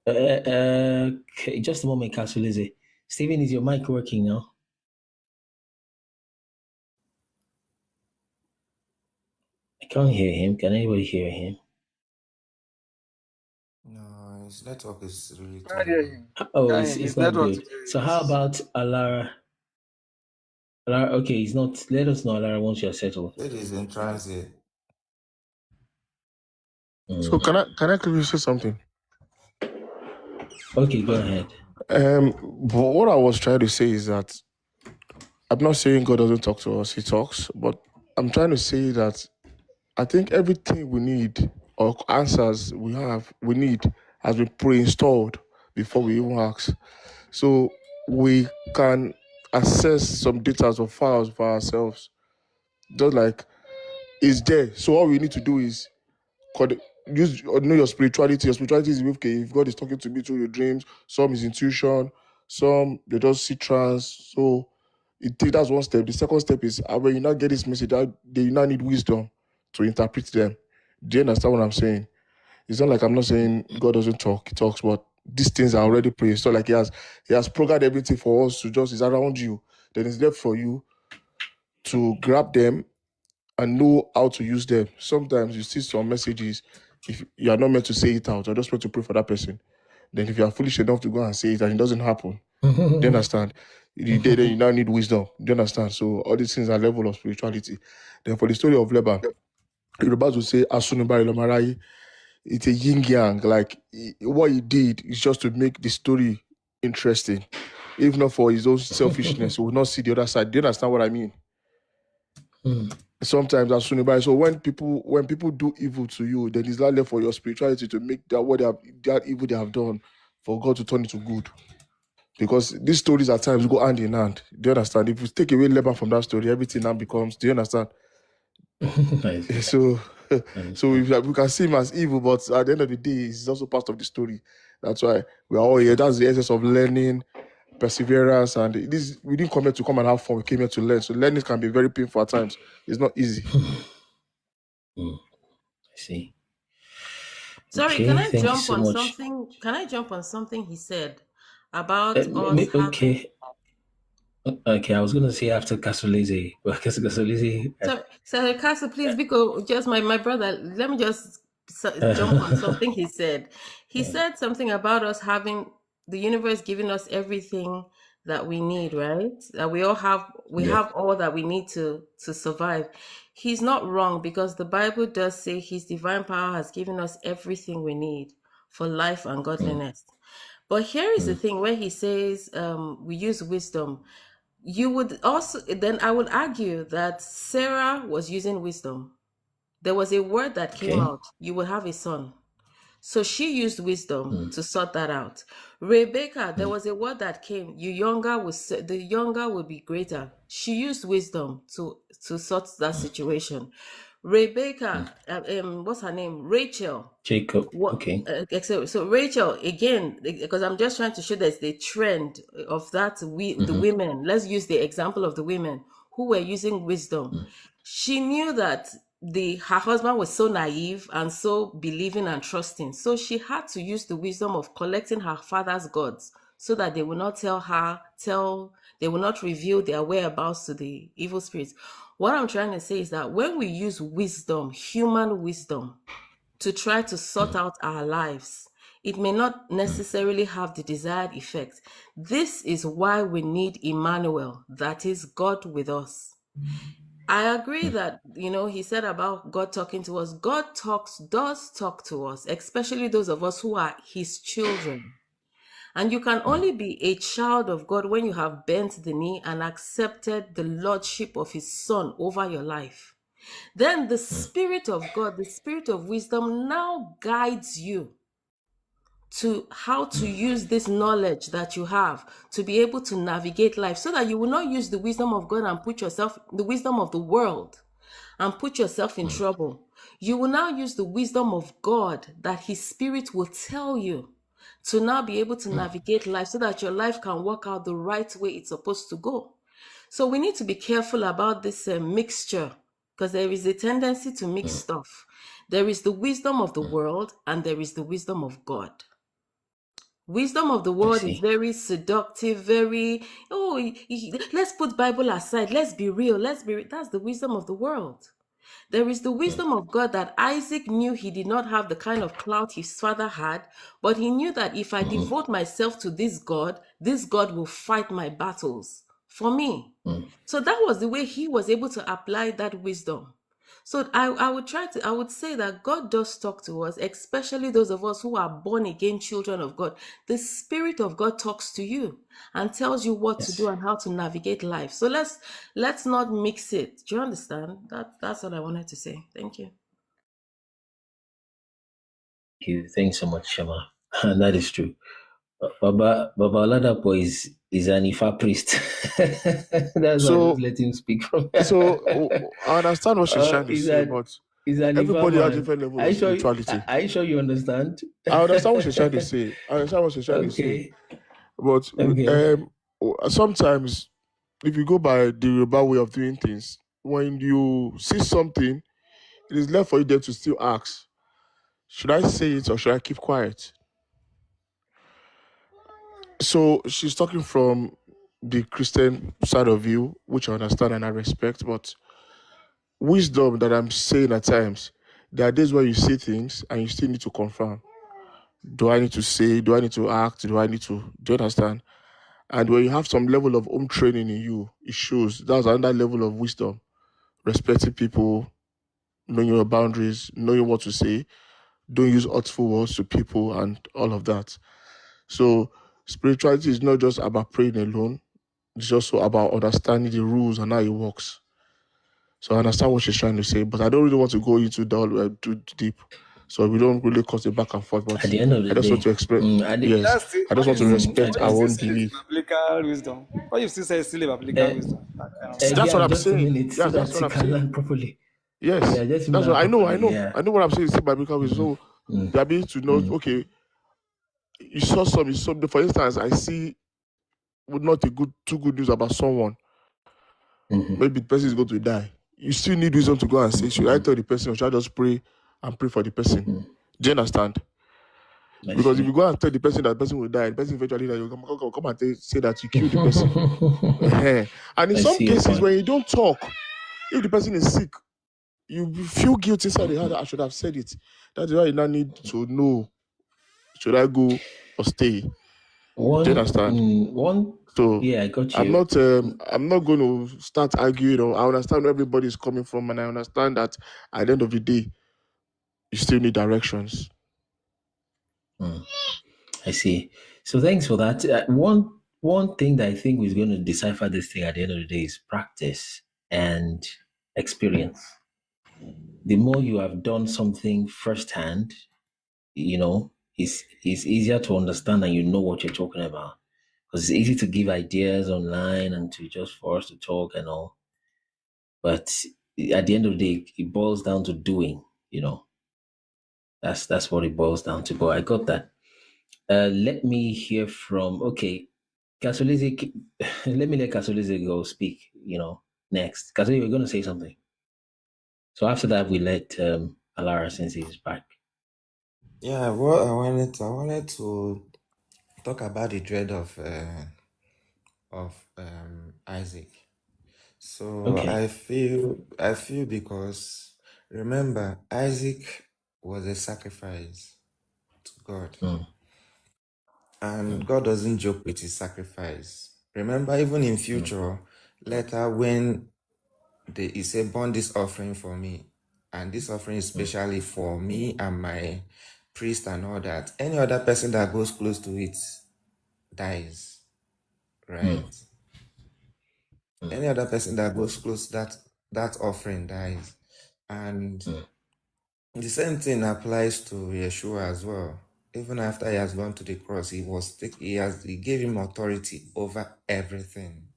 Okay, just a moment, Kasulize. Stephen, is your mic working now? I can't hear him. Can anybody hear him? No, his network is really Can't hear terrible. him. Oh, Can't it's, hear it's his not network good. today. So how about Alara? Alara, okay, he's not. Let us know, Alara, once you're settled. It is in transit. So can I quickly say something? Okay, go ahead. But what I was trying to say is that I'm not saying God doesn't talk to us; He talks. But I'm trying to say that I think everything we need or answers we need has been pre-installed before we even ask. So we can access some data or files for ourselves. Just like it's there. So all we need to do is use or know your spirituality. Your spirituality is okay. If God is talking to me through your dreams, some is intuition, some they just see trance. So that's one step. The second step is when you now get this message, you now need wisdom to interpret them. Do you understand what I'm saying? It's not like I'm not saying God doesn't talk; He talks, but these things are already placed. So like He has programmed everything for us to just is around you. Then it's left for you to grab them and know how to use them. Sometimes you see some messages, if you are not meant to say it out, you're just meant to pray for that person. Then if you are foolish enough to go and say it and it doesn't happen, do you understand? Then you now need wisdom. Do you understand? So all these things are level of spirituality. Then for the story of Laban, Yorubas will say, Asunubari Lomarai, it's a yin yang. Like what he did is just to make the story interesting. If not for his own selfishness, he would not see the other side. Do you understand what I mean? Sometimes as soon as so when people do evil to you, then it's not left for your spirituality to make that evil they have done for God to turn it to good. Because these stories at times go hand in hand. Do you understand? If you take away Laban from that story, everything now becomes. Do you understand? So we can see him as evil, but at the end of the day, it's also part of the story. That's why we are all here. That's the essence of learning, perseverance, and this. We didn't come here to come and have fun. We came here to learn. So learning can be very painful at times. It's not easy. I see. Sorry, Okay, can I thank you jump so on much. something? Can I jump on something he said about us having? Okay. Okay, I was gonna say after Kasulize, but Kasulize. So Castle, please, because just my brother, let me just jump on something he said. He said something about us having the universe giving us everything that we need, right? That we have all that we need to survive. He's not wrong, because the Bible does say his divine power has given us everything we need for life and godliness. But here is the thing where he says we use wisdom. You would also, then I would argue that Sarah was using wisdom. There was a word that came out, you will have a son. So she used wisdom to sort that out. Rebecca, there was a word that came, the younger will be greater. She used wisdom to sort that situation. Rebecca, what's her name? Rachel. Jacob. What? Okay. So Rachel, again, because I'm just trying to show there's the trend of that. The women. Let's use the example of the women who were using wisdom. She knew that her husband was so naive and so believing and trusting, so she had to use the wisdom of collecting her father's gods so that they will not they will not reveal their whereabouts to the evil spirits. What I'm trying to say is that when we use wisdom, human wisdom, to try to sort out our lives, it may not necessarily have the desired effect. This is why we need Emmanuel, that is God with us. I agree that, he said about God talking to us. God does talk to us, especially those of us who are his children. And you can only be a child of God when you have bent the knee and accepted the lordship of his son over your life. Then the Spirit of God, the Spirit of wisdom, now guides you to how to use this knowledge that you have to be able to navigate life, so that you will not use the wisdom of God and the wisdom of the world, and put yourself in trouble. You will now use the wisdom of God that his Spirit will tell you to now be able to navigate life, so that your life can work out the right way it's supposed to go. So we need to be careful about this mixture, because there is a tendency to mix stuff. There is the wisdom of the world and there is the wisdom of God. Wisdom of the I world is see. very seductive, very, let's put Bible aside, let's be real, that's the wisdom of the world. There is the Mm, wisdom of God that Isaac knew he did not have the kind of clout his father had, but he knew that if I mhm, devote myself to this God will fight my battles for me. mm. So that was the way he was able to apply that wisdom. So I would say that God does talk to us, especially those of us who are born again children of God. The Spirit of God talks to you and tells you what to do Yes. and how to navigate life. So let's not mix it. Do you understand? That's what I wanted to say. Thank you. Thank you. Thanks so much, Shama. And that is true. Baba Oladapo is an Ifa priest. That's why I just So, let him speak from. I understand what she's trying to He's say, an but he's an Ifa everybody has man. different level of spirituality. Are you sure you understand? I understand what she's trying to say. I understand what she's trying to say. Okay. But Okay. sometimes, if you go by the Yoruba way of doing things, when you see something, it is left for you then to still ask, should I say it or should I keep quiet? So she's talking from the Christian side of view, which I understand and I respect, but wisdom that I'm saying at times, there are days where you say things and you still need to confirm. Do I need to say? Do I need to act? Do you understand? And when you have some level of home training in you, it shows that's another level of wisdom. Respecting people, knowing your boundaries, knowing what to say, don't use hurtful words to people, and all of that. So, spirituality is not just about praying alone, it's also about understanding the rules and how it works. So, I understand what she's trying to say, but I don't really want to go into that too deep. So, we don't really cause a back and forth, but At the end of I the just want day, to expect, at the yes, That's still I just want to respect at what our you the still own say is belief. biblical wisdom. What you still say is still biblical uh, wisdom. That kind of That's what again, I'm just a saying. minute so Yes, that's that what you I'm can saying. learn properly. Yes, Yeah, just that's what learn I know. properly. Yeah. I know what I'm saying. It's biblical wisdom. Mm, So mm, you are able to know. mm, Okay, you saw. For instance, I see with not a good, too good news about someone. mhm, Maybe the person is going to die. You still need wisdom to go and say, should I mhm, tell the person or should I just pray and pray for the person? mhm. Do you understand? I Because if you see. go and tell the person that the person will die, the person eventually that you come and say that you killed the person. And in I some see your cases, point. when you don't talk, if the person is sick, you feel guilty inside the heart that I should have said it. That's why you now need to know, should I go or stay? Do you understand? One. So Yeah, I got you. I'm not going to start arguing. I understand where everybody is coming from, and I understand that at the end of the day, you still need directions. Mm, I see. So thanks for that. One thing that I think is going to decipher this thing at the end of the day is practice and experience. The more you have done something firsthand, it's easier to understand and you know what you're talking about. Because it's easy to give ideas online and to just for us to talk and all. But at the end of the day, it boils down to doing, you know. That's what it boils down to. But I got that. Let me hear from Kasolize. Let me let Kasolize go speak, next. Kasolize, you're gonna say something. So after that we let Alara since he's back. Yeah, what I wanted to talk about the dread of Isaac. So Okay. I feel because remember Isaac was a sacrifice to God, Mm, and mm, God doesn't joke with his sacrifice. Remember, even in mm, future, later when he said, "Burn this offering for me," and this offering is mm, specially for me and my priest and all that. Any other person that goes close to it dies, mm, right? mm, Any other person that goes close to that offering dies, and mm. the same thing applies to Yeshua as well. Even after he has gone to the cross, he gave him authority over everything.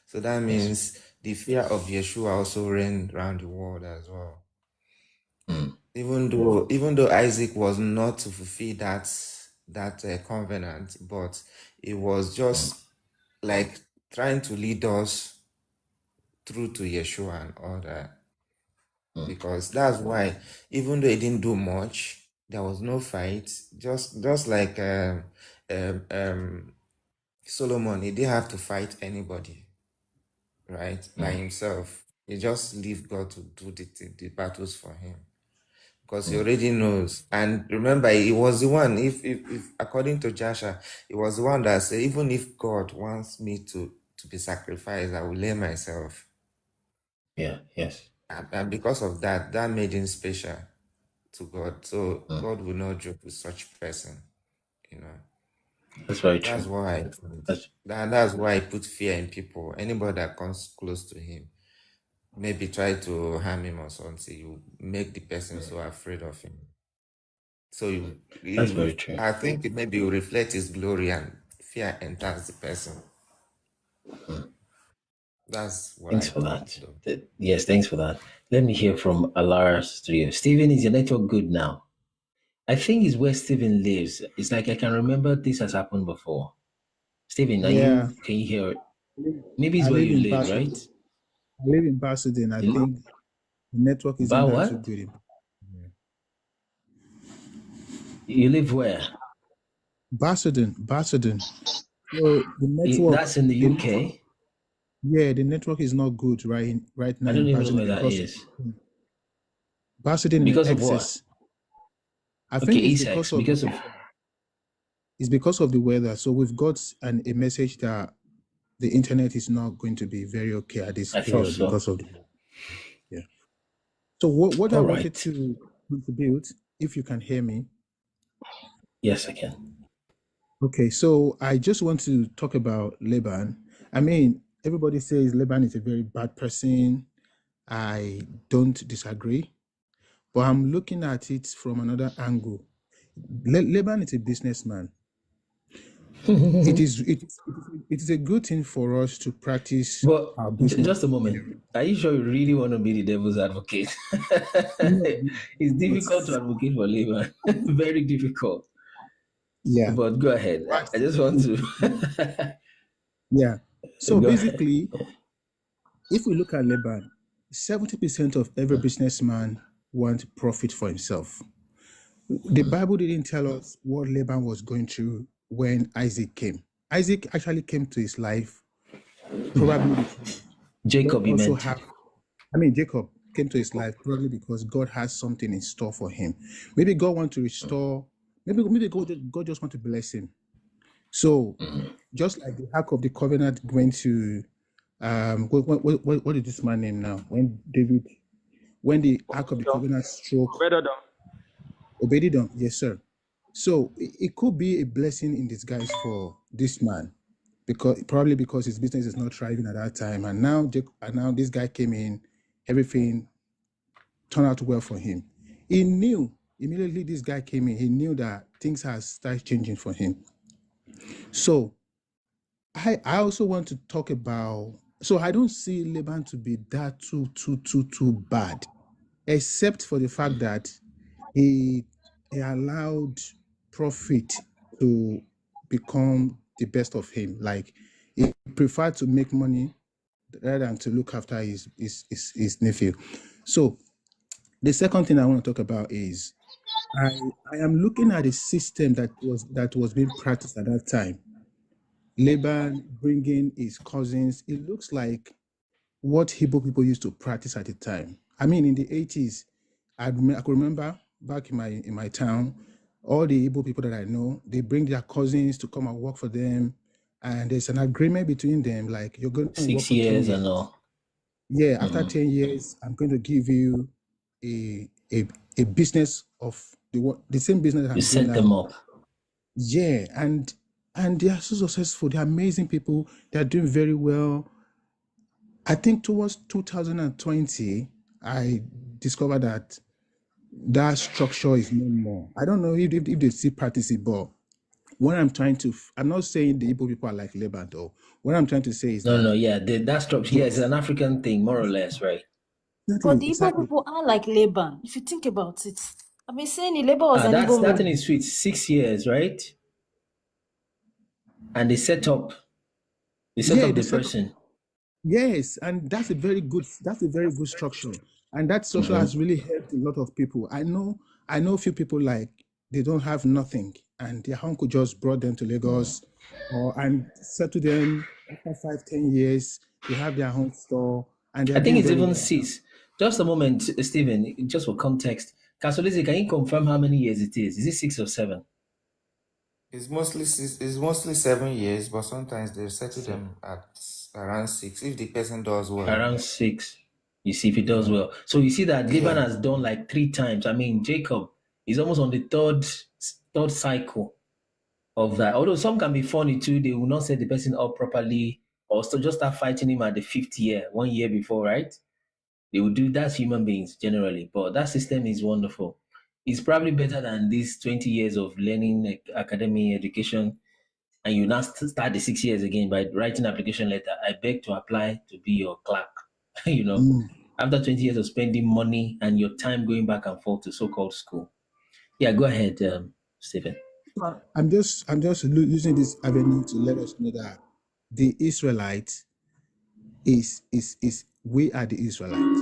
So that Yes. means the fear of Yeshua also reigned around the world as well. Mm, Even though Isaac was not to fulfill that covenant, but it was mm, just like trying to lead us through to Yeshua and all that. mm, Because that's why, even though he didn't do much, there was no fight. Just like Solomon, he didn't have to fight anybody, right? By Mm. himself. He just leave God to do the battles for him. Because he already knows. And remember, he was the one, if according to Joshua, he was the one that said, even if God wants me to be sacrificed, I will lay myself. Yeah, yes. And because of that, that made him special to God. So Mm. God will not joke with such person, you know. That's very true. That's why that's why he put fear in people. Anybody that comes close to him, maybe try to harm him or something, you make the person so afraid of him. So That's very true. I think it maybe will reflect his glory and fear enters the person. That's what Thanks I for think, that. though. Yes, thanks for that. Let me hear from Alara Studio. Stephen, is your network good now? I think it's where Stephen lives. It's like I can remember this has happened before. Stephen, Yeah, can you hear it? Maybe it's I where live you in live, right? I live in Basildon. I think the network isn't that too What? good. You live where? Basildon. So the network, That's in the UK. the network is not good right now I in don't even know Basildon where that because is. Basildon in Because of what? excess. I Okay, think it's Essex. because of the weather. So we've got a message that the internet is not going to be very okay at this I thought period so. because of yeah. So what I All wanted right. to contribute, if you can hear me. Yes, I can. Okay, so I just want to talk about Laban. I mean, everybody says Laban is a very bad person. I don't disagree, but I'm looking at it from another angle. Laban is a businessman. It is a good thing for us to practice But our business. just a moment. Are you sure you really want to be the devil's advocate? No, It's difficult to advocate for labor. Very difficult. yeah, But go ahead. I just want to. yeah. So Go ahead. basically, if we look at Laban, 70% of every businessman wants profit for himself. The Bible didn't tell us what Laban was going through when Isaac came. Isaac actually came to his life probably Jacob, you meant. Jacob came to his life probably because God has something in store for him. Maybe God wants to restore, maybe God just wants to bless him. So just like the Ark of the Covenant went to what is this man name now? When the Ark of the Covenant struck Obededom, yes, sir. So it could be a blessing in disguise for this man, because his business is not thriving at that time, and now this guy came in, everything turned out well for him. He knew immediately this guy came in. He knew that things had started changing for him. So I also want to talk about. So I don't see Laban to be that too bad, except for the fact that he allowed profit to become the best of him. Like he preferred to make money rather than to look after his nephew. So the second thing I want to talk about is I am looking at a system that was being practiced at that time. Laban bringing his cousins. It looks like what Hebrew people used to practice at the time. I mean, in the 80s, I could remember back in my town, all the Igbo people that I know, they bring their cousins to come and work for them, and there's an agreement between them, like you're going to work 6 for 10 years years. and all. Yeah, after 10 years, I'm going to give you a business of the same business that I'm You doing set now. them up. Yeah, and they are so successful. They're amazing people. They're doing very well. I think towards 2020, I discovered that structure is no more. I don't know if they still practice it, but what I'm not saying the Igbo people are like Laban, though. What I'm trying to say is That structure. Yeah, it's an African thing, more or less, right? But the Igbo exactly. people are like Laban. If you think about it, I've been saying the Laban was an Igbo That man. thing is sweet. 6 years, right? And they set up the person. Yes, and that's a very good structure, and that structure has really helped a lot of people. I know a few people like they don't have nothing, and their uncle just brought them to Lagos, and settled them after 5, 10 years. They have their own store, and I they're think doing it's very even well. 6. Just a moment, Stephen, just for context. Kasolisi, can you confirm how many years it is? Is it 6 or 7? It's mostly 7 years, but sometimes they settle 7. them at around 6 if the person does well. Around 6. You see, if it does well. So you see that Laban has done like 3 times. I mean, Jacob is almost on the third cycle of that. Although some can be funny too, they will not set the person up properly, or so just start fighting him at the 5th year, 1 year before, right? They will do that's human beings generally, but that system is wonderful. It's probably better than these 20 years of learning academy education, and you now start the 6 years again by writing application letter. I beg to apply to be your clerk. After 20 years of spending money and your time going back and forth to so-called school. Yeah, go ahead, Stephen. I'm just using this avenue to let us know that the Israelites is we are the Israelites.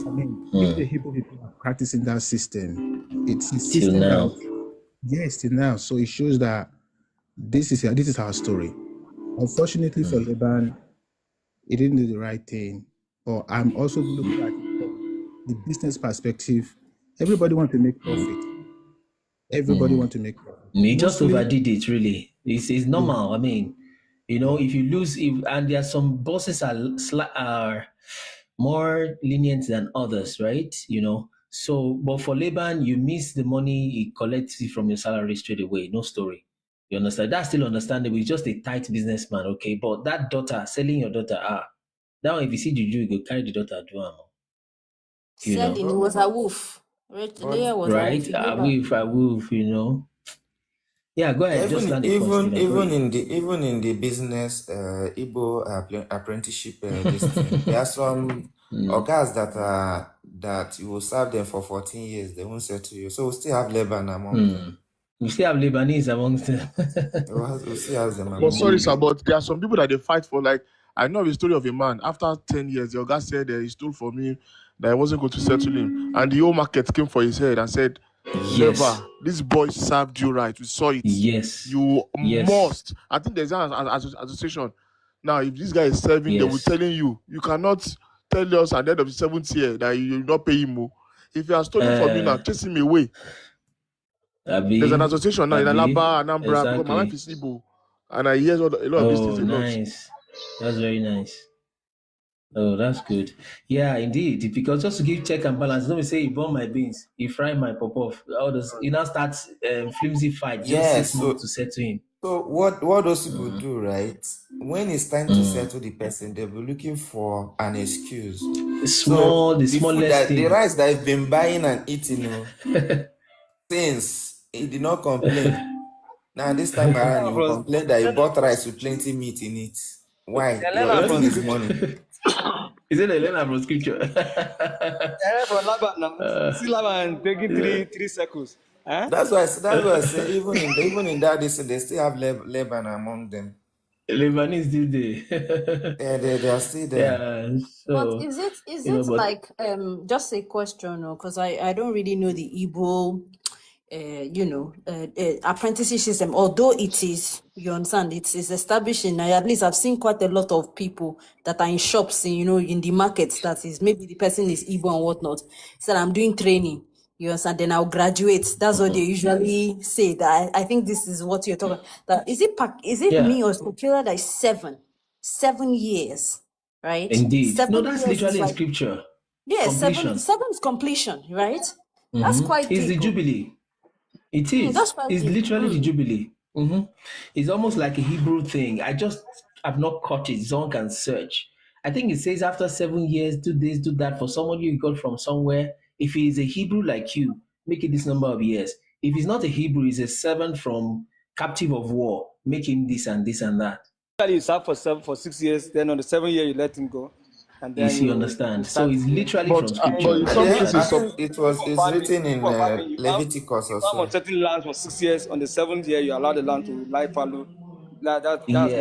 I mean, if the Hebrew people are practicing that system, it's a system Till now. till now. So it shows that this is our story. Unfortunately for Laban, he didn't do the right thing. Or I'm also looking at it from the business perspective. Everybody wants to make profit. Everybody wants to make profit. He just overdid it, really. It's normal. I mean, if you lose, and there are some bosses are more lenient than others, right? So, but for Laban, you miss the money, he collects it from your salary straight away. No story. You understand? That's still understandable. He's just a tight businessman, okay? But that daughter, selling your daughter, that one, if you see Juju, you go carry the daughter, do am. Selling, it was a wolf. Leah was right? a wolf. A wolf, Yeah, go ahead. Just land the point, Even in the business, Igbo apprenticeship, this thing, there are some guys that you will serve them for 14 years. They won't settle you. So we still have Lebanon among them. We still have Lebanese amongst them. We still have them. But sorry, sir, but there are some people that they fight for. Like, I know the story of a man. After 10 years, the guy said he stole from him, that I wasn't going to settle him. And the whole market came for his head and said, never. This boy served you right. We saw it. Yes. You must. I think there's an association. Now, if this guy is serving, they will telling you, you cannot tell us at the end of the 7th year that you will not pay him more. If you are stolen from you now, chase him away. There's an association now in Alaba, Anambra, because my wife is Igbo, and I hear a lot of these things. Nice. That's very nice. Oh, that's good. Yeah, indeed. Because just to give check and balance, let me say he burn my beans, he fry my pop-off. All those, now starts flimsy fight. Just 6 months to settle him. So what those people do, right? When it's time to settle the person, they'll be looking for an excuse. The smallest thing. The rice that I've been buying and eating, since he did not complain. Now this time around, he will complain that he bought rice with plenty meat in it. Why? You're eating his money. Is it a learner from scripture? From Laban, see Laban taking three circles. That's why I say even in that they still have Laban among them. Laban is still there. Yeah, they are still there. Yeah, so, but is it like just a question, because I don't really know the Igbo apprenticeship system, although it is, you understand, it is established in, at least I've seen quite a lot of people that are in shops, in the markets, that is, maybe the person is Igbo and whatnot, said, I'm doing training, you understand, then I'll graduate. That's what they usually say. That I think this is what you're talking about. That is it me or Skokila that is 7 years, right? Indeed. That's literally in scripture. Yeah, completion. seven is completion, right? That's quite It's the Jubilee. It is. It's literally the Jubilee. It's almost like a Hebrew thing. I just have not caught it. Someone can search. I think it says after 7 years, do this, do that. For someone you got from somewhere, if he is a Hebrew like you, make it this number of years. If he's not a Hebrew, he's a servant from captive of war, make him this and this and that. You serve for 6 years, then on the 7th year you let him go. And then you understand. So it's literally from scripture. It's written in Leviticus also. On certain lands for 6 years, on the 7th year you allow the land to lie fallow.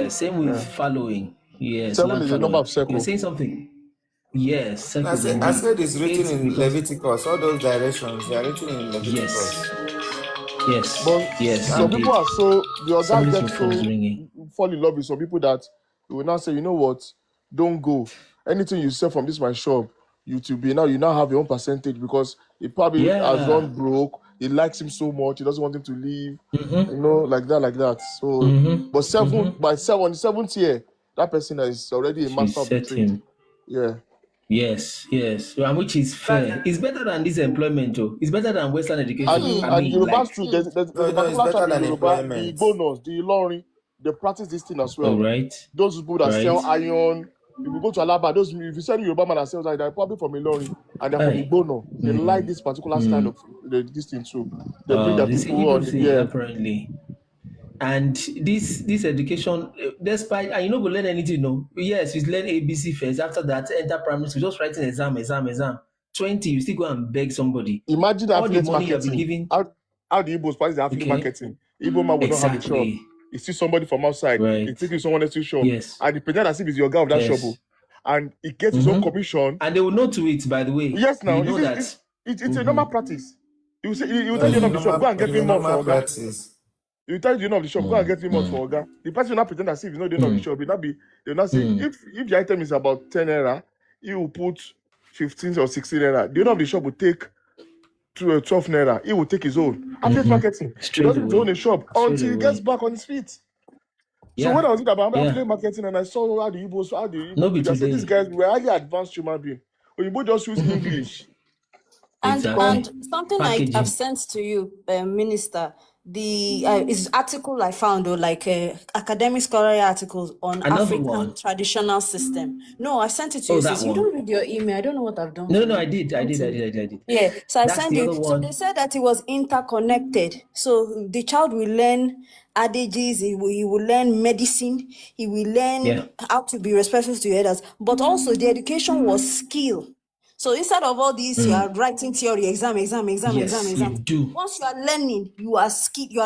Same with following. Yes. 7 is a number of circles. You're saying something? Yes. I said it's written in Leviticus. All those directions, they are written in Leviticus. Yes. But Yes, some indeed. people are so the guys Somebody's get phone is so ringing. fall in love with some people that you will now say, you know what, don't go. Anything you sell from this my shop, you now have your own percentage because he probably has Yeah. run broke. He likes him so much, he doesn't want him to leave. Mm-hmm. You know, like that. So, Mm-hmm. but Mm-hmm. on the seventh year, that person is already a She master of the set trade. him. Yeah. Yes, yes. And which is fair. It's better than this employment, too. It's better than Western education. I And mean, Yoruba like, too, there's No, a no, it's particular better tribe in than Yoruba, the employment. Igbonos, the Ilorin, they practice this thing as oh, well. right. Those people that Right. sell iron, if you go to Alaba, if you sell Yoruba man that sells iron, they're probably from Ilorin and they're from Aye. Igbono. They like this particular style of this thing too. They bring their This people on, Igbo thing, apparently. And this education, despite, and you not go learn anything, no. Yes, you learn ABC first. After that, enter primary school, just writing exam. 20, you still go and beg somebody. Imagine All the affiliate money you've been marketing. giving. How the Igbos practice the affiliate Okay. marketing? Igbo man will not have a shop. Exactly. You see somebody from outside, Right. he take you to someone else's shop, Yes. and he pretend as if he's your guy of that Yes. shop, and he gets his own commission. And they will know to it, by the way. Yes, now You know that. it's a normal practice. You say you tell you of the shop, go and get me more for Oga. practice. You tell the owner of the shop, go and get me more for Oga. The person will not pretend as if you know the owner of the shop. They'll not say if the item is about 10 naira, he will put 15 or 16 naira. The owner of the shop will take 12 naira. He will take his own. Affiliate marketing. He doesn't own a shop until he gets back on his feet. So when I was about affiliate marketing and I saw how the Igbo, I said these guys were highly advanced human beings. Oyinbo just use English. And Exactly. something Packaging. I've sent to you, Minister, the is article I found, or like academic scholarly articles on Another African one. traditional system. No, I sent it to you. that Sis. You one. don't read your email. I don't know what I've done. No, for no, you. I did. Yeah, so I That's sent the you. other So one. they said that it was interconnected. So the child will learn adages, he will learn medicine, he will learn how to be respectful to others, but also the education was skill. So instead of all these, you are writing theory, exam. Yes, you do. Once you are learning, you are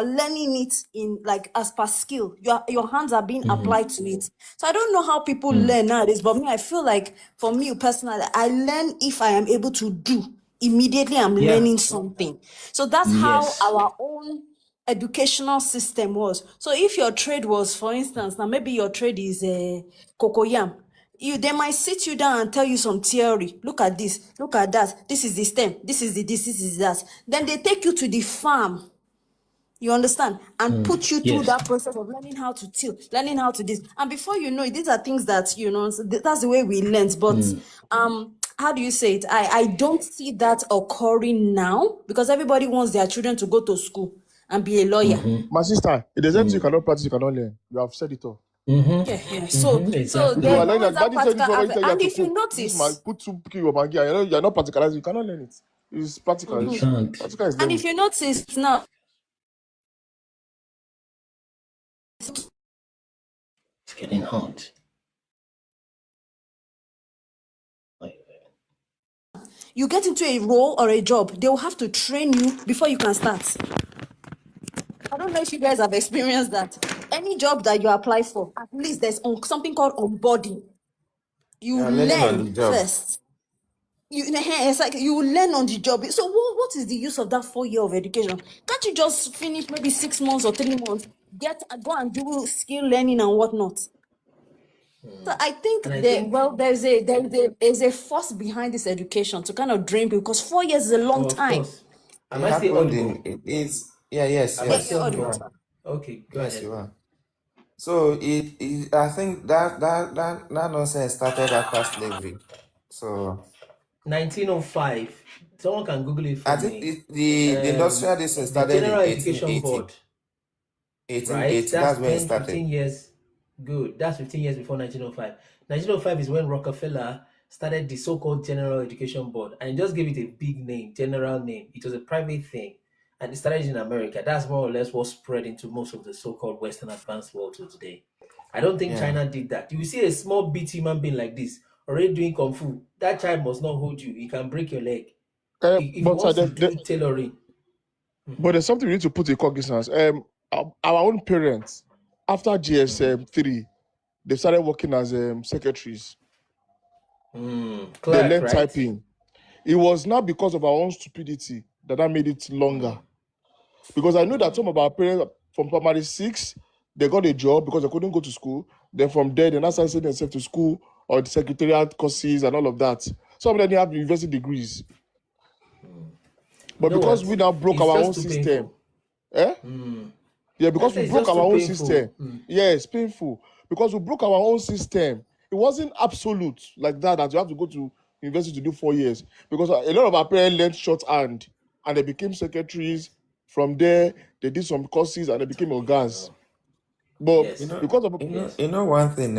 learning it in like as per skill. Your hands are being applied to it. So I don't know how people learn nowadays, but me, I feel like for me personally, I learn if I am able to do. Immediately I'm learning something. So that's how our own educational system was. So if your trade was, for instance, now maybe your trade is cocoyam, they might sit you down and tell you some theory. Look at this, look at that. This is the stem, this is this is that. Then they take you to the farm. You understand? And put you through that process of learning how to till, learning how to this. And before you know it, these are things that, you know, that's the way we learned. But how do you say it? I don't see that occurring now because everybody wants their children to go to school and be a lawyer. My sister, it doesn't you cannot practice, you cannot learn. You have said it all. Yeah. So exactly. there's You are learning. always that Daddy said practical before, and if you notice, put 2 kilo of Maggi, you're not practicalizing, you cannot learn it. It's practical. You can't. Practical is and learning. if you notice now, It's getting hot. you get into a role or a job, they will have to train you before you can start. I don't know if you guys have experienced that. Any job that you apply for, at least there's something called onboarding. You learning on the learn job. first. It's like you learn on the job. So what is the use of that 4 year of education? Can't you just finish maybe 6 months or 3 months, go and do skill learning and whatnot? So I think there's a force behind this education to kind of drain people because 4 years is a long time. Am I still audible? Yes. Am I still you audible? are. Okay, go Yes, ahead. you are. So I think that nonsense started after slavery. So 1905. Someone can Google it for I me. think the industrial district started General in Education 1880. Board. 1880. Right? That's when it 15 started. years. Good. That's 15 years before 1905. 1905 is when Rockefeller started the so-called General Education Board and just gave it a big name, general name. It was a private thing. And it started in America. That's more or less what spread into most of the so-called Western advanced world to today. I don't think China did that. You see a small bit human being like this already doing kung fu. That child must not hold you. He can break your leg. If he wants to do tailoring. But there's something we need to put in cognizance. Our own parents, after GSM 3, they started working as secretaries. They learned typing. It was not because of our own stupidity that made it longer. Because I know that some of our parents from primary 6, they got a job because they couldn't go to school. Then from there, they now started sending themselves to school or the secretariat courses and all of that. Some of them have university degrees. But You know because what? we now broke It's our just own too system, painful. yeah, I because say we it's broke just our too own painful. system. Yeah, it's painful. Because we broke our own system. It wasn't absolute like that you have to go to university to do 4 years. Because a lot of our parents learned shorthand and they became secretaries. From there, they did some courses and they became organs. But Yes. because of Yes. One thing,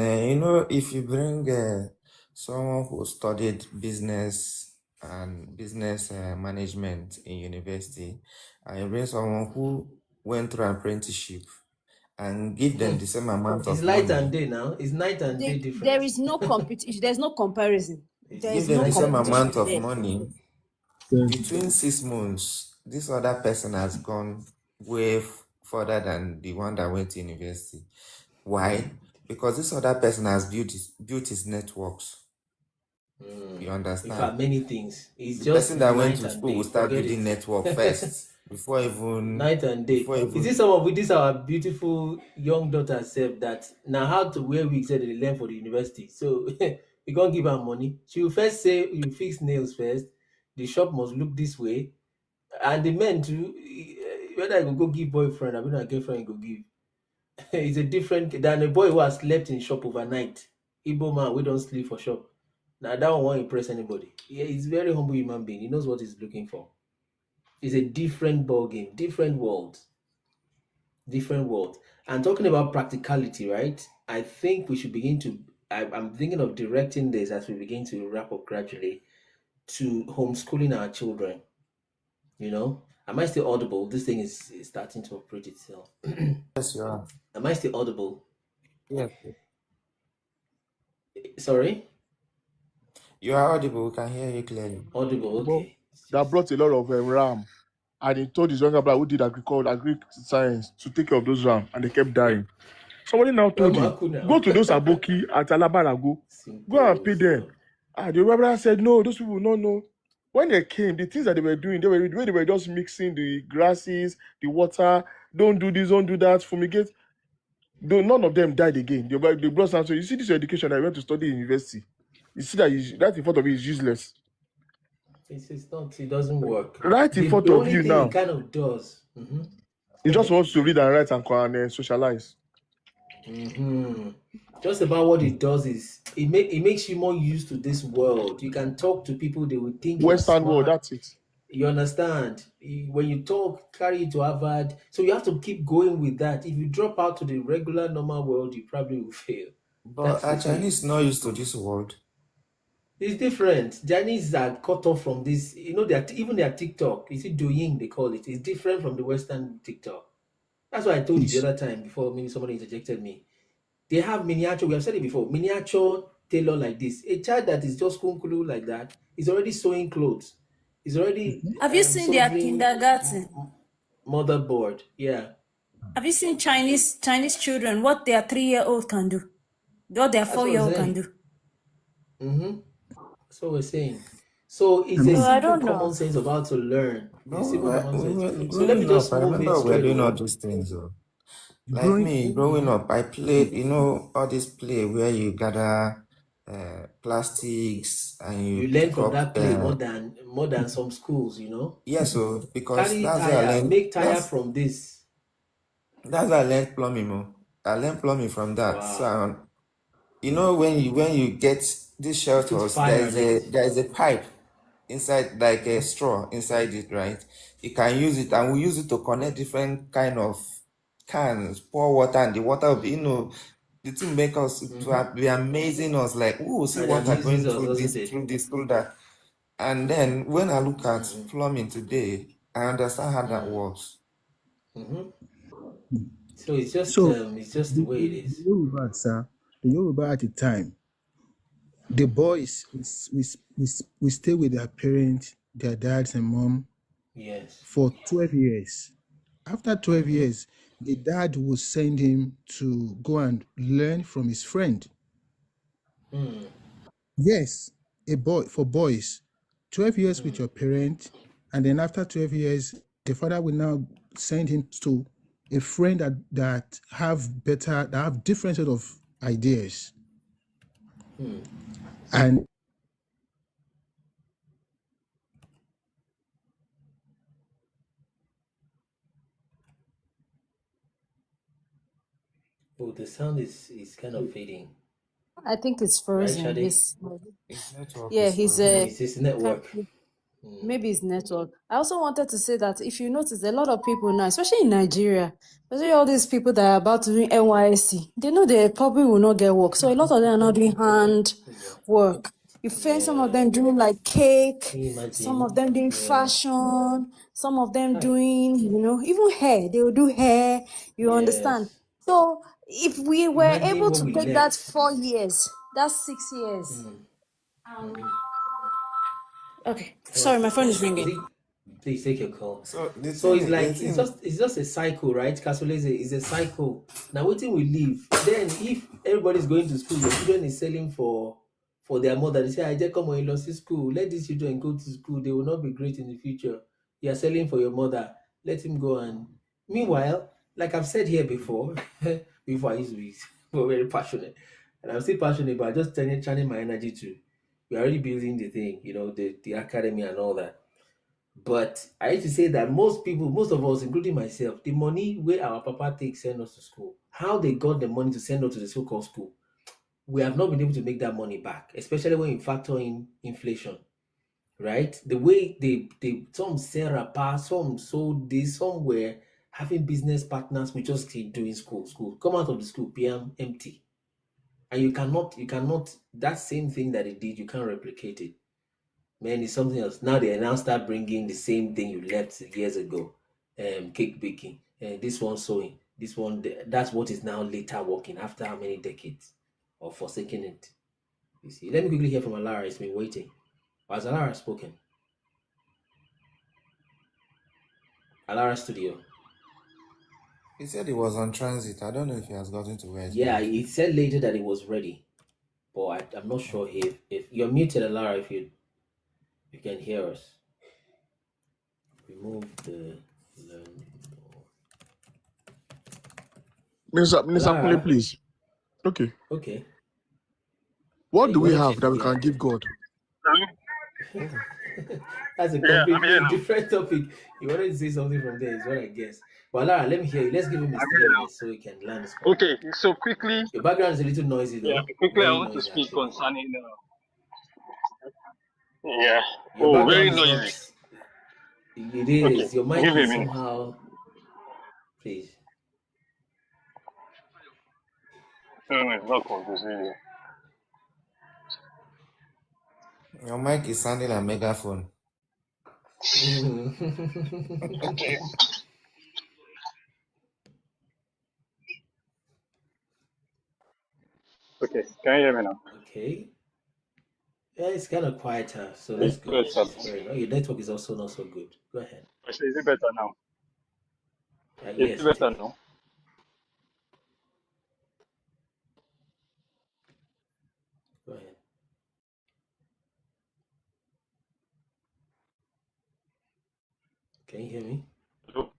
if you bring someone who studied business and business management in university, and you bring someone who went through apprenticeship and give them the same amount It's of light and money, day now. It's night and day difference. There is no competition. There's no comparison. It's There's give them no the night same and day competition amount of there. difference. money, between 6 months, this other person has gone way further than the one that went to university. Why? Because this other person has built his networks. You In understand? fact, many things. It's The just person that went night to and school day. will start Forget building it. network first before even Night and day. Is this some of this our beautiful young daughter said that now how to wear wigs said they learn for the university. So we can't give her money. She will first say you fix nails first. The shop must look this way. And the men too, whether I go give boyfriend, I mean a girlfriend go give. It's a different than a boy who has slept in shop overnight. Igbo man, we don't sleep for shop. Now that one won't impress anybody. Yeah, he's a very humble human being. He knows what he's looking for. It's a different ball game, different world. Different world. And talking about practicality, right? I think we should begin to I'm thinking of directing this as we begin to wrap up gradually to homeschooling our children. You know? Am I still audible? This thing is starting to operate itself. yes, you are. Am I still audible? Yes, Sorry? you are audible. We can hear you clearly. Audible, okay. that brought a lot of ram. And he told his younger brother who did agric science to take care of those ram, and they kept dying. Somebody now told him, go to those aboki at Alabarago, go and pay them. The younger brother said, no, those people no know. When they came, the things that they were doing, they were just mixing the grasses, the water, don't do this, don't do that, fumigate. Though none of them died again. They brought some. So you see this education that I went to study in university. You see that in front of it is useless. It's not, it doesn't work. Right in front the of only you thing now. it kind of does. He just wants to read and write and socialize. Just about what it does is it makes you more used to this world. You can talk to people, they will think you're Western world, smart. that's it. You understand? When you talk, carry it to Harvard. So you have to keep going with that. If you drop out to the regular normal world, you probably will fail. But our Chinese not used to this world. It's different. Chinese are cut off from this. You know, even their TikTok, you see Douyin, they call it. It's different from the Western TikTok. That's why I told you the other time before maybe somebody interjected me. They have miniature, we have said it before, miniature tailor like this. A child that is just kunkulu like that is already sewing clothes. Is already Have you seen their soldering kindergarten? motherboard. Yeah. Have you seen Chinese children? What their 3-year-old can do? What their That's what 4-year-old can do? That's what we're saying. So it's a So I simple don't know. common sense of how to learn. It's a simple common sense. So let me Growing just up, I move it remember we were straight doing all away. those things. Like me, growing up, I played, all this play where you gather plastics and You you learn pick from up. that play more than some schools, Yeah, so because Carry that's where I tire, learned. make tire from this. That's why I learned plumbing more. I learned plumbing from that. Wow. So when you get these shelters, fire on it. there is a pipe inside, like a straw inside it, right? You can use it, and we use it to connect different kind of cans, pour water, and the water will be, the thing make us to be amazing us, like, oh, see And water amuses going us, through doesn't this, it? through that. And then when I look at plumbing today, I understand how that works. So it's just the way it is. The Yoruba at the time, the boys we stay with their parents, their dads and mom, Yes, for 12 years. After 12 years, the dad will send him to go and learn from his friend. Yes, for boys, 12 years with your parent, and then after 12 years, the father will now send him to a friend that have different set of ideas. And Oh, the sound is kind of fading, I think it's right, frozen. Shade? His His network yeah, is his frozen. It's his network. maybe it's network. I also wanted to say that if you notice, a lot of people now, especially in Nigeria, especially all these people that are about to do NYSC, they know they probably will not get work. So a lot of them are not doing hand work. You find some of them doing like cake, Can you some imagine? of them doing Yeah. fashion, some of them Hi. doing, even hair. They will do hair. You understand? Yes. So if we were Imagine able what to we take that left. 4 years, that's 6 years. Okay, sorry, my phone is ringing. Please take your call. So the So thing, it's like it's just a cycle, right? Casole is a cycle. Now waiting we leave. Then if everybody's going to school, your children is selling for their mother. They say, I just come on in lost school. Let these children go to school. They will not be great in the future. You are selling for your mother. Let him go. And meanwhile, like I've said here before, before I used to be very passionate. And I'm still passionate, but I just channeling my energy to we're already building the thing, the academy and all that. But I used to say that most people, most of us, including myself, the money where our papa takes send us to school, how they got the money to send us to the so-called school, we have not been able to make that money back, especially when you factor in inflation, right? The way they some sell wrapper, some sold this, some were having business partners we just keep doing school. Come out of the school, PM empty. And you cannot, that same thing that they did, you can't replicate it. Man, it's something else. Now they now start bringing the same thing you left years ago. Cake baking. This one sewing. This one, that's what is now later working after how many decades of forsaking it. You see, let me quickly hear from Alara. It's been waiting. Has Alara spoken? Alara Studio. he said he was on transit. I don't know if he has gotten to where he's Yeah, going. it said later that it was ready, but I'm not sure if you're muted, Alara. If you can hear us, remove the learn. Minister Kunle, Alara. please. Okay. Okay. What do we wanted have to- that we yeah. can give God? That's a completely different topic. You wanted to say something from there, is what I guess. Well, Lara, let me hear you. Let's give him his 3 minutes so he can learn his point. Okay, so quickly, Your background is a little noisy, though. quickly, I Very want to noisy, speak actually. concerning. Your Very background is noisy. not. It is. Okay, Your mic give is a minute. somehow. Please. No, it's not confusing. Your mic is sounding like a megaphone. Okay. Okay, can you hear me now? Okay. Yeah, it's kind of quieter, so let's go. Your network is also not so good. Go ahead. Is it better now? Yes, Is it better it is. now? Go ahead. Can you hear me? Hello?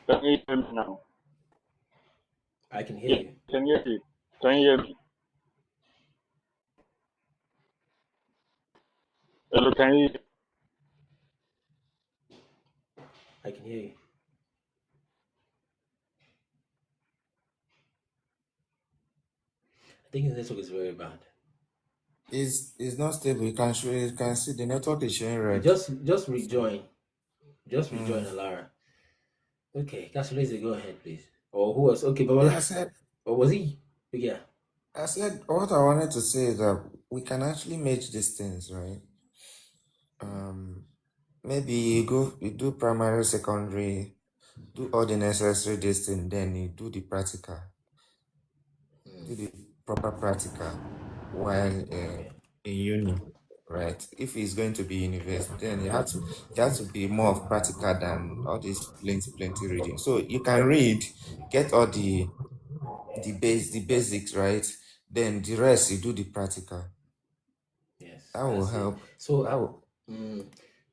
Can you hear me now? I can hear you. Can you hear me? Can you hear me? Hello, can you? I can hear you. I think the network is very bad. It's not stable. You can see the network is showing red. Just rejoin. Just rejoin, Alara. Okay, Casulese, go ahead, please. Or who else? Okay, Babala. Yeah, I said. Or was he? Yeah. I said what I wanted to say is that we can actually match these things, right? Maybe you do primary, secondary, do all the necessary this thing, then you do the practical, do the proper practical while in uni, right? If it's going to be university, then you have to be more of practical than all this plenty reading. So you can read, get all the basics, right? Then the rest you do the practical. Yes. That will help. So, That will,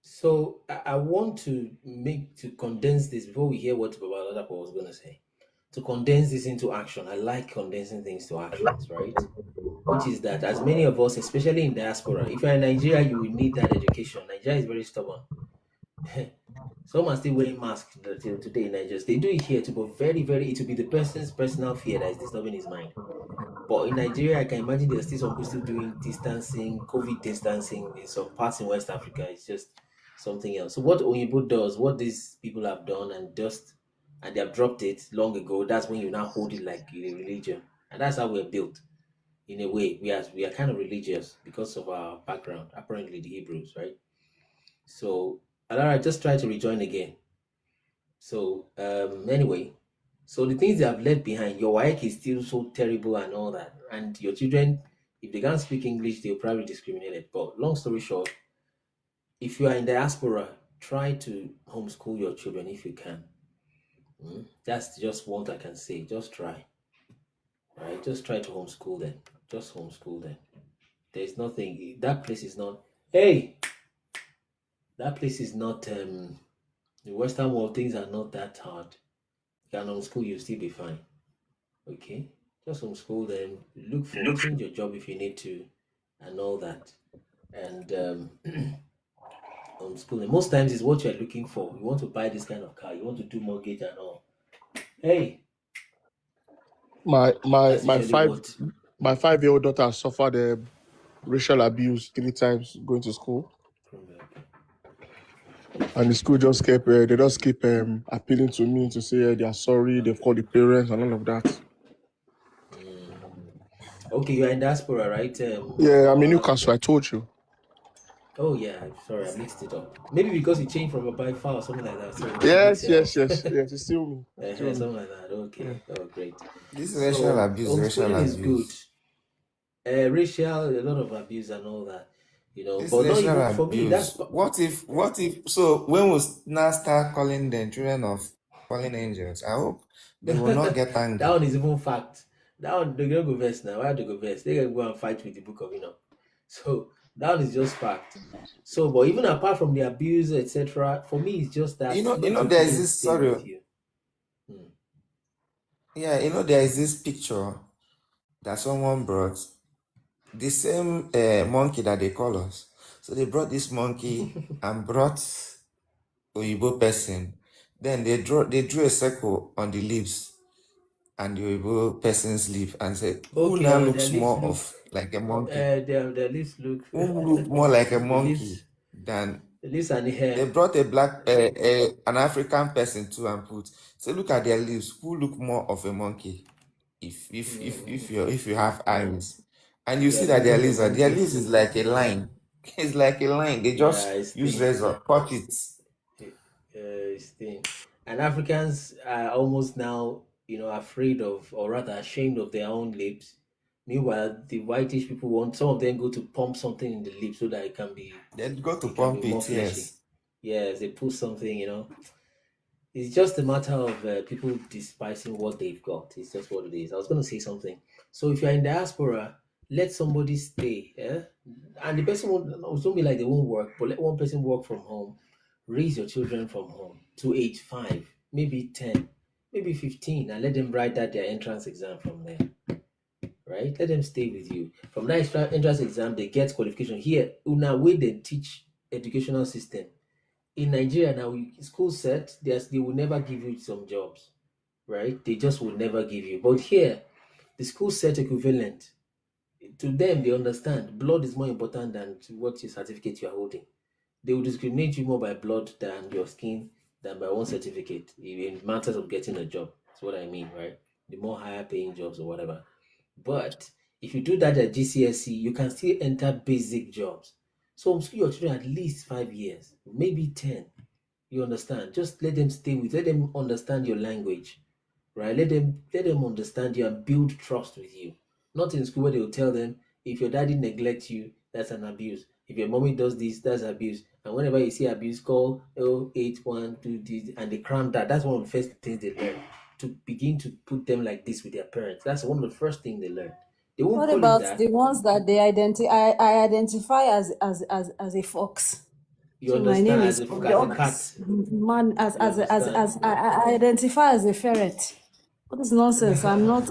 So I want to condense this before we hear what Baba Ladapo was going to say. To condense this into action. I like condensing things to actions, right? Which is that as many of us, especially in diaspora, if you're in Nigeria, you will need that education. Nigeria is very stubborn. Some are still wearing masks till today in Nigeria. They do it here too, but very, very, it will be the person's personal fear that is disturbing his mind. But in Nigeria, I can imagine there's still some people still doing distancing, COVID distancing in some parts in West Africa. It's just something else. So what Oyibo does, what these people have done and they have dropped it long ago, that's when you now hold it like a religion. And that's how we're built. In a way, we are kind of religious because of our background, apparently the Hebrews, right? So Alara, just try to rejoin again. So anyway, so the things they have left behind, your wife is still so terrible and all that. And your children, if they can't speak English, they'll probably discriminate it. But long story short, if you are in diaspora, try to homeschool your children if you can. That's just what I can say. Just try. Right? Just try to homeschool them. Just homeschool them. There's nothing. That place is not. Hey, that place is not. The Western world, things are not that hard. You can homeschool, you'll still be fine. Okay, just homeschool them. Change your job if you need to, and all that. And homeschooling most times is what you're looking for. You want to buy this kind of car. You want to do mortgage and all. Hey, My that's usually what. 5-year-old daughter suffered racial abuse 3 times going to school, and the school just kept they just keep appealing to me to say they are sorry. They've called the parents and all of that. Okay, you're in diaspora, right? Yeah, I'm in Newcastle. I told you. Oh yeah, sorry, I mixed it up. Maybe because you changed from a by far or something like that. So Yes. It's still me. something like that. Okay. Yeah. Oh, great. This racial abuse, homeschooling is abuse. good. Racial, a lot of abuse and all that, This but not racial even for me. abuse. That's What if? So when we now start calling them children of fallen angels, I hope they will not get angry. that one is even fact. That one they don't go verse now. Why do they go verse? They can go and fight with the book of So that one is just fact. So, but even apart from the abuse, etc., for me, it's just that there is this sorry. Yeah, there is this picture that someone brought. The same monkey that they call us. So they brought this monkey and brought Oyibo person. Then they drew a circle on the leaves and the Oyibo person's lip and said, who now looks more of like a monkey? Their lips look. Who look more like a monkey than the lips and the hair? They brought a black, an African person too and put. So look at their lips. Who look more of a monkey? If you have eyes, and you see that their lips is like a line. It's like a line. They just use razor, cut it. It's thin. And Africans are almost now, afraid of, or rather ashamed of their own lips. Meanwhile, the whitish people some of them go to pump something in the lip so that it can be. They go to pump it, yes. Yes, they put something, It's just a matter of people despising what they've got. It's just what it is. I was going to say something. So if you're in diaspora, let somebody stay. Yeah? And the person don't be like they won't work, but let one person work from home. Raise your children from home to age 5, maybe 10, maybe 15, and let them write their entrance exam from there. Right? Let them stay with you. From that entrance exam, they get qualification. Here, una way they teach educational system. In Nigeria now, school set, they will never give you some jobs, right? They just will never give you. But here, the school set equivalent, to them, they understand blood is more important than what your certificate you are holding. They will discriminate you more by blood than your skin, than by one certificate, in matters of getting a job. That's what I mean, right? The more higher paying jobs or whatever. But if you do that at GCSE, you can still enter basic jobs. So homeschool your children at least 5 years, maybe 10. You understand? Just let them let them understand your language, right? Let them understand you and build trust with you. Not in school where they will tell them, if your daddy neglects you, that's an abuse. If your mommy does this, that's abuse. And whenever you see abuse, call 081 this, and they cram that. That's one of the first things they learn, to begin to put them like this with their parents. That's one of the first things they learn. They won't What call about it that. the ones that I identify as a fox? You So my name understand is as a cat. man You understand? I identify as a ferret. What is nonsense? I'm not.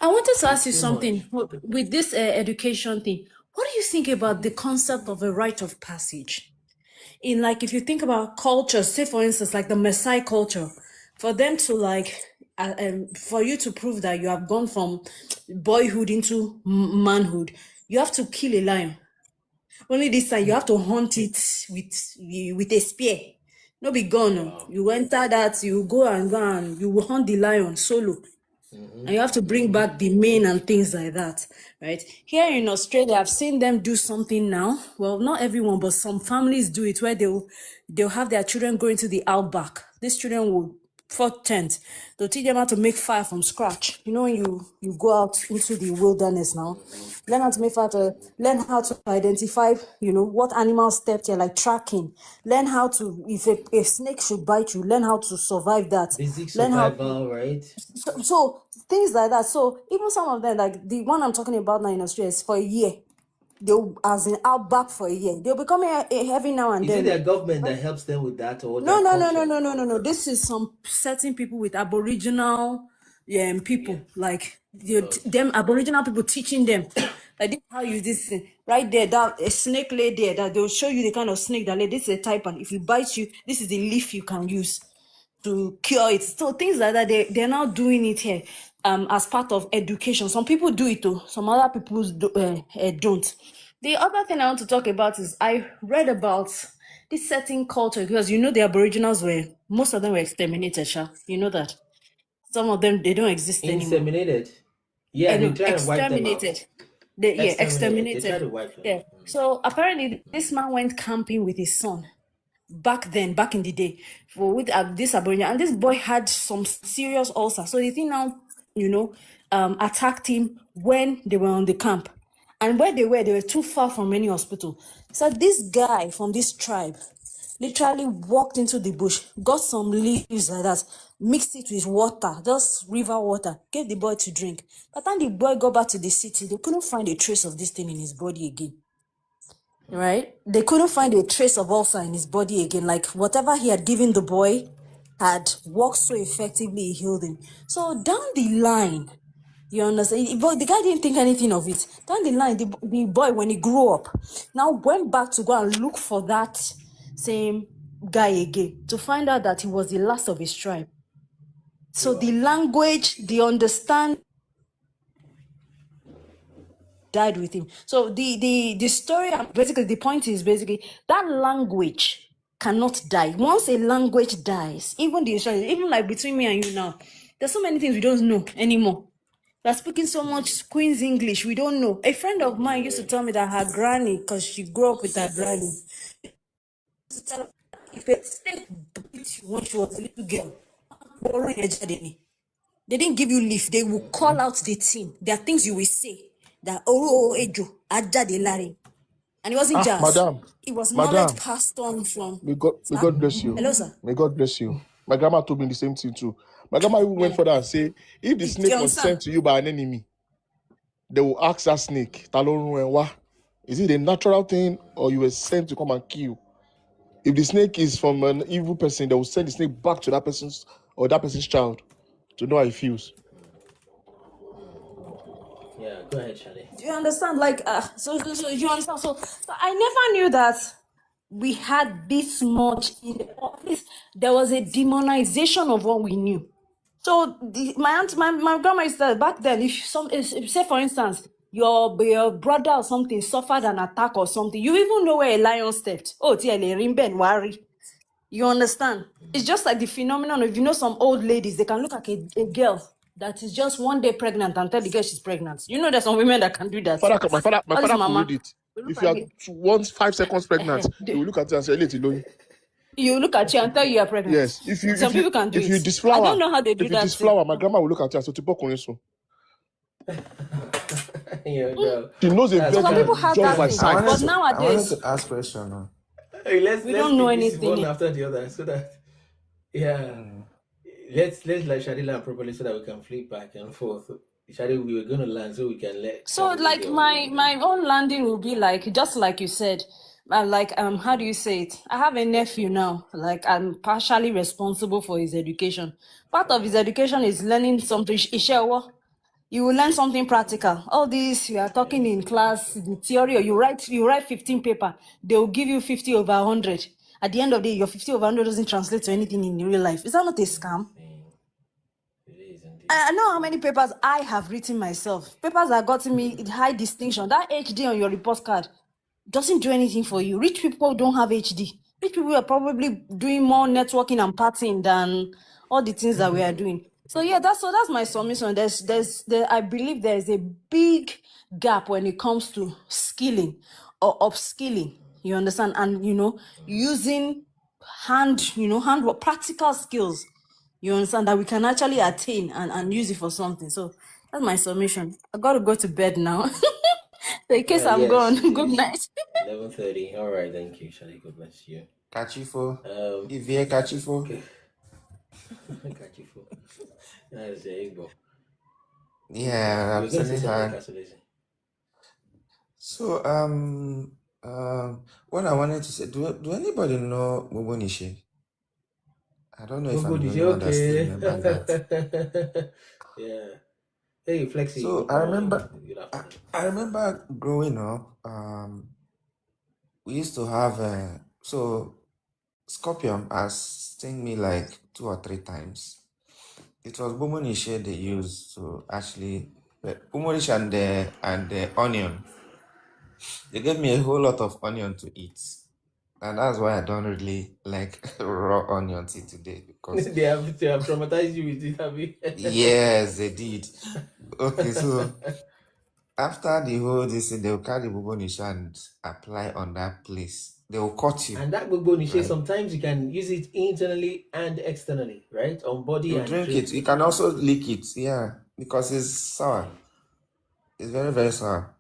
I wanted to ask you Too something much. with this education thing. What do you think about the concept of a rite of passage? In like, if you think about culture, say for instance, like the Maasai culture, for them to like, for you to prove that you have gone from boyhood into manhood, you have to kill a lion. Only this time you have to hunt it with a spear. No be gun. Wow. You enter that, you go and you will hunt the lion solo. And you have to bring back the mane and things like that, right? Here in Australia, I've seen them do something now. Well, not everyone, but some families do it where they'll have their children go into the outback. These children will fourth tent. They'll teach them how to make fire from scratch. You know, when you go out into the wilderness now, learn how to make fire, learn how to identify, what animals stepped here, like tracking. Learn how to, if a snake should bite you, learn how to survive that. Basic Learn how survival, right? so things like that. So even some of them, like the one I'm talking about now in Australia, is for a year. They'll as in outback for a year. They'll become heavy now and Is it then. their government that helps them with that or No, their no, no, no, culture? no, no, no, no. This is some certain people with Aboriginal people, like them Aboriginal people teaching them. Like this is how you this thing. Right there, that a snake lay there, that they'll show you the kind of snake that lay. This is a type, and if it bites you, this is the leaf you can use to cure it. So things like that, they're now doing it here as part of education. Some people do it though, some other people don't. The other thing I want to talk about is I read about this certain culture, because the Aboriginals most of them were exterminated, Sha. You know that. Some of them, they don't exist anymore. Inseminated. Yeah, they No, try to wipe them out. exterminated. Exterminated. They try Exterminated. to wipe them. Yeah. So apparently this man went camping with his son back in the day with this Aboriginal, and this boy had some serious ulcer. So the thing now, attacked him when they were on the camp, and where they were too far from any hospital. So this guy from this tribe literally walked into the bush, got some leaves like that, mixed it with water, just river water, gave the boy to drink. But then the boy got back to the city, they couldn't find a trace of this thing in his body again. Right? They couldn't find a trace of ulcer in his body again. Like whatever he had given the boy had worked so effectively, it healed him. So down the line, you understand? But the guy didn't think anything of it. Down the line, the boy, when he grew up, now went back to go and look for that same guy again to find out that he was the last of his tribe. So the language, the understand died with him. So the story, basically the point is basically that language cannot die. Once a language dies, even like between me and you now, there's so many things we don't know anymore. We're speaking so much Queen's English, we don't know. A friend of mine used to tell me that her granny, because she grew up with her granny, if a snake bit you when she was a little girl, they didn't give you leaf, they will call out the thing. There are things you will say that ejo ajade lare, and it wasn't just Madam, it was madam, knowledge passed on from. may God bless you. Hello, sir. May God bless you. My grandma told me the same thing too. My grandma even went further and say, if the snake was sent to you by an enemy, they will ask that snake, is it a natural thing or you were sent to come and kill? If the snake is from an evil person, they will send the snake back to that person's child to know how it feels. Yeah, go ahead, Shadi. Do you understand? Like, so you understand? So I never knew that we had this much in the office. There was a demonization of what we knew. So my grandma used to, back then, if say for instance, your brother or something suffered an attack or something, you even know where a lion stepped. Oh, worry. You understand? It's just like the phenomenon of, some old ladies, they can look at a girl that is just one day pregnant and tell the girl she's pregnant. There's some women that can do that. My father could read it. If you are once 5 seconds pregnant, he will look at you and say, you look at you and tell you are pregnant. Yes. Some people can do it. If you disflower, I don't know how they do that. If you disflower, my grandma will look at you and say, she knows a so some people have that thing. But nowadays, I wanted to ask a question now. Let's don't know take this anything. one after the other, so that let's let Shadi learn properly so that we can flip back and forth. Shadi, we were going to learn so we can let. So like my own landing will be like, just like you said, like how do you say it? I have a nephew now. Like I'm partially responsible for his education. Part of his education is learning something. Ishewo. You will learn something practical. All this you are talking in class, the theory, or you write 15 paper, they will give you 50 over 100. At the end of the day, your 50 over 100 doesn't translate to anything in real life. Is that not a scam? It is indeed. I know how many papers I have written myself. Papers that gotten me high distinction. That HD on your report card doesn't do anything for you. Rich people don't have HD. Rich people are probably doing more networking and partying than all the things that we are doing. So yeah, that's my submission. I believe there's a big gap when it comes to skilling or upskilling. You understand? And using handwork, practical skills. You understand that we can actually attain and use it for something. So that's my submission. I gotta go to bed now. So in case I'm Yes, gone, it good is night. 11:30. All right, thank you, Shali. God bless you. Kachifo. Um, Ivie Kachifo. okay. Got you for. That's Igbo. Yeah, You're going to say something, absolutely. Casolese. So, what I wanted to say, do anybody know Bobonishe? I don't know if I'm Good, the is only it one that still okay? remembers that. Yeah. Hey, Flexi, So good morning. Good afternoon. I remember growing up, we used to have so Scorpion has stung me like 2 or 3 times. It was Bomonishe they used to actually Bomonishe and the onion. They gave me a whole lot of onion to eat. And that's why I don't really like raw onion till today because they have traumatized you with it, have you? yes, they did. Okay, so after the whole this thing, they'll carry Bobonishe and apply on that place. They will cut you. And that Gbogboniche, Right? sometimes you can use it internally and externally, right? On body You and drink drink it. You can also lick it, yeah, because it's sour. It's very, very sour.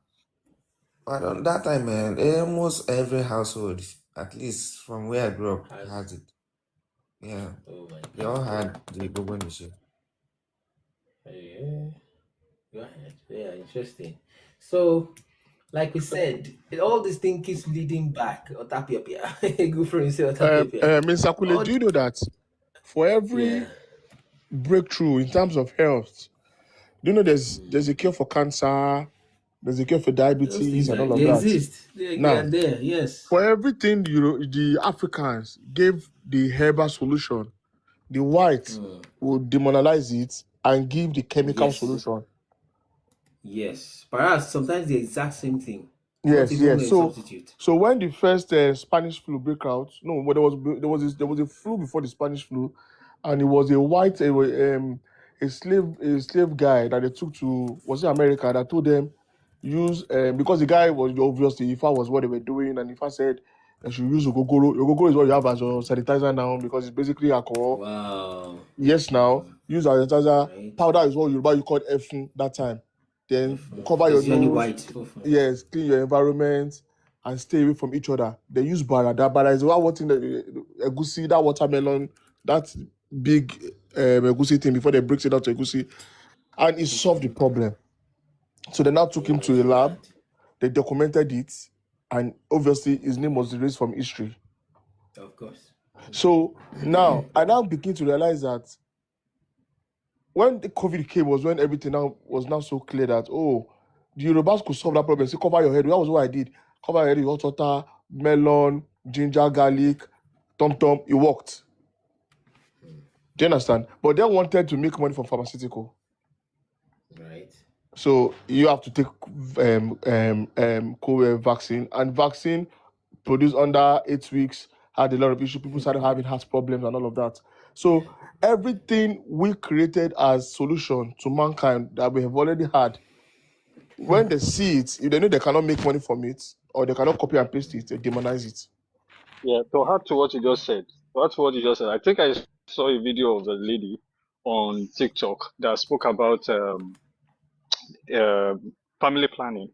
But on that time, man, almost every household, at least from where I grew up, has it. Yeah, Oh my they all God. had the Bobonishe. Yeah. Go ahead. Yeah, interesting. So, like we said, all this thing keeps leading back. Otapia. Good for himself, Otapia. Mr. Kule, do you know that for every Yeah. breakthrough in terms of health, do you know there's a cure for cancer, there's a cure for Those diabetes things and are, all of they that. exist. They are Now, there, yes. for everything the Africans gave the herbal solution, the whites would demoralize it and give the chemical Yes. solution. Yes. Perhaps sometimes the exact same thing. Not Yes, even yes. a So, substitute. so when the first Spanish flu break out, no, but there was a flu before the Spanish flu, and it was a white a slave guy that they took to was it America that told them use because the guy was obviously Ifa was what they were doing, and Ifa said they should use ogogoro. Ogogoro is what you have as your sanitizer now because it's basically alcohol. Wow. Yes, now use as sanitizer. Right. Powder is what you called Efun that time. Then cover your Because you're only nose. white. Yes, clean your environment and stay away from each other. They use bara. That bara is what in the egusi, that watermelon, that big egusi thing before they break it out to egusi, and it solved the problem. So they now took him to a lab. They documented it, and obviously his name was erased from history. Of course. So now I now begin to realize that when the COVID came was when everything now was now so clear that the Yorubas could solve that problem. Say cover your head. That was what I did. Cover your head with hot water, melon, ginger, garlic, tom. It worked. Do you understand? But they wanted to make money from pharmaceutical. Right. So you have to take COVID vaccine, and vaccine produced under 8 weeks had a lot of issues. People started having heart problems and all of that. So everything we created as solution to mankind that we have already had, when they see it, if they know they cannot make money from it or they cannot copy and paste it, they demonize it. Yeah, to add to what you just said, I think I saw a video of a lady on TikTok that spoke about family planning,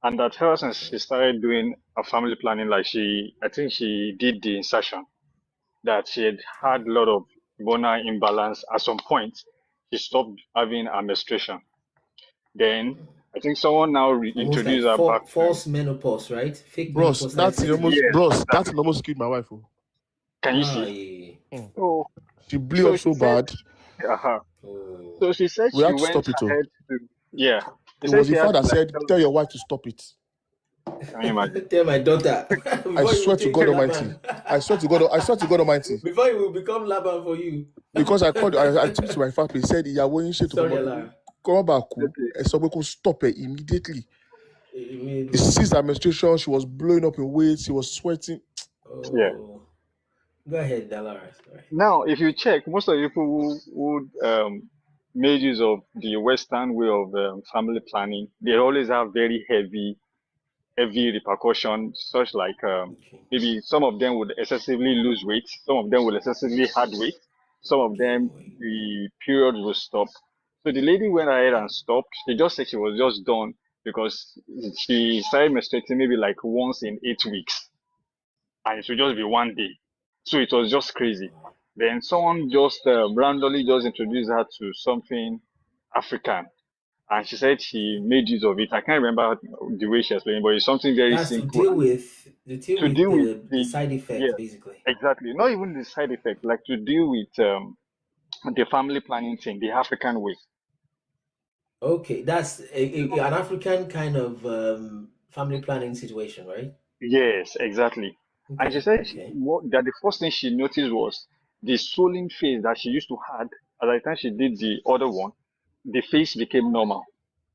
and that her since she started doing a family planning, I think she did the insertion that she had a lot of hormonal imbalance. At some point, she stopped having her menstruation. Then I think someone now Almost like introduced her back to. false menopause, right? Fake Bros, menopause that's cycle. almost Yes, bros. That's exactly. almost killed my wife. Oh. Can you Ah, see? yeah. So, She blew so up she so said, bad. uh-huh. Oh, So she said We she had to went stop it. Oh. ahead to, yeah. She It said was she the had father to like said, "Tell your wife to stop it." can you imagine? tell my daughter I before you swear to take God Laban. Almighty. I swear to God. I swear to God Almighty. Before you will become Laban for you. Because I called. I took to my father. He said, "Ìyàwó yín ṣètò Sorry, fọmọ Alara. come back. Okay. So we could stop it immediately." She Immediately. ceased her menstruation. She was blowing up in weight. She was sweating. Yeah. Oh, go ahead, Alara. Sorry. Now, if you check, most of the people who made use of the Western way of family planning, they always have very heavy repercussions, such like Okay. maybe some of them would excessively lose weight, some of them will excessively add weight, some of them Gain weight. the period will stop. So the lady went ahead and stopped. She just said she was just done because she started menstruating maybe like once in 8 weeks, and it would just be one day. So it was just crazy. Then someone just randomly just introduced her to something African, and she said she made use of it. I can't remember the way she explained, but it's something very That's to simple deal with to deal with the side effect, yeah, basically. exactly. Not even the side effect, like to deal with the family planning thing, the African way. Okay, that's an African kind of family planning situation, right? Yes, exactly. And she Okay, said okay. that the first thing she noticed was the swollen face that she used to had at the time she did the other one. The face became normal.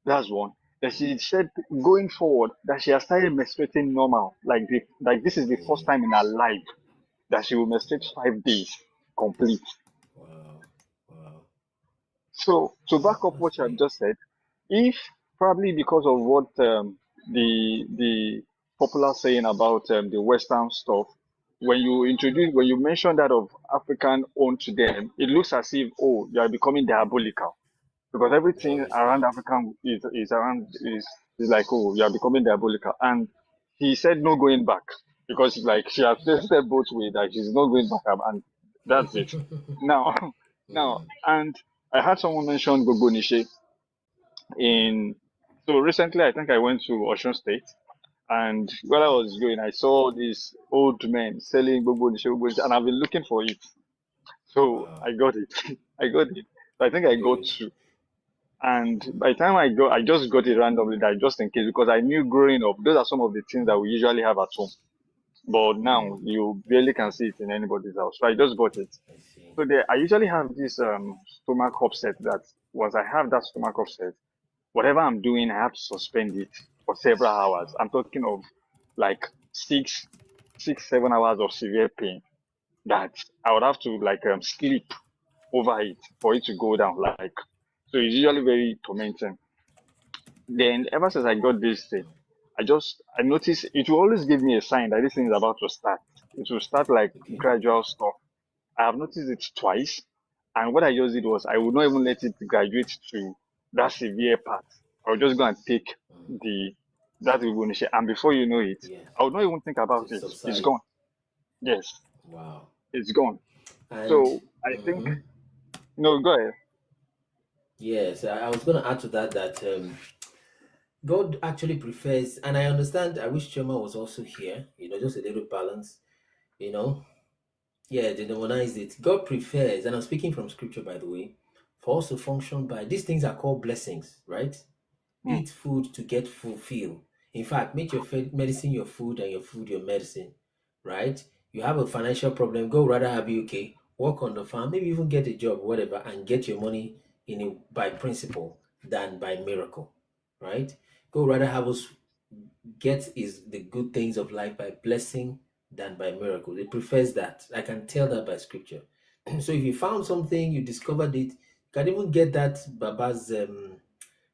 That's one. Then she said going forward that she has started menstruating normal. Like this is the first time in her life that she will menstruate 5 days complete. Wow, wow. So to back up That's what you have great. just said, if probably because of what the popular saying about the Western stuff, when you mention that of African owned to them, it looks as if you are becoming diabolical because No, everything it's around not. African is like you are becoming diabolical. And he said no going back because like she has tested both ways that she's not going back and that's it. Now, now, and I had someone mention Gogo Nishe in. So recently, I think I went to Osun State, and while I was going, I saw these old men selling Gogo Nishe, and I've been looking for it. So Wow, I got it. I got it. So I think I got good. two. And by the time I just got it randomly, that just in case, because I knew growing up, those are some of the things that we usually have at home. But now you barely can see it in anybody's house. So I just bought it. I see. So there, I usually have this stomach upset that once I have that stomach upset, whatever I'm doing, I have to suspend it for several hours. I'm talking of like 7 hours of severe pain that I would have to like sleep over it for it to go down. Like so, it's usually very tormenting. Then ever since I got this thing, I noticed it will always give me a sign that this thing is about to start. It will start like Okay. gradual stuff. I have noticed it twice, and what I just did was I would not even let it graduate to that severe part. I would just go and take the that Ibonise, and before you know it, Yeah, I would not even think about to it. It's subside. gone. Yes, Wow. it's gone. And So I think no, go ahead. yes, I was going to add to that God actually prefers, and I understand. I wish Chema was also here. Just a little balance. You know, yeah, they demonized it. God prefers, and I'm speaking from scripture, by the way, for us to function by these things are called blessings, right? Hmm. Eat food to get fulfilled. In fact, make your medicine your food and your food your medicine, right? You have a financial problem, go rather have you okay, work on the farm, maybe even get a job, whatever, and get your money by principle than by miracle, right? Go rather have us get is the good things of life by blessing than by miracle. It prefers that. I can tell that by scripture. So if you found something, you discovered it, you can even get that Baba's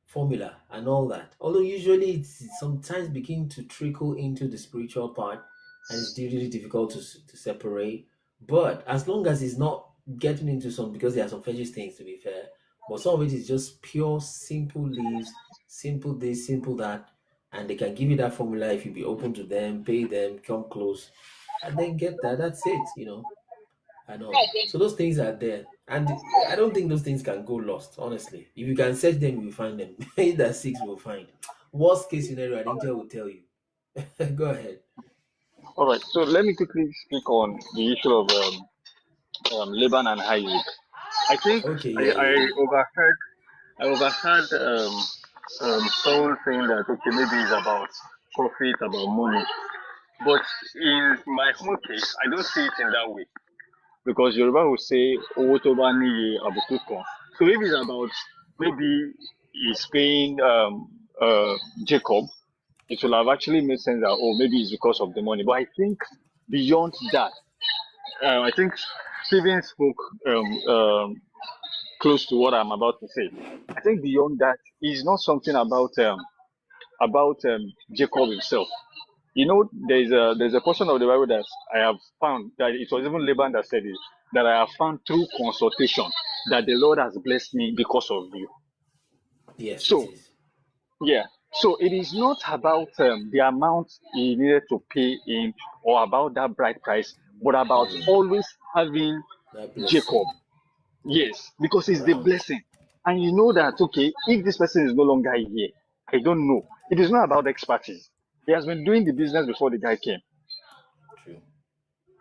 formula and all that. Although usually it's sometimes begin to trickle into the spiritual part and it's really difficult to separate. But as long as it's not getting into some, because there are some fetish things to be fair, but some of it is just pure, simple leaves, simple this, simple that, and they can give you that formula if you be open to them, pay them, come close, and then get that. That's it, I know. So those things are there. And I don't think those things can go lost, honestly. If you can search them, you will find them. Either six will find. Worst case scenario, an angel will tell you. Go ahead. All right. So let me quickly speak on the issue of Laban and Isaac. I think Okay, I, yeah, I yeah. overheard someone saying that okay, maybe it's about profit, about money. But in my own case, I don't see it in that way. Because Yoruba will say owó tó bá níye àbùkù kan. So if it's about maybe he's paying Jacob, it will have actually made sense that oh maybe it's because of the money. But I think beyond that, I think Stephen spoke close to what I'm about to say. I think beyond that is not something about Jacob himself. You know, there's a portion of the Bible that I have found that it was even Laban that said it, that I have found through consultation that the Lord has blessed me because of you. Yes, it So is. yeah, so it is not about the amount he needed to pay him or about that bride price, but about always having That Jacob. blessing Yes, because it's the around. blessing. And you know that, okay, if this person is no longer here, I don't know. It is not about expertise. He has been doing the business before the guy came. True.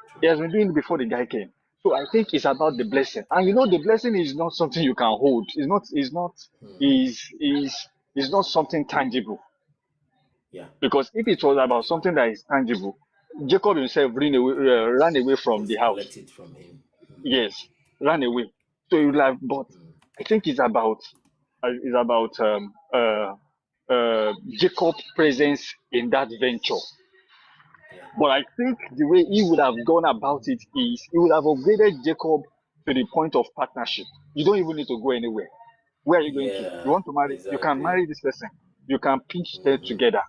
True. He has been doing it before the guy came. So I think it's about the blessing. And you know, the blessing is not something you can hold. Is not something tangible. Yeah. Because if it was about something that is tangible, Jacob himself ran away from Would the house. collect it from him. Yes, ran away. So you like, but I think it's about Jacob's presence in that venture. Yeah. But I think the way he would have gone about it is he would have upgraded Jacob to the point of partnership. You don't even need to go anywhere. Where are you going to? You Yeah, want to marry? You can exactly. marry this person. You can pitch them together.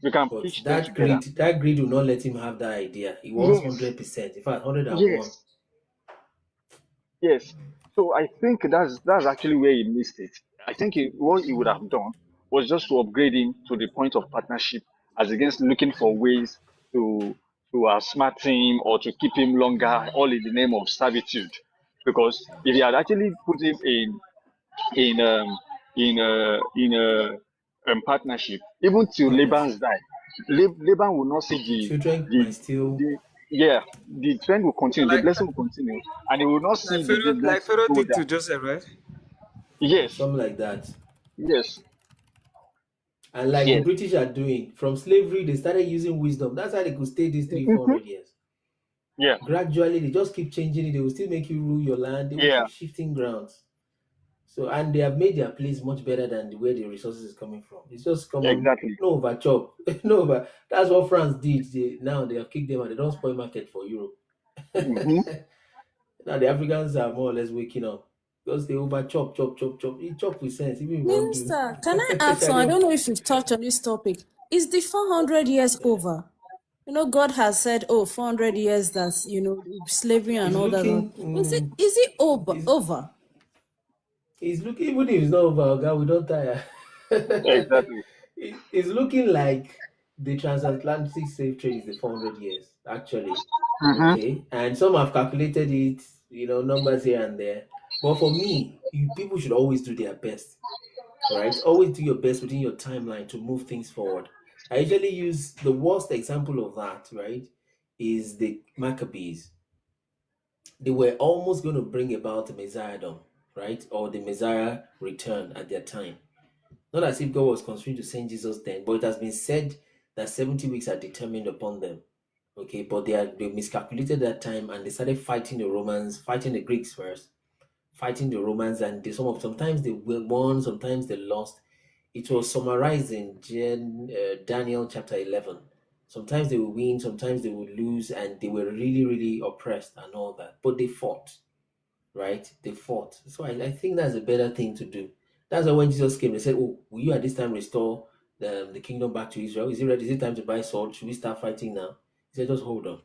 You can But pitch them that together. greed will not let him have that idea. He wants Yes, 100%. In fact, 101. yes, yes. So I think that's actually where he missed it. I think what he would have done was just to upgrade him to the point of partnership, as against looking for ways to to outsmart him or to keep him longer, all in the name of servitude. Because if he had actually put him in partnership, even till Laban's Partnership. die, Laban will not see The children the might still. the yeah, the trend will continue, the Like blessing will continue, and he will not like see the Pharaoh, like business Pharaoh go did to down. Joseph, right? Yes, Something like that. yes, And like the yes. British are doing, from slavery, they started using wisdom. That's how they could stay these three, Hmm. 400 years. Yeah, Gradually, they just keep changing it. They will still make you rule your land. They will yeah, keep shifting grounds. So, and they have made their place much better than the where the resources is coming from. It's just common, exactly. no over chop. No over. That's what France did. Now they have kicked them out. They don't spoil market for Europe. Hmm. Now the Africans are more or less waking up because they over chop, chop, chop, chop. You chop with sense. Even if you want to Minister, can I do. ask some? I Shade, don't know if you've touched on this topic. Is the 400 years over? You know, God has said, oh, 400 years, that's, slavery and He's all that. looking. Is it over? He's Over? he's looking. Even if it's not over, God, we don't tire. Exactly. It's looking like the transatlantic slave trade is the 400 years actually. Hmm. Okay, and some have calculated it. Numbers here and there. But for me, people should always do their best. Right? Always do your best within your timeline to move things forward. I usually use the worst example of that, right? Is the Maccabees. They were almost going to bring about the Messiahdom, right? Or the Messiah return at their time. Not as if God was constrained to send Jesus then, but it has been said that 70 weeks are determined upon them. Okay, but they miscalculated that time and they started fighting the Romans, fighting the Greeks first, fighting the Romans, and sometimes they won, sometimes they lost. It was summarized in Daniel chapter 11. Sometimes they would win, sometimes they would lose, and they were really, really oppressed and all that. But they fought, right? They fought. So I think that's a better thing to do. That's why when Jesus came, they said, oh, will you at this time restore the kingdom back to Israel? Is it ready? Is it time to buy sword? Should we start fighting now? He said, just hold on.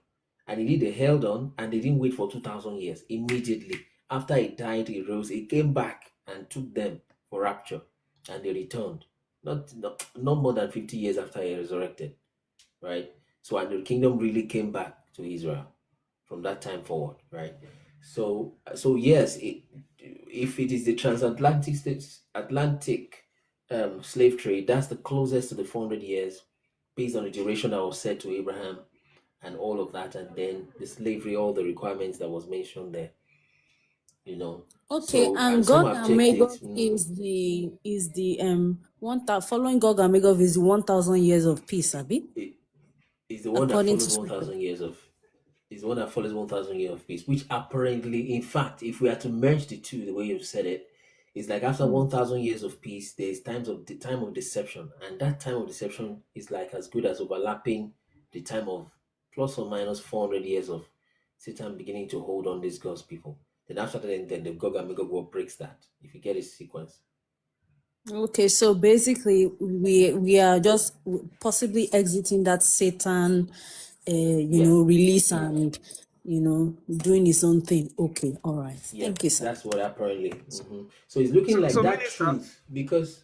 And indeed, they held on and they didn't wait for 2,000 years. Immediately after he died, he rose, he came back and took them for rapture and they returned. Not more than 50 years after he resurrected, right? So, and the kingdom really came back to Israel from that time forward, right? So yes, if it is the transatlantic Atlantic slave trade, that's the closest to the 400 years, based on the duration that was said to Abraham and all of that, and then the slavery, all the requirements that was mentioned there. Okay, So, and and some Gog have and checked it. Magog is the following Gog and Magog is 1,000 years of peace, Abi? It is the one that According to follows scripture. 1,000 years of is the one that follows 1,000 years of peace, which apparently, in fact, if we are to merge the two, the way you've said it, it's like after 1,000 years of peace, there's the time of deception, and that time of deception is like as good as overlapping the time of plus or minus 400 years of Satan beginning to hold on these God's people. Then after that, then the Gog and Magog war breaks that. If you get a sequence. Okay, so basically we are just possibly exiting that Satan, release and doing his own thing. Okay, all right. Yeah, Thank you, sir. that's what apparently. So it's looking like So that minister, truth because.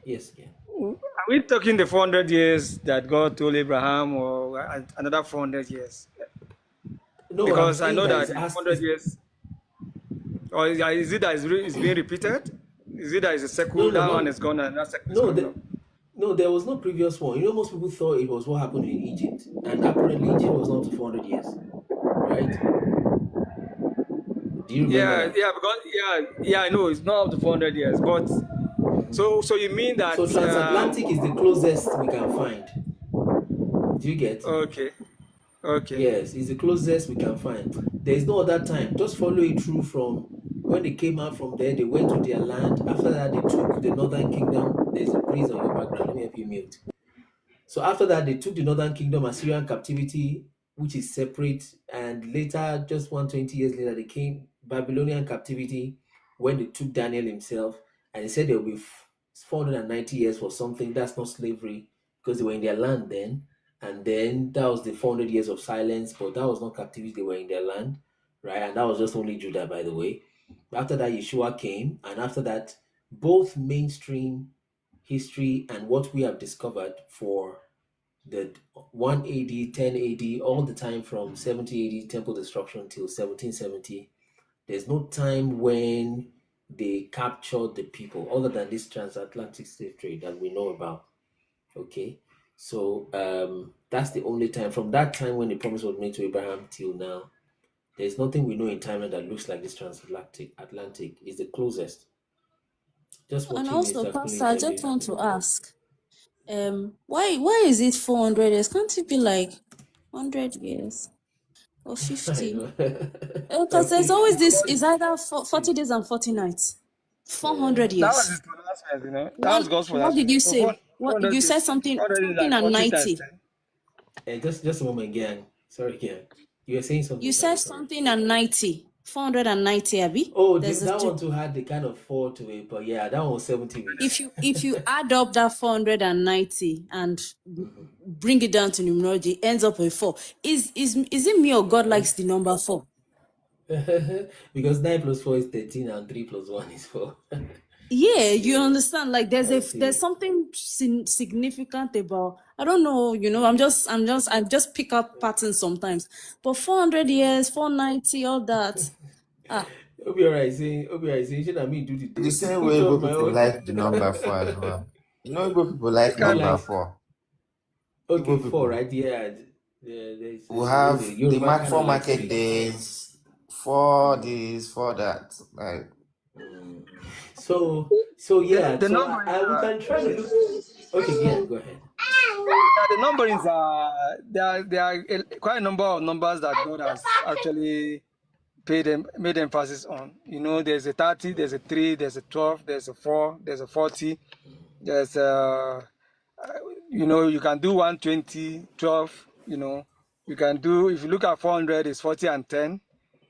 Yes, yeah. are we talking the 400 years that God told Abraham, or another 400 years? No, I'm Because I saying know that that it's the asked. 400 years, or is it that it's being repeated? Is it that it's a circle, No, that one no, is gone and that circle is no, coming up? no. There was no previous one. Most people thought it was what happened in Egypt, and apparently Egypt was not to 400 years, right? Do you remember Yeah, that? because I know it's not up to 400 years, but so you mean that So transatlantic is the closest we can find. Do you get? okay. Yes, it's the closest we can find. There is no other time. Just follow it through from when they came out from there, they went to their land. After that, they took the northern kingdom. There's a breeze on your background. Let me help you mute. So after that, they took the northern kingdom, Assyrian captivity, which is separate. And later, just 120 years later, they came Babylonian captivity when they took Daniel himself. And they said there will be 490 years for something. That's not slavery because they were in their land then. And then that was the 400 years of silence, but that was not captivity. They were in their land, right? And that was just only Judah, by the way. After that, Yeshua came. And after that, both mainstream history and what we have discovered for the 1 AD, 10 AD, all the time from 70 AD temple destruction till 1770, there's no time when they captured the people other than this transatlantic slave trade that we know about. Okay, so that's the only time from that time when the promise was made to Abraham till now. There's nothing we know in timeline that looks like this Atlantic is the closest. Just And watching also, Mr. Pastor, Queen I every just want to ask, why is it 400 years? Can't it be like 100 years or I 50? know. Because there's Okay. always this, is either 40 days and 40 nights. 400 That was years. his pronouncement, That was One, God's what did pronouncement. you So say? What 400 you said is something 400 is like and 40 times 90. 10. Hey, just a moment again. Sorry, again. You were saying You something, said Sally. Sorry. something and 90. 490, Abby. Oh, There's a that one too had the kind of 4 to it, but yeah, that one was 70 weeks. if you add up that 490 and bring it down to numerology, it ends up with 4. Is it me or God likes the number 4? Because 9 plus 4 is 13 and 3 plus 1 is 4. Yeah, you understand. Like there's see. something significant about. I don't know. I just pick up patterns sometimes. But 400 years, 490, all that. Obiora is saying, should I mean do the The same way picture of Igbo my people own? like the number 4 as well. Igbo people like Who number likes 4. okay, Igbo 4, people. right? Yeah. There's We have the the Yoruba kind 4 of like market 3. days, 4 this, 4 that. Like, So yeah, The so number we can try to look. Okay, yeah, go ahead. the numberings there are quite a number of numbers that God has actually made emphasis on. There's a 30, there's a 3, there's a 12, there's a 4, there's a 40, there's you can do 120, 12, you can do, if you look at 400, it's 40 and 10,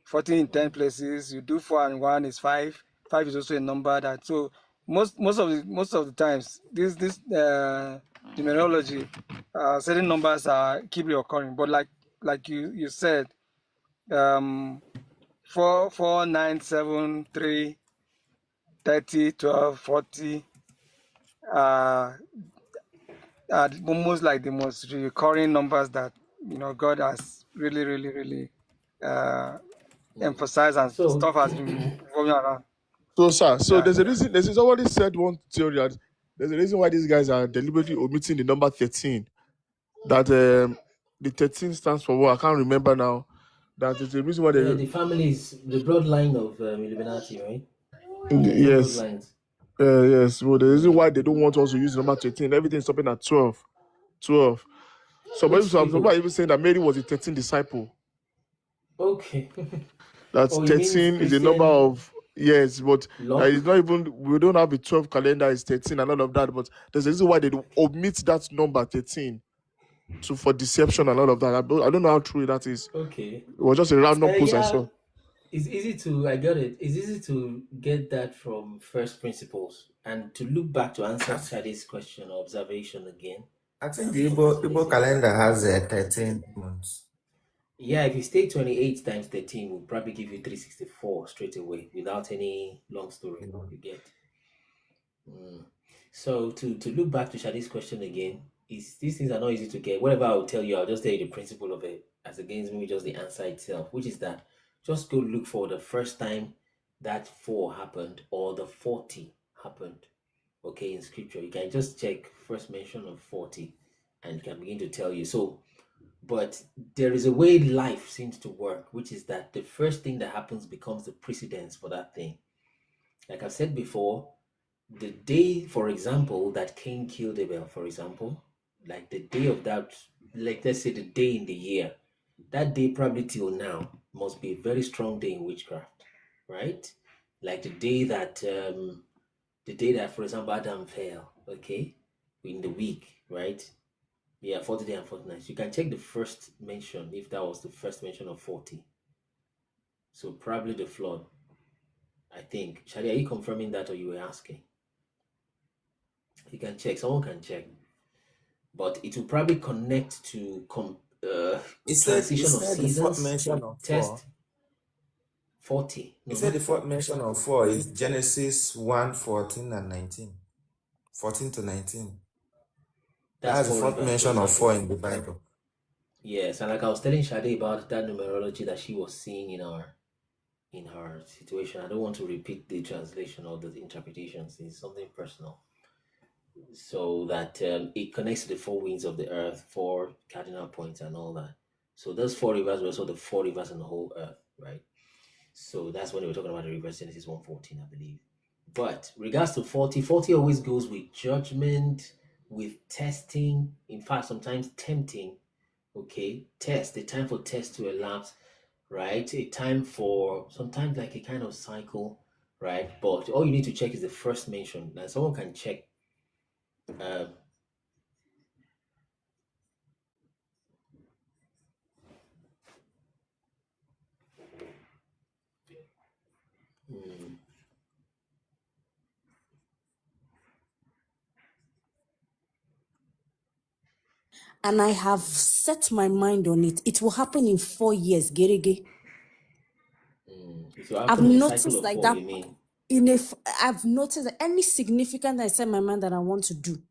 40 in 10 places. You do 4 and 1 is 5. 5 is also a number that, so most of the times this numerology, certain numbers keep reoccurring, but like you said, 4, 4, 9, 7, 3, 30, 12, 40 are almost like the most recurring numbers that God has really, really, really emphasized and So stuff has been going around. So, sir, so Yeah. there's a reason. There's somebody said one theory that there's a reason why these guys are deliberately omitting the number 13. That the 13 stands for what? I can't remember now. That is the reason why yeah, they. the family is the bloodline of Illuminati, right? 13 Yes, bloodlines. yes. Well, the reason why they don't want us to use the number 13, everything's stopping at 12. 12. Which people? Somebody even saying that Mary was the 13th disciple. Okay. That Oh, you mean 13 is a number Christian of, yes, but law? it's not even, we don't have a 12 calendar, it's 13 and all of that. But there's a reason why they omit that number 13 for deception and all of that. I don't know how true that is. Okay. It was just a random post I Yeah, saw. it's easy to. I got it. It's easy to get that from first principles and to look back to answer Chade's question or observation again. I think the Igbo calendar has 13 months. Yeah, if you stay 28 times 13, will probably give you 364 straight away without any long story. You get. So to look back to Shadi's question again, is these things are not easy to get. Whatever I will tell you, I'll just tell you the principle of it as against maybe just the answer itself, which is that just go look for the first time that 4 happened or the 40 happened. Okay, in scripture, you can just check first mention of 40 and it can begin to tell you. So, but there is a way life seems to work, which is that the first thing that happens becomes the precedence for that thing. Like I've said before, the day, for example, that Cain killed Abel, for example, like the day of that, like let's say the day in the year, that day probably till now must be a very strong day in witchcraft, right? Like the day that, for example, Adam fell, okay, in the week, right? Yeah, 40 days and 40 nights. You can check the first mention if that was the first mention of 40. So probably the flood, I think. Shadi, are you confirming that or you were asking? You can check. Someone can check. But it will probably connect to transition of the seasons. fourth mention of Test 40. He said the fourth mention of 4 is Genesis 1, 14 and 19. 14 to 19. That's the fourth mention of 4 in the Bible. Yes, and like I was telling Shadi about that numerology that she was seeing in her situation. I don't want to repeat the translation or the interpretations. It's something personal. So that it connects to the 4 winds of the earth, 4 cardinal points and all that. So those 4 rivers were also the 4 rivers in the whole earth, right? So that's when they were talking about the rivers, Genesis 1:14, I believe. But regards to 40, 40 always goes with judgment, with testing, in fact, sometimes tempting, okay? Test, the time for test to elapse, right? A time for sometimes like a kind of cycle, right? But all you need to check is the first mention. Now someone can check And I have set my mind on it. It will happen in 4 years, Gerege. I've noticed like that. I've noticed that any significant I set my mind that I want to do,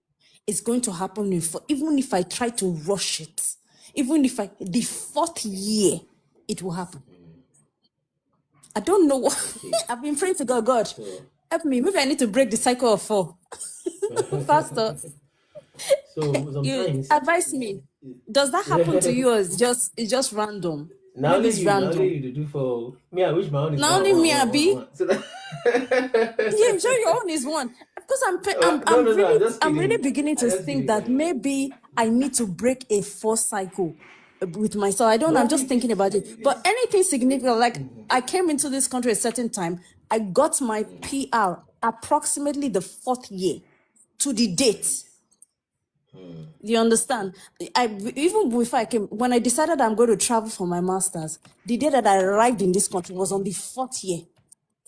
it's going to happen in 4. Even if I try to rush it, even if the 4th year, it will happen. I don't know what. I've been praying to God. God, help me. Maybe I need to break the cycle of 4 faster. So sometimes You advise me. Does that happen to you, or it's just random? Now only you, now only you to do for me. I wish my own is not only me, Abi. Yeah, sure, your own is 1. Because I'm really beginning to think that maybe I need to break a 4 cycle with myself. I don't know. I'm just thinking about it. But anything significant, like I came into this country at a certain time. I got my PR approximately the 4th year to the date. You understand? Even before I came, when I decided I'm going to travel for my master's, the day that I arrived in this country was on the 4th year.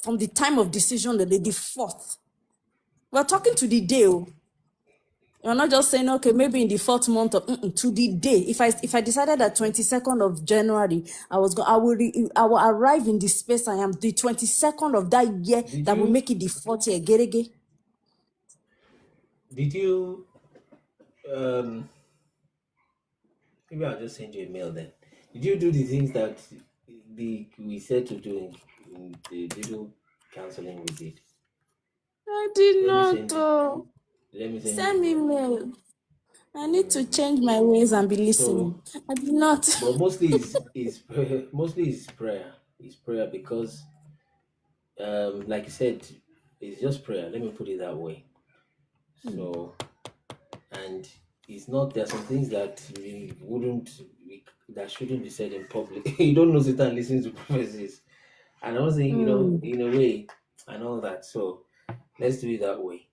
From the time of decision, the 4th. We're talking to the day. You're not just saying, okay, maybe in the 4th month of to the day. If I decided that 22nd of January, I will arrive in the space I am the 22nd of that year that will make it the 4th year. Gerege. Did you maybe I'll just send you a mail then. Did you do the things that we said to do in the little counseling we did. I did Let me not. send let me send Send you. me mail. I need to change my ways and be listening. So, I did not. but mostly is prayer. Mostly is prayer. It's prayer because, like you said, it's just prayer. Let me put it that way. So, and it's not. There are some things that that shouldn't be said in public. You don't know Satan listens to prophecies, and I was saying, in a way, and all that. So let's do it that way.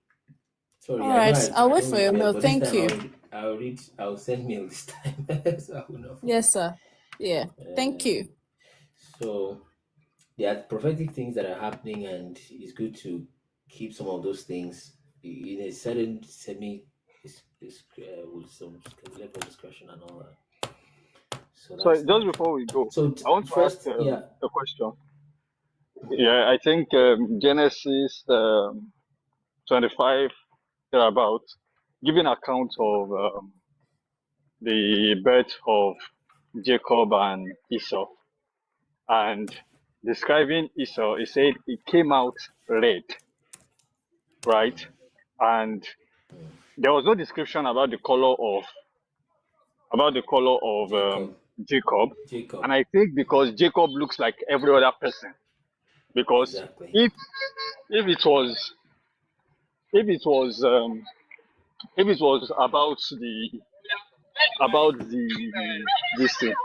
Sorry, All I know right. I'll I wait don't for read your mail, mail. but this Thank time you. I'll send mail this time. So I will not forget. Yes, sir. Yeah. Thank you. So there are prophetic things that are happening, and it's good to keep some of those things in a certain with some level of discretion and all that. So So that's just that. before we go, So I want to ask first, yeah, a question. Yeah, I think Genesis 25 thereabout, giving account of the birth of Jacob and Esau, and describing Esau, he said it came out red, right? And there was no description about the color of Jacob, Jacob, Jacob, and I think because Jacob looks like every other person, because exactly. if it was if it was if it was about the this thing,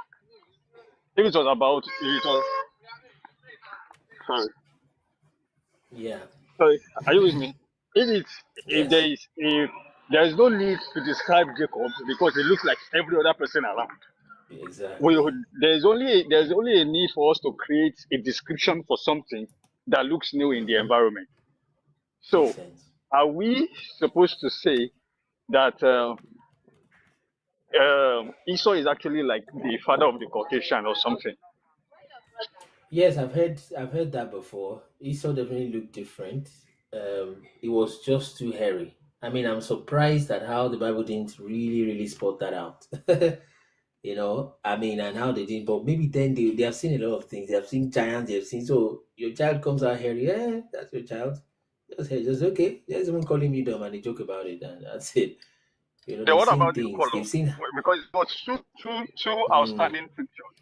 if it was about if it was sorry Yeah. sorry are you with me? If it's Yes. if there is no need to describe Jacob because he looks like every other person around. Exactly. There's only a need for us to create a description for something that looks new in the environment. Makes So, sense. are we supposed to say that Esau is actually like the father of the Caucasian or something? Yes, I've heard that before. Esau definitely looked different. It was just too hairy. I mean, I'm surprised at how the Bible didn't really spot that out. I mean, and how they didn't, but maybe then they have seen a lot of things. They have seen giants, they have seen, so your child comes out hairy, yeah, that's your child. Just okay. Just even calling me dumb and they joke about it, and that's it. Then They've what seen about the things. color? They've seen. Because it was two Mm, outstanding pictures.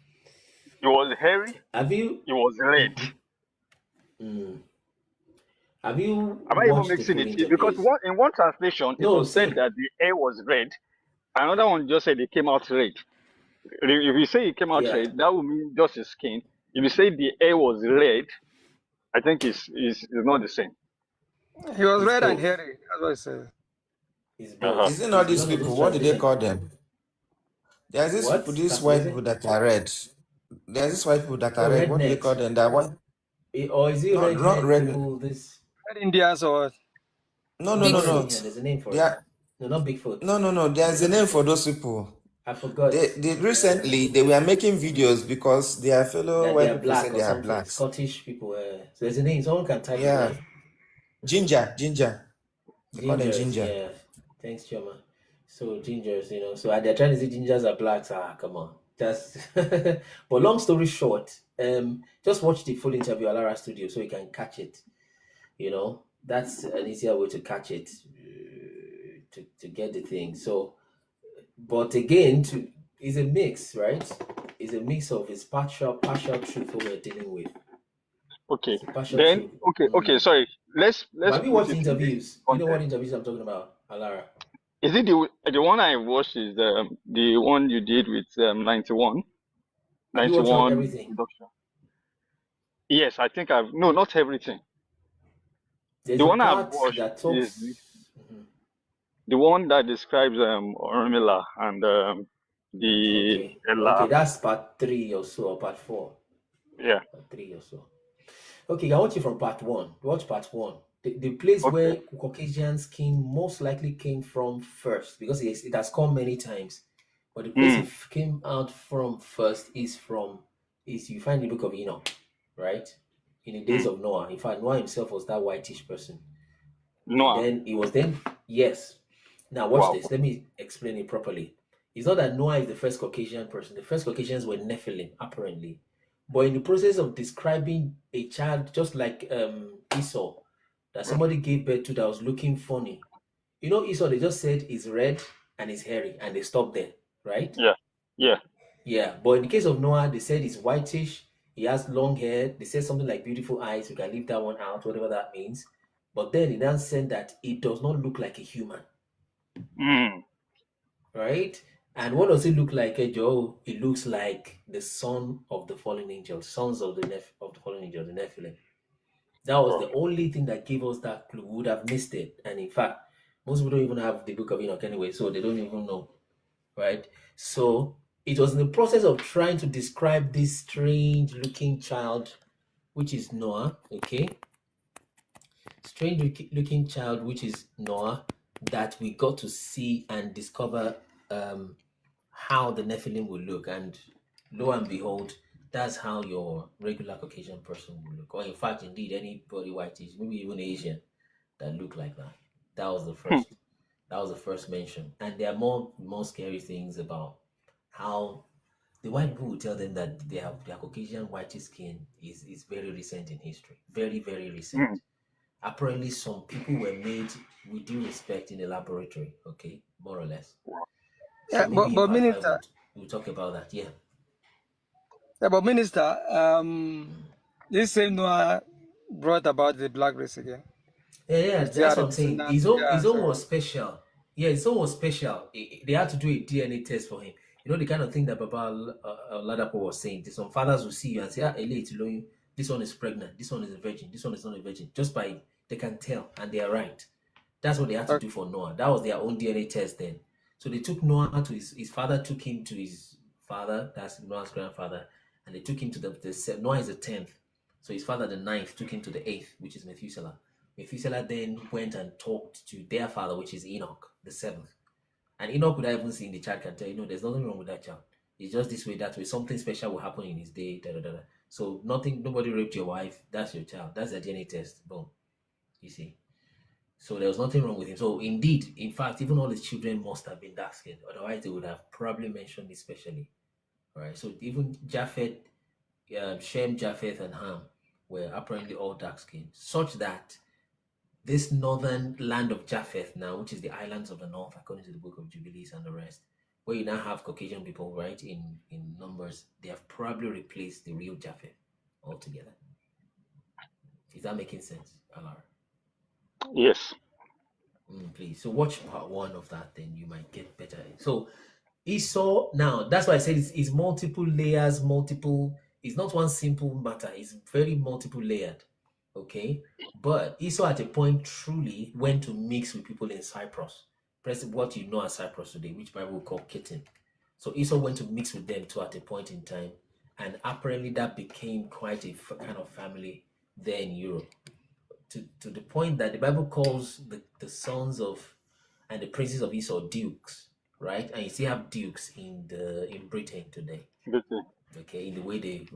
It was hairy. have you? It was red. Mm, have you Am I even watched the mixing full it? Because interviews? in one translation, it No, was said same. that the hair was red. Another one just said it came out red. If you say it came out Yeah, red, that would mean just his skin. If you say the hair was red, I think it's not the same. He was it's red and both. hairy. That's what I said. It's Uh-huh. both. Isn't all It's these because of people, those what do they translation. call them? There's these people, What? these white people Castellation? that are red. There's these white people that are Oh, red. What do they call rednecks. them? That one? Or is it Not redhead red. people? This Red Indians or no Bigfoot. Indian. There's a name for They it. are, No, not Bigfoot. no. There's a name for those people. I forgot They recently they were making videos because their fellow that they white are people black said or they are something. blacks. Scottish people. So there's a name. Someone can type the Yeah, name. ginger. They call them Gingers. ginger. Yeah. Thanks, Choma. So gingers. So they're trying to say gingers are blacks. Come on. Just. But long story short, just watch the full interview at Lara Studio so you can catch it. That's an easier way to catch it, to get the thing. So, but again, it's a mix, right? It's a mix of it's partial truth what we're dealing with. Okay. It's a partial Then truth. okay. Sorry. But Let's have you put watched the it in this interviews? Do you know what context. interviews I'm talking about, Alara? Is it the one I watched is the one you did with 91 Have you watched everything? production? Yes, I think I've no, not everything. There's The a one I've part watched that is talks. Mhm. the one that describes Ormila and the Okay, Ella. that's part 3 or so, or part 4, Yeah. part 3 or so. Okay, I want you from part 1. Watch part 1. The place Okay. where Caucasians came most likely came from first, because it has come many times. But the place it Mm. came out from first is you find the book of Enoch, right? In the days Mm. of Noah. In fact, Noah himself was that whitish person. And Noah. then yes. Now watch Wow. this. Let me explain it properly. It's not that Noah is the first Caucasian person. The first Caucasians were Nephilim, apparently. But in the process of describing a child, just like Esau, that somebody gave birth to that was looking funny. You know, Esau, they just said is red and is hairy, and they stopped there, right? Yeah. Yeah. Yeah. But in the case of Noah, they said he's whitish, he has long hair. They said something like beautiful eyes. You can leave that one out, whatever that means. But then it then said that it does not look like a human, Mm. right? And what does it look like, Joe? It looks like the son of the fallen angels, sons of of the fallen angels, the Nephilim. That was Oh. the only thing that gave us that clue. We would have missed it. And in fact, most people don't even have the book of Enoch anyway, so they don't even know, right? So it was in the process of trying to describe this strange looking child, which is Noah, okay? Strange looking child, which is Noah, that we got to see and discover how the Nephilim will look. And lo and behold, that's how your regular Caucasian person will look. Or in fact, indeed, anybody whitish, maybe even Asian, that look like that. That was the Hmm. first. That was the first mention. And there are more scary things about how the white people will tell them that their Caucasian whitish skin is very recent in history. Very, very recent. Mm. Apparently, some people were made with due respect in a laboratory, okay, more or less. So Yeah, maybe in but part five minister, we'll talk about that. Yeah. yeah, but minister, this same Noah brought about the black race again. Yeah, We still that's had what a I'm saying. descendant. Yeah, His own so was special. Yeah, his own was special. They had to do a DNA test for him. You know, the kind of thing that Baba Ladapo was saying. Some fathers will see you and say, ah, Ele, this one is pregnant, this one is a virgin, this one is not a virgin. Just by, they can tell, and they are right. That's what they had to do for Noah. That was their own DNA test then. So they took Noah to his father, took him to his father, that's Noah's grandfather, and they took him to Noah is the 10th. So his father, the 9th, took him to the 8th, which is Methuselah. Methuselah then went and talked to their father, which is Enoch, the 7th. And Enoch would have even seen the child can tell, there's nothing wrong with that child. It's just this way, that way. Something special will happen in his day, da da da. So nobody raped your wife. That's your child. That's a DNA test. Boom. You see. So there was nothing wrong with him. So indeed, in fact, even all his children must have been dark skinned. Otherwise, they would have probably mentioned it specially. All right. So even Japheth, Shem, Japheth, and Ham were apparently all dark skinned, such that this northern land of Japheth now, which is the islands of the north, according to the book of Jubilees and the rest, where you now have Caucasian people, right, in numbers, they have probably replaced the real Japheth altogether. Is that making sense, Alar? Yes. Please. So watch part 1 of that, then you might get better. So Esau, now, that's why I said it's multiple layers, it's not one simple matter. It's very multiple layered. Okay, but Esau at a point truly went to mix with people in Cyprus, what you know as Cyprus today, which Bible will call Kittim. So Esau went to mix with them too at a point in time, and apparently that became quite a kind of family there in Europe, to the point that the Bible calls the sons of and the princes of Esau dukes, right? And you still have dukes in Britain today. Okay, in the way they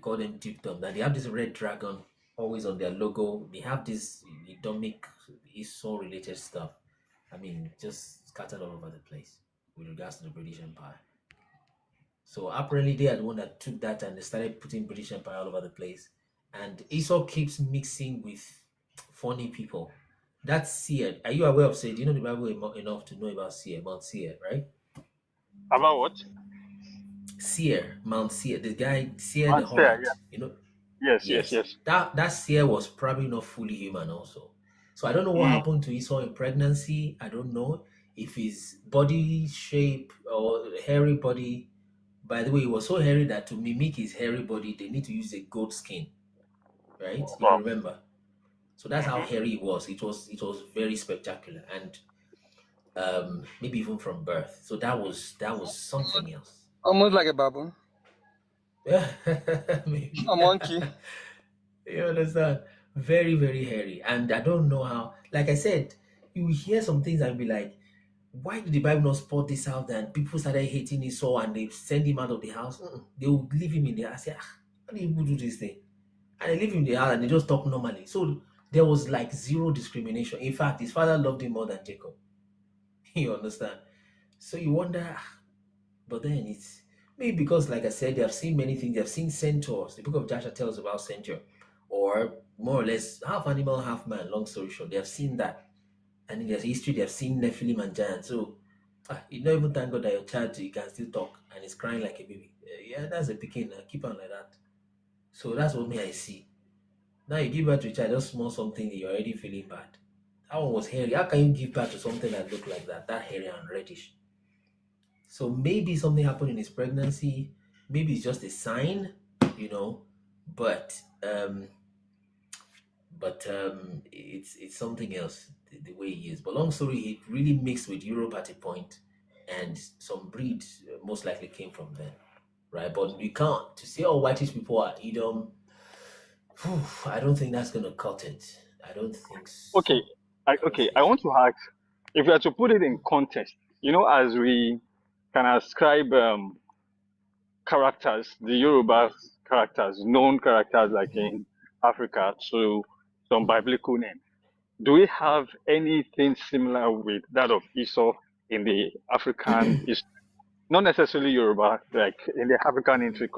call them dukedom. Now they have this red dragon always on their logo. They have this Edomic Esau related stuff. I mean, just scattered all over the place with regards to the British Empire. So apparently they are the one that took that and they started putting British Empire all over the place. And Esau keeps mixing with funny people. That's Seir. Are you aware of Seir? Do you know the Bible enough to know about Seir, Mount Seir, right? About what? Seir, Mount Seir, the guy Seir Mount the Seir, Hornet, yeah. Yes. That Seir was probably not fully human also. So I don't know what happened to Esau in pregnancy. I don't know if his body shape or hairy body. By the way, it was so hairy that to mimic his hairy body, they need to use a goat skin, right? If you remember. So that's how hairy it was. It was very spectacular, and maybe even from birth. So that was something else. almost like a baboon, Maybe. a monkey. You understand? Very, very hairy. And I don't know how, like I said, you will hear some things and be like, why did the Bible not spot this out? And people started hating Esau and they send him out of the house. They would leave him in there. I say, how do people do this thing? And they leave him in the house and they just talk normally. So there was like zero discrimination. In fact, his father loved him more than Jacob. You understand? So you wonder, but then Maybe because, like I said, they have seen many things. They have seen centaurs. The book of Joshua tells about centaur, or more or less half animal, half man. Long story short, they have seen that, and in their history, they have seen Nephilim and giants. So, you don't even thank God that your child you can still talk and is crying like a baby. Yeah, that's a picking. Keep on like that. So that's what me I see. Now you give birth to a child, just small something, you're already feeling bad. That one was hairy. How can you give birth to something that looked like that? That hairy and reddish. So maybe something happened in his pregnancy. Maybe it's just a sign, you know. But it's something else the way he is. But long story, he really mixed with Europe at a point, and some breed most likely came from there, right? But you can't to say whitish people are Edom. I don't think that's gonna cut it. I don't think Okay, so. I don't think I so. want to ask, if we are to put it in context, as we can ascribe characters, the Yoruba characters, known characters like in Africa, to some biblical name. Do we have anything similar with that of Esau in the African history? Not necessarily Yoruba, like in the African history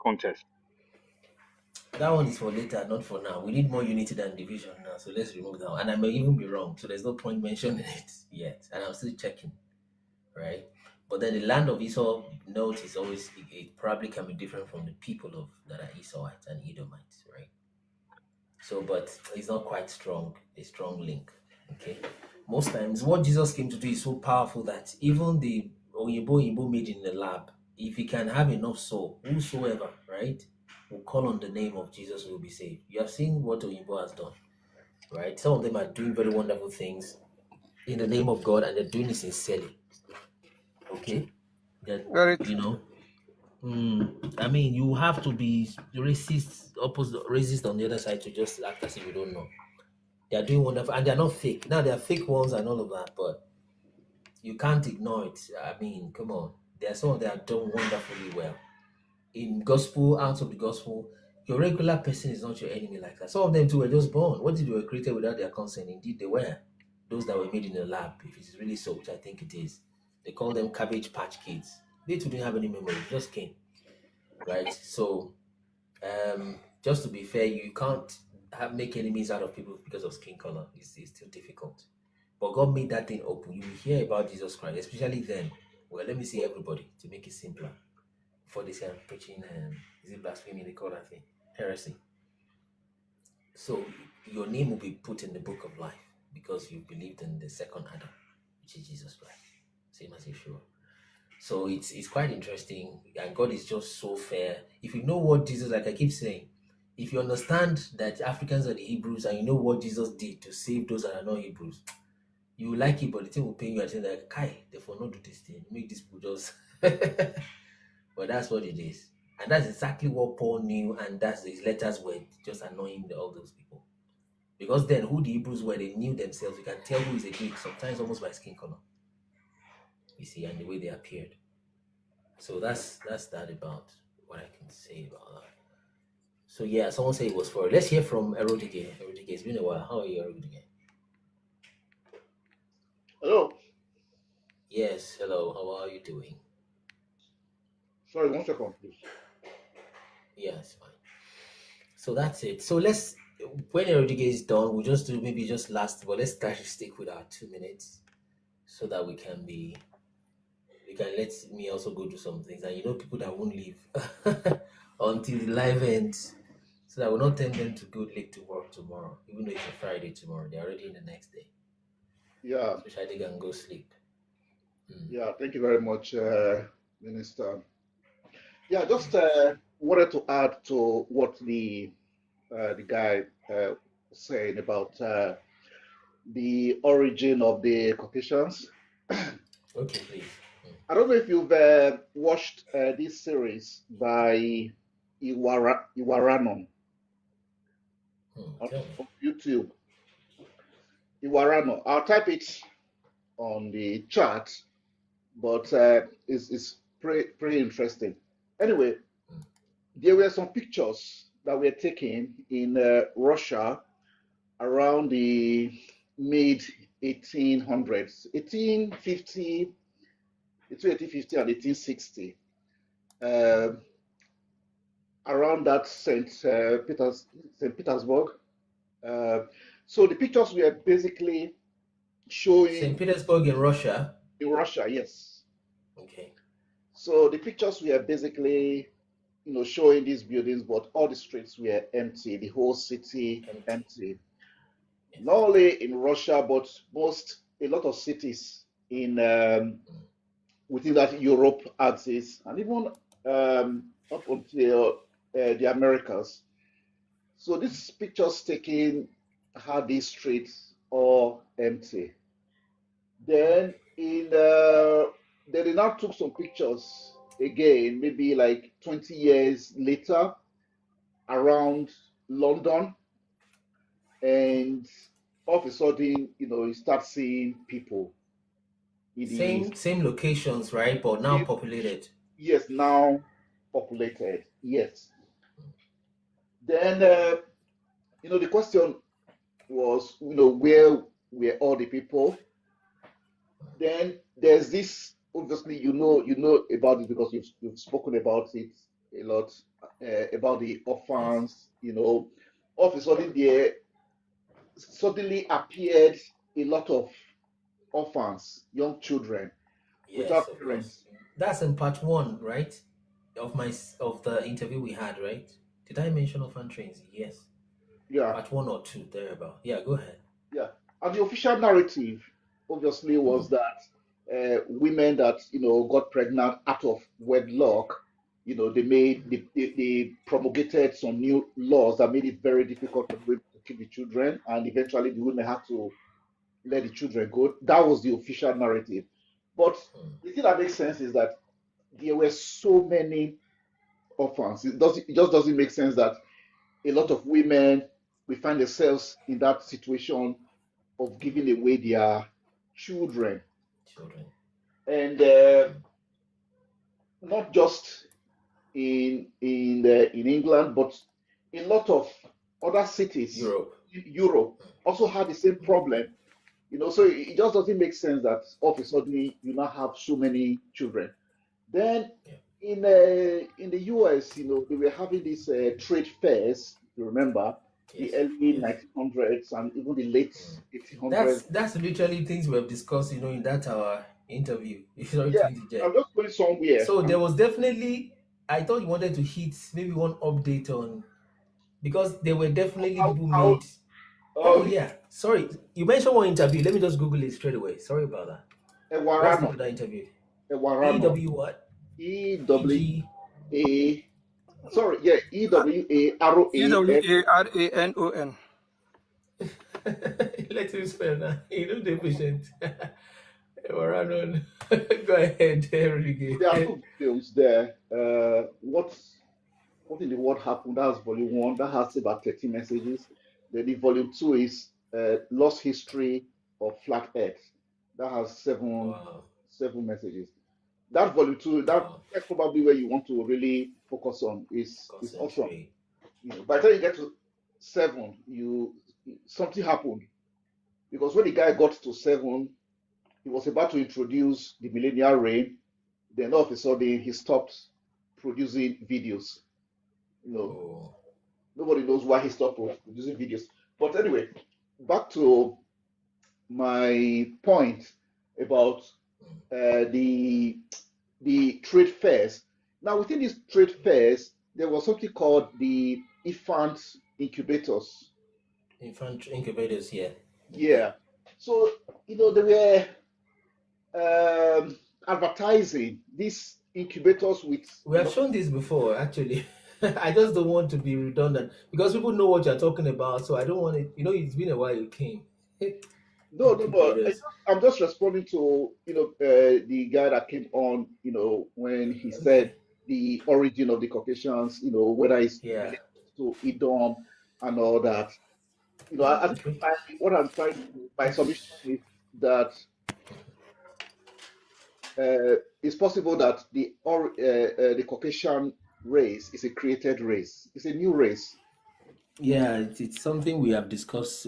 context. That one is for later, not for now. We need more unity than division now, so let's remove that one. And I may even be wrong, so there's no point mentioning it yet. And I'm still checking, right? But then the land of Esau, note is always it probably can be different from the people of that are Esauites and Edomites, right? So, but it's not quite strong, a strong link. Okay. Most times, what Jesus came to do is so powerful that even the Oyibo made in the lab, if he can have enough soul, whosoever, right, will call on the name of Jesus will be saved. You have seen what Oyibo has done, right? Some of them are doing very wonderful things in the name of God, and they're doing it sincerely. Okay. That Very you true. know, I mean, you have to be racist on the other side to just act as if you don't know. They are doing wonderful, and they're not fake. Now they are fake ones and all of that, but you can't ignore it. I mean, come on. There are some that are done wonderfully well. In gospel, out of the gospel, your regular person is not your enemy like that. Some of them too were just born. What did they were created without their consent? Indeed, they were. Those that were made in the lab, if it's really so, which I think it is. They call them cabbage patch kids. They too didn't have any memory, just came. Right? So just to be fair, you can't make enemies out of people because of skin color. It's still difficult. But God made that thing open. You will hear about Jesus Christ, especially then. Well, let me say everybody to make it simpler. Before they say I'm preaching, is it blasphemy? They call that thing heresy. So your name will be put in the book of life because you believed in the second Adam, which is Jesus Christ. Same as Yeshua. So it's quite interesting, and God is just so fair. If you know what Jesus, like I keep saying, if you understand that Africans are the Hebrews and you know what Jesus did to save those that are not Hebrews, you will like it, but the thing will pain you and say like, Kai, therefore not do this thing. Make this people just but that's what it is. And that's exactly what Paul knew, and that's his letters were just annoying all those people. Because then who the Hebrews were, they knew themselves. You can tell who is a Greek, sometimes almost by skin color. You see, and the way they appeared. So that's that about what I can say about that. So yeah, someone said it was for. Let's hear from Erodige. Erodige, it's been a while. How are you, Erodige? Hello. Yes, hello. How are you doing? Sorry, 1 second, please. Yeah, it's fine. So that's it. So let's when Erodige is done, we'll just do maybe just last, but let's try to stick with our 2 minutes so that we can let me also go do some things. And people that won't leave until the live ends. So that will not tempt them to go late to work tomorrow, even though it's a Friday tomorrow. They're already in the next day. Yeah, So they can go sleep. yeah. Thank you very much, Minister. Yeah, just wanted to add to what the guy was saying about the origin of the Caucasians. Okay, please. I don't know if you've watched this series by Iwarano Tell me. on YouTube. Iwarano. I'll type it on the chat, but it's pretty interesting. Anyway, there were some pictures that were taken in Russia around the mid 1800s, 1850, between 1850 and 1860. uh, around that St. Petersburg. Uh, so the pictures were basically St. showing Petersburg in Russia. in Russia, yes. Okay. So the pictures were basically, showing these buildings, but all the streets were empty, the whole city empty. Yes. Not only in Russia, but a lot of cities in within that Europe axis, and even up until the Americas. So these pictures taken had these streets all empty. Then they now took some pictures again, maybe like 20 years later, around London, and all of a sudden, you start seeing people in the Same locations, right? But now populated. yes, now populated. Yes. Then the question was, where were all the people? Then there's this, obviously, you know about it because you've spoken about it a lot, about the orphans. All of a sudden there suddenly appeared a lot of orphans, young children Yes, without of parents. course. That's in part 1, right? Of the interview we had, right? Did I mention orphan trains? Yes. Yeah, Part 1 or 2, thereabout. Yeah, go ahead. yeah. And the official narrative, obviously, was that women that got pregnant out of wedlock, they promulgated some new laws that made it very difficult for women to keep the children, and eventually the women had to let the children go. That was the official narrative. But the thing that makes sense is that there were so many orphans. It just doesn't make sense that a lot of women we find themselves in that situation of giving away their children. And not just in England, but a lot of other cities in Europe also had the same problem. So it just doesn't make sense that all of a sudden you now have so many children. Then in the US, they were having these trade fairs. You remember the early 1900s and even the late 1800s. That's literally things we have discussed, in that our interview. Sorry Yeah, to interject. I'm just going somewhere. So there was definitely, I thought you wanted to hit maybe one update on, because there were definitely people made. Oh yeah, sorry. You mentioned one interview. Let me just Google it straight away. Sorry about that. What's the name of that interview? EW what? EWA. Sorry, yeah, EWARAN. EWARANON. Let him spell now. You know the patient. Waranon. Go ahead, Rodriguez. There are two videos there. What in the world happened? That's volume 1. That has about 30 messages. Then the volume 2 is Lost History of Flat Earth. That has seven messages. That volume 2, that's probably where you want to really focus on. Is awesome. By the time you get to 7, something happened, because when the guy got to 7, he was about to introduce the millennial reign. Then all of a sudden he stopped producing videos. Nobody knows why he stopped producing videos. But anyway, back to my point about the trade fairs. Now, within these trade fairs, there was something called the infant incubators. Infant incubators, yeah. Yeah. So, they were advertising these incubators with. We have shown this before, actually. I just don't want to be redundant because people know what you're talking about. So I don't want it. It's been a while you came. No, but I'm just responding to the guy that came on, when he said the origin of the Caucasians, whether it's related to Edom and all that. I think what I'm trying to, my submission is that it's possible that the Caucasian race is a created race. It's a new race. Yeah, it's something we have discussed.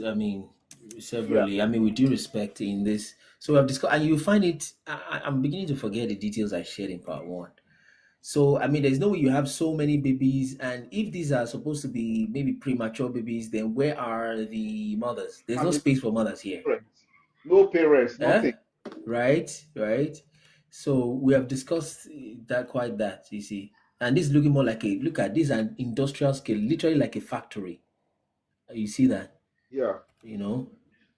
Severally. Yeah. With due respect in this, so we have discussed, and you find it. I'm beginning to forget the details I shared in part 1. So I mean, there's no way you have so many babies, and if these are supposed to be maybe premature babies, then where are the mothers? There's no And the space for mothers here. parents, no parents, Eh? nothing. Right, right. So we have discussed that, you see. And this is looking more like look at this, an industrial scale, literally like a factory. You see that, Yeah. you know?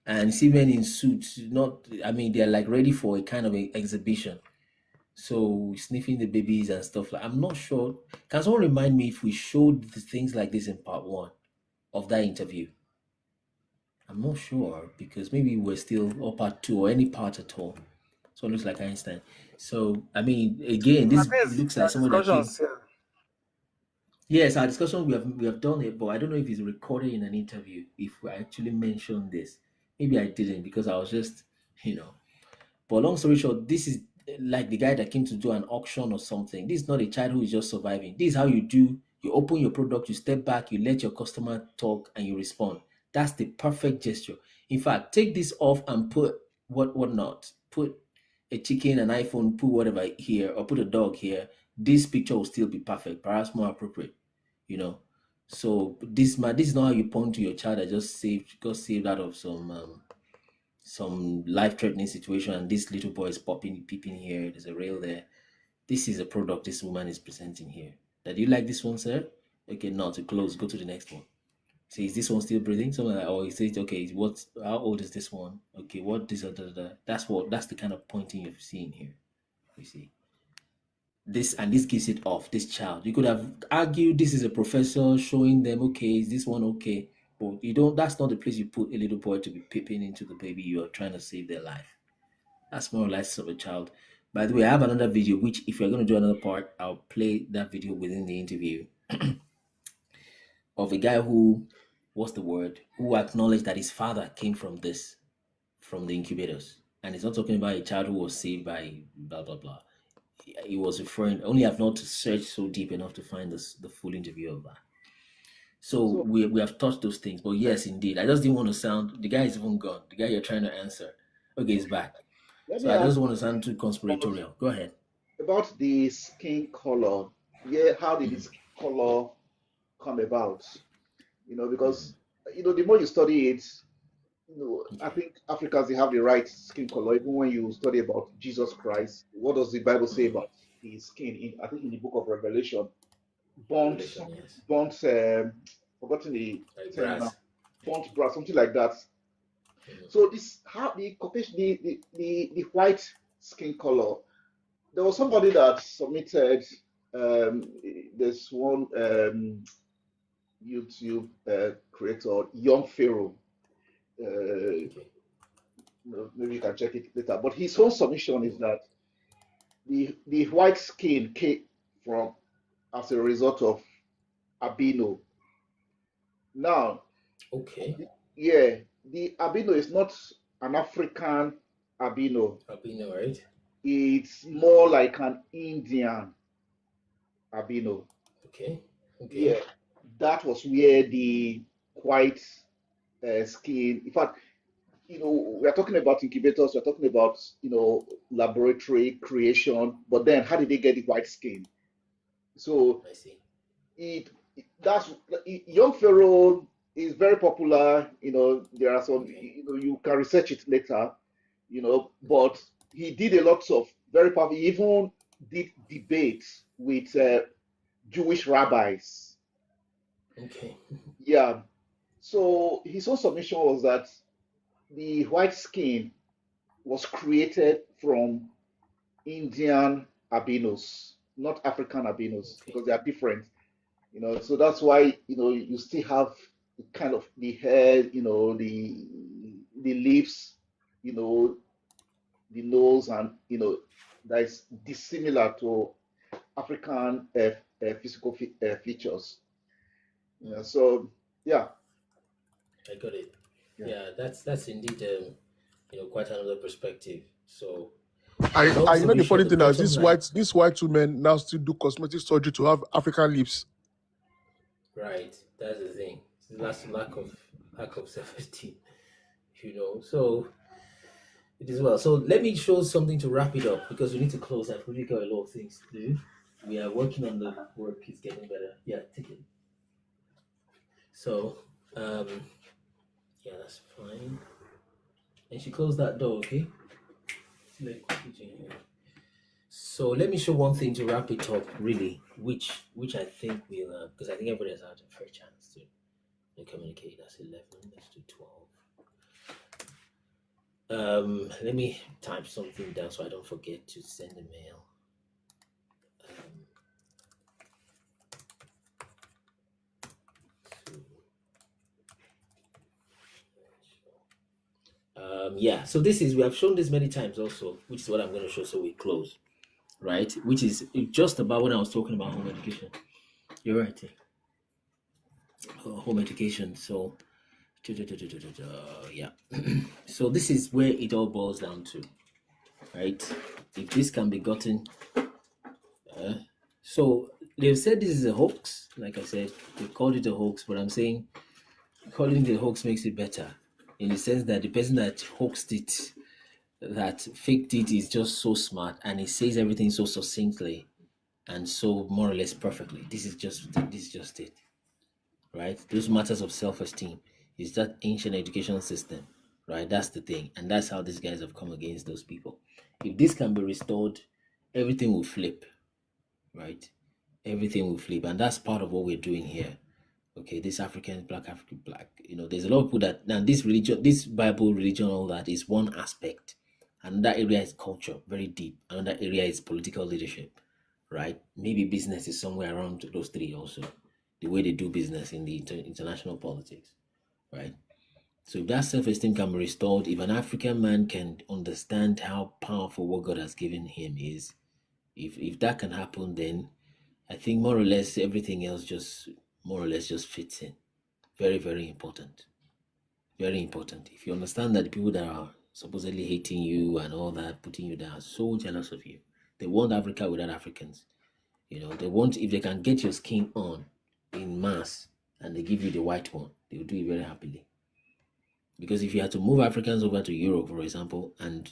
And see men in suits, not, I mean, they're like ready for a kind of exhibition. So sniffing the babies and stuff like, I'm not sure. Can someone remind me if we showed the things like this in part one of that interview? I'm not sure because maybe we're still or part two or any part at all. So it looks like Einstein. So I mean, again, I this think it's looks their like someone that came. discussions. Yeah. Yes, our discussion we have done it, but I don't know if it's recorded in an interview. If we actually mentioned this, maybe I didn't because I was just, you know. But long story short, this is like the guy that came to do an auction or something. This is not a child who is just surviving. This is how you do. You open your product, you step back, you let your customer talk, and you respond. That's the perfect gesture. In fact, take this off and put what not. Put a chicken, an iPhone, put whatever here, or put a dog here. This picture will still be perfect, perhaps more appropriate. You know. So this is not how you point to your child that just got saved out of some life-threatening situation, and this little boy is peeping here. There's a rail there. This is a product this woman is presenting here. Do you like this one, sir? Okay, now to close, go to the next one. See, is this one still breathing? Something like, oh, he says, okay, how old is this one? Okay, what this, that's the kind of pointing you're seeing here. You see this gives it off. This child, you could have argued this is a professor showing them, okay, is this one okay? But you don't. That's not the place you put a little boy to be peeping into the baby you're trying to save their life. That's more or less of a child. By the way, I have another video, which if you're going to do another part, I'll play that video within the interview of a guy who, what's the word, who acknowledged that his father came from the incubators. And he's not talking about a child who was saved by blah, blah, blah. He was referring, only I've not searched so deep enough to find the full interview of that. So So we have touched those things. But yes, indeed, I just didn't want to sound, the guy is even gone. The guy you're trying to answer. Okay, he's back. let So me I ask don't want to sound too about, conspiratorial. Go ahead. about the skin color. Yeah, how did the skin color come about? Because the more you study it, I Okay. think Africans they have the right skin color. Even when you study about Jesus Christ, what does the Bible say about his skin? I think in the book of Revelation, burnt, Revelation, yes. burnt, forgotten the Like term now, brass. burnt brass, something like that. So this how the Caucasian, the white skin color. There was somebody that submitted. There's one YouTube creator, Young Pharaoh. Okay. Maybe you can check it later. But his whole submission is that the white skin came from as a result of albino. Now, Okay. yeah, the albino is not an African albino. Albino, right? It's more like an Indian albino. Okay. Okay. Yeah, that was where the white skin. In fact, we are talking about incubators. We're talking about laboratory creation. But then, how did they get the white skin? So I see. it that's young pharaoh is very popular. There are some, Okay. you can research it later. But he did a lot of very powerful, he even did debates with Jewish rabbis. Okay. Yeah. So his whole submission was that the white skin was created from Indian albinos, not African albinos, Okay. because they are different. So that's why you still have kind of the hair, the lips, you know, the nose, and that is dissimilar to African physical features. So yeah, I got it. yeah. Yeah, that's indeed quite another perspective. So long I story the funny short, the thing now is bottom line, these white women now still do cosmetic surgery to have African lips. right? That's the thing. That's lack of self-esteem, So it is well. So let me show something to wrap it up because we need to close. I've really got a lot of things to do. We are working on the work. It's getting better. Yeah, take it. So, yeah, that's fine. And she closed that door, okay? So let me show one thing to wrap it up, really, which I think will, because I think everybody has had a fair chance to communicate. That's 11. Let's do 12. Let me type something down so I don't forget to send a mail. Yeah, so this is, we have shown this many times also, which is what I'm going to show so we close, right? Which is just about when I was talking about home education. You're right. Home education. So, yeah. So this is where it all boils down to, right? If this can be gotten, so they've said this is a hoax. Like I said, they called it a hoax, but I'm saying calling it a hoax makes it better, in the sense that the person that hoaxed it, that faked it, is just so smart and he says everything so succinctly and so more or less perfectly. This is just it, right? Those matters of self-esteem is that ancient education system, right? That's the thing, and that's how these guys have come against those people. If this can be restored, everything will flip, right? Everything will flip, and that's part of what we're doing here. Okay, this African black, there's a lot of people that now this religion, this Bible religion, all that is one aspect. Another area is culture, very deep. Another area is political leadership, right? Maybe business is somewhere around those three also. The way they do business in the international politics, right? So if that self-esteem can be restored, if an African man can understand how powerful what God has given him is, if that can happen, then I think more or less everything else just more or less just fits in. Very, very important. Very important. If you understand that the people that are supposedly hating you and all that, putting you down, are so jealous of you. They want Africa without Africans. They want, if they can get your skin on in mass and they give you the white one, they will do it very happily. Because if you had to move Africans over to Europe, for example, and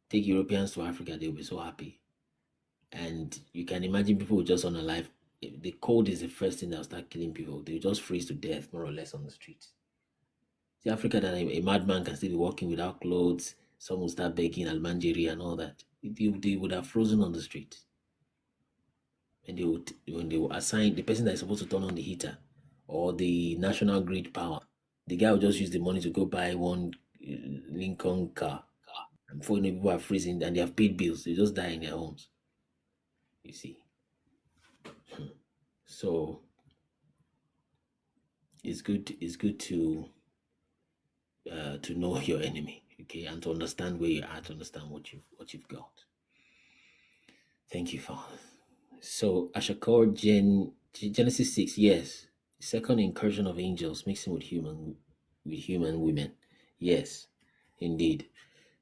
take Europeans to Africa, they'll be so happy. And you can imagine people just on a life. The cold is the first thing that will start killing people. They just freeze to death, more or less, on the streets. See, Africa, that a madman can still be walking without clothes. Some will start begging almanjiri and all that. They would have frozen on the street. And when they will assign the person that is supposed to turn on the heater or the national grid power, the guy will just use the money to go buy one Lincoln car. And before people are freezing and they have paid bills, they just die in their homes. You see. So it's good to know your enemy, okay, and to understand where you're at, to understand what you've got. Thank you, Father. So Ashakor Genesis 6, yes. Second incursion of angels mixing with human women. Yes, indeed.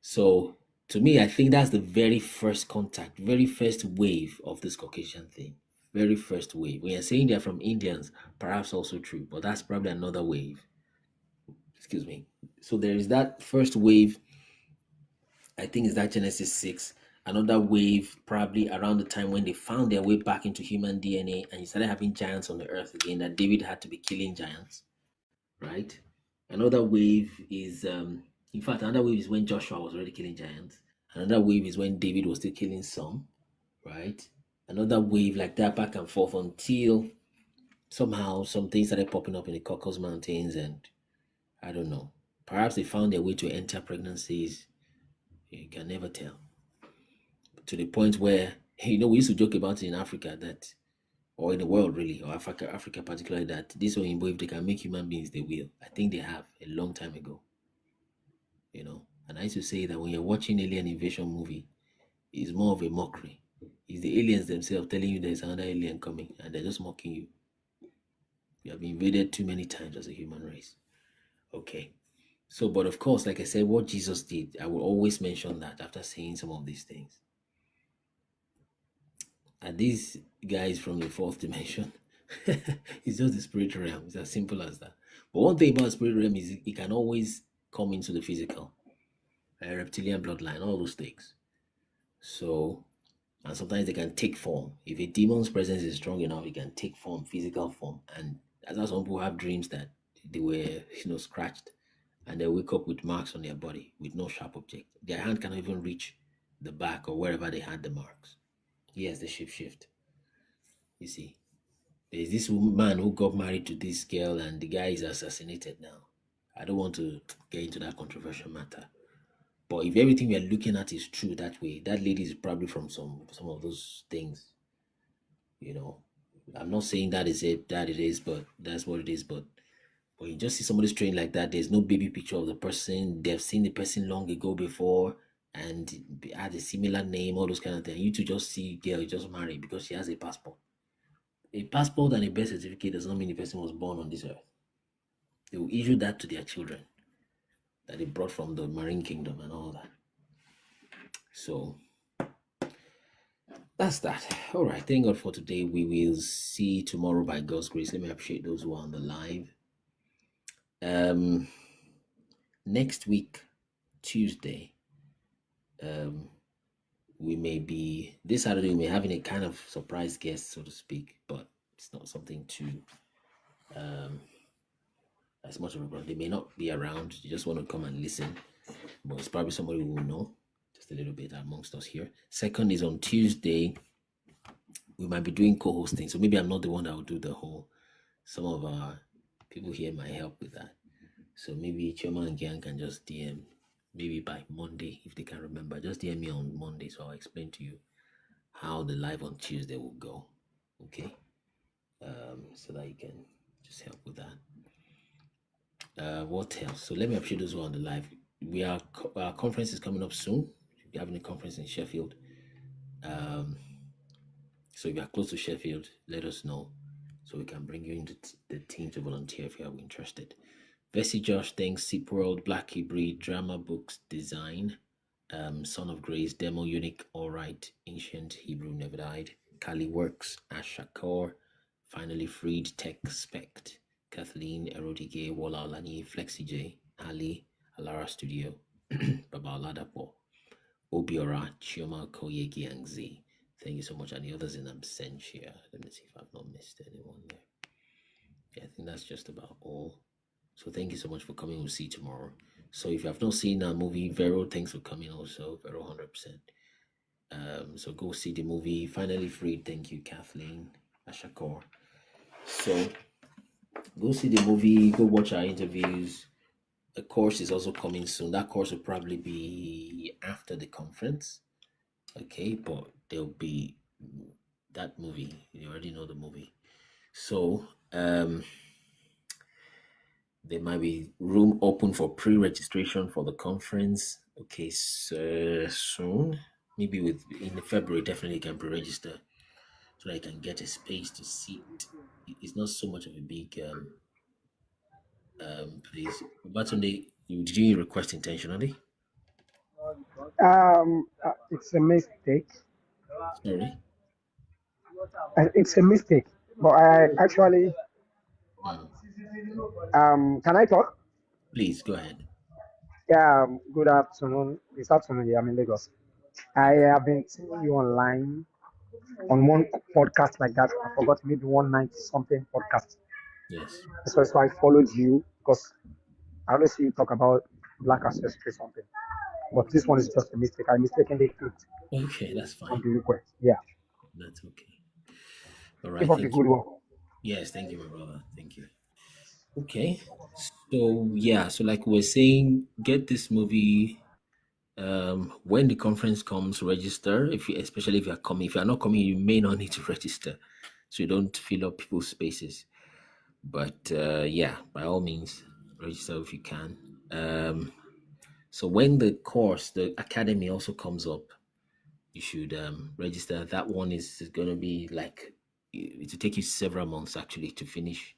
So to me, I think that's the very first contact, very first wave of this Caucasian thing. Very first wave. When you're saying they're from Indians, perhaps also true, but that's probably another wave. Excuse me. So there is that first wave. I think is that Genesis 6. Another wave probably around the time when they found their way back into human DNA and you started having giants on the earth again, that David had to be killing giants, right? Another wave is, in fact, another wave is when Joshua was already killing giants. Another wave is when David was still killing some, right? Another wave like that, back and forth, until somehow some things started popping up in the Caucasus Mountains, and I don't know. Perhaps they found their way to enter pregnancies. You can never tell. To the point where, we used to joke about it in Africa that, or in the world really, or Africa particularly, that this Oyinbo, if they can make human beings, they will. I think they have a long time ago. And I used to say that when you're watching alien invasion movie, it's more of a mockery. It's the aliens themselves telling you there's another alien coming, and they're just mocking you. You have been invaded too many times as a human race. Okay. So, but of course, like I said, what Jesus did, I will always mention that after saying some of these things. And these guys from the fourth dimension, it's just the spirit realm. It's as simple as that. But one thing about spirit realm is it can always come into the physical. Reptilian bloodline, all those things. So And sometimes they can take form. If a demon's presence is strong enough, it can take form, physical form. And that's how some people have dreams that they were, scratched, and they wake up with marks on their body with no sharp object. Their hand cannot even reach the back or wherever they had the marks. Yes, the shape shift. You see, there's this man who got married to this girl, and the guy is assassinated now. I don't want to get into that controversial matter. But if everything we are looking at is true that way, that lady is probably from some of those things. I'm not saying that is it, that it is, but that's what it is. But when you just see somebody trained like that, there's no baby picture of the person. They've seen the person long ago before and had a similar name, all those kind of things. You to just see girl just married because she has a passport. A passport and a birth certificate does not mean the person was born on this earth. They will issue that to their children that they brought from the marine kingdom and all that. So that's that. All right. Thank God for today. We will see tomorrow by God's grace. Let me appreciate those who are on the live. Next week, Tuesday, we may be this Saturday. We may having a kind of surprise guest, so to speak, but it's not something too as much of a problem. They may not be around. You just want to come and listen, but it's probably somebody we will know just a little bit amongst us here. Second is on Tuesday. We might be doing co-hosting, so maybe I'm not the one that will do the whole. Some of our people here might help with that. So maybe Choma and Gian can just DM, maybe by Monday, if they can remember. Just DM me on Monday, so I'll explain to you how the live on Tuesday will go. Okay? So that you can just help with that. What else? So let me appreciate those who are on the live. Our conference is coming up soon. We're having a conference in Sheffield. So if you are close to Sheffield, let us know so we can bring you into the team to volunteer if you are interested. Vessi Josh thanks Sip World, Black Hybrid, Drama Books Design, Son of Grace, Demo Unique, Alright, Ancient Hebrew Never Died, Kali Works, Ashakor, Finally Freed, Tech Spect, Kathleen, Erodige, Walla Lani, FlexiJ, Ali, Alara Studio, Baba Ladapo, Obiora, Chioma Koyeki, and Z. Thank you so much. And the others in absentia. Let me see if I've not missed anyone there. Yeah, I think that's just about all. So thank you so much for coming. We'll see you tomorrow. So if you have not seen our movie, Vero, thanks for coming also. Vero 100%. So go see the movie. Finally Freed. Thank you, Kathleen, Ashakor. So go see the movie. Go watch our interviews. The course is also coming soon. That course will probably be after the conference. Okay, but there'll be that movie. You already know the movie. So there might be room open for pre-registration for the conference. Okay, so soon, maybe in February, definitely you can pre-register so that you can get a space to sit. It's not so much of a big place. But Sunday, did you request intentionally? It's a mistake. Sorry. It's a mistake. But I actually, can I talk? Please go ahead. Yeah. Good afternoon. This afternoon, yeah, I'm in Lagos. I have been seeing you online on one podcast like that. I forgot, maybe 190 something podcast. Yes. So I followed you because I always see you talk about black ancestry something. But this one is just a mistake. I mistakenly clicked Okay, that's on fine. the request. Yeah. That's okay. All right. Keep up the Thank good you. work. Yes, thank you, my brother. Thank you. Okay. So yeah, so like we were saying, get this movie. When the conference comes, register. Especially if you're coming. If you're not coming, you may not need to register, so you don't fill up people's spaces. But yeah, by all means, register if you can. So when the academy also comes up, you should register. That one is going to be like it will take you several months actually to finish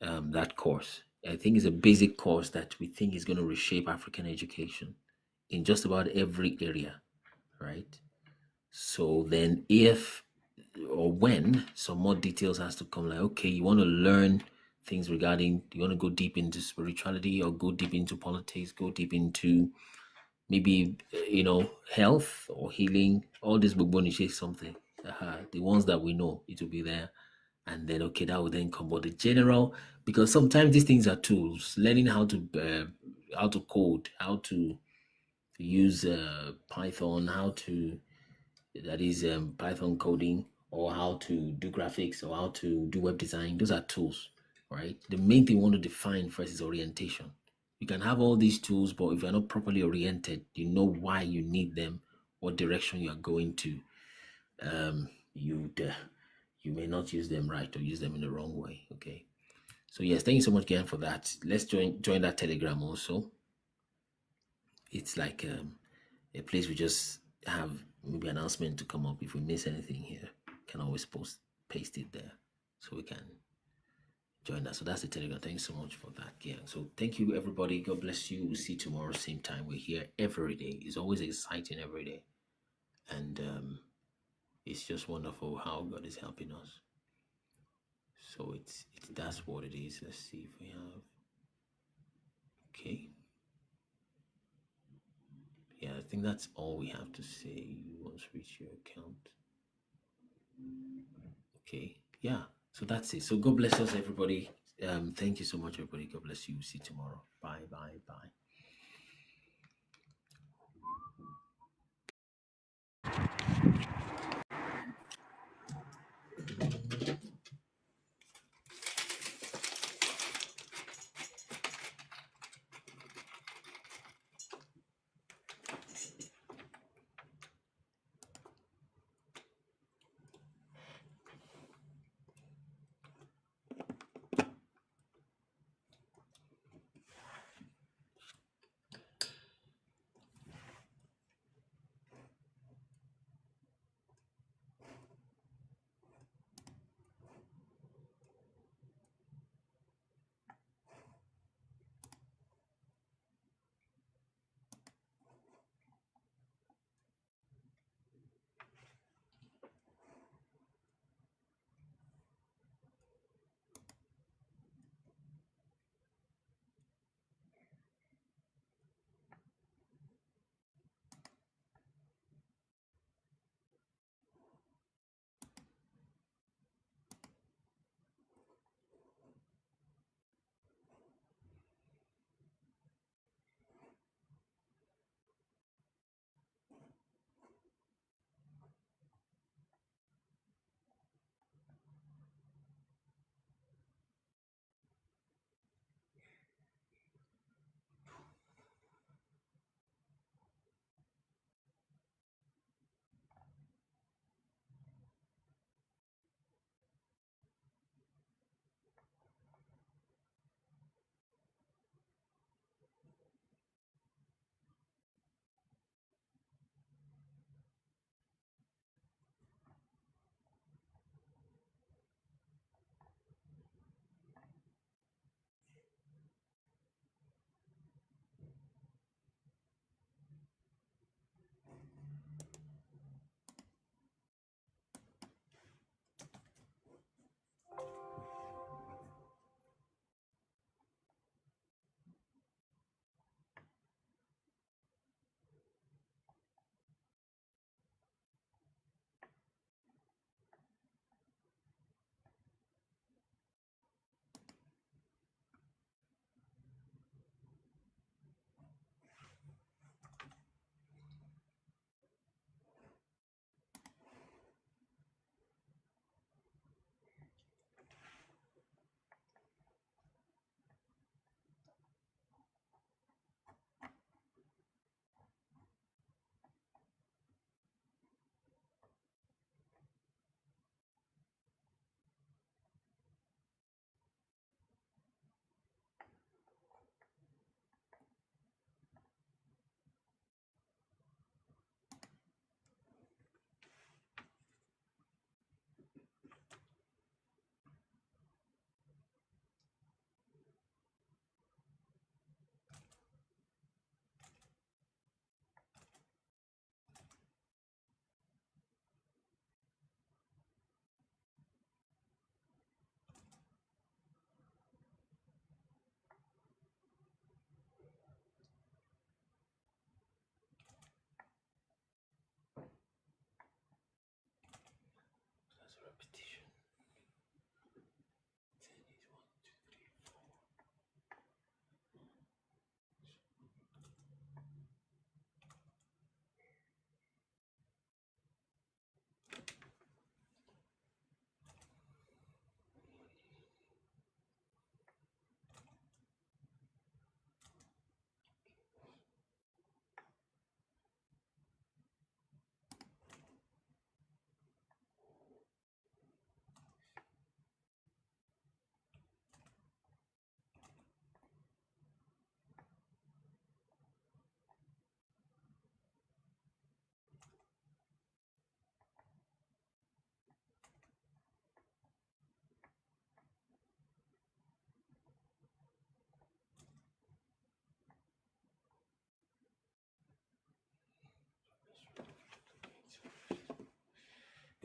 that course. I think it's a basic course that we think is going to reshape African education in just about every area, right? So then if or when some more details has to come, like, okay, you want to learn things regarding, you want to go deep into spirituality or go deep into politics, go deep into maybe health or healing, all this Bogboniche something. The ones that we know, it will be there. And then okay, that will then come. But the general, because sometimes these things are tools. Learning how to code, how to use Python, how to that is Python coding, or how to do graphics, or how to do web design. Those are tools, right? The main thing we want to define first is orientation. You can have all these tools, but if you're not properly oriented, you know why you need them, what direction you are going to, you may not use them right or use them in the wrong way. Okay. So yes, thank you so much again for that. Let's join that Telegram also. It's like a place we just have maybe announcement to come up. If we miss anything here, can always paste it there so we can join that. So that's the Telegram. Thanks so much for that. Yeah. So thank you everybody. God bless you. We'll see you tomorrow same time. We're here every day. It's always exciting every day. And it's just wonderful how God is helping us. So it's that's what it is. Let's see if we have. Okay. Yeah, I think that's all we have to say. You once reach your account. Okay. Yeah. So that's it. So God bless us, everybody. Thank you so much, everybody. God bless you. See you tomorrow. Bye. Bye. Bye.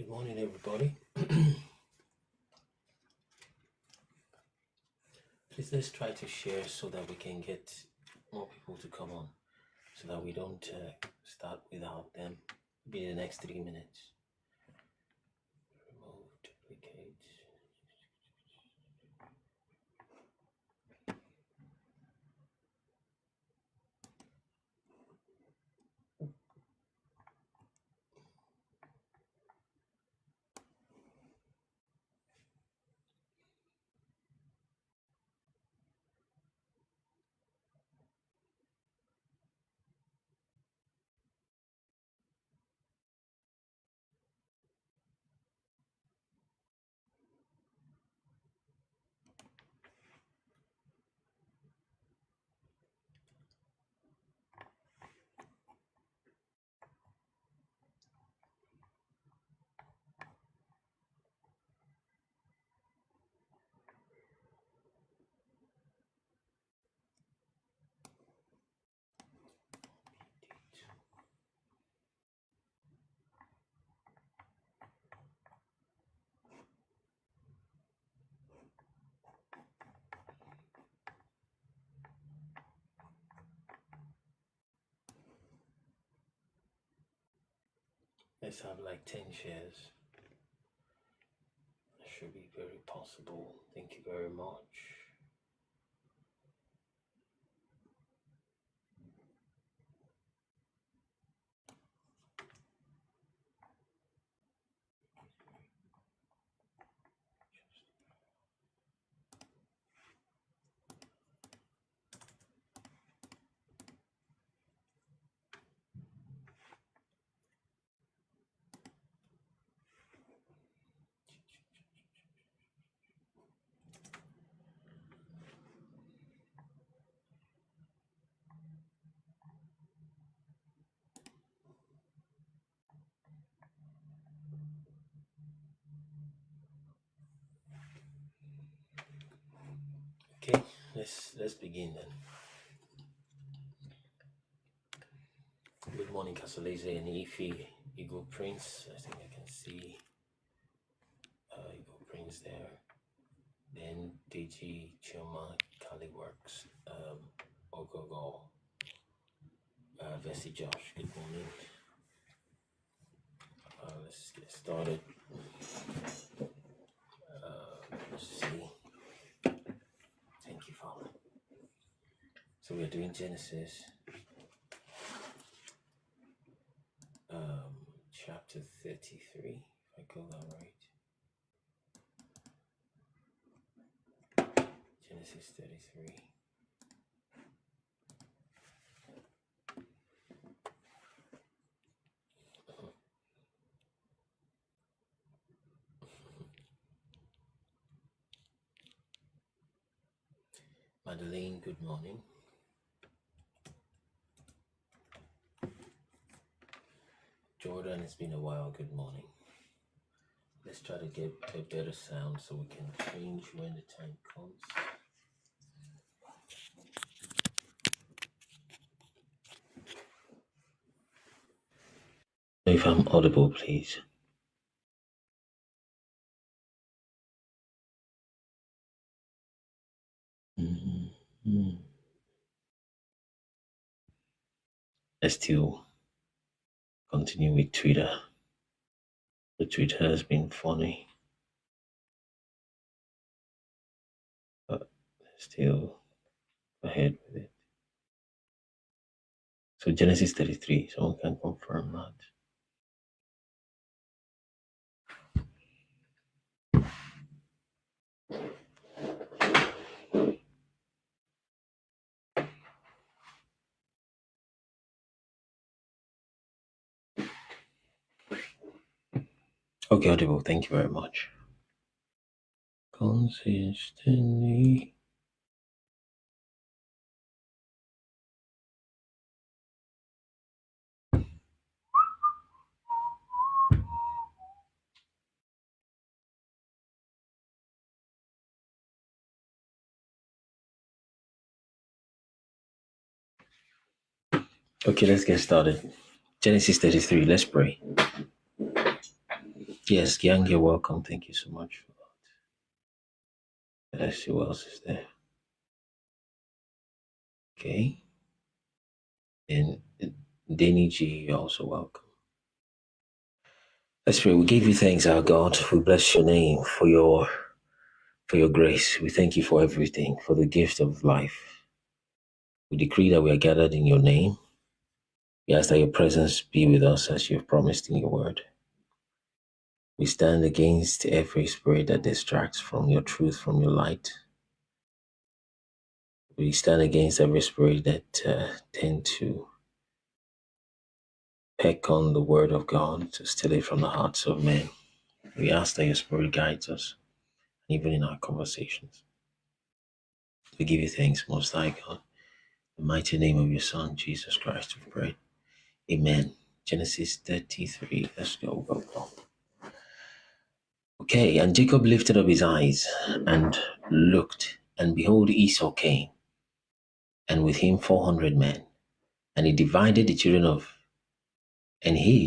morning, everybody. Please let's try to share so that we can get more people to come on, so that we don't start without them. Be the next 3 minutes. Remove duplicate. Let's have like 10 shares. That should be very possible. Thank you very much. Okay, let's begin then. Good morning, Kasoleze and Ife, Eagle Prince. I think I can see Eagle Prince there. Then DG Chuma, Kali Works, Ogogo, Vessi Josh. Good morning. Let's get started. Let's see. Thank you, Father. So we're doing Genesis, chapter 33, if I got that right. Genesis 33. Madeleine, good morning. Jordan, it's been a while, good morning. Let's try to get a better sound so we can change when the time comes. If I'm audible, please. Let's still continue with Twitter. The Twitter has been funny, but still go ahead with it. So Genesis 33, someone can confirm that. Okay, audible. Thank you very much. Consistently. Okay, let's get started. Genesis 33, let's pray. Yes, Yang, you're welcome. Thank you so much for that. Let's see what else is there. Okay. And Danny G, you're also welcome. Let's pray. We give you thanks, our God. We bless your name for your grace. We thank you for everything, for the gift of life. We decree that we are gathered in your name. We ask that your presence be with us as you have promised in your word. We stand against every spirit that distracts from your truth, from your light. We stand against every spirit that tend to peck on the word of God, to steal it from the hearts of men. We ask that your spirit guides us, even in our conversations. We give you thanks, Most High God. In the mighty name of your Son, Jesus Christ, we pray. Amen. Genesis 33. Let's go. Okay, and Jacob lifted up his eyes and looked, and behold, Esau came, and with him 400 men. And he,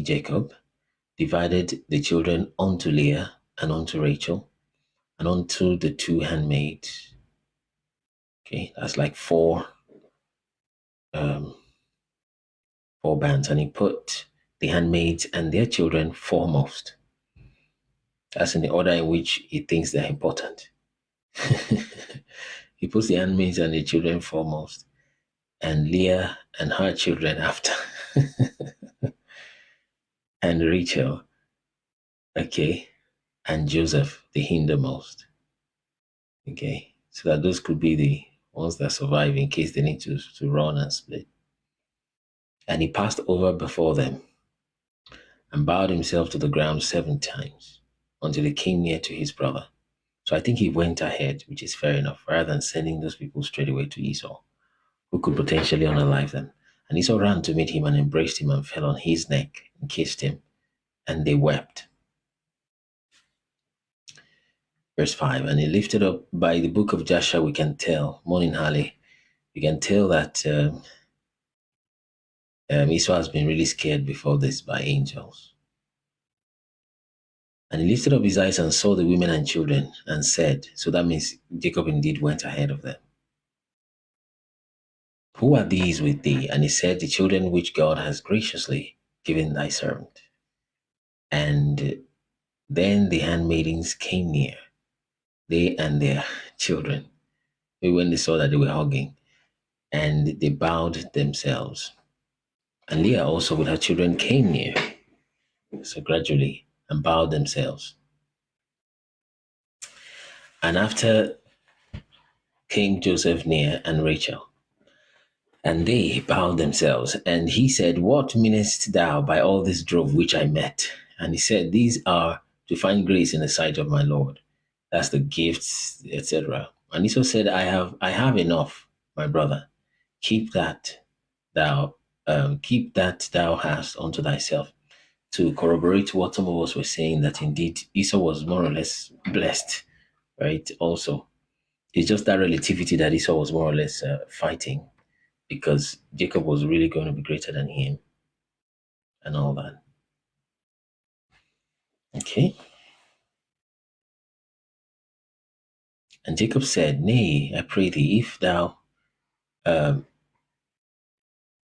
Jacob, divided the children unto Leah and unto Rachel and unto the two handmaids. Okay, that's like four bands, and he put the handmaids and their children foremost. That's in the order in which he thinks they're important. He puts the handmaids and the children foremost, and Leah and her children after, and Rachel, okay, and Joseph, the hindermost. Okay, so that those could be the ones that survive in case they need to run and split. And he passed over before them and bowed himself to the ground 7 times until he came near to his brother. So I think he went ahead, which is fair enough, rather than sending those people straight away to Esau, who could potentially unalive them. And Esau ran to meet him and embraced him and fell on his neck and kissed him, and they wept. Verse 5, and he lifted up by the book of Joshua, we can tell, morning Harley, we can tell that Esau has been really scared before this by angels. And he lifted up his eyes and saw the women and children and said, so that means Jacob indeed went ahead of them. Who are these with thee? And he said, the children which God has graciously given thy servant. And then the handmaidens came near, they and their children, when they saw that they were hugging, and they bowed themselves. And Leah also with her children came near, so gradually, and bowed themselves. And after came Joseph near and Rachel, and they bowed themselves. And he said, what meanest thou by all this drove which I met? And he said, these are to find grace in the sight of my Lord. That's the gifts, etc. And Esau said, I have enough, my brother. Keep that thou hast unto thyself. To corroborate what some of us were saying, that indeed Esau was more or less blessed, right? Also, it's just that relativity that Esau was more or less fighting, because Jacob was really going to be greater than him and all that. Okay. And Jacob said, nay, I pray thee, if thou,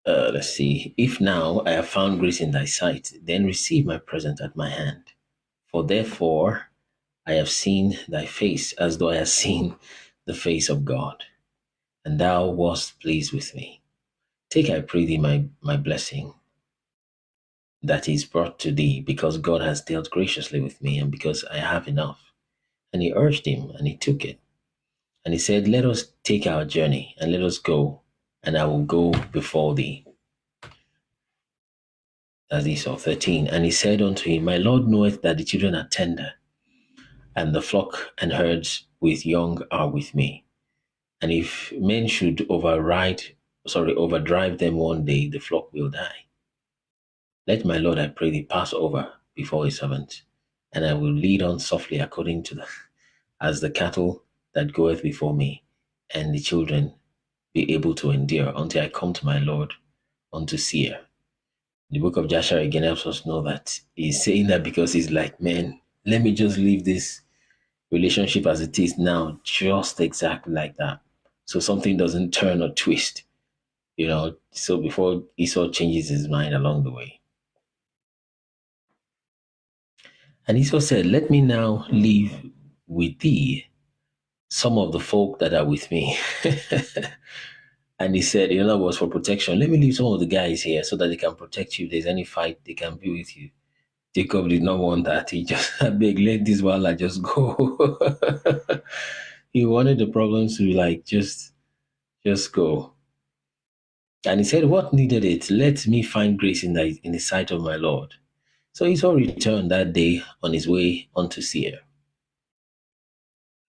if now I have found grace in thy sight, then receive my present at my hand. For therefore I have seen thy face as though I had seen the face of God, and thou wast pleased with me. Take, I pray thee, my blessing that is brought to thee, because God has dealt graciously with me, and because I have enough. And he urged him, and he took it. And he said, let us take our journey, and let us go, and I will go before thee. As Esau 13. And he said unto him, my Lord knoweth that the children are tender, and the flock and herds with young are with me. And if men should overdrive them one day, the flock will die. Let my Lord, I pray thee, pass over before his servant, and I will lead on softly according to as the cattle that goeth before me, and the children be able to endure until I come to my Lord unto Seir. The book of Joshua again helps us know that he's saying that because he's like men let me just leave this relationship as it is now, just exactly like that. So something doesn't turn or twist, so before Esau changes his mind along the way. And Esau said, let me now leave with thee some of the folk that are with me. And he said, in other words, for protection, let me leave some of the guys here so that they can protect you. If there's any fight, they can be with you. Jacob did not want that. He just beg, let this wala just go. He wanted the problems to be like, just go. And he said, what needed it? Let me find grace in the sight of my Lord. So Esau returned that day on his way unto Seir.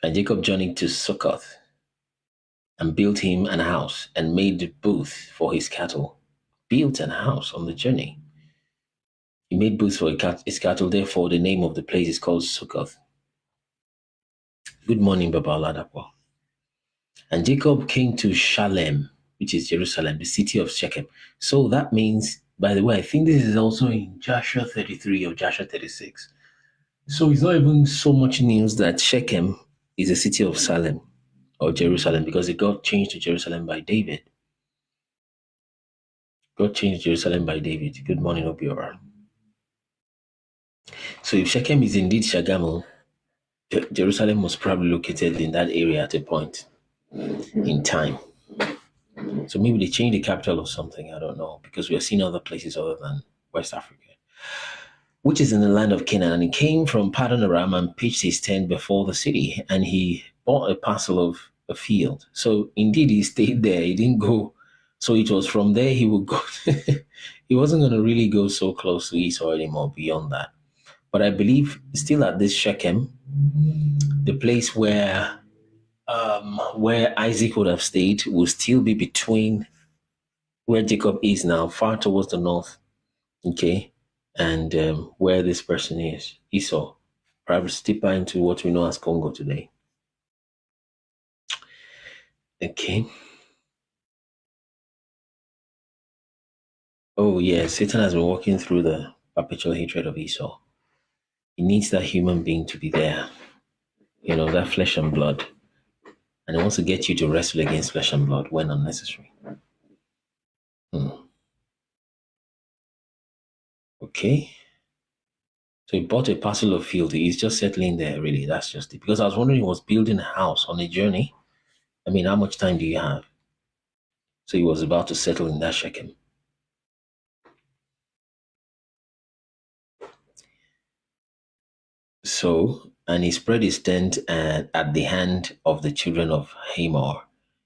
And Jacob journeyed to Succoth and built him an house and made a booth for his cattle. Built an house on the journey. He made booths for his cattle, therefore the name of the place is called Succoth. Good morning, Baba Oladapo. And Jacob came to Shalem, which is Jerusalem, the city of Shechem. So that means, by the way, I think this is also in Joshua 33 or Joshua 36. So it's not even so much news that Shechem is a city of Salem or Jerusalem, because it got changed to Jerusalem by David. Got changed to Jerusalem by David. Good morning, Obiora. So if Shechem is indeed Shagamu, Jerusalem was probably located in that area at a point in time. So maybe they changed the capital or something, I don't know, because we have seen other places other than West Africa, which is in the land of Canaan. And he came from Paddan Aram and pitched his tent before the city, and he bought a parcel of a field. So indeed he stayed there, he didn't go. So it was from there he would go. He wasn't going to really go so close to Esau anymore beyond that. But I believe still at this Shechem, the place where Isaac would have stayed will still be between where Jacob is now, far towards the north, okay, and where this person is, Esau, perhaps deeper into what we know as Congo today. Okay. Oh, yeah, Satan has been walking through the perpetual hatred of Esau. He needs that human being to be there, that flesh and blood. And he wants to get you to wrestle against flesh and blood when unnecessary. Okay. So he bought a parcel of field. He's just settling there, really. That's just it. Because I was wondering, he was building a house on a journey. I mean, how much time do you have? So he was about to settle in that Shechem. So, and he spread his tent at the hand of the children of Hamor,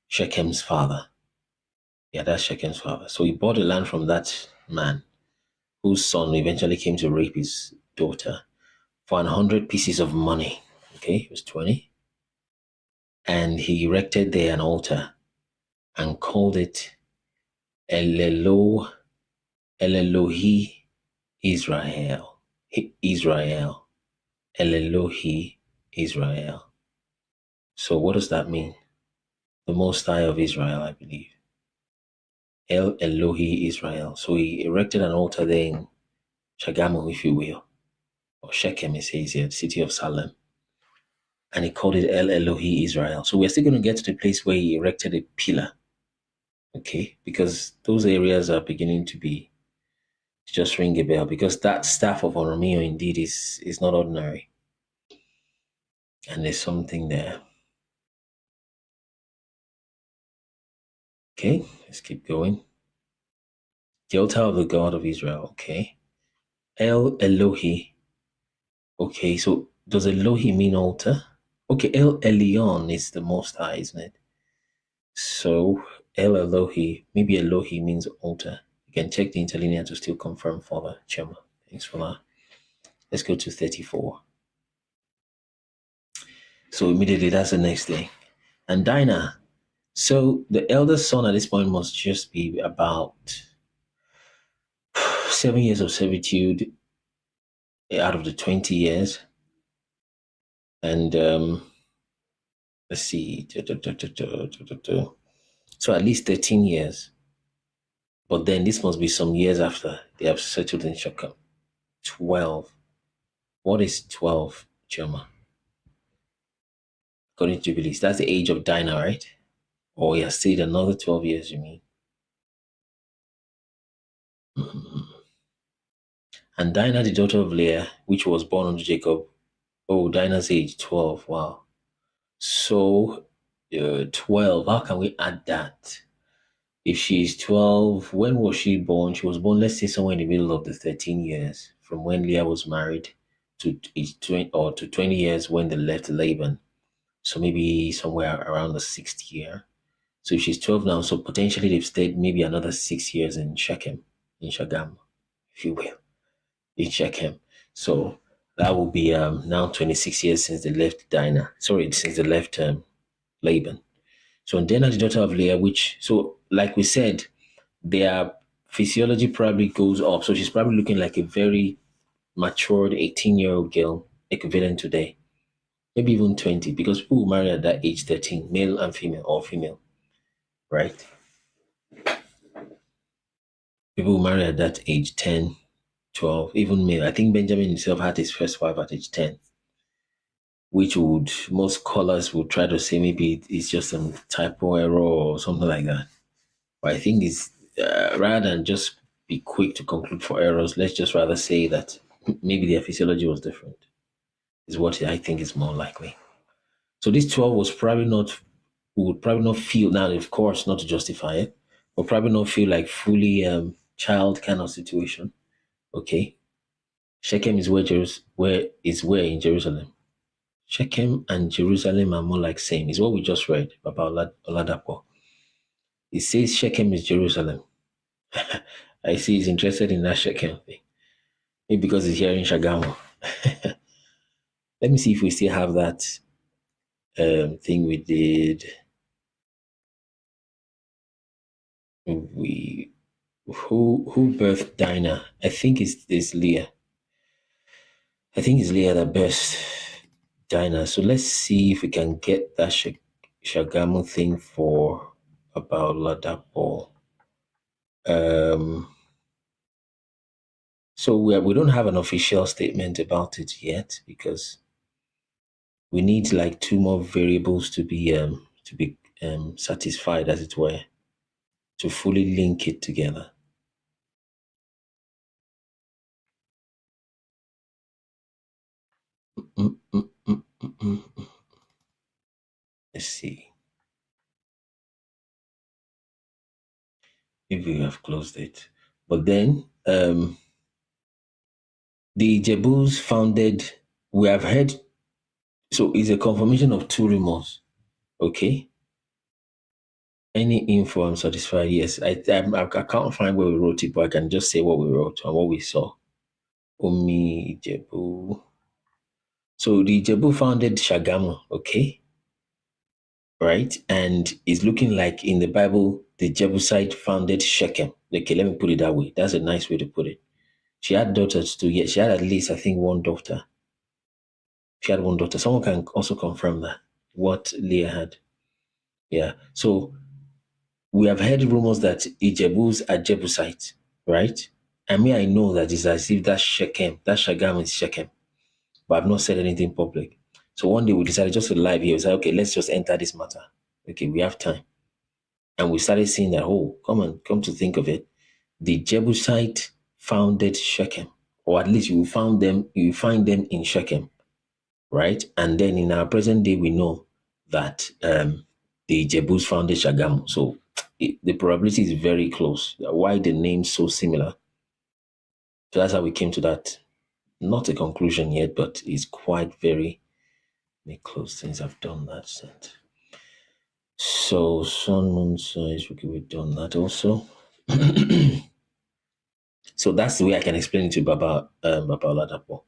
Shechem's father. Yeah, that's Shechem's father. So he bought the land from that man, whose son eventually came to rape his daughter, for 100 pieces of money. Okay, it was 20. And he erected there an altar and called it El Elohi Israel. Israel. El Elohi Israel. So what does that mean? The Most High of Israel, I believe. El Elohi Israel. So he erected an altar there in Shagamu, if you will, or Shechem, it says here, the city of Salem. And he called it El Elohi Israel. So we're still going to get to the place where he erected a pillar. Okay, because those areas are beginning to just ring a bell, because that staff of Oromio indeed is not ordinary. And there's something there. Okay, let's keep going. The altar of the God of Israel. Okay. El Elohi. Okay, so does Elohi mean altar? Okay, El Elyon is the Most High, isn't it? So El Elohi, maybe Elohi means altar. You can check the interlinear to still confirm further. Chema, thanks for that. Let's go to 34. So immediately that's the next thing. And Dinah. So the eldest son at this point must just be about 7 years of servitude out of the 20 years. And let's see. So at least 13 years. But then this must be some years after they have settled in Shechem. 12. What is 12, Choma? According to Jubilees, that's the age of Dinah, right? Or he has stayed another 12 years, you mean? Mhm. And Dinah, the daughter of Leah, which was born unto Jacob. Oh, Dinah's age, 12. Wow. So, 12, how can we add that? If she's 12, when was she born? She was born, let's say, somewhere in the middle of the 13 years from when Leah was married to age 20, or to 20 years when they left Laban. So maybe somewhere around the 6th year. So if she's 12 now, so potentially they've stayed maybe another 6 years in Shechem, in Shagam, if you will, in Shechem. So that will be now 26 years since they left Dinah. Sorry, since they left Laban. So Dinah, the daughter of Leah, which, so like we said, their physiology probably goes up. So she's probably looking like a very matured 18-year-old girl, equivalent today. Maybe even 20, because people marry at that age 13, male and female, or female, right? People marry at that age 10, 12, even male. I think Benjamin himself had his first wife at age 10, which would, most scholars would try to say maybe it's just some typo error or something like that. But I think it's rather than just be quick to conclude for errors, let's just rather say that maybe their physiology was different, is what I think is more likely. So this 12 was probably not, we would probably not feel, now of course, not to justify it, but probably not feel like fully child kind of situation. Okay. Shechem is where in Jerusalem. Shechem and Jerusalem are more like same. Is what we just read about Oladapo. It says Shechem is Jerusalem. I see he's interested in that Shechem thing. Maybe because he's here in Shagamu. Let me see if we still have that thing we did. Who birthed Dinah? I think it's Leah. I think it's Leah that birthed Dinah. So let's see if we can get that Shagamu thing for about Ladapo. So we don't have an official statement about it yet because we need like 2 more variables to be satisfied, as it were, to fully link it together. Let's see if we have closed it. But then the Jebus founded, we have heard, so it's a confirmation of 2 rumors. Okay. Any info I'm satisfied? Yes. I can't find where we wrote it, but I can just say what we wrote and what we saw. Omi Jebu. So the Jebu founded Shagamu, okay? Right? And it's looking like in the Bible, the Jebusite founded Shechem. Okay, let me put it that way. That's a nice way to put it. She had daughters too. Yes, she had at least, I think, 1 daughter. She had 1 daughter. Someone can also confirm that, what Leah had. Yeah. So we have heard rumors that Ijebus are Jebusites, right? I mean, I know that it's as if that Shechem, that Shagam is Shechem, but I've not said anything public. So one day we decided just to live here. We said, okay, let's just enter this matter. Okay, we have time. And we started seeing that, come to think of it, the Jebusite founded Shechem, or at least you find them in Shechem, right? And then in our present day, we know that the Jebus founded Shagamu. So the probability is very close. Why the name's so similar? So that's how we came to that. Not a conclusion yet, but it's quite very close since I've done that set. So sun, moon, size, okay, we've done that also. So that's the way I can explain it to Baba Ladapo.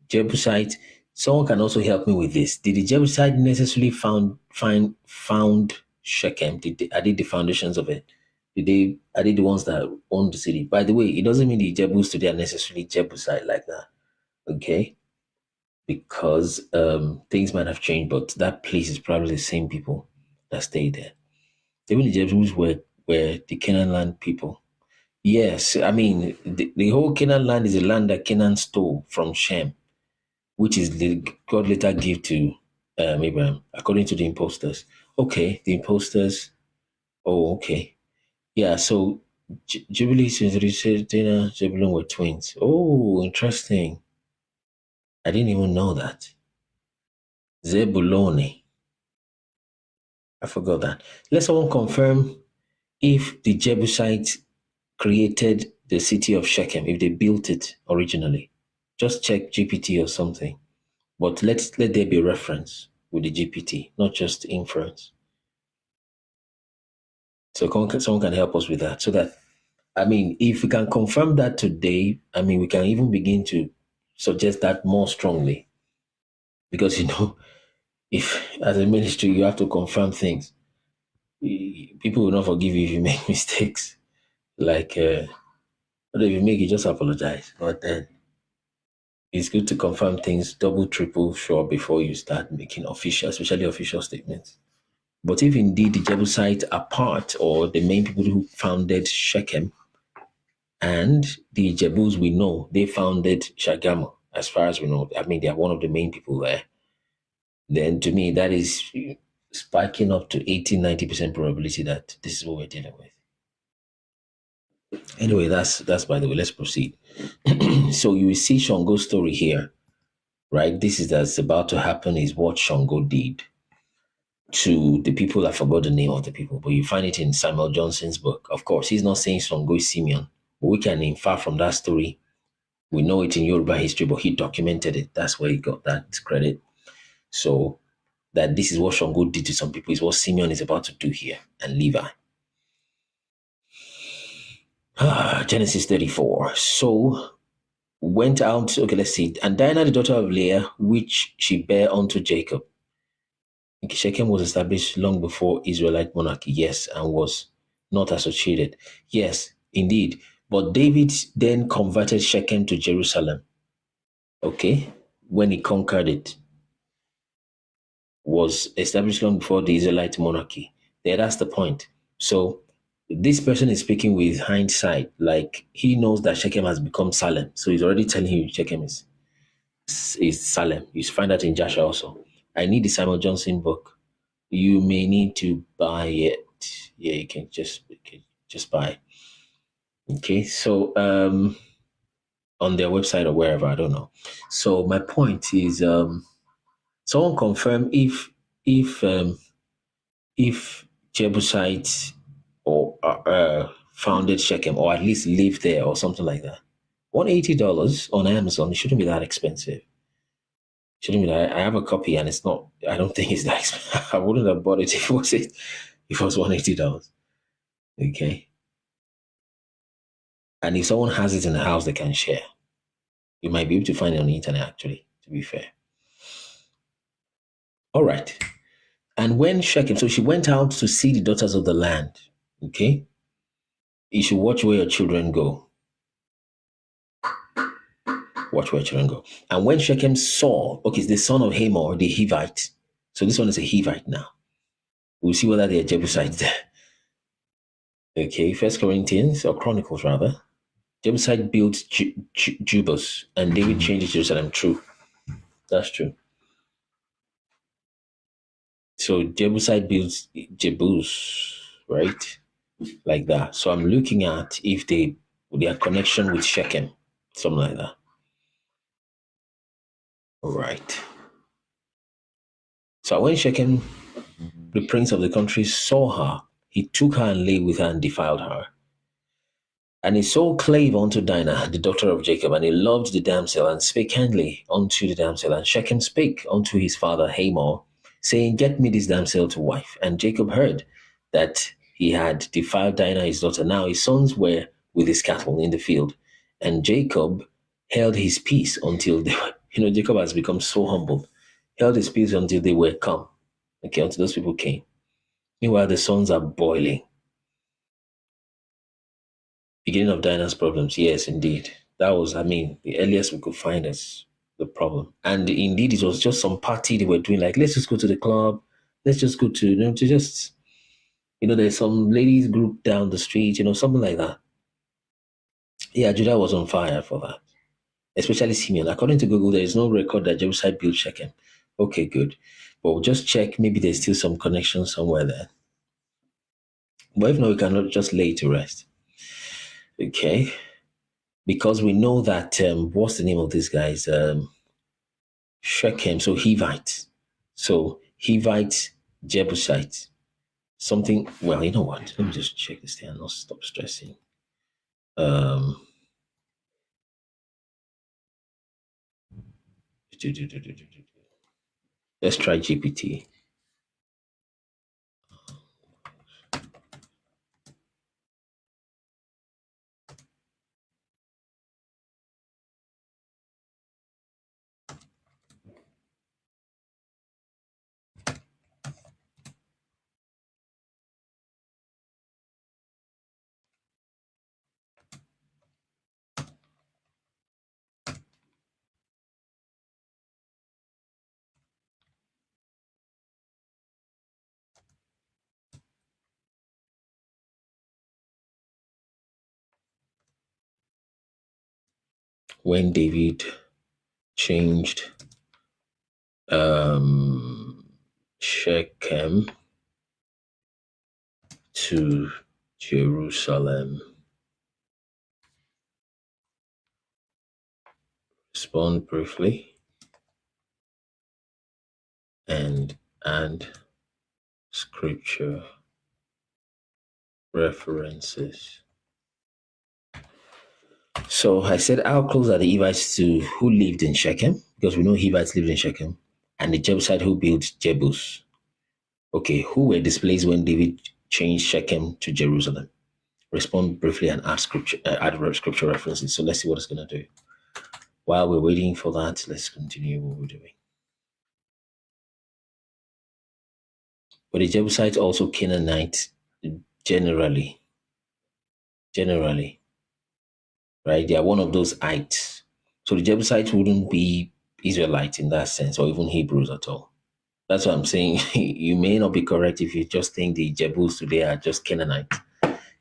Jebusite. Someone can also help me with this. Did the Jebusite necessarily found Shechem? Are they the foundations of it? Are they the ones that own the city? By the way, it doesn't mean the Jebus today are necessarily Jebusite like that. Okay? Because things might have changed, but that place is probably the same people that stayed there. Even the Jebus were the Canaan land people. Yes, I mean, the whole Canaan land is a land that Canaan stole from Shem, which is God later gave to Abraham, according to the imposters. Okay, the imposters. Oh, okay. Yeah, so Jubilee, Dana, Zebulun were twins. Oh, interesting. I didn't even know that. Zebuloni. I forgot that. Let someone confirm if the Jebusites created the city of Shechem, if they built it originally. Just check GPT or something. But let there be reference with the GPT, not just inference. So someone can help us with that. So that, I mean, if we can confirm that today, I mean, we can even begin to suggest that more strongly. Because, if as a ministry you have to confirm things, people will not forgive you if you make mistakes. Like, but if you make it, just apologize. But then it's good to confirm things double, triple sure before you start making official, especially official statements. But if indeed the Jebusites are part or the main people who founded Shechem and the Jebus we know, they founded Shagama, as far as we know. I mean, they are one of the main people there. Then to me, that is spiking up to 80-90% probability that this is what we're dealing with. Anyway, that's by the way. Let's proceed. So you will see Shango's story here, right? This is that's about to happen is what Shango did to the people. I forgot the name of the people, but you find it in Samuel Johnson's book. Of course, he's not saying Shango is Simeon, but we can infer from that story. We know it in Yoruba history, but he documented it. That's where he got that credit. So that this is what Shango did to some people is what Simeon is about to do here, and Levi. Genesis 34. So went out, okay, let's see. And Dinah, the daughter of Leah, which she bare unto Jacob. Shechem was established long before Israelite monarchy, yes, and was not associated. Yes, indeed. But David then converted Shechem to Jerusalem. Okay, when he conquered it, was established long before the Israelite monarchy. There, that's the point. So this person is speaking with hindsight, like he knows that Shechem has become Salem. So he's already telling you Shechem is Salem. You find that in Joshua also. I need the Samuel Johnson book. You may need to buy it. Yeah, you can just buy it. Okay, so on their website or wherever, I don't know. So my point is someone confirm if Jebusites or founded Shechem or at least lived there or something like that. $180 on Amazon, it shouldn't be that expensive. Shouldn't be that. I have a copy and it's not, I don't think it's that expensive. I wouldn't have bought it if it was $180. Okay. And if someone has it in the house, they can share. You might be able to find it on the internet, actually, to be fair. All right. And when Shechem, so she went out to see the daughters of the land. Okay. You should watch where your children go. Watch where your children go. And when Shechem saw, okay, it's the son of Hamor, the Hivite. So this one is a Hivite now. We'll see whether they are Jebusites there. Okay, First Corinthians, or Chronicles rather. Jebusite built Jubus, and David changed it to Jerusalem. True. That's true. So Jebusite builds Jebus, right? Like that. So I'm looking at if their connection with Shechem, something like that. All right. So when Shechem, the prince of the country, saw her, he took her and lay with her and defiled her. And his soul clave unto Dinah, the daughter of Jacob, and he loved the damsel and spake kindly unto the damsel. And Shechem spake unto his father Hamor, saying, Get me this damsel to wife. And Jacob heard that he had defiled Dinah his daughter. Now his sons were with his cattle in the field. And Jacob held his peace until they were, Jacob has become so humble. Held his peace until they were come. Okay, until those people came. Meanwhile, the sons are boiling. Beginning of Dinah's problems. Yes, indeed. That was, the earliest we could find as the problem. And indeed, it was just some party they were doing, like, let's just go to the club. Let's just go to, to just, there's some ladies group down the street, something like that. Yeah, Judah was on fire for that, especially Simeon. According to Google, there is no record that Jebusite built Shechem. Okay, good. But we'll just check. Maybe there's still some connection somewhere there. But if not, we cannot just lay it to rest. Okay. Because we know that, what's the name of these guys? Shechem, so Hivite. So Hivite, Jebusite. Something, well, you know what? Let me just check this thing and not stop stressing. Let's try GPT. When David changed Shechem to Jerusalem. Respond briefly and add scripture references. So I said, how close are the Hivites to who lived in Shechem? Because we know Hivites lived in Shechem. And the Jebusite who built Jebus. Okay, who were displaced when David changed Shechem to Jerusalem? Respond briefly and add scripture references. So let's see what it's going to do. While we're waiting for that, let's continue what we're doing. But the Jebusites also Canaanites generally, right? They are one of those ites. So the Jebusites wouldn't be Israelites in that sense, or even Hebrews at all. That's what I'm saying. You may not be correct if you just think the Jebus today are just Canaanites.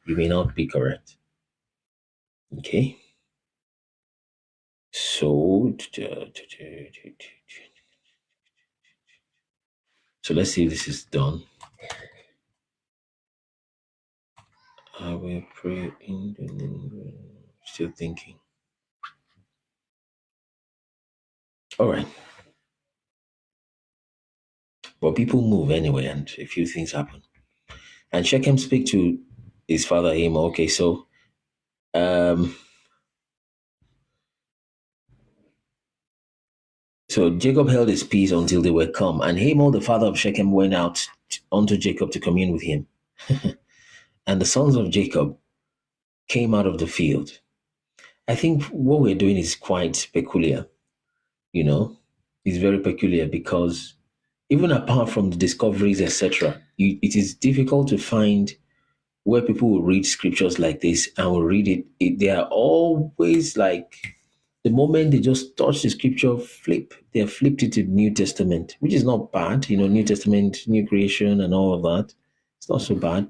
You may not be correct. Okay. So let's see if this is done. I will pray in the name. Still thinking. All right. But people move anyway, and a few things happen. And Shechem speak to his father Hamor. Okay, so so Jacob held his peace until they were come, and Hamor, the father of Shechem, went out unto Jacob to commune with him. And the sons of Jacob came out of the field. I think what we're doing is quite peculiar. It's very peculiar because even apart from the discoveries, etc., it is difficult to find where people will read scriptures like this and will read it. They are always like, the moment they just touch the scripture, they have flipped it to the New Testament, which is not bad. New Testament, new creation and all of that. It's not so bad.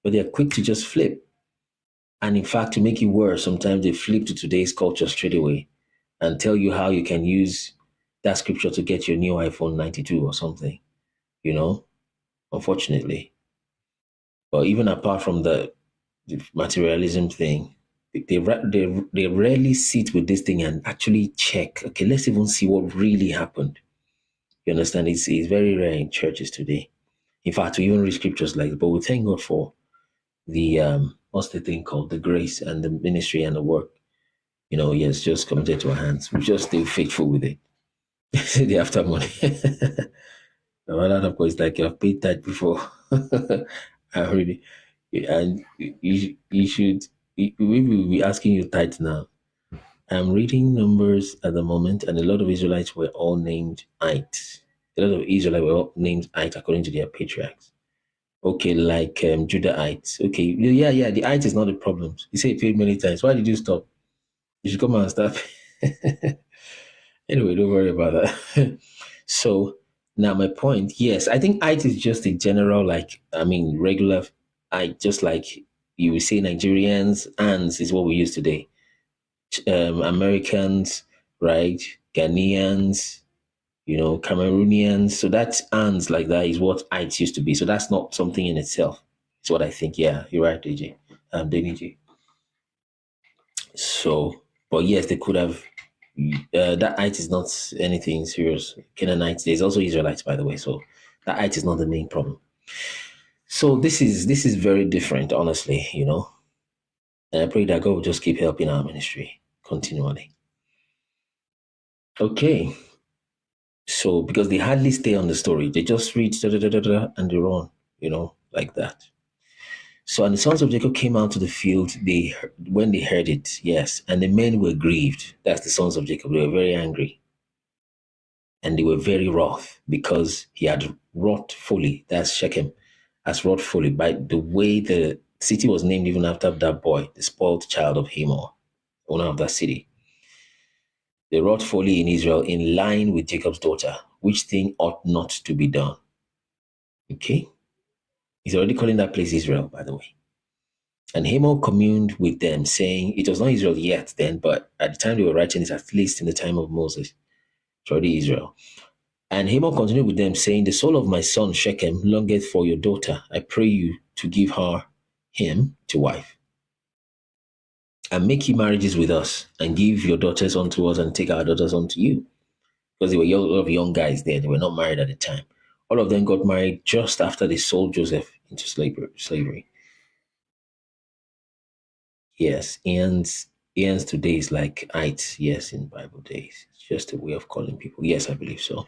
But they're quick to just flip. And in fact, to make it worse, sometimes they flip to today's culture straight away and tell you how you can use that scripture to get your new iPhone 92 or something, unfortunately. But even apart from the materialism thing, they rarely sit with this thing and actually check, okay, let's even see what really happened. You understand? It's very rare in churches today. In fact, we even read scriptures like, but we thank God for the, what's the thing called? The grace and the ministry and the work. Yes, just committed to our hands. We just stay faithful with it. The after money. That, of course, like you've paid that before. I already, and you should, we will be asking you tithe now. I'm reading Numbers at the moment, and a lot of Israelites were all named Ite. A lot of Israelites were all named Ite according to their patriarchs. Okay, like Judahites. Okay, yeah, the Ite is not the problem. You say it paid many times. Why did you stop? You should come and stop. Anyway, don't worry about that. So now my point, yes, I think Ite is just a general, regular Ite, just like you would say Nigerians, Ans is what we use today. Americans, right? Ghanaians, Cameroonians. So that ants like that is what IT used to be. So that's not something in itself. It's what I think. Yeah, you're right, DJ. DJ. So, but yes, they could have. That IT is not anything serious. Canaanites. There's also Israelites, by the way. So that IT is not the main problem. So this is very different, honestly. And I pray that God will just keep helping our ministry continually. Okay. So because they hardly stay on the story, they just read da, da, da, da, da, and they run, like that. So and the sons of Jacob came out to the field. When they heard it, yes, and the men were grieved. That's the sons of Jacob. They were very angry, and they were very wroth because he had wrought fully. That's Shechem, has wrought fully by the way the city was named even after that boy, the spoiled child of Hamor, owner of that city. They wrought folly in Israel in line with Jacob's daughter, which thing ought not to be done. Okay? He's already calling that place Israel, by the way. And Hamor communed with them, saying, it was not Israel yet then, but at the time they were writing it, at least in the time of Moses, it's already Israel. And Hamor continued with them, saying, the soul of my son Shechem longeth for your daughter. I pray you to give him to wife. And make ye marriages with us, and give your daughters unto us, and take our daughters unto you. Because they were a lot of young guys there. They were not married at the time. All of them got married just after they sold Joseph into slavery. Yes, Ian's today is like it. Yes, in Bible days. It's just a way of calling people. Yes, I believe so.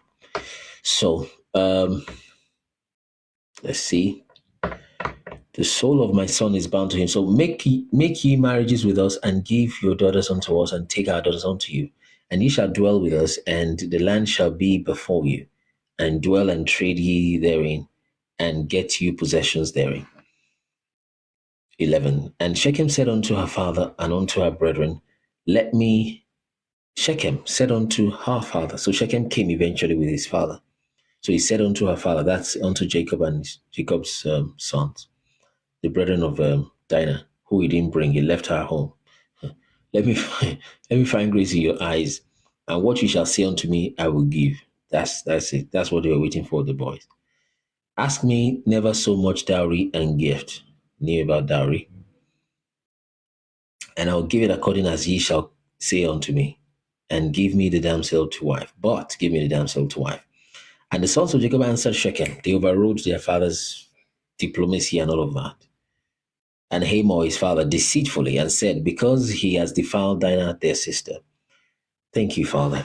So, let's see. The soul of my son is bound to him. So make ye marriages with us, and give your daughters unto us, and take our daughters unto you. And ye shall dwell with us, and the land shall be before you, and dwell and trade ye therein, and get you possessions therein. 11. And Shechem said unto her father and unto her brethren, Shechem said unto her father. So Shechem came eventually with his father. So he said unto her father, that's unto Jacob and Jacob's sons, the brethren of Dinah, who he didn't bring. He left her home. Let me find grace in your eyes, and what you shall say unto me, I will give. That's it. That's what they were waiting for, the boys. Ask me never so much dowry and gift. Knew about dowry. And I will give it according as ye shall say unto me, and give me the damsel to wife. But give me the damsel to wife. And the sons of Jacob answered Shechem. They overrode their father's diplomacy and all of that. And Hamor, his father, deceitfully, and said, because he has defiled Dinah, their sister. Thank you, Father.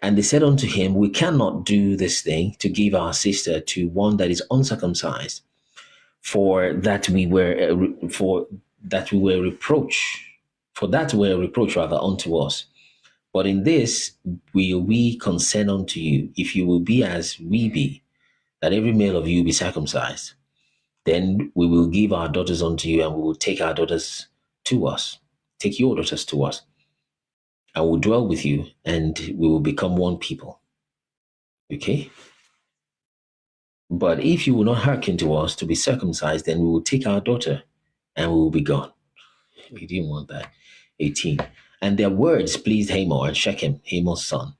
And they said unto him, we cannot do this thing, to give our sister to one that is uncircumcised, for that were a reproach rather unto us. But in this will we consent unto you, if you will be as we be, that every male of you be circumcised. Then we will give our daughters unto you, and we will take our daughters to us. Take your daughters to us, and will dwell with you, and we will become one people. Okay? But if you will not hearken to us to be circumcised, then we will take our daughter, and we will be gone. He didn't want that. 18. And their words pleased Hamor and Shechem, Hamor's son.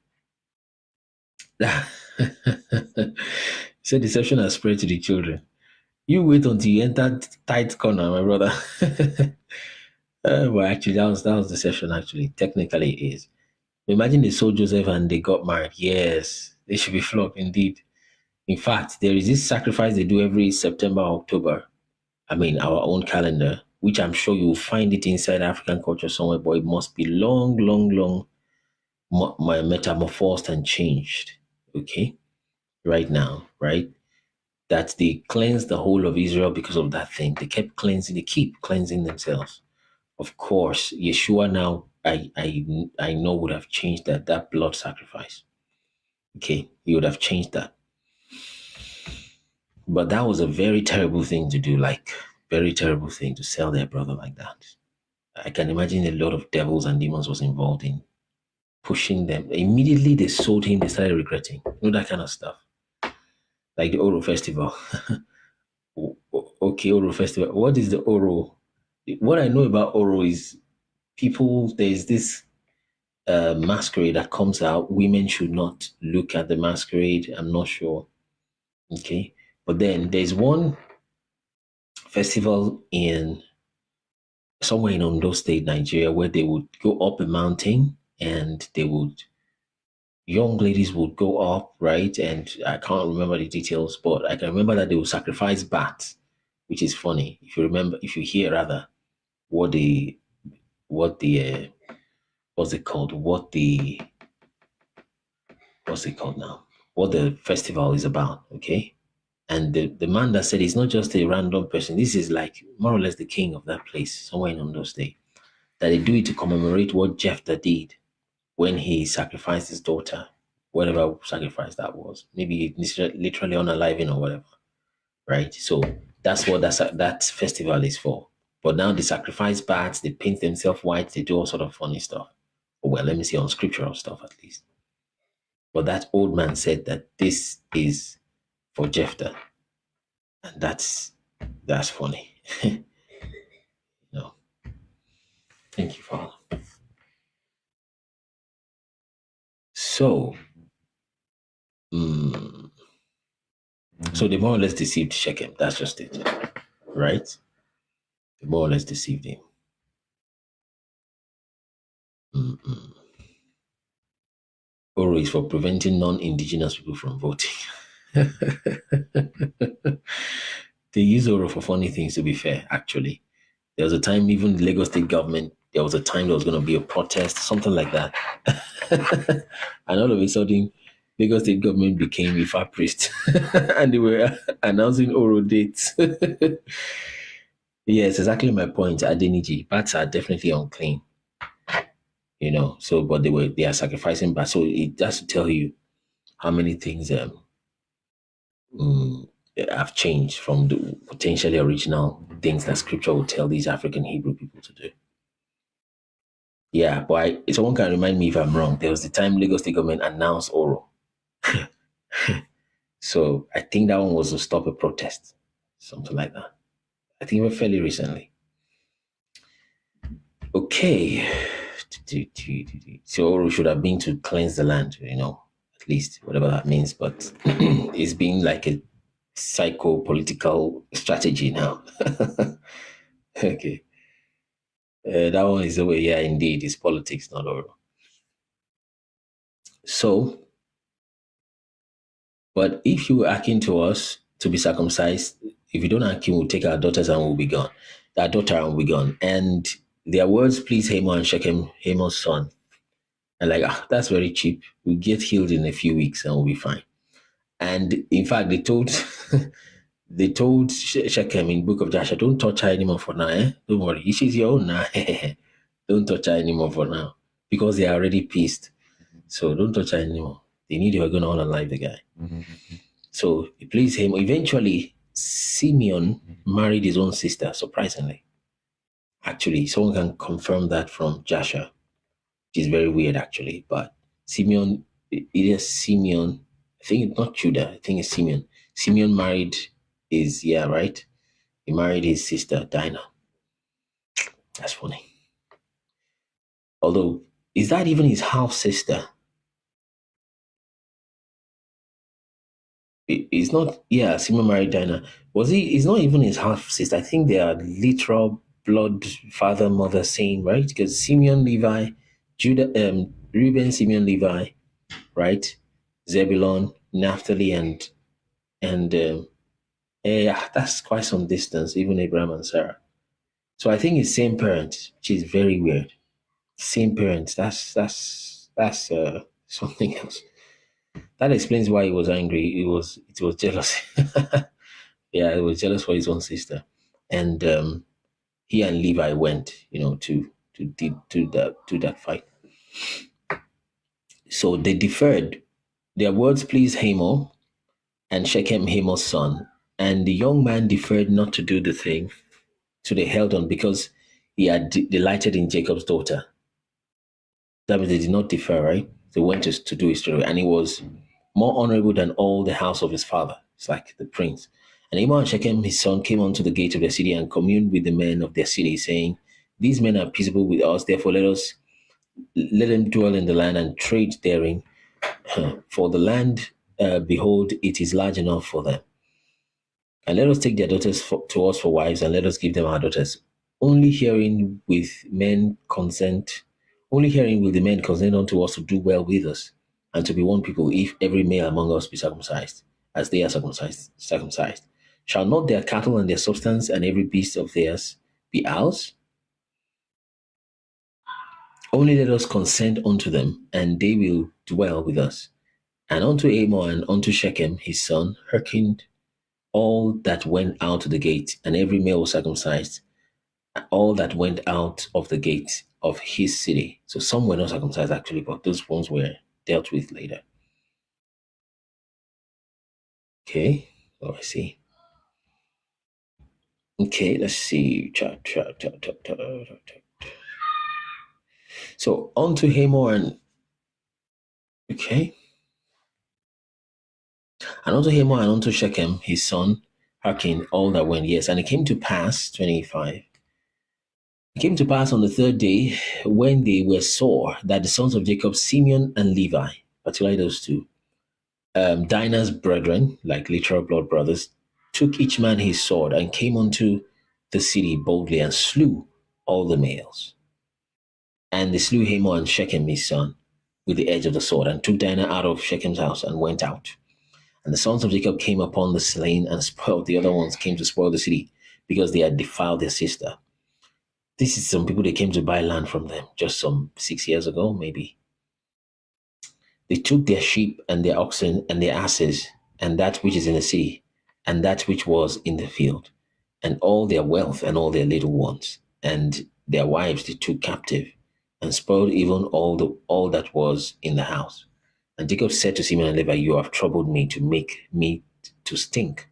So deception has spread to the children. You wait until you enter tight corner, my brother. Well, actually, that was deception. Actually, technically, it is. Imagine they sold Joseph and they got married. Yes, they should be flogged indeed. In fact, there is this sacrifice they do every September, October. I mean, our own calendar, which I'm sure you'll find it inside African culture somewhere, but it must be long, long, long metamorphosed and changed. Okay, right now, right? That they cleansed the whole of Israel because of that thing. They kept cleansing, they keep cleansing themselves. Of course, Yeshua now, I know would have changed that blood sacrifice. Okay, he would have changed that. But that was a very terrible thing to do, like very terrible thing to sell their brother like that. I can imagine a lot of devils and demons was involved in pushing them. Immediately they sold him, they started regretting. That kind of stuff. Like the Oro Festival. Okay, Oro Festival. What is the Oro? What I know about Oro is people, there's this masquerade that comes out. Women should not look at the masquerade. I'm not sure. Okay. But then there's one festival in somewhere in Ondo State, Nigeria, where they would go up a mountain and young ladies would go up, right? And I can't remember the details, but I can remember that they would sacrifice bats, which is funny. If you hear rather what what's it called? What's it called now? What the festival is about, okay? And the man that said it's not just a random person, this is like more or less the king of that place, somewhere in Ondo State, that they do it to commemorate what Jephthah did when he sacrificed his daughter, whatever sacrifice that was. Maybe literally unaliving or whatever, right? So that's what that festival is for. But now they sacrifice bats, they paint themselves white, they do all sort of funny stuff. Well, let me see, on scriptural stuff at least. But that old man said that this is for Jephthah. And that's funny. No. Thank you, Father. So, so they more or less deceived Shechem. That's just it, right? They more or less deceived him. Oro is for preventing non-indigenous people from voting. They use Oro for funny things, to be fair, actually. There was a time, even the Lagos state government, there was a time there was going to be a protest, something like that. And all of a sudden, Lagos state government became Ifa priest. And they were announcing Oro dates. Yes, exactly my point. Adeniji, bats are definitely unclean. So, but they are sacrificing bats. So it has to tell you how many things have changed from the potentially original things that scripture would tell these African Hebrew people to do. Yeah, but someone can remind me if I'm wrong. There was the time Lagos state government announced Oro. So I think that one was to stop a protest, something like that. I think fairly recently. Okay. So Oro should have been to cleanse the land, at least, whatever that means. But it's been like a psycho-political strategy now. Okay. That one is the way, yeah, indeed, it's politics, not Oro. So, but if you hearken to us to be circumcised, if you don't hearken, we'll take our daughters and we'll be gone. Our daughter and we'll be gone. And their words please Hamor and Shechem, Hamor's son. And that's very cheap. We'll get healed in a few weeks and we'll be fine. And in fact, they told Shechem in book of Joshua, don't touch her anymore for now. Don't worry. She's your own now. Don't touch her anymore for now. Because they are already pissed. So don't touch her anymore. They knew they were going to unalive the guy. Mm-hmm. So it pleased him. Eventually, Simeon married his own sister, surprisingly. Actually, someone can confirm that from Joshua, which is very weird, actually. But Simeon, it is Simeon. I think it's not Judah. I think it's Simeon. Simeon married right? He married his sister, Dinah. That's funny. Although, is that even his half sister? It's not, Simeon married Dinah. He's not even his half sister. I think they are literal blood father, mother, same, right? Because Simeon, Levi, Judah, Reuben, Simeon, Levi, right? Zebulon, Naphtali, and that's quite some distance, even Abraham and Sarah. So I think it's same parents, which is very weird. Same parents. That's something else. That explains why he was angry. It was jealous. Yeah, he was jealous for his own sister, and he and Levi went, to that fight. So they deferred. Their words pleased Hamor, and Shechem, Hamor's son, and the young man deferred not to do the thing. So they held on because he had delighted in Jacob's daughter. That means they did not defer, right? They went to do his story, and he was more honorable than all the house of his father. It's like the prince. And Hamor and Shechem, his son, came unto the gate of their city and communed with the men of their city, saying, These men are peaceable with us, therefore let them dwell in the land and trade therein. For the land, behold, it is large enough for them. And let us take their daughters to us for wives, and let us give them our daughters. Only hearing with men consent, only hearing will the men consent unto us to do well with us, and to be one people, if every male among us be circumcised, as they are circumcised. Shall not their cattle and their substance and every beast of theirs be ours? Only let us consent unto them, and they will dwell with us. And unto Hamor and unto Shechem his son hearkened all that went out to the gate, and every male was circumcised, all that went out of the gate of his city. So some were not circumcised actually, but those ones were dealt with later. Okay, oh, I see. Okay, let's see. So unto Hamor and okay. And unto Hamor and unto Shechem his son hearkened all that went. Yes, and it came to pass, 25. It came to pass on the third day, when they were sore, that the sons of Jacob, Simeon and Levi, particularly those two, Dinah's brethren, like literal blood brothers, took each man his sword and came unto the city boldly and slew all the males. And they slew Hamor and Shechem his son with the edge of the sword, and took Dinah out of Shechem's house and went out. And the sons of Jacob came upon the slain and spoiled the other ones, came to spoil the city, because they had defiled their sister. This is some people that came to buy land from them just some 6 years ago, maybe. They took their sheep and their oxen and their asses, and that which is in the city, and that which was in the field, and all their wealth and all their little ones, and their wives they took captive, and spoiled even all that was in the house. And Jacob said to Simeon and Levi, you have troubled me to make me to stink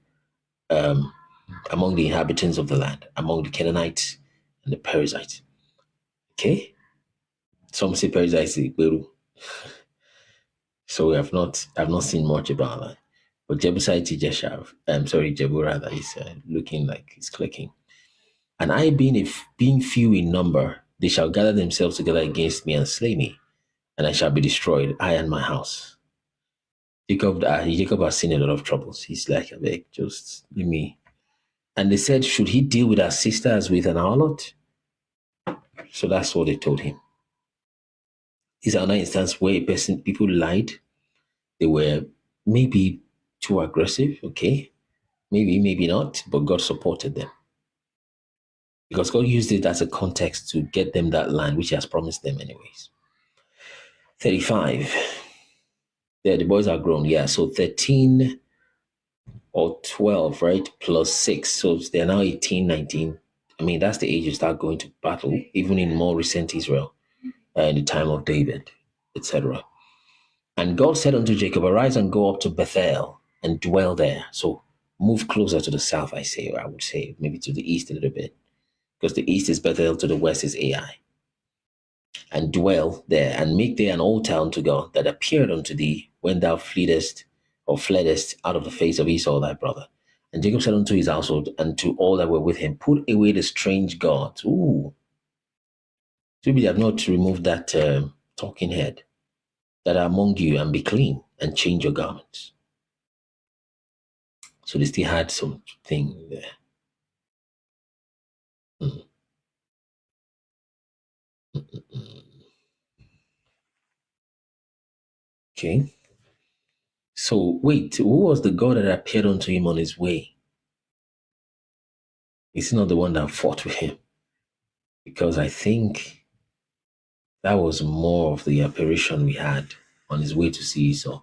among the inhabitants of the land, among the Canaanites and the Perizzites. Okay? Some say Perizzites is Igberu. So I've not seen much about that. But Jebusite Jebu rather is looking like it's clicking. And I being few in number, they shall gather themselves together against me and slay me, and I shall be destroyed, I and my house. Jacob has seen a lot of troubles. He's like, just leave me. And they said, should he deal with our sister as with an harlot? So that's what they told him. Is another instance where people lied. They were maybe too aggressive, okay? Maybe not, but God supported them. Because God used it as a context to get them that land, which He has promised them anyways. 35. There, the boys are grown, yeah. So 13 or 12, right? Plus 6. So they're now 18, 19. I mean, that's the age you start going to battle, even in more recent Israel, in the time of David, etc. And God said unto Jacob, arise and go up to Bethel and dwell there. So move closer to the south, I would say, maybe to the east a little bit. Because the east is Bethel, to the west is Ai. And dwell there, and make there an altar unto God that appeared unto thee when thou fleddest out of the face of Esau thy brother. And Jacob said unto his household and to all that were with him, put away the strange gods. Ooh. So maybe they have not removed that talking head that are among you, and be clean and change your garments. So they still had something there. Okay. So wait, who was the God that appeared unto him on his way? Is he not the one that fought with him? Because I think that was more of the apparition we had on his way to see Esau.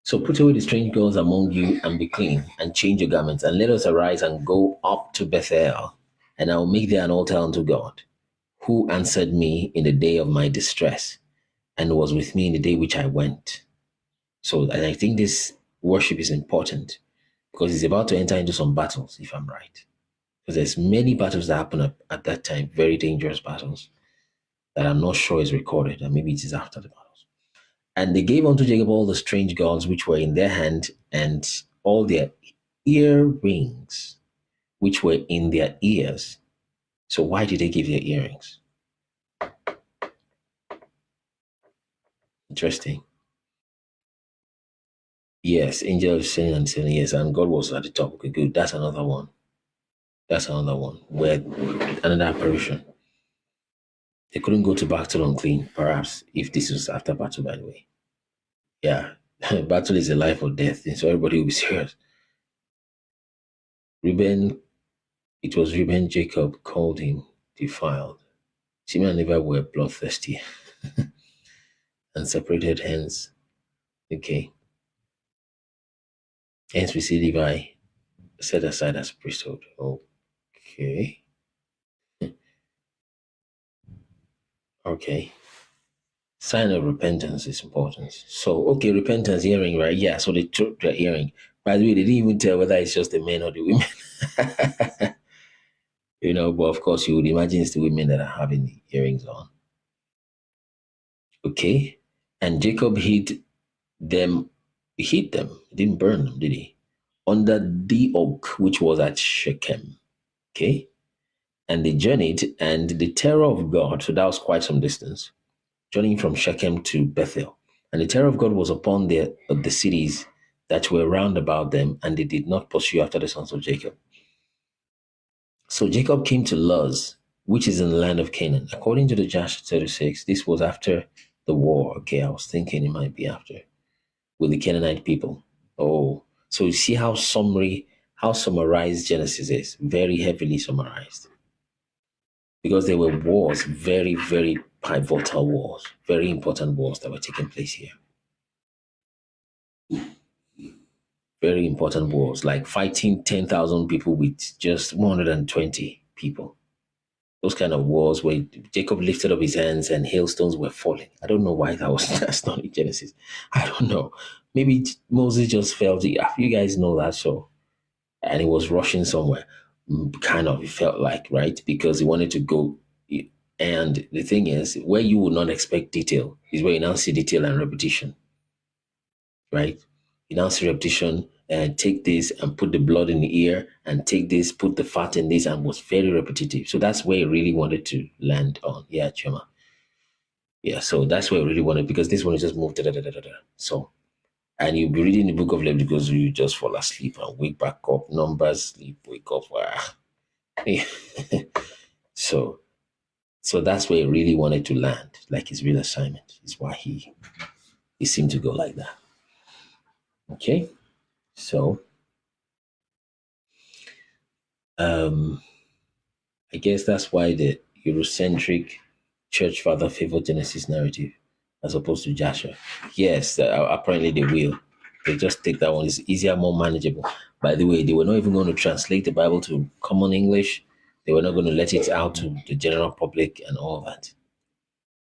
So put away the strange gods among you and be clean and change your garments, and let us arise and go up to Bethel, and I will make there an altar unto God, who answered me in the day of my distress and was with me in the day which I went. So and I think this worship is important because he's about to enter into some battles, if I'm right. Because there's many battles that happen at that time, very dangerous battles that I'm not sure is recorded, and maybe it is after the battles. And they gave unto Jacob all the strange gods which were in their hand, and all their earrings which were in their ears, So why did they give their earrings? Interesting. Yes, angel is saying and saying yes, and God was at the top. Okay, good. That's another one. Where another apparition. They couldn't go to battle unclean, perhaps, if this was after battle, by the way. Yeah. Battle is a life or death thing, so everybody will be serious. It was Reuben Jacob called him defiled. Simeon and Levi were bloodthirsty and separated hence. Okay. Hence we see Levi set aside as priesthood. Okay. Okay. Sign of repentance is important. So, okay, repentance, hearing, right? Yeah, so they took their hearing. By the way, they didn't even tell whether it's just the men or the women. But of course, you would imagine it's the women that are having the earrings on. Okay. And Jacob hid them. He didn't burn them, did he? Under the oak, which was at Shechem. Okay. And they journeyed, and the terror of God, so that was quite some distance, journeying from Shechem to Bethel. And the terror of God was upon the cities that were round about them, and they did not pursue after the sons of Jacob. So Jacob came to Luz, which is in the land of Canaan. According to the Joshua 36, this was after the war. Okay, I was thinking it might be after, with the Canaanite people. Oh, so you see how summarized Genesis is. Very heavily summarized. Because there were wars, very, very pivotal wars, very important wars that were taking place here. Very important wars, like fighting 10,000 people with just 120 people. Those kind of wars where Jacob lifted up his hands and hailstones were falling. I don't know why that's not in Genesis. I don't know. Maybe Moses just felt it. You guys know that, so. And he was rushing somewhere. Kind of, it felt like, right? Because he wanted to go. And the thing is, where you would not expect detail is where you now see detail and repetition, right? You now see repetition and take this and put the blood in the ear and take this, put the fat in this, and was very repetitive. So that's where he really wanted to land on. Yeah, Chema. Yeah, so that's where I really wanted, because this one is just moved. So, and you'll be reading the book of Leviticus, you just fall asleep and wake back up. Numbers, sleep, wake up. So that's where he really wanted to land, like his real assignment. Is why he seemed to go like that. Okay, so I guess that's why the Eurocentric church father favored Genesis narrative as opposed to Joshua. Yes, apparently they will. They just take that one. It's easier, more manageable. By the way, they were not even going to translate the Bible to common English. They were not going to let it out to the general public and all that.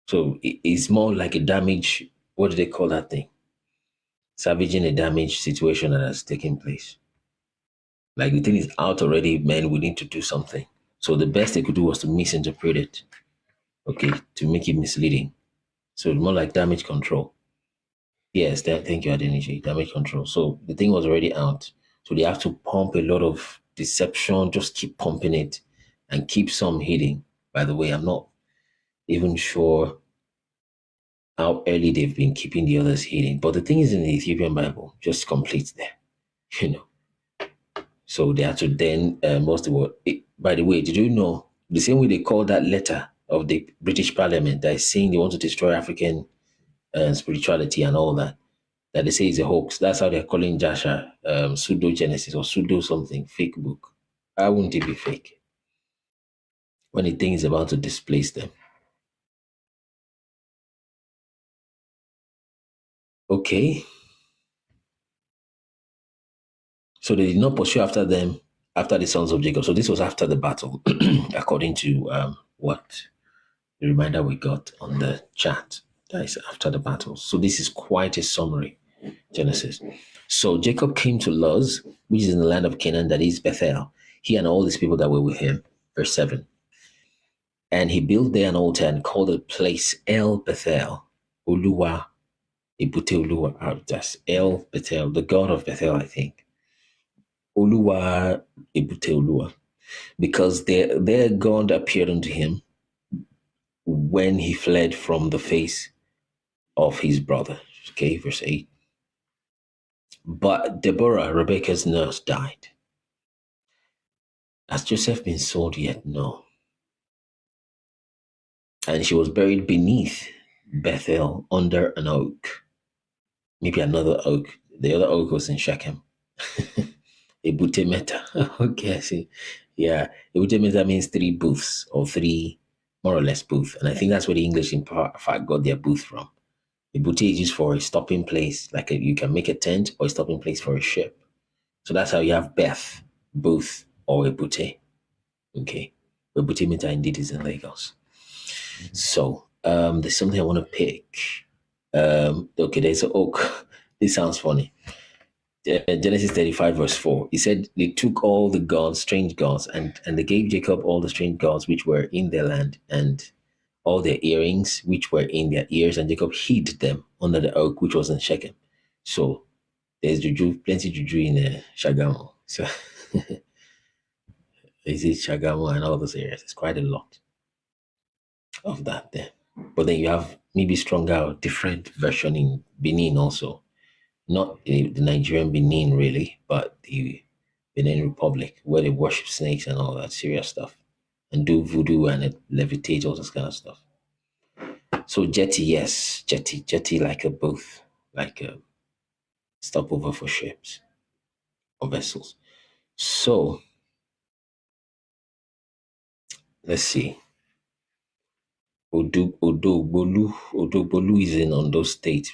So it's more like a damage. What do they call that thing? Salvaging a damaged situation that has taken place. Like the thing is out already, man, we need to do something. So the best they could do was to misinterpret it, okay, to make it misleading. So more like damage control. Yes, thank you, Adeniji, damage control. So the thing was already out. So they have to pump a lot of deception, just keep pumping it and keep some hidden. By the way, I'm not even sure how early they've been keeping the others hidden. But the thing is, in the Ethiopian Bible, just complete there, So they had to then, what's the word? By the way, did you know the same way they call that letter of the British Parliament that is saying they want to destroy African spirituality and all that, that they say is a hoax? That's how they're calling Joshua pseudo Genesis or pseudo something, fake book. Why wouldn't it be fake when the thing is about to displace them? Okay. So they did not pursue after them, after the sons of Jacob. So this was after the battle, according to what the reminder we got on the chat. That is after the battle. So this is quite a summary, Genesis. So Jacob came to Luz, which is in the land of Canaan, that is Bethel, he and all these people that were with him. Verse 7. And he built there an altar and called the place El Bethel, Uluwa, Ibute Uluwa. That's El Bethel, the God of Bethel, I think. Uluwa, Ibute Uluwa. because their God appeared unto him when he fled from the face of his brother. Okay, verse 8. But Deborah, Rebekah's nurse, died. Has Joseph been sold yet? No. And she was buried beneath Bethel under an oak. Maybe another oak. The other oak was in Shechem. Ebute Meta. Okay, I see. Yeah. Ebute Meta means 3 booths, or 3 more or less booths. And I think that's where the English in fact got their booth from. Ebute is used for a stopping place, like you can make a tent or a stopping place for a ship. So that's how you have Beth, booth, or Ebute. Okay. Ebute Meta indeed is in Lagos. So there's something I want to pick. Okay, there's an oak. This sounds funny. Genesis 35 verse 4. He said they took all the gods, strange gods, and they gave Jacob all the strange gods which were in their land, and all their earrings which were in their ears, and Jacob hid them under the oak which was in Shechem. So there's juju, plenty juju in Shagamu. So is it Shagamu and all those areas? It's quite a lot of that there. But then you have maybe stronger or different version in Benin also. Not the Nigerian Benin really, but the Benin Republic, where they worship snakes and all that serious stuff, and do voodoo and it levitates, all this kind of stuff. So jetty, yes, jetty like a booth, like a stopover for ships or vessels. So let's see. Odogbolu is in Ondo State,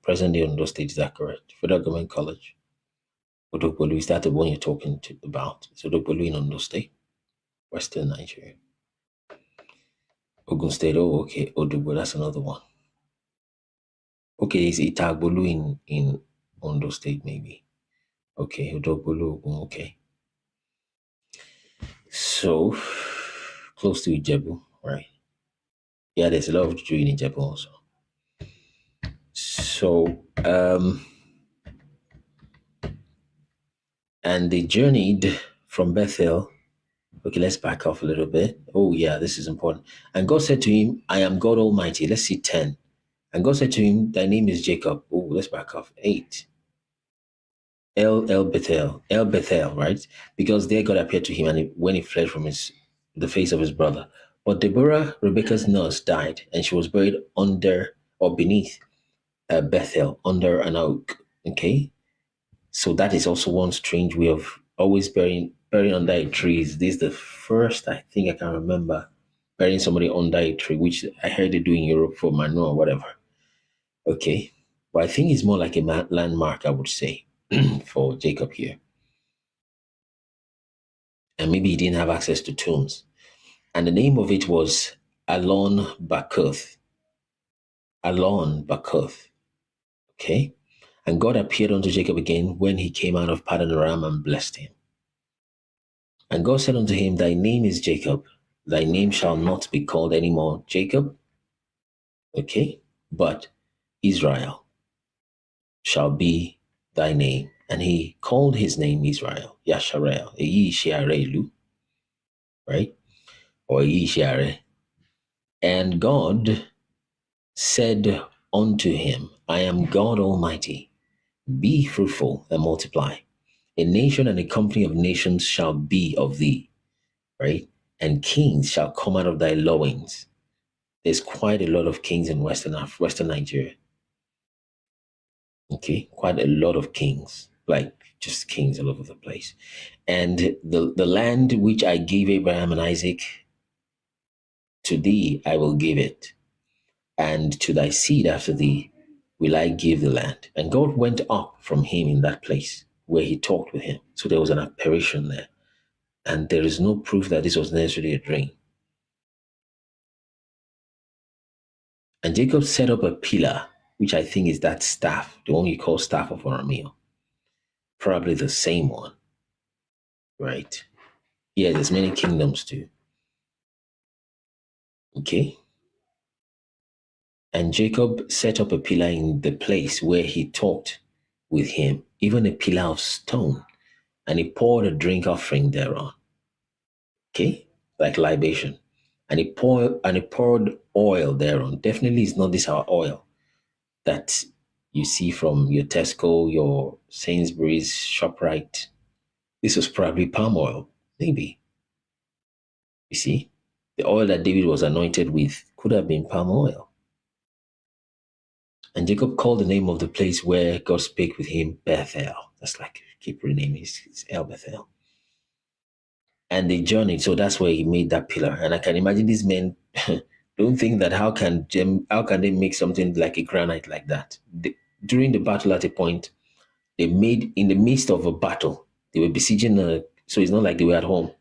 present-day Ondo State. Is that correct? Federal Government College. Odogbolu, is that the one you're talking about? Is Odogbolu in Ondo State, Western Nigeria? Ogun State. Oh, okay. Odogbo, that's another one. Okay, it's Itagbolu in Ondo State, maybe. Okay, Odogbolu, Ogun, okay. So close to Ijebu, right? Yeah, there's a lot of Juju in Ijebu also. So and they journeyed from Bethel. Okay, let's back off a little bit. Oh, yeah, this is important. And God said to him, I am God Almighty. Let's see 10. And God said to him, thy name is Jacob. Oh, let's back off. 8. El Bethel, right? Because there God appeared to him and when he fled from the face of his brother. But Deborah, Rebekah's nurse, died, and she was buried under or beneath Bethel, under an oak. Okay? So that is also one strange way of always burying under a tree. This is the first I think I can remember burying somebody under a tree, which I heard they do in Europe for manure or whatever. Okay, but I think it's more like a landmark, I would say, for Jacob here. And maybe he didn't have access to tombs. And the name of it was Alon Bakuth. Alon Bakuth. Okay. And God appeared unto Jacob again when he came out of Paddan Aram and blessed him. And God said unto him, thy name is Jacob. Thy name shall not be called any more Jacob. Okay. But Israel shall be thy name. And he called his name Israel. Yasharel. Eyisharelu. Right? Or Eyishare. And God said unto him, I am God Almighty. Be fruitful and multiply. A nation and a company of nations shall be of thee, right? And kings shall come out of thy loins. There's quite a lot of kings in Western Nigeria. Okay, quite a lot of kings, like just kings all over the place. And the land which I gave Abraham and Isaac, to thee I will give it, and to thy seed after thee will I give the land. And God went up from him in that place where he talked with him. So there was an apparition there. And there is no proof that this was necessarily a dream. And Jacob set up a pillar, which I think is that staff, the one you call staff of Arameo. Probably the same one, right? Yeah, there's many kingdoms too. Okay. And Jacob set up a pillar in the place where he talked with him, even a pillar of stone, and he poured a drink offering thereon. Okay, like libation. And he poured oil thereon. Definitely it's not this our oil that you see from your Tesco, your Sainsbury's, ShopRite. This was probably palm oil, maybe. You see, the oil that David was anointed with could have been palm oil. And Jacob called the name of the place where God spake with him Bethel. That's like Hebrew name is El Bethel. And they journeyed, so that's where he made that pillar. And I can imagine these men don't think that how can they make something like a granite like that? During the battle at a point, they made in the midst of a battle, they were besieging so it's not like they were at home.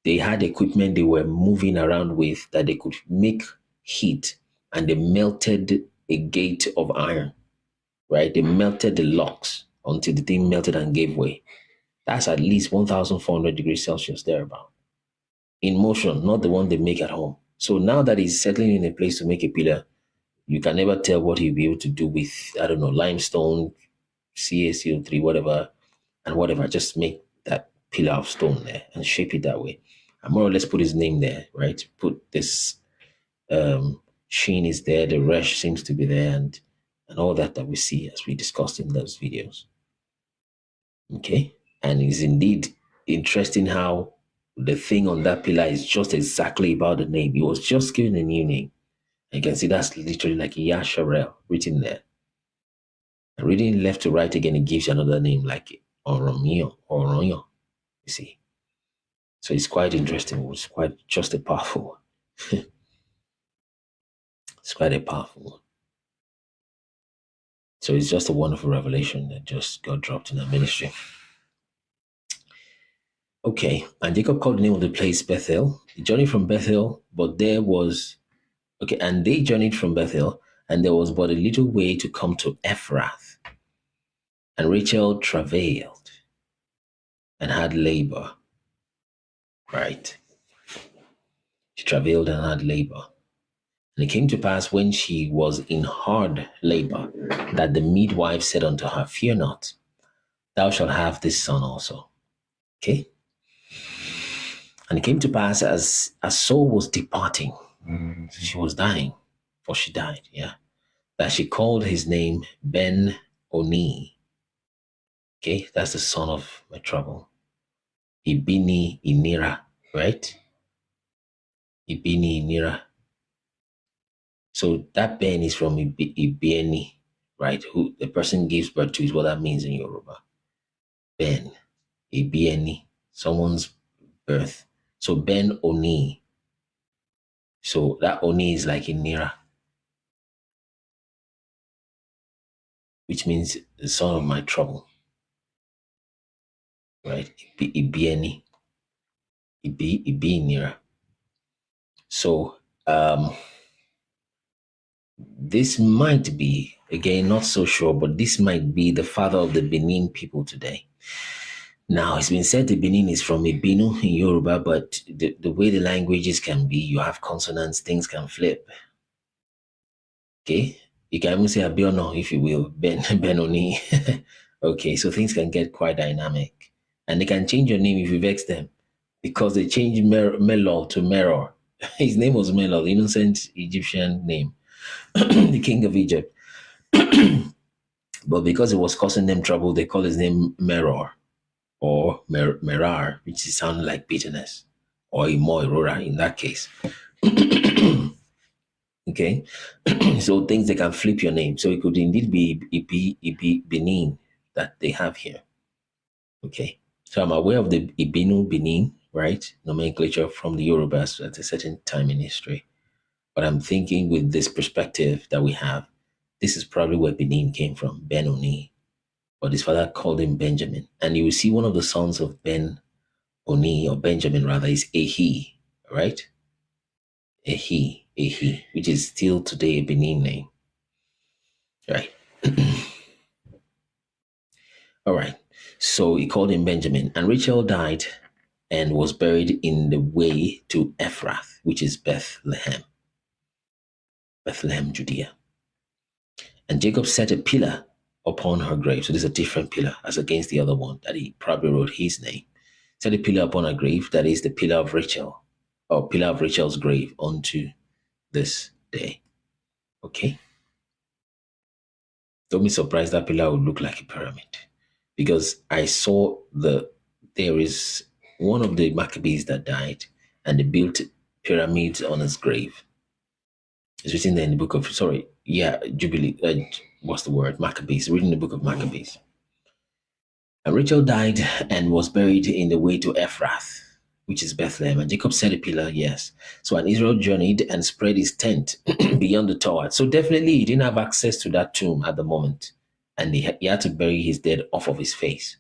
They had equipment they were moving around with that they could make heat, and they melted a gate of iron, right? They melted the locks until the thing melted and gave way. That's at least 1,400 degrees Celsius thereabout. In motion, not the one they make at home. So now that he's settling in a place to make a pillar, you can never tell what he'll be able to do with, I don't know, limestone, CaCO3, whatever, and whatever. Just make that pillar of stone there and shape it that way. And more or less put his name there, right? Put this Sheen is there, the Resh seems to be there, and all that we see as we discussed in those videos. Okay? And it's indeed interesting how the thing on that pillar is just exactly about the name. He was just given a new name. You can see that's literally like Yasharel written there. And reading left to right again, it gives you another name like Oromio. You see. So it's quite interesting. It's quite just a powerful one. It's quite a powerful one. So it's just a wonderful revelation that just got dropped in our ministry. Okay, and Jacob called the name of the place Bethel. He journeyed from Bethel, but there was, okay, and they journeyed from Bethel, and there was but a little way to come to Ephrath. And Rachel travailed and had labor. Right. She travailed and had labor. And it came to pass when she was in hard labor that the midwife said unto her, Fear not, thou shalt have this son also. Okay? And it came to pass as soul was departing, she was dying, or she died, yeah, that she called his name Ben Oni. Okay, that's the son of my trouble. Ibini Inira, right? Ibini Inira. So that Ben is from Ibieni, right? Who the person gives birth to is what that means in Yoruba. Ben, Ibieni, someone's birth. So Ben Oni. So that Oni is like Inira, which means the son of my trouble, right? Ibieni, Ibi Inira. So this might be, again, not so sure, but this might be the father of the Benin people today. Now, it's been said the Benin is from Ibinu in Yoruba, but the way the languages can be, you have consonants, things can flip. Okay? You can even say Abiono, if you will, Benoni. Okay, so things can get quite dynamic. And they can change your name if you vex them, because they changed Melol to Meror. His name was Melol, innocent Egyptian name, the king of Egypt. But because it was causing them trouble, they call his name Meror, or Merar, which is sounding like bitterness, or Imoirora in that case. Okay, so things they can flip your name. So it could indeed be Benin that they have here. Okay, so I'm aware of the Ibinu Benin, right? Nomenclature from the Yorubas at a certain time in history. But I'm thinking with this perspective that we have, this is probably where Benin came from, Ben-Oni. But his father called him Benjamin. And you will see one of the sons of Ben-Oni, or Benjamin rather, is Ehi, right? Ehi, which is still today a Benin name. Right. All right. So he called him Benjamin. And Rachel died and was buried in the way to Ephrath, which is Bethlehem, Judea. And Jacob set a pillar upon her grave. So this is a different pillar as against the other one that he probably wrote his name, set a pillar upon her grave, that is the pillar of Rachel, or pillar of Rachel's grave, unto this day. Okay? Don't be surprised that pillar would look like a pyramid. Because I saw there is one of the Maccabees that died, and they built pyramids on his grave. It's written there in the book of, Jubilee, what's the word? Maccabees, written in the book of Maccabees. And Rachel died and was buried in the way to Ephrath, which is Bethlehem. And Jacob set a pillar, yes. So and Israel journeyed and spread his tent beyond the tower. So definitely he didn't have access to that tomb at the moment. And he had to bury his dead off of his face.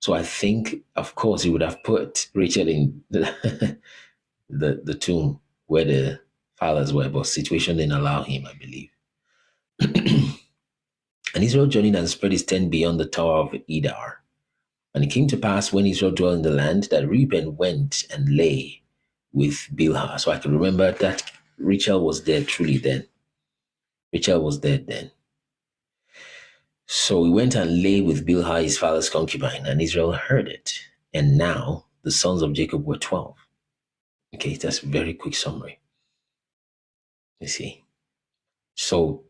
So I think, of course, he would have put Rachel in the tomb where the fathers were, but situation didn't allow him, I believe. And Israel journeyed and spread his tent beyond the tower of Edar. And it came to pass when Israel dwelt in the land that Reuben went and lay with Bilhah. So I can remember that Rachel was dead truly then. Rachel was dead then. So he went and lay with Bilhah, his father's concubine, and Israel heard it. And now the sons of Jacob were 12. Okay, that's a very quick summary. You see. So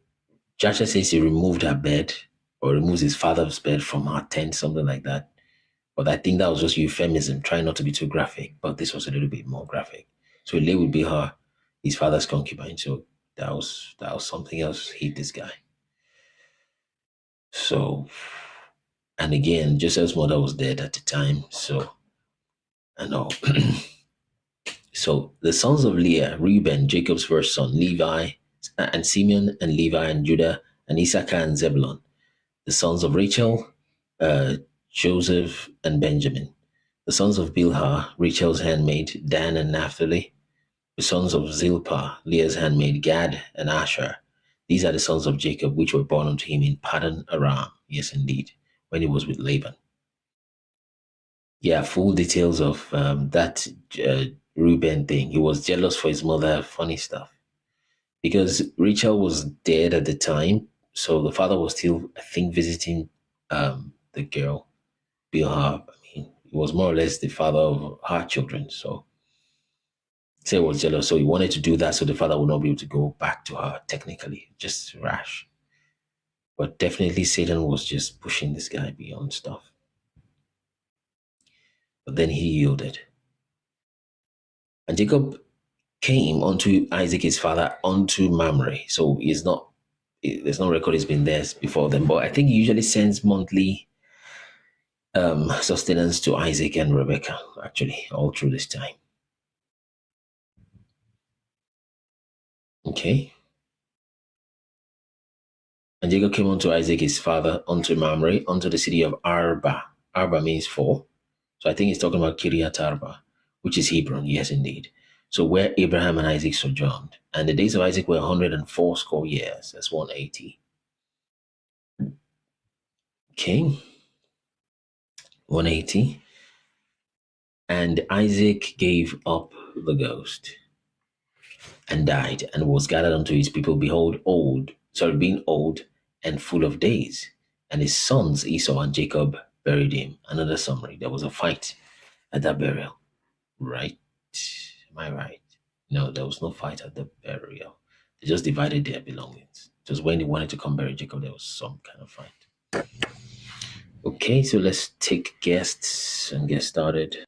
Joshua says he removed her bed, or removes his father's bed from her tent, something like that. But I think that was just euphemism, trying not to be too graphic. But this was a little bit more graphic. So he lay with Bilhah, his father's concubine. So that was something else hit this guy. So, and again, Joseph's mother was dead at the time. So, I know. So the sons of Leah, Reuben, Jacob's first son, Levi, and Simeon, and Levi, and Judah, and Issachar, and Zebulun. The sons of Rachel, Joseph, and Benjamin. The sons of Bilhah, Rachel's handmaid, Dan and Naphtali. The sons of Zilpah, Leah's handmaid, Gad and Asher. These are the sons of Jacob, which were born unto him in Paddan Aram. Yes, indeed, when he was with Laban. Yeah, full details of that Reuben thing. He was jealous for his mother, funny stuff. Because Rachel was dead at the time, so the father was still, I think, visiting the girl, Bilhah. I mean, he was more or less the father of her children, so he was jealous. So he wanted to do that so the father would not be able to go back to her, technically. Just rash. But definitely Satan was just pushing this guy beyond stuff. But then he yielded. And Jacob came unto Isaac his father unto Mamre. So there's no record he's been there before then, but I think he usually sends monthly sustenance to Isaac and Rebekah, actually, all through this time. Okay. And Jacob came unto Isaac his father unto Mamre, unto the city of Arba. Arba means 4. So I think he's talking about Kiryat Arba, which is Hebron. Yes, indeed. So where Abraham and Isaac sojourned. And the days of Isaac were 104 score years. That's 180. Okay. 180. And Isaac gave up the ghost and died and was gathered unto his people, being old and full of days. And his sons Esau and Jacob buried him. Another summary. There was a fight at that burial. Right? Am I right? No, there was no fight at the burial. They just divided their belongings. Just when they wanted to come bury Jacob, there was some kind of fight. Okay, so let's take guests and get started.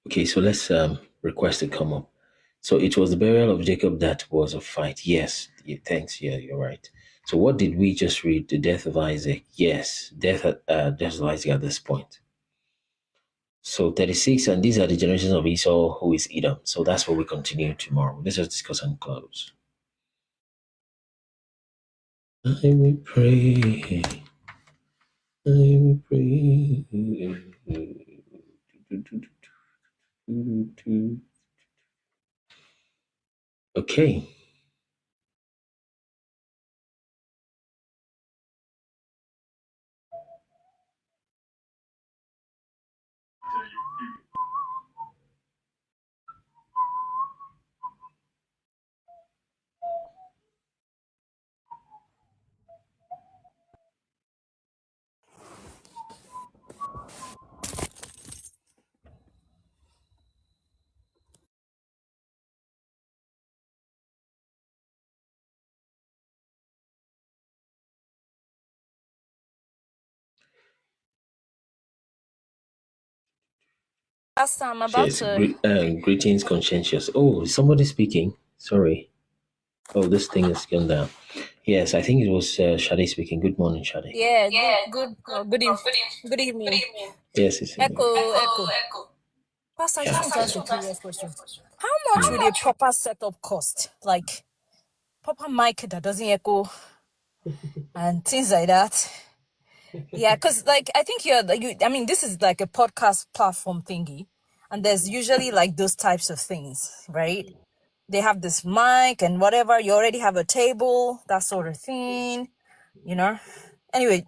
Okay, so let's request to come up. So it was the burial of Jacob that was a fight. Yes, thanks. Yeah, you're right. So what did we just read? The death of Isaac. Yes, death of Isaac at this point. So 36, and these are the generations of Esau, who is Edom. So that's what we continue tomorrow. Let's just discuss and close. I will pray. I will pray. Okay. As I'm about Yes, to, greetings, conscientious. Oh, is somebody speaking? Sorry. Oh, this thing is gone down. Yes, I think it was Shade speaking. Good morning, Shade. yeah, good evening. Yes, it's me. Echo. Pastor, I just Yeah. want to ask a curious question. How much would a proper setup cost? Like proper mic that doesn't echo and things like that. Yeah, because like I think I mean, this is like a podcast platform thingy, and there's usually like those types of things, right? They have this mic and whatever. You already have a table, that sort of thing, you know. Anyway,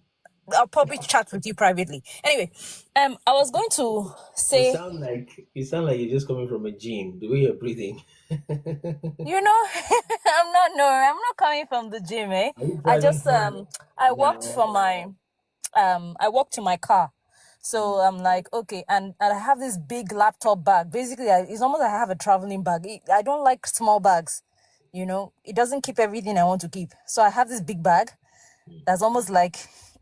I'll probably chat with you privately. Anyway, I was going to You say, sound like you're just coming from a gym. The way you're breathing. you know, I'm not coming from the gym, eh? Are you I driving just home I walked now? from my I walked to my car. So I'm like, okay, and I have this big laptop bag. Basically, it's almost like I have a traveling bag. I don't like small bags, you know. It doesn't keep everything I want to keep. So I have this big bag that's almost like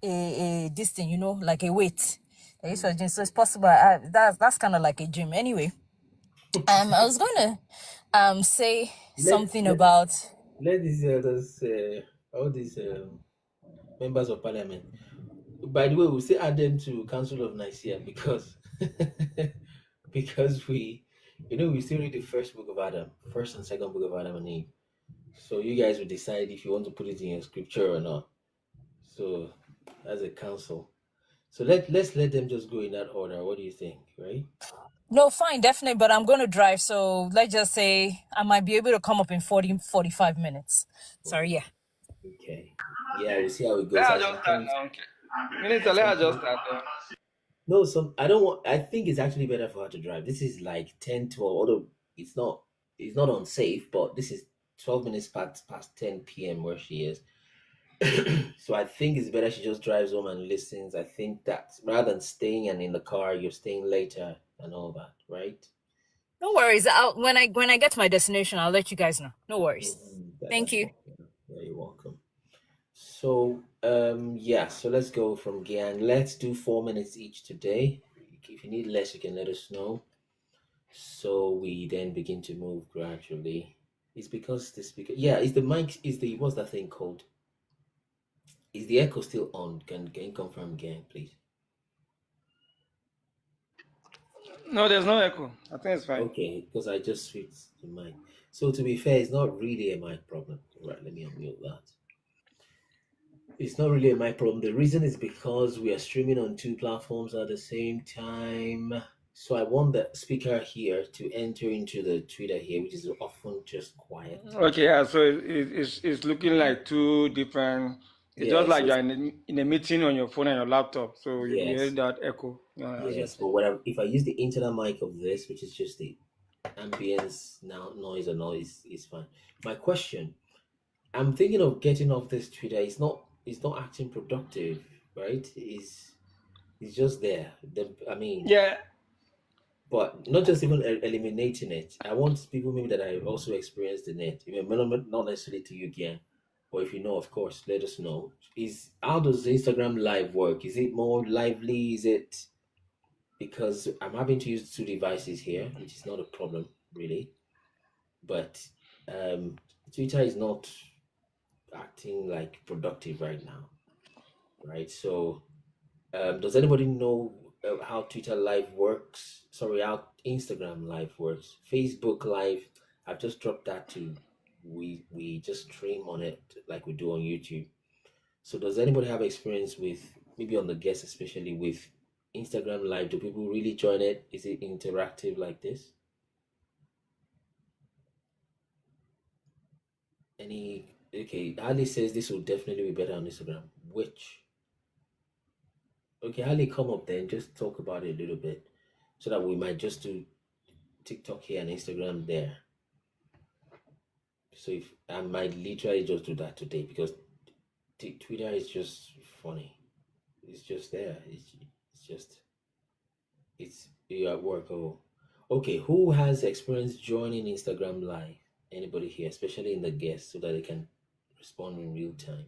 a this thing, you know, like a weight. I use for gym. So it's possible. That's kind of like a gym. Anyway, I was gonna say Let something let, about. let all these members of parliament. By the way, we'll still add them to Council of Nicaea because because we still read the first book of Adam, first and second book of Adam and Eve. So you guys will decide if you want to put it in your scripture or not. So as a council. So let's let them just go in that order. What do you think, right? No, fine, definitely, but I'm going to drive. So let's just say I might be able to come up in 45 minutes. Sorry, yeah. Okay. Yeah, we'll see how it Let goes. her As just start sometimes now. Okay. Minister, let her just start. no, I don't want. I think it's actually better for her to drive. This is like 10, 12. Although it's not unsafe, but this is 12 minutes past 10 p.m. where she is. So I think it's better she just drives home and listens. I think that rather than staying and in the car, you're staying later and all that, right? No worries. When I get to my destination, I'll let you guys know. No worries. Thank That's you. fine. Yeah, you're welcome. So yeah, so let's go from gang. Let's do 4 minutes each today. If you need less, you can let us know. So we then begin to move gradually. It's because the speaker, yeah, is the mic, what's that thing called? Is the echo still on? Can you confirm again, please? No, there's no echo. I think it's fine. Okay, because I just switched the mic. So to be fair, it's not really a mic problem. Right, let me unmute that. It's not really a mic problem. The reason is because we are streaming on two platforms at the same time. So I want the speaker here to enter into the Twitter here, which is often just quiet. Okay, yeah, so it's looking like two different. It's Yeah, just like so you're in a meeting on your phone and your laptop, so you hear yes, that echo. I yes. get But if I use the internal mic of this, which is just the ambience now noise or noise, is fine. My question, I'm thinking of getting off this Twitter. It's not acting productive, right? It's just there. I mean, Yeah, but not just even eliminating it. I want people maybe that I also experienced in it. Not necessarily to you again, but if you know, of course, let us know. How does Instagram Live work? Is it more lively? Is it because I'm having to use two devices here, which is not a problem really, but um, Twitter is not acting like productive right now, right? So does anybody know how Twitter Live works? Sorry, how Instagram Live works. Facebook Live, I've just dropped that to we just stream on it like we do on YouTube. So does anybody have experience with maybe on the guests especially with Instagram Live? Do people really join it? Is it interactive like this? Any okay, Ali says this will definitely be better on Instagram. Which okay, Ali, come up then, just talk about it a little bit so that we might just do TikTok here and Instagram there. So if I might literally just do that today because Twitter is just funny. It's just there. It's just you're at work. Oh, okay. Who has experience joining Instagram Live? Anybody here, especially in the guests, so that they can respond in real time.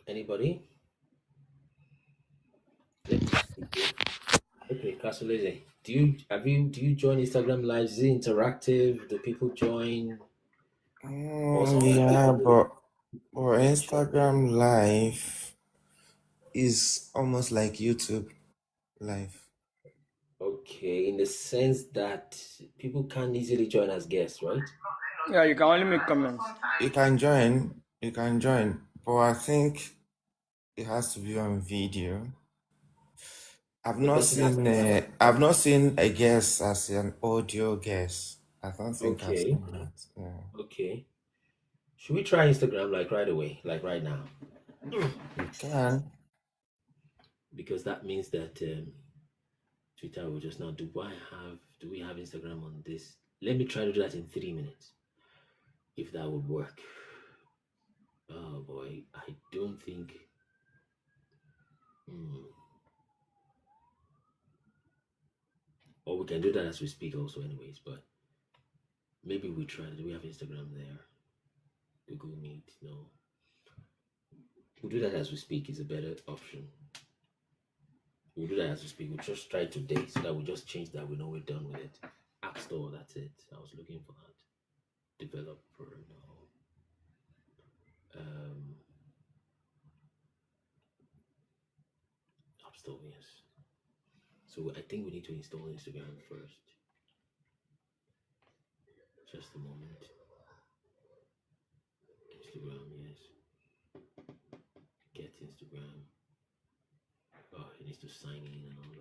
Anybody? Let me see. Okay, Kasuleze, do you join Instagram Live? Is it interactive? Do people join? Or sometimes Yeah, people but yeah, sure. Instagram Live is almost like YouTube Live. Okay, in the sense that people can't easily join as guests, right? Yeah, you can only make comments. You can join, but I think it has to be on video. The person has to. I've not seen a guest as an audio guest. I don't think I've Okay, seen that. Yeah. okay. Should we try Instagram like right away, like right now? You can. Because that means that Twitter will just now. Do we have Instagram on this? Let me try to do that in 3 minutes, if that would work. Oh boy, I don't think. Or we can do that as we speak, also, anyways. But maybe we try. Do we have Instagram there? Google Meet? No. We'll do that as we speak. Is a better option. We'll do that as we speak. We'll just try today so that we just change that. We know we're done with it. App Store, that's it. I was looking for that. Developer, no. App Store, yes. So I think we need to install Instagram first. Just a moment. Instagram, yes. Get Instagram. Oh, it needs to sign in and all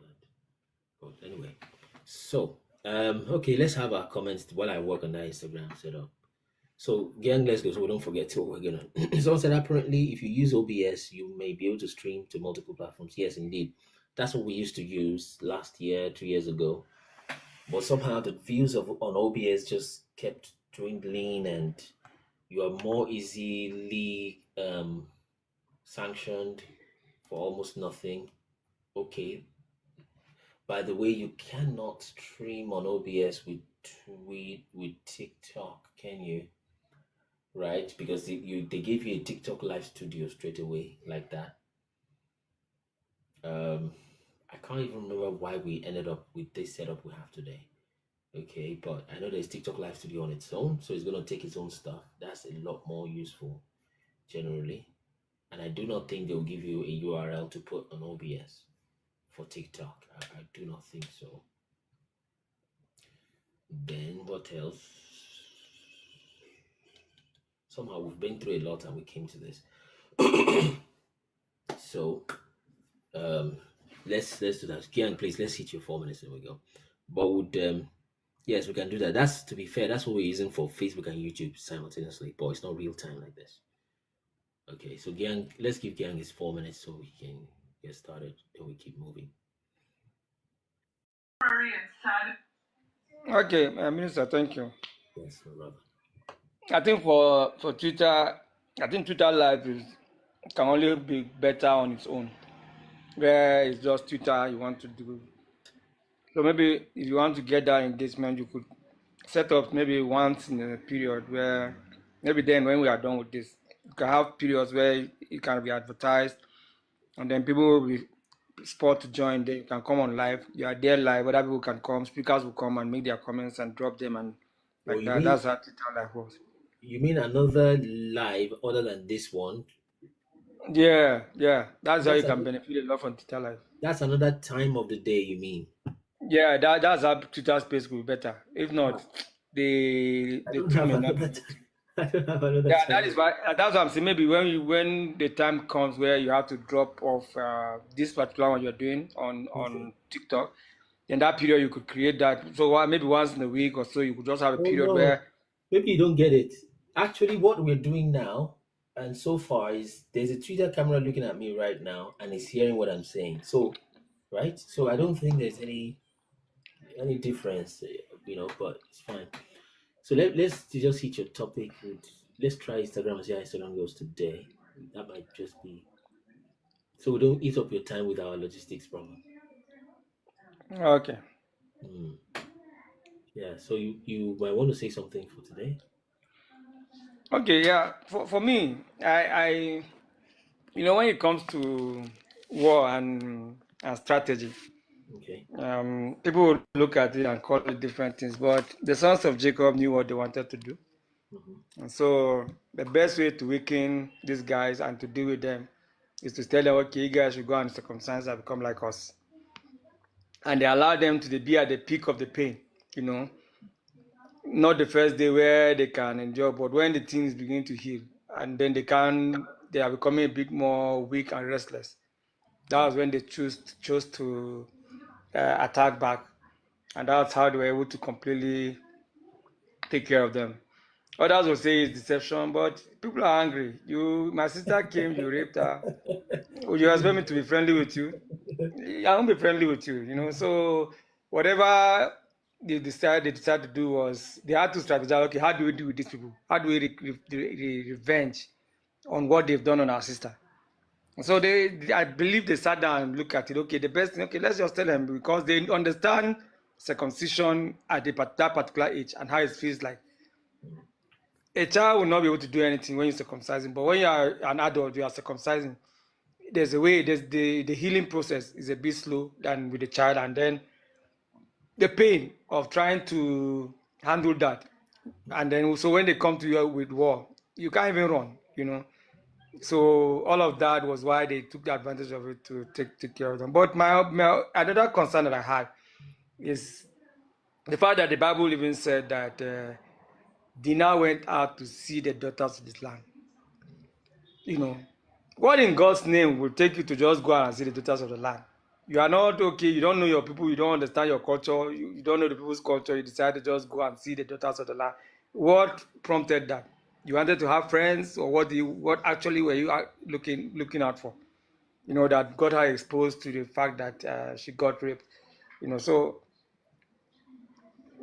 that. But anyway, so okay, let's have our comments while I work on that Instagram setup. So gang, let's go. So we don't forget what we're gonna. Someone said apparently, if you use OBS, you may be able to stream to multiple platforms. Yes, indeed, that's what we used to use last year, 2 years ago. But somehow the views on OBS just kept dwindling, and you are more easily sanctioned for almost nothing. Okay. By the way, you cannot stream on OBS with TikTok, can you? Right? Because they give you a TikTok live studio straight away like that. I can't even remember why we ended up with this setup we have today. Okay, but I know there's TikTok live studio on its own, so it's gonna take its own stuff. That's a lot more useful generally. And I do not think they'll give you a URL to put on OBS for TikTok. I do not think so. Then what else? Somehow we've been through a lot and we came to this. So let's do that. Kian, please, let's hit your 4 minutes. There we go. But would yes, we can do that. That's, to be fair, that's what we're using for Facebook and YouTube simultaneously, but it's not real time like this. Okay, so Gian, let's give Gian his 4 minutes so we can get started and we keep moving. Okay, Minister, thank you. Yes, my brother. I think for Twitter, I think Twitter Live can only be better on its own, where it's just Twitter you want to do. So maybe if you want to get that engagement, you could set up maybe once in a period where maybe then when we are done with this, you can have periods where it can be advertised, and then people will be spot to join. Then you can come on live. You are there live. Other people can come. Speakers will come and make their comments and drop them and like that. That's how Twitter Live works. You mean another live other than this one? Yeah. That's how you can benefit a lot from Twitter Live. That's another time of the day, you mean? Yeah, that's how Twitter Space will be better. If not, the two may not. I don't have another Yeah, time. that is why. That's what I'm saying. Maybe when the time comes where you have to drop off this particular one you're doing on TikTok, in that period you could create that. So maybe once in a week or so, you could just have a period where. Maybe you don't get it. Actually, what we're doing now, and so far, is there's a Twitter camera looking at me right now, and it's hearing what I'm saying. So, right? So I don't think there's any difference, but it's fine. So let's just hit your topic. Let's try Instagram and see how Instagram goes today. That might just be so we don't eat up your time with our logistics problem. Okay. Yeah. So you might want to say something for today. Okay, yeah. For me, I when it comes to war and strategy, Okay. people will look at it and call it different things, but the sons of Jacob knew what they wanted to do. And so the best way to weaken these guys and to deal with them is to tell them, okay, you guys should go and circumcise and become like us. And they allow them to be at the peak of the pain, not the first day where they can endure, but when the things begin to heal, and then they are becoming a bit more weak and restless. That was when they chose to attack back, and that's how they were able to completely take care of them. Others will say it's deception, but people are angry. My sister came, you raped her. You expect me to be friendly with you? I won't be friendly with you. So whatever they decided to do was they had to strategize. Okay, how do we deal with these people? How do we revenge on what they've done on our sister? So I believe they sat down and looked at it. Okay, the best thing. Okay, let's just tell them, because they understand circumcision at that particular age and how it feels like. A child will not be able to do anything when you're circumcising, but when you are an adult, you are circumcising. There's a way. There's the healing process is a bit slow than with the child, and then the pain of trying to handle that, and then also when they come to you with war, you can't even run. So all of that was why they took the advantage of it to take care of them. But my another concern that I had is the fact that the Bible even said that Dinah went out to see the daughters of this land. What in God's name will take you to just go out and see the daughters of the land? You are not okay, you don't know your people, you don't understand your culture, you don't know the people's culture, you decide to just go and see the daughters of the land. What prompted that? You wanted to have friends, or what actually were you looking out for? That got her exposed to the fact that she got raped. So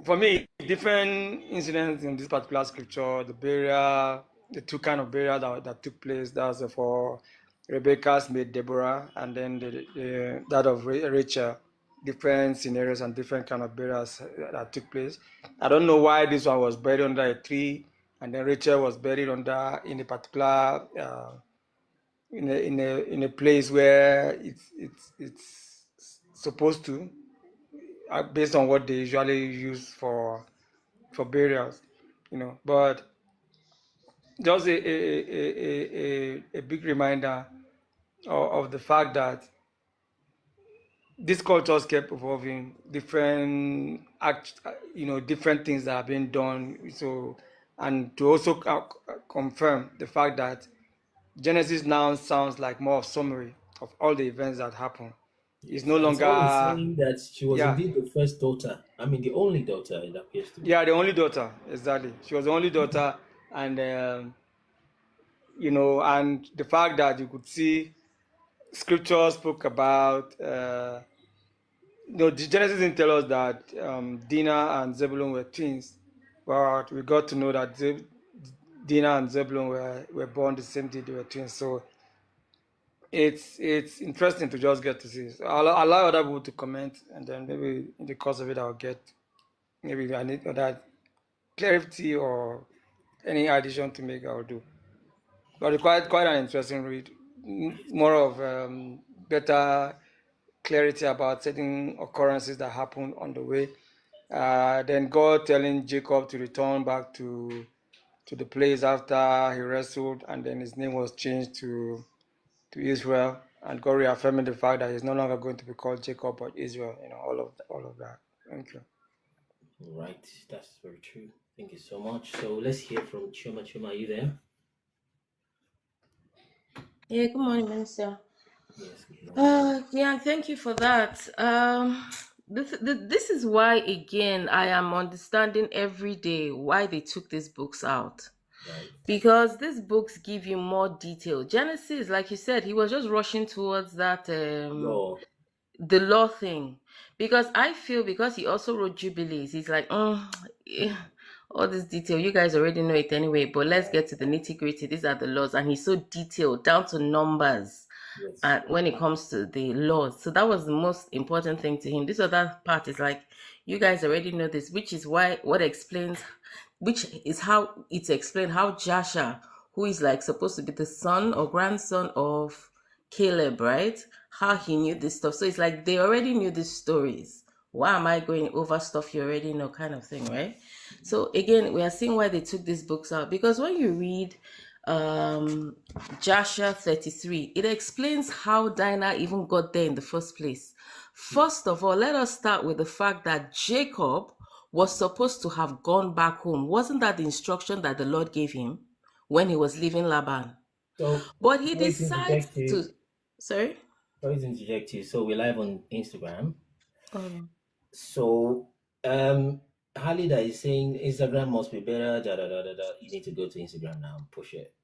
for me, different incidents in this particular scripture, the burial, the two kind of burial that took place, that was for Rebecca's maid Deborah, and then that of Rachel, different scenarios and different kind of burials that took place. I don't know why this one was buried under a tree, and then Rachel was buried in a particular in a place where it's supposed to, based on what they usually use for burials, But just a big reminder of the fact that these cultures kept evolving, different different things that have been done. So, and to also confirm the fact that Genesis now sounds like more of summary of all the events that happen. It's no And someone is longer, saying that she was yeah, indeed the first daughter. I mean, the only daughter, it appears to be. yeah, the only daughter, exactly. She was the only daughter, and and the fact that you could see scripture spoke about, the Genesis didn't tell us that Dinah and Zebulun were twins, but we got to know that Dinah and Zebulun were born the same day. They were twins. So it's interesting to just get to see. So I'll allow other people to comment, and then maybe in the course of it I'll get, maybe I need other clarity or any addition to make, I'll do. But it's quite an interesting read. More of better clarity about certain occurrences that happened on the way. Then God telling Jacob to return back to the place after he wrestled, and then his name was changed to Israel, and God reaffirming the fact that he's no longer going to be called Jacob but Israel. All of that. Thank you. Right, that's very true. Thank you so much. So let's hear from Chuma. Chuma, are you there? Yeah, good morning, Minister. Yes. Good morning. Yeah, thank you for that. This is why, again, I am understanding every day why they took these books out. Right. Because these books give you more detail. Genesis, like you said, he was just rushing towards that Law. the law thing. Because I feel, because he also wrote Jubilees, he's like, yeah, all this detail, you guys already know it anyway, but let's get to the nitty-gritty. These are the laws. And he's so detailed, down to numbers. Yes. and when it comes to the laws. So that was the most important thing to him. This other part is like, you guys already know this, which is why what explains, which is how it's explained how Jasher, who is like supposed to be the son or grandson of Caleb, right? How he knew this stuff. So it's like they already knew these stories. Why am I going over stuff you already know, kind of thing, right? So again, we are seeing why they took these books out, because when you read Joshua 33, it explains how Dinah even got there in the first place. First of all, let us start with the fact that Jacob was supposed to have gone back home. Wasn't that the instruction that the Lord gave him when he was leaving Laban? So, But he sorry to decides interject you. to, sorry? Sorry to interject you. So we're live on Instagram. Oh. So, Halida is saying Instagram must be better. Da, da, da, da, da. You need to go to Instagram now and push it.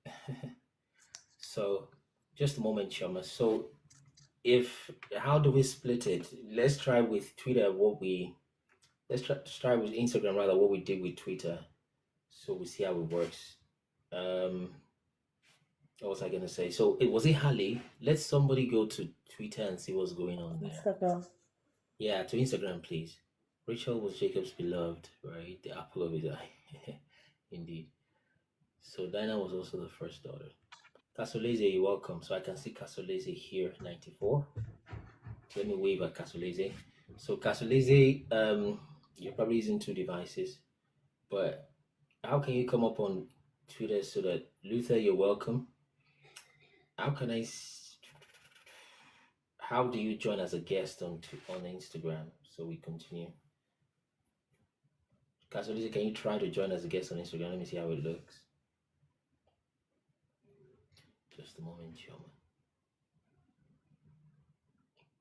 So, just a moment, Choma. So, how do we split it? Let's try with Twitter let's try with Instagram rather what we did with Twitter. So we see how it works. What was I gonna say? So was it Harley? Let somebody go to Twitter and see what's going on there. Instagram. Yeah, to Instagram, please. Rachel was Jacob's beloved, right? The apple of his eye. Indeed. So Dinah was also the first daughter. Kasoleze, you're welcome. So I can see Kasoleze here, 94. Let me wave at Kasoleze. So Kasoleze, you're probably using two devices, but how can you come up on Twitter so that Luther, you're welcome? How do you join as a guest on Instagram? So we continue. Kasolisi, can you try to join as a guest on Instagram? Let me see how it looks. Just a moment, Choma.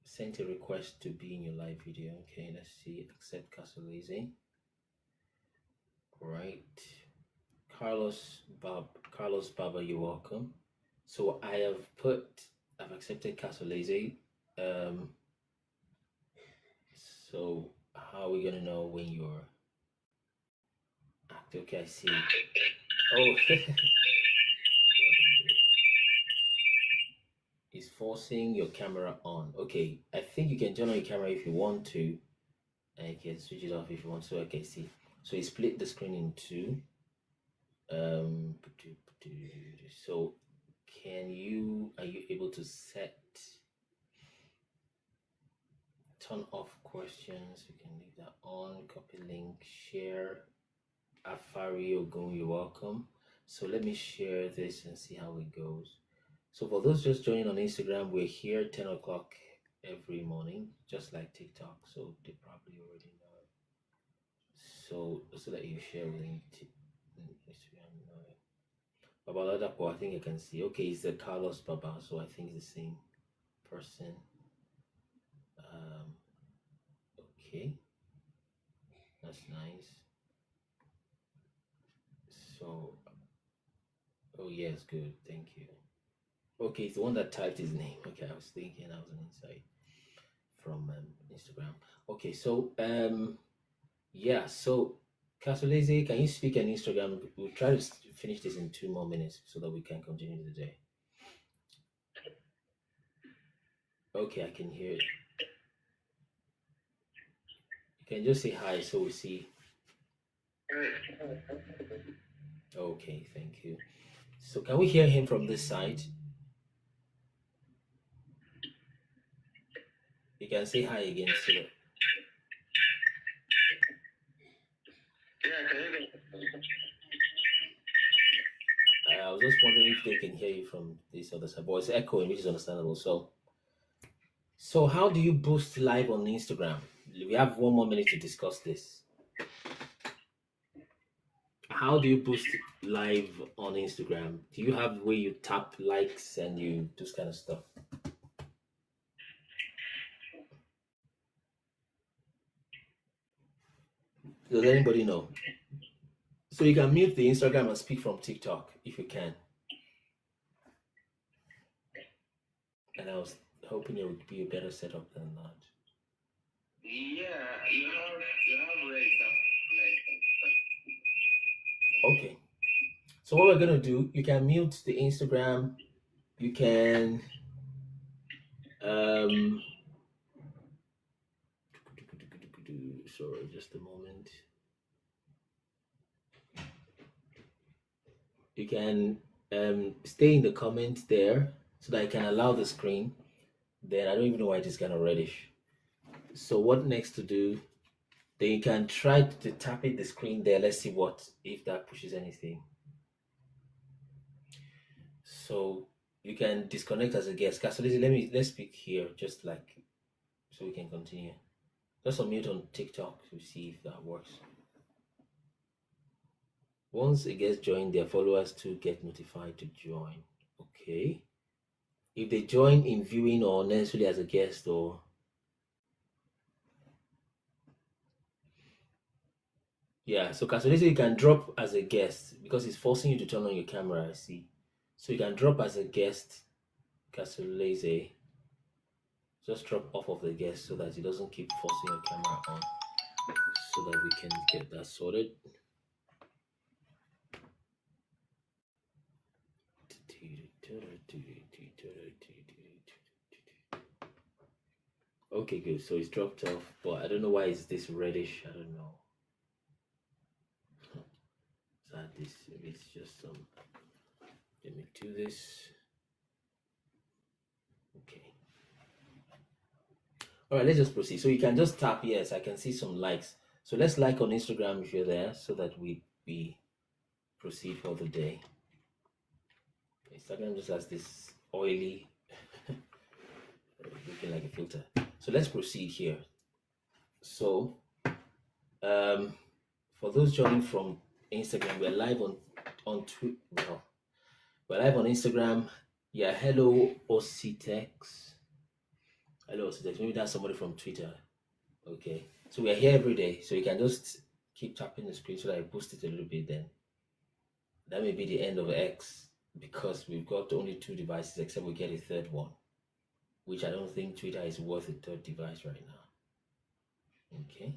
Sent a request to be in your live video. Okay, let's see. Accept Kasolisi. Right. Carlos Baba, you're welcome. So I've accepted Kasolisi. So how are we gonna know when you're active? Okay, I see. Oh, it's forcing your camera on. Okay, I think you can turn on your camera if you want to, and you can switch it off if you want to. Okay, see. So you split the screen in two. So are you able to turn off questions? You can leave that on. Copy link, share. Afari Ogun, you're welcome. So let me share this and see how it goes. So for those just joining on Instagram, we're here 10 o'clock every morning, just like TikTok. So they probably already know it. So let you share link to Instagram. Babaladapo, I think I can see. Okay, it's the Carlos Baba, so I think it's the same person. Okay, that's nice. So, oh yes, good, thank you. Okay, it's the one that typed his name. Okay, I was thinking I was an insight from Instagram. Okay, so yeah, so Kasoleze, can you speak on Instagram? We'll try to finish this in 2 more minutes so that we can continue the day. Okay, I can hear it. You can just say hi so we see. Okay, thank you. So can we hear him from this side? You can say hi again, so that... I was just wondering if they can hear you from this other side, but it's echoing, which is understandable. So how do you boost live on Instagram? We have 1 more minute to discuss this. How do you boost live on Instagram? Do you have where you tap likes and you do this kind of stuff? Does anybody know? So you can mute the Instagram and speak from TikTok if you can. And I was hoping it would be a better setup than that. Yeah, you have raised up like. Okay. So what we're gonna do, you can mute the Instagram, you can Um, sorry, just a moment. You can stay in the comments there so that I can allow the screen. Then I don't even know why it is kind of reddish. So what next to do? Then you can try to tap it the screen there. Let's see what if that pushes anything. So you can disconnect as a guest. So let's speak here, just like so we can continue. Just unmute on TikTok to see if that works. Once a guest join, their followers too get notified to join. Okay. If they join in viewing or necessarily as a guest or yeah, so Casolese you can drop as a guest because it's forcing you to turn on your camera, I see. So you can drop as a guest, Casolese. Just drop off of the guest so that it doesn't keep forcing your camera on, so that we can get that sorted. Okay, good. So it's dropped off, but I don't know why it's this reddish. I don't know. Is that this? Maybe it's just some. Let me do this. Okay. All right, let's just proceed. So you can just tap yes. I can see some likes. So let's like on Instagram if you're there, so that we proceed for the day. Instagram just has this oily, looking like a filter. So let's proceed here. So, for those joining from Instagram, we're live on Twitter. No, we're live on Instagram. Yeah, hello Ositex. Hello Ositex. Maybe that's somebody from Twitter. Okay, so we're here every day. So you can just keep tapping the screen so that I boost it a little bit. Then that may be the end of X because we've got only 2 devices, except we get a third one, which I don't think Twitter is worth a third device right now. Okay.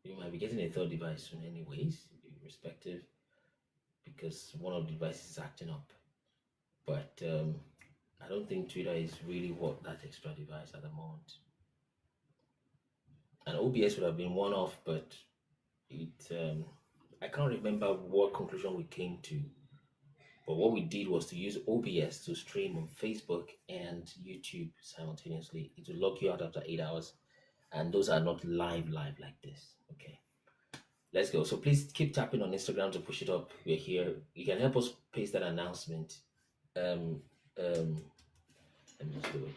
You might be getting a third device soon anyways, irrespective, because one of the devices is acting up. But I don't think Twitter is really worth that extra device at the moment. And OBS would have been one off, but it I can't remember what conclusion we came to. But what we did was to use OBS to stream on Facebook and YouTube simultaneously. It will lock you out after 8 hours. And those are not live like this. Okay. Let's go. So please keep tapping on Instagram to push it up. We're here. You can help us paste that announcement. Let me just do it.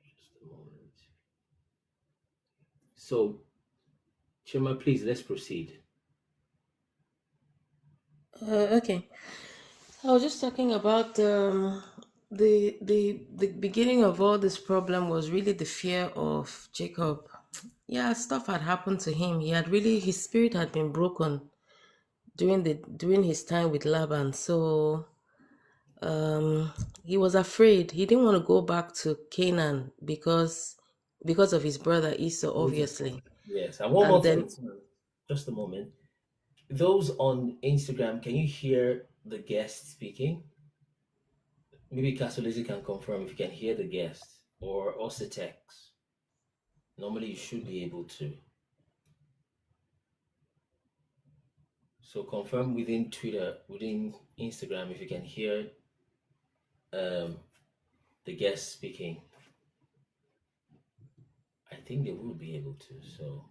Just a moment. So, Chima, please, let's proceed. Okay. I was just talking about the beginning of all this problem was really the fear of Jacob. Yeah, stuff had happened to him. His spirit had been broken during his time with Laban. So he was afraid. He didn't want to go back to Canaan because of his brother Esau, obviously. Yes, and one And more then thing, just a moment. Those on Instagram, can you hear the guest speaking? Maybe Casolisi can confirm if you can hear the guest or Ositex. Normally, you should be able to. So confirm within Twitter, within Instagram, if you can hear the guest speaking. I think they will be able to. So,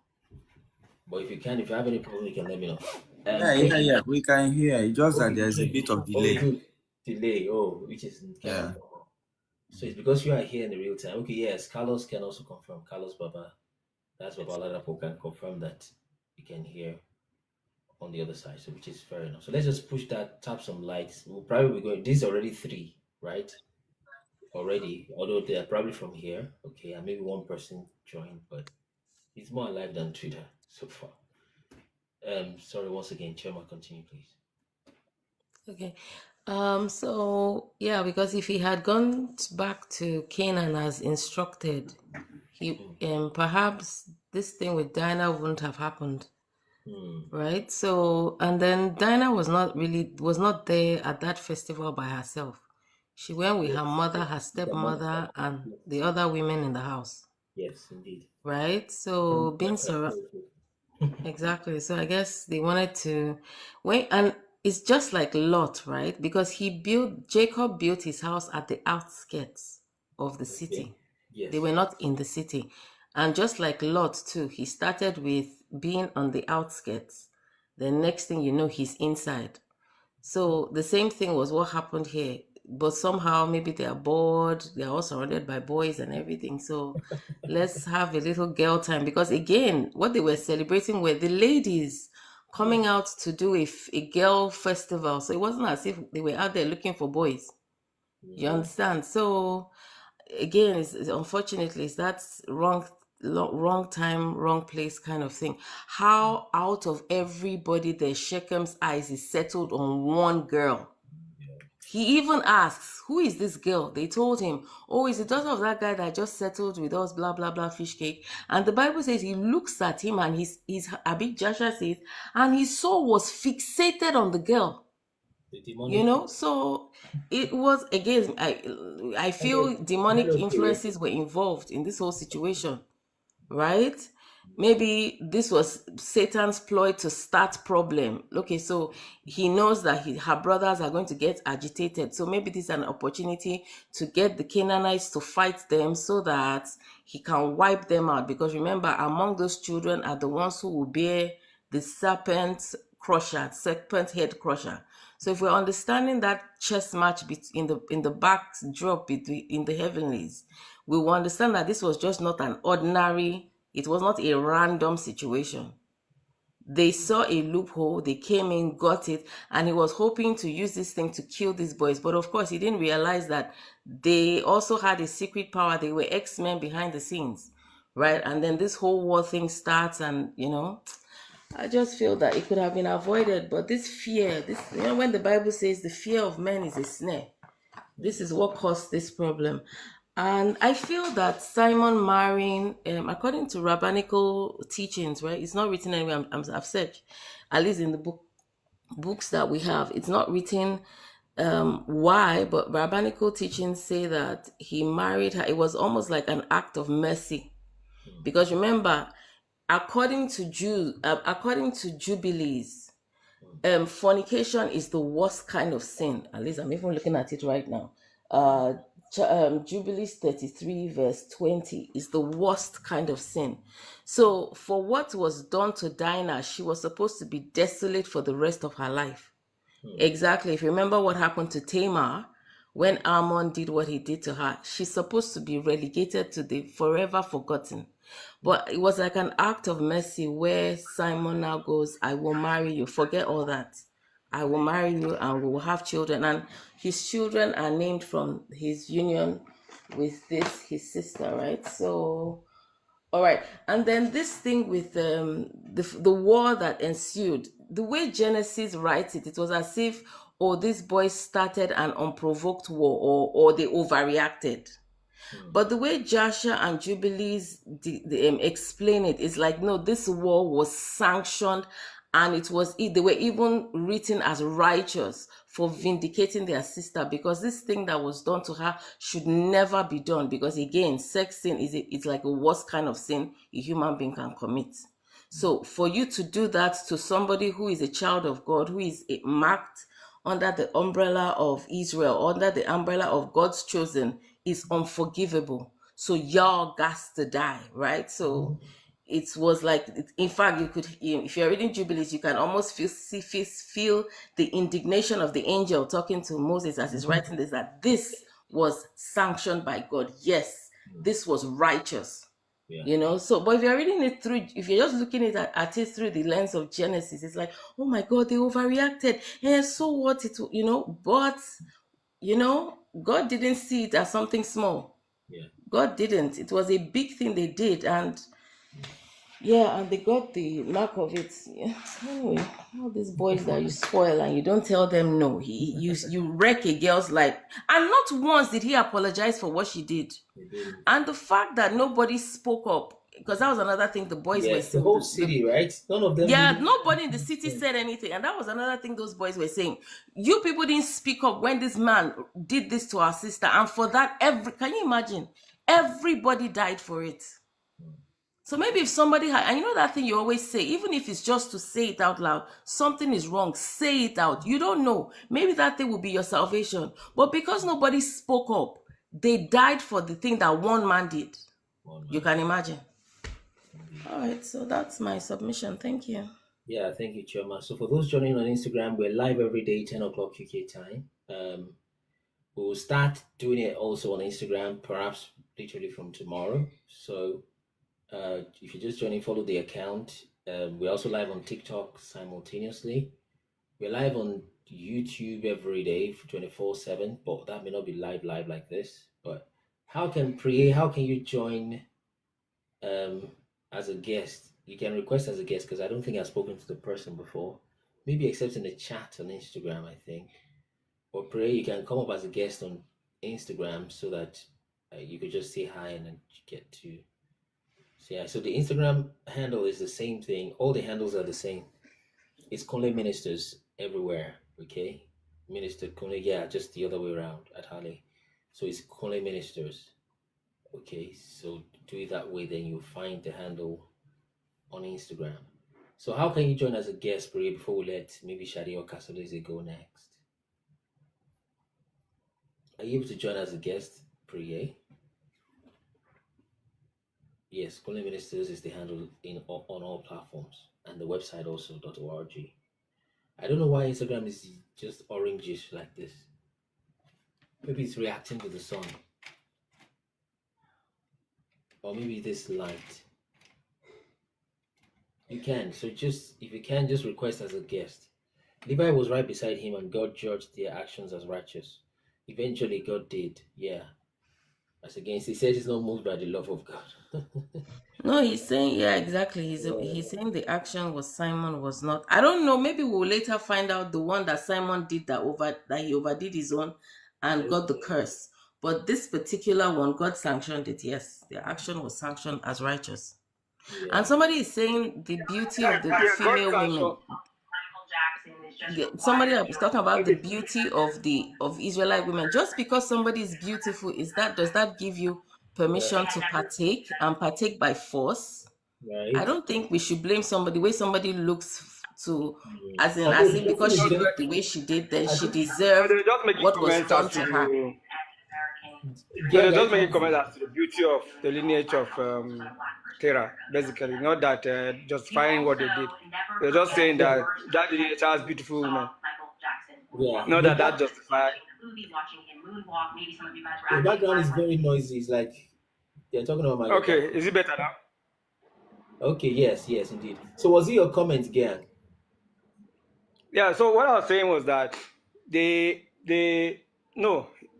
but if you have any problem, you can let me know. Yeah, we can hear. It's just that there's a bit of delay. Good. Delay. Oh, which is kind of normal. So it's because you are here in the real time. Okay, yes. Carlos can also confirm. Carlos Baba, that's Baba Ladapo can confirm that you can hear on the other side. So which is fair enough. So let's just push that. Tap some likes. We'll probably be going. This is already 3, right? Already, although they are probably from here. Okay, and maybe one person joined, but it's more alive than Twitter so far. Sorry, once again, Chairman, continue, please. okay. So yeah, because if he had gone back to Canaan as instructed, he perhaps this thing with Dinah wouldn't have happened. right? So, and then Dinah was not there at that festival by herself. She went with her mother, her stepmother, and the other women in the house, Yes, indeed. right? So being surrounded. Exactly. So I guess they wanted to wait, and it's just like Lot, right? Because Jacob built his house at the outskirts of the city. Yes. They were not in the city. And just like Lot too, he started with being on the outskirts. The next thing you know, he's inside. So the same thing was what happened here. But somehow maybe they are bored, they are all surrounded by boys and everything. So let's have a little girl time. Because again, what they were celebrating were the ladies coming out to do a girl festival. So it wasn't as if they were out there looking for boys. You understand? So again, unfortunately, it's that wrong time, wrong place kind of thing. How out of everybody, the Shechem's eyes is settled on one girl. He even asks, who is this girl? They told him, oh, it's the daughter of that guy that just settled with us, blah, blah, blah, fish cake. And the Bible says he looks at him and Abib Joshua says, and his soul was fixated on the girl. So it was, again, I feel demonic influences were involved in this whole situation, right? Maybe this was Satan's ploy to start problem. Okay, so he knows that her brothers are going to get agitated. So maybe this is an opportunity to get the Canaanites to fight them so that he can wipe them out. Because remember, among those children are the ones who will bear the serpent head crusher. So if we're understanding that chess match in the backdrop in the heavenlies, we will understand that this was just not an ordinary. It was not a random situation. They saw a loophole, they came in, got it, and he was hoping to use this thing to kill these boys. But of course, he didn't realize that they also had a secret power. They were X-Men behind the scenes, right? And then this whole war thing starts, and I just feel that it could have been avoided. But this fear, when the Bible says the fear of men is a snare, this is what caused this problem. And I feel that Simon marrying, according to rabbinical teachings, right? It's not written anywhere. I've said, at least in the books that we have, it's not written why, but rabbinical teachings say that he married her. It was almost like an act of mercy, because remember, according to Jubilees, fornication is the worst kind of sin. At least I'm even looking at it right now. Jubilees 33 verse 20 is the worst kind of sin. So for what was done to Dinah, she was supposed to be desolate for the rest of her life. Exactly. If you remember what happened to Tamar, when Ammon did what he did to her, she's supposed to be relegated to the forever forgotten. But it was like an act of mercy where Simon now goes, I will marry you. Forget all that. I will marry you and we will have children. And his children are named from his union with his sister, right? So, all right. And then this thing with the war that ensued, the way Genesis writes it, it was as if, these boys started an unprovoked war or they overreacted. But the way Joshua and Jubilees explain it is like, no, this war was sanctioned, and they were even written as righteous for vindicating their sister, because this thing that was done to her should never be done. Because again, sex sin it's like a worst kind of sin a human being can commit. So for you to do that to somebody who is a child of God, who is marked under the umbrella of Israel, under the umbrella of God's chosen, is unforgivable. So y'all got to die, right? So it was like, in fact, you could, if you're reading Jubilees, you can almost feel the indignation of the angel talking to Moses as he's writing this, that this was sanctioned by God. Yes, this was righteous. So, but if you're reading it through, if you're just looking at it through the lens of Genesis, it's like, oh my God, they overreacted. And so what but, God didn't see it as something small. God didn't. It was a big thing they did. And and they got the mark of it. Anyway, all these boys that you spoil and you don't tell them no. You wreck a girl's life. And not once did he apologize for what she did. And the fact that nobody spoke up, because that was another thing the boys were Yes, the saying. whole city, right? None of them. Yeah, really- nobody in the city said anything. And that was another thing those boys were saying. You people didn't speak up when this man did this to our sister. And for that, can you imagine? Everybody died for it. So maybe if somebody had, and you know that thing you always say, even if it's just to say it out loud, something is wrong, say it out. You don't know. Maybe that thing will be your salvation. But because nobody spoke up, they died for the thing that one man did. You can imagine. All right, so that's my submission. Thank you. Yeah, thank you, Choma. So for those joining on Instagram, we're live every day, 10 o'clock UK time. We'll start doing it also on Instagram, perhaps literally from tomorrow. So if you're just joining, follow the account. We're also live on TikTok simultaneously. We're live on YouTube every day for 24/7, but that may not be live like this. But how can you join as a guest? You can request as a guest because I don't think I've spoken to the person before. Maybe except in the chat on Instagram, I think. Or pray you can come up as a guest on Instagram so that you could just say hi and then get to. So yeah, so the Instagram handle is the same thing. All the handles are the same. It's Kunle Ministers everywhere. Okay, Minister Kunle. Yeah, just the other way around at Harley. So it's Kunle Ministers. Okay, so do it that way, then you'll find the handle on Instagram. So how can you join as a guest, Priye, before we let maybe Shadi or Kasolese go next? Are you able to join as a guest, Priye? Yes, Kunle Ministers is the handle on all platforms, and the website also .org. I don't know why Instagram is just orangish like this. Maybe it's reacting to the sun. Or maybe this light. You can. So just, if you can, just request as a guest. Levi was right beside him and God judged their actions as righteous. Eventually God did. Yeah. As against, he said he's not moved by the love of God. No, he's saying, yeah, exactly. He's saying the action was Simon was not. I don't know. Maybe we'll later find out the one that Simon did that he overdid his own and got the curse. But this particular one, God sanctioned it. Yes, the action was sanctioned as righteous. Yeah. And somebody is saying the beauty of the female women. Somebody was talking about the beauty of Israelite women. Just because somebody is beautiful, does that give you permission to partake and partake by force? Right. I don't think we should blame somebody the way somebody looks to as if because she looked the way she did, then she deserved what was done to her. They're just making comments as to the beauty of the lineage of Terah, basically, not that justifying what they did. They're just saying that lineage has beautiful women. Yeah. Not that justifies. The background is very noisy. It's like they're talking about my. Okay, is it better now? Okay, yes, indeed. So was it your comment, Gian? Yeah, so what I was saying was that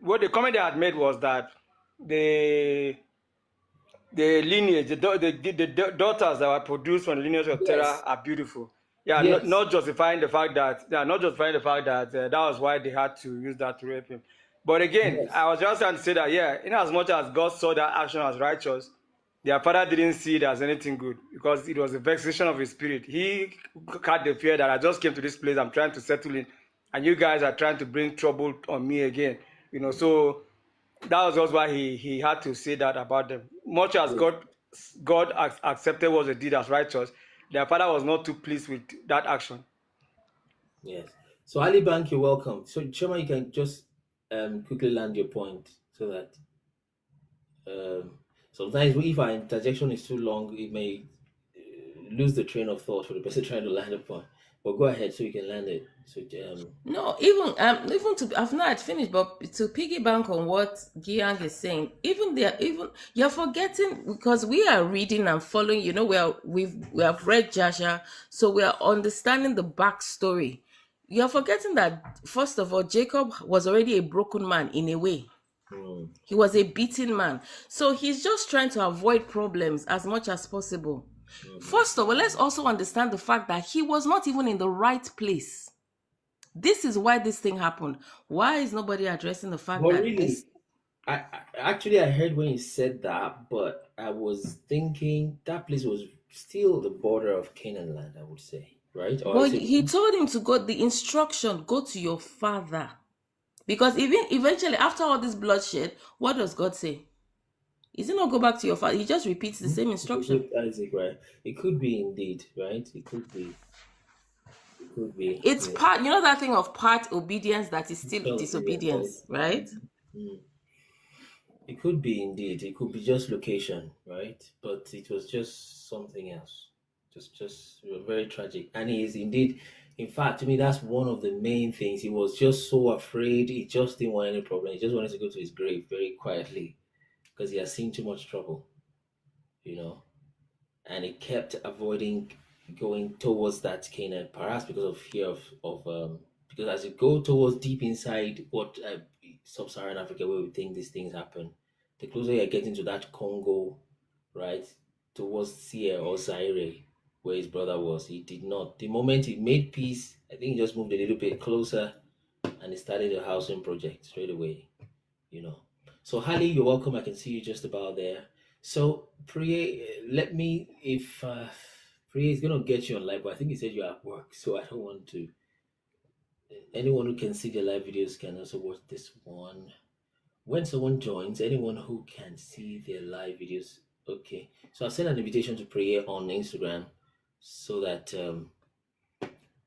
what the comment they had made was that the lineage, the daughters that were produced from the lineage of Terah are beautiful. Yeah, yes. not justifying the fact that that was why they had to use that to rape him. But again, I was just trying to say that, in as much as God saw that action as righteous, their father didn't see it as anything good because it was a vexation of his spirit. He had the fear that I just came to this place, I'm trying to settle in, and you guys are trying to bring trouble on me again. So that was also why he had to say that about them. Much as God accepted what they did as righteous, their father was not too pleased with that action. Yes. So Ali Bank, you're welcome. So Choma, you can just quickly land your point so that sometimes if our interjection is too long, it may lose the train of thought for the person trying to land a point. But go ahead so you can land it. So no, even to I've not finished, but to piggyback on what Giang is saying, even you're forgetting because we are reading and following. We have read Jasher, so we are understanding the backstory. You're forgetting that first of all, Jacob was already a broken man in a way. He was a beaten man, so he's just trying to avoid problems as much as possible. First of all, let's also understand the fact that he was not even in the right place. This is why this thing happened. Why is nobody addressing the fact that this? Actually, I heard when you said that, but I was thinking that place was still the border of Canaan land, I would say, right? Or But is it? he told him to go, the instruction, go to your father. Because even eventually, after all this bloodshed, what does God say? He did not go back to your father. He just repeats the same instruction. Isaac, right? It could be indeed, right? It could be. It could be. It's Yeah. part, that thing of part obedience that is still Still obedience, right? disobedience, right? Mm. It could be indeed. It could be just location, right? But it was just something else. Just very tragic. And he is indeed, in fact, to me, that's one of the main things. He was just so afraid. He just didn't want any problem. He just wanted to go to his grave very quietly because he has seen too much trouble, you know. And he kept avoiding going towards that Canaan, perhaps because of fear of because as you go towards deep inside what sub-Saharan Africa, where we think these things happen, the closer you're getting to that Congo, right, towards Sierra or Zaire, where his brother was, he did not. The moment he made peace, I think he just moved a little bit closer, and he started a housing project straight away, you know. So Hali, you're welcome. I can see you just about there. So Priye, let me, if Priye is gonna get you on live, but I think he said you're at work, so I don't want to. Anyone who can see the live videos can also watch this one. When someone joins, anyone who can see their live videos, okay. So I'll send an invitation to Priye on Instagram so that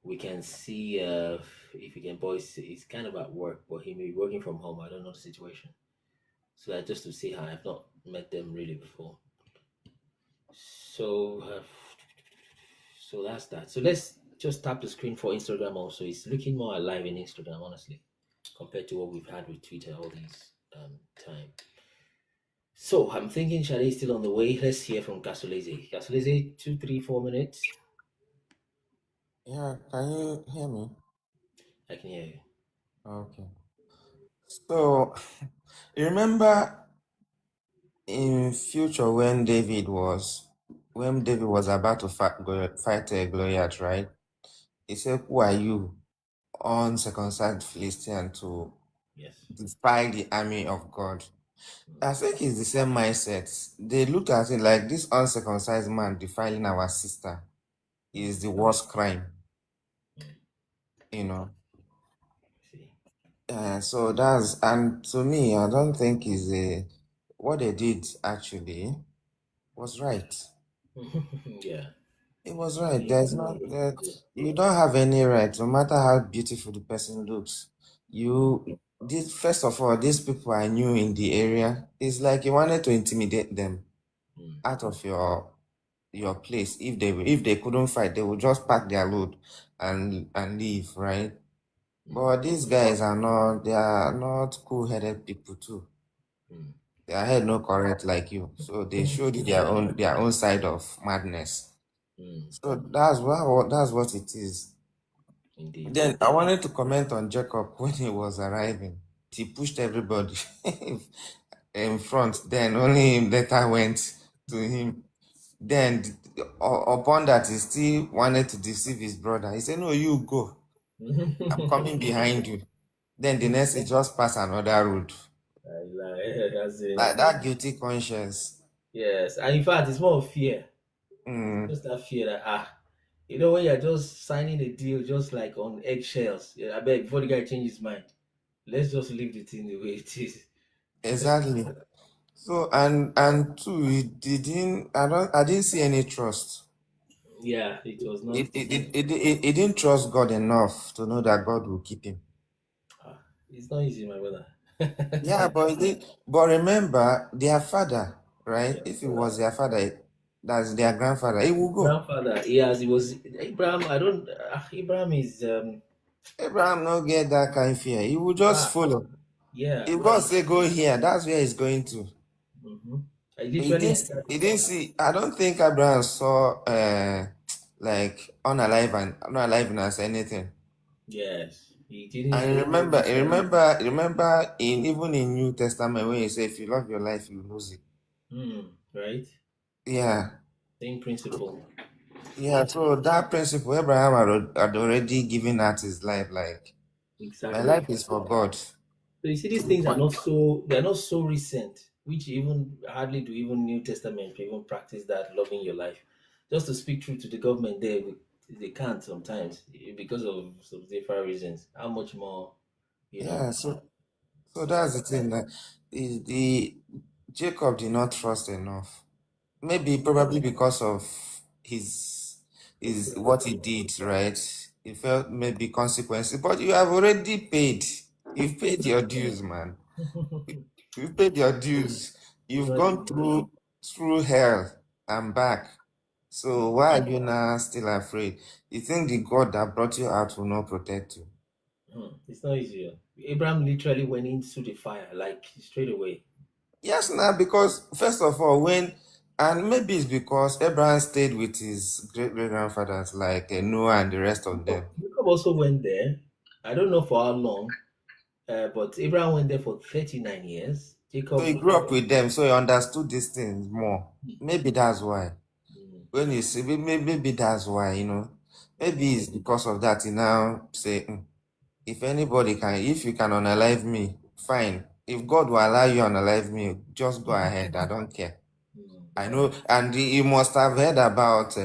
we can see if he can. Boy, he's kind of at work, but he may be working from home. I don't know the situation. So that just to see how I've not met them really before. So so that's that. So let's just tap the screen for Instagram also. It's looking more alive in Instagram, honestly, compared to what we've had with Twitter all these time. So I'm thinking Shade is still on the way. Let's hear from Gasolese. Gasolese, 2, 3, 4 minutes. Yeah, can you hear me? I can hear you. Okay. So, you remember in future when David was about to fight Goliath, right? He said, "Who are you, uncircumcised Philistine, to Yes. defy the army of God?" I think it's the same mindset. They look at it like this uncircumcised man defiling our sister is the worst crime, you know. See. So that's, and to me, I don't think what they did actually was right. Yeah. It was right. Yeah. There's not that you don't have any right, no matter how beautiful the person looks. First of all, these people I knew in the area. It's like you wanted to intimidate them out of your place. If they couldn't fight, they would just pack their load and leave, right? But these guys they are not cool-headed people too. Their head not correct like you, so they showed you their own side of madness. So that's what it is. Indeed. Then I wanted to comment on Jacob when he was arriving. He pushed everybody in front. Then only him later went to him. Then upon that, he still wanted to deceive his brother. He said, "No, you go. I'm coming behind you." Then the next, he just passed another road. Like that guilty conscience. Yes, and in fact, it's more of fear. Just that fear that when you're just signing a deal, just like on eggshells. Yeah, I bet before the guy changes his mind, let's just leave the thing the way it is. Exactly. So and two, I didn't see any trust. Yeah, it was not. He didn't trust God enough to know that God will keep him. It's not easy, my brother. Yeah, but remember their father, right? Yeah. If it was their father, that's their grandfather, he will go. Grandfather, yes, it was Abraham. I don't. Abraham is. Abraham no get that kind of fear. He will just follow. Yeah. If God say go here, that's where he's going to. I He literally. didn't see. I don't think Abraham saw like unaliveness anything. Yes, he didn't. And remember even in New Testament when he say if you love your life, you lose it. Right. Yeah. Same principle. Yeah. So that principle, Abraham had already given out his life. Like, exactly. My life is for God. So you see, these things are not so they're not so recent, which even hardly do even New Testament even practice that loving your life. Just to speak truth to the government, they can't sometimes because of some different reasons. How much more, you know? Yeah, so that's the thing that the Jacob did not trust enough. Maybe probably because of his what he did, right? He felt maybe consequences, but you have already paid. You've paid your dues, man. You've paid your dues. You've Because gone through hell and back. So why are you now still afraid? You think the God that brought you out will not protect you? it's not easier. Abraham literally went into the fire like straight away. Yes, now because first of all, and maybe it's because Abraham stayed with his great grandfathers like Noah and the rest of them. Jacob also went there. I don't know for how long, but Abraham went there for 39 years. So he Jacob, grew up with them, so he understood these things more. Maybe that's why. mm, When you see, maybe that's why, Maybe it's because of that he now say, if anybody can, if you can unalive me, fine. If God will allow you unalive me, just go ahead. I don't care. I know, and you must have heard about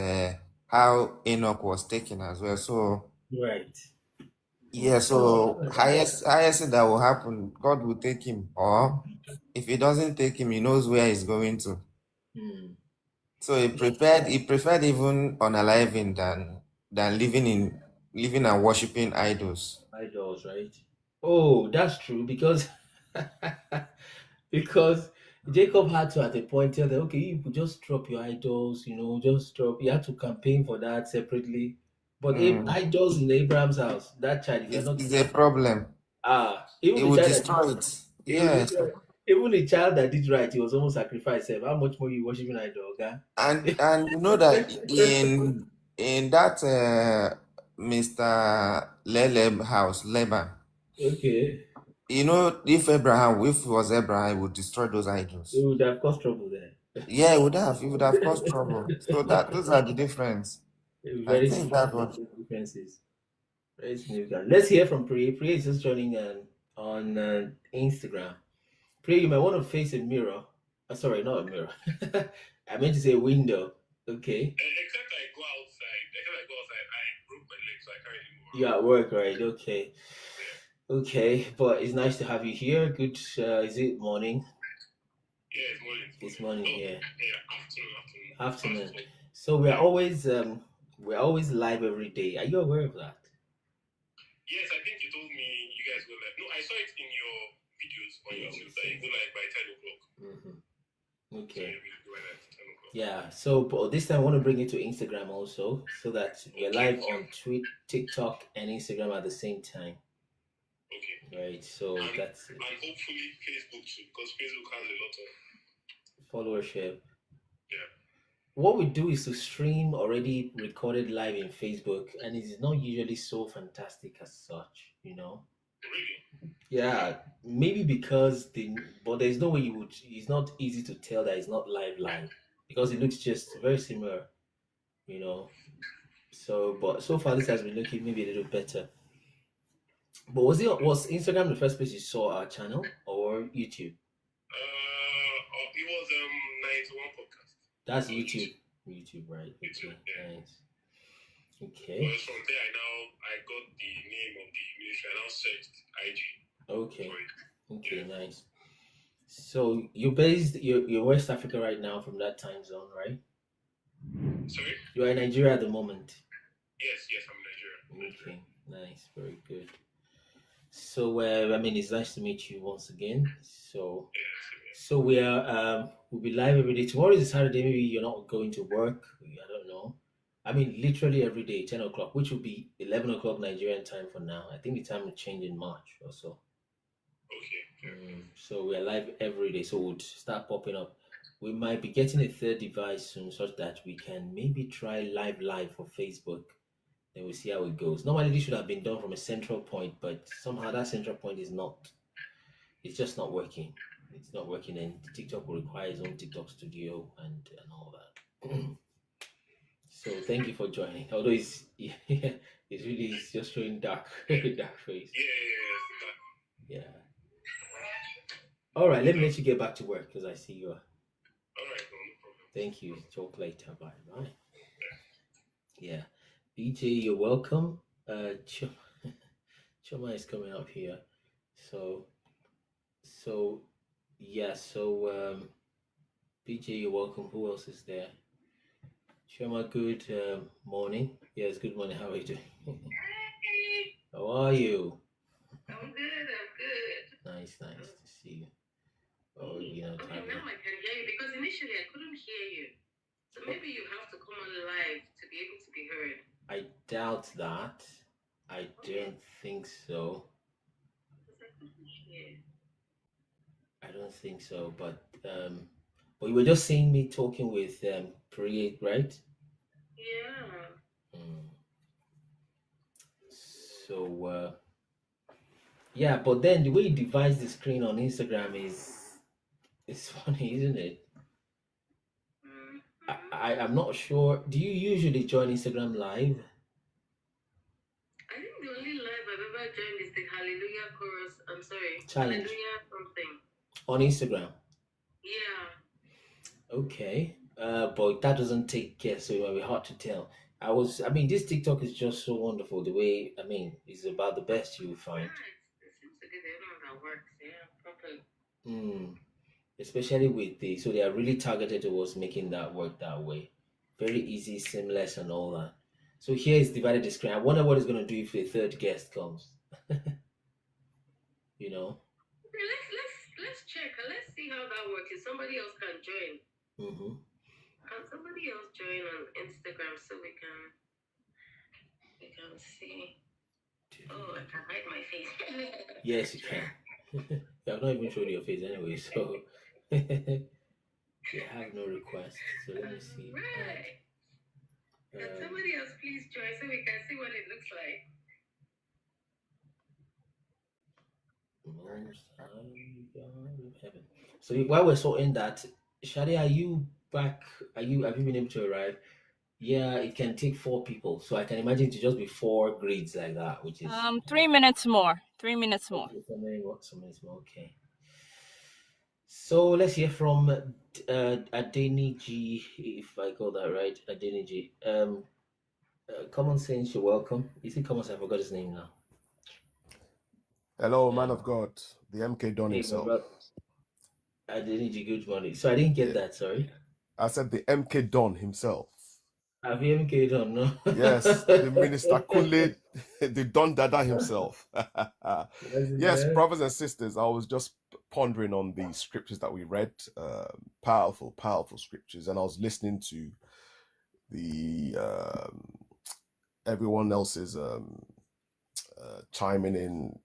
how Enoch was taken as well. So right. yeah, so highest thing that will happen, God will take him, or if he doesn't take him, he knows where he's going to. Mm. So he preferred even unaliving than living and worshiping idols. Idols, right? Oh, that's true because because Jacob had to at a point tell them, okay, you could just drop your idols, just drop. You had to campaign for that separately. But if Mm. idols in Abraham's house, that child, if you're not It's a problem. even It the will child that destroy it. it would Yes. destroy, even the child that did right, he was almost sacrificed. How much more you worshiping idol, okay? And you know that in that Mr. Leleb house, Laban, Okay, if it was Abraham, he would destroy those it idols. would have caused trouble there. Yeah, it would have caused trouble. So those are the difference. I Very think that was significant differences. Very significant. Let's hear from Priya. Priya is just joining on Instagram. Priya, you might want to face a mirror. Sorry, not a mirror. I meant to say window. Okay. Except I go outside, I broke my leg, so I can't really move You're around. at work, right? Okay. Okay, but it's nice to have you here. Good. Is it morning? Yeah, it's morning. It's morning here. Yeah, Afternoon. So we're always live every day. Are you aware of that? Yes, I think you told me you guys go live. No, I saw it in your videos on YouTube that you go live by 10 o'clock. Mm-hmm. So Okay. you go live at 10 o'clock. Yeah. So but this time I want to bring it to Instagram also, so that we're live on TikTok and Instagram at the same time. Okay. Right. So that's it. And hopefully Facebook too, because Facebook has a lot of Followership. yeah. What we do is to stream already recorded live in Facebook, and it is not usually so fantastic as such, Really? Yeah, maybe because but there's no way you would. It's not easy to tell that it's not live because it looks just very similar, So, but so far this has been looking maybe a little better. But was Instagram the first place you saw our channel or YouTube? It was 91 podcast. That's YouTube. YouTube, right? Okay, yeah. nice. Okay. Well, from there, I got the name of the ministry. I now searched IG. Okay. Okay, nice. So you're West Africa right now from that time zone, right? Sorry? You are in Nigeria at the moment. Yes, I'm in Nigeria. Okay, nice, very good. So it's nice to meet you once again. So we'll be live every day. Tomorrow is a Saturday. Maybe you're not going to work. I don't know. Literally every day, 10 o'clock, which will be 11 o'clock Nigerian time for now. I think the time will change in March or so. Okay. So we're live every day. So we'll start popping up. We might be getting a third device soon, such that we can maybe try live for Facebook. Then we'll see how it goes. Normally, this should have been done from a central point, but somehow that central point is not. It's just not working. It's not working, and TikTok will require its own TikTok studio and all that. So thank you for joining. Although it's just showing dark face. Yeah. Yeah. All right, let me let you get back to work because I see you. All right, no problem. Thank you. Talk later. Bye. Bye. Yeah. BJ, you're welcome. Choma is coming up here. So yeah, BJ, you're welcome. Who else is there? Choma, good morning. Yes, good morning. How are you doing? Hey, How are you? I'm good. I'm good. Nice to see you. Oh, you know, Okay, now I can hear you because initially I couldn't hear you. So maybe you have to come on live to be able to be heard. I doubt that. I don't think so. Because I couldn't hear. I don't think so. But you were just seeing me talking with Create, right? Yeah. So yeah, but then the way you devise the screen on Instagram is funny, isn't it? I'm not sure. Do you usually join Instagram live? I think the only live I've ever joined is the Hallelujah chorus. I'm sorry. Challenge. Hallelujah something. On Instagram? Yeah. Okay. But that doesn't take care, so it might be hard to tell. This TikTok is just so wonderful. The way, it's about the best you find. Yeah, it seems to be the only one that works. Yeah, properly. Especially with so they are really targeted towards making that work that way. Very easy, seamless, and all that. So here is divided the screen. I wonder what it's going to do if a third guest comes. You know. Okay, let's check. Let's see how that works. If somebody else can join. Can somebody else join on Instagram so we can see? Oh, I can hide my face. Yes, you can. I've not even showed your face anyway, so you have no request. So let me see. Right. Can somebody else please join so we can see what it looks like? Most High God of heaven. So while we're sorting that, Shadi, are you back? Have you been able to arrive? Yeah, it can take 4 people. So I can imagine to just be 4 grids like that, which is 3 minutes more. 3 minutes more. okay, some minutes more. Okay. So let's hear from Adeniji, if I got that right. Adeniji. Common Sense, you're welcome. Is it Common Sense? I forgot his name now. Hello, man of God, the MK Don himself. Adeniji, good morning. So I didn't get that, sorry. I said the MK Don himself. Have you MK Don, no? Yes, the Minister Kunle, the Don Dada himself. Yes, brothers and sisters, I was just pondering on the scriptures that we read, powerful scriptures, and I was listening to the everyone else's chiming in,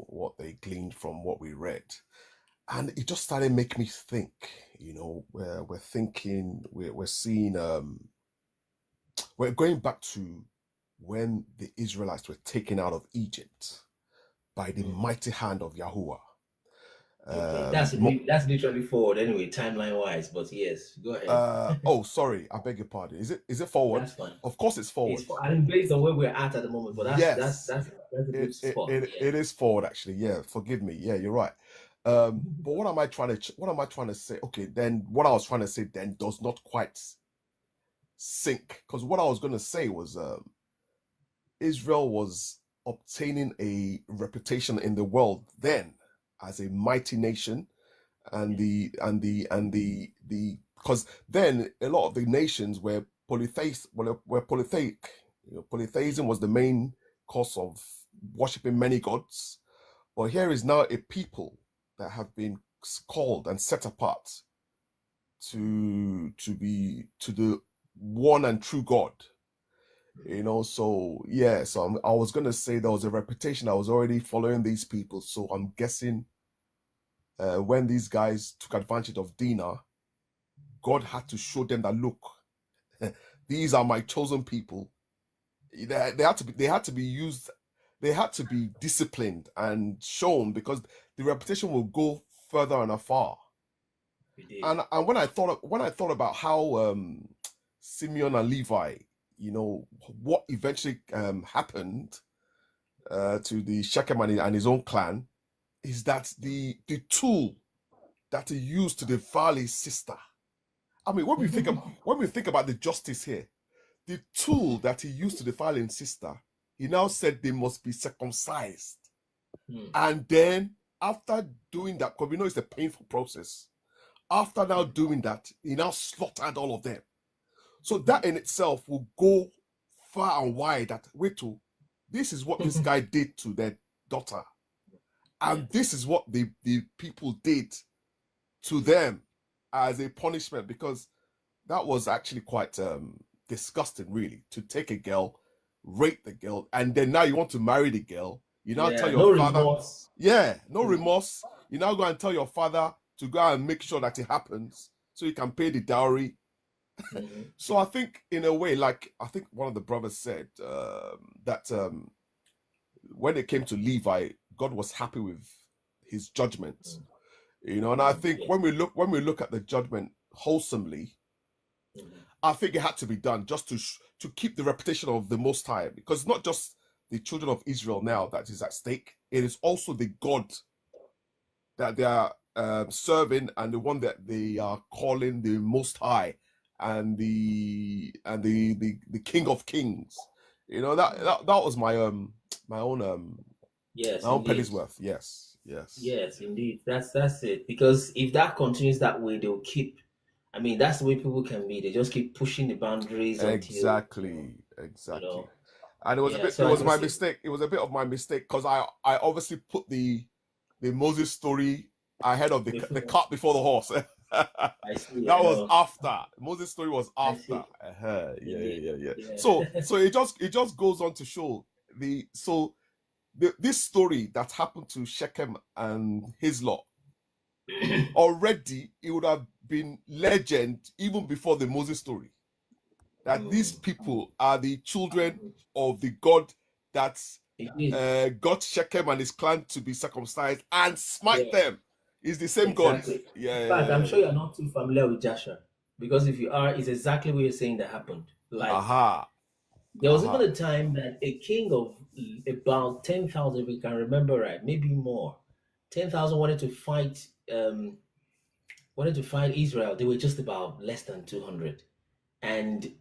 what they gleaned from what we read, and it just started making me think. We're thinking, we're seeing, we're going back to when the Israelites were taken out of Egypt by the mighty hand of Yahuwah. Okay, that's literally forward anyway, timeline wise. But yes, go ahead. Oh, sorry, I beg your pardon. Is it forward? That's fine. Of course, it's forward. Based on where we're at the moment, but that's a good spot. It is forward, actually. Yeah, forgive me. Yeah, you're right. But what am I trying to say? Okay, then what I was trying to say then does not quite sync, because what I was going to say was Israel was obtaining a reputation in the world then as a mighty nation, and because then a lot of the nations were polytheists, were polytheic. Polytheism was the main cause of worshiping many gods. But here is now a people that have been called and set apart to the one and true God. So I was going to say there was a reputation. I was already following these people, so I'm guessing when these guys took advantage of Dinah, God had to show them that, look, these are my chosen people. They had to be used. They had to be disciplined and shown, because the reputation will go further and afar. And when I thought about how Simeon and Levi, what eventually happened to the Shechem and his own clan, is that the tool that he used to defile his sister. I mean, when we think about the justice here, the tool that he used to defile his sister, he now said they must be circumcised. And then after doing that, because we know it's a painful process, after now doing that, he now slaughtered all of them. So that in itself will go far and wide that, wait till, this is what this guy did to their daughter. And this is what the people did to them as a punishment, because that was actually quite disgusting, really, to take a girl, rape the girl, and then now you want to marry the girl. You now tell your father, remorse. no remorse. You now go and tell your father to go and make sure that it happens so you can pay the dowry. So I think, in a way, like I think one of the brothers said that when it came to Levi, God was happy with his judgments, and I think when we look at the judgment wholesomely, I think it had to be done just to keep the reputation of the Most High, because not just the children of Israel now that is at stake, it is also the God that they are serving, and the one that they are calling the Most High, and the King of Kings. That was my own penny's worth. Yes, indeed. That's it. Because if that continues that way, they'll keep. I mean, that's the way people can be. They just keep pushing the boundaries. Exactly. And it was my mistake. It was a bit of my mistake, because I obviously put the Moses story ahead of the cart before the horse. I see. That was after. Moses' story was after. Yeah. So it just goes on to show this story that happened to Shechem and his lot. Already it would have been legend even before the Moses story, that these people are the children of the God that got Shechem and his clan to be circumcised and smite them. It's the same God. In fact, I'm sure you're not too familiar with Joshua, because if you are, it's exactly what you're saying that happened. Like, there was even a time that a king of about 10,000, if we can remember right, maybe more, 10,000 wanted to fight Israel. They were just about less than 200, and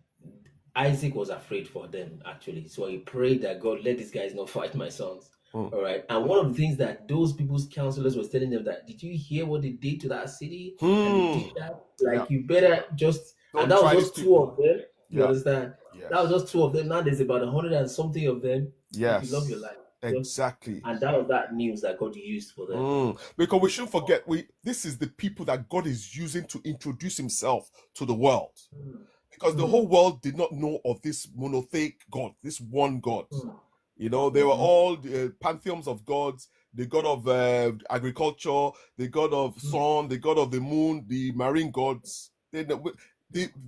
Isaac was afraid for them, actually. So he prayed that, God, let these guys not fight my sons. All right. And one of the things that those people's counselors was telling them, that, did you hear what they did to that city? And they did that. Like, you better just, and that was just two of them. You understand? That was just two of them. Now there's about 100 and something of them. Yes. If you love your life. Exactly. And that was that news that God used for them. Because we shouldn't forget, this is the people that God is using to introduce himself to the world. Because the whole world did not know of this monotheistic God, this one God. They were all pantheons of gods, the god of agriculture, the god of sun, the god of the moon, the marine gods. The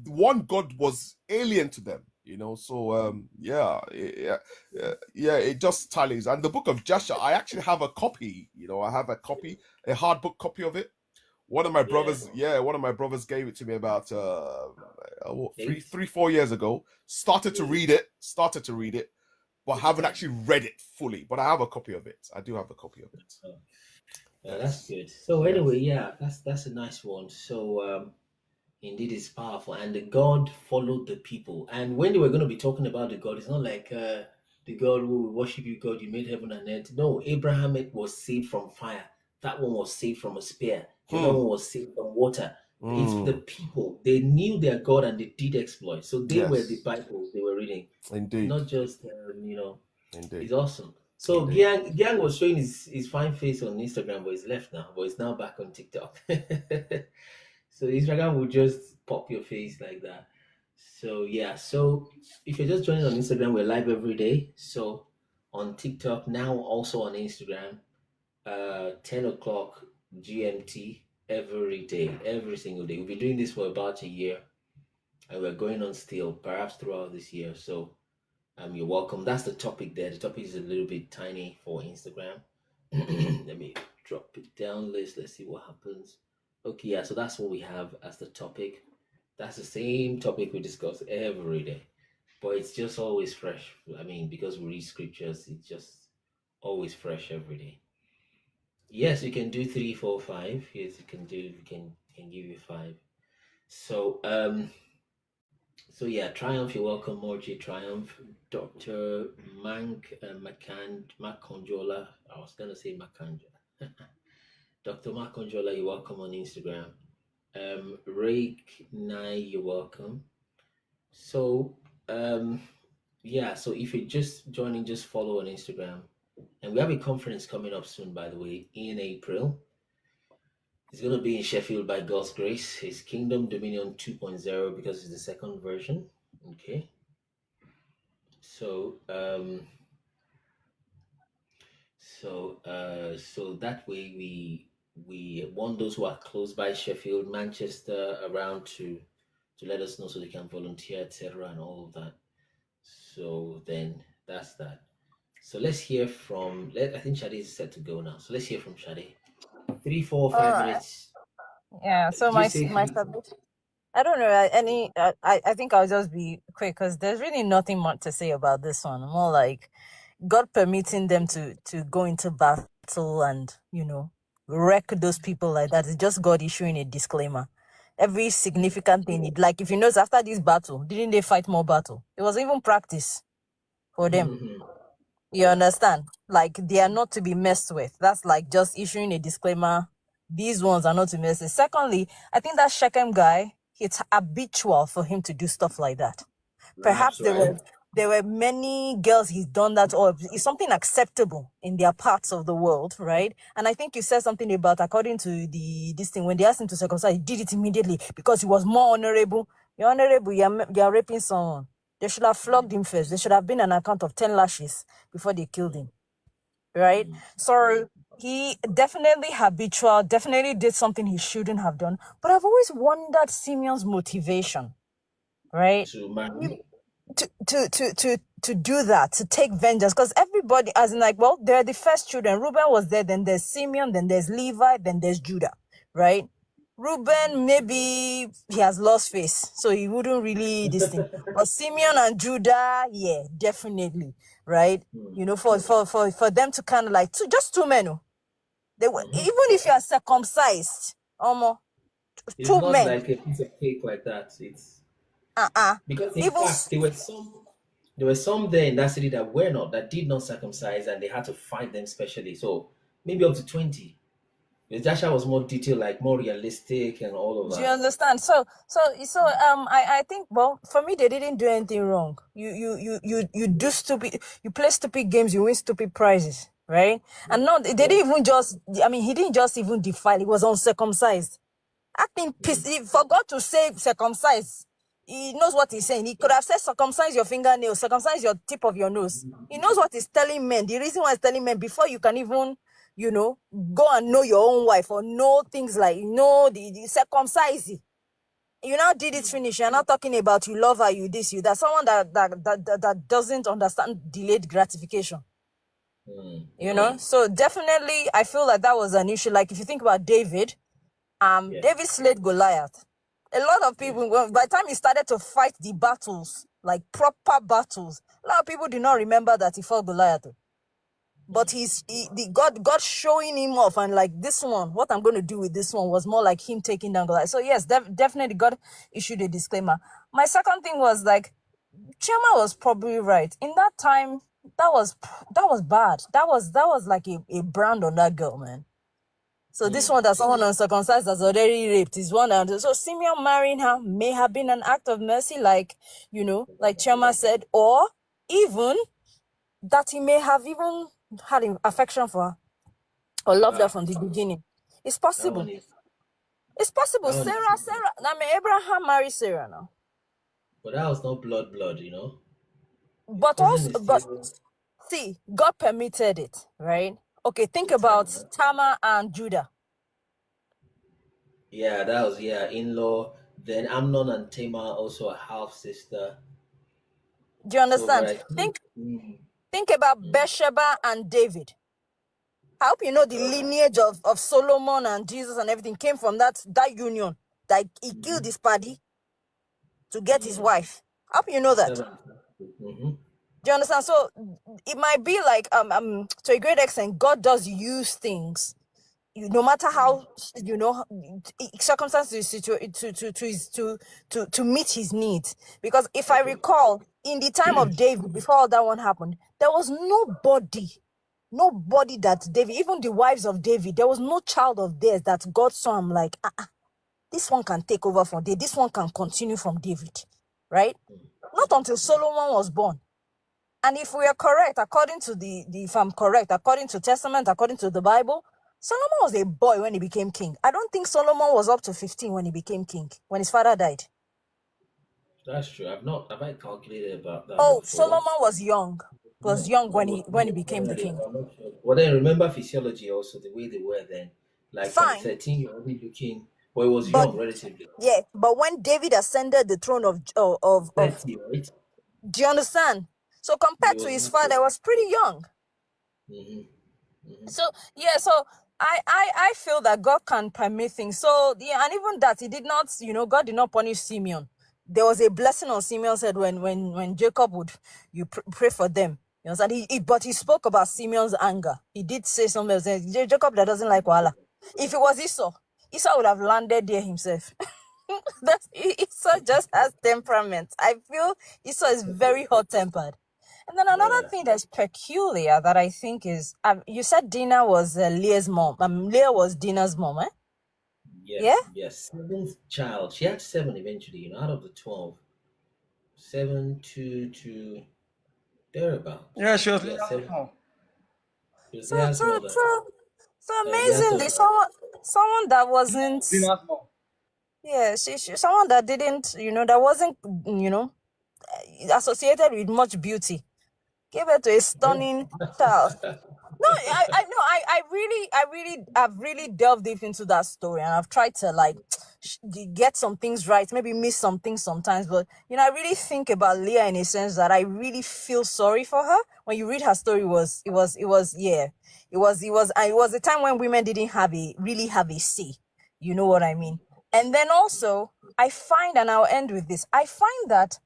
one God was alien to them, So it just tallies. And the book of Joshua, I actually have a copy. I have a hard book copy of it. One of my brothers gave it to me about 4 years ago. Started to read it, but haven't actually read it fully. But I have a copy of it. I do have a copy of it. That's good. So anyway, that's a nice one. So indeed, it's powerful. And the God followed the people. And when they were going to be talking about the God, it's not like the God who worship you, God, you made heaven and earth. No, Abraham was saved from fire. That one was saved from a spear. The other one was saved from water. It's the people. They knew their God and they did exploits. So they were the Bible they were reading. Indeed. Not just, Indeed. It's awesome. So Gyang was showing his fine face on Instagram, but he's left now. But he's now back on TikTok. So Instagram will just pop your face like that. So so if you're just joining on Instagram, we're live every day. So on TikTok, now also on Instagram, 10 o'clock GMT every day, every single day. We've been doing this for about a year, and we're going on still, perhaps throughout this year. So you're welcome. That's the topic there. The topic is a little bit tiny for Instagram. Let me drop it down. Let's see what happens. Okay, so that's what we have as the topic. That's the same topic we discuss every day, but it's just always fresh. I mean, because we read scriptures, it's just always fresh every day. Yes, you can do 3, 4, 5. Yes, you can do. You can give you 5. So yeah, Triumph, you're welcome. Morji Triumph, Doctor Maconjola. I was gonna say Macanjola. Dr. Maconjola, you're welcome on Instagram. Rake Nai, you're welcome. So yeah, so if you're just joining, just follow on Instagram. And we have a conference coming up soon, by the way, in April. It's going to be in Sheffield by God's grace. It's Kingdom Dominion 2.0 because it's the second version. Okay. So so that way we want those who are close by Sheffield, Manchester, around to let us know so they can volunteer, etc., and all of that. So then that's that. So let's hear from. I think Shade is set to go now. So let's hear from Shade. 3, 4, All 5 right. minutes. Yeah. So Just say my subject. I don't know. I think I'll just be quick because there's really nothing much to say about this one. More like God permitting them to go into battle and wreck those people like that. It's just God issuing a disclaimer. Every significant thing, like if you notice after this battle, didn't they fight more battle? It was even practice for them. You understand? Like they are not to be messed with. That's like just issuing a disclaimer. These ones are not to mess with. Secondly, I think that Shechem guy, it's habitual for him to do stuff like that. Perhaps there were many girls he's done that, or it's something acceptable in their parts of the world, right? And I think you said something about, according to this thing, when they asked him to circumcise, he did it immediately because he was more honorable. You're honorable, you're raping someone. They should have flogged him first. There should have been an account of 10 lashes before they killed him, right? So he definitely habitual, definitely did something he shouldn't have done. But I've always wondered Simeon's motivation, right? To marry. To do that, to take vengeance, because everybody, as in like, well, they're the first children. Reuben was there, then there's Simeon, then there's Levi, then there's Judah, right? Reuben, maybe he has lost face, so he wouldn't really this thing. But Simeon and Judah, yeah, definitely, right? For them to kind of like just two men, they were, even if you are circumcised, almost It's two not men, like a piece of cake like that. It's because in even fact there were some there in that city that did not circumcise, and they had to fight them specially. So maybe up to 20. The Joshua was more detailed, like more realistic and all of do you that. understand? So I think, well, for me they didn't do anything wrong. You do stupid, you play stupid games, you win stupid prizes, right? And no, they didn't even just, I mean, he didn't just even defile, he was uncircumcised. Acting pissed, he forgot to say circumcise. He knows what he's saying. He could have said circumcise your fingernails, circumcise your tip of your nose. He knows what he's telling men. The reason why he's telling men, before you can even, go and know your own wife or know things like, the circumcise. You now did it finish. You're not talking about you love her, you this, you that. Someone that doesn't understand delayed gratification. So definitely I feel like that was an issue. Like if you think about David, David slayed Goliath. A lot of people, by the time he started to fight the battles, like proper battles, a lot of people do not remember that he fought Goliath. But God showing him off, and like, this one, what I'm going to do with this one was more like him taking down Goliath. So yes, definitely God issued a disclaimer. My second thing was like, Chioma was probably right. In that time, that was bad. That was like a brand on that girl, man. So this one that someone uncircumcised has already raped is one. And so Simeon marrying her may have been an act of mercy, like Chioma said, or even that he may have even had an affection for her or loved her from the beginning. It's possible. It's possible. Sarah, I mean, Abraham married Sarah now. But that was not blood, But see, God permitted it, right? Okay, think about Tamar and Judah. Yeah, that was in-law. Then Amnon and Tamar also a half sister. Do you understand? Think about Bathsheba and David. I hope you know the lineage of Solomon and Jesus and everything came from that union. That he killed his paddy to get his wife. I hope you know that. Do you understand? So it might be like to a great extent, God does use things no matter how circumstances to meet his needs. Because if I recall, in the time of David, before all that one happened, there was nobody that David, even the wives of David, there was no child of theirs that God saw him like, this one can take over from David, this one can continue from David, right? Not until Solomon was born. And if we are correct, according to if I'm correct, according to Testament, according to the Bible, Solomon was a boy when he became king. I don't think Solomon was up to 15 when he became king, when his father died. That's true. Have I calculated about that Oh, before? Solomon was young. When he became the king. I'm not sure. Well, then remember physiology also, the way they were then. Like from Fine. 13, you're already looking, well, it was But young relatively. yeah, but when David ascended the throne of 30, right? do you understand? So compared to his father, he was pretty young. So yeah, so I feel that God can permit things. So yeah, and even that he did not, God did not punish Simeon. There was a blessing on Simeon's head when Jacob would pray for them. You know, and but he spoke about Simeon's anger. He did say something. Jacob that doesn't like Wala. If it was Esau would have landed there himself. Esau just has temperament. I feel Esau is very hot-tempered. And then another thing that's peculiar that I think is, you said Dinah was Leah's mom. Leah was Dinah's mom, eh? Yeah? Yes. Seventh child. She had 7 eventually, out of the 12. 7 to thereabout. Yeah, she was So amazingly, someone that wasn't. Yeah, someone that didn't, that wasn't, associated with much beauty, gave her to a stunning child. No, I've really delved deep into that story, and I've tried to get some things right, maybe miss some things sometimes, but I really think about Leah in a sense that I really feel sorry for her. When you read her story, it was a time when women didn't really have a say. You know what I mean? And then also, I find, and I'll end with this, I find that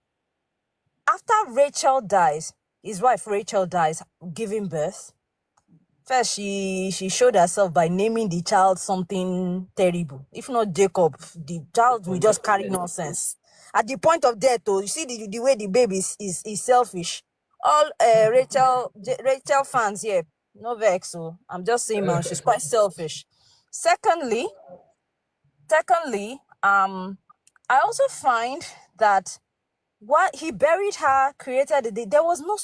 after Rachel dies, his wife Rachel dies, giving birth, first she showed herself by naming the child something terrible. If not Jacob, the child will just carry nonsense. At the point of death, you see the way the baby is selfish. All Rachel fans here, no vex, so I'm just saying, man, she's quite selfish. Secondly, I also find that what he buried her, created there was no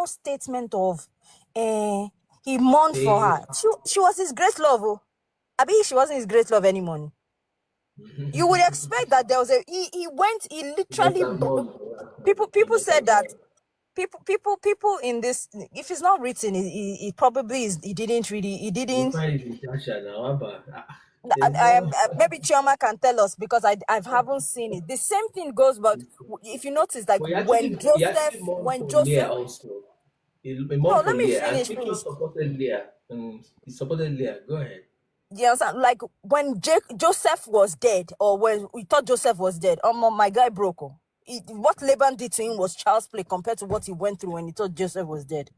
statement of he mourned for her. She was his great love. I mean, she wasn't his great love anymore. You would expect that there was he literally people said that people in this, if it's not written, it probably is. He didn't. Maybe Chioma can tell us, because I haven't seen it. The same thing goes, but if you notice, like when Joseph. Also. No, let me finish, please. please. Supported Leah. He supported Leah. Go ahead. Yes, like when Joseph was dead, or when we thought Joseph was dead, my guy broke. What Laban did to him was child's play compared to what he went through when he thought Joseph was dead.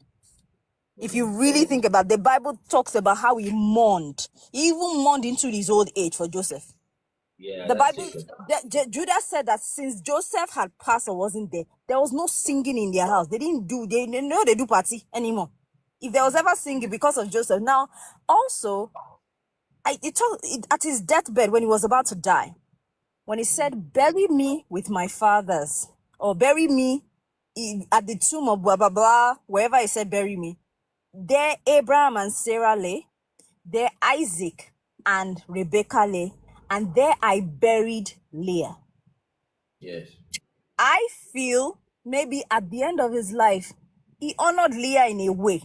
If you really think about it, the Bible talks about how he mourned. He even mourned into his old age for Joseph. Yeah, the Bible, Judah said that since Joseph had passed or wasn't there was no singing in their house. They do party anymore. If there was ever singing because of Joseph. Now, also, at his deathbed when he was about to die, when he said, "Bury me with my fathers," or "Bury me at the tomb of blah blah blah," wherever he said "bury me," there Abraham and Sarah lay, there Isaac and Rebekah lay, and there I buried Leah. Yes. I feel maybe at the end of his life, he honored Leah in a way,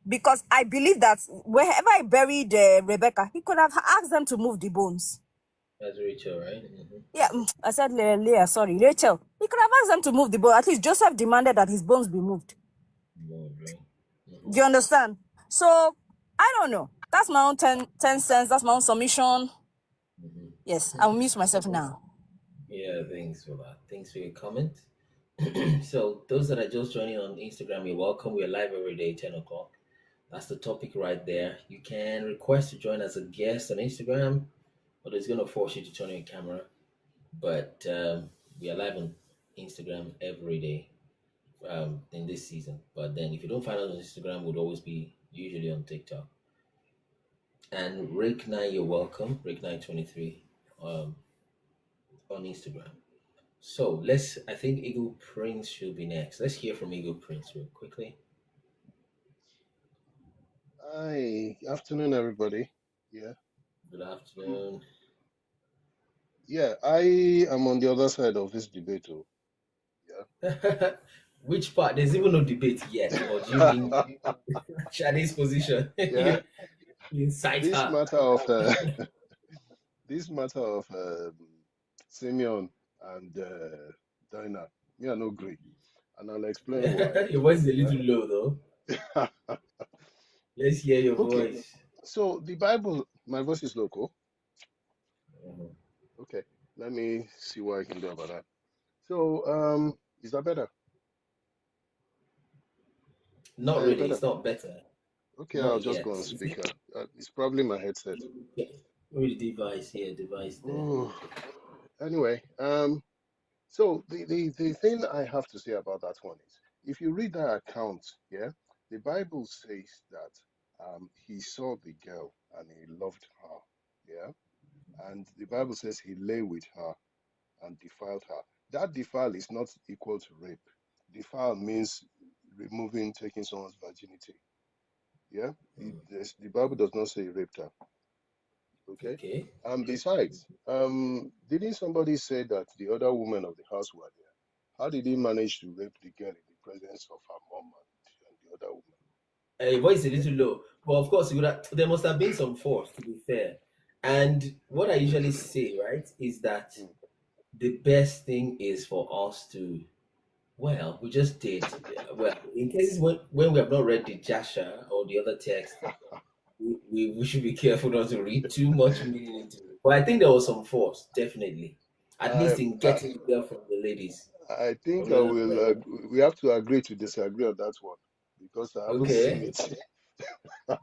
because I believe that wherever I buried Rebecca, he could have asked them to move the bones. That's Rachel, right? Yeah, I said Leah, sorry, Rachel. He could have asked them to move the bones. At least Joseph demanded that his bones be moved. Right? Do you understand? So, I don't know. That's my own 10 cents. That's my own submission. Yes, I'll mute myself now. Yeah, thanks for that. Thanks for your comment. So those that are just joining on Instagram, you're welcome. We're live every day, 10 o'clock. That's the topic right there. You can request to join as a guest on Instagram, but it's going to force you to turn on your camera. But we are live on Instagram every day in this season. But then if you don't find us on Instagram, we'll always be usually on TikTok. And Rick9, you're welcome. Rick923 on Instagram. So I think Eagle Prince should be next. Let's hear from Eagle Prince real quickly. Hi, afternoon, everybody. Yeah. Good afternoon. Yeah, I am on the other side of this debate. Oh, yeah. Which part? There's even no debate yet, but you mean Shade's position? Yeah. Inside this her. matter of this matter of Simeon and Dinah, me I no agree, and I'll explain why. Your voice is a little low, though. Let's hear your voice. So the Bible, my voice is local. Okay, let me see what I can do about that. So, is that better? Not really. Better? It's not better. Okay, not I'll just go on speaker. It's probably my headset. Maybe the device here, device there. Ooh. Anyway, so the thing I have to say about that one is, if you read that account, yeah, the Bible says that he saw the girl and he loved her, yeah, and the Bible says he lay with her and defiled her. That defile is not equal to rape. Defile means removing, taking someone's virginity. Yeah, the Bible does not say he raped her. Okay. And besides, didn't somebody say that the other women of the house were there? How did he manage to rape the girl in the presence of her mom and the other woman? Your voice is a little low, but of course, there must have been some force, to be fair. And what I usually say, right, is that the best thing is for us to, well, we just did. Well, in cases when we have not read the Jasha or the other text, we should be careful not to read too much meaning into it. But I think there was some force, definitely, at least in getting the girl from the ladies. I think I will. We have to agree to disagree on that one because I haven't seen it.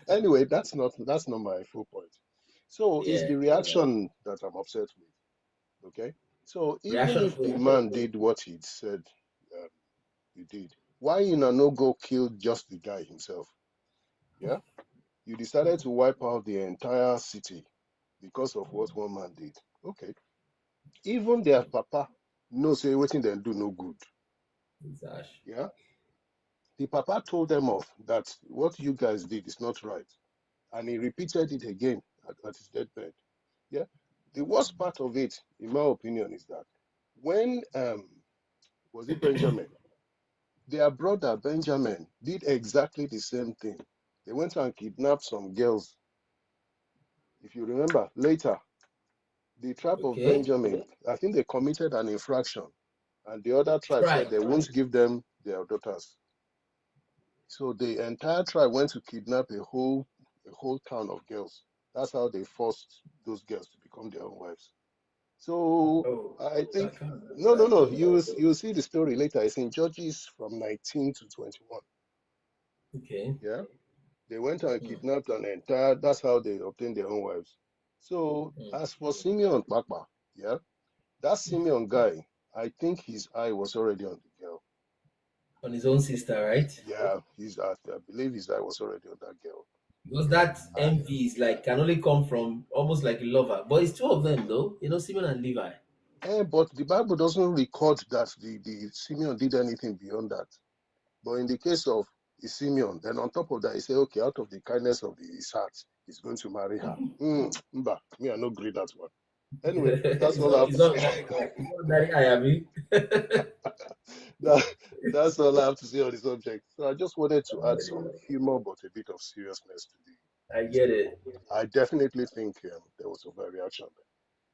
Anyway, that's not my full point. So it's the reaction that I'm upset with. Okay. So even if the man did what he said he did, why you no go kill just the guy himself? Yeah. You decided to wipe out the entire city because of what one man did. Okay. Even their papa knows say what they do no good. Exactly. Yeah. The papa told them off that what you guys did is not right. And he repeated it again at his deathbed. Yeah. The worst part of it, in my opinion, is that when was it Benjamin? Their brother Benjamin did exactly the same thing. They went and kidnapped some girls. If you remember, later, the tribe of Benjamin, I think they committed an infraction, and the other tribe said they won't give them their daughters. So the entire tribe went to kidnap a whole town of girls. That's how they forced those girls to become their own wives. So I think no. You see the story later. It's in Judges from 19 to 21. Okay. Yeah. They went and kidnapped an entire. That's how they obtained their own wives. So as for Simeon Papa, yeah, that Simeon guy, I think his eye was already on the girl. On his own sister, right? Yeah, I believe his eye was already on that girl. Because that envy is can only come from almost like a lover. But it's two of them though, Simeon and Levi. But the Bible doesn't record that the Simeon did anything beyond that. But in the case of Simeon, then on top of that, he said, okay, out of the kindness of his heart, he's going to marry her. Mba, me, I no agree that one. Anyway, that's all I have to say. That's all I have to say on the subject. So I just wanted to add some humor, but a bit of seriousness to the. I get it. I definitely think there was overreaction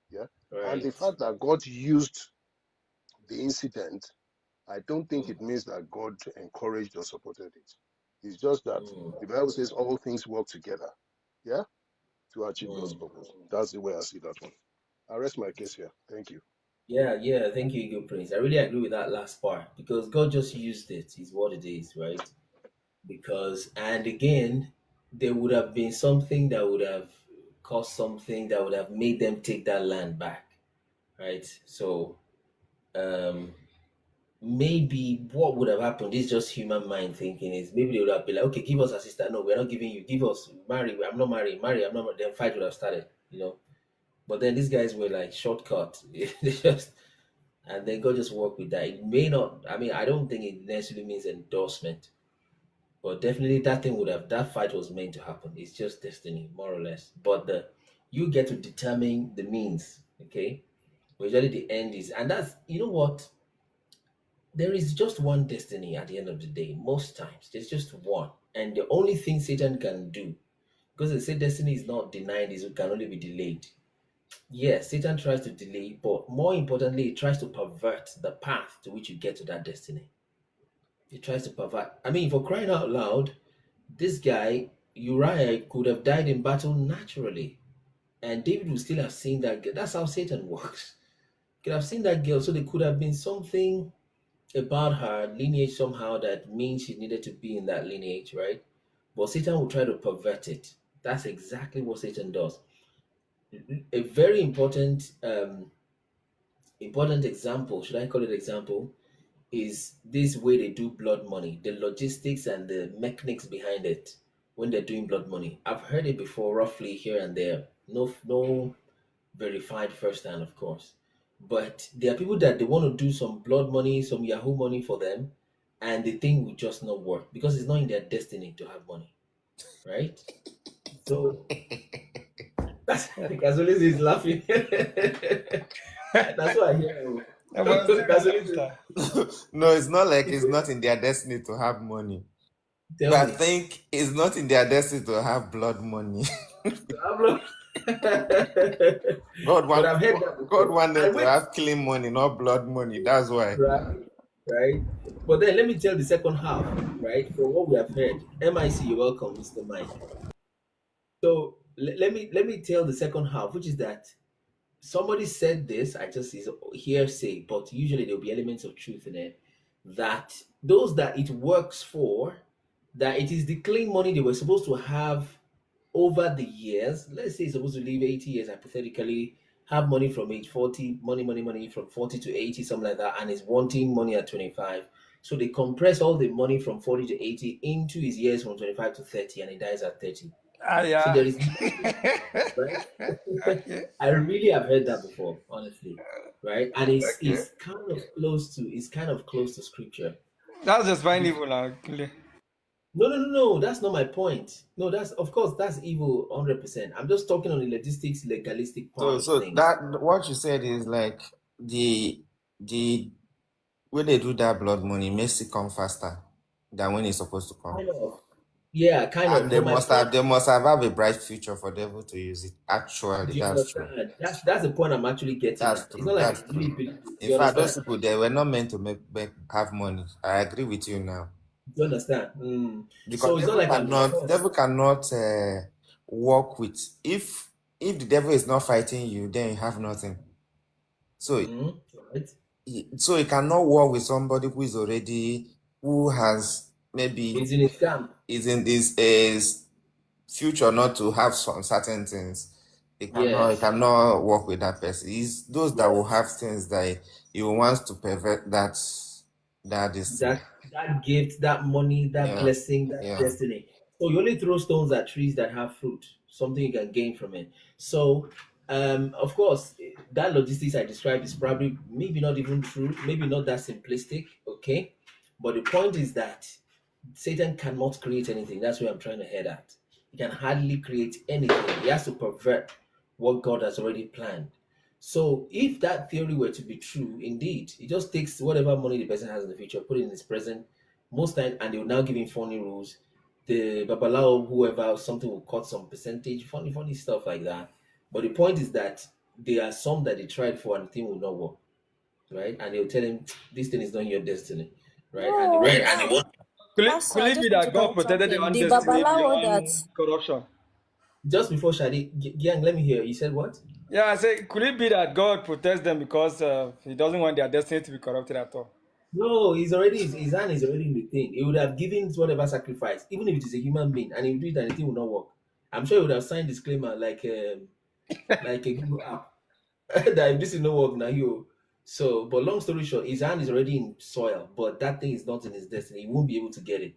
there. Yeah, right. And the fact that God used the incident, I don't think it means that God encouraged or supported it. It's just that the Bible says all things work together, yeah, to achieve God's purpose. That's the way I see that one. I rest my case here. Thank you. Yeah. Thank you, good Prince. I really agree with that last part because God just used it. Is what it is, right? because, and again, there would have been something that would have caused something that would have made them take that land back, right? So um, maybe what would have happened, this is just human mind thinking, is maybe they would have been like, okay, give us a sister. No, we're not giving you. Give us, marry. I'm not married. Marry. I'm not. Then fight would have started, you know. But then these guys were like shortcut. They just, and then God just work with that. It may not. I mean, I don't think it necessarily means endorsement, but definitely that thing would have, that fight was meant to happen. It's just destiny, more or less. But the, you get to determine the means. Okay, but usually the end is, and that's, you know what, there is just one destiny at the end of the day. Most times there's just one, and the only thing Satan can do, because they say destiny is not denied, is it can only be delayed. Yes, Satan tries to delay, but more importantly, it tries to pervert the path to which you get to that destiny. It tries to pervert. I mean, for crying out loud, this guy Uriah could have died in battle naturally, and David would still have seen that girl. That's how Satan works. Could have seen that girl, so there could have been something about her lineage somehow that means she needed to be in that lineage, right? But Satan will try to pervert it. That's exactly what Satan does. A very important example, should I call it example, is this way they do blood money, the logistics and the mechanics behind it when they're doing blood money. I've heard it before, roughly here and there. No verified firsthand, of course. But there are people that they want to do some blood money, some Yahoo money for them, and the thing will just not work because it's not in their destiny to have money, right? So that's Kazuli is laughing. That's what I hear. No, it's not like it's not in their destiny to have money. Tell But I me. think it's not in their destiny to have blood money. God But I've heard that God before. wanted And to wait, have clean money, not blood money. That's why. right? But then let me tell the second half, right? From what we have heard. MIC, you're welcome, Mr. Mike. So let me tell the second half, which is that somebody said this, I just is hearsay, but usually there'll be elements of truth in it. That those that it works for, that it is the clean money they were supposed to have over the years. Let's say it's supposed to live 80 years, hypothetically, have money from age 40, money from 40 to 80, something like that, and is wanting money at 25. So they compress all the money from 40 to 80 into his years from 25 to 30, and he dies at 30. Yeah. So there is, right? Okay. I really have heard that before, honestly, right? And it's kind of close to scripture. That's just fine evil, actually. No. That's not my point. No, that's, of course, that's evil 100%. I'm just talking on the logistics, legalistic part So of things. that what you said is like the when they do that blood money makes it come faster than when it's supposed to come. Kind of. Yeah, kind And of. they But my must have point, a bright future for devil to use it. Actually, do you that's true. understand? That's the point I'm actually getting That's at. It's true. not like That's I really true. believe it. Do In you fact, those understand? people they were not meant to have money. I agree with you now. Do you understand? Because So it's not like I'm devil cannot work with if the devil is not fighting you, then you have nothing. So right. So he cannot work with somebody who has maybe He's in his camp. is in his future not to have some certain things. He cannot work with that person. It's those that will have things that he wants to pervert that is that gift, that money, that blessing, that destiny. So you only throw stones at trees that have fruit, something you can gain from it. So of course, that logistics I described is probably maybe not even true, maybe not that simplistic, okay? But the point is that Satan cannot create anything. That's where I'm trying to head at. He can hardly create anything. He has to pervert what God has already planned. So if that theory were to be true, indeed, it just takes whatever money the person has in the future, put it in his present, most time, and they will now give him funny rules. The Babalao, whoever, something will cut some percentage, funny stuff like that. But the point is that there are some that they tried for and the thing will not work, right? And they'll tell him, this thing is not your destiny, right? And they won't. Could it be that God protected their own The destiny Babalawo that beyond corruption? Just before Shadi, Gang, let me hear. You said what? Yeah, I say, could it be that God protects them because he doesn't want their destiny to be corrupted at all? No, his hand is already in the thing. He would have given whatever sacrifice, even if it is a human being, and he would do it and the thing will not work. I'm sure he would have signed disclaimer like a Google app that if this is no work now you. So, but long story short, his hand is already in soil, but that thing is not in his destiny. He won't be able to get it.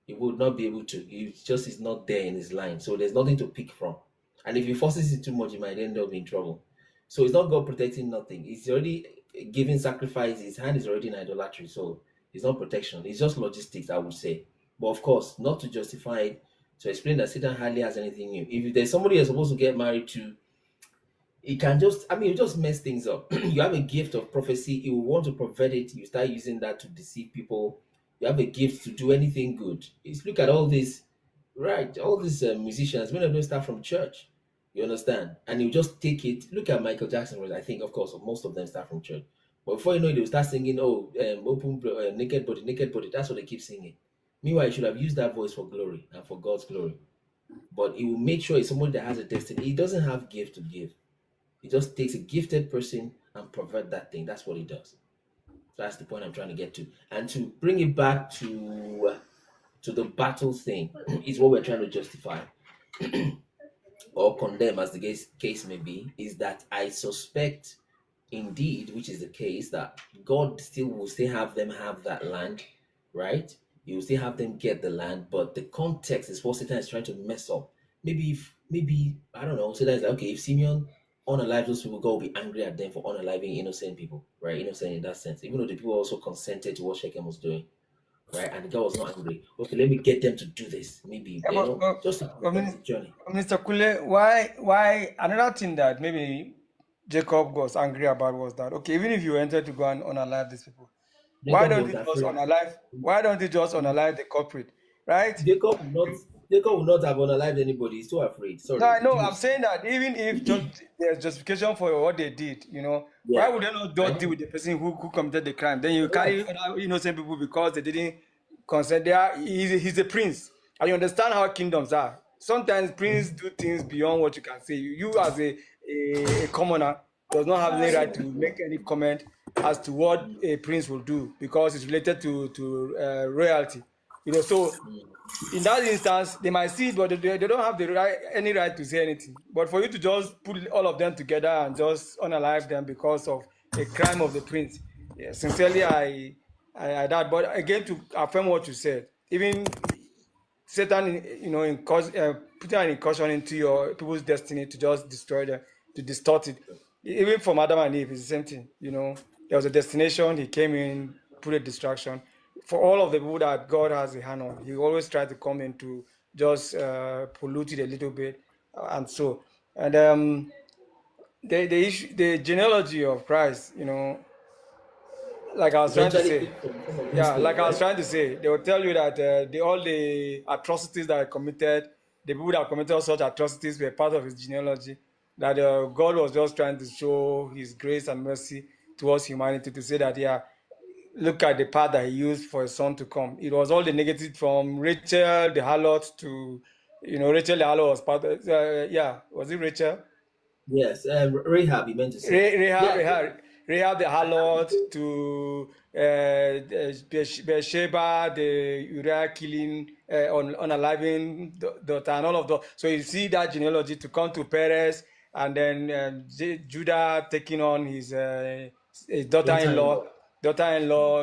He would not be able to. He just is not there in his line. So there's nothing to pick from. And if he forces it too much, he might end up in trouble. So it's not God protecting nothing. He's already giving sacrifice. His hand is already in idolatry. So it's not protection. It's just logistics, I would say. But of course, not to justify it, to explain that Satan hardly has anything new. If there's somebody you're supposed to get married to, it can just, I mean, you just mess things up. You have a gift of prophecy, you want to pervert it, you start using that to deceive people. You have a gift to do anything good. It's, look at all these, right? All these musicians, many of them start from church. You understand? And you just take it. Look at Michael Jackson, I think, of course, most of them start from church. But before you know it, they'll start singing, oh, naked body, naked body. That's what they keep singing. Meanwhile, you should have used that voice for glory and for God's glory. But he will make sure it's somebody that has a destiny. He doesn't have gift to give. He just takes a gifted person and pervert that thing. That's what he does. That's the point I'm trying to get to. And to bring it back to the battle thing is what we're trying to justify or condemn, as the case may be, is that I suspect indeed, which is the case, that God still will still have them have that land, right? He will still have them get the land, but the context is what Satan is trying to mess up. Maybe I don't know. Satan is like, okay, if Simeon unalive those people, God will be angry at them for unaliving innocent people, right? Innocent in that sense, even though the people also consented to what Shechem was doing, right? And God was not angry. Okay, let me get them to do this. Maybe Yeah, just to prevent the journey. Mr. Kule, why another thing that maybe Jacob was angry about was that, okay, even if you wanted to go and unalive these people, why Jacob don't was you just afraid. unalive? Why don't you just unalive the culprit, right? Jacob will not have unalived anybody. He's so afraid. No, Sorry. I know. I'm saying that even if there's justification for what they did, why Yeah. would they not just deal with the person who committed the crime? Then you carry other innocent people because they didn't consent. He's a prince, and you understand how kingdoms are. Sometimes princes do things beyond what you can say. You as a commoner does not have any right to make any comment as to what a prince will do because it's related to royalty. So in that instance, they might see it, but they don't have any right to say anything. But for you to just put all of them together and just unalive them because of a crime of the prince, yeah, sincerely, I that. But again, to affirm what you said, even Satan, putting an incursion into your people's destiny to just destroy them, to distort it. Even from Adam and Eve, it's the same thing. There was a destination. He came in, put a distraction. For all of the people that God has a hand on, He always tries to come in to just pollute it a little bit, and the genealogy of Christ, like I was trying to say, like I was trying to say, they will tell you that all the atrocities that are committed, the people that committed such atrocities were part of his genealogy. That God was just trying to show His grace and mercy towards humanity to say that, yeah, look at the path that He used for His Son to come. It was all the negative from Rachel the harlot to, Rachel the harlot was part of, was it Rachel? Yes, Rahab, you meant to say. Rahab the harlot to Bathsheba, the Uriah killing, unaliving daughter, and all of that. So you see that genealogy to come to Perez, and then Judah taking on his daughter-in-law,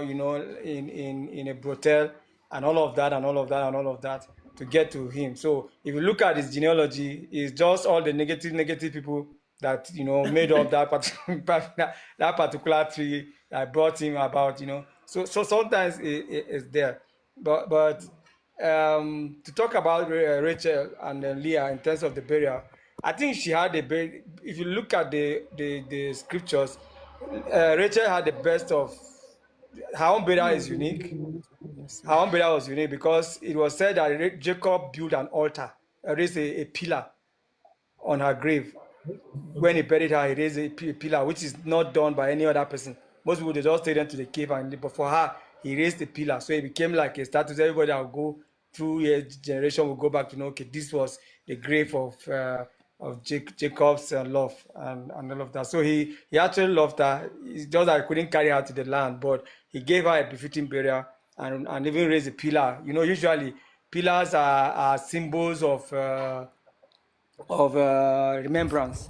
in a brothel, and all of that, to get to him. So if you look at his genealogy, it's just all the negative people that made up that particular tree that brought him about. So sometimes it's there, but to talk about Rachel and Leah in terms of the burial, I think she had if you look at the scriptures, Rachel had the best of. Her own burial is unique. Her own burial was unique because it was said that Jacob built an altar, raised a pillar on her grave. When he buried her, he raised a pillar, which is not done by any other person. Most people, they just take them to the cave, but for her, he raised a pillar. So it became like a status. Everybody that will go through a generation will go back to know, okay, this was the grave of Jacob's love and all of that. So he actually loved her. It's just that he couldn't carry her to the land, but he gave her a befitting burial and even raised a pillar. You know, usually pillars are symbols of remembrance.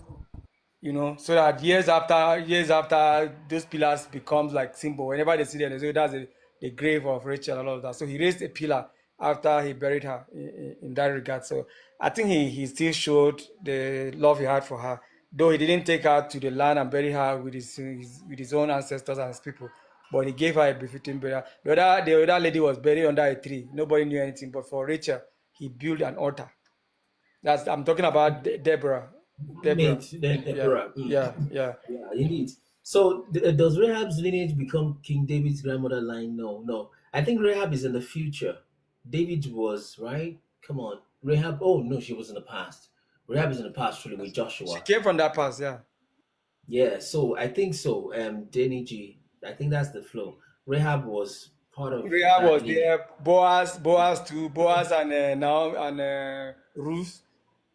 You know, so that years after those pillars becomes like symbol. Whenever they see them, they say that's the grave of Rachel and all of that. So he raised a pillar after he buried her in that regard. So I think he still showed the love he had for her, though he didn't take her to the land and bury her with his own ancestors and his people. But he gave her a befitting burial. The other lady was buried under a tree. Nobody knew anything. But for Rachel, he built an altar. I'm talking about Deborah. Mate, then Yeah, Deborah. yeah. Yeah, indeed. So does Rahab's lineage become King David's grandmother line? No. I think Rahab is in the future. David was, right? Come on. Rahab, oh no, she was in the past. Rahab is in the past, really, with She Joshua. came from that past, yeah. Yeah, so I think so. Danny G, I think that's the flow. Rahab was part of Rahab that was lineage. there. Boaz too. Boaz and now and Ruth.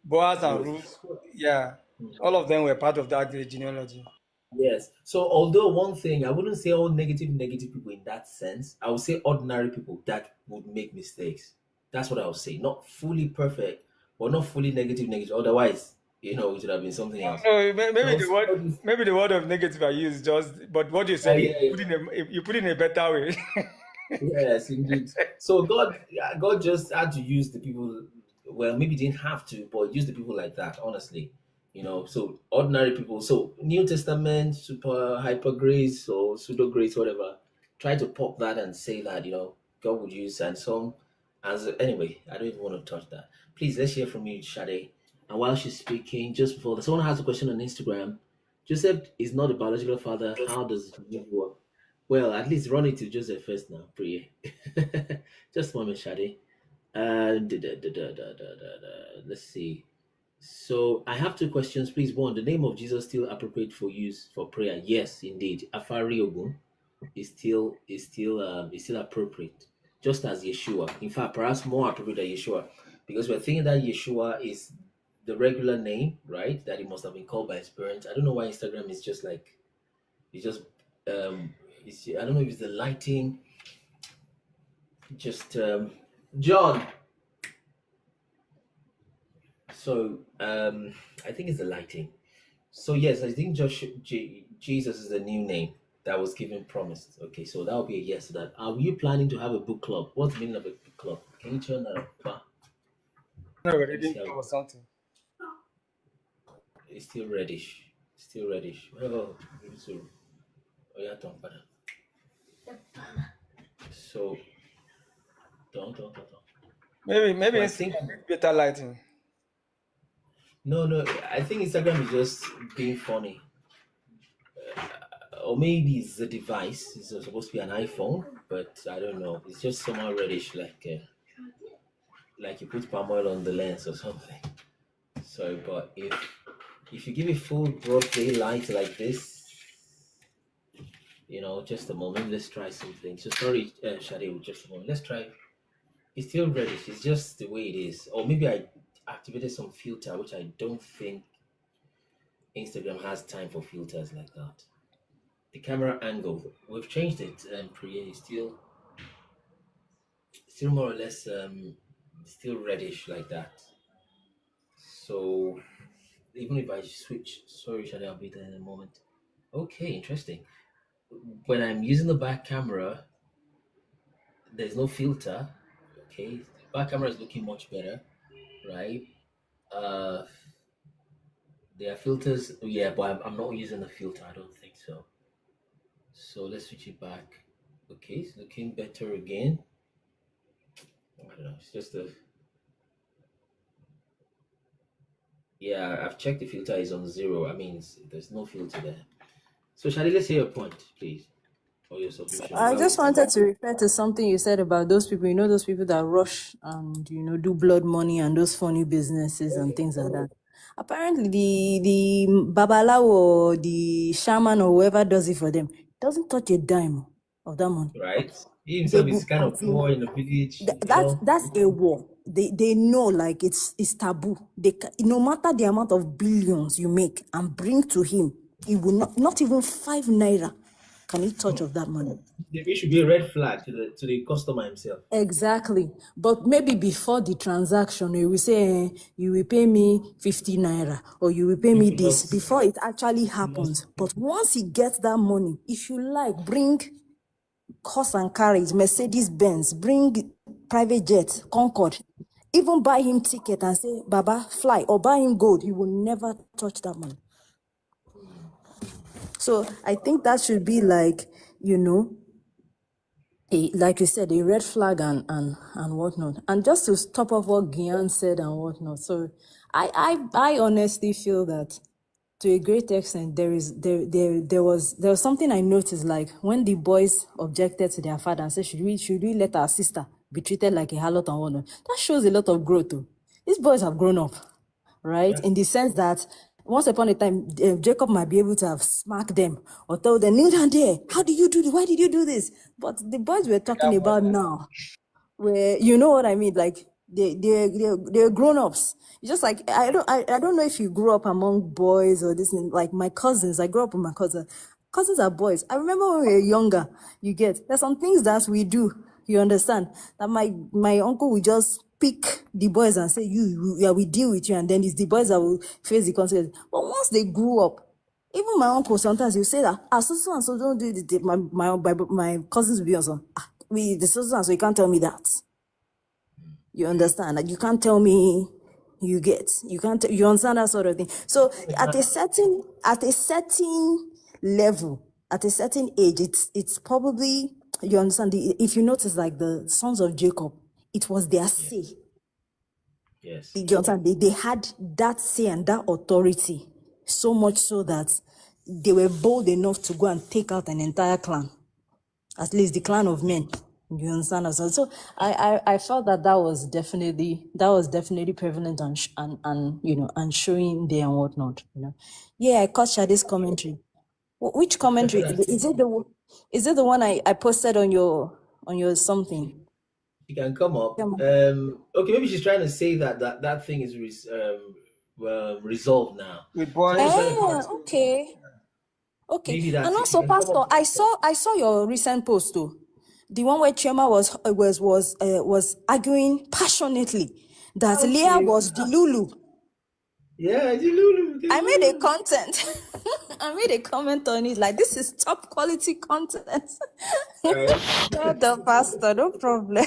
Boaz and Ruth. Yeah, all of them were part of that genealogy. Yes. So although one thing, I wouldn't say all negative people in that sense. I would say ordinary people that would make mistakes. That's what I would say. Not fully perfect, but not fully negative. Otherwise, it would have been something else. No, maybe the word of negative I use just, but what you said, you put it in a better way. Yes, indeed. So God just had to use the people. Well, maybe didn't have to, but use the people like that. Honestly, So ordinary people. So New Testament, super hyper grace or pseudo grace, whatever. Try to pop that and say that God would use and some. As anyway, I don't even want to touch that. Please, let's hear from you, Shade. And while she's speaking, just before someone has a question on Instagram, Joseph is not a biological father. How does it work? Well, at least run it to Joseph first now, pray. Just a moment, Shade. Let's see. So I have two questions, please. One, the name of Jesus still appropriate for use for prayer? Yes, indeed. Afari Ogun is still appropriate, just as Yeshua. In fact, perhaps more appropriate than Yeshua, because we're thinking that Yeshua is the regular name, right? That he must have been called by his parents. I don't know why Instagram is just like it's just I don't know if it's the lighting. Just John. So I think it's the lighting. So yes, I think Jesus is the new name that was given promised. Okay, so that would be a yes to that. Are you planning to have a book club? What's the meaning of a book club? Can you turn that up? No, we're reading or something. It's still reddish. Oh, yeah, so don't. Maybe I think better lighting. No. I think Instagram is just being funny. Or maybe it's a device. It's supposed to be an iPhone, but I don't know. It's just somehow reddish, like you put palm oil on the lens or something. So, but if you give it full broad daylight like this, just a moment. Let's try something. So sorry, Shade, just a moment. Let's try. It's still reddish. It's just the way it is. Or maybe I activated some filter, which I don't think Instagram has time for filters like that. The camera angle, we've changed it, and it's still more or less still reddish like that. So even if I switch, sorry, Shade, I'll be there in a moment. Okay, interesting. When I'm using the back camera, there's no filter. Okay, the back camera is looking much better, right? There are filters, yeah, but I'm not using the filter. I don't think so. So let's switch it back. Okay, it's looking better again. I don't know. It's just yeah. I've checked the filter is on 0. I mean, there's no filter there. So Shadi, let's hear your point, please, or your submission. I just wanted to refer to something you said about those people. Those people that rush and do blood money and those funny businesses and things like that. Apparently, the babalawo or the shaman or whoever does it for them doesn't touch a dime of that money. Right. He They himself is will, kind of as in, poor in the village, that's a war. They know like it's taboo. No matter the amount of billions you make and bring to him, it will not even 5 naira can he touch of that money. It should be a red flag to the customer himself. Exactly. But maybe before the transaction, you will say, you will pay me 50 naira or you will pay me this before it actually happens. But once he gets that money, if you like, bring horse and carriage, Mercedes Benz, bring private jet, Concorde, even buy him ticket and say, Baba, fly, or buy him gold, he will never touch that money. So I think that should be like, like you said, a red flag and whatnot. And just to top off what Gian said and whatnot. So I honestly feel that to a great extent there was something I noticed, like when the boys objected to their father and said, should we let our sister be treated like a harlot and whatnot? That shows a lot of growth too. These boys have grown up, right? Yeah. In the sense that once upon a time, Jacob might be able to have smacked them or told them, kneel down there. How did you do this? Why did you do this? But the boys we're talking about now, where, you know what I mean? Like they're grown-ups. It's just like, I don't know if you grew up among boys or this, like my cousins. I grew up with my cousins. Cousins are boys. I remember when we were younger, there's some things that we do, you understand, that my uncle would just pick the boys and say, we deal with you, and then it's the boys that will face the consequences. But once they grew up, even my uncle sometimes he'll say that, so and so don't do it. My cousins will be also, the so and so, you can't tell me that. You understand? Like, you can't tell me you understand that sort of thing. So at a certain level, at a certain age, it's probably, you understand, if you notice, like the sons of Jacob, it was their say. Yes. You understand? They had that say and that authority, so much so that they were bold enough to go and take out an entire clan, at least the clan of men. You understand? So I felt that was definitely prevalent and showing there and whatnot. Yeah, I caught Shade's commentary. Which commentary is it? The one I posted on your something? You can come up. Okay, maybe she's trying to say that thing is resolved now. With boys. Okay. Okay. And also, Pastor, I saw your recent post too. The one where Chema was arguing passionately that Leah was the Lulu. Yeah, the Lulu. I made a content. I made a comment on it, like, this is top quality content. The Pastor, no problem.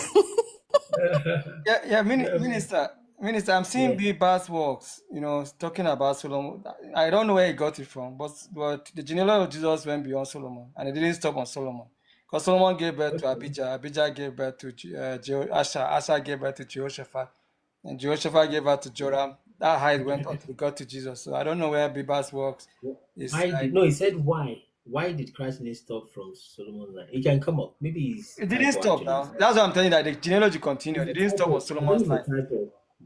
Minister, I'm seeing B Bass works, talking about Solomon. I don't know where he got it from, but the genealogy of Jesus went beyond Solomon, and it didn't stop on Solomon. Because Solomon gave birth to Abijah, Abijah gave birth to Asa gave birth to Jehoshaphat, and Jehoshaphat gave birth to Joram. That height went until he got to Jesus. So I don't know where Bibas works. He said why. Why did Christ need stop from Solomon? Like, he can come up. Maybe it didn't stop now. That's what I'm telling you, that the genealogy continued. It didn't stop on Solomon's life.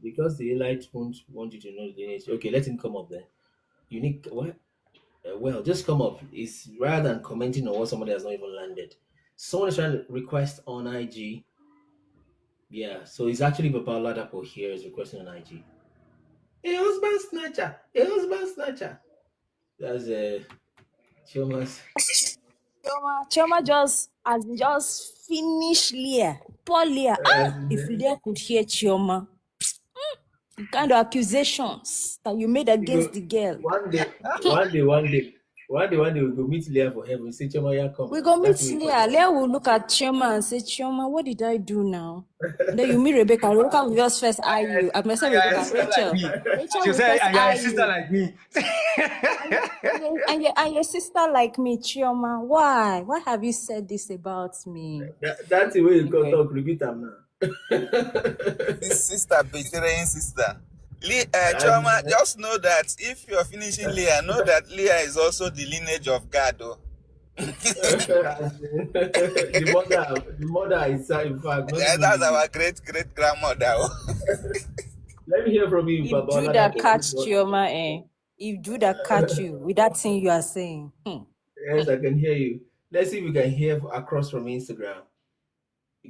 Because the Elites won't want you to know the lineage. Okay, let him come up then. Unique what? Well, just come up. It's rather than commenting on what somebody has not even landed. Someone is trying to request on IG. Yeah, so it's actually Papa Ladapo here is requesting on IG. A husband snatcher. A husband snatcher. That's Chioma's. Chioma just finished Leah. Poor Leah. If Leah could hear Chioma, the kind of accusations that you made against the girl. One day we go meet Leah for heaven. Say, Chioma, yeah, come. We go meet Leah. Leah will look at Chioma and say, Chioma, what did I do now? Then you meet Rebecca. Rebecca will just first eye you. I must say, Rebecca, Rachel. She'll say, and you're a sister like me. and your sister like me, Chioma. Why? Why have you said this about me? That's the way you go talk. Repeat them now. This sister betraying sister. Chioma, just know that if you're finishing Leah, know that Leah is also the lineage of God. the mother is, in fact. That's our great grandmother. Let me hear from you, Baba. If Judah catch Chioma, if Judah catch you with that thing you are saying. Yes, I can hear you. Let's see if we can hear across from Instagram.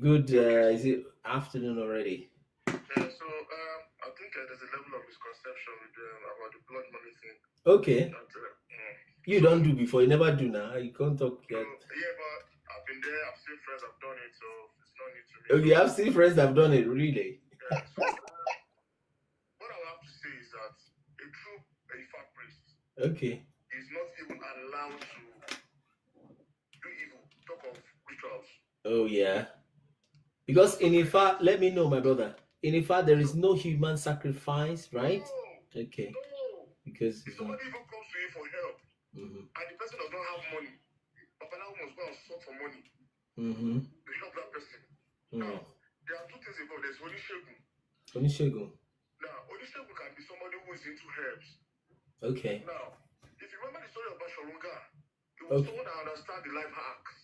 Good. Is it afternoon already? Yeah, so I think there's a level of misconception with about the blood money thing. Okay. That, You don't do before. You never do now. You can't talk yet. yeah, but I've been there. I've seen friends have done it, so it's not new to me. Okay, I've seen friends that have done it. Really? Yeah. So what I have to say is that a true Ifa priest Okay. is not even allowed to do evil. Talk of rituals. Oh yeah. Because in Ifa, let me know, my brother. In Ifa, there is no human sacrifice, right? No. Okay. No. Because if somebody even comes to you for help, and the person does not have money, Babalawo must go and sort for money to help that person. Now, there are two things involved. There's Onishegun. Onishegun. Now, Onishegun can be somebody who is into herbs. Okay. Now, if you remember the story of Bashorunga, he was someone that understands the life hacks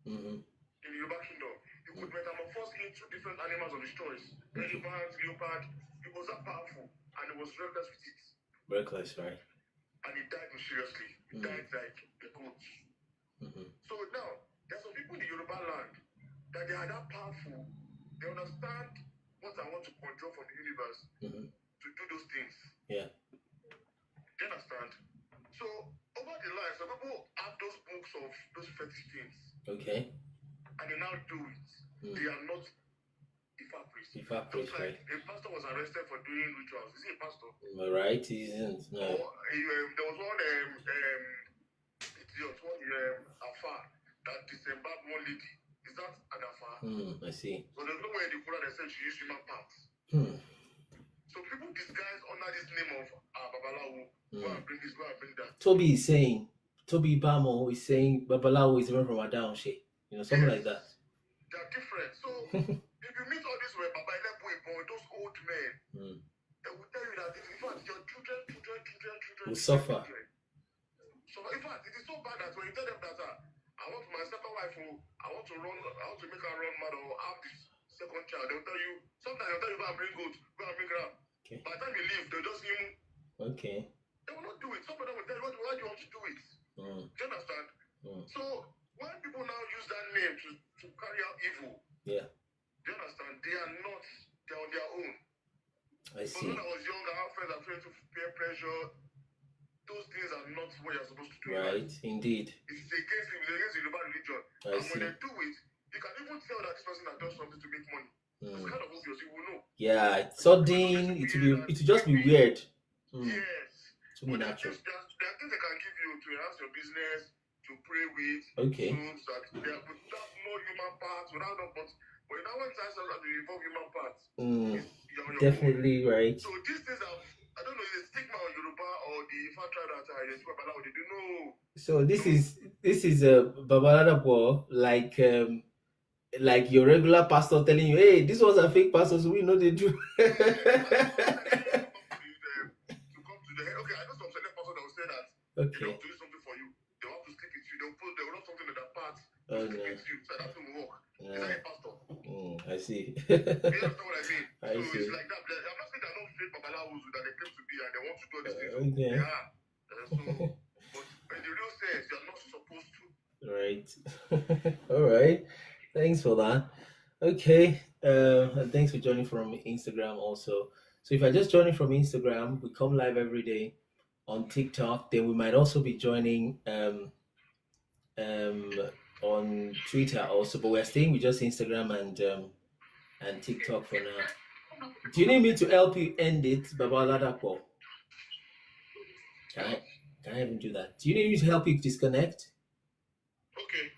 in the Yoruba kingdom. He could metamorphose into different animals of his choice. Elephant, leopard. He was that powerful, and he was reckless with it. Reckless, right? And he died mysteriously. He died like a goat. So now, there are some people in the Yoruba land that they are that powerful. They understand what I want to control from the universe to do those things. Yeah. Do you understand? So, over the line, some people have those books of those fetish things. Okay. And they now do it. They are not Ifa priests. Ifa priests, like right? A pastor was arrested for doing rituals. Is he a pastor? Right, he isn't. No. Or, there was one idiot, one Afa that disembarked one lady. Is that an Afa? I see. So there's no way in the Quran they said she used human parts. So people disguise under this name of Babalawo. Go and bring this, go and bring that. Toby Bamo is saying Babalawo is different from Adaoshe. You know, something like that. They are different. So if you meet all these where Baba Elebu, those old men, they will tell you that in fact your children will suffer. So in fact, it is so bad that when you tell them that I want my second wife, I want to make her run mad or have this second child, they'll tell you, sometimes they'll tell you go and bring goat, go and bring ram. Okay. By the time you leave, they'll just him. Okay. They will not do it. Some of them will tell you, why do you want to do it? Do you understand? So when people now use that name to carry out evil, yeah. Do you understand? They are not, they're on their own. I see. But when I was young, I had friends that felt to peer pressure. Those things are not what you're supposed to do. Right, indeed. It's against the Yoruba religion. And when they do it, you can even tell that this person has done something to make money. It's kind of obvious, you will know. Yeah, sudden, it will just be weird. Yes. To be natural. There are things they can give you to enhance your business, to pray with. Okay. So that they are without no human parts, without no but when that one time that they involve human parts, definitely own. Right. So these things are, I don't know, is a stigma on Yoruba or the Ifa tribe that they speak about, they don't know. So this is a Babaladapo like your regular pastor telling you, hey, this was a fake pastor, so we know they do. Okay, I know some select pastor that will say that they want to do something for you, they want to sleep with you, they'll run something in that part to sleep with you, so that will work. Is that a pastor? I see. You understand what I mean? I so see. It's like that. I'm not saying they're not fake Babalawos that they claim to be and they want to do these things. Okay. They are. But in the real sense, you're not supposed to. Right. All right. Thanks for that. Okay. And thanks for joining from Instagram also. So if I just joining from Instagram, we come live every day on TikTok. Then we might also be joining on Twitter also, but we're staying with just Instagram and TikTok for now. Do you need me to help you end it, Babaladapo? Can I even do that? Do you need me to help you disconnect? Okay.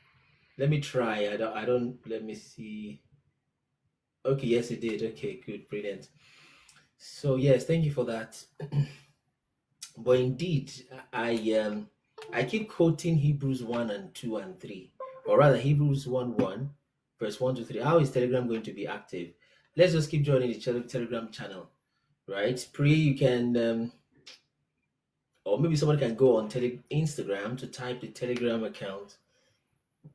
Let me try. I don't. Let me see. Okay, yes, it did. Okay, good, brilliant. So yes, thank you for that. But indeed, I keep quoting Hebrews 1 and 2 and 3, or rather Hebrews 1:1, verse 1 to 3. How is Telegram going to be active? Let's just keep joining the Telegram channel, right? You can, or maybe someone can go on Instagram to type the Telegram account.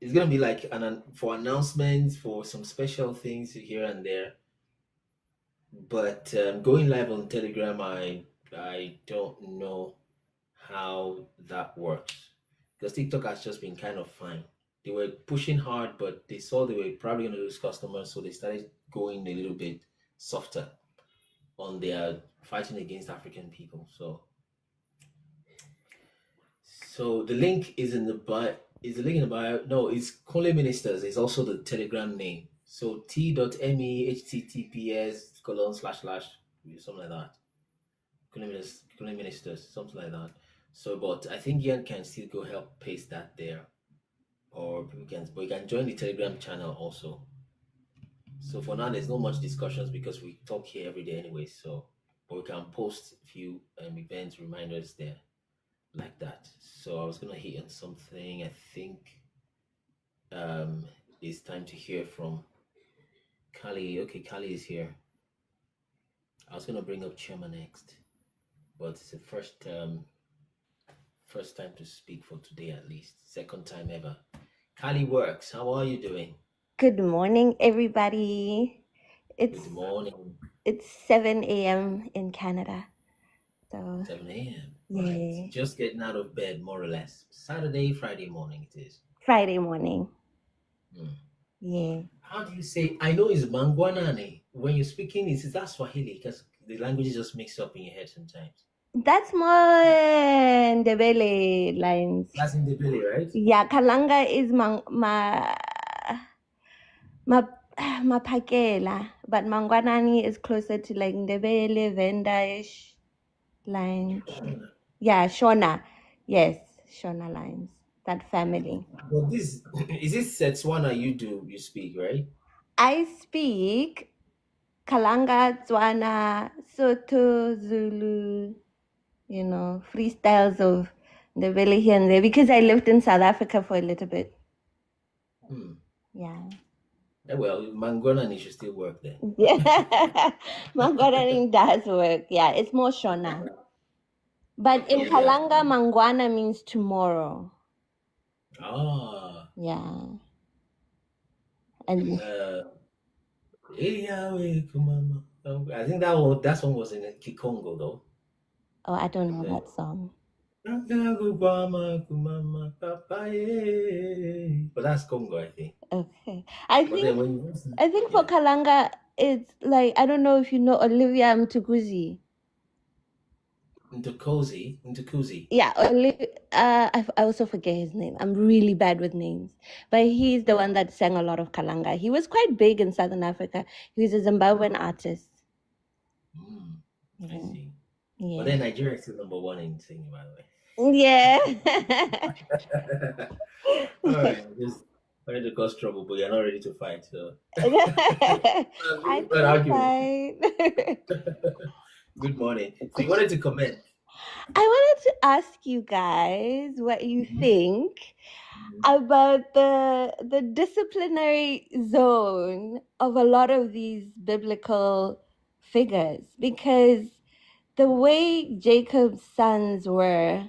It's gonna be like for announcements, for some special things here and there. But going live on Telegram, I don't know how that works, because TikTok has just been kind of fine. they were pushing hard, but they saw they were probably going to lose customers, so they started going a little bit softer on their fighting against African people. So the link is in the bio. Is the link in the bio? No, it's Kole Ministers. It's also the Telegram name. So t.me https:// something like that. Kole Ministers, something like that. So, but I think Ian can still go help paste that there, or people can, but you can join the Telegram channel also. So for now, there's not much discussions because we talk here every day anyway. So, but we can post a few event reminders there, like that. So I was gonna hit on something. I think it's time to hear from Kali. Okay, Kali is here. I was gonna bring up Chema next, but it's the first time to speak for today, at least second time ever. Kali Works, how are you doing? Good morning, everybody. Good morning. It's 7 a.m. in Canada. So 7 a.m. yeah, Right. Just getting out of bed, more or less. Saturday, Friday morning it is. Friday morning. Hmm. Yeah. How do you say? I know it's Mangwanani. When you're speaking, is that Swahili? Because the language just mixes up in your head sometimes. That's more Ndebele lines. That's in the belly, right? Yeah, Kalanga is Mapakela, but Mangwanani is closer to like Ndebele, Venda-ish lines. Shona. Yeah, Shona. Yes, Shona lines. That family. But this is this Setswana you speak, right? I speak Kalanga, Tswana, Soto, Zulu, freestyles of Ndebele here and there because I lived in South Africa for a little bit. Yeah. Well, Mangwanani should still work then. Yeah. Mangwanani does work. Yeah, it's more Shona. But in Kalanga, Mangwana means tomorrow. Ah. Yeah. And I think that song was in Kikongo though. Oh, I don't know that song. But that's Congo, I think. Okay. I think for Kalanga, it's like, I don't know if you know Olivia Mtukuzi. Ntukuzi. Yeah, I also forget his name. I'm really bad with names. But he's the one that sang a lot of Kalanga. He was quite big in Southern Africa. He was a Zimbabwean artist. I see. Yeah. But then Nigeria is still number one in singing, by the way. Yeah. All right, just ready to cause trouble, but you're not ready to fight. So I can fight. Good morning. So you wanted to comment? I wanted to ask you guys what you think about the disciplinary zone of a lot of these biblical figures, because the way Jacob's sons were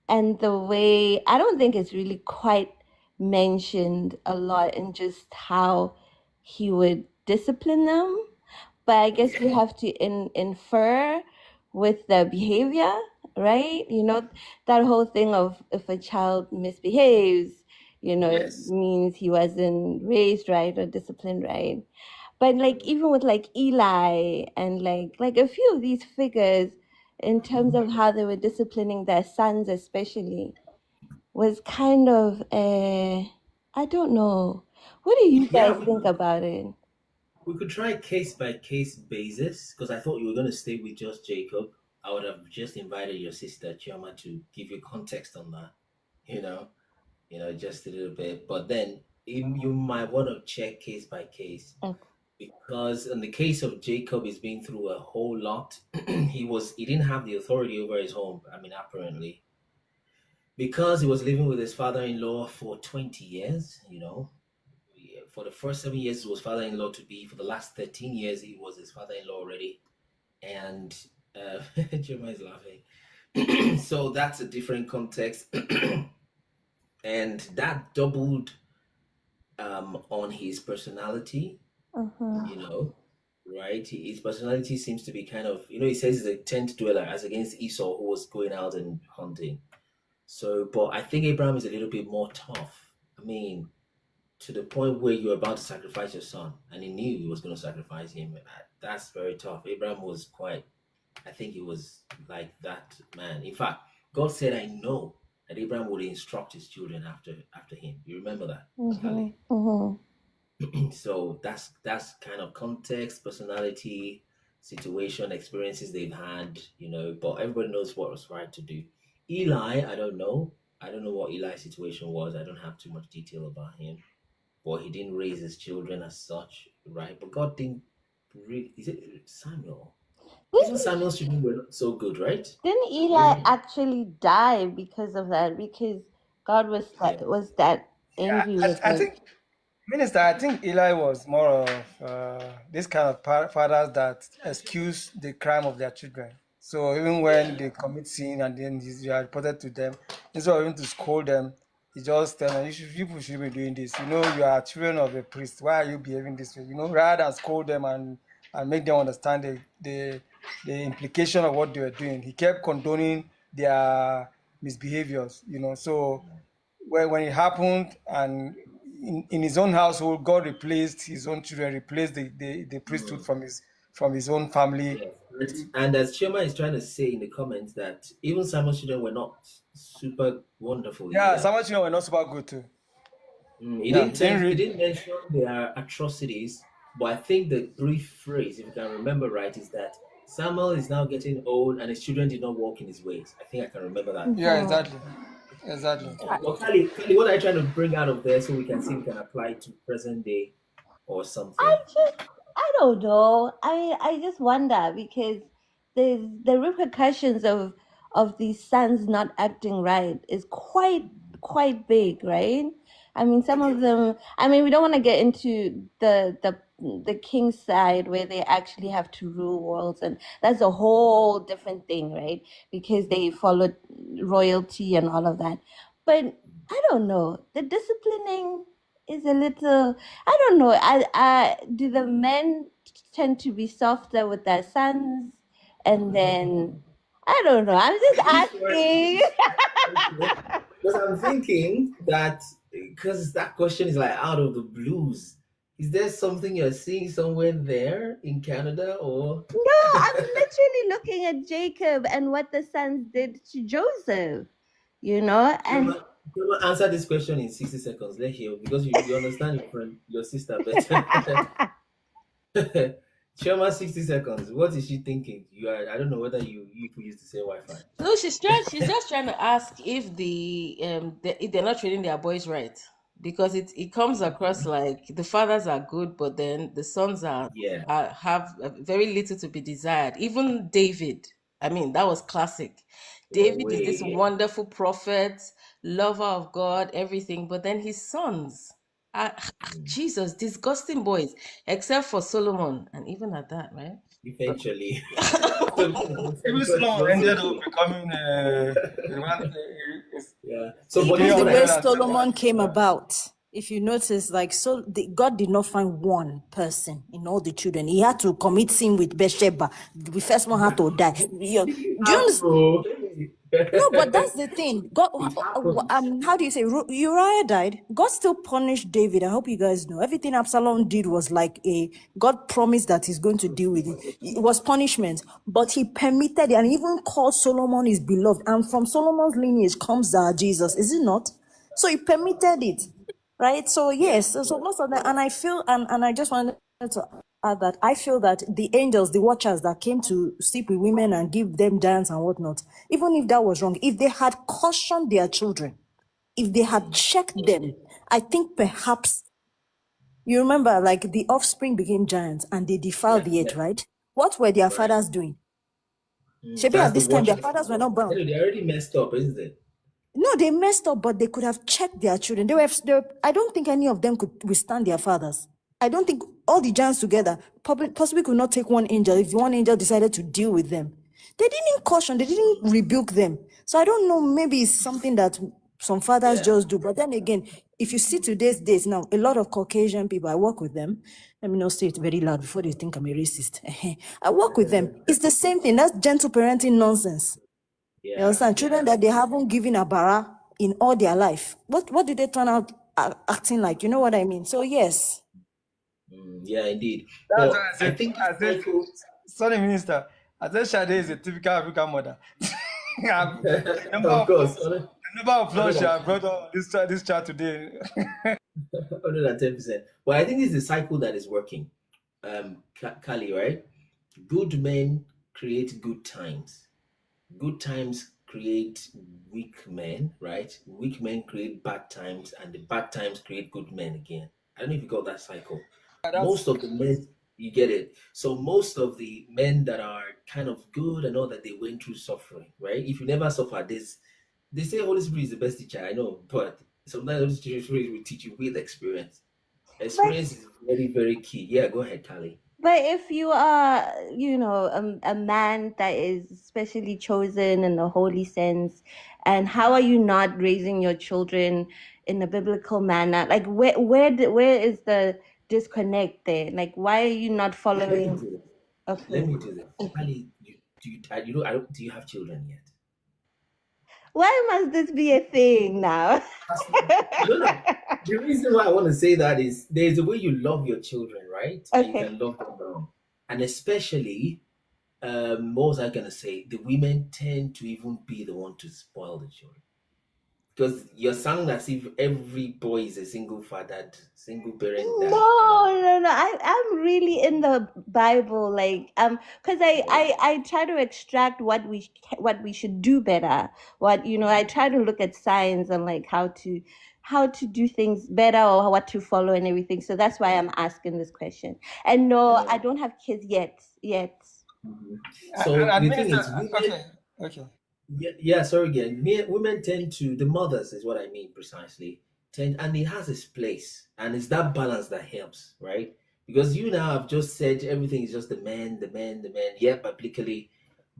and the way, I don't think it's really quite mentioned a lot in just how he would discipline them. But I guess you have to infer with the behavior, right? That whole thing of if a child misbehaves, it means he wasn't raised right or disciplined right. But like even with like Eli and like a few of these figures, in terms of how they were disciplining their sons especially, was kind of I don't know. What do you guys think about it? We could try case by case basis, because I thought you were going to stay with just Jacob. I would have just invited your sister Chioma to give you context on that, just a little bit. But then you might want to check case by case, because in the case of Jacob, he's been through a whole lot. He didn't have the authority over his home. I mean, apparently, because he was living with his father-in-law for 20 years. For the first 7 years, he was father-in-law to be. For the last 13 years, he was his father-in-law already. And Jema is laughing. So that's a different context. And that doubled on his personality, right? His personality seems to be kind of, he says he's a tent dweller as against Esau, who was going out and hunting. So, but I think Abraham is a little bit more tough. I mean, to the point where you're about to sacrifice your son, and he knew he was going to sacrifice him. That's very tough. Abraham was quite, I think he was like that man. In fact, God said, I know that Abraham would instruct his children after him. You remember that, Kali? So that's kind of context, personality, situation, experiences they've had, but everybody knows what was right to do. Eli, I don't know. I don't know what Eli's situation was. I don't have too much detail about him. But he didn't raise his children as such, right? But God didn't really. Is it Samuel? Even Samuel's children were not so good, right? Didn't Eli actually die because of that? Because God was that angry with I him. think, Minister, I think Eli was more of this kind of fathers that excuse the crime of their children. So even when they commit sin and then you are reported to them, instead of even to scold them, he just tell them, people should be doing this. You are children of a priest. Why are you behaving this way? Rather than scold them and make them understand the implication of what they were doing. He kept condoning their misbehaviors, So when it happened and in his own household, God replaced his own children, replaced the priesthood from his own family. Yes. And as Chioma is trying to say in the comments that even Samuel's children were not super wonderful. Yeah, Samuel's children were not super good too. He didn't mention their atrocities, but I think the brief phrase, if you can remember right, is that Samuel is now getting old and his children did not walk in his ways. I think I can remember that. Yeah, exactly. Well, Kali, what are you trying to bring out of there so we can see we can apply it to present day or something? I don't know. I just wonder because the repercussions of these sons not acting right is quite big, right? I mean, some of them. I mean, we don't want to get into the king's side where they actually have to rule worlds, and that's a whole different thing, right? Because they followed royalty and all of that. But I don't know. The disciplining is a little. I don't know. I do the men tend to be softer with their sons, and then I don't know. I'm just asking. Because I'm thinking that because that question is like out of the blues. Is there something you're seeing somewhere there in Canada or? No, I'm literally looking at Jacob and what the sons did to Joseph. And answer this question in 60 seconds. Let's hear because you understand your friend, your sister better. Chioma, 60 seconds. What is she thinking? I don't know whether you used to say Wi-Fi. No, she's just trying to ask if if they're not treating their boys right. Because it comes across like the fathers are good, but then the sons have very little to be desired. Even David, I mean, that was classic. David is this wonderful prophet, lover of God, everything, but then his sons are Jesus, disgusting boys, except for Solomon, and even at that, right? Eventually, even Solomon ended up becoming yeah. So even the way Solomon came about, if you notice, God did not find one person in all the children. He had to commit sin with Bathsheba. The first one had to die. Do you understand? No, but that's the thing. God, how do you say Uriah died? God still punished David. I hope you guys know. Everything Absalom did was God promised that he's going to deal with it. It was punishment, but he permitted it and even called Solomon his beloved. And from Solomon's lineage comes Jesus, is it not? So he permitted it, right? So yes, so most of that, and I feel, and I just wanted to add that I feel that the angels, the watchers that came to sleep with women and give them dance and whatnot, even if that was wrong, if they had cautioned their children, if they had checked them, I think perhaps, you remember, the offspring became giants and they defiled the earth, right? What were their fathers doing? Maybe at this time, their fathers were not brown. They already messed up, isn't it? No, they messed up, but they could have checked their children. I don't think any of them could withstand their fathers. I don't think all the giants together possibly could not take one angel if one angel decided to deal with them. They didn't caution, they didn't rebuke them. So I don't know, maybe it's something that some fathers just do. But then again, if you see today's days now, a lot of Caucasian people, I work with them. Let me not say it very loud before they think I'm a racist. I work with them. It's the same thing. That's gentle parenting nonsense. You understand? Children that they haven't given a bara in all their life. What did they turn out acting like, you know what I mean? So yes. Yeah, indeed. That's But why I think the I said, cycle. sorry, Minister. I said Shade is a typical African mother. the Of course, number of flush I 110%. brought on this chat today. 110%. But I think this is the cycle that is working. Kali, right? Good men create good times. Good times create weak men, right? Weak men create bad times, and the bad times create good men again. I don't know if you got that cycle. That's Most of the men, you get it. So most of the men that are kind of good and all that, they went through suffering, right? If you never suffer this, they say Holy Spirit is the best teacher. I know, but sometimes Holy Spirit will teach you with experience. But Experience is very, very key. Yeah, go ahead, Kali. but if you are, you know, a man that is especially chosen in the holy sense, and how are you not raising your children in a biblical manner? Like where is the disconnect there? Like why are you not Let me following? do this. Let Okay. me do this. Kali, do you have children yet? Why must this be a thing now? No, no. The reason why I want to say that is there's a way you love your children, right? And you Okay. can love them well. And especially, what was I gonna say? The women tend to even be the one to spoil the children. Because you're sounding as if every boy is a single fathered, single parent dad. No. I'm really in the Bible, like because I try to extract what we should do better. What I try to look at signs and like how to do things better or what to follow and everything. So that's why I'm asking this question. And no, I don't have kids yet. So and the thing Minister, is, women, okay. yeah, sorry again. Women tend to, the mothers is what I mean precisely, tend, and it has its place, and it's that balance that helps, right? Because you now have just said everything is just the man, the man, the man. Yeah, biblically,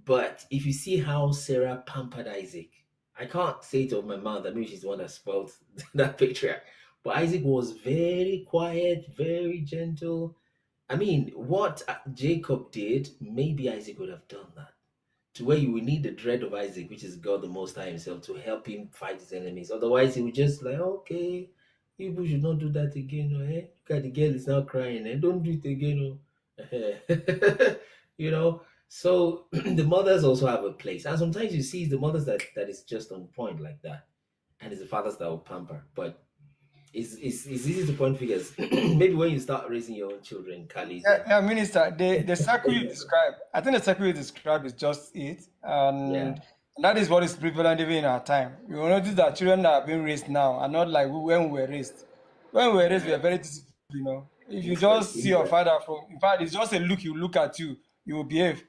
but if you see how Sarah pampered Isaac, I can't say it of my mouth. Maybe she's the one that spoiled that picture. But Isaac was very quiet, very gentle. I mean, what Jacob did, maybe Isaac would have done that. To where you will need the dread of Isaac, which is God the Most High Himself, to help him fight his enemies. Otherwise, he would just like, okay, people should not do that again. Oh, eh? Look at the girl is now crying, and don't do it again. Oh. You know. So the mothers also have a place, and sometimes you see the mothers that is just on point like that, and it's the fathers that will pamper. But it's easy to point figures. Maybe when you start raising your own children, Kali. Yeah, Minister, the circle you describe, I think the circle you describe is just it. And that is what is prevalent even in our time. You will notice that children that are being raised now are not like when we were raised. When we were raised, we were very disciplined. If you just see your father in fact, it's just a look, you look at you, you will behave.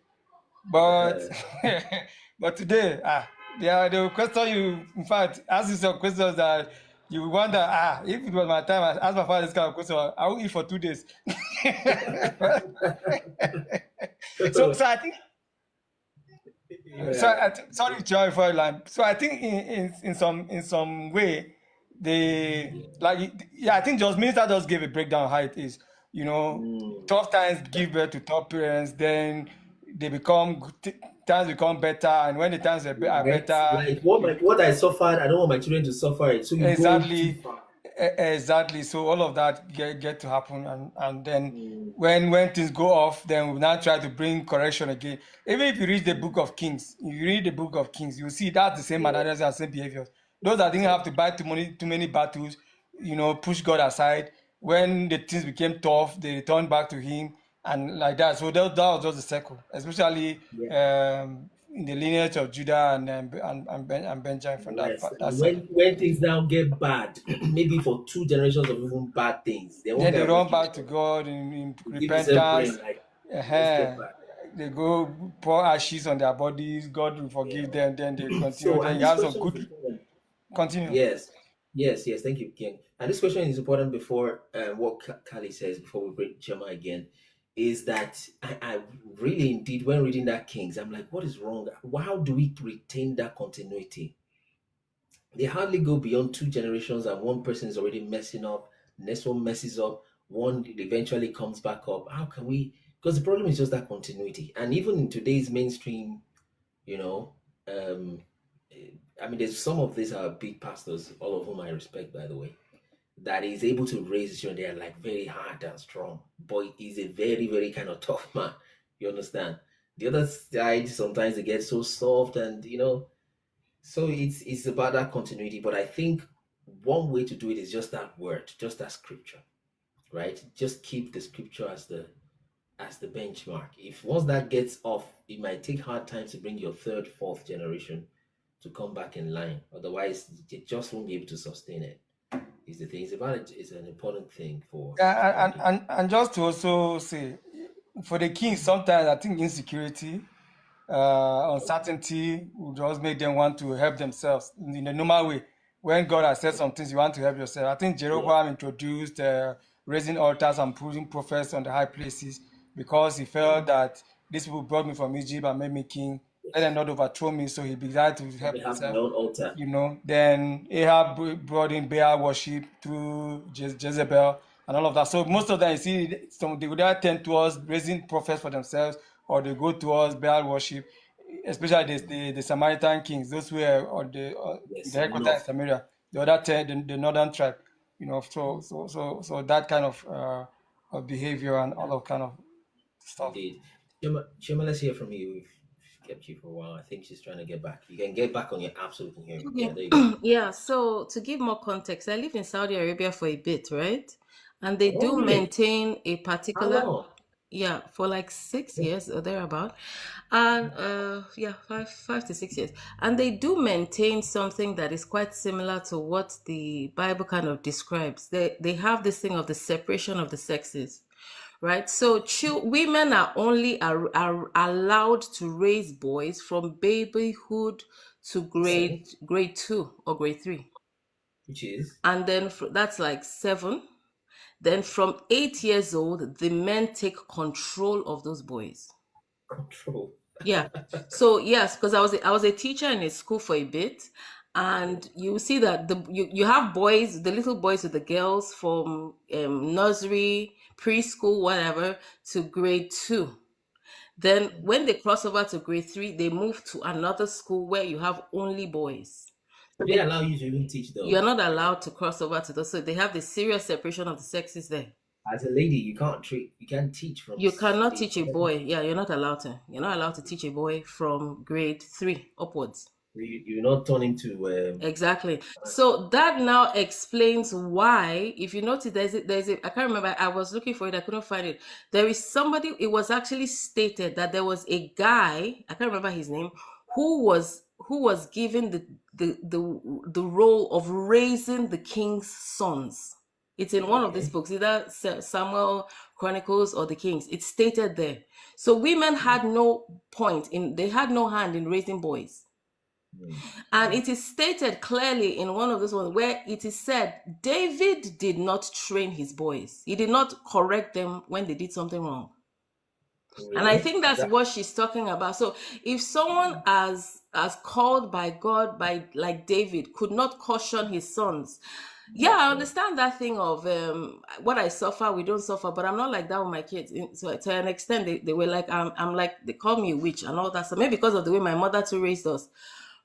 But but today, they will question you. In fact, ask you some questions that you wonder, if it was my time, I asked my father this kind of question, I will eat for 2 days. So I think sorry, Joy, for land. So I think in some way I think just minister just gave a breakdown of how it is. Tough times give birth to tough parents, then they times become better, and when the times are better, like what I suffered, I don't want my children to suffer it. So you go too far. Exactly. So all of that get to happen, and then when things go off, then we now try to bring correction again. Even if you read the Book of Kings, you see that's the same mannerisms and same behaviors. Those that didn't have to fight too many battles, push God aside. When the things became tough, they returned back to Him, and like that. So that was just a circle, especially in the lineage of Judah and Benjamin from that Yes, that and circle. when things now get bad, maybe for 2 generations of even bad things, they won't Then they get run back to God in give yourself repentance. brain like let's get back. They go pour ashes on their bodies. God will forgive them. Then they continue. So, Then and you this have some question is good. important. Continue. Yes. Thank you, Ken. And this question is important before what Kali says before we bring Chema again. Is that I really indeed when reading that Kings, I'm like, what is wrong? How do we retain that continuity? They hardly go beyond 2 generations, and one person is already messing up. The next one messes up. One eventually comes back up. How can we? Because the problem is just that continuity. And even in today's mainstream, you know, I mean, there's some of these are big pastors, all of whom I respect, by the way. that is able to raise his children. They are like very hard and strong. But he's a very, very kind of tough man. You understand? The other side, sometimes they get so soft and, so it's about that continuity. But I think one way to do it is just that word, just that scripture, right? Just keep the scripture as the benchmark. If once that gets off, it might take hard times to bring your third, fourth generation to come back in line. Otherwise, they just won't be able to sustain it. Is the thing. It's about it. It's an important thing for. Yeah, and just to also say, for the kings, sometimes I think insecurity, uncertainty will just make them want to help themselves in a normal way. When God has said some things, you want to help yourself. I think Jeroboam introduced raising altars and putting prophets on the high places because he felt that these people brought me from Egypt and made me king. Let them not overthrow me, so he began to help himself. Altar. Then Ahab brought in Baal worship through Jezebel and all of that. So most of them, you see, they would either tend towards raising prophets for themselves, or they go towards Baal worship, especially the Samaritan kings, those who are on the headquarters in Samaria, the other 10, the northern tribe, so that kind of behavior and all of kind of stuff. Indeed. Shema, let's hear from you. We've kept you for a while. I think she's trying to get back. You can get back on your app so we can hear you. Yeah, there you go. Yeah, so to give more context, I lived in Saudi Arabia for a bit, right? And they do maintain a particular... How long? Yeah, for like 6 years or thereabout. And 5 to 6 years. And they do maintain something that is quite similar to what the Bible kind of describes. They have this thing of the separation of the sexes, right? So women are only are allowed to raise boys from babyhood to grade 2 or grade 3. Which is? And then that's like 7. Then from 8 years old, the men take control of those boys. Control. Yeah. So yes, because I was a teacher in a school for a bit, and you see that you have boys, the little boys with the girls from nursery, preschool, whatever, to grade 2. Then when they cross over to grade 3, they move to another school where you have only boys. So they allow you to even teach those? You're not allowed to cross over to those. So they have the serious separation of the sexes there. As a lady, you can't teach from... You cannot teach a boy. Yeah, you're not allowed to. You're not allowed to teach a boy from grade 3 upwards. You're not turning to... Exactly. So that now explains why, if you notice, there's a I can't remember, I was looking for it, I couldn't find it. There is somebody, it was actually stated that there was a guy, I can't remember his name, who was given the role of raising the king's sons. It's in one of these books, either Samuel Chronicles or the Kings. It's stated there. So women had no they had no hand in raising boys. And it is stated clearly in one of those ones where it is said David did not train his boys. He did not correct them when they did something wrong. Really? And I think that's what she's talking about. So if someone as called by God, by like David, could not caution his sons, yeah, I understand that thing of what I suffer, we don't suffer, but I'm not like that with my kids. So to an extent, they were like, I'm like, they call me a witch and all that. So maybe because of the way my mother too raised us,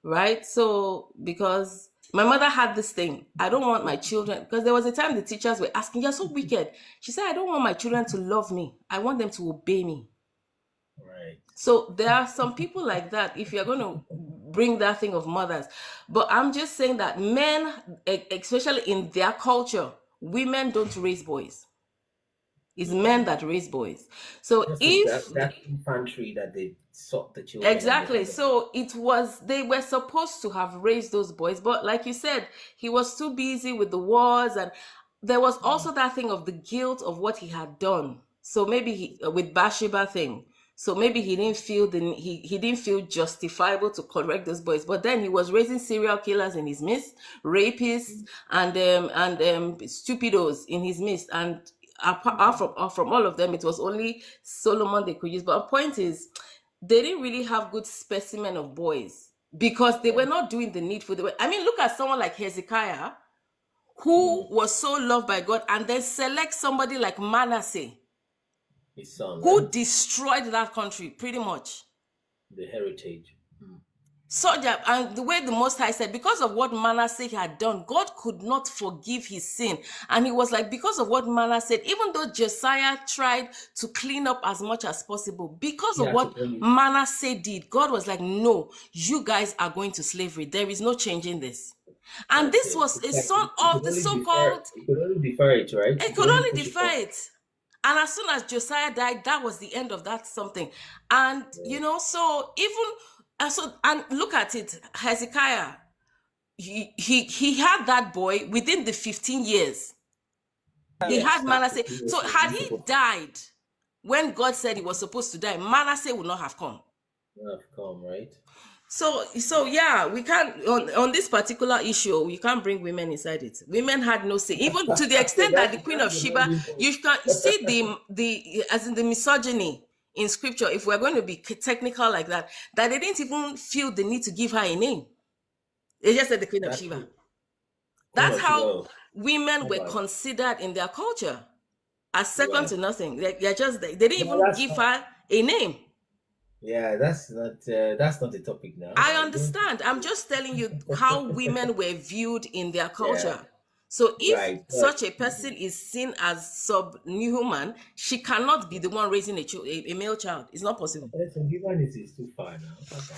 right? So because my mother had this thing, I don't want my children, because there was a time the teachers were asking, you're so wicked. She said, I don't want my children to love me. I want them to obey me. Right. So there are some people like that, if you're going to bring that thing of mothers. But I'm just saying that men, especially in their culture, women don't raise boys. It's men that raise boys. So if that infantry that they sought the children. Exactly. So they were supposed to have raised those boys, but like you said, he was too busy with the wars, and there was also that thing of the guilt of what he had done. So maybe with Bathsheba thing. So maybe he didn't feel he didn't feel justifiable to correct those boys. But then he was raising serial killers in his midst, rapists and stupidos in his midst. And apart from all of them, it was only Solomon they could use. But the point is, they didn't really have good specimen of boys because they were not doing the needful. Look at someone like Hezekiah, who was so loved by God, and then select somebody like Manasseh, his son, who destroyed that country pretty much. The heritage. So that, and the way the Most High said, because of what Manasseh had done, God could not forgive his sin. And he was like, because of what Manasseh said, even though Josiah tried to clean up as much as possible, because He of had to what bring it. Manasseh did, God was like, no, you guys are going to slavery. There is no changing this. And That's this it. was a It's like son he of could the only defer. so-called, He could only defer it, right? He it could could only only push it defer off. it. And as soon as Josiah died, that was the end of that something. And, you know, so even, and look at it, Hezekiah, he had that boy within the 15 years. He Yes, had that's Manasseh. it. He So was had released he upon died when God said he was supposed to die, Manasseh would not have come. have come, right? So yeah, we can't on this particular issue. You can't bring women inside it. Women had no say, even to the So extent that the Queen of that's the Sheba. main point. You can see the as in the misogyny in Scripture. If we're going to be technical like that, that they didn't even feel the need to give her a name. They just said the Queen of That's Sheba. true. Queen That's of Sheba. how women How were about considered in their culture as second to right? nothing. They're just they didn't No, even that's give not. her a name. Yeah, that's not the topic now. I I don't. understand. I'm just telling you how women were viewed in their culture. So if Right, but such a person is seen as subhuman, she cannot be the one raising a male child. It's not possible. so humanity is too far now. Okay.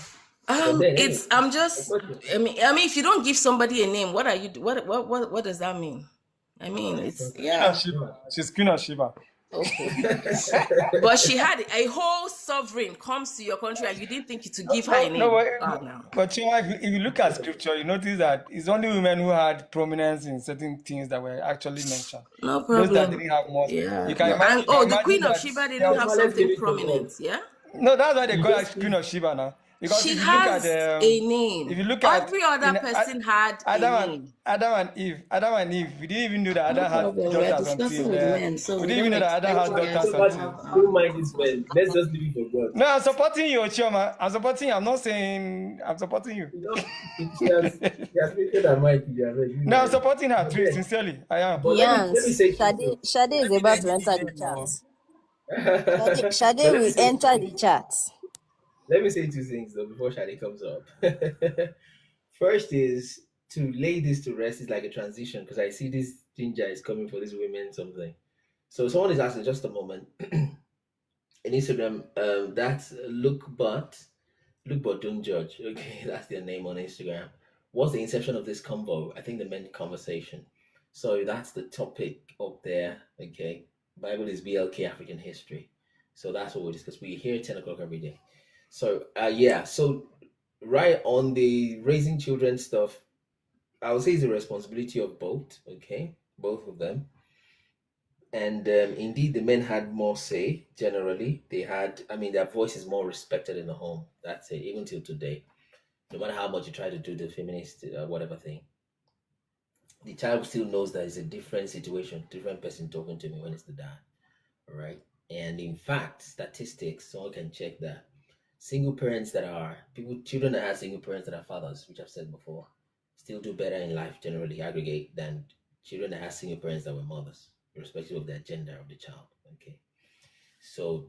But then anyway, It's I'm my just question. I mean if you don't give somebody a name, what are you what does that mean? I mean It's it's not. Queen of yeah. Sheba. She's Queen of Sheba. Okay. But she had a whole sovereign comes to your country and you didn't think to give her a No, name. Oh no. but Chioma, if you look at scripture, you notice that it's only women who had prominence in certain things that were actually mentioned. No Those that problem. didn't have much, Yeah. you can No. imagine. And You can the imagine Queen of that Sheba there didn't was, have Let's something leave it to God. prominent. Yeah. no, that's why they You call her just Queen leave. of Sheba now. Because She if you look at has a name. if you look at Every other in person had a name. Adam and Eve, we didn't even know that No Adam had problem. We are daughters discussing until with men, so we we didn't even don't know that Adam expect had men daughters to until. have Don't mind this man. Let's just leave it for God. No, I'm supporting you, Chioma. I'm supporting you. I'm not saying I'm supporting you. You know, she has created her mind to be already. No, I'm supporting her But too, then, sincerely. I am. but let me Yans, say two things. Shade is Maybe about they to need enter the the name chat. more. Shade But let me will say enter the chat. let me say two things though before Shadi comes up. First is to lay this to rest is like a transition because I see this ginger is coming for this women something. So someone is asking just a moment in Instagram. That's look but don't judge. Okay, that's their name on Instagram. What's the inception of this convo? I think they meant conversation. So that's the topic up there. Okay, Bible is BLK African history. So that's what we discuss. We hear 10 o'clock every day. So yeah, so right on the raising children stuff, I would say it's a responsibility of both. Okay, both of them. And indeed, the men had more say. Generally, they had. I mean, their voice is more respected in the home. That's it. Even till today, no matter how much you try to do the feminist whatever thing, the child still knows that it's a different situation, different person talking to me when it's the dad. All right. And in fact, statistics, someone can check that single parents that are children that have single parents that are fathers, which I've said before, still do better in life generally, aggregate, than children that have single parents that were mothers, irrespective of their gender of the child. Okay. So,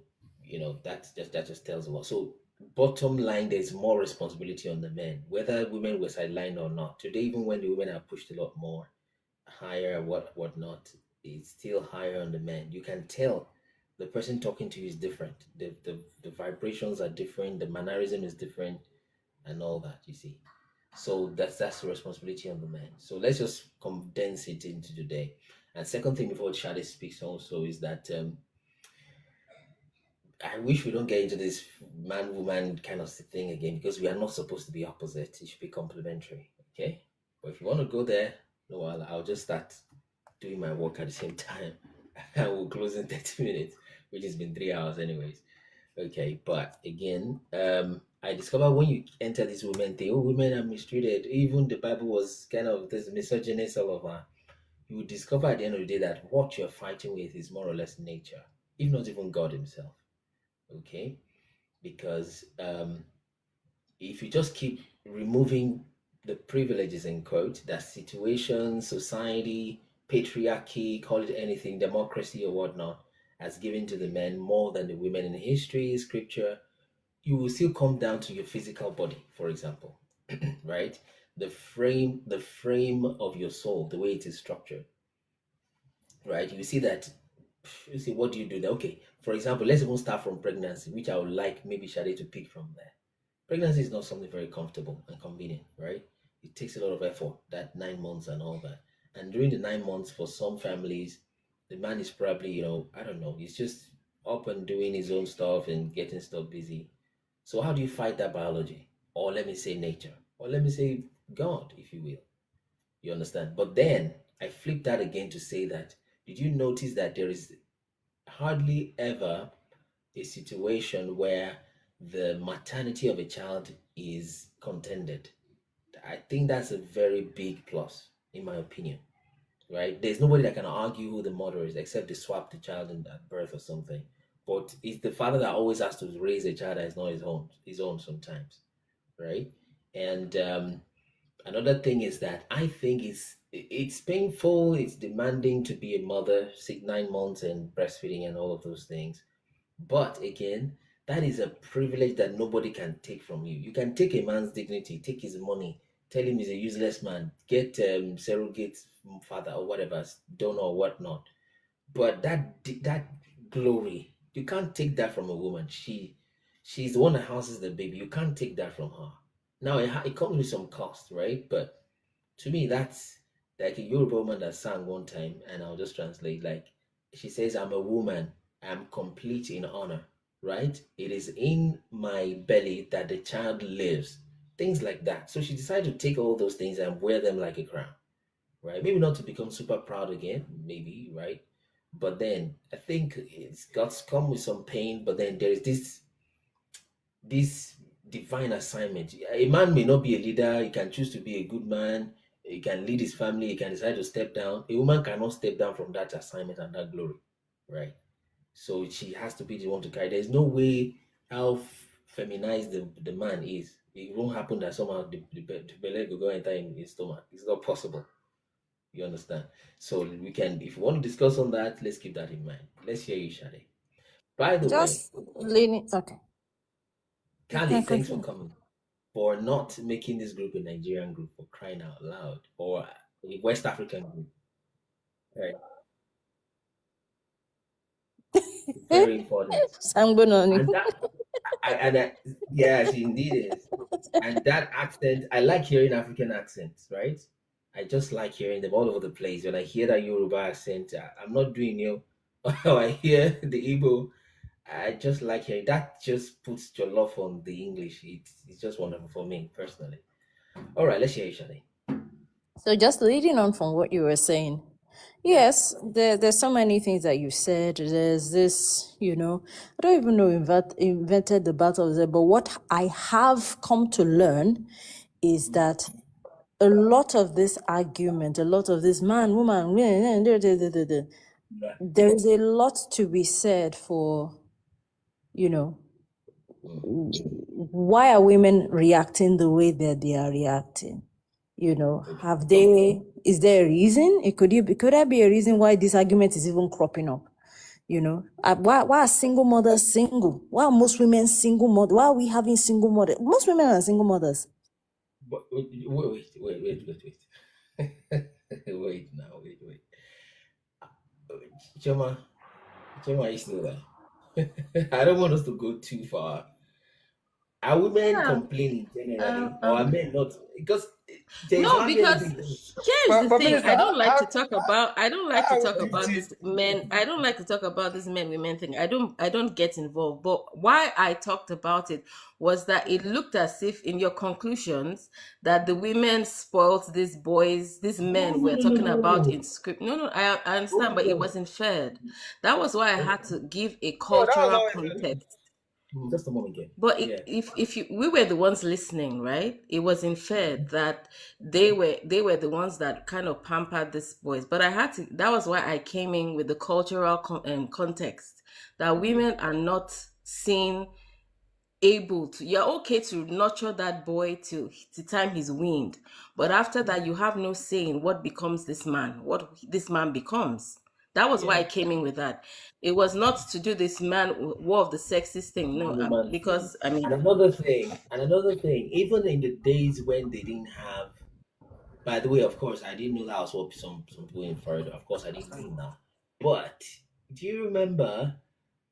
that just tells a lot. So bottom line, there's more responsibility on the men, whether women were sidelined or not. Today, even when the women are pushed a lot more higher, whatnot, it's still higher on the men. You can tell the person talking to you is different. The vibrations are different, the mannerism is different, and all that, you see. So that's the responsibility on the man. So let's just condense it into today. And second thing before Shadi speaks also is that I wish we don't get into this man woman kind of thing again because we are not supposed to be opposite. It should be complementary. Okay. But if you want to go there, no, I'll just start doing my work at the same time. I will close in 30 minutes, which has been 3 hours anyways. Okay, but again, I discovered when you enter this women thing, women are mistreated. Even the Bible was kind of this misogynist all over. You will discover at the end of the day that what you're fighting with is more or less nature, if not even God Himself. Okay, because if you just keep removing the privileges in quote, that situation, society, patriarchy, call it anything, democracy or whatnot, has given to the men more than the women in history, scripture, you will still come down to your physical body, for example, right? The frame of your soul, the way it is structured, right? You see that. You see, what do you do there? Okay, for example, let's even start from pregnancy, which I would like maybe Shade to pick from there. Pregnancy is not something very comfortable and convenient, right? It takes a lot of effort, that 9 months and all that. And during the 9 months, for some families, the man is probably, I don't know, he's just up and doing his own stuff and getting stuff busy. So how do you fight that biology? Or let me say nature, or let me say God, if you will. You understand? But then I flip that again to say that, did you notice that there is hardly ever a situation where the maternity of a child is contended? I think that's a very big plus, in my opinion, right? There's nobody that can argue who the mother is except they swap the child at birth or something. But it's the father that always has to raise a child that is not his own sometimes, right? And another thing is that I think it's painful, it's demanding to be a mother, 9 months and breastfeeding and all of those things. But again, that is a privilege that nobody can take from you. You can take a man's dignity, take his money, tell him he's a useless man, get surrogate father or whatever, donor or whatnot. But that glory, you can't take that from a woman. She's the one that houses the baby. You can't take that from her. Now it comes with some cost, right? But to me, that's like a Yoruba woman that sang one time, and I'll just translate. Like she says, "I'm a woman. I'm complete in honor." Right? It is in my belly that the child lives. Things like that. So she decided to take all those things and wear them like a crown. Right? Maybe not to become super proud again. Maybe, right? But then I think it's got come with some pain. But then there is this divine assignment. A man may not be a leader. He can choose to be a good man. He can lead his family. He can decide to step down. A woman cannot step down from that assignment and that glory, right? So she has to be the one to carry. There's no way how feminized the man is. It won't happen that somehow the belly will go enter in his stomach. It's not possible. You understand? So we can, if you want to discuss on that, let's keep that in mind. Let's hear you, Shade. By the way, Just leaning. Okay. You Kali, can thanks for continue. coming. For not making this group a Nigerian group, for crying out loud, or a West African group. Right. It's very important. Sangbononi. And yes, indeed is. And that accent, I like hearing African accents, right? I just like hearing them all over the place. When I hear that Yoruba accent, I'm not doing or I hear the Igbo, I just like hearing that. Just puts jollof on the English. It's just wonderful for me personally. All right, let's hear you, Shani. So just leading on from what you were saying, yes, there's so many things that you said. There's this, I don't even know who invented the battle of the, but what I have come to learn is that a lot of this argument, a lot of this man, woman, there is a lot to be said for, why are women reacting the way that they are reacting? Is there a reason? Could there be a reason why this argument is even cropping up? Why are single mothers single? Why are most women single mothers? Why are we having single mothers? Most women are single mothers. But wait. Wait now, wait. Choma, is still there? I don't want us to go too far. Are women complaining generally, or are men not? Because there's no, because here's the thing. I don't like to talk about this men. I don't like to talk about this men-women thing. I don't get involved. But why I talked about it was that it looked as if in your conclusions that the women spoiled these boys, these men we're talking about in script. No, I understand, but it wasn't fair. That was why I had to give a cultural context. Just a moment, again. But we were the ones listening, right? It wasn't fair that they were the ones that kind of pampered these boys. But I had to. That was why I came in with the cultural context that women are not seen able to. You're okay to nurture that boy till the time he's weaned, but after that, you have no say in what becomes this man. What this man becomes. That was why I Yeah. came in with that. It was not to do this war of the sexist thing. No, Woman thing. because I mean, And another thing, even in the days when they didn't have, by the way, of course, I didn't know that was what some people inferred. Of course, I didn't know that. But do you remember?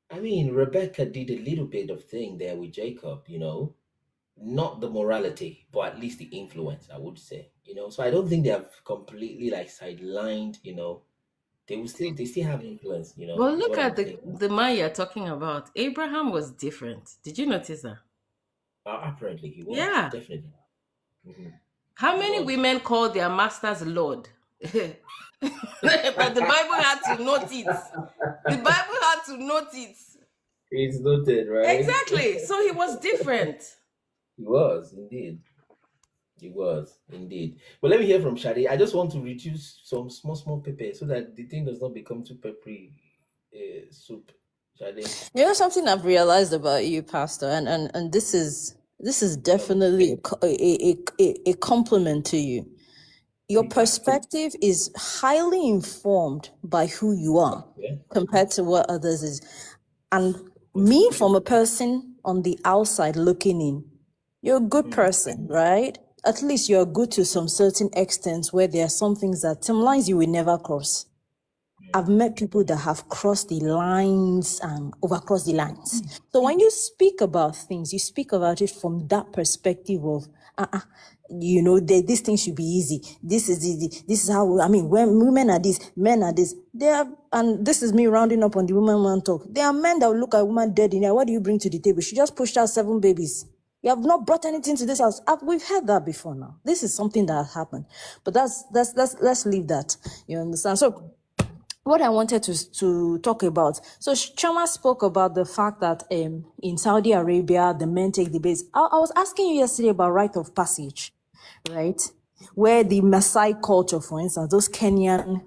I mean, Rebecca did a little bit of thing there with Jacob, not the morality, but at least the influence, I would say. So I don't think they have completely like sidelined. They still have influence, well, is look what I'm at saying. the man you're talking about. Abraham was different. Did you notice that? Apparently he was, Yeah. definitely. Hmm. How He many was. women called their masters Lord? But the Bible had to note it. The Bible had to note it. It's noted, right? Exactly. So he was different. He was, indeed. He was, indeed. But let me hear from Shadi. I just want to reduce some small pepper so that the thing does not become too peppery soup. Shadi. You know something I've realized about you, Pastor, and this is definitely a compliment to you. Your perspective is highly informed by who you are Yeah. compared to what others is. And me, from a person on the outside looking in, you're a good person, right? At least you're good to some certain extent where there are some things that some lines you will never cross. I've met people that have crossed the lines and overcrossed the lines. So when you speak about things, you speak about it from that perspective of, these things should be easy. This is how, when women are this, men are this. And this is me rounding up on the woman man talk. There are men that will look at a woman dead in there. What do you bring to the table? She just pushed out 7 babies. You have not brought anything to this house. We've heard that before now. This is something that happened. But let's leave that. You understand? So what I wanted to talk about. So Chama spoke about the fact that in Saudi Arabia, the men take the base. I was asking you yesterday about rite of passage, right? Where the Maasai culture, for instance, those Kenyan,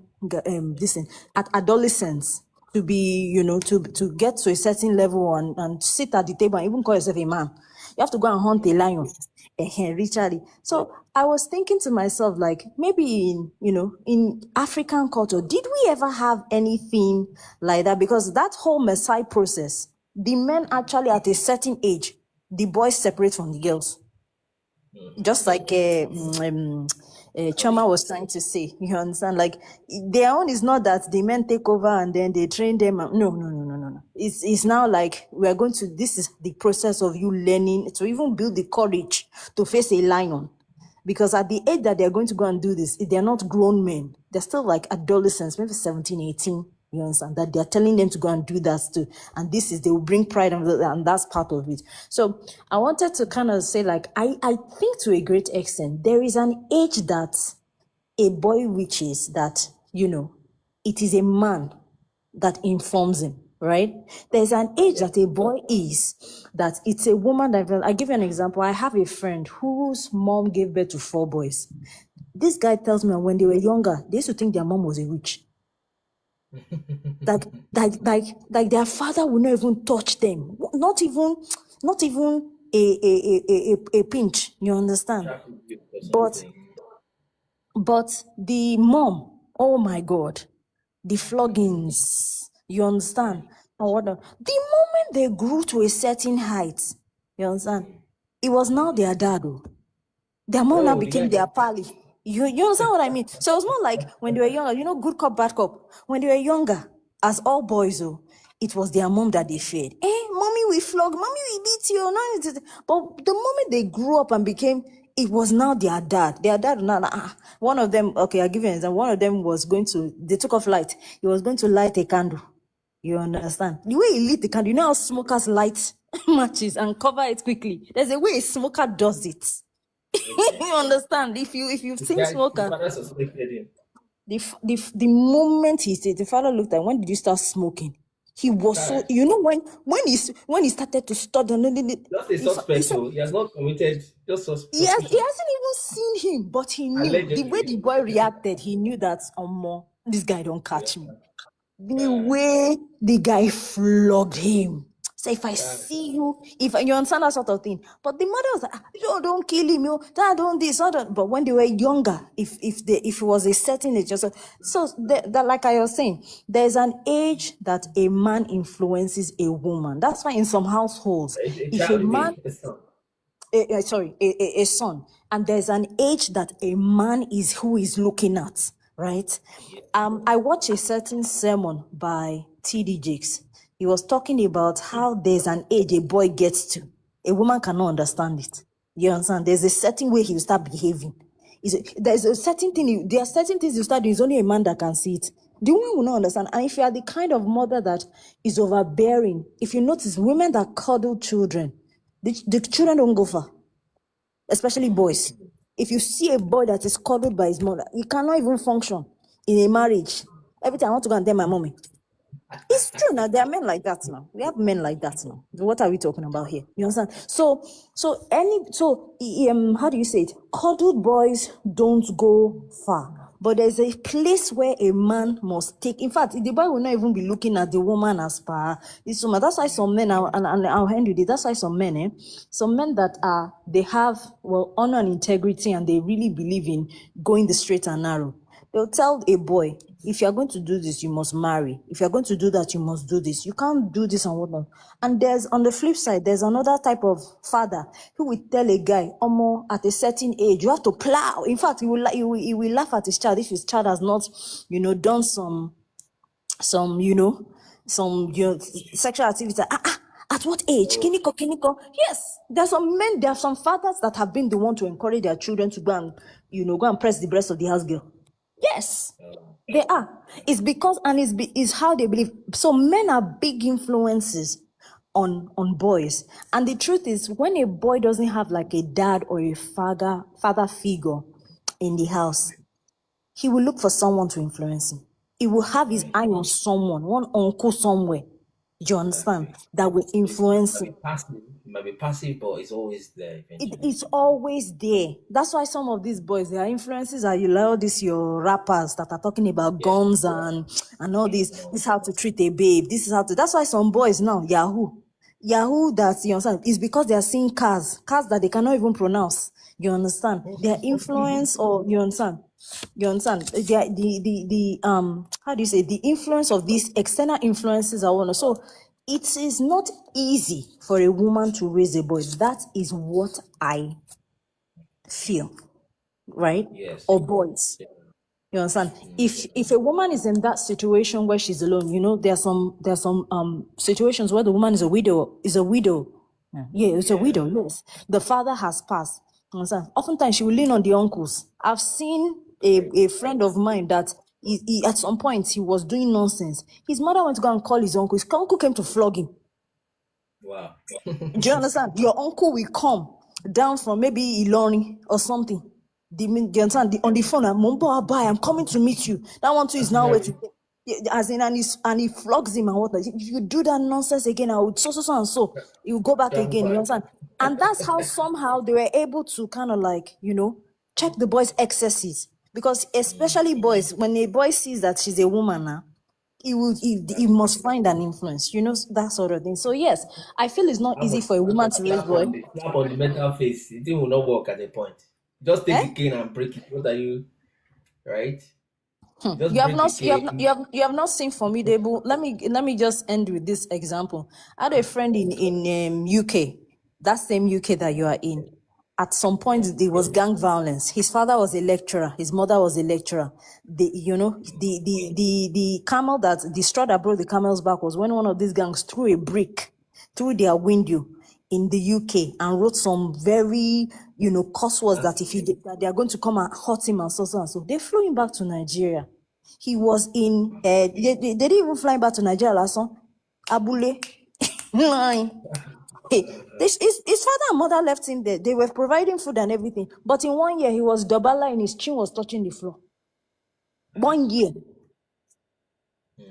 at adolescents, to be, to get to a certain level and sit at the table and even call yourself a man. You have to go and hunt a lion. Richard. So I was thinking to myself, like, maybe in African culture, did we ever have anything like that? Because that whole Maasai process, the men actually at a certain age, the boys separate from the girls. Just like Chama was trying to say, you understand? Like, their own is not that the men take over and then they train them. No. It's now like this is the process of you learning to even build the courage to face a lion. Because at the age that they're going to go and do this, they're not grown men. They're still like adolescents, maybe 17, 18. You understand? That they're telling them to go and do that too. And they will bring pride and that's part of it. So I wanted to kind of say, like, I think to a great extent, there is an age that a boy reaches that, it is a man that informs him, right? There's an age that a boy is that it's a woman that, I give you an example. I have a friend whose mom gave birth to 4 boys. This guy tells me when they were younger, they used to think their mom was a witch. like their father would not even touch them, not even a pinch, you understand? But the mom, oh my God, the floggings, you understand? The moment they grew to a certain height, you understand? It was now their dad. Their mom now became their pally. You understand what I mean? So it was more like when they were younger, good cop, bad cop. When they were younger, as all boys, it was their mom that they feared. Mommy, we flog, mommy, we beat you. But the moment they grew up and it was now their dad. Their dad now, one of them, okay, I'll give you an example. One of them they took off light. He was going to light a candle. You understand? The way he lit the candle, you know how smokers light matches and cover it quickly. There's a way a smoker does it. You understand? If you've seen smoker, the moment the father looked at, when did you start smoking? He was so, when he started to study. Just a suspect, he has not committed. Just suspect. He hasn't even seen him, but he knew. Allegedly. The way the boy reacted, he knew that this guy don't catch me. The way the guy flogged him. So if I see you, if you understand that sort of thing. But the mother was like, don't kill him, dad, don't this, don't. But when they were younger, if it was a certain age, so that like I was saying, there's an age that a man influences a woman. That's why in some households, if a man, a son, and there's an age that a man is who is looking at, right? I watched a certain sermon by T.D. Jakes. He was talking about how there's an age a boy gets to. A woman cannot understand it. You understand? There's a certain way he will start behaving. There's a certain thing, there are certain things you start doing, it's only a man that can see it. The woman will not understand. And if you are the kind of mother that is overbearing, if you notice women that cuddle children, the children don't go far, especially boys. If you see a boy that is cuddled by his mother, he cannot even function in a marriage. Every time I want to go and tell my mommy. It's true now. There are men like that now. We have men like that now. What are we talking about here? You understand? How do you say it? Cuddled boys don't go far. But there's a place where a man must take. In fact, the boy will not even be looking at the woman as per this woman. That's why some men are, and I'll hand you this. That's why some men that they have honor and integrity, and they really believe in going the straight and narrow. They'll tell a boy, if you're going to do this, you must marry. If you're going to do that, you must do this. You can't do this and whatnot. And there's, on the flip side, there's another type of father who will tell a guy, at a certain age, you have to plow. In fact, he will laugh at his child if his child has not, done some sexual activity. At what age? Kiniko. Yes, there are some fathers that have been the one to encourage their children to go and press the breast of the house girl. Yes, they are. It's because, and it's how they believe. So men are big influences on boys. And the truth is, when a boy doesn't have like a dad or a father figure in the house, he will look for someone to influence him. He will have his eye on someone, one uncle somewhere. You understand? That will influence him. It might be passive, but it's always there eventually. It's always there. That's why some of these boys, their influences are, your rappers that are talking about guns and all this. This is how to treat a babe. That's why some boys now, Yahoo that, you understand, is because they are seeing cars that they cannot even pronounce. You understand? Their influence, or you understand? The how do you say, the influence of these external influences are one. So it is not easy for a woman to raise a boy. That is what I feel, right? Yes. Or boys. You understand? If a woman is in that situation where she's alone, there are some situations where the woman is a widow. Yeah, it's a widow. Yes, the father has passed. You understand? Oftentimes she will lean on the uncles. I've seen a friend of mine that he at some point he was doing nonsense. His mother went to go and call his uncle. His uncle came to flog him. Wow. Do you understand? Your uncle will come down from maybe Ilorin or something. Do you understand? On the phone, I'm coming to meet you. That one too is now waiting. As in, and he flogs him and whatnot. If you do that nonsense again, I would so and so. You go back again. You understand? And that's how somehow they were able to kind of like, check the boy's excesses. Because especially boys, when a boy sees that she's a woman now, he must find an influence, that sort of thing. So yes, I feel it's not easy for a woman to raise boy. Slap on the mental face. It will not work at the point. Just take the cane and break it. What are you, right? You have not seen formidable. Let me just end with this example. I had a friend in UK, that same UK that you are in. At some point, there was gang violence. His father was a lecturer. His mother was a lecturer. The camel the straw that broke the camel's back was when one of these gangs threw a brick through their window in the UK and wrote some very, curse words that that they are going to come and hurt him and so and so. They flew him back to Nigeria. He was in, they didn't even fly back to Nigeria last one. Abule. His father and mother left him there. They were providing food and everything. But in 1 year, he was Dobala and his chin was touching the floor. 1 year.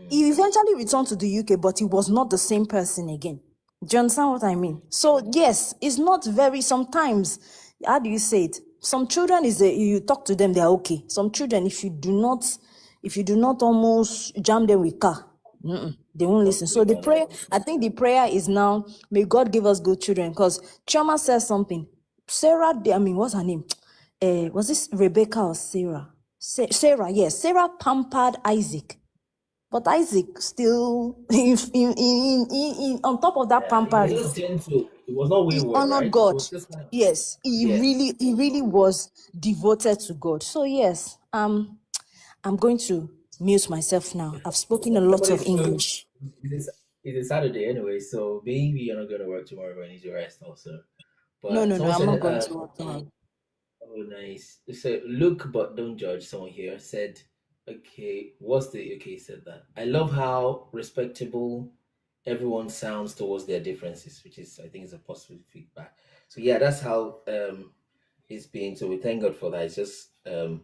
He eventually returned to the UK, but he was not the same person again. Do you understand what I mean? So yes, it's not very, sometimes, how do you say it? Some children you talk to them, they're okay. Some children, if you do not almost jam them with car, They won't listen. So the prayer, Nice. I think the prayer is now, may God give us good children. Because Choma says something. Sarah, what's her name? Was this Rebecca or Sarah? Sarah, yes. Sarah pampered Isaac. But Isaac still, on top of that Yeah, he was pampering, just gentle. It was not he wayward, honored right? It God. was just kind of, Yes, yes. he really was devoted to God. So yes, I'm going to mute myself now. I've spoken a lot of Nobody's so, English. it's a Saturday anyway, so maybe you're not going to work tomorrow, but you need to rest also. No, But no, no, someone I'm not said, going to work tomorrow. oh, nice. So look, but don't judge. Someone here said, okay, said that. I love how respectable everyone sounds towards their differences, which is, I think, is a positive feedback. So yeah, that's how it's been. So we thank God for that. It's just the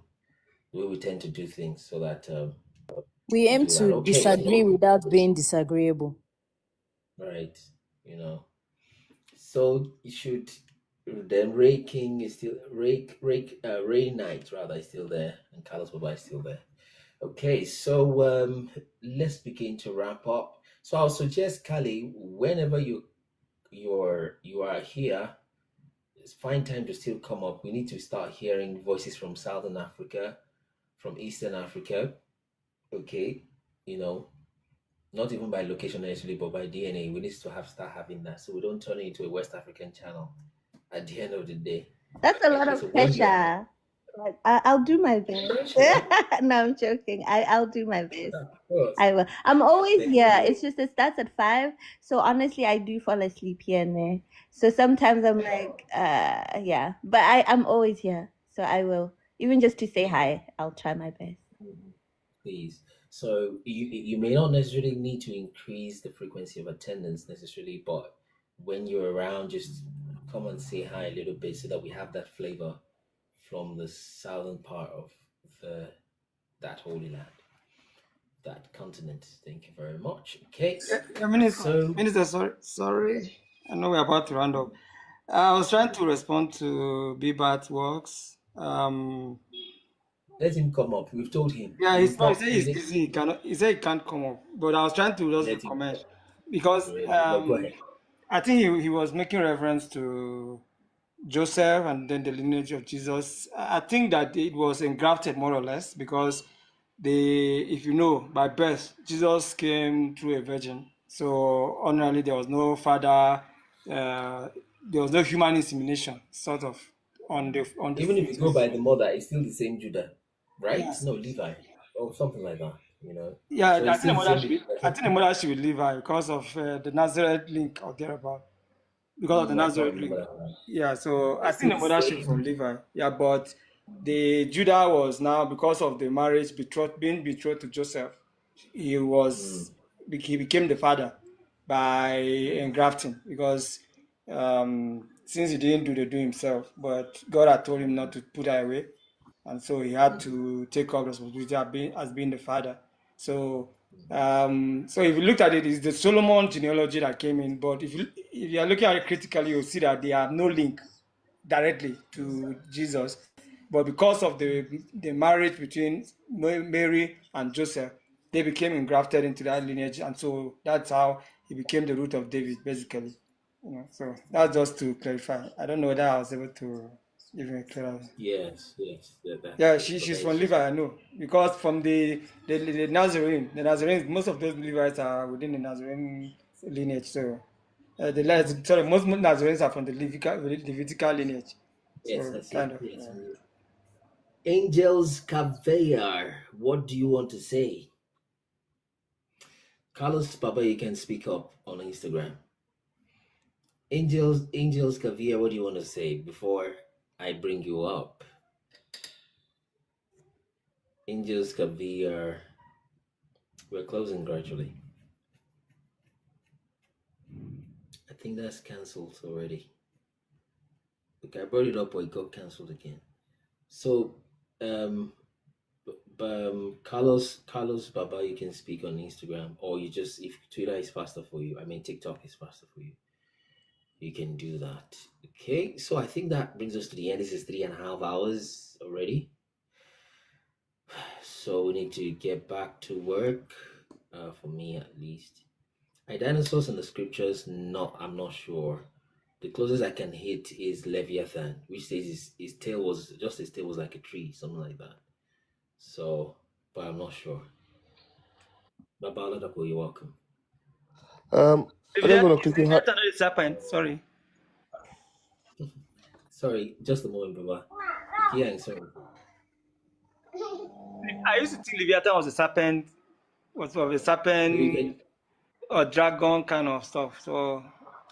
way we tend to do things, so that We we aim do that. to Okay, disagree without being disagreeable. right. So you should. Then Ray King is still Ray Knight rather is still there, and Carlos Baba is still there. Okay, so let's begin to wrap up. So I'll suggest, Kali, whenever you are here, it's fine time to still come up. We need to start hearing voices from Southern Africa, from Eastern Africa. Okay, not even by location necessarily, but by DNA. We need to start having that, so we don't turn it into a West African channel at the end of the day. That's a lot Okay, of so when you're pressure. But I'll do my best. pressure, No, I'm joking. I'll do my best. of course. I will. I'm always Thank here. you. It's just it starts at 5. So honestly, I do fall asleep here and there. So sometimes I'm like, yeah. But I'm always here. So I will. Even just to say hi, I'll try my best. Please. So you may not necessarily need to increase the frequency of attendance necessarily, but when you're around, just come and say hi a little bit so that we have that flavor from the southern part of that holy land, that continent. Thank you very much. Okay. Minister, sorry. I know we're about to round up. I was trying to respond to Bibat's works. Let him come up. We've told him. Yeah, He's he not. said he's busy. He said he can't come up. But I was trying to Let just him. comment because No, go ahead. I think he was making reference to Joseph and then the lineage of Jesus. I think that it was engrafted more or less because if you know, by birth, Jesus came through a virgin. So ordinarily there was no father, there was no human insemination, sort of, on the Even if you go by fetus. the mother, it's still the same Judah, right? Yes. No, Levi, or something like that. Yeah, So it's still the same. I think the mother should be Levi because of the Nazareth link or thereabout. Because of the I Nazareth can't link. remember that one. Yeah, so I It's think still the the mother should be from same. Levi. Yeah, but the Judah was now, because of the marriage being betrothed to Joseph, he became the father by engrafting because since he didn't do himself, but God had told him not to put that away, and so he had to take up responsibility as being the father. So, so if you looked at it, it's the Solomon genealogy that came in. But if you are looking at it critically, you'll see that they have no link directly to Jesus. But because of the marriage between Mary and Joseph, they became engrafted into that lineage, and so that's how he became the root of David, basically. So that's just to clarify. I don't know whether I was able to give you a clear. Yes. Yeah, That's what she's I from just. Levi, I know, because from the Nazarenes, most of those Levites are within the Nazarene lineage. So most Nazarenes are from the Levitical lineage. Yes, So I see. kind of. Yes. Angels Caviar, what do you want to say? Carlos Papa, you can speak up on Instagram. Angels Caviar, what do you want to say before I bring you up? Angels Caviar, we're closing gradually. I think that's cancelled already. Okay, I brought it up, but it got cancelled again. So, Carlos Baba, you can speak on Instagram, or if Twitter is faster for you, TikTok is faster for you, you can do that. Okay, so I think that brings us to the end. This is 3.5 hours already, so we need to get back to work. for me at least. Dinosaurs in the scriptures, no, I'm not sure. The closest I can hit is Leviathan, which says his tail was like a tree, something like that. So, but I'm not sure. Baba Oladapo, you're welcome. I just want to quickly. Leviathan is serpent. Sorry. Sorry, just a moment, Baba. Yeah, sorry. I used to think Leviathan was a serpent, or dragon kind of stuff. So,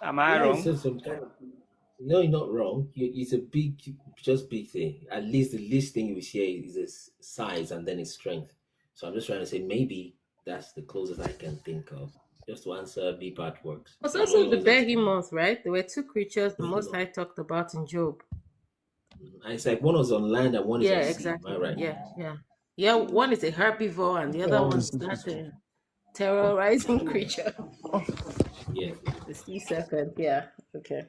am I Yeah, wrong? it's just some kind of. No, you're not wrong. It's a big thing. At least the least thing you see is its size and then its strength. So I'm just trying to say maybe that's the closest I can think of. Just to answer B part works. It's So I'm also the always asking. behemoth, right? There were two creatures the Most High talked about in Job. And it's like one was on land and one is on sea. Exactly. Am I right? Yeah. One is a herbivore and the other one is not a terrorizing creature. Yeah. The sea serpent. Yeah. Okay.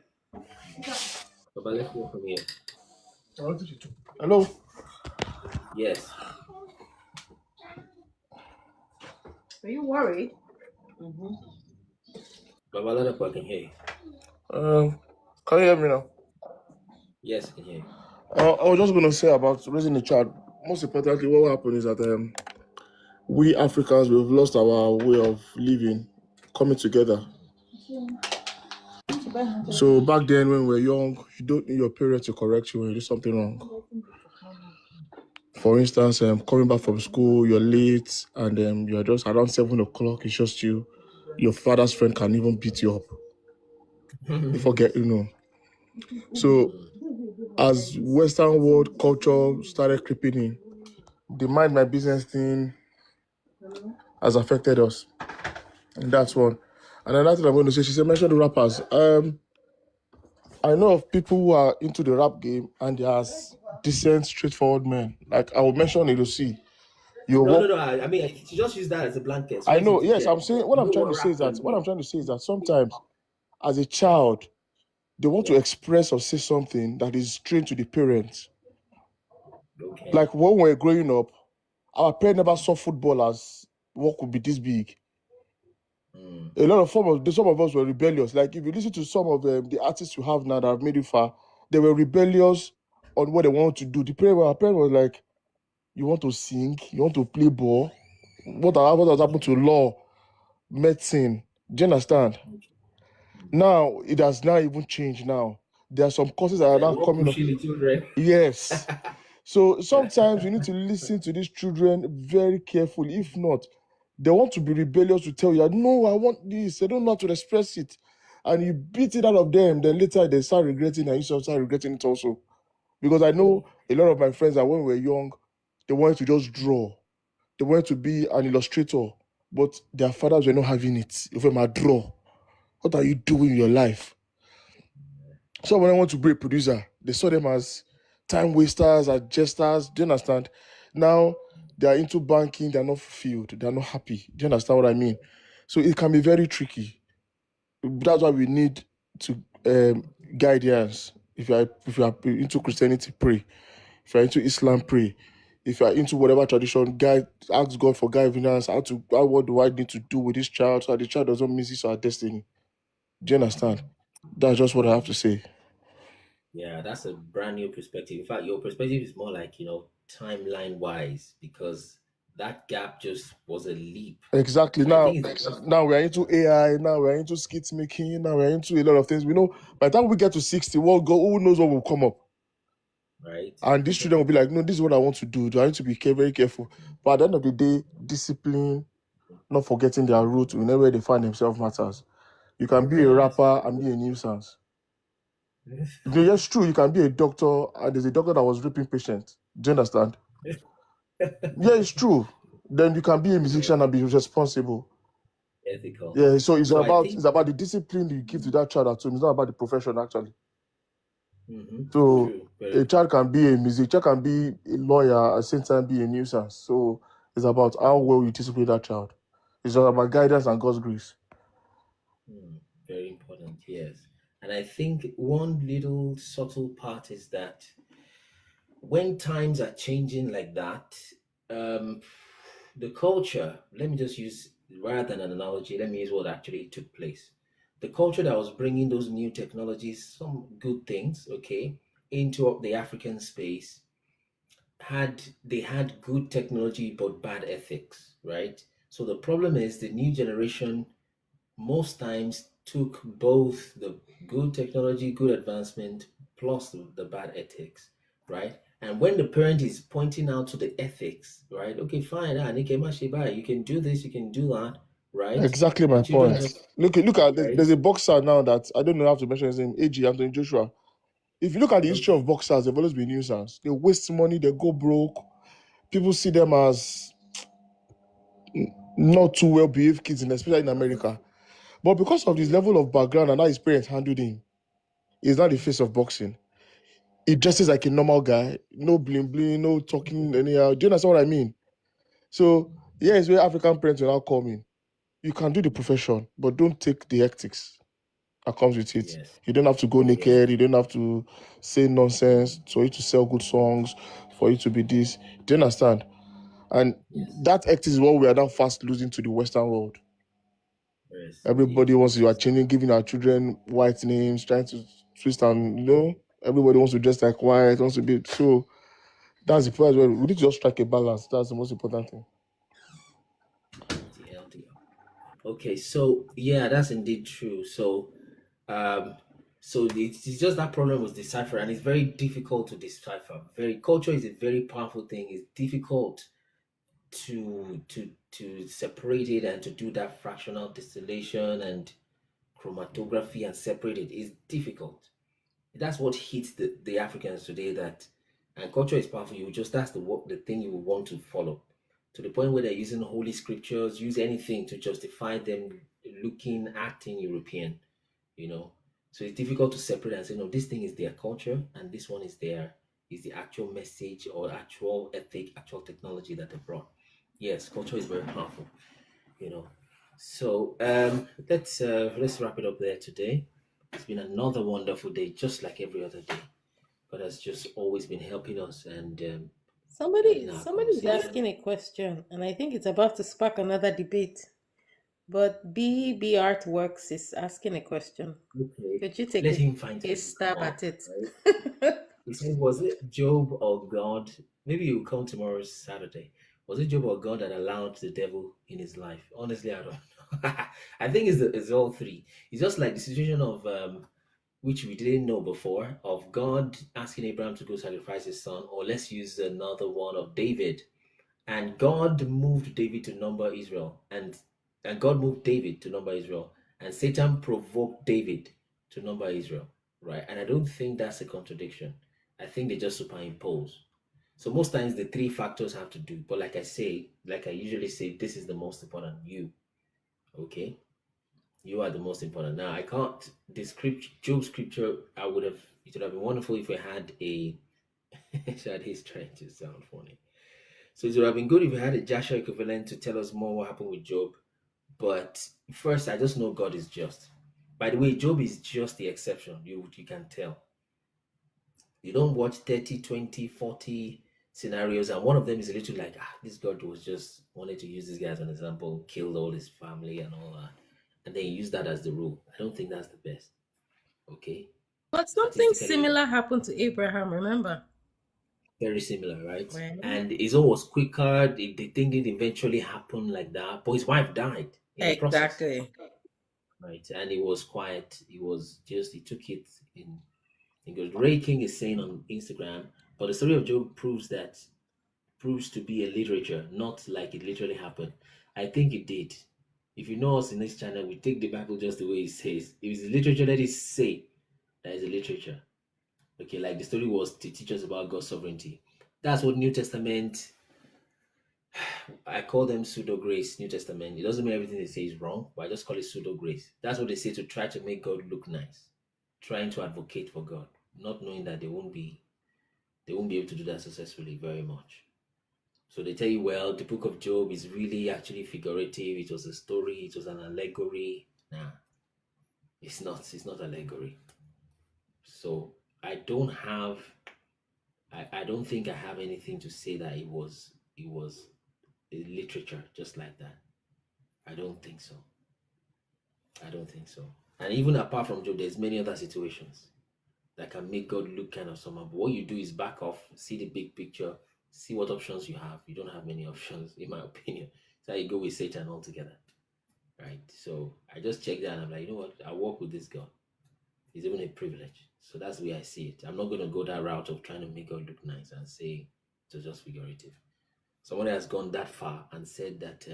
But let's go from here. Hello. Yes. Are you worried? Baba Oladapo, I can hear you. Can you hear me now? Yes, I can hear you. I was just going to say about raising a child. Most importantly, what will happen is that we Africans, we've lost our way of living, coming together. So back then, when we were young, you don't need your parents to correct you when you do something wrong. For instance, coming back from school, you're late, and you're just around 7 o'clock. It's just you. Your father's friend can even beat you up. You forget, So, as Western world culture started creeping in, the mind my business thing has affected us, and that's one. And another thing I'm going to say, she mentioned the rappers. I know of people who are into the rap game and they are decent, straightforward men. Like I will mention Elosi. No. I mean, you just use that as a blanket. I know. Yes, I'm saying what I'm trying to say is that sometimes, as a child, they want to express or say something that is strange to the parents. Okay. Like when we were growing up, our parents never saw football as what could be this big. A lot of some of us were rebellious. Like if you listen to some of the artists you have now that have made it far, they were rebellious on what they wanted to do. Our parents were like, "You want to sing? You want to play ball? What has happened to law, medicine? Do you understand?" Now it has now even changed. Now there are some courses that are now coming up. Yes. So sometimes you need to listen to these children very carefully. If not, they want to be rebellious to tell you, "No, I want this." They don't know how to express it, and you beat it out of them. Then later they start regretting, and you start regretting it also. Because I know a lot of my friends that when we were young, they wanted to just draw. They wanted to be an illustrator, but their fathers were not having it. If I'm a draw, what are you doing in your life? So when I want to be a producer, they saw them as time wasters, as jesters. Do you understand? Now they are into banking, they're not fulfilled, they're not happy. Do you understand what I mean? So it can be very tricky. That's why we need to guidance. If you are into Christianity, pray. If you're into Islam, pray. If you're into whatever tradition, ask God for guidance. What do I need to do with this child so that the child doesn't miss his or her destiny? Do you understand? That's just what I have to say. Yeah, that's a brand new perspective. In fact, your perspective is more like, timeline wise, because that gap just was a leap. Exactly. Now we're into AI. Now we're into skit making. Now we're into a lot of things. We know by the time we get to 60, who knows what will come up? Right. And these children will be like, "No, this is what I want to do. I need to be very careful." But at the end of the day, discipline, not forgetting their roots, whenever they find themselves matters. You can be a rapper and be a nuisance. Yes, true. You can be a doctor, and there's a doctor that was raping patients. Do you understand? Yeah, it's true. Then you can be a musician and be responsible. Ethical. Yeah, so it's about the discipline you give to that child at home. It's not about the profession actually. So a child can be a musician, can be a lawyer, at the same time be a nuisance. So it's about how well you discipline that child. It's all about guidance and God's grace. Very important, yes. And I think one little subtle part is that when times are changing like that, the culture, let me just use rather than an analogy, let me use what actually took place. The culture that was bringing those new technologies, some good things, okay, into the African space, had good technology but bad ethics, right? So the problem is the new generation most times took both the good technology, good advancement, plus the bad ethics, right? And when the parent is pointing out to the ethics, right? Okay, fine, you can do this, you can do that, right? Exactly The my children point. just Look at right. there's a boxer now that I don't know how to mention his name, AG Anthony Joshua. If you look at the history Okay. of boxers, they've always been nuisance. They waste money, they go broke. People see them as not too well behaved kids, especially in America. But because of this level of background and how his parents handled him, he's not the face of boxing. He dresses like a normal guy, no bling bling, no talking anyhow. Do you understand what I mean? So yeah, it's where African parents will now come in. You can do the profession, but don't take the ethics that comes with it. Yes. You don't have to go Yes. naked. You don't have to say nonsense for you to sell good songs, for you to be this. Do you understand? And that ethics is what we are now fast losing to the Western world. Yes. Everybody wants to, you are changing, giving our children white names, trying to twist and, everybody wants to dress like white, wants to be, so that's the point where we need to just strike a balance. That's the most important thing. Okay, so yeah, that's indeed true. It's just that problem with decipher, and it's very difficult to decipher. Culture is a very powerful thing. It's difficult to separate it and to do that fractional distillation and chromatography and separate it is difficult. That's what hits the Africans today. And culture is powerful. That's the thing you will want to follow, to the point where they're using holy scriptures, use anything to justify them acting European. So it's difficult to separate and say, no, this thing is their culture and this one is the actual message or actual ethic, actual technology that they brought. Yes, culture is very powerful. So let's wrap it up there today. It's been another wonderful day, just like every other day. God has just always been helping us and guiding our Somebody's conversation. asking a question, and I think it's about to spark another debate. But BB Artworks is asking a question. Okay, Could you take let him find a time to stab come up. at it? Right? He said, was it Job or God? Maybe you'll come tomorrow, Saturday. Was it Job or God that allowed the devil in his life? Honestly, I don't know. I think it's all three. It's just like the situation of which we didn't know before, of God asking Abraham to go sacrifice his son, or let's use another one of David. And God moved David to number Israel, and God moved David to number Israel, and Satan provoked David to number Israel, right? And I don't think that's a contradiction. I think they just superimpose. So most times the three factors have to do, but like I usually say, this is the most important. You, okay? You are the most important. Now I can't Job scripture. It would have been wonderful if we had a Shadi's trying to sound funny. So it would have been good if we had a Joshua equivalent to tell us more what happened with Job. But first, I just know God is just. By the way, Job is just the exception. You can tell. You don't watch 30, 20, 40 scenarios, and one of them is a little like, this God was just wanted to use this guy as an example, killed all his family and all that. And then use that as the rule. I don't think that's the best. Okay? But something similar happened to Abraham, remember? Very similar, right? Right. And his own was quicker. The thing didn't eventually happen like that. But his wife died in the process. Exactly. Right. And he was quiet. He took it in. Because Ray King is saying on Instagram, but the story of Job proves to be a literature, not like it literally happened. I think it did. If you know us in this channel, we take the Bible just the way it says. If it's literature, let it say that is a literature. Okay, like the story was to teach us about God's sovereignty. That's what New Testament, I call them pseudo grace, New Testament. It doesn't mean everything they say is wrong, but I just call it pseudo grace. That's what they say to try to make God look nice, trying to advocate for God, not knowing that they won't be able to do that successfully very much. So they tell you, well, the book of Job is really actually figurative. It was a story. It was an allegory. Nah, it's not allegory. So I don't think I have anything to say that it was a literature just like that. I don't think so. I don't think so. And even apart from Job, there's many other situations that can make God look kind of somehow. But what you do is back off, see the big picture, see what options you have. You don't have many options, in my opinion. So you go with Satan altogether. Right? So I just checked that and I'm like, you know what? I work with this God. It's even a privilege. So that's the way I see it. I'm not going to go that route of trying to make God look nice and say it was just figurative. Someone has gone that far and said that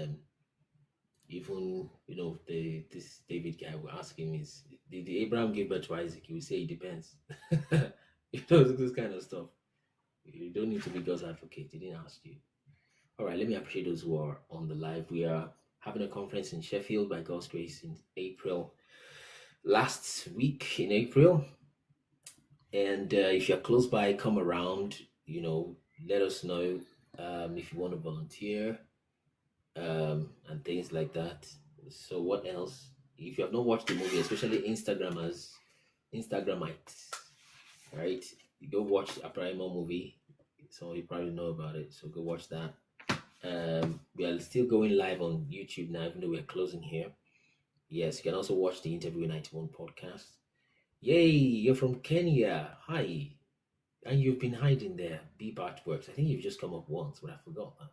even, you know, this David guy will ask him is, did Abraham give birth to Isaac? He will say it depends. You know, this kind of stuff. You don't need to be God's advocate. He didn't ask you. All right, let me appreciate those who are on the live. We are having a conference in Sheffield by God's grace in April. Last week in April. And if you're close by, come around, you know, let us know if you want to volunteer and things like that. So what else? If you have not watched the movie, especially Instagrammers, Instagramites, right? You go watch a Primal movie. So you probably know about it. So go watch that. We are still going live on YouTube now, even though we're closing here. Yes, you can also watch the Interview 91 podcast. Yay, you're from Kenya. Hi. And you've been hiding there. Beep Artworks. I think you've just come up once, but I forgot that.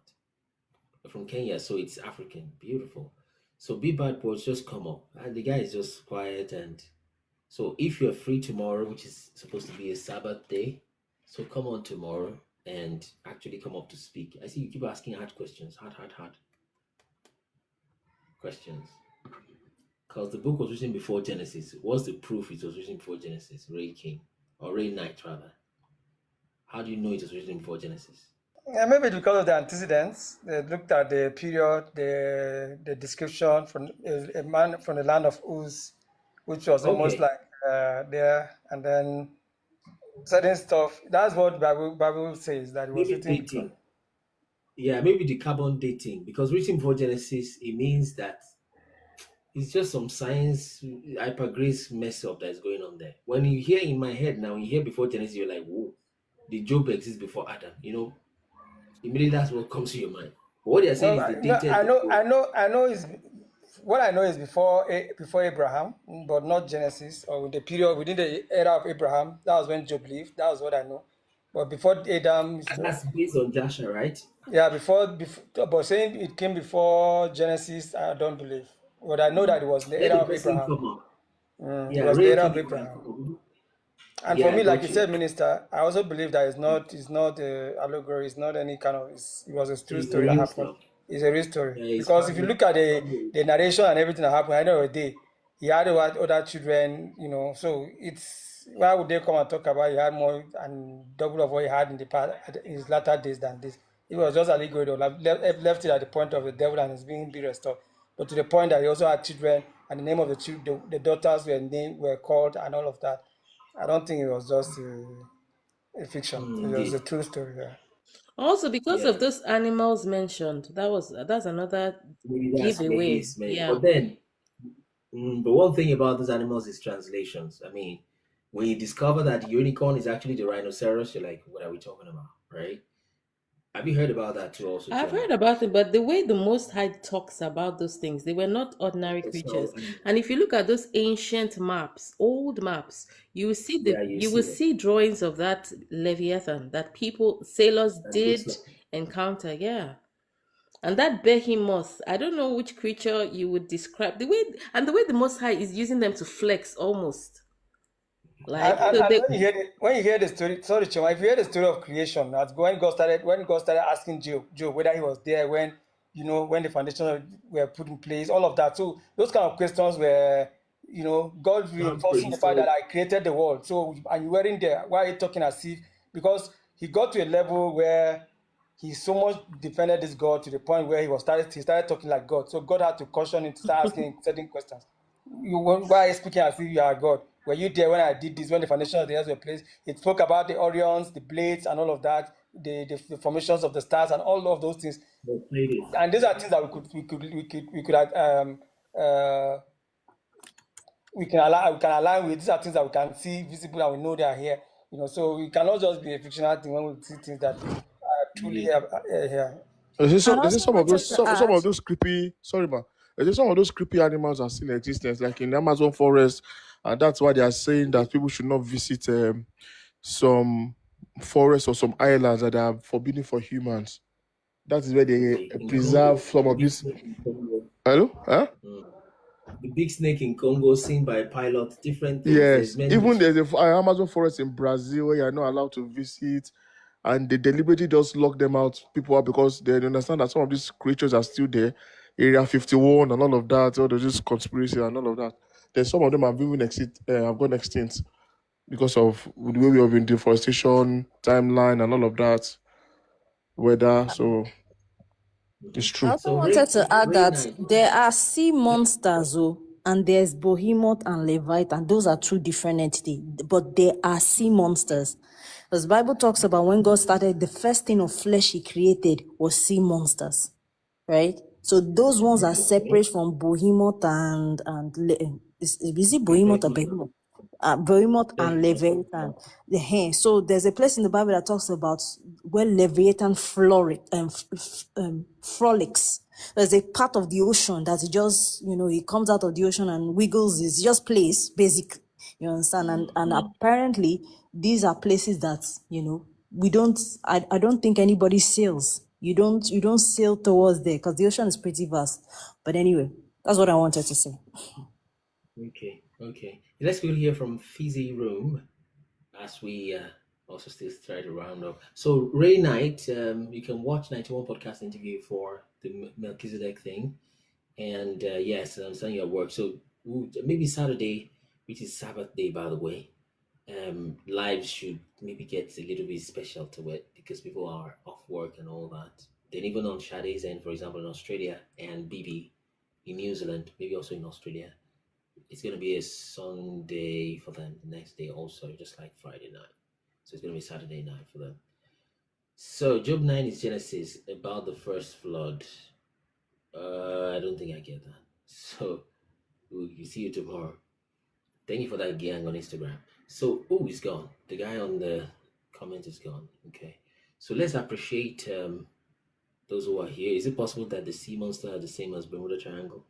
You're from Kenya, so it's African. Beautiful. So Beep Artworks just come up. And the guy is just quiet. And so if you're free tomorrow, which is supposed to be a Sabbath day, so come on tomorrow and actually come up to speak. I see you keep asking hard questions. Hard questions. Because the book was written before Genesis. What's the proof it was written before Genesis? Ray King. Or Ray Knight, rather. How do you know it was written before Genesis? Yeah, maybe because of the antecedents. They looked at the period, the description from a man from the land of Uz, which was almost Okay. like there, and then certain stuff. That's what Bible says, that it was Maybe written before. dating. Yeah, maybe the carbon dating. Because written before Genesis, it means that it's just some science hypergrace mess up that's going on there. When you hear in my head now, you hear before Genesis, you're like, whoa, did Job exist before Adam? You know, immediately that's what comes to your mind. But what they're saying No, is they dated I before. know is what I know is before Abraham, but not Genesis, or the period within the era of Abraham. That was when Job lived. That was what I know. But before Adam, And that's based on Joshua, right? yeah, before, but saying it came before Genesis, I don't believe. But I know that it was the Let era the of person Abraham. come up. It Yeah, was the Ray era of King can Abraham. come up. And Yeah, for me, I like got you you. said, Minister, I also believe that it's not allegory. It's not any kind of. It was a true It's the story that real happened. stuff. It's a real story. Yeah, it's Because if you family. look at the narration and everything that happened, at the end of the day, he had other children. You know, so it's why would they come and talk about he had more and double of what he had in the past in his latter days than this? It was just allegory. Or left it at the point of the devil and his being restored, but to the point that he also had children and the name of the daughters were called and all of that. I don't think it was just a fiction. It was a Indeed. true story. Yeah. Also, because Yeah. of those animals mentioned, that's another Maybe that's where giveaway. he's made. Yeah. But then, but one thing about those animals is translations. I mean, when you discover that the unicorn is actually the rhinoceros, you're like, what are we talking about, right? Have you heard about that too also, I've Chioma? heard about it, but the way the Most High talks about those things, they were not ordinary creatures. So, And if you look at those ancient maps, old maps, you will see yeah, you you will see it. see drawings of that Leviathan that sailors And did looks like, encounter. Yeah. And that behemoth, I don't know which creature you would describe. The way the Most High is using them to flex almost. Like And so they, when you hear the story, sorry, Chima, if you hear the story of creation, that's when God started asking Job whether he was there when when the foundations were put in place, all of that. So those kind of questions were, God reinforcing the fact that I created the world. So and you weren't there. Why are you talking as if? Because he got to a level where he so much defended this God to the point where he started talking like God. So God had to caution him to start asking certain questions. Why are you speaking as if you are God? Were you there when I did this, when the foundation of the earth were placed? It spoke about the Orions, the blades, and all of that, the formations of the stars, and all of those things. And these are things that we can align with. These are things that we can see visible and we know they are here. So it cannot just be a fictional thing when we see things that are truly here. Is this And some also of wanted those to some add, of those creepy? Sorry, ma. There's some of those creepy animals are still in existence, like in the Amazon forest, and that's why they are saying that people should not visit some forests or some islands that are forbidden for humans. That is where they Okay, in preserve Congo, some the of big this. snake in Congo. Hello? Huh? The big snake in Congo, seen by pilots, different things. There's Yes. many Even mysteries. there's an Amazon forest in Brazil where you're not allowed to visit, and they deliberately just lock them out, people out, because they understand that some of these creatures are still there. Area 51 and all of that, all those conspiracy and all of that. There's some of them have even have gone extinct because of the way we have been deforestation, timeline, and all of that. Weather, so it's I true. also So wanted to add Ray that Knight. there are sea monsters, and there's behemoth and leviathan. Those are two different entities, but they are sea monsters. Because the Bible talks about when God started, the first thing of flesh he created was sea monsters, right? So those ones are separate from behemoth is it behemoth or behemoth? Behemoth and Leviathan. So there's a place in the Bible that talks about where Leviathan frolics. There's a part of the ocean that he comes out of the ocean and wiggles. It just plays, basically. You understand? And apparently these are places that, I don't think anybody sails. You don't sail towards there because the ocean is pretty vast. But anyway, that's what I wanted to say. Okay. Let's go hear from Fizzy Room as we also still try to round up. So Ray Knight, you can watch 91 podcast interview for the Melchizedek thing. And yes, I'm saying your work. So maybe Saturday, which is Sabbath day, by the way, live should maybe get a little bit special to it because people are off work and all that. Then even on Sade's end, for example, in Australia and BB in New Zealand, maybe also in Australia, it's going to be a Sunday for them the next day also, just like Friday night. So it's going to be Saturday night for them. So Job 9 is Genesis about the first flood. I don't think I get that. So we'll see you tomorrow. Thank you for that gang on Instagram. So, he's gone. The guy on the comment is gone. Okay. So let's appreciate those who are here. Is it possible that the sea monster are the same as Bermuda Triangle?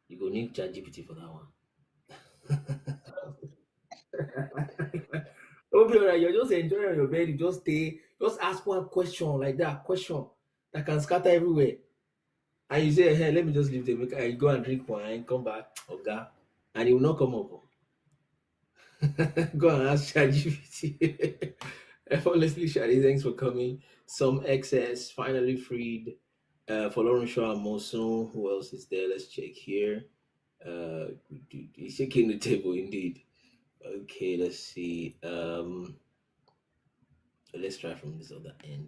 You go need ChatGPT for that one. Okay, all right. You're just enjoying on your bed. You just stay. Just ask one question like that. Question that can scatter everywhere. And you say, hey, let me just leave the maker. You go and drink wine, come back, okay, and he will not come up. Go and ask ChatGPT. Effortlessly, Shadi, thanks for coming. Some excess, finally freed. For Lauren Shaw and Monson, who else is there? Let's check here. He's shaking the table indeed. Okay, let's see. Let's try from this other end.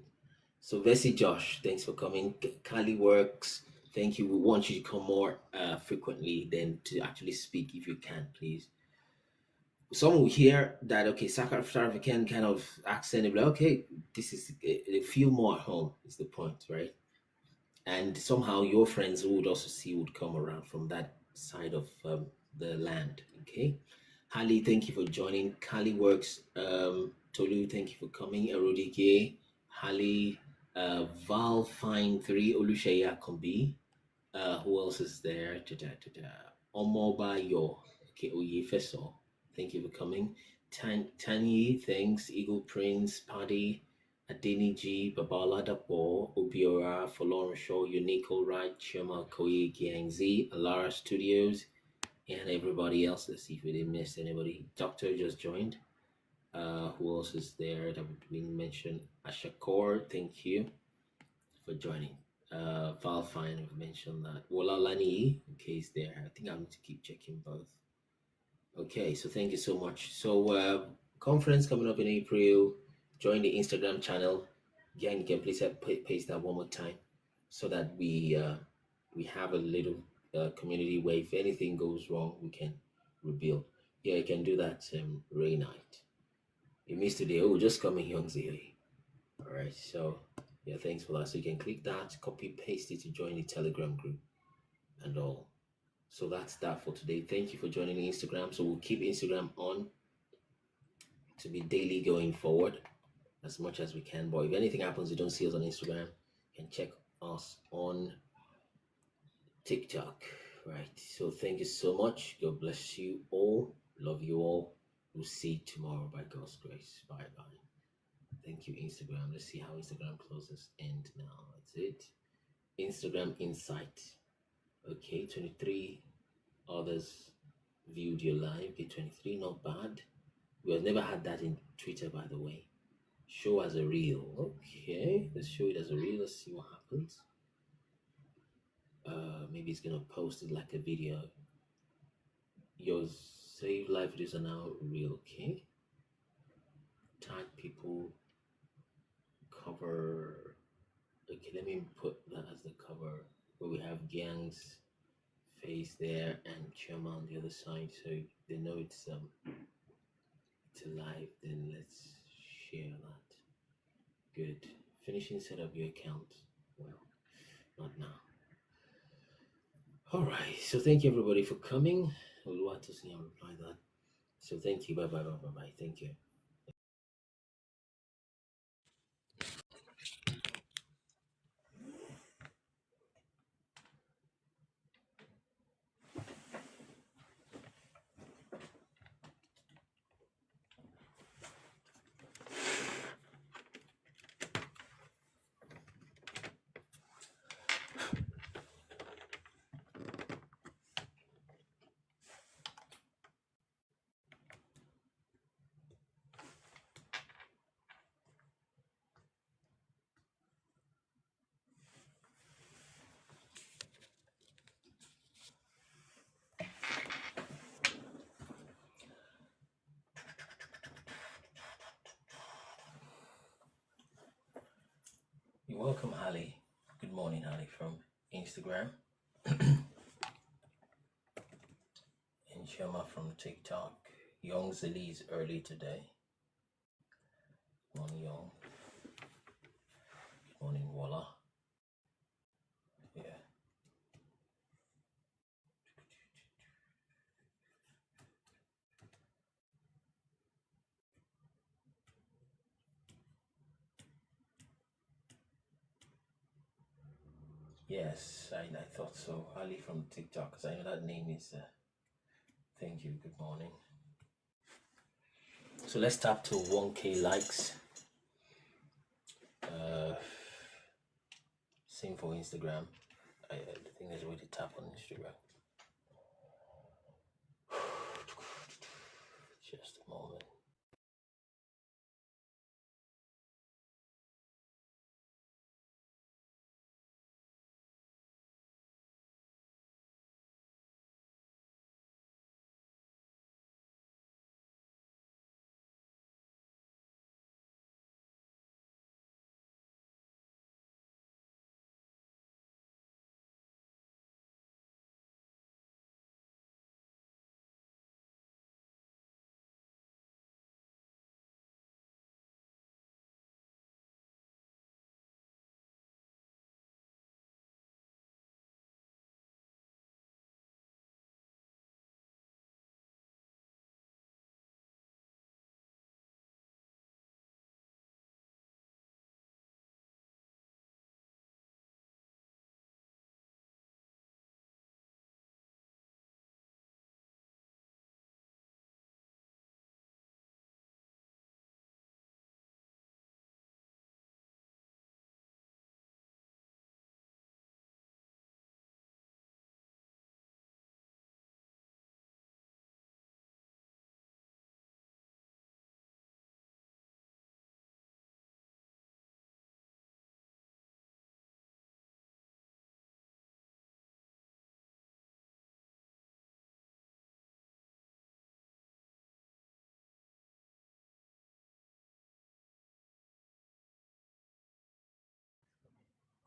So Vessi Josh, thanks for coming. Kali Works, thank you. We want you to come more frequently than to actually speak if you can, please. Some will hear that, okay, South African kind of accent, they'll be like, okay, this is, they feel more at home, is the point, right? And somehow your friends who would also see would come around from that side of the land, okay? Hali, thank you for joining. Kali Works, Tolu, thank you for coming. Erodike, Hali, Val Fine 3, Olushaya Kombi. Who else is there? Omoba Yo, okay, Oyefeso. Thank you for coming. Tanyi, thanks. Eagle Prince, Paddy, Adeniji, Babala Dapo, Obiora, Folorum Show, Unico Right, Chema, Koyi, Kiangzi, Alara Studios, and everybody else. Let's see if we didn't miss anybody. Doctor just joined. Who else is there that we mentioned? Ashakor, thank you for joining. Valfine, I've mentioned that. Wolalani, okay, is there. I think I need to keep checking both. Okay, so thank you so much. So conference coming up in April. Join the Instagram channel. Again, you can please paste that one more time so that we have a little community where if anything goes wrong, we can rebuild. Yeah, you can do that. Ray Night. You missed today. Oh, just coming young Zili. All right, so yeah, thanks for that. So you can click that, copy, paste it to join the Telegram group and all. So that's that for today. Thank you for joining the Instagram. So we'll keep Instagram on to be daily going forward as much as we can. But if anything happens, you don't see us on Instagram, you can check us on TikTok. Right. So thank you so much. God bless you all. Love you all. We'll see you tomorrow by God's grace. Bye bye. Thank you, Instagram. Let's see how Instagram closes end now. That's it. Instagram Insight. Okay, 23 others viewed your live. Okay, 23, not bad. We have never had that in Twitter, by the way. Show as a reel. Okay, let's show it as a reel. Let's see what happens. Maybe it's gonna post it like a video. Your save live videos are now real. Okay, tag people, cover. Okay, let me put that as the cover where we have Gang's face there and Chama on the other side, so they know it's a live. Then let's share that. Good. Finishing set up your account. Well, not now. All right. So thank you everybody for coming. I'll want to see. I'll reply that. So thank you. Bye bye bye bye bye. Thank you. You're welcome, Ali. Good morning, Ali from Instagram. And Shema from TikTok. Young Zali's early today. Good morning, Young. Good morning, Walla. Yeah. Yes, I thought so. Ali from TikTok, because I know that name is. Thank you. Good morning. So let's tap to 1K likes. Same for Instagram. I think there's a way to tap on Instagram. Just a moment.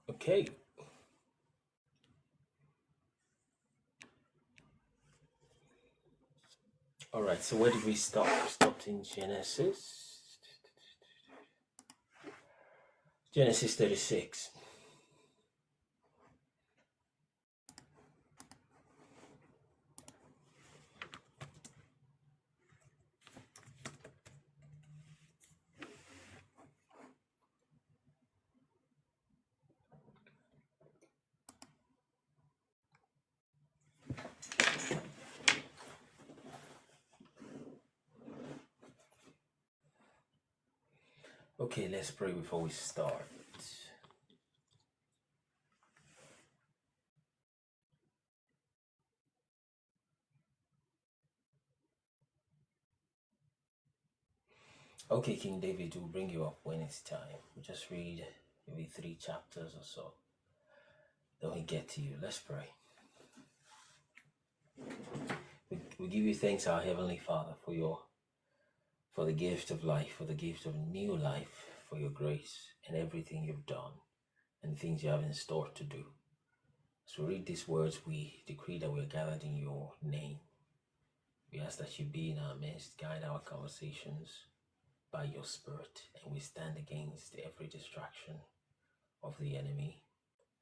Okay. All right. So where did we stop? We stopped in Genesis. Genesis 36. Okay, let's pray before we start. Okay, King David, we'll bring you up when it's time. We just read maybe 3 chapters or so. Then we get to you. Let's pray. We give you thanks, our Heavenly Father, for the gift of life, for the gift of new life, for your grace and everything you've done and things you have in store to do. As we read these words, we decree that we're gathered in your name. We ask that you be in our midst, guide our conversations by your Spirit, and we stand against every distraction of the enemy.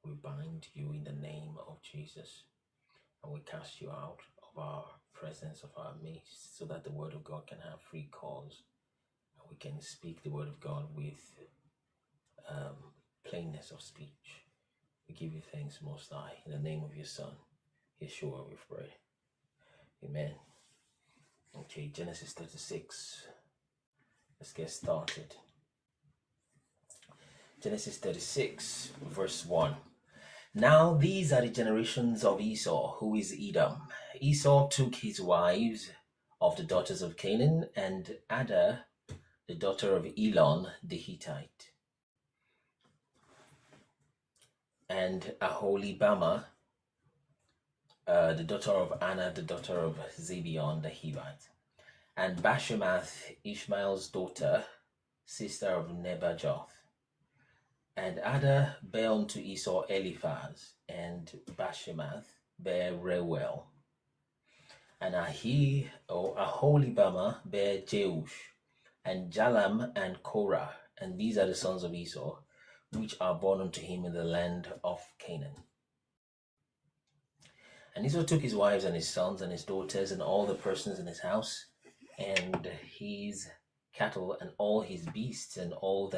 We bind you in the name of Jesus, and we cast you out of our presence, of our midst, so that the word of God can have free course, and we can speak the word of God with plainness of speech. We give you thanks, Most High, in the name of your Son, Yeshua, we pray. Amen. Okay, Genesis 36. Let's get started. Genesis 36, verse 1. Now these are the generations of Esau, who is Edom. Esau took his wives of the daughters of Canaan, and Ada, the daughter of Elon the Hittite, and Aholibama, the daughter of Anna, the daughter of Zibeon the Hivite, and Bashemath, Ishmael's daughter, sister of Nebajoth. And Ada bare unto Esau Eliphaz, and Bashemath bare Reuel, and Aholibama bare Jeush, and Jalam and Korah, and these are the sons of Esau, which are born unto him in the land of Canaan. And Esau took his wives and his sons and his daughters and all the persons in his house, and his cattle and all his beasts and all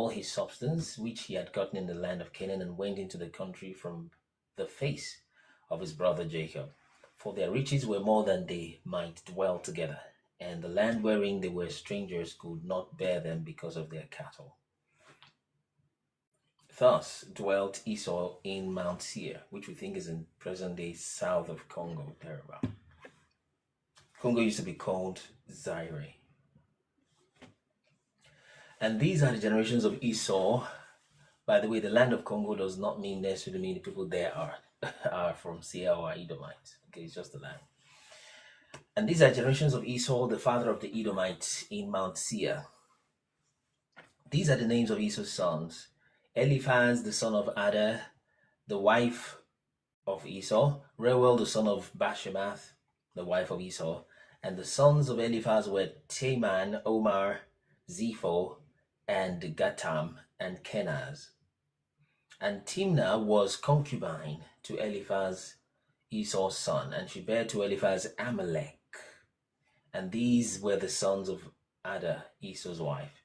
his substance which he had gotten in the land of Canaan, and went into the country from the face of his brother Jacob. For their riches were more than they might dwell together, and the land wherein they were strangers could not bear them because of their cattle. Thus dwelt Esau in Mount Seir, which we think is in present day south of Congo, thereabout. Congo used to be called Zaire. And these are the generations of Esau. By the way, the land of Congo does not mean necessarily mean the people there are from Seir or Edomites. Okay, it's just the land. And these are generations of Esau, the father of the Edomites, in Mount Seir. These are the names of Esau's sons: Eliphaz, the son of Ada, the wife of Esau; Reuel, the son of Bashemath, the wife of Esau. And the sons of Eliphaz were Teman, Omar, Zepho, and Gatam, and Kenaz. And Timnah was concubine to Eliphaz, Esau's son, and she bare to Eliphaz Amalek. And these were the sons of Ada, Esau's wife.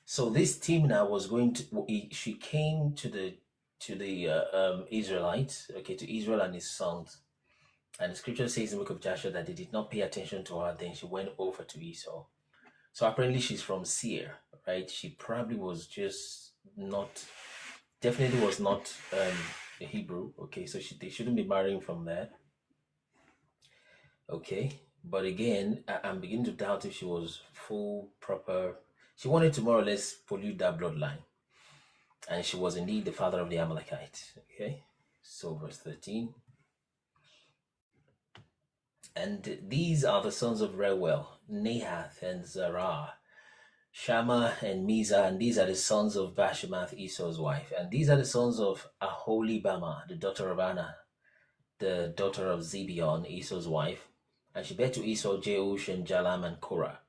So this Timnah was she came to the Israelites, okay, to Israel and his sons. And the scripture says in the book of Joshua that they did not pay attention to her. Then she went over to Esau. So apparently she's from Seir, right? She probably was definitely was not a Hebrew. Okay, so they shouldn't be marrying from there. Okay, but again, I'm beginning to doubt if she was full, proper. She wanted to more or less pollute that bloodline. And she was indeed the father of the Amalekites. Okay, so verse 13. And these are the sons of Reuel, Nahath and Zerah, Shammah and Mizah, and these are the sons of Bashemath, Esau's wife. And these are the sons of Aholibama, the daughter of Anna, the daughter of Zibeon, Esau's wife. And she bare to Esau Jeush and Jalam and Korah.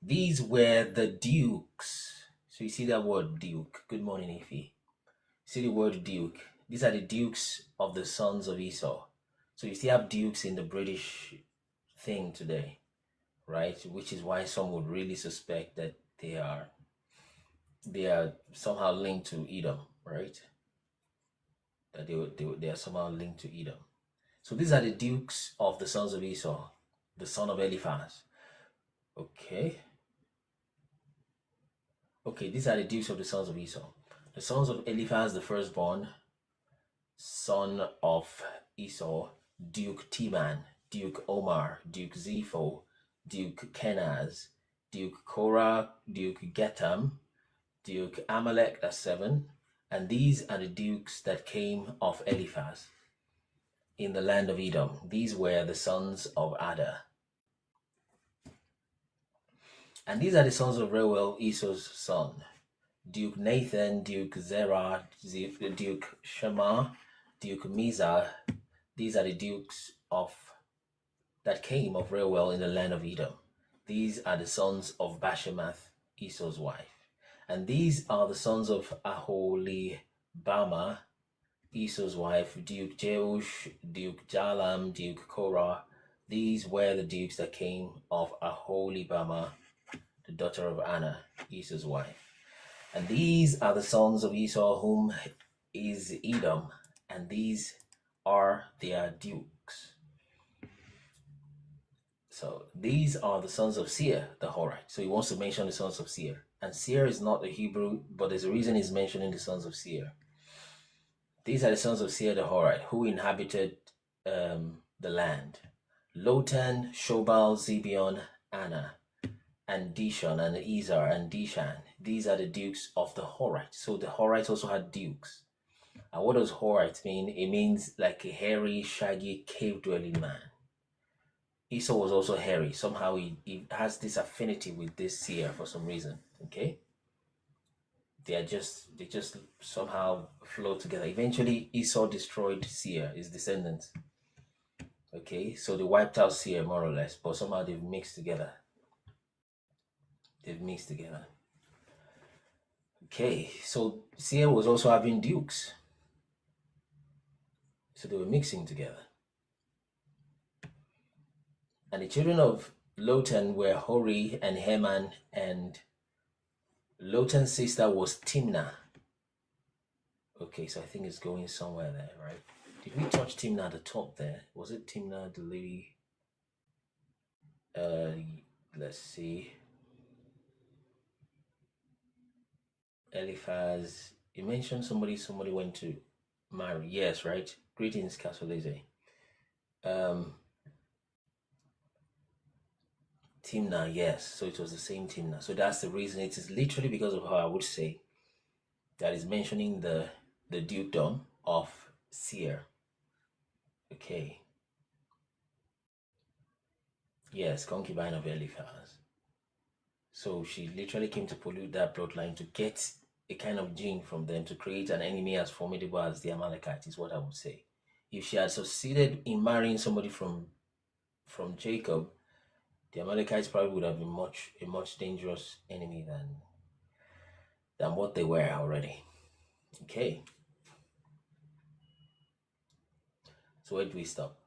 These were the dukes. So you see that word duke. Good morning, Ife. See the word duke. These are the dukes of the sons of Esau. So you still have dukes in the British thing today, right? Which is why some would really suspect that they are somehow linked to Edom, right? That they are somehow linked to Edom. So these are the dukes of the sons of Esau, the son of Eliphaz. Okay. Okay, these are the dukes of the sons of Esau. The sons of Eliphaz, the firstborn, son of Esau, Duke Teman, Duke Omar, Duke Zepho, Duke Kenaz, Duke Korah, Duke Getam, Duke Amalek, that's 7. And these are the dukes that came of Eliphaz in the land of Edom. These were the sons of Ada. And these are the sons of Reuel, Esau's son. Duke Nathan, Duke Zerah, Duke Shema, Duke Mizah. These are the dukes that came of Reuel in the land of Edom. These are the sons of Bashemath, Esau's wife. And these are the sons of Aholibama, Esau's wife, Duke Jeush, Duke Jalam, Duke Korah. These were the dukes that came of Aholibama, the daughter of Anna, Esau's wife. And these are the sons of Esau, whom is Edom, and these are their dukes. So these are the sons of Seir, the Horite. So he wants to mention the sons of Seir. And Seir is not a Hebrew, but there's a reason he's mentioning the sons of Seir. These are the sons of Seir, the Horite, who inhabited the land. Lotan, Shobal, Zibeon, Anna, and Dishon, and Izar, and Dishan. These are the dukes of the Horite. So the Horites also had dukes. And what does Horite mean? It means like a hairy, shaggy, cave-dwelling man. Esau was also hairy. Somehow he has this affinity with this Seir for some reason. Okay? They just somehow flow together. Eventually, Esau destroyed Seir, his descendants. Okay, so they wiped out Seir more or less, but somehow they've mixed together. Okay, so Seir was also having dukes. So they were mixing together. And the children of Lotan were Hori and Heman, and Lotan's sister was Timnah. Okay, so I think it's going somewhere there, right? Did we touch Timnah at the top there? Was it Timnah, the lady? Let's see. Eliphaz. You mentioned somebody went to marry. Yes, right? Greetings, Kasoleze. Timnah, yes. So it was the same Timnah. So that's the reason. It is literally because of how I would say that is mentioning the dukedom of Seir. Okay. Yes, concubine of Eliphaz. So she literally came to pollute that bloodline to get a kind of gene from them to create an enemy as formidable as the Amalekites, is what I would say. If she had succeeded in marrying somebody from Jacob, the Amalekites probably would have been a much dangerous enemy than what they were already. Okay. So where do we stop?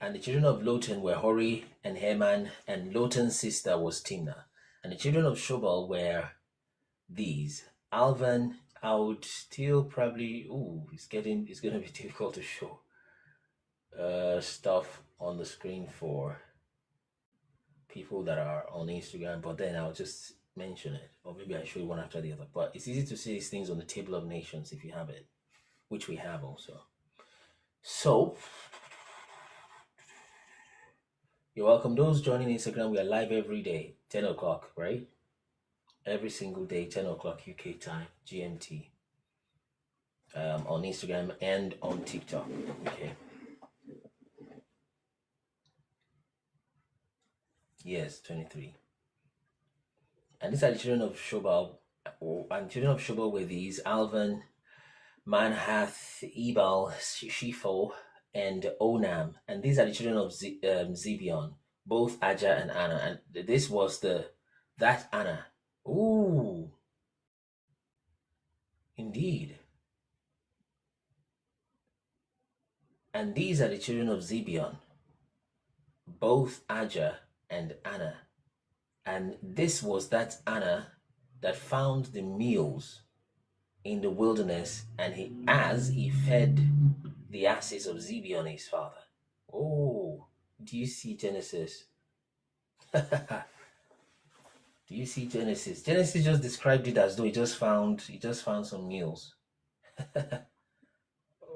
And the children of Lotan were Hori and Heman, and Lotan's sister was Timnah. And the children of Shobal were these. Alvan, I would still probably, it's going to be difficult to show stuff on the screen for people that are on Instagram, but then I'll just mention it, or maybe I show you one after the other. But it's easy to see these things on the table of nations if you have it, which we have also. So you're welcome. Those joining Instagram, we are live every day, 10 o'clock, right? Every single day, 10 o'clock UK time, GMT, on Instagram and on TikTok. Okay. Yes, 23. And these are the children of Shobal. And children of Shobal were these: Alvan, Manhath, Ebal, Shifo, and Onam. And these are the children of Zibeon, both Ajah and Anna. And this was that Anna. Ooh, indeed. And these are the children of Zibeon, both Ajah and Anna. And this was that Anna that found the meals in the wilderness, and he fed the asses of Zibeon, his father. Oh, do you see Genesis? Do you see Genesis? Genesis just described it as though he just found some mules.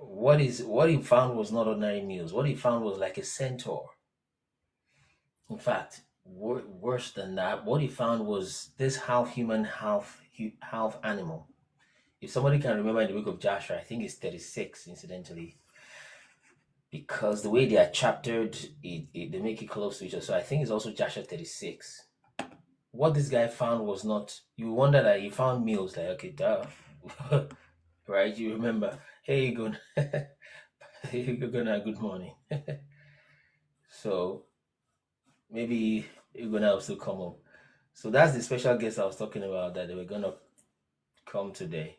What he found was not ordinary mules. What he found was like a centaur. In fact, worse than that, what he found was this half human, half animal. If somebody can remember in the book of Joshua, I think it's 36, incidentally, because the way they are chaptered, they make it close to each other. So I think it's also Joshua 36. What this guy found was not, you wonder that he found meals, like, okay, duh. Right? You remember, hey, good, hey, good morning. So maybe you're gonna have to come up. So that's the special guest I was talking about that they were gonna come today.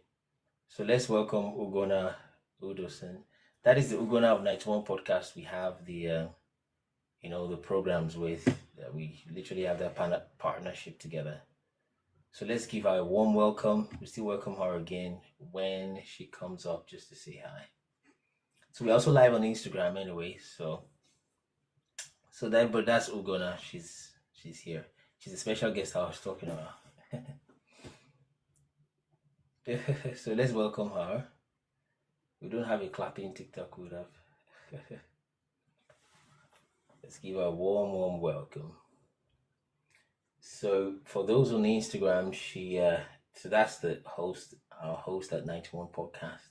So let's welcome Ugonna Udosen. That is the Ugonna of 91 podcast. We have the the programs with we literally have that partnership together. So let's give her a warm welcome. We still welcome her again when she comes up just to say hi. So we're also live on Instagram anyway. So that's Ugonna. She's here. She's a special guest I was talking about. So let's welcome her. We don't have a clapping TikTok, we would have. Let's give her a warm welcome. So for those on Instagram, so that's our host at 91 podcast.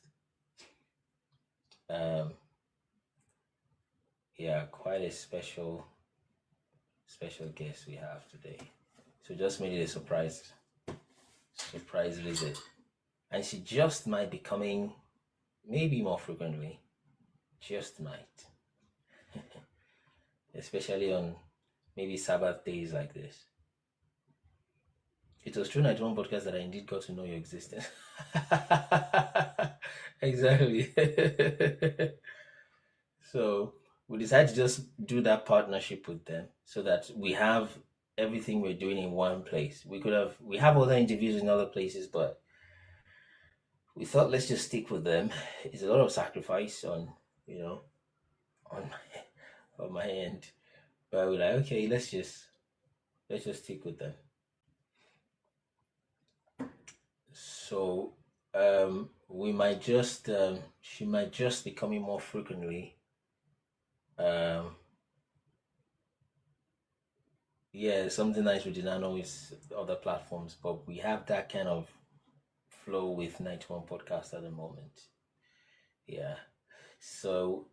Yeah, quite a special guest we have today. So just made it a surprise visit. And she just might be coming maybe more frequently. Just might. Especially on maybe Sabbath days like this. It was through 91 podcast that I indeed got to know your existence. Exactly. So we decided to just do that partnership with them so that we have everything we're doing in one place. We have other interviews in other places, but we thought let's just stick with them. It's a lot of sacrifice on my end, but we're like, okay, let's just stick with them. So we might just she might just be coming more frequently. Yeah, something nice we did not know is other platforms, but we have that kind of flow with 91 podcast at the moment. Yeah. So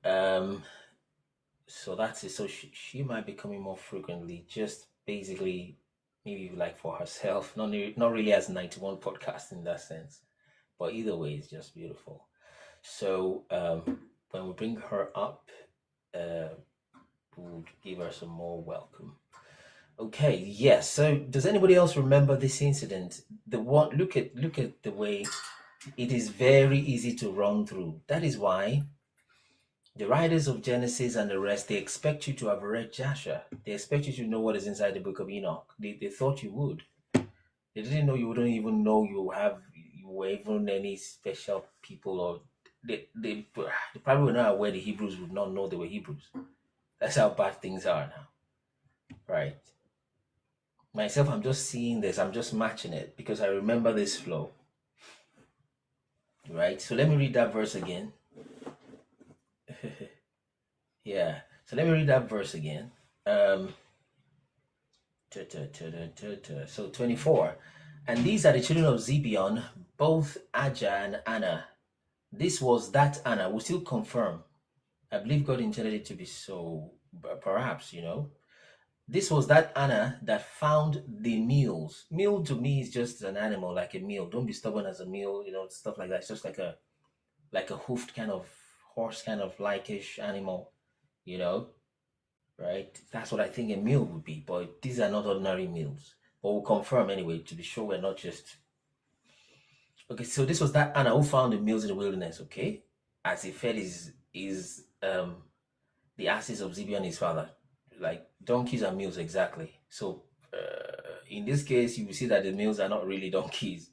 so that's it. So she might be coming more frequently, just basically maybe like for herself, not really as 91 podcast in that sense, but either way, it's just beautiful. So when we bring her up, we'll give her some more welcome. Okay, yes. So does anybody else remember this incident? The one, look at the way it is very easy to run through. That is why the writers of Genesis and the rest, they expect you to have read Joshua. They expect you to know what is inside the book of Enoch. They thought you would. They didn't know you wouldn't even know you were even any special people, or they probably were not aware the Hebrews would not know they were Hebrews. That's how bad things are now. Right. Myself, I'm just seeing this. I'm just matching it because I remember this flow. Right. So let me read that verse again. Yeah. So let me read that verse again. So 24. And these are the children of Zibeon, both Ajah and Anna. This was that Anna. We still confirm. I believe God intended it to be so. Perhaps, This was that Anna that found the mules. Mule to me is just an animal, like a mule. Don't be stubborn as a mule, stuff like that. It's just like a hoofed kind of horse, kind of like-ish animal, right? That's what I think a mule would be. But these are not ordinary mules. But we'll confirm anyway to be sure we're not just. Okay, so this was that Anna who found the mules in the wilderness. Okay, as he fed the asses of Zibeon his father. Like donkeys and mules, exactly. So in this case, you will see that the mules are not really donkeys.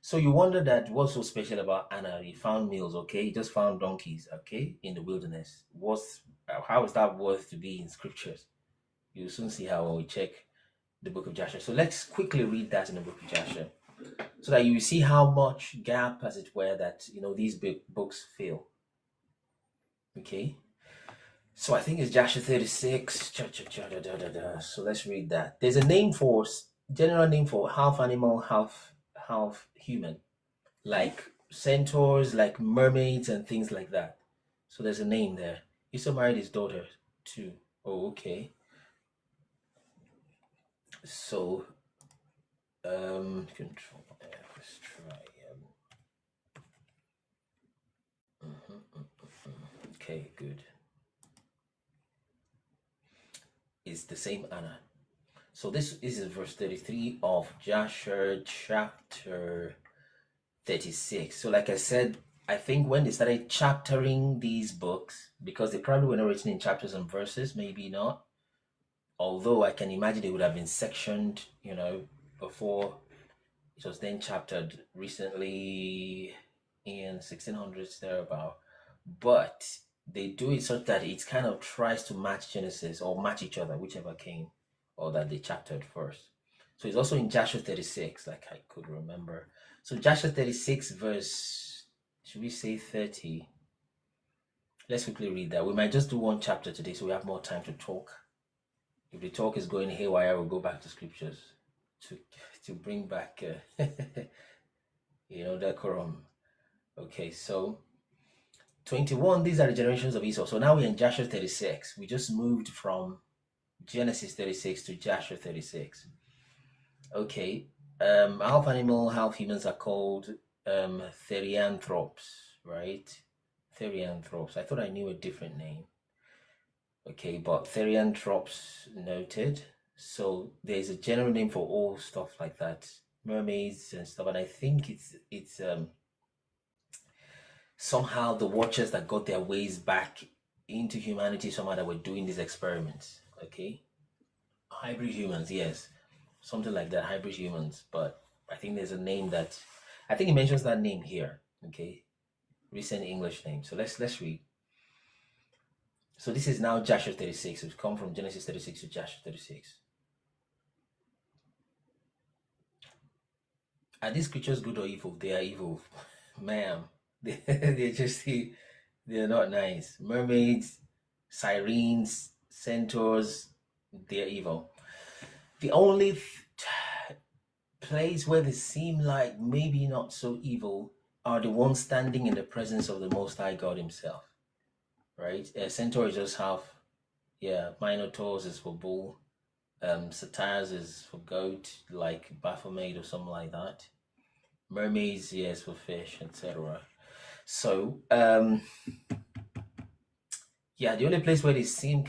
So you wonder that what's so special about Anna? He found mules, okay? He just found donkeys, okay, in the wilderness. How is that worth to be in scriptures? You'll soon see how when we check the book of Joshua. So let's quickly read that in the book of Joshua, so that you see how much gap, as it were, that these books fill. Okay, so I think it's Joshua 36. So let's read that. There's a general name for half animal, half human, like centaurs, like mermaids, and things like that. So there's a name there. Esau married his daughter too. Oh, okay. So control F. Let's try. Okay, good. It's the same Anna. So this is verse 33 of Joshua chapter 36. So like I said, I think when they started chaptering these books, because they probably were not written in chapters and verses, maybe not. Although I can imagine they would have been sectioned, before it was then chaptered recently in 1600s thereabout. But they do it such that it kind of tries to match Genesis or match each other, whichever came, or that they chaptered first. So it's also in Joshua 36, like I could remember. So Joshua 36 verse, should we say 30? Let's quickly read that. We might just do one chapter today so we have more time to talk. If the talk is going haywire, we'll go back to scriptures to bring back, decorum. Okay, so 21, these are the generations of Esau. So now we're in Joshua 36. We just moved from Genesis 36 to Joshua 36. Okay, half animal, half humans are called therianthropes, right? Therianthropes. I thought I knew a different name. Okay, but therianthropes noted. So there's a general name for all stuff like that, mermaids and stuff. And I think it's somehow the watchers that got their ways back into humanity, somehow that were doing these experiments. Okay, hybrid humans, yes, something like that, hybrid humans. But I think there's a name that I think it mentions that name here. Okay, recent English name. So let's read. So this is now Joshua 36. We've come from Genesis 36 to Joshua 36. Are these creatures good or evil? They are evil, ma'am. They're not nice. Mermaids, sirens, centaurs, they're evil. The only place where they seem like maybe not so evil are the ones standing in the presence of the Most High God himself. Right? Centaur is just half. Yeah, Minotaurs is for bull. Satyrs is for goat, like Baphomet or something like that. Mermaids, yes, for fish, etc. So, the only place where they seem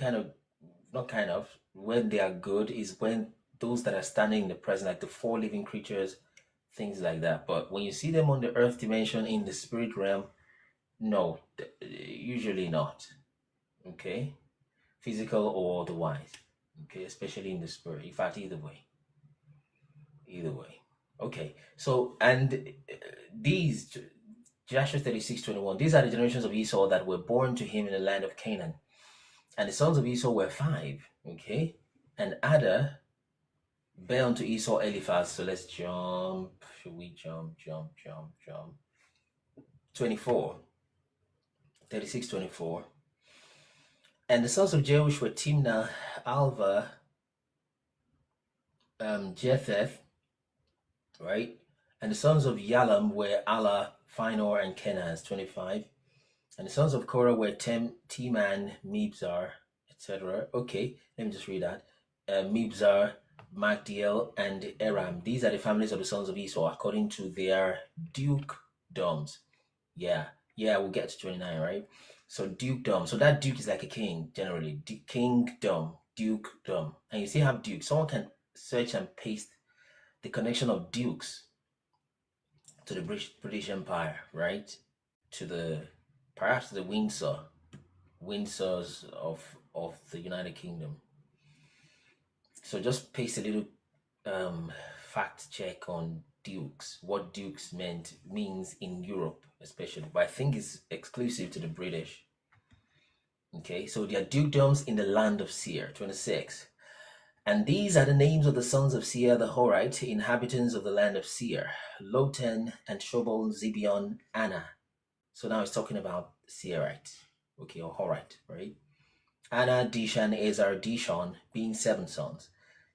when they are good is when those that are standing in the present, like the four living creatures, things like that. But when you see them on the earth dimension in the spirit realm, no, usually not. Okay, physical or otherwise. Okay, especially in the spirit. In fact, either way. Okay, so and these Joshua 36:21. These are the generations of Esau that were born to him in the land of Canaan, and the sons of Esau were 5. Okay, and Ada bare unto Esau Eliphaz. So let's jump. Should we jump? 24. 36:24. And the sons of Jeush were Timnah, Alva, Jetheth, right? And the sons of Yalam were Allah, Phinor, and Kenaz, 25. And the sons of Korah were Teman, Mibzar, etc. Okay, let me just read that. Mibzar, Magdiel, and Aram. These are the families of the sons of Esau according to their dukedoms. Yeah, we'll get to 29, right? So dukedom. So that duke is like a king, generally. Kingdom, dukedom. And you see how duke. Someone can search and paste the connection of dukes to the British Empire, right? Perhaps the Windsors of the United Kingdom. So just paste a little fact check on dukes, what dukes means in Europe especially, but I think it's exclusive to the British. Okay, so there are dukedoms in the land of Seir, 26. And these are the names of the sons of Seir the Horite, inhabitants of the land of Seir: Lotan and Shobal, Zibeon, Anna. So now it's talking about Seirite, okay, or Horite, right? Anna, Dishan, Ezar, Dishon, being 7 sons.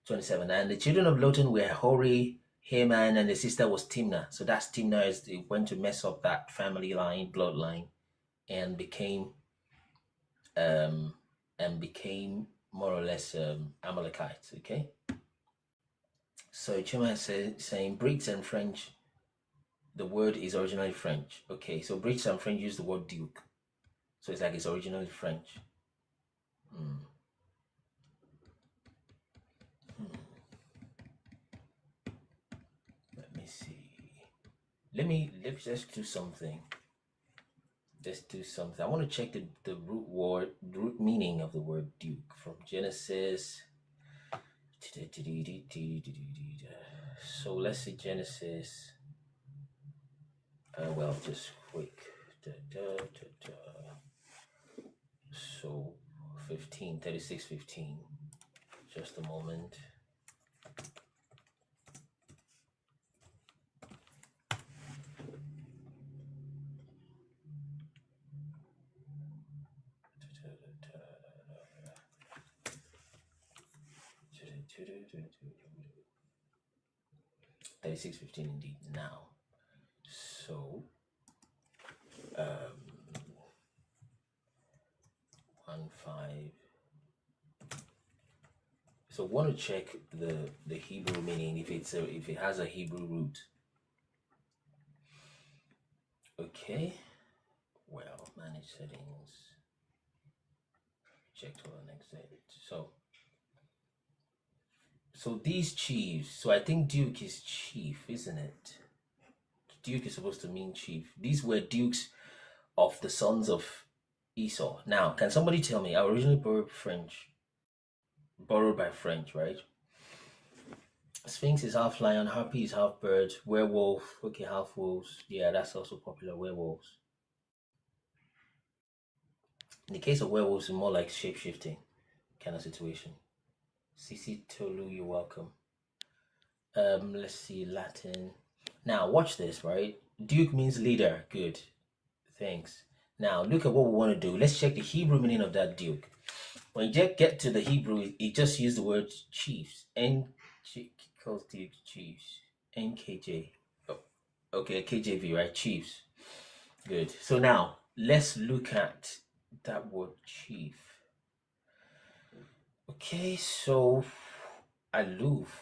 27. And the children of Lotan were Hori, Haman, and the sister was Timnah. So that's Timnah, as they went to mess up that family line, bloodline, and became more or less Amalekites. Okay. So Chima is saying Brits and French. The word is originally French. Okay, so Brits and French use the word duke. So it's like it's originally French. Let me see. Let's just do something. Let's do something. I want to check the root meaning of the word duke from Genesis. So let's see Genesis. Well, just quick. So 36:15. Just a moment. $36.15 indeed now. So 1:5. So want to check the Hebrew meaning if it has a Hebrew root. Okay. Well, manage settings. Check to the next edit. So these chiefs. So I think Duke is chief, isn't it? Duke is supposed to mean chief. These were dukes of the sons of Esau. Now, can somebody tell me? I originally borrowed by French, right? Sphinx is half lion, harpy is half bird, werewolf, okay, half wolves. Yeah, that's also popular, werewolves. In the case of werewolves, it's more like shape-shifting kind of situation. CC Tolu, you're welcome. Let's see, Latin. Now, watch this, right? Duke means leader. Good. Thanks. Now, look at what we want to do. Let's check the Hebrew meaning of that duke. When you get to the Hebrew, it just used the word chiefs. Calls Duke chiefs. NKJ. Oh, okay, KJV, right? Chiefs. Good. So now, let's look at that word chief. Okay, so aloof.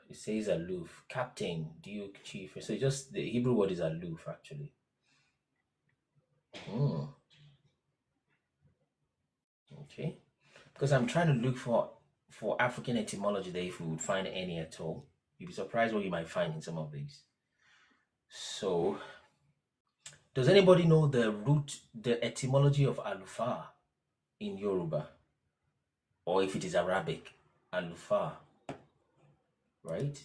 It says aloof. Captain, duke, chief. So just the Hebrew word is aloof, actually. Okay. Because I'm trying to look for African etymology there, if we would find any at all. You'd be surprised what you might find in some of these. So, does anybody know the etymology of alufa in Yoruba? Or if it is Arabic, alufa, right?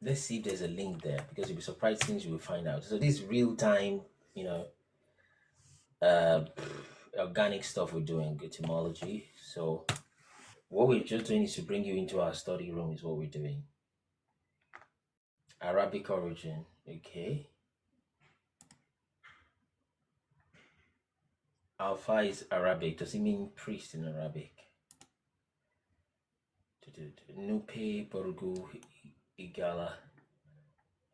Let's see if there's a link there, because you'll be surprised things you will find out. So this is real time, organic stuff we're doing, etymology. So what we're just doing is to bring you into our study room is what we're doing. Arabic origin, okay. Alpha is Arabic. Does it mean priest in Arabic? Nupe, Borgu, Igala.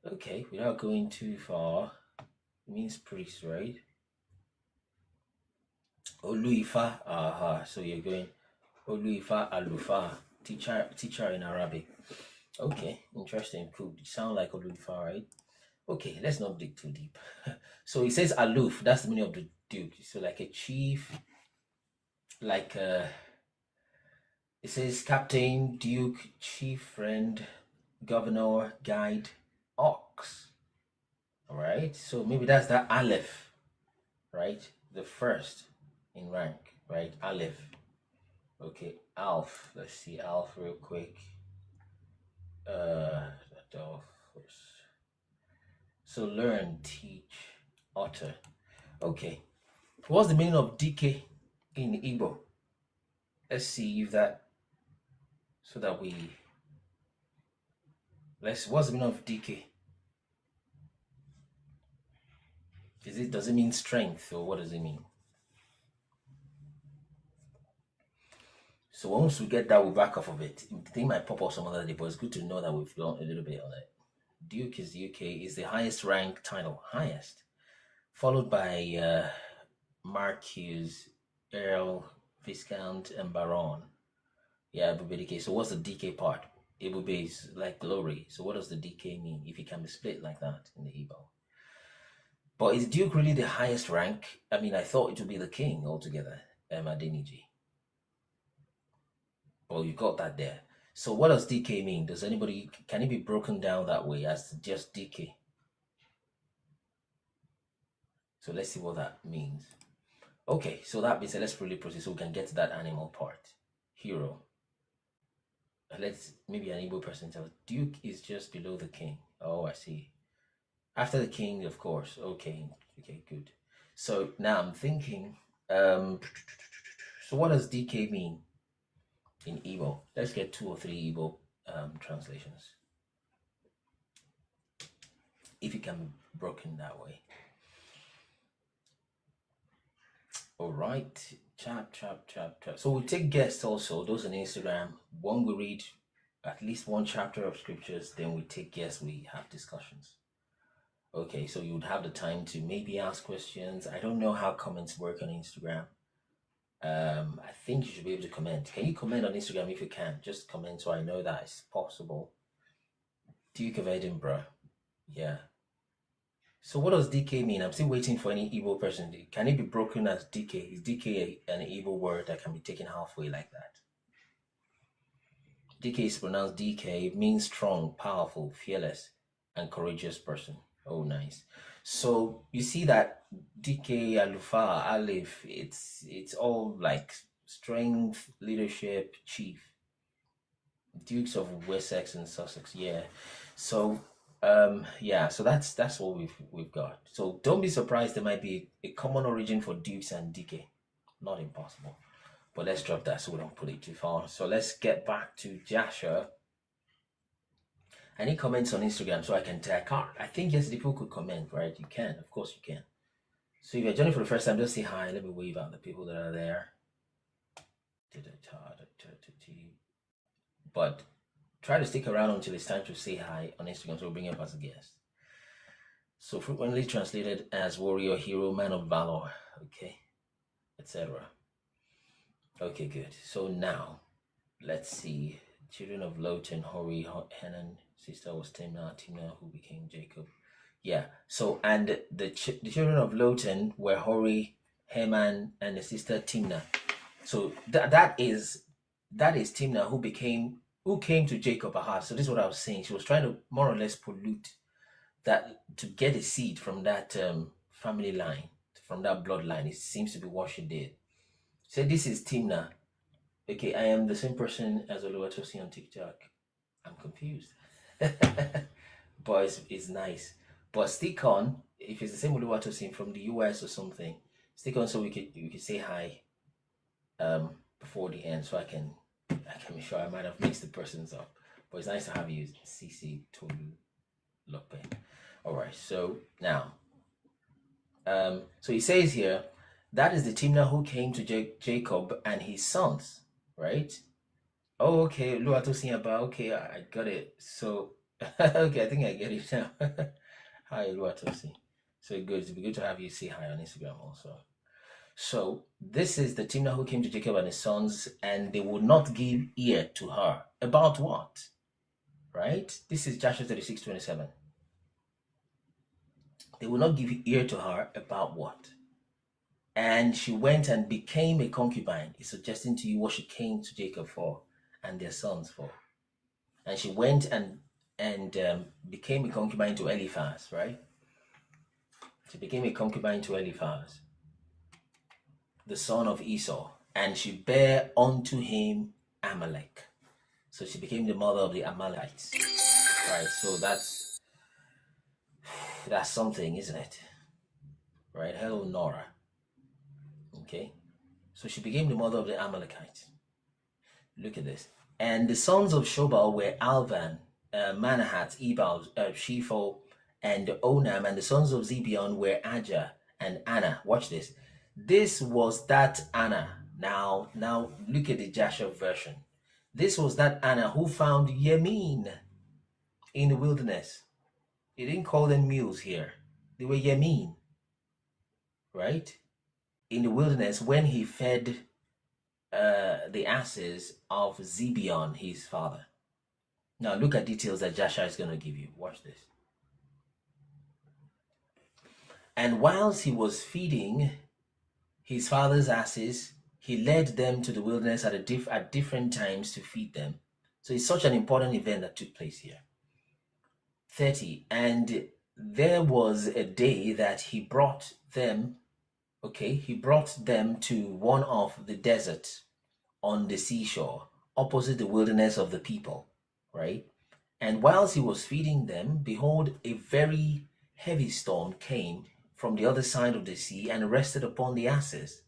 Okay, without going too far, it means priest, right? Oluifa, aha. So you're going Oluifa Alufa, teacher in Arabic. Okay, interesting, cool. You sound like Oluifa, right? Okay, let's not dig too deep. So it says aloof, that's the meaning of the duke. So like a chief, like it says captain, duke, chief, friend, governor, guide, ox. All right, so maybe that's that aleph, right? The first in rank, right? Aleph. Okay, Alf. Let's see Alf real quick. So learn, teach, utter. Okay. What's the meaning of decay in Igbo? Let's see if that, so that we, what's the meaning of decay? Does it mean strength, or what does it mean? So once we get that, we'll back off of it. The thing might pop up some other day, but it's good to know that we've learned a little bit on it. Duke is the highest rank title, followed by Marquis, Earl, Viscount, and Baron. Yeah, Ebube DK. So what's the DK part? Ebube is like glory. So what does the DK mean if it can be split like that in the Igbo? But is Duke really the highest rank? I mean, I thought it would be the king altogether, Adeniji. Well, you got that there. So what does DK mean? Can it be broken down that way as just DK? So let's see what that means. Okay, so that means let's really proceed so we can get to that animal part. Hero. Maybe an Igbo person tells Duke is just below the king. Oh, I see. After the king, of course. Okay, good. So now I'm thinking, so what does DK mean in Igbo? Let's get 2 or 3 Igbo translations, if it can be broken that way. All right, chap. So we'll take guests also, those on Instagram. When we read at least one chapter of scriptures, then we take guests, we have discussions. Okay, so you would have the time to maybe ask questions. I don't know how comments work on Instagram. I think you should be able to comment. Can you comment on Instagram if you can? Just comment so I know that it's possible. Duke of Edinburgh. Yeah. So what does DK mean? I'm still waiting for any Igbo person. Can it be broken as DK? Is DK an Igbo word that can be taken halfway like that? DK is pronounced DK. It means strong, powerful, fearless, and courageous person. Oh, nice. So you see that DK, Alufa, Alif, it's all like strength, leadership, chief. Dukes of Wessex and Sussex. Yeah. So so that's what we've got. So don't be surprised, there might be a common origin for dukes and DK. Not impossible. But let's drop that so we don't put it too far. So let's get back to Jasher. Any comments on Instagram so I can tag? I think yes, people could comment, right? You can, of course you can. So if you're joining for the first time, just say hi. Let me wave out the people that are there. But try to stick around until it's time to say hi on Instagram, so we'll bring you up as a guest. So frequently translated as warrior, hero, man of valor, okay, etc. Okay, good. So now, let's see. Children of Lot and Hori, Hanan, sister was Timnah, who became Jacob. Yeah, so, and the children of Lotan were Hori, Heman, and the sister Timnah. So that is Timnah who came to Jacob. So this is what I was saying. She was trying to more or less pollute that to get a seed from that family line, from that bloodline. It seems to be what she did. So this is Timnah. Okay, I am the same person as Oluwatosi on TikTok. I'm confused. But it's nice. But stick on, if it's the same Oluwatosi from the US or something, stick on so we could say hi before the end, so I can make sure. I might have mixed the persons up. But it's nice to have you, CC Tolu Lope. Alright, so now so he says here, that is the Timnah who came to Jacob and his sons, right? Oh, okay, Oluwatosi about, okay, I got it. So okay, I think I get it now. Hi, Oluwatosi. So it'd be good to have you say hi on Instagram also. So this is the Timnah who came to Jacob and his sons, and they would not give ear to her. About what? Right? This is Joshua 36:27. They would not give ear to her about what? And she went and became a concubine. It's suggesting to you what she came to Jacob for and their sons for. And she went and became a concubine to Eliphaz, right? She became a concubine to Eliphaz, the son of Esau, and she bare unto him Amalek. So she became the mother of the Amalekites. Right, so that's That's something, isn't it? Right? Hello, Nora. Okay. So she became the mother of the Amalekites. Look at this. And the sons of Shobal were Alvan, Manahat, Ebal, Shepho, and Onam. And the sons of Zibeon were Ajah and Anna. Watch this. This was that Anna. Now look at the Joshua version. This was that Anna who found Yemin in the wilderness. He didn't call them mules here. They were Yemin, right? In the wilderness when he fed the asses of Zibeon, his father. Now look at details that Joshua is going to give you. Watch this. And whilst he was feeding his father's asses, he led them to the wilderness at different times to feed them. So it's such an important event that took place here. 30. And there was a day that he brought them, to one of the deserts on the seashore, opposite the wilderness of the people, right? And whilst he was feeding them, behold, a very heavy storm came from the other side of the sea and rested upon the asses,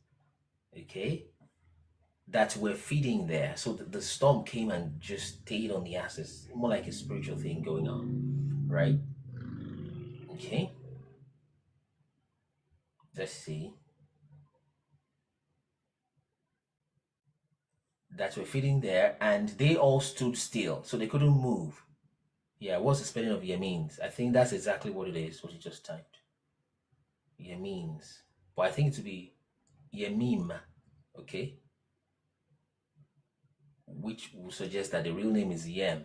that were feeding there. So the storm came and just stayed on the asses, more like a spiritual thing going on, right? Okay. Let's see. That were feeding there, and they all stood still, so they couldn't move. Yeah, what's the spelling of Yemins? I think that's exactly what it is, what you just typed. Yemins. But I think it would be Yemim, okay? Which will suggest that the real name is Yem,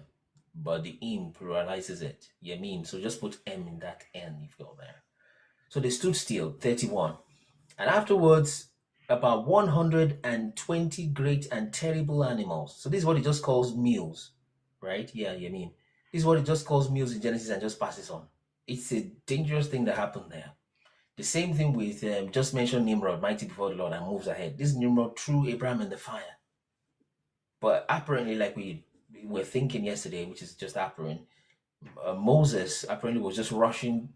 but the im pluralizes it. Yemim. So just put M in that N if you're there. So they stood still, 31. And afterwards, about 120 great and terrible animals. So this is what it just calls mules, right? Yeah, Yemim. This is what it just calls mules in Genesis and just passes on. It's a dangerous thing that happened there. The same thing with, just mentioned Nimrod, mighty before the Lord, and moves ahead. This Nimrod threw Abraham in the fire. But apparently, like we were thinking yesterday, which is just apparent, Moses apparently was just rushing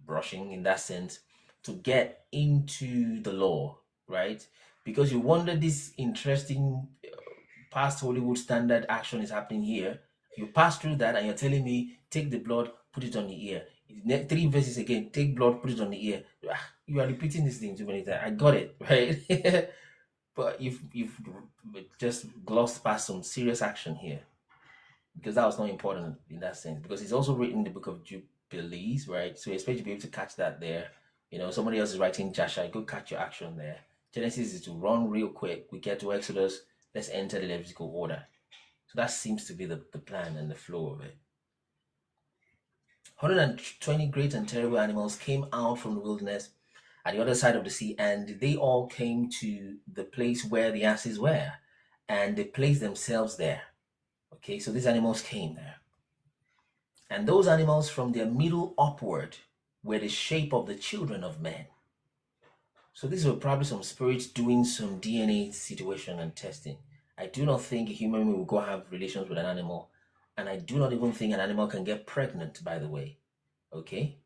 in that sense to get into the law, right? Because you wonder this interesting past Hollywood standard action is happening here. You pass through that and you're telling me, take the blood, put it on the ear. 3 verses again, take blood, put it on the ear. You are repeating this thing too many times. I got it, right? But you've just glossed past some serious action here, because that was not important in that sense, because it's also written in the book of Jubilees, right? So you expect to be able to catch that there. Somebody else is writing Joshua, go catch your action there. Genesis is to run real quick. We get to Exodus, let's enter the Levitical order. So that seems to be the plan and the flow of it. 120 great and terrible animals came out from the wilderness at the other side of the sea, and they all came to the place where the asses were, and they placed themselves there. Okay, so these animals came there. And those animals from their middle upward were the shape of the children of men. So these were probably some spirits doing some DNA situation and testing. I do not think a human being will go have relations with an animal. And I do not even think an animal can get pregnant, by the way. Okay?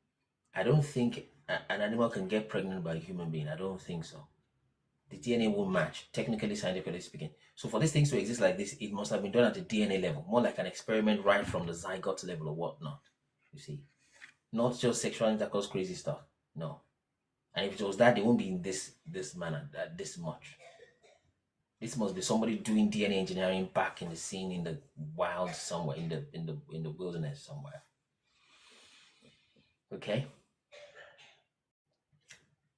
I don't think an animal can get pregnant by a human being. I don't think so. The DNA won't match, technically, scientifically speaking. So for these things to exist like this, it must have been done at the DNA level, more like an experiment right from the zygote level or whatnot. You see? Not just sexual intercourse, crazy stuff. No. And if it was that, they won't be in this manner, this much. This must be somebody doing DNA engineering back in the scene, in the wild somewhere, in the wilderness somewhere. Okay?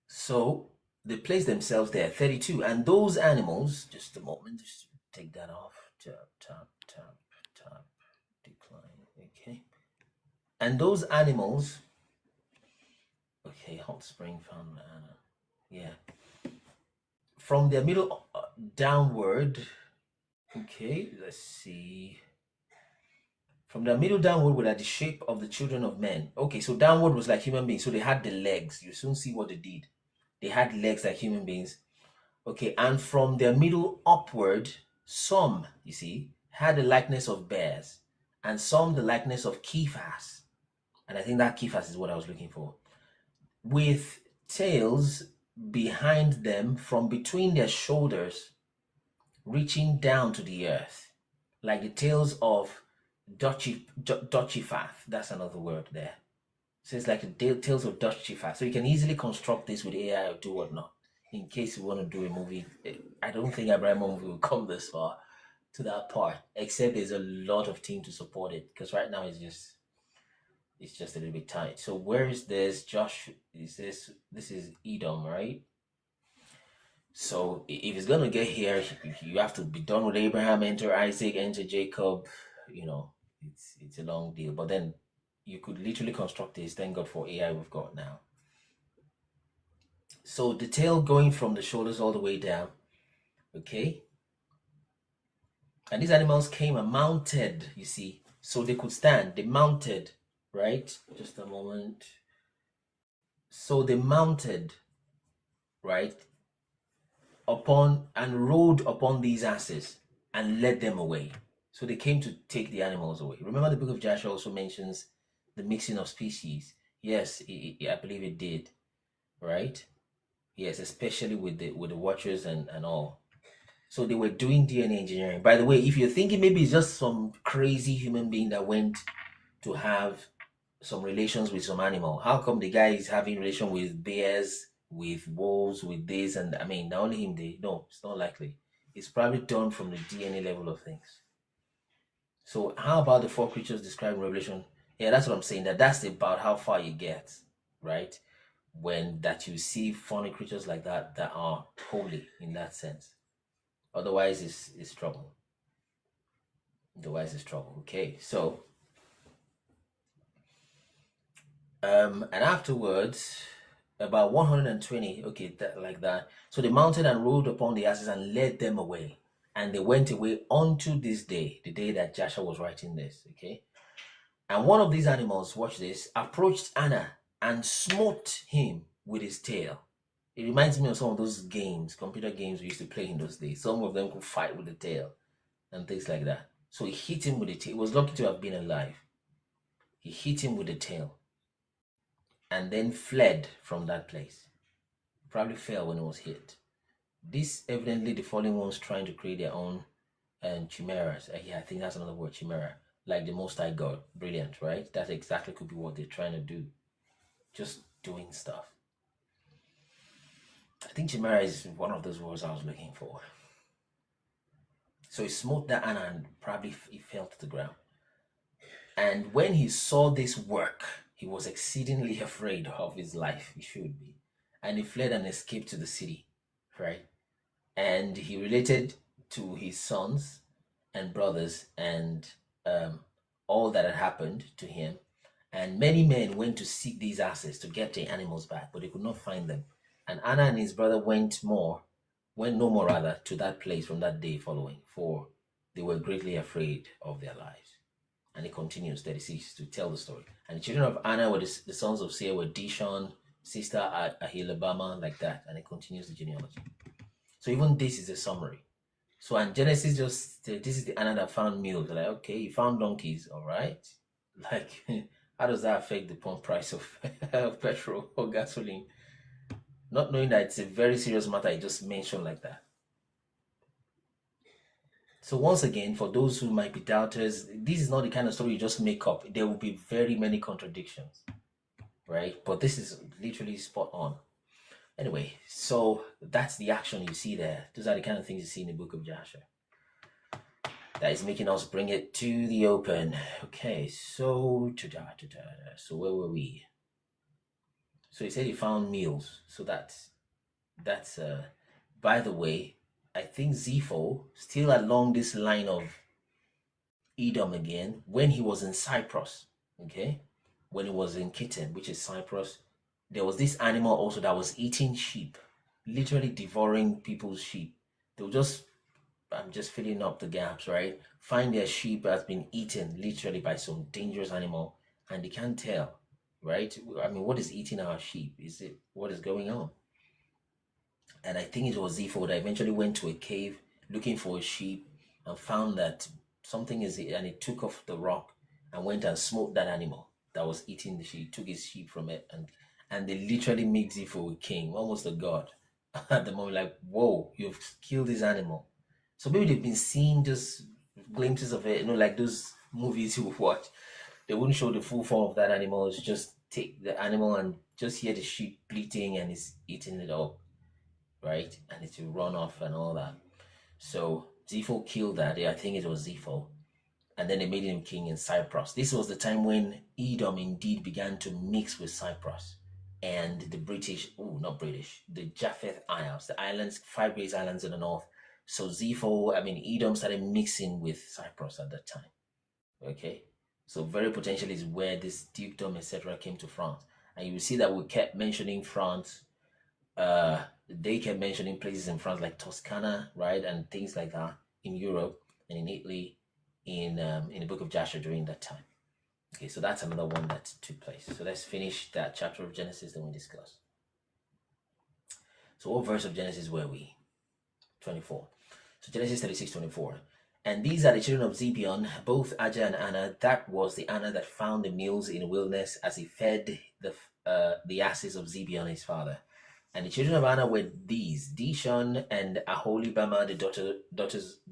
So they place themselves there, 32. And those animals, just a moment, just take that off. Tap, decline. Okay. And those animals, okay, hot spring found Anna. Yeah. From their middle downward, okay, let's see. From their middle downward were the shape of the children of men. Okay, so downward was like human beings. So they had the legs. You soon see what they did. They had legs like human beings. Okay, and from their middle upward, some, you see, had the likeness of bears, and some the likeness of kephas, And I think that kifas is what I was looking for. With tails behind them from between their shoulders, reaching down to the earth, like the tails of Dutchifath. That's another word there. So it's like the tails of Dutchifath. So you can easily construct this with AI or do whatnot. In case you want to do a movie, I don't think Abraham movie will come this far to that part, except there's a lot of team to support it, because right now it's just a little bit tight. So where is this? Josh, is this is Edom, right? So if it's gonna get here, you have to be done with Abraham, enter Isaac, enter Jacob. You know, it's a long deal. But then you could literally construct this. Thank God for AI we've got now. So the tail going from the shoulders all the way down. Okay. And these animals came and mounted, you see, so they could stand. They mounted, right? Just a moment. So they mounted, right, upon and rode upon these asses and led them away. So they came to take the animals away. Remember, the book of Joshua also mentions the mixing of species. Yes, I believe it did, right? Yes, especially with the watchers and all. So they were doing DNA engineering. By the way, if you're thinking maybe it's just some crazy human being that went to have some relations with some animal, how come the guy is having relation with bears, with wolves, with this? And I mean, not only him, no, it's not likely. It's probably done from the DNA level of things. So how about the 4 creatures described in Revelation? Yeah, that's what I'm saying. That's about how far you get, right? When that you see funny creatures like that are holy in that sense. Otherwise, it's trouble. Otherwise, it's trouble. Okay, so and afterwards, about 120. Okay, like that. So they mounted and rode upon the asses and led them away, and they went away unto this day, the day that Joshua was writing this. Okay, and one of these animals, watch this, approached Anna and smote him with his tail. It reminds me of some of those games, computer games we used to play in those days. Some of them could fight with the tail and things like that. So he hit him with the tail. He was lucky to have been alive. He hit him with the tail and then fled from that place. Probably fell when he was hit. This evidently the fallen ones trying to create their own chimeras. Yeah, I think that's another word, chimera. Like the Most High God. Brilliant, right? That exactly could be what they're trying to do. Just doing stuff. I think chimera is one of those words I was looking for. So he smote that Anna and probably he fell to the ground. And when he saw this work, he was exceedingly afraid of his life. He should be. And he fled and escaped to the city, right? And he related to his sons and brothers and all that had happened to him. And many men went to seek these asses to get their animals back, but they could not find them. And Anna and his brother went no more to that place from that day following, for they were greatly afraid of their lives. And it continues, 36, to tell the story. And the children of Anna were the sons of Seir were Dishon, sister Ahilabama, like that. And it continues the genealogy. So even this is a summary. So in Genesis, just this is the Anna that found mules. Like, okay, you found donkeys, all right. Like, how does that affect the pump price of petrol or gasoline? Not knowing that it's a very serious matter, I just mentioned like that. So once again, for those who might be doubters, this is not the kind of story you just make up. There will be very many contradictions, right? But this is literally spot on. Anyway, so that's the action you see there. Those are the kind of things you see in the book of Joshua. That is making us bring it to the open. Okay, so so where were we? So he said he found meals. So that's by the way, I think Zepho, still along this line of Edom again, when he was in Cyprus, okay, when he was in Kittim, which is Cyprus, there was this animal also that was eating sheep, literally devouring people's sheep. They were I'm just filling up the gaps, right? Find their sheep has been eaten literally by some dangerous animal, and they can't tell, right? I mean, what is eating our sheep? Is it what is going on? And I think it was Zepho that eventually went to a cave looking for a sheep and found that something is, and he took off the rock and went and smote that animal. that was eating the sheep, took his sheep from it, and they literally make Zipho a king, almost a god. At the moment, like, whoa, you've killed this animal. So maybe they've been seeing just glimpses of it, like those movies you watch. They wouldn't show the full form of that animal. It's just take the animal and just hear the sheep bleating and it's eating it up, right? And it will run off and all that. So Zipho killed that. I think it was Zipho. And then they made him king in Cyprus. This was the time when Edom indeed began to mix with Cyprus. And the the Japheth Isles, the islands, 5 great islands in the north. So Edom started mixing with Cyprus at that time. Okay, so very potentially is where this dukedom, etc., came to France. And you will see that we kept mentioning France. They kept mentioning places in France like Toscana, right, and things like that in Europe and in Italy, in the book of Joshua during that time. Okay, so that's another one that took place. So let's finish that chapter of Genesis that we discussed. So what verse of Genesis were we? 24. So Genesis 36:24. And these are the children of Zibeon, both Ajah and Anna. That was the Anna that found the mules in the wilderness as he fed the asses of Zibeon his father. And the children of Anna were these: Dishon and Aholibama, the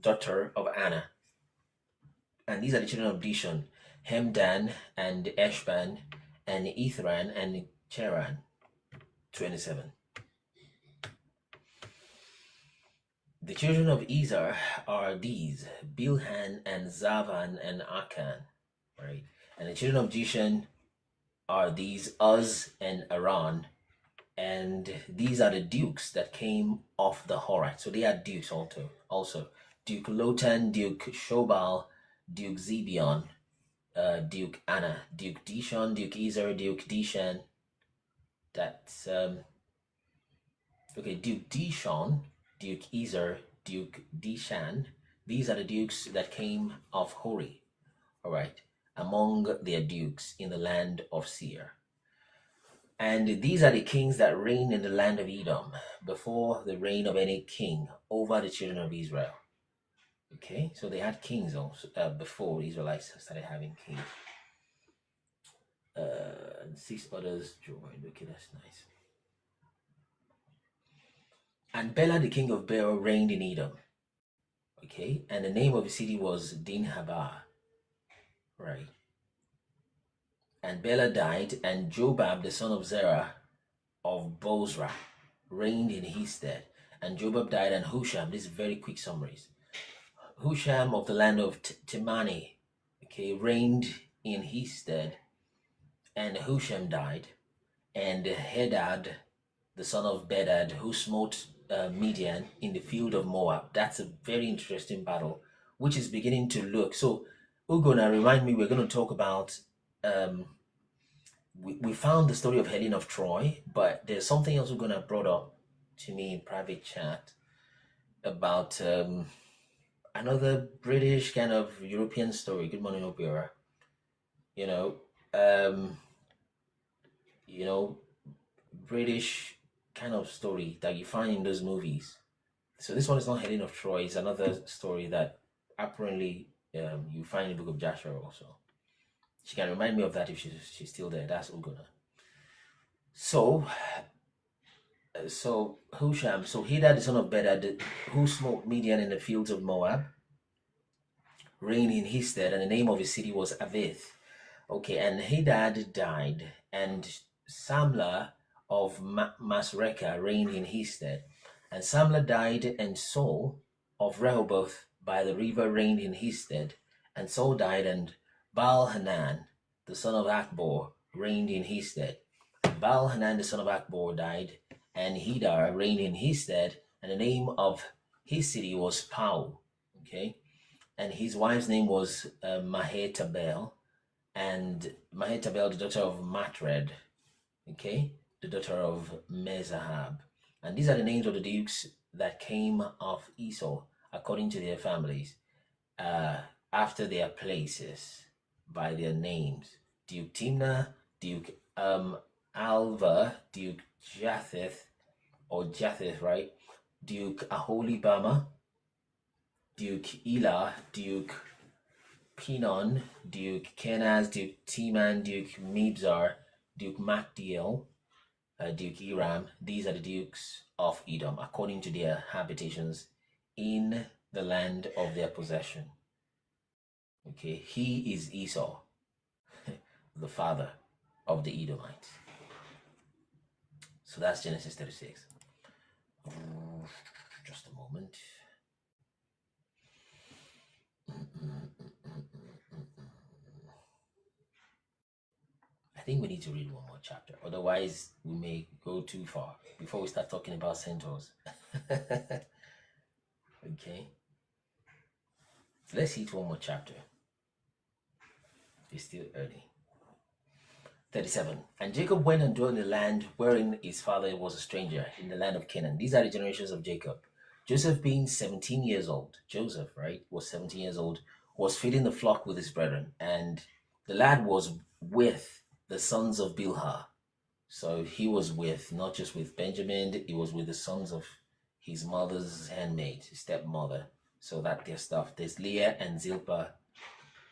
daughter of Anna. And these are the children of Dishon: Hemdan and Eshban and Ithran and Cheran. 27. The children of Ezer are these: Bilhan and Zavan and Akan, right? And the children of Jishan are these: Uz and Aran. And these are the dukes that came off the Horite. So they are dukes also. Duke Lotan, Duke Shobal, Duke Zibeon, Duke Anna, Duke Dishon, Duke Ezer, Duke Dishan. That's Duke Dishon, Duke Ezer, Duke Dishan. These are the dukes that came of Hori, all right, among their dukes in the land of Seir. And these are the kings that reigned in the land of Edom before the reign of any king over the children of Israel. Okay, so they had kings also before the Israelites started having kings. And 6 others joined. Okay, that's nice. And Bela, the king of Beer, reigned in Edom. Okay, and the name of the city was Dinhabah. Right. And Bela died, and Jobab, the son of Zerah of Bozrah, reigned in his stead. And Jobab died, and Husham, these very quick summaries. Husham of the land of Timani, reigned in his stead. And Husham died, and Hadad, the son of Bedad, who smote Midian in the field of Moab. That's a very interesting battle, which is beginning to look. So, Ugona, remind me, we're going to talk about, we found the story of Helen of Troy, but there's something else Ugona brought up to me in private chat about another British kind of European story. Good morning, Obiora. British kind of story that you find in those movies. So this one is not Helen of Troy. It's another story that apparently you find in the book of Joshua also. She can remind me of that if she's still there. That's Ugona. So Husham, so Hadad, the son of Bedad, who smote Midian in the fields of Moab, reigned in his stead, and the name of his city was Avith. Okay, and Hadad died, and Samlah of Masrekah reigned in his stead. And Samlah died, and Saul of Rehoboth by the river reigned in his stead. And Saul died, and Baal-Hanan, the son of Akbor, reigned in his stead. Baal-Hanan, the son of Akbor, died, and Hedar reigned in his stead, and the name of his city was Pau. Okay, and his wife's name was Mahetabel, and Mahetabel, the daughter of Matred, okay, the daughter of Mezahab. And these are the names of the dukes that came of Esau, according to their families, after their places, by their names: Duke Timnah, Duke Alva, Duke Japheth, right? Duke Aholibama, Duke Elah, Duke Pinon, Duke Kenaz, Duke Timan, Duke Mibzar, Duke Magdiel, Duke Iram. These are the dukes of Edom, according to their habitations in the land of their possession. Okay, he is Esau, the father of the Edomites. So that's Genesis 36. Just a moment. I think we need to read one more chapter. Otherwise, we may go too far before we start talking about centaurs. Okay. Let's hit one more chapter. It's still early. 37. And Jacob went and dwelt in the land wherein his father was a stranger, in the land of Canaan. These are the generations of Jacob. Joseph being 17 years old, Joseph, right, was 17 years old, was feeding the flock with his brethren. And the lad was with the sons of Bilhah. So he was with, not just with Benjamin, he was with the sons of his mother's handmaid, his stepmother. So that their stuff. There's Leah and Zilpah.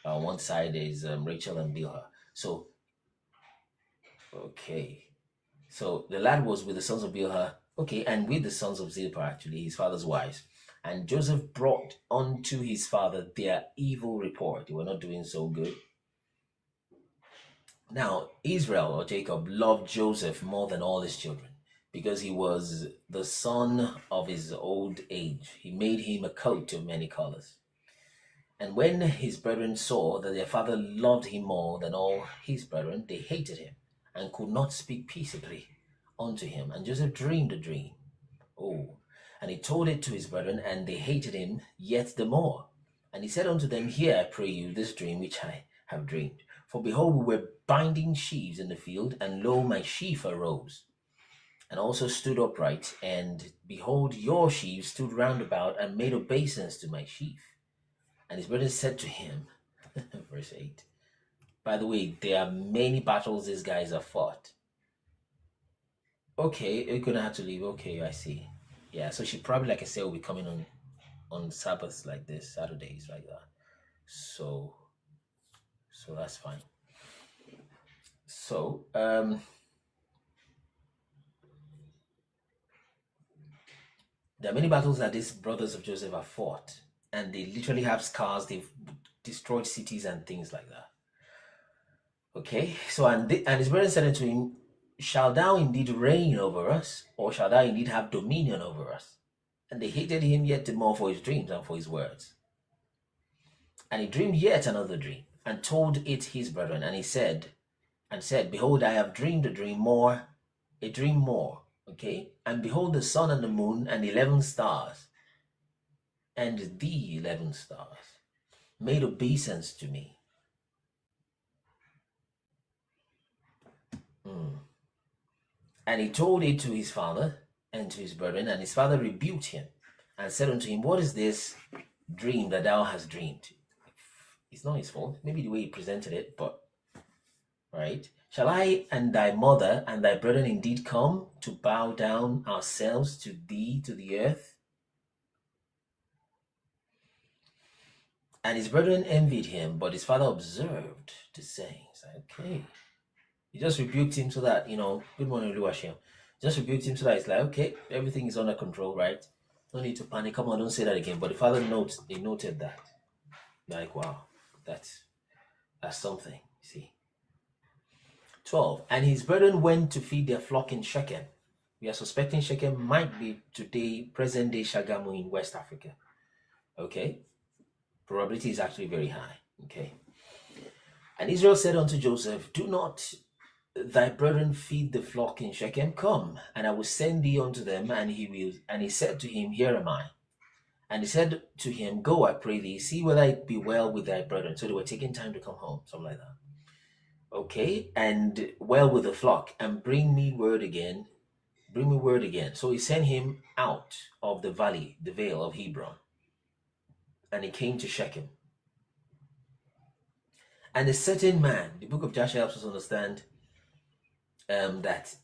On one side is Rachel and Bilhah. So, okay. So the lad was with the sons of Bilhah, okay, and with the sons of Zilpah, actually, his father's wives. And Joseph brought unto his father their evil report. They were not doing so good. Now, Israel or Jacob loved Joseph more than all his children because he was the son of his old age. He made him a coat of many colors. And when his brethren saw that their father loved him more than all his brethren, they hated him and could not speak peaceably unto him. And Joseph dreamed a dream. Oh, and he told it to his brethren, and they hated him yet the more. And he said unto them, Hear, I pray you, this dream which I have dreamed. For behold, we were binding sheaves in the field, and lo, my sheaf arose, and also stood upright. And behold, your sheaves stood round about, and made obeisance to my sheaf. And his brethren said to him, verse 8, by the way, there are many battles these guys have fought. Okay, you're going to have to leave. Okay, I see. Yeah, so she probably, like I said, will be coming on Sabbaths like this, Saturdays like that. So that's fine. So, there are many battles that these brothers of Joseph have fought, and they literally have scars. They've destroyed cities and things like that. Okay, so and his brethren said unto him, Shall thou indeed reign over us, or shall thou indeed have dominion over us? And they hated him yet the more for his dreams and for his words. And he dreamed yet another dream, and told it his brethren, and he said, Behold, I have dreamed a dream more. Okay, and behold, the sun and the moon and 11 stars, and the 11 stars made obeisance to me. And he told it to his father and to his brethren, and his father rebuked him and said unto him, What is this dream that thou hast dreamed? It's not his fault, maybe the way he presented it, but right? Shall I and thy mother and thy brethren indeed come to bow down ourselves to thee, to the earth? And his brethren envied him, but his father observed the sayings. Okay. He just rebuked him so that, good morning, Oluwashim. Just rebuked him so that it's like, okay, everything is under control, right? No need to panic. Come on, don't say that again. But the father noted that. Like, wow, that's something, see. 12. And his brethren went to feed their flock in Shechem. We are suspecting Shechem might be today, present day Shagamu in West Africa. Okay? Probability is actually very high. Okay? And Israel said unto Joseph, Do not thy brethren feed the flock in Shechem? Come, and I will send thee unto them. And he said to him, Here am I. And he said to him, Go, I pray thee, see whether it be well with thy brethren. So they were taking time to come home, something like that. Okay, and well with the flock, and bring me word again. So he sent him out of the valley, the vale of Hebron. And he came to Shechem. And a certain man, the book of Joshua helps us understand that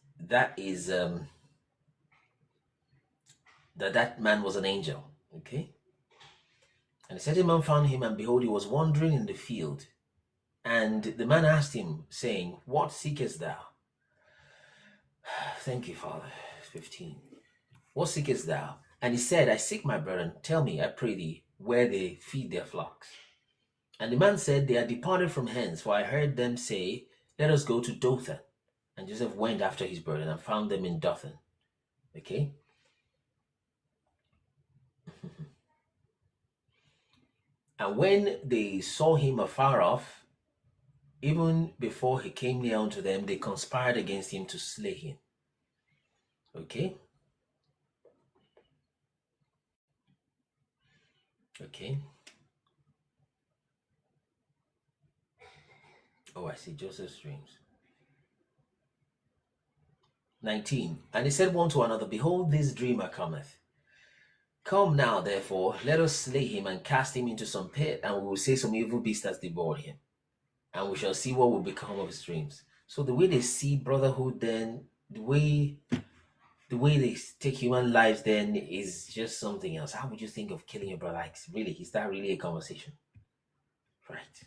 man was an angel. Okay, And a certain man found him, and behold, he was wandering in the field. And the man asked him, saying, What seekest thou? Thank you, Father. 15. What seekest thou? And he said, I seek my brethren. Tell me, I pray thee, where they feed their flocks. And the man said, They are departed from hence, for I heard them say, Let us go to Dothan. And Joseph went after his brethren and found them in Dothan. Okay? And when they saw him afar off, even before he came near unto them, they conspired against him to slay him. Okay? Okay. Oh, I see Joseph's dreams. 19. And they said one to another, Behold, this dreamer cometh. Come now, therefore, let us slay him and cast him into some pit, and we will say some evil beast has devoured him, and we shall see what will become of his dreams. So the way they see brotherhood then, the way they take human lives then is just something else. How would you think of killing your brother? Like, really, is that really a conversation? Right.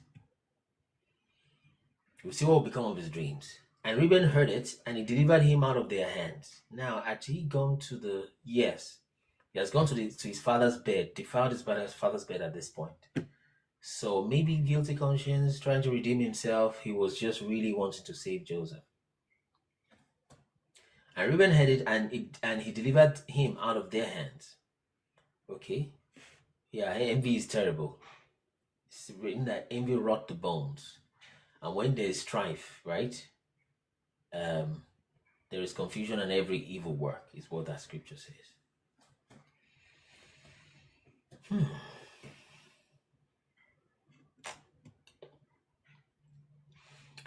We'll see what will become of his dreams. And Reuben heard it, and he delivered him out of their hands. Now, had he gone to the... Yes. He has gone to his father's bed, defiled his father's bed at this point. So maybe guilty conscience, trying to redeem himself. He was just really wanting to save Joseph. And Reuben heard it, and he delivered him out of their hands. Okay? Yeah, envy is terrible. It's written that envy rot the bones. And when there is strife, right? There is confusion and every evil work, is what that scripture says.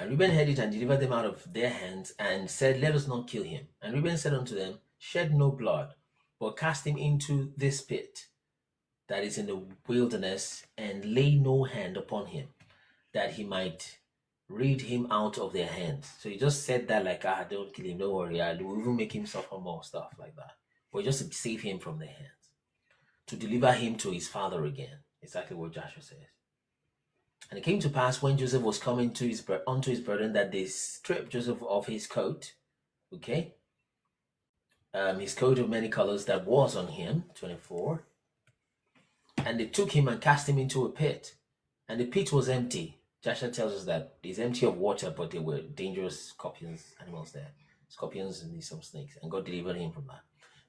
And Reuben heard it and delivered them out of their hands, and said, Let us not kill him. And Reuben said unto them, Shed no blood, but cast him into this pit that is in the wilderness, and lay no hand upon him, that he might rid him out of their hands. So he just said that like, don't kill him, don't worry, we'll even make him suffer more, stuff like that. But just to save him from their hands, to deliver him to his father again. Exactly what Joshua says. And it came to pass when Joseph was coming to unto his brethren, that they stripped Joseph of his coat, okay? His coat of many colors that was on him, 24. And they took him and cast him into a pit. And the pit was empty. Joshua tells us that it's empty of water, but there were dangerous scorpions, animals there. Scorpions and some snakes. And God delivered him from that.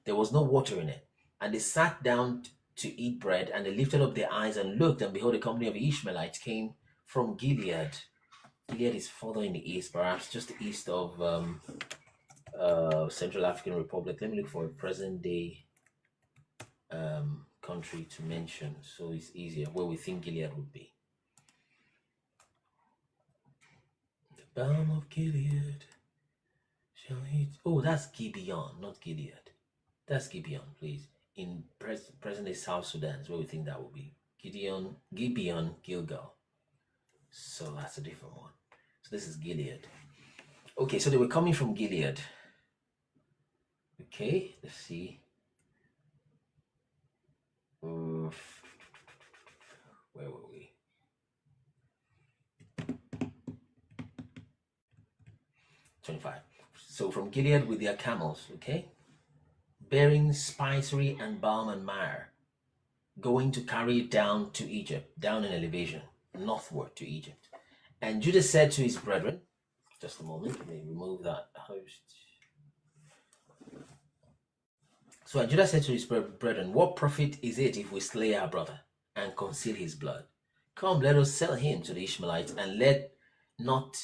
There was no water in it. And they sat down to eat bread, and they lifted up their eyes and looked, and behold, a company of Ishmaelites came from Gilead. Gilead is further in the east, perhaps just east of Central African Republic. Let me look for a present-day country to mention, so it's easier, where we think Gilead would be. The balm of Gilead shall eat. Oh, that's Gibeon, not Gilead. That's Gibeon, please. In present-day South Sudan is where we think that will be. Gibeon, Gilgal. So that's a different one. So this is Gilead. Okay, so they were coming from Gilead. Okay, let's see. Where were we? $25. So from Gilead with their camels, okay? Bearing spicery and balm and myrrh, going to carry it down to Egypt, down in elevation, northward to Egypt. And Judah said to his brethren, just a moment, let me remove that host. So Judah said to his brethren, What profit is it if we slay our brother and conceal his blood? Come, let us sell him to the Ishmaelites, and let not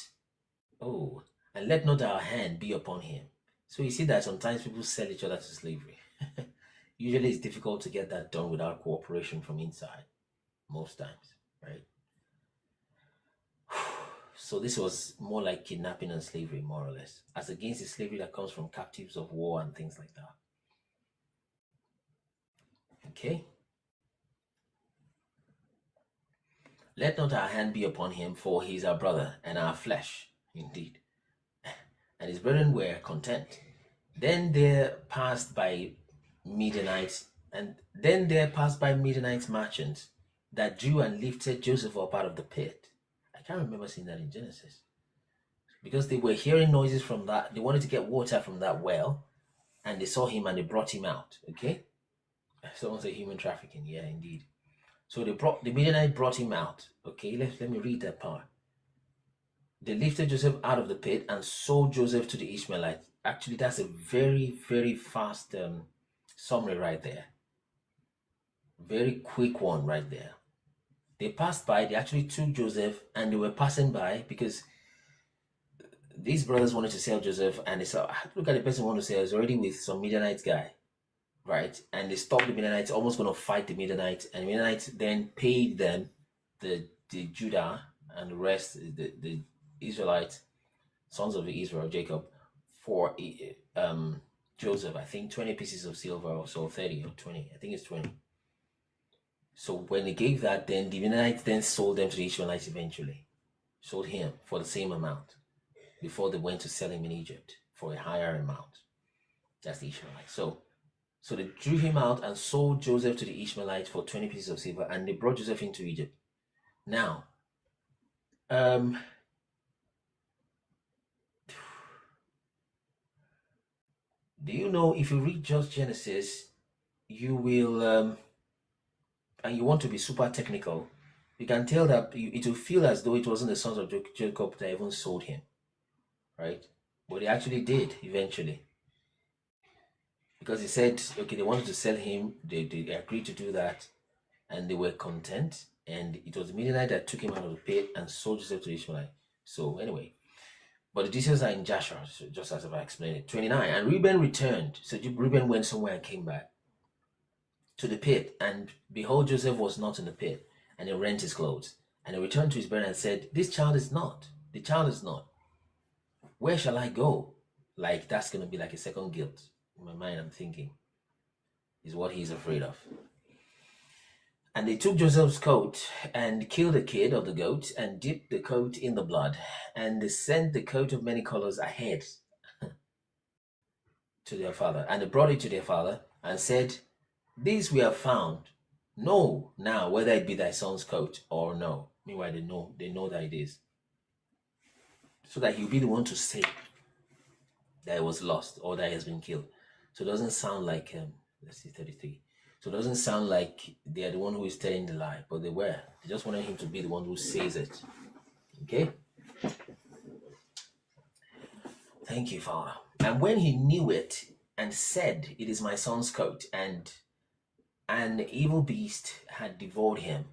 our hand be upon him. So you see that sometimes people sell each other to slavery. Usually it's difficult to get that done without cooperation from inside, most times, right? So this was more like kidnapping and slavery, more or less, as against the slavery that comes from captives of war and things like that. Okay? Let not our hand be upon him, for he is our brother and our flesh, indeed. And his brethren were content. Then there passed by Midianites merchants that drew and lifted Joseph up out of the pit. I can't remember seeing that in Genesis. Because they were hearing noises from that, they wanted to get water from that well, and they saw him and they brought him out. Okay? Someone say human trafficking. Yeah, indeed. So the Midianite brought him out. Okay, let me read that part. They lifted Joseph out of the pit and sold Joseph to the Ishmaelites. Actually, that's a very, very fast summary right there. Very quick one right there. They passed by, they actually took Joseph, and they were passing by because these brothers wanted to sell Joseph, and they saw, look at the person who wanted to sell, is already with some Midianite guy, right? And they stopped the Midianites, almost going to fight the Midianites, and the Midianites then paid them, the Judah and the rest, the Israelites, sons of Israel, Jacob, for Joseph, I think 20 pieces of silver or so, 30 or 20, I think it's 20. So when they gave that, then the Midianites then sold them to the Ishmaelites eventually, sold him for the same amount before they went to sell him in Egypt for a higher amount. That's the Ishmaelites. So they drew him out and sold Joseph to the Ishmaelites for 20 pieces of silver, and they brought Joseph into Egypt. Now, do you know, if you read just Genesis, you will, and you want to be super technical, you can tell that it will feel as though it wasn't the sons of Jacob that even sold him, right? But they actually did eventually. Because he said, okay, they wanted to sell him, they agreed to do that, and they were content, and it was the Midianite that took him out of the pit and sold Joseph to Ishmael. So anyway, but the details are in Joshua, so just as I explained it. 29, and Reuben returned. So Reuben went somewhere and came back to the pit, and behold, Joseph was not in the pit, and he rent his clothes. And he returned to his brother and said, the child is not. Where shall I go? Like, that's going to be like a second guilt. In my mind, I'm thinking, is what he's afraid of. And they took Joseph's coat and killed a kid of the goat and dipped the coat in the blood. And they sent the coat of many colors ahead to their father. And they brought it to their father and said, this we have found. Know now whether it be thy son's coat or no. Meanwhile, they know that it is. So that he'll be the one to say that it was lost or that it has been killed. So it doesn't sound like, let's see, 33. So it doesn't sound like they are the one who is telling the lie, but they were. They just wanted him to be the one who says it. Okay? Thank you, Father. And when he knew it and said, it is my son's coat, and an evil beast had devoured him,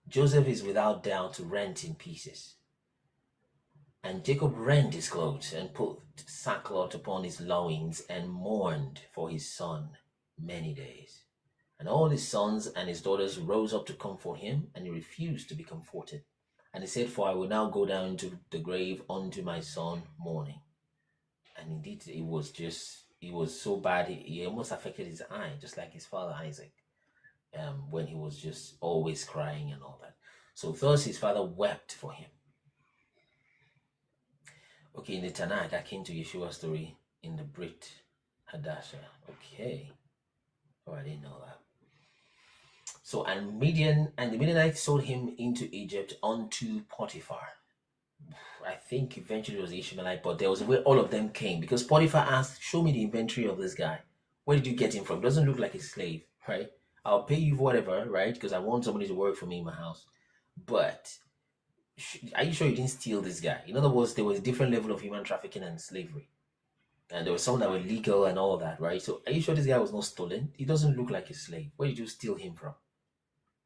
Joseph is without doubt rent in pieces. And Jacob rent his clothes and put sackcloth upon his loins and mourned for his son many days. And all his sons and his daughters rose up to comfort him, and he refused to be comforted. And he said, for I will now go down into the grave unto my son mourning. And indeed, it was so bad, he almost affected his eye, just like his father Isaac, when he was just always crying and all that. So thus his father wept for him. Okay, in the Tanakh, I came to Yeshua's story in the Brit Hadasha. Okay. Oh, I didn't know that. So, and the Midianites sold him into Egypt unto Potiphar. I think eventually it was Ishmaelite, but there was a way all of them came, because Potiphar asked, show me the inventory of this guy. Where did you get him from? Doesn't look like a slave, right? I'll pay you whatever, right? Because I want somebody to work for me in my house. But are you sure you didn't steal this guy? In other words, there was a different level of human trafficking and slavery. And there was some that were legal and all that, right? So are you sure this guy was not stolen? He doesn't look like a slave. Where did you steal him from?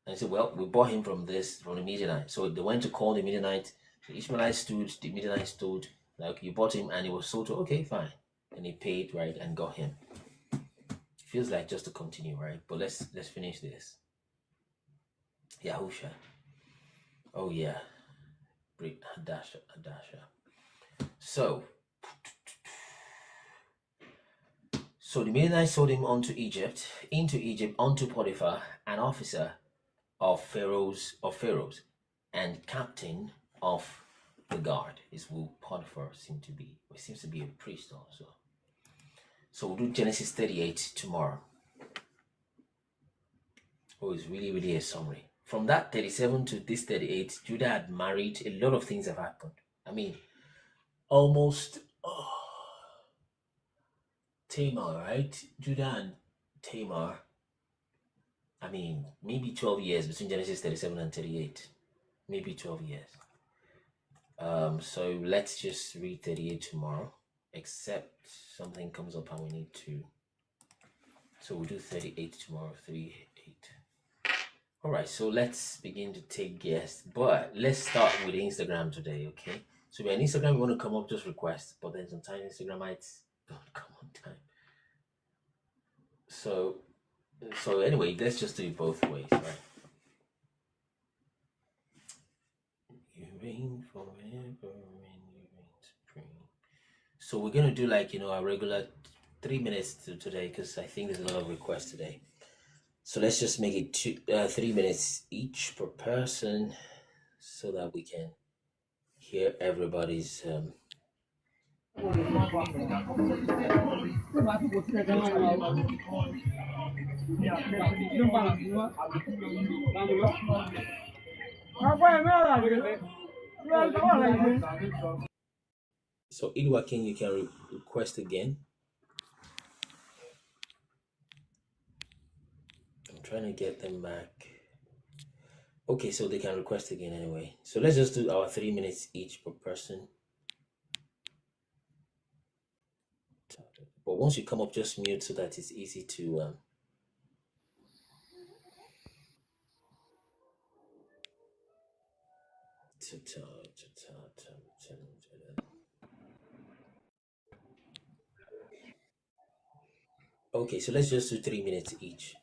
And he said, well, we bought him from the Midianite. So they went to call the Midianite. The Ishmaelite stood, the Midianite stood. Like, you bought him and he was sold to, okay, fine. And he paid, right, and got him. Feels like just to continue, right? But let's finish this. Yahusha. Oh yeah. Brit Hadasha. So the Midianites sold him into Egypt, unto Potiphar, an officer of Pharaoh's, and captain of the guard. Is who Potiphar seems to be a priest also. So we'll do Genesis 38 tomorrow. Oh, it's really, really a summary. from that 37 to this 38, Judah had married. A lot of things have happened. I mean, almost Tamar, right? Judah and Tamar. I mean, maybe 12 years between Genesis 37 and 38. Maybe 12 years. So let's just read 38 tomorrow, except something comes up and we need to. So we'll do 38 tomorrow, 38. All right, so let's begin to take guests, but let's start with Instagram today, okay? So if you're on Instagram, you want to come up, just request, but then sometimes Instagramites don't come on time. So anyway, let's just do it both ways, right? You reign forever and you reign supreme. So we're gonna do like our regular 3 minutes today because I think there's a lot of requests today. So let's just make it 3 minutes each per person so that we can hear everybody's So Ilwakin, you can request again. I'm trying to get them back. Okay, so they can request again anyway. So let's just do our 3 minutes each per person. But once you come up, just mute so that it's easy to Okay, so let's just do 3 minutes each.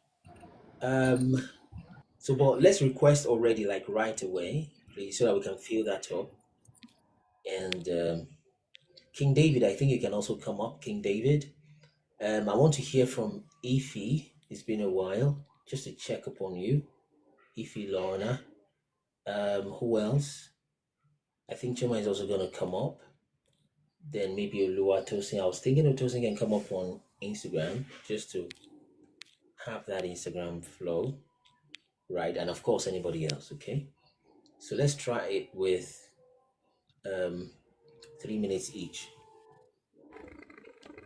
So but let's request already, like right away, please, so that we can fill that up. And King David, I think you can also come up, King David. I want to hear from Ify. It's been a while, just to check up on you. Ify Lorna. Who else? I think Choma is also gonna come up. Then maybe Olua Tosin. I was thinking of Tosin can come up on Instagram just to have that Instagram flow, right? And of course anybody else, okay? So let's try it with 3 minutes each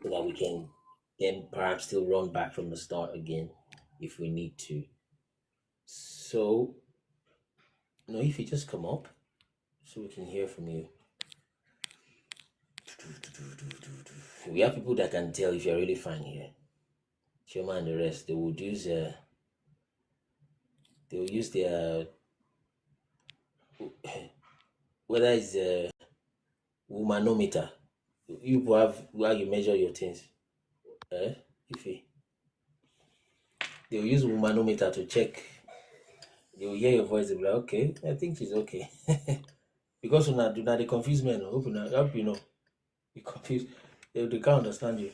so that we can then perhaps still run back from the start again if we need to. So if you just come up so we can hear from you. We have people that can tell if you're really fine here. Choma and the rest, they will use their whether it's a womanometer. You have where you measure your things. If they'll use womanometer to check, they'll hear your voice, they'll be like, okay, I think she's okay. Because do not they confuse men. I hope you know. You confuse, they can't understand you.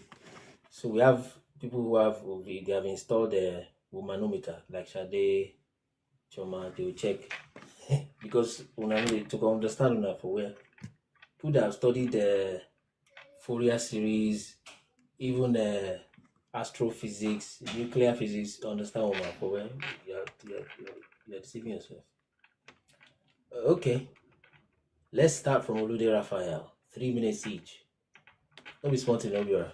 So we have people who they have installed a womanometer, like Shade, Choma, they will check. Because to understand for where people that have studied the Fourier series, even astrophysics, nuclear physics, understand for where you're deceiving yourself. Okay, let's start from Olude Raphael. 3 minutes each. Don't be smart, no, you're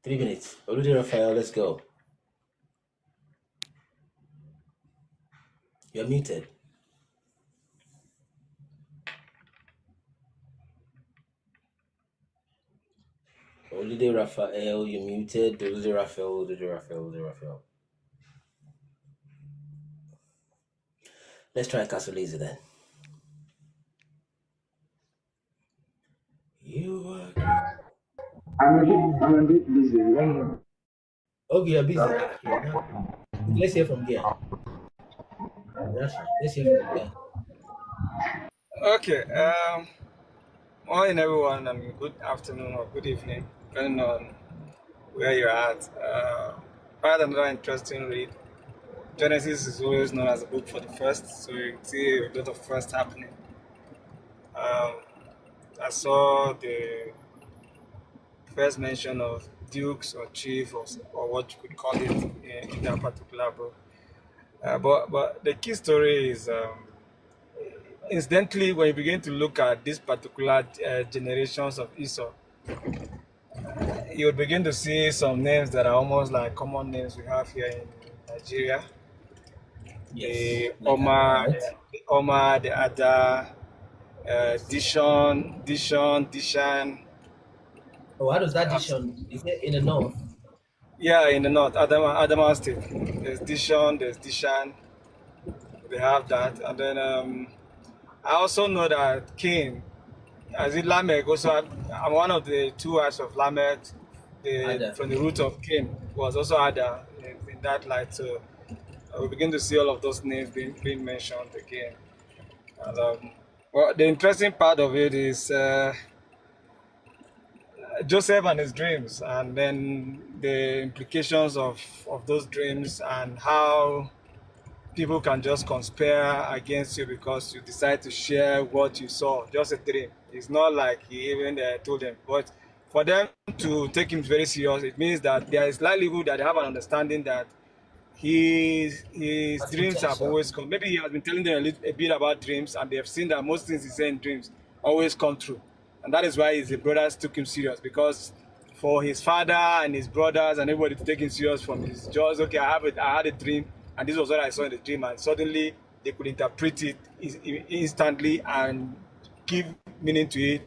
3 minutes. Olude Raphael, let's go. You're muted. Olude Raphael, you're muted. Olude Raphael. Let's try Casolazy then. You are. I'm a bit busy. Okay, you're busy. Let's hear from Gian. That's fine. Let's hear from Gian. Okay. Morning, everyone, and good afternoon or good evening, depending on where you're at. Quite another interesting read. Genesis is always known as a book for the first, so you see a lot of first happening. I saw the first mention of dukes or chief or what you could call it in that particular book. But the key story is, incidentally, when you begin to look at these particular generations of Esau, you'll begin to see some names that are almost like common names we have here in Nigeria. Yes. The Like Omar, right? the Omar, the Ada, Dishan. Oh, how does that Dishon? Is it in the north? Yeah, in the north, Adama State. There's Dishan. They have that. And then I also know that Cain, as in Lamech, also I'm one of the two wives of Lamech. Ada. From the root of Cain was also Ada in that light. So we begin to see all of those names being mentioned again. And, well, the interesting part of it is Joseph and his dreams, and then the implications of those dreams, and how people can just conspire against you because you decide to share what you saw, just a dream. It's not like he even told them. But for them to take him very serious, it means that there is likelihood that they have an understanding that his dreams have potential. always come. Maybe he has been telling them a bit about dreams, and they have seen that most things he said in dreams always come true. And that is why his brothers took him serious, because for his father and his brothers and everybody to take him serious from his jaws, okay, I had a dream, and this was what I saw in the dream, and suddenly they could interpret it instantly and give meaning to it,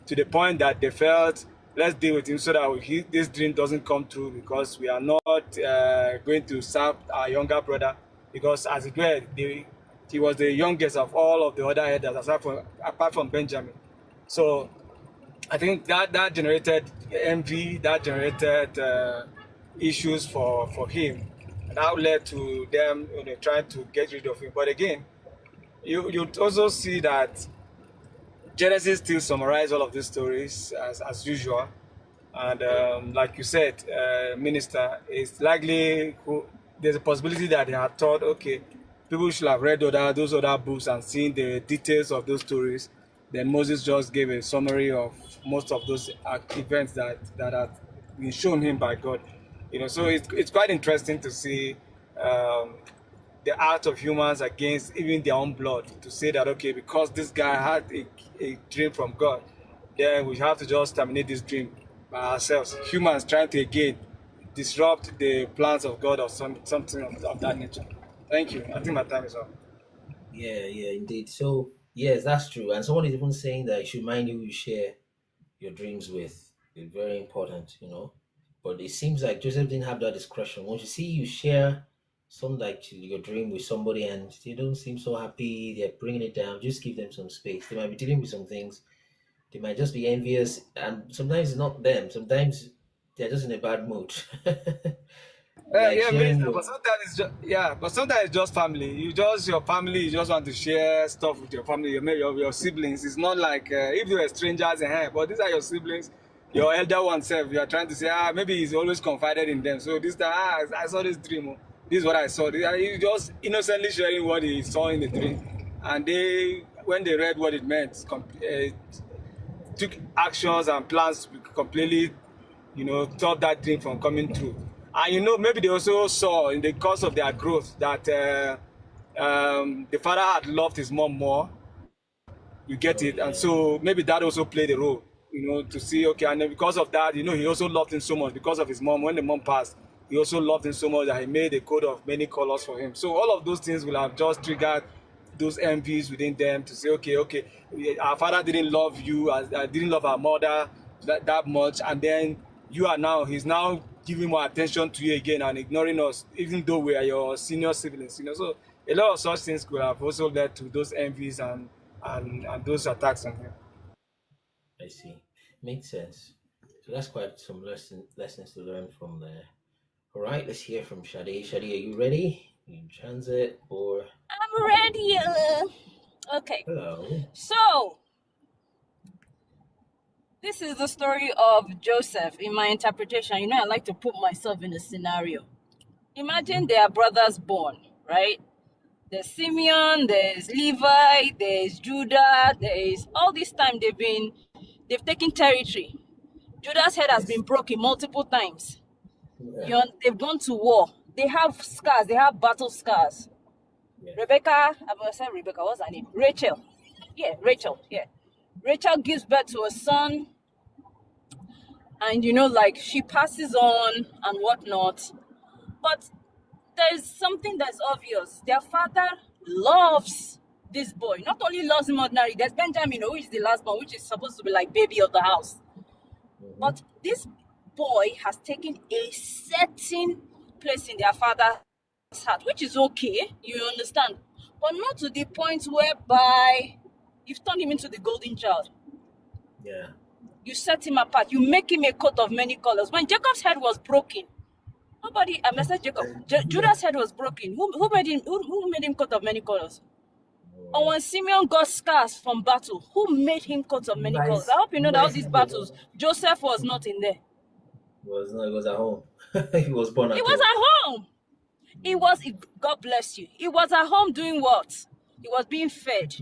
to the point that they felt, let's deal with him so that this dream doesn't come true, because we are not going to serve our younger brother, because as it were, he was the youngest of all of the other elders apart from Benjamin. So I think that generated envy, that generated issues for him, and that led to them trying to get rid of him. But again, you also see that Genesis still summarize all of these stories as usual. And like you said, Minister, it's likely there's a possibility that they had thought, okay, people should have read those other books and seen the details of those stories. Then Moses just gave a summary of most of those events that had been shown him by God. So it's quite interesting to see the art of humans against even their own blood, to say that, okay, because this guy had a dream from God, then we have to just terminate this dream by ourselves. Humans trying to again disrupt the plans of God or something of that nature. Thank you. I think my time is up. Yeah, indeed. So yes, that's true. And someone is even saying that you should mind who you share your dreams with. It's very important. But it seems like Joseph didn't have that discretion. Once you see you share some like your dream with somebody and they don't seem so happy, they're bringing it down, just give them some space. They might be dealing with some things. They might just be envious, and sometimes it's not them. Sometimes they're just in a bad mood. Like Yeah, sharing Minister, your but sometimes it's just family. Your family. You just want to share stuff with your family, your siblings. It's not like if you were strangers in here, but these are your siblings, your elder one self. You are trying to say, maybe he's always confided in them. So this time, I saw this dream. This is what I saw. He just innocently sharing what he saw in the dream, and when they read what it meant, took actions and plans to completely, stop that dream from coming true. And maybe they also saw in the course of their growth that the father had loved his mom more. You get it, and so maybe that also played a role. To see, okay, and then because of that, he also loved him so much because of his mom. When the mom passed, he also loved him so much that he made a coat of many colors for him. So all of those things will have just triggered those envies within them to say, okay, our father didn't love you, didn't love our mother that much, and then he's now giving more attention to you again and ignoring us, even though we are your senior siblings. So a lot of such things could have also led to those envies and those attacks on him. I see. Makes sense. So that's quite some lessons to learn from there. All right, let's hear from Shadi. Shadi, are you ready? You in transit or? I'm ready. Okay. Hello. So, this is the story of Joseph in my interpretation. I like to put myself in a scenario. Imagine there are brothers born, right? There's Simeon, there's Levi, there's Judah, there's all this time they've taken territory. Judah's head has been broken multiple times. Yeah. They've gone to war. They have scars, they have battle scars. Rebecca, I was saying Rebecca, what's her name? Rachel. Yeah, Rachel. Yeah. Rachel gives birth to a son, and like she passes on and whatnot. But there's something that's obvious. Their father loves this boy. Not only loves him ordinary, there's Benjamin, who is the last born, which is supposed to be like baby of the house. But this boy has taken a certain place in their father's heart, which is okay, you understand, but not to the point whereby you've turned him into the golden child. Yeah. You set him apart. You make him a coat of many colors. When Jacob's head was broken, nobody, I messaged Jacob. Judah's head was broken. Who made him coat of many colors? Or when Simeon got scars from battle, who made him coat of many colors? I hope you know that all these battles, Joseph was not in there. He was at home. He was born at He home. was at home. He was, God bless you. He was at home doing what? He was being fed.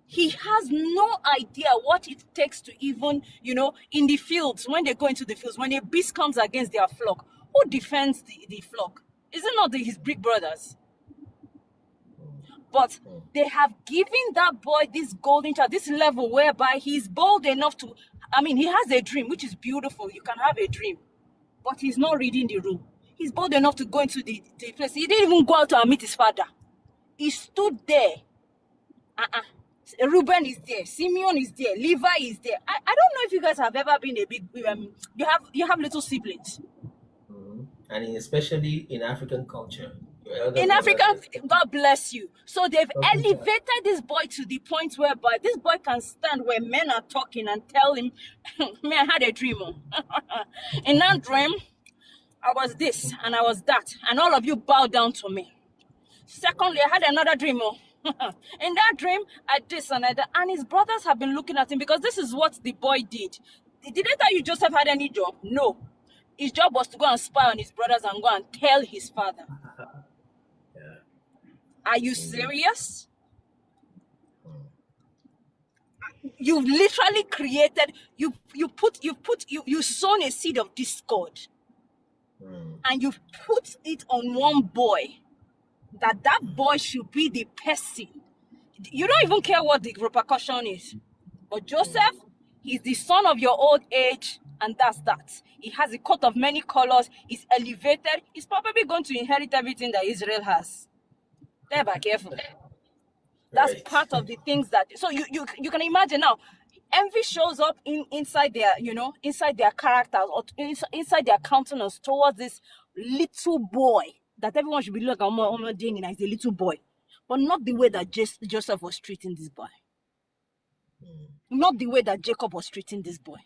He has no idea what it takes to even, in the fields, when they go into the fields, when a beast comes against their flock, who defends the flock? Is it not his big brothers? But they have given that boy this golden child, this level whereby he's bold enough to, he has a dream, which is beautiful. You can have a dream, but he's not reading the room. He's bold enough to go into the place. He didn't even go out to meet his father. He stood there. Reuben is there. Simeon is there. Levi is there. I don't know if you guys have ever been a big, you have little siblings. And especially in African culture. In Africa, God bless you. So they've elevated this boy to the point whereby this boy can stand where men are talking and tell him, man, I had a dream. In that dream, I was this and I was that, and all of you bow down to me. Secondly, I had another dream. In that dream, I this and I that. And his brothers have been looking at him because this is what the boy did. Did they tell you Joseph had any job? No. His job was to go and spy on his brothers and go and tell his father. Are you serious? You literally created, you sown a seed of discord. And you put it on one boy, that boy should be the person. You don't even care what the repercussion is. But Joseph, he's the son of your old age, and that's that. He has a coat of many colors. He's elevated. He's probably going to inherit everything that Israel has. Be careful. That's part of the things that. So you can imagine now. Envy shows up inside their, inside their characters or inside their countenance towards this little boy that everyone should be looking at as a little boy, but not the way that Joseph was treating this boy. Not the way that Jacob was treating this boy.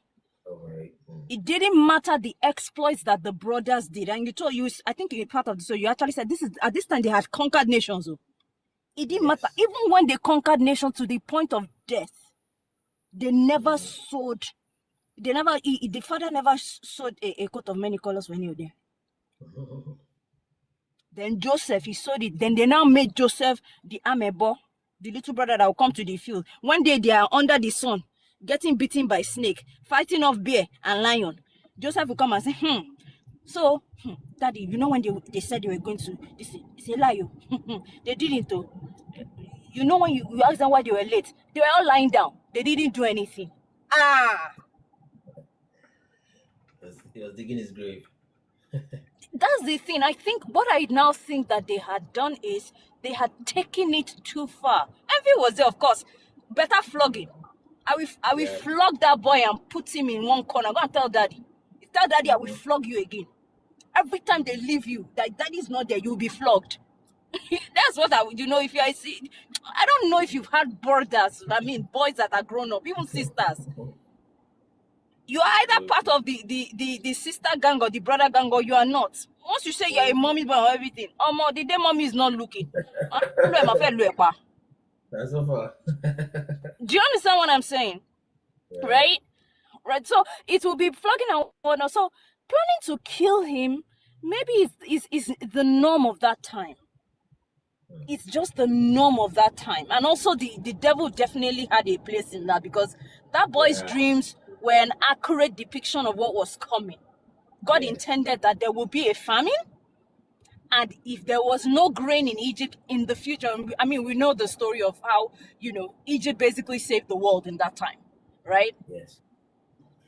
It didn't matter the exploits that the brothers did, and I think in part of the story you actually said at this time they had conquered nations. It didn't matter, even when they conquered nations to the point of death. They never sowed. The father never sowed a coat of many colors when he was there. Then Joseph, he sowed it. Then they now made Joseph the amebo, the little brother that will come to the field. One day they are under the sun, getting beaten by snake, fighting off bear and lion. Joseph will come and say, So, Daddy, when they said they were going to, it's a lie. They didn't. When you asked them why they were late, they were all lying down. They didn't do anything. He was digging his grave. That's the thing. I think what I now think that they had done is they had taken it too far. Envy was there, of course. Better flogging. I will flog that boy and put him in one corner. Go and tell Daddy. Tell Daddy I will flog you again. Every time they leave you, that Daddy's not there, you'll be flogged. That's what I would, if I see. I don't know if you've had brothers, boys that are grown up, even sisters. You are either part of the sister gang or the brother gang, or you are not. Once you say you're a mommy boy or everything, the day mommy is not looking. That's so far. Do you understand what I'm saying? Yeah. Right. So it will be flogging and whatnot. So planning to kill him maybe is the norm of that time. It's just the norm of that time. And also the devil definitely had a place in that, because that boy's dreams were an accurate depiction of what was coming. God intended that there will be a famine, And if there was no grain in Egypt in the future, I mean, we know the story of how, Egypt basically saved the world in that time, right? Yes.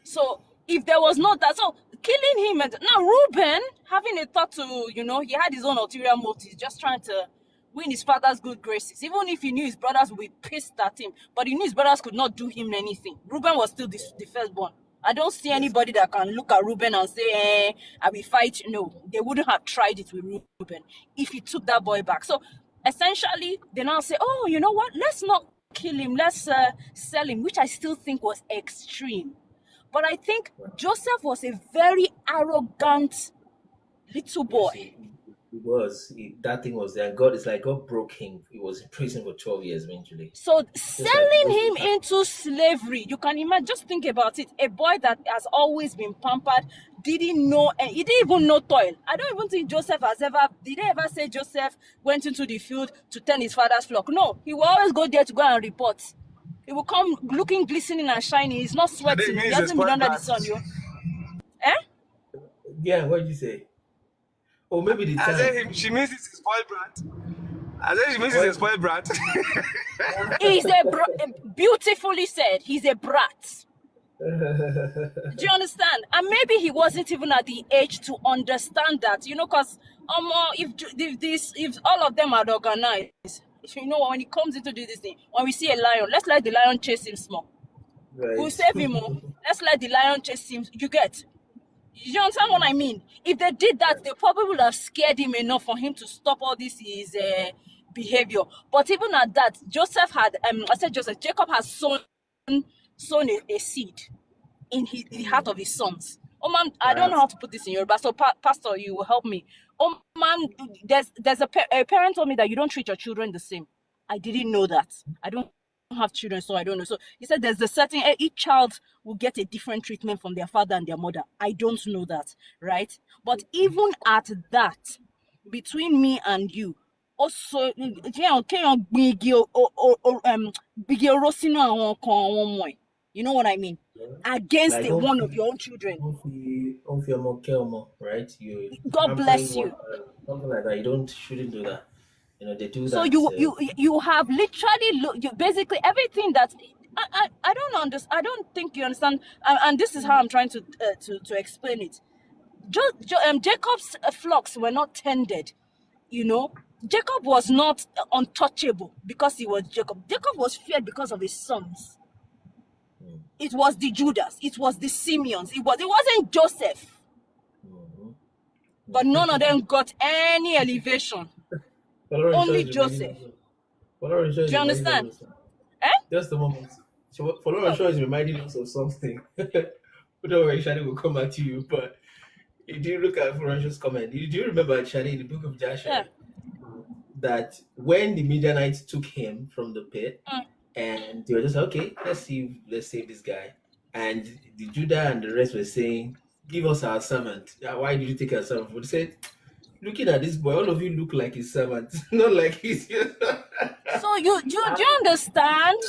So if there was not that, so killing him, now Reuben having a thought to, he had his own ulterior motives, just trying to win his father's good graces, even if he knew his brothers would be pissed at him, but he knew his brothers could not do him anything. Reuben was still the firstborn. I don't see anybody that can look at Reuben and say, I will fight. No, they wouldn't have tried it with Reuben if he took that boy back. So essentially, they now say, oh, you know what? Let's not kill him. Let's sell him, which I still think was extreme. But I think Joseph was a very arrogant little Yes, boy. it was. That thing was there. God is like, God broke him. He was in prison for 12 years eventually. So Just like selling him Moses. into slavery, you can imagine, just think about it. A boy that has always been pampered, didn't know, and he didn't even know toil. I don't even think Joseph did they ever say Joseph went into the field to tend his father's flock? No, he will always go there to go and report. He will come looking glistening and shining. He's not sweating. He hasn't been under the sun, Eh? Yeah, what did you say? Or maybe the I time. said she means it's a spoiled brat. I said she means it's a spoiled brat. He's beautifully said, he's a brat. Do you understand? And maybe he wasn't even at the age to understand that, because if all of them are organized, when he comes into this thing, when we see a lion, let's let the lion chase him small. Right. We'll save him more. Let's let the lion chase him. You get? You understand what I mean? If they did that, they probably would have scared him enough for him to stop all this his behavior. But even at that, Jacob has sown a seed in the heart of his sons. Oh man, I don't know how to put this in Yoruba, so Pastor, you will help me. Oh man, there's a parent told me that you don't treat your children the same. I didn't know that. I don't have children, so I don't know. So he said there's a certain, each child will get a different treatment from their father and their mother. I don't know that, right? But even at that, between me and you, also, you know what I mean? Against Like, one of your own children. Right? You God bless you. Something like that. You shouldn't do that. They do So that. you have literally you basically everything that I don't understand. I don't think you understand. And this is how I'm trying to explain it. Jacob's flocks were not tended. Jacob was not untouchable because he was Jacob. Jacob was feared because of his sons. It was the Judas. It was the Simeons. It wasn't Joseph. But none of them got any elevation. Only Joseph. Do you understand? Just a moment. So Follow Shaw is reminding us of something. Don't worry, Shadi will come back to you. But did you look at Follow Shaw's comment? Do you remember, Shadi, in the book of Joshua, that when the Midianites took him from the pit, and they were just okay, let's save this guy, and the Judah and the rest were saying, "Give us our servant." Why did you take our servant? But they said, looking at this boy, all of you look like his servant, not like his. So do you understand?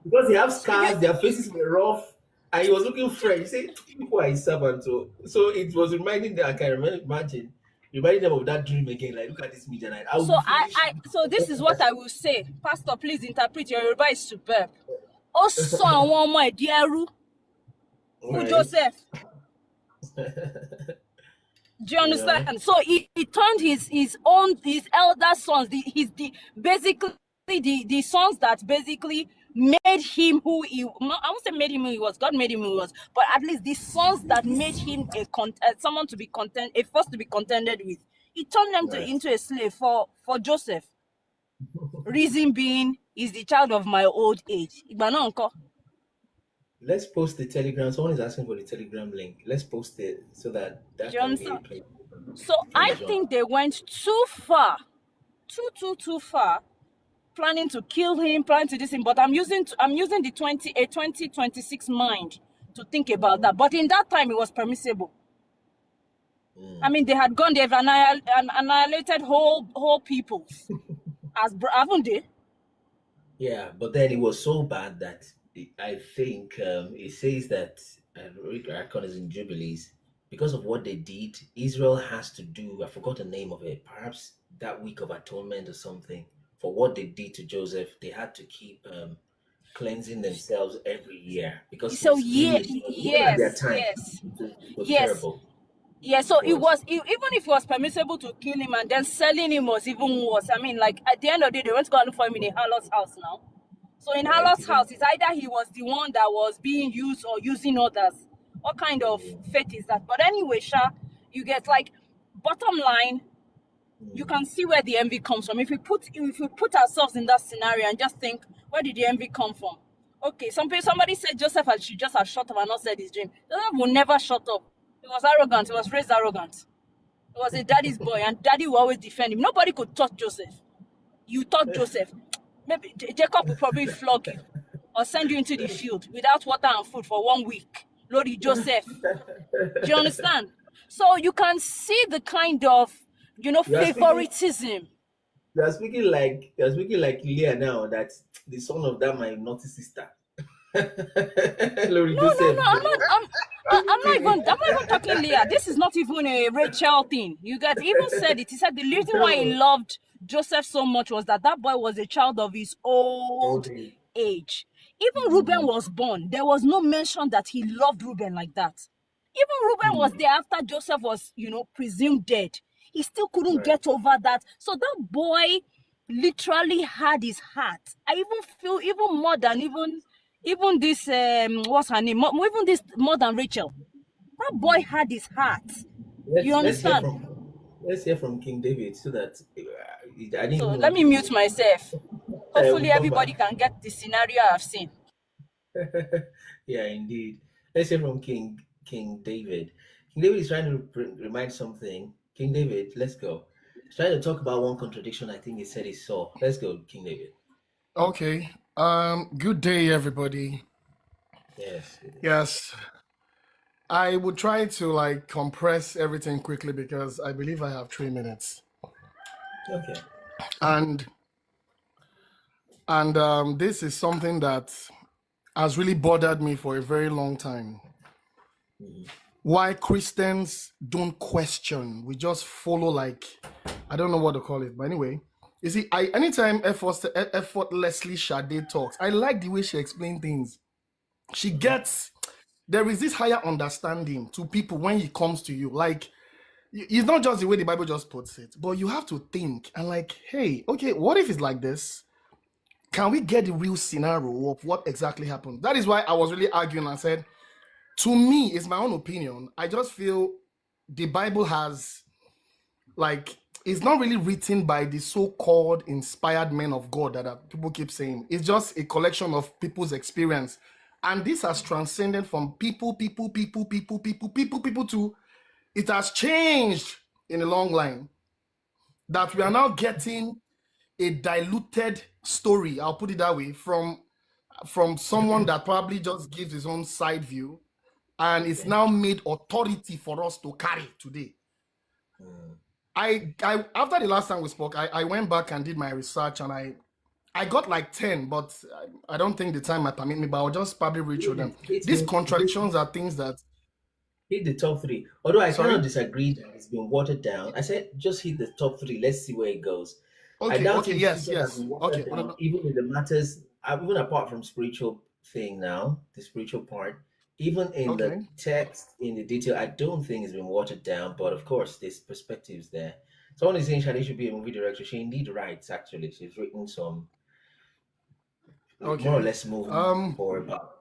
Because they have scars, their faces were rough, and he was looking fresh. You say, people are his servants. So it was reminding them, I can imagine, reminding them of that dream again. Like, look at this Midianite. So this is what I will say. Pastor, please interpret. Your Yoruba is superb. Also, I want my dearu. Who Joseph? Do you understand? Yeah. So he turned his elder sons, basically the sons that basically made him who he. I won't say made him who he was. God made him who he was, but at least the sons that made him someone to be a force to be contended with. He turned them into a slave for Joseph. Reason being, he's the child of my old age. Let's post the Telegram. Someone is asking for the Telegram link. Let's post it so that can be played. So I think they went too far, too far, planning to kill him, planning to do this thing. But I'm using the 2026 mind to think about that. But in that time, it was permissible. I mean, they've annihilated whole peoples, haven't they? Yeah, but then it was so bad that I think it says that I reckon it's in Jubilees because of what they did, Israel has to do, I forgot the name of it, perhaps that week of atonement or something. For what they did to Joseph, they had to keep cleansing themselves every year because it So was yeah, really, even at their yes, time, yes, it was yes. terrible. Yeah, so It it was. was even if it was permissible to kill him and then selling him was even worse. I mean, like at the end of the day, they went to go and look for him in Harlot's house now. So in Right? Harlot's Even, house, it's either he was the one that was being used or using others. What kind of fate is that? But anyway, Sha, you get like bottom line, you can see where the envy comes from. If we put ourselves in that scenario and just think, where did the envy come from? Okay, somebody said Joseph should just have shut up and not said his dream. Joseph will never shut up. He was arrogant. He was raised arrogant. He was a daddy's boy, and daddy will always defend him. Nobody could touch Joseph. You touch Joseph, maybe Jacob will probably flog you or send you into the field without water and food for 1 week. Lord Joseph. Do you understand? So you can see the kind of, you are speaking. favoritism. You are speaking like Leah now. That the son of that my naughty sister, Lori No, no, Joseph. no. I'm not even talking Leah. This is not even a Rachel thing. You guys even said it. He said the reason why he loved Joseph so much was that boy was a child of his old age. Even Reuben was born. There was no mention that he loved Reuben like that. Even Reuben was there after Joseph was, presumed dead. He still couldn't get over that. So that boy literally had his heart. I even feel even more than even this what's her name? Even this more than Rachel. That boy had his heart. You Let's hear understand? from King David so that I didn't So even let want me mute to. myself. Hopefully We'll come everybody back. can get the scenario I've seen. Yeah, indeed. Let's hear from King David. King David is trying to remind something. King David, let's go. He's trying to talk about one contradiction I think he said he saw. Let's go, King David. Okay. Good day, everybody. Yes. Yes. I would try to compress everything quickly because I believe I have 3 minutes. Okay. And this is something that has really bothered me for a very long time. Why Christians don't question. We just follow I don't know what to call it. But anyway, you see, anytime effortlessly Sade talks, I like the way she explains things. She gets, there is this higher understanding to people when it comes to you. It's not just the way the Bible just puts it, but you have to think and hey, okay, what if it's like this? Can we get the real scenario of what exactly happened? That is why I was really arguing and said, to me, it's my own opinion. I just feel the Bible has, it's not really written by the so-called inspired men of God that people keep saying. It's just a collection of people's experience. And this has transcended from people to, it has changed in a long line. That we are now getting a diluted story, I'll put it that way, from someone that probably just gives his own side view, and it's now made authority for us to carry today. I after the last time we spoke, I went back and did my research, and I got 10, but I don't think the time might permit me, but I'll just probably read through them. These contradictions are things that hit the top 3. Although I Sorry? cannot disagree that it's been watered down. I said just hit the top 3. Let's see where it goes. I doubt if yes, scripture has been watered down, even in the matters, even apart from spiritual thing now, the spiritual part, even in the text, in the detail, I don't think it's been watered down. But of course, there's perspectives there. Someone is saying Shadi should be a movie director. She indeed writes, actually. She's written some more or less movies for about,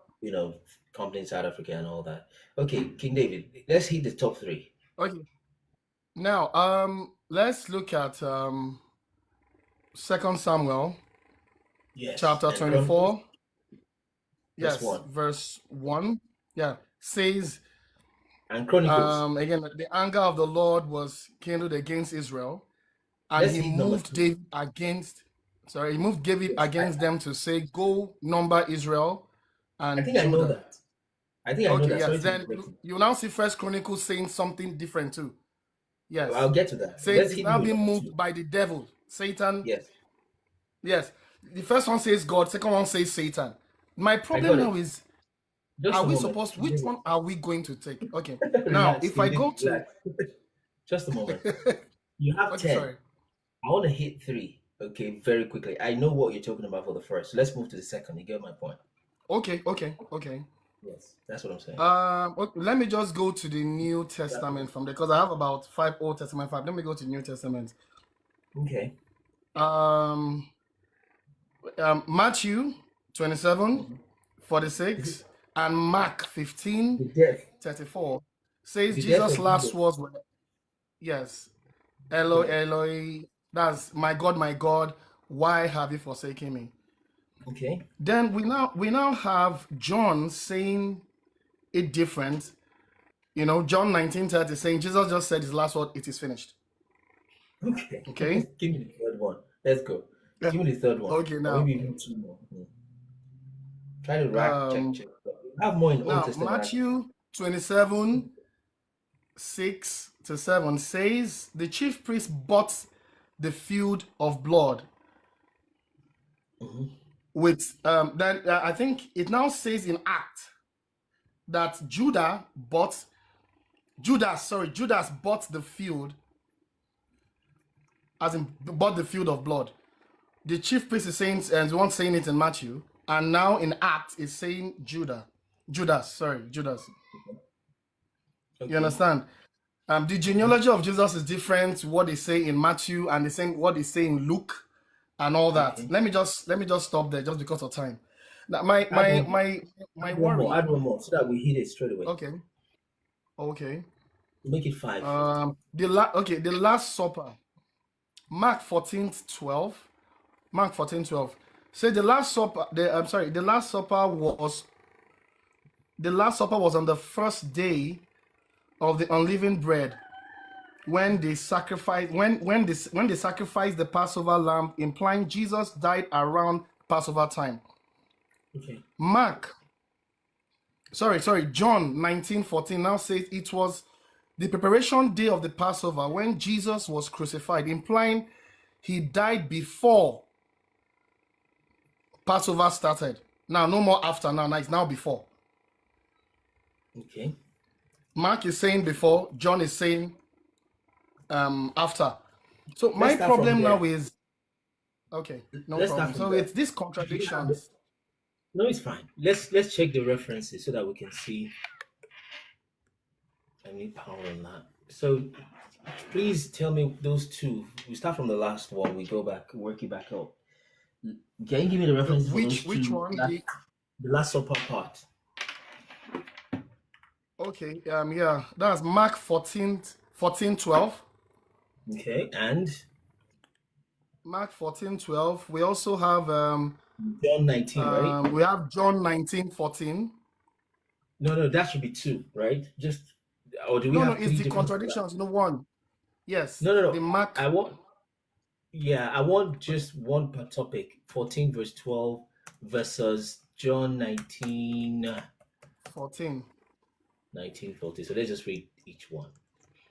companies in South Africa and all that. Okay, King David, let's hit the top 3. Okay. Now, let's look at 2 Samuel, chapter 24. Yes, verse 1. Yeah, says, and Chronicles. Again, the anger of the Lord was kindled against Israel, and he moved David against them to say, go number Israel and I think Judah. I know that. I think I know that. Yes. Then you now see First Chronicles saying something different too. Yes. I'll get to that. Saying it's now being moved by the devil, Satan. Yes. Yes. The first one says God, second one says Satan. My problem now is Just Are a we moment. supposed? Which one are we going to take? Okay. Now, Relax, if I go to, relax. Just a moment. You have okay, 10. sorry. I want to hit 3. Okay, very quickly. I know what you're talking about for the first. So let's move to the second. You get my point. Okay. Yes, that's what I'm saying. Okay, let me just go to the New Testament from there because I have about 5 Old Testament, 5. Let me go to the New Testament. Okay. Matthew 27, 46, and Mark 15, The death. 34 says The death Jesus' of last Jesus. words were, yes, Eloi, Correct. Eloi, that's my God, why have you forsaken me? Okay. Then we now have John saying it different. You know, John 19:30 saying Jesus just said his last word, it is finished. Okay. Okay? Give me the third one. Let's go. Yeah. Give me the third one. Okay, Or now. maybe even 2 more. Try to rack, check. We have more in Old Now Testament. Matthew 27, 6-7 says the chief priest bought the field of blood with then I think it now says in Act that Judas bought the field, as in bought the field of blood. The chief priest is saying, and the one saying it in Matthew, and now in Act is saying Judas. Okay. You understand? The genealogy of Jesus is different to what they say in Matthew and the same what they say in Luke and all that. Okay. Let me just stop there just because of time. Now, my Add worry. Add one more so that we hit it straight away. Okay. Make it 5. The Last Supper. Mark 14:12. Say the Last Supper. The Last Supper was on the first day of the unleavened bread, when they sacrificed the Passover lamb, implying Jesus died around Passover time. Okay. John 19:14 now says it was the preparation day of the Passover when Jesus was crucified, implying he died before Passover started. Now, no more after now, it's now before. Okay. Mark is saying before, John is saying after. So my Let's start from problem there. now is no Let's problem. start So from it's there. these contradictions. No, it's fine. Let's check the references so that we can see. I need power on that. So please tell me those two. We start from the last one. We go back, work it back up. Can you give me the references for those two? Which one? The Last Supper part. Okay. Yeah. That's Mark 14:12. Okay, and Mark 14:12. We also have John 19, right? We have John 19:14. No, that should be 2, right? Or do we have it's the contradictions. One. Yes. No. The Mark. I want just one per topic. 14 verse 12 versus John 19. 14. 1940. So let's just read each one.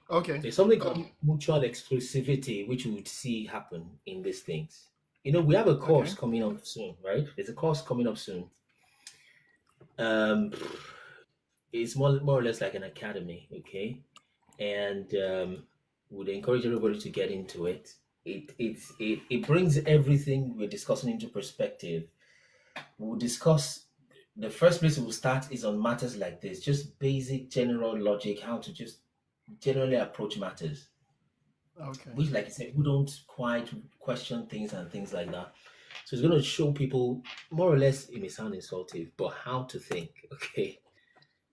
Okay. There's something called mutual exclusivity, which we would see happen in these things. We have a course coming up soon, right? There's a course coming up soon. It's more or less like an academy, okay? And would encourage everybody to get into it. It brings everything we're discussing into perspective. We'll discuss. The first place we'll start is on matters like this, just basic general logic, how to just generally approach matters. Okay. Which, like I said, we don't quite question things and things like that. So it's going to show people, more or less, it may sound insultive, but how to think, okay?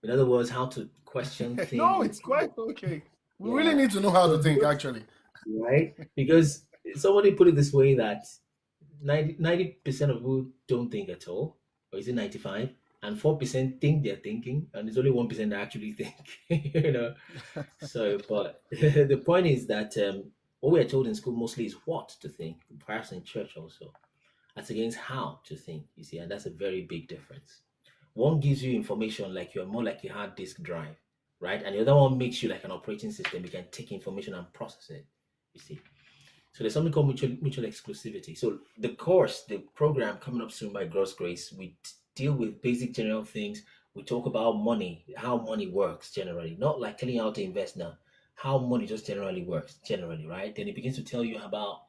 In other words, how to question things. No, it's quite okay. We really need to know how to think, actually. Right? Because somebody put it this way that 90% of people don't think at all. Or is it 95? And 4% think they're thinking, and there's only 1% that actually think. So, but the point is that what we're told in school mostly is what to think, perhaps in church also. That's against how to think, you see, and that's a very big difference. One gives you information like you're more like a hard disk drive, right? And the other one makes you like an operating system. You can take information and process it, you see. So there's something called mutual exclusivity. So the program coming up soon by God's grace, we deal with basic general things. We talk about money, how money works generally, not like telling you how to invest now, how money just generally works, generally, right? Then it begins to tell you about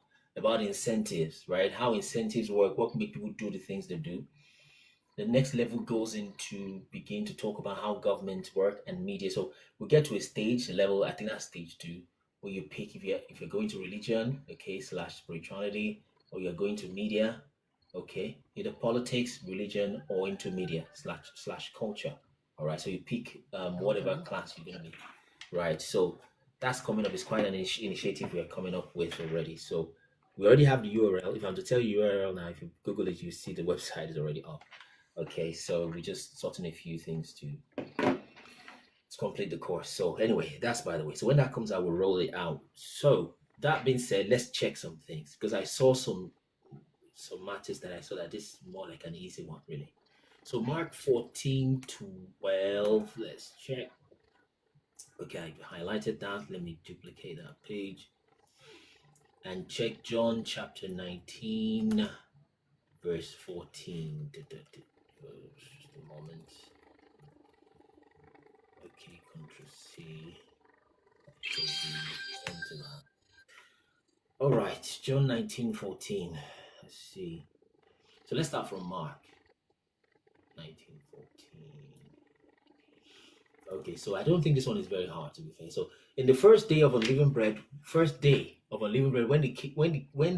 incentives, right? How incentives work, what make people do the things they do. The next level goes into begin to talk about how governments work and media. So we get to a stage level, I think that's stage 2, where you pick if you're going to religion, okay, slash spirituality, or you're going to media, okay, either politics, religion, or into media slash culture. All right, so you pick whatever Okay. class you're gonna be. Right, so that's coming up. It's quite an initiative we are coming up with already. So we already have the URL. If I'm to tell you URL now, if you Google it, you see the website is already up. Okay, so we're just sorting a few things to complete the course. So anyway, that's by the way. So when that comes out, we'll roll it out. So that being said, let's check some things because I saw some matters that I saw that this is more like an easy one, really. So Mark 14:12. Let's check. Okay, I highlighted that. Let me duplicate that page and check John chapter 19, verse 14. Just a moment. Okay, Control C. Enter that. All right, John 19:14. Let's see. So let's start from Mark 19:14. Okay, so I don't think this one is very hard to be fair. So in the first day of unleavened bread, when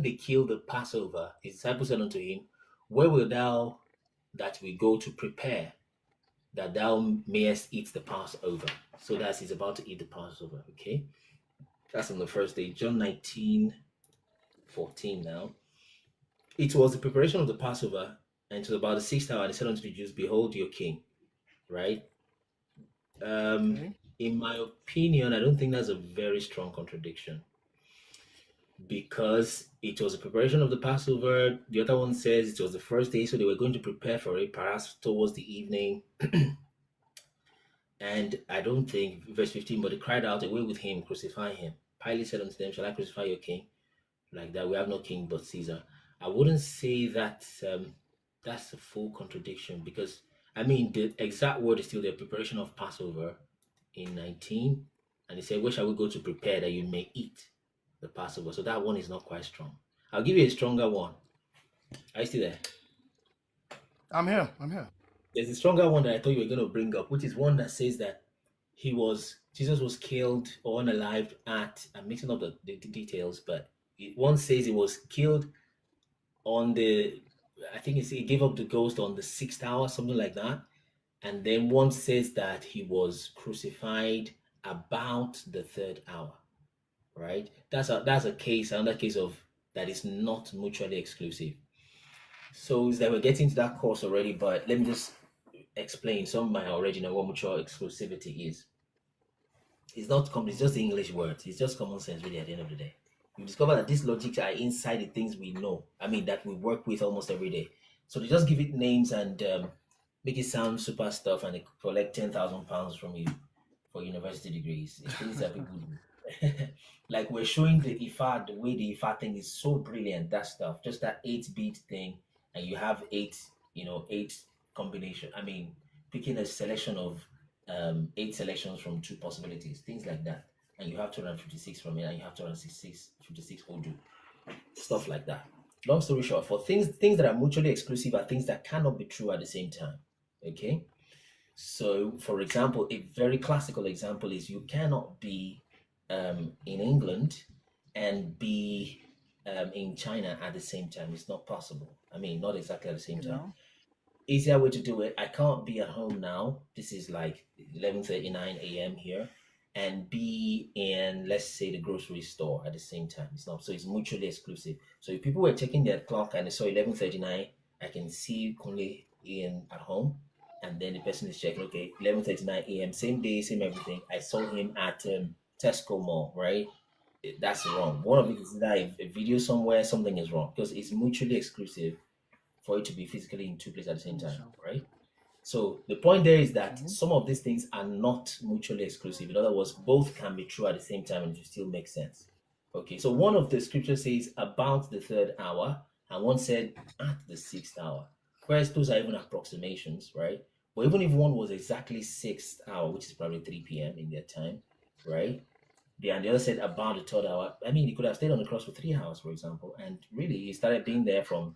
they killed the Passover, his disciples said unto him, "Where wilt thou that we go to prepare, that thou mayest eat the Passover?" So that's he's about to eat the Passover. Okay, that's on the first day. John 19:14 now. It was the preparation of the Passover, and it was about the 6th hour. And they said unto the Jews, "Behold your king." Right? In my opinion, I don't think that's a very strong contradiction because it was a preparation of the Passover. The other one says it was the first day, so they were going to prepare for it, perhaps towards the evening. And I don't think, verse 15, but they cried out, "Away with him, crucify him." Pilate said unto them, "Shall I crucify your king?" Like that, we have no king but Caesar. I wouldn't say that that's a full contradiction because, I mean, the exact word is still the preparation of Passover in 19. And he said, "Where shall we go to prepare that you may eat the Passover?" So that one is not quite strong. I'll give you a stronger one. Are you still there? I'm here. There's a stronger one that I thought you were going to bring up, which is one that says that Jesus was killed or unalived at, I'm mixing up the details, but one says he was killed on I think he gave up the ghost on the 6th hour, something like that. And then one says that he was crucified about the 3rd hour, right? That's another case of that is not mutually exclusive. So is that we're getting to that course already, but let me just explain. Some might already know what mutual exclusivity is. It's just the English words. It's just common sense, really, at the end of the day. You discover that these logics are inside the things we know. I mean, that we work with almost every day. So they just give it names and make it sound super stuff, and they collect £10,000 from you for university degrees. It's things that people do. Like we're showing the way the IFA thing is so brilliant. That stuff, just that 8-bit thing, and you have 8 combination. I mean, picking a selection of 8 selections from 2 possibilities, things like that. And you have 256 from it, and you have 256 Odu. Stuff like that. Long story short, for things that are mutually exclusive are things that cannot be true at the same time. Okay? So, for example, a very classical example is you cannot be in England and be in China at the same time. It's not possible. I mean, not exactly at the same time. Easier way to do it, I can't be at home now. This is like 11:39 a.m. here, and be in, let's say, the grocery store at the same time. It's not, so it's mutually exclusive. So if people were checking their clock and they saw 11:39, I can see Kunle in at home, and then the person is checking, okay, 11:39 a.m., same day, same everything. I saw him at Tesco Mall, right? That's wrong. One of it is that a video somewhere, something is wrong because it's mutually exclusive for it to be physically in 2 places at the same time, right? So the point there is that some of these things are not mutually exclusive. In other words, both can be true at the same time and it still makes sense. Okay, so one of the scriptures says about the 3rd hour, and one said at the 6th hour. Whereas those are even approximations, right? But even if one was exactly 6th hour, which is probably 3 p.m. in their time, right? And the other said about the 3rd hour. I mean, he could have stayed on the cross for 3 hours, for example, and really he started being there from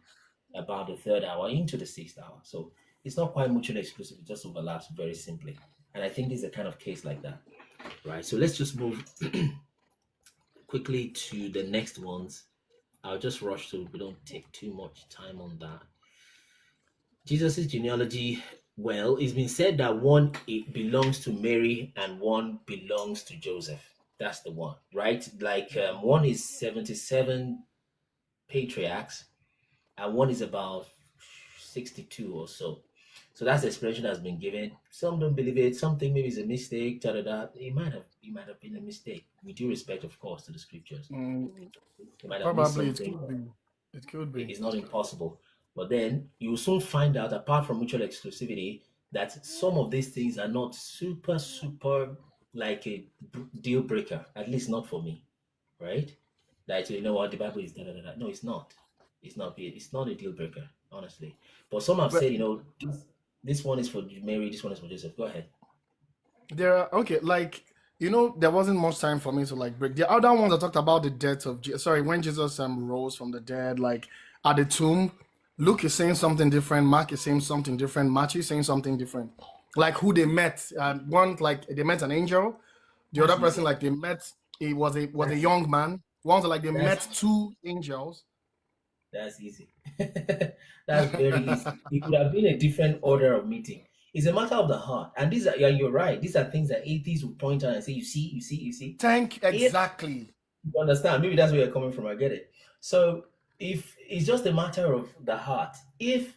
about the 3rd hour into the 6th hour. So it's not quite mutually exclusive; it just overlaps very simply. And I think this is a kind of case like that, right? So let's just move quickly to the next ones. I'll just rush so we don't take too much time on that. Jesus' genealogy, well, it's been said that one it belongs to Mary and one belongs to Joseph. That's the one, right? Like one is 77 patriarchs and one is about 62 or so. So that's the explanation that's been given. Some don't believe it. Some think maybe it's a mistake. Da, da, da. It might have been a mistake. With due respect, of course, to the scriptures. They might have missed Probably it something. could be. It could be. It's not impossible. But then you will soon find out, apart from mutual exclusivity, that some of these things are not super, super like a deal breaker, at least not for me, right? That you know what the Bible is, da, da, da, da. No, it's not. It's not. It's not a deal breaker, honestly. But some have But said, this one is for Mary, this one is for Joseph. Go ahead. there are okay, like there wasn't much time for me to like break. The other ones I talked about the death of when Jesus rose from the dead, like at the tomb. Luke is saying something different. Mark is saying something different. Matthew is saying something different. Like who they met. One like they met an angel. The other person like they met. It was a young man. One's like they met two angels. That's easy. That's very easy. It could have been a different order of meeting. It's a matter of the heart. And you're right. These are things that atheists would point out and say, you see. Exactly. You understand? Maybe that's where you're coming from. I get it. So if it's just a matter of the heart, if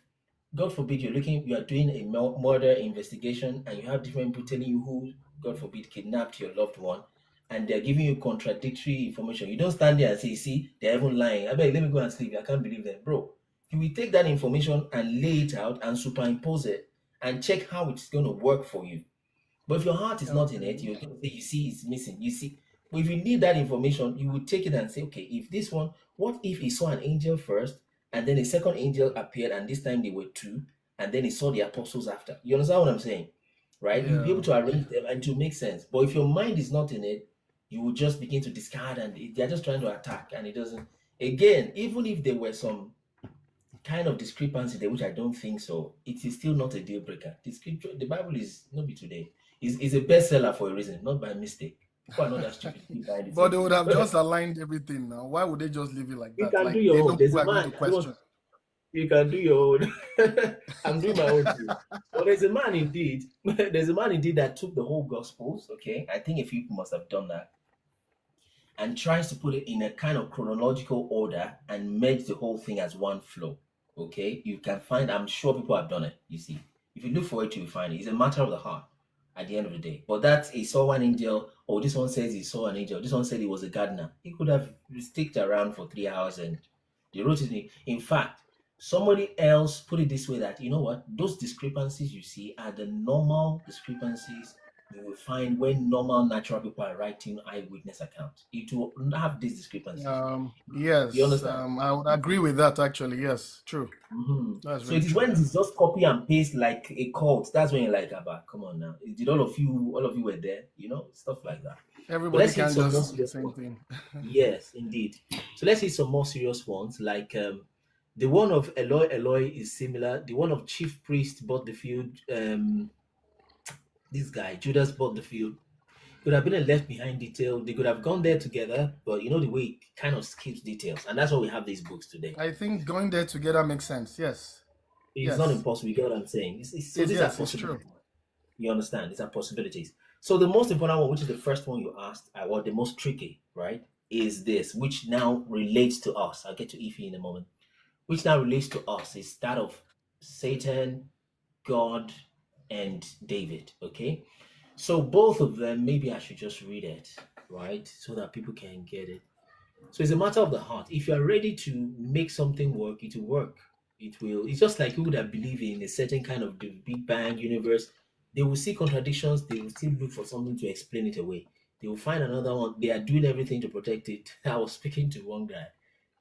God forbid you are doing a murder investigation and you have different people telling you who, God forbid, kidnapped your loved one, and they're giving you contradictory information, you don't stand there and say, see, they're even lying. I beg, let me go and sleep. I can't believe them, bro. You will take that information and lay it out and superimpose it and check how it's going to work for you. But if your heart is not in it, you're going to say, you see, it's missing. You see. But if you need that information, you will take it and say, okay, if this one, what if he saw an angel first, and then a second angel appeared, and this time they were two, and then he saw the apostles after? You understand what I'm saying? Right? You'll be able to arrange them and to make sense. But if your mind is not in it, you will just begin to discard, and they're just trying to attack, and it doesn't. Again, even if there were some kind of discrepancy there, which I don't think so, it is still not a deal breaker. The Bible is not be today. Is a bestseller for a reason, not by mistake. People are not that stupid. But they would have just aligned everything now. Why would they just leave it like that? You can like, do your own. There's a man. You can do your own. I'm doing my own too. But there's a man indeed. There's a man indeed that took the whole Gospels. Okay, I think a few people must have done that, and tries to put it in a kind of chronological order and merge the whole thing as one flow. Okay, you can find. I'm sure people have done it. You see, if you look for it, you'll find it. It's a matter of the heart at the end of the day. But that he saw one angel, or this one says he saw an angel, this one said he was a gardener. He could have sticked around for 3 hours and they wrote it. In fact, somebody else put it this way, that you know what, those discrepancies you see are the normal discrepancies you will find when normal natural people are writing eyewitness accounts. It will have these discrepancies. Yes, you understand? I would agree with that actually. Yes, true. So it is when it's just copy and paste like a cult. That's when you're like, come on now. Did all of you were there? Stuff like that. Everybody can just do the same thing. Yes, indeed. So let's see some more serious ones. Like the one of Eloi is similar. The one of chief priest bought the field. This guy, Judas, bought the field. Could have been a left behind detail. They could have gone there together, but the way it kind of skips details. And that's why we have these books today. I think going there together makes sense. Yes. It's not impossible. You get what I'm saying? These are possibilities. True. You understand? These are possibilities. So the most important one, which is the first one you asked, or the most tricky, right, is this, which now relates to us. I'll get to Ife in a moment. Which now relates to us is that of Satan, God, and David. Okay, so both of them, maybe I should just read it, right, so that people can get it. So it's a matter of the heart. If you are ready to make something work, it will work. It's just like people that believe in a certain kind of Big Bang universe. They will see contradictions. They will still look for something to explain it away. They will find another one. They are doing everything to protect it. I was speaking to one guy.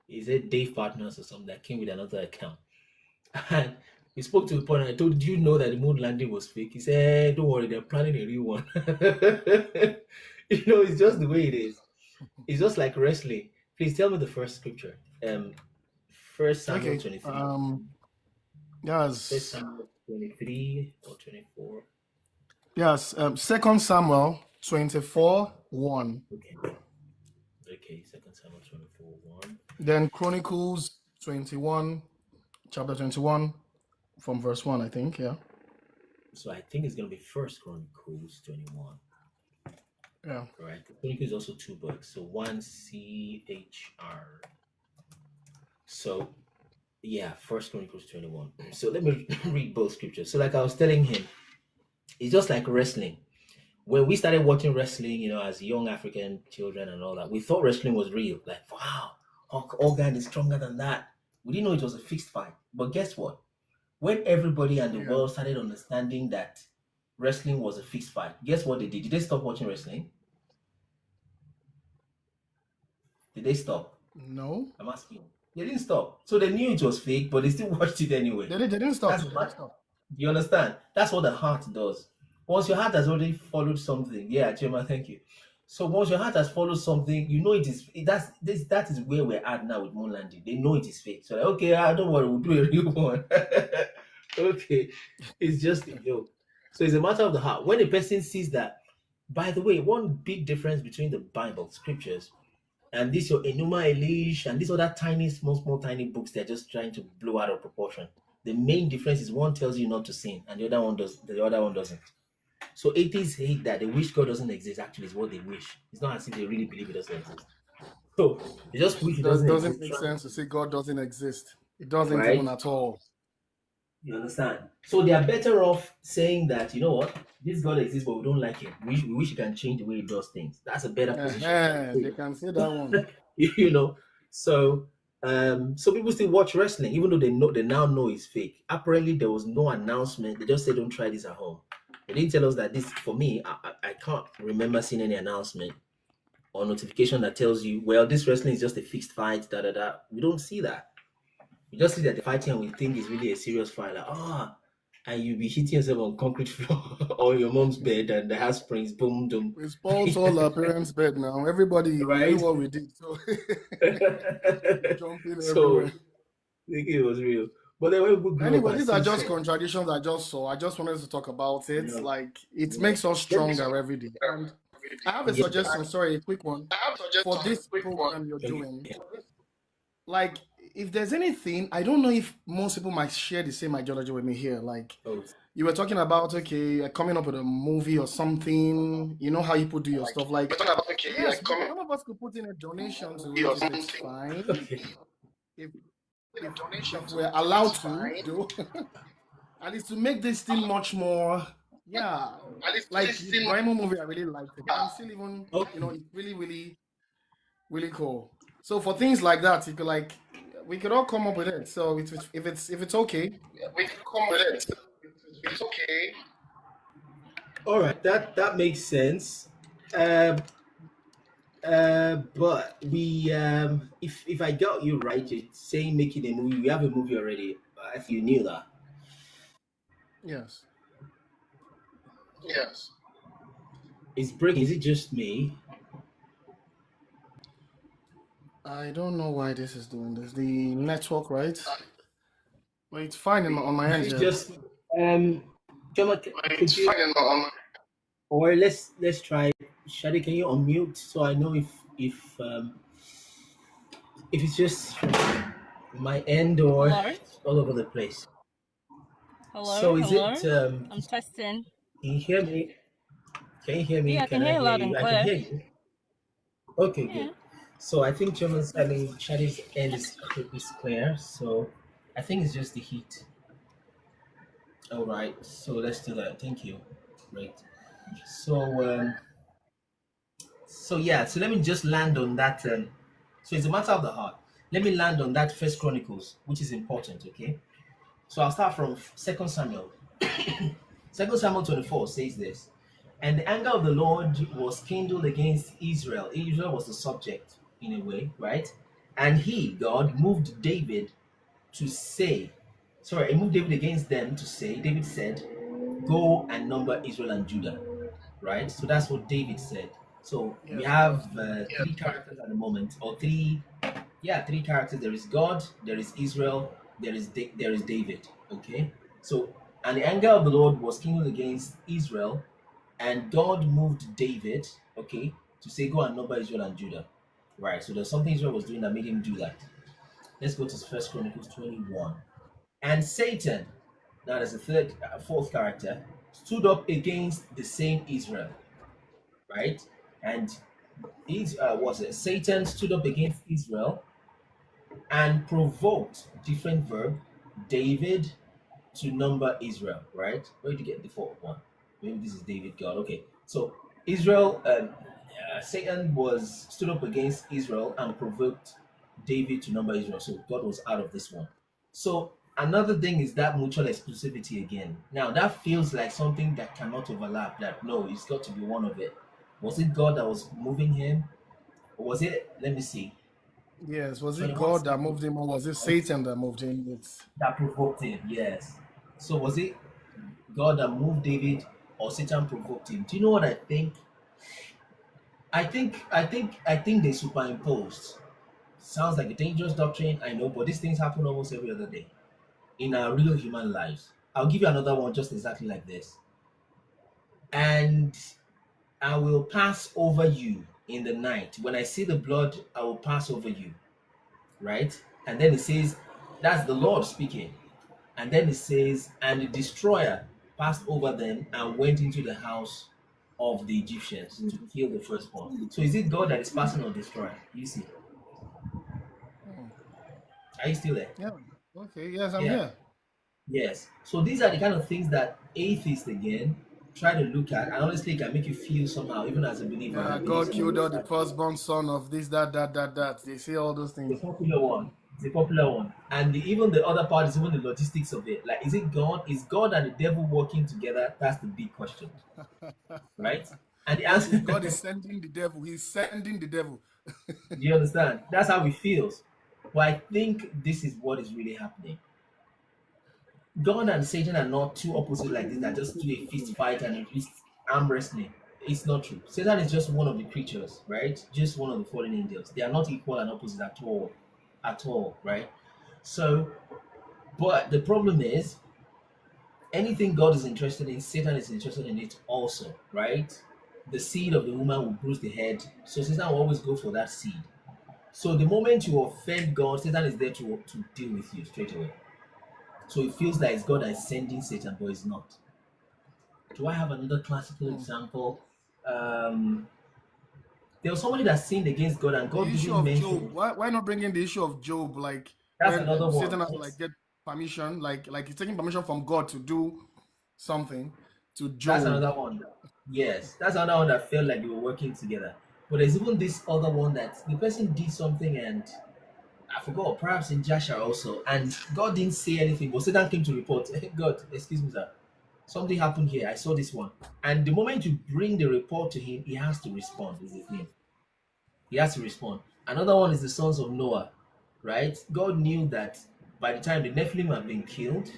He said Dave Partners or something that came with another account. And We spoke to the point, and I told you know that the moon landing was fake. He said, "Don't worry, they're planning a real one." It's just the way it is. It's just like wrestling. Please tell me the first scripture. First Samuel Okay. 23. First Yes. Samuel 23 or 24. Yes. 2 Samuel 24:1. Okay. Second Samuel 24:1. Then Chronicles 21, chapter 21, from verse 1, I think. Yeah. So I think it's gonna be First Chronicles 21. Yeah. Right. Chronicles is also 2 books. So 1 CHR. So yeah, First Chronicles 21. So let me read both scriptures. So like I was telling him, it's just like wrestling. When we started watching wrestling, as young African children and all that, we thought wrestling was real. Like, wow, Hulk Hogan is stronger than that. We didn't know it was a fixed fight. But guess what? When everybody and the world started understanding that wrestling was a fixed fight, guess what they did? Did they stop watching wrestling? Did they stop? No. I'm asking. They didn't stop. So they knew it was fake, but they still watched it anyway. They didn't stop. That's do you understand? That's what the heart does. Once your heart has already followed something, yeah, Chema, thank you. So once your heart has followed something, that is where we're at now with moon landing. They know it is fake. So like, okay, don't worry, we'll do a real one. Okay, it's just a joke. So it's a matter of the heart. When a person sees that, by the way, one big difference between the Bible scriptures and this your Enuma Elish and these other small tiny books, they're just trying to blow out of proportion. The main difference is one tells you not to sin and the other one doesn't. So atheists hate that. They wish God doesn't exist. Actually, is what they wish. It's not as if they really believe it doesn't exist. So they just wish it doesn't exist. Make sense to say God doesn't exist. It doesn't Right? even at all. You understand? So they are better off saying that, you know what, this God exists, but we don't like him. We wish he can change the way he does things. That's a better position. They can say that one. So people still watch wrestling, even though they now know it's fake. Apparently, there was no announcement. They just said, "Don't try this at home." They didn't tell us that this. For me, I can't remember seeing any announcement or notification that tells you, "Well, this wrestling is just a fixed fight." We don't see that. We just see that the fighting and we think is really a serious fight. Like, and you'll be hitting yourself on concrete floor or your mom's bed and the house springs, boom, boom. We spoiled all our parents' bed now. Everybody knew what we did. So jumping everywhere. I think it was real. But then anyway, these are just contradictions I just saw. I just wanted to talk about it. It makes us stronger every day. And I have a suggestion. Sorry, a quick one. For this program you're doing. Like, if there's anything, I don't know if most people might share the same ideology with me here. Like, you were talking about, coming up with a movie or something. You know how you do your stuff. Like, yes, some of us could put in a donation to it. It's fine. If we're allowed to do, at least to make this thing much more, like the Brimo movie, I really liked it. I'm still even, it's really, really, really cool. So for things like that, you could we could all come up with it. So if it's okay, we can come with it. It's okay. All right, that makes sense. But we if I got you right, it's saying making a movie. We have a movie already. I think you knew that. Yes. It's breaking. Is it just me? I don't know why this is doing this. The network, right? But it's fine on my end. It's just it's fine on. Or let's try. Shadi, can you unmute so I know if it's just my end or all over the place? Hello. So is it? I'm testing. Can you hear me? Can you hear me? Yeah, I can hear you loud and clear. I can hear you. Okay, good. So I think Shadi's end is clear. So I think it's just the heat. All right. So let's do that. Thank you. Great. So so let me just land on that. So it's a matter of the heart. Let me land on that First Chronicles, which is important. Okay. So I'll start from 2 Samuel. 2 Samuel 24 says this. And the anger of the Lord was kindled against Israel. Israel was the subject in a way, right? And God moved David to say, Sorry, he moved David against them to say, David said, go and number Israel and Judah, right? So that's what David said. So we Yes, have yes. three characters at the moment, or three characters. There is God, there is Israel, there is David. Okay, so and the anger of the Lord was kindled against Israel, and God moved David, okay, to say, go and number Israel and Judah, right? So there's something Israel was doing that made him do that. Let's go to First Chronicles 21. And Satan, now there's fourth character, stood up against the same Israel, right? And Satan stood up against Israel and provoked, different verb, David to number Israel, right? Where did you get the fourth one? Maybe this is David God. Okay, so Israel, Satan stood up against Israel and provoked David to number Israel. So God was out of this one. So another thing is that mutual exclusivity again. Now that feels like something that cannot overlap. That no, it's got to be one of it. Was it God that was moving him, or was it? Let me see. Yes, was it 21 God that moved him or was it Satan that moved him? that provoked him. Yes. So was it God that moved David or Satan provoked him? Do you know what I think? I think they superimposed. Sounds like a dangerous doctrine, I know, but these things happen almost every other day in our real human lives. I'll give you another one just exactly like this. And I will pass over you in the night. When I see the blood, I will pass over you. Right? And then it says, that's the Lord speaking. And then it says, and the destroyer passed over them and went into the house of the Egyptians to kill the firstborn. So is it God that is passing or destroyer? You see. Are you still there? Yeah. Okay. Yes, I'm Yeah. here. Yes. So these are the kind of things that atheists again try to look at, and honestly, it can make you feel somehow, even as a believer. Yeah, that God killed all the firstborn son of this, that. They say all those the things. popular one. It's a popular one. And even the other part is even the logistics of it. Like, is it God? Is God and the devil working together? That's the big question. Right? And the answer God is sending the devil. He's sending the devil. do you understand? That's how it feels. But I think this is what is really happening. God and Satan are not two opposites like this that just do a fist fight and a fist arm wrestling. It's not true. Satan is just one of the creatures, right? Just one of the fallen angels. They are not equal and opposite at all, right? So, but the problem is, anything God is interested in, Satan is interested in it also, right? The seed of the woman will bruise the head, so Satan will always go for that seed. So the moment you offend God, Satan is there to deal with you straight away. So it feels like it's God that is sending Satan, but it's not. Do I have another classical example? There was somebody that sinned against God, and The God issue didn't of mention. Job. Why not bring in the issue of Job? Like That's when another one. Satan has to like get permission, like he's taking permission from God to do something to Job. That's another one. Yes, that's another one that felt like they were working together. But there's even this other one that the person did something, and I forgot, perhaps in Joshua also, and God didn't say anything, but Satan came to report, hey, God, excuse me, sir, something happened here. I saw this one. And the moment you bring the report to him, he has to respond, is his name. He has to respond. Another one is the sons of Noah, right? God knew that by the time the Nephilim had been killed,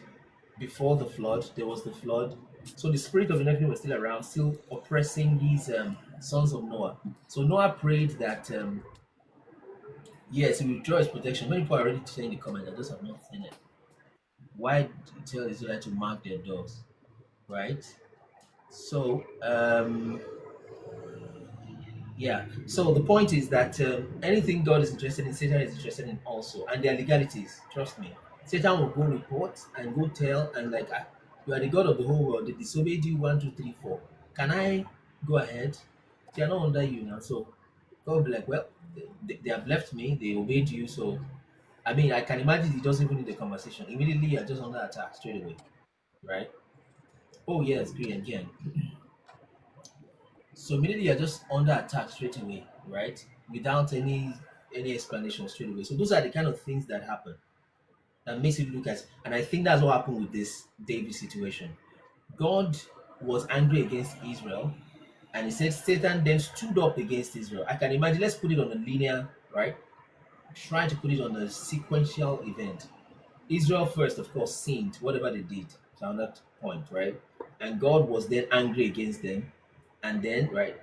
before the flood, there was the flood. So the spirit of the Nephilim was still around, still oppressing these sons of Noah. So Noah prayed that, yes, he will withdraw his protection. Many people are already saying in the comment, I just have not seen it. Why tell Israel to mark their doors, right? So, yeah. So the point is that anything God is interested in, Satan is interested in also, and there are legalities. Trust me. Satan will go report and go tell, and like, you are the God of the whole world. They disobeyed you 1, 2, 3, 4. Can I go ahead? They are not under you now, so God will be like, well, they have left me. They obeyed you, so I mean, I can imagine he doesn't even need the conversation. Immediately, you're just under attack straight away, right? Oh yes, agree again. So immediately you're just under attack straight away, right? Without any explanation straight away. So those are the kind of things that happen that makes it look at, and I think that's what happened with this David situation. God was angry against Israel, and he said Satan then stood up against Israel. I can imagine. Let's put it on a linear, right? Try to put it on a sequential event. Israel first, of course, sinned, whatever they did, to that point, right? And God was then angry against them. And then, right,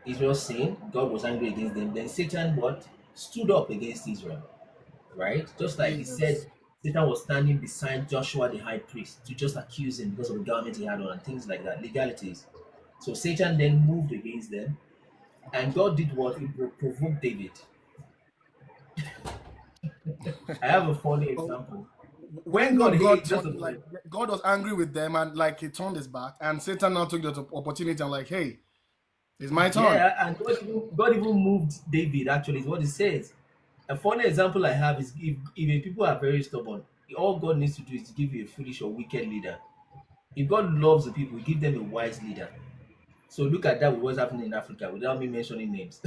Israel sinned, God was angry against them. Then Satan, what? Stood up against Israel, right? Just like he Yes. said, Satan was standing beside Joshua the high priest to just accuse him because of the garment he had on and things like that, legalities. So Satan then moved against them, and God did what? He provoked David. I have a funny But example. When when God God hates, just turned, like God was angry with them and like he turned his back, and Satan now took the opportunity and like, hey, it's my turn. yeah, and God even moved David, actually, is what it says. A funny example I have is if people are very stubborn, all God needs to do is to give you a foolish or wicked leader. If God loves the people, give them a wise leader. So look at that with what's happening in Africa without me mentioning names.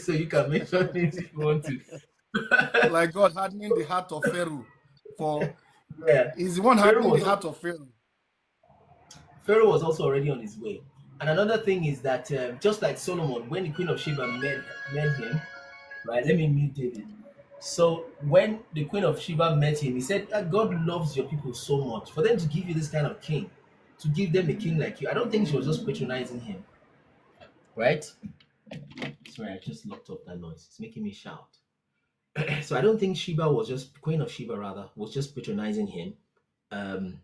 So you can mention names if you want to. Like God hardening the heart of Pharaoh for Yeah. he's the one Pharaoh hardening the was heart of Pharaoh. Pharaoh was also already on his way. And another thing is that just like Solomon, when the Queen of Sheba met him, right? Let me meet David. So when the Queen of Sheba met him, he said, God loves your people so much. For them to give you this kind of king, to give them a king like you, I don't think she was just patronizing him, right? Sorry, I just locked up that noise. It's making me shout. So I don't think Queen of Sheba rather, was just patronizing him. Um,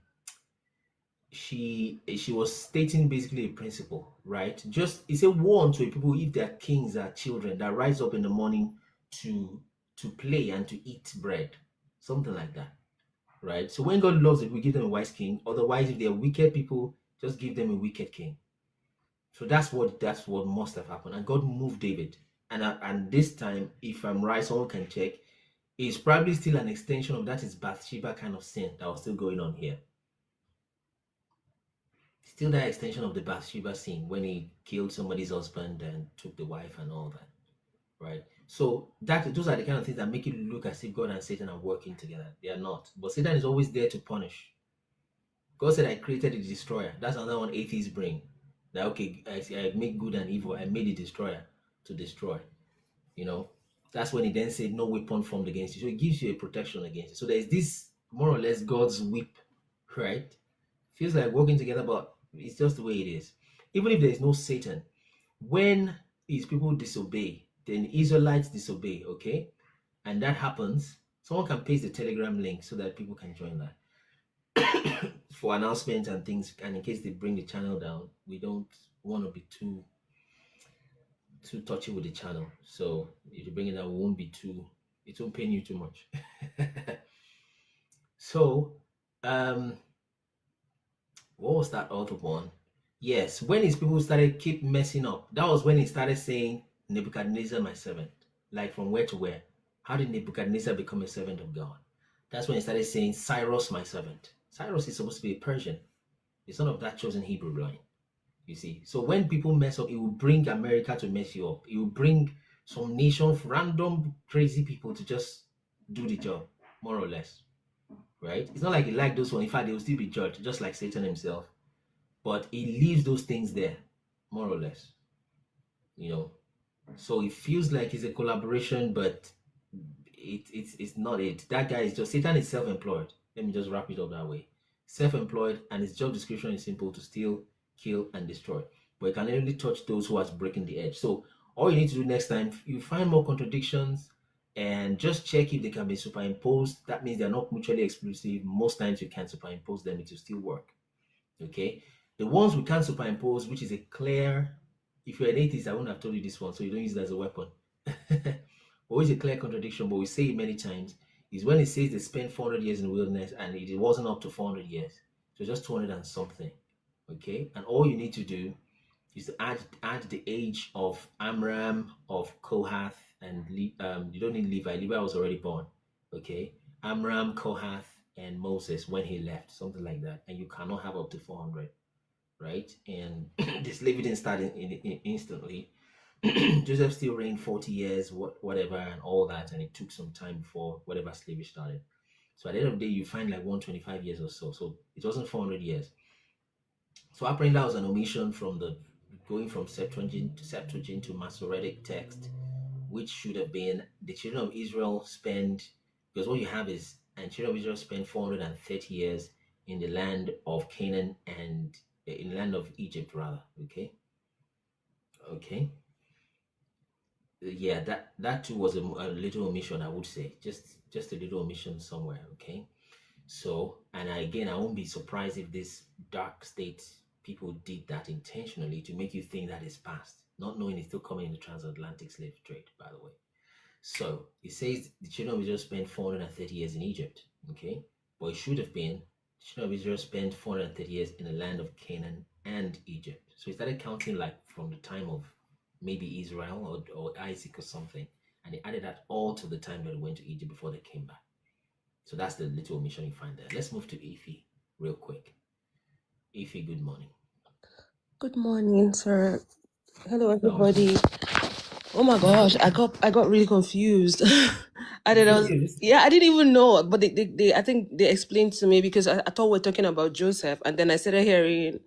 she was stating basically a principle, right? Just it's a warn to a people if their kings are children that rise up in the morning to play and to eat bread, something like that, right? So when God loves it, we give them a wise king. Otherwise, if they are wicked people, just give them a wicked king. So that's what must have happened, and God moved David. And this time, if I'm right, someone can check. It's probably still an extension of that is Bathsheba kind of sin that was still going on here. Still that extension of the Bathsheba scene when he killed somebody's husband and took the wife and all that, right? So those are the kind of things that make it look as if God and Satan are working together. They are not. But Satan is always there to punish. God said, I created a destroyer. That's another one atheists bring. That, okay, I make good and evil. I made a destroyer to destroy. You know, that's when he then said, no weapon formed against you. So it gives you a protection against it. So there's this more or less God's whip, right? Feels like working together, but it's just the way it is. Even if there is no Satan, when his people disobey, then Israelites disobey, okay? And that happens. Someone can paste the Telegram link so that people can join that for announcements and things. And in case they bring the channel down, we don't want to be too touchy with the channel. So if you bring it down, it won't pain you too much. So, what was that other one? Yes, when his people started keep messing up, that was when he started saying, Nebuchadnezzar, my servant. Like from where to where? How did Nebuchadnezzar become a servant of God? That's when he started saying, Cyrus, my servant. Cyrus is supposed to be a Persian. It's none of that chosen Hebrew line. You see, so when people mess up, it will bring America to mess you up. It will bring some nation, random crazy people to just do the job, more or less, right? It's not like he like those ones. In fact, they will still be judged, just like Satan himself. But he leaves those things there, more or less, you know. So it feels like it's a collaboration, but it's not it. That guy is just Satan is self-employed. Let me just wrap it up that way. Self-employed, and his job description is simple: to steal, kill, and destroy. But he can only touch those who are breaking the edge. So all you need to do next time, you find more contradictions, and just check if they can be superimposed. That means they're not mutually exclusive. Most times you can superimpose them; it will still work. Okay. The ones we can't superimpose, which is a clear, if you're an atheist, I wouldn't have told you this one, so you don't use it as a weapon. Always a clear contradiction, but we say it many times, is when it says they spent 400 years in the wilderness and it wasn't up to 400 years. So just 200 and something. Okay. And all you need to do is to add the age of Amram, of Kohath, and you don't need Levi. Levi was already born. Okay. Amram, Kohath, and Moses when he left, something like that. And you cannot have up to 400. Right? And the slavery didn't start instantly. Joseph still reigned 40 years, whatever, and all that, and it took some time before whatever slavery started. So at the end of the day, you find like 125 years or so. So it wasn't 400 years. So apparently that was an omission from going from Septuagint to Masoretic text, which should have been the children of Israel spend, because what you have is and children of Israel spent 430 years in the land of Canaan and in the land of Egypt, rather. Okay. Yeah, that too was a little omission, I would say, just a little omission somewhere. Okay. So, and again, I won't be surprised if this dark state people did that intentionally to make you think that it's past, not knowing it's still coming in the transatlantic slave trade, by the way. So it says the children of Israel spent 430 years in Egypt. Okay. But it should have been the children of Israel spent 430 years in the land of Canaan and Egypt. So he started counting like from the time of maybe Israel or Isaac or something. And he added that all to the time that they went to Egypt before they came back. So that's the little omission you find there. Let's move to Ify real quick. Ify, good morning. Good morning, sir. Hello, How are you? everybody. Oh my gosh, I got really confused. I didn't yeah, I didn't even know, but they I think they explained to me because I thought we were talking about Joseph, and then I started hearing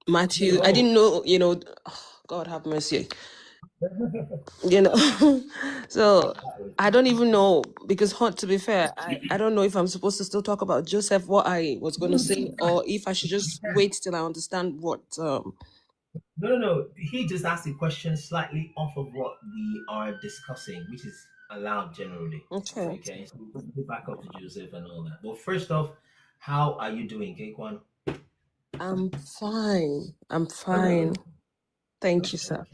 Matthew. I didn't know, God have mercy, you know. So I don't even know because, to be fair, I don't know if I'm supposed to still talk about Joseph, what I was going to say, or if I should just wait till I understand what. No. He just asked the question slightly off of what we are discussing, which is allowed generally. Okay. Okay, so we'll go back up to Joseph and all that. But first off, how are you doing, Kekwan? I'm fine. I'm fine. Thank you, sir.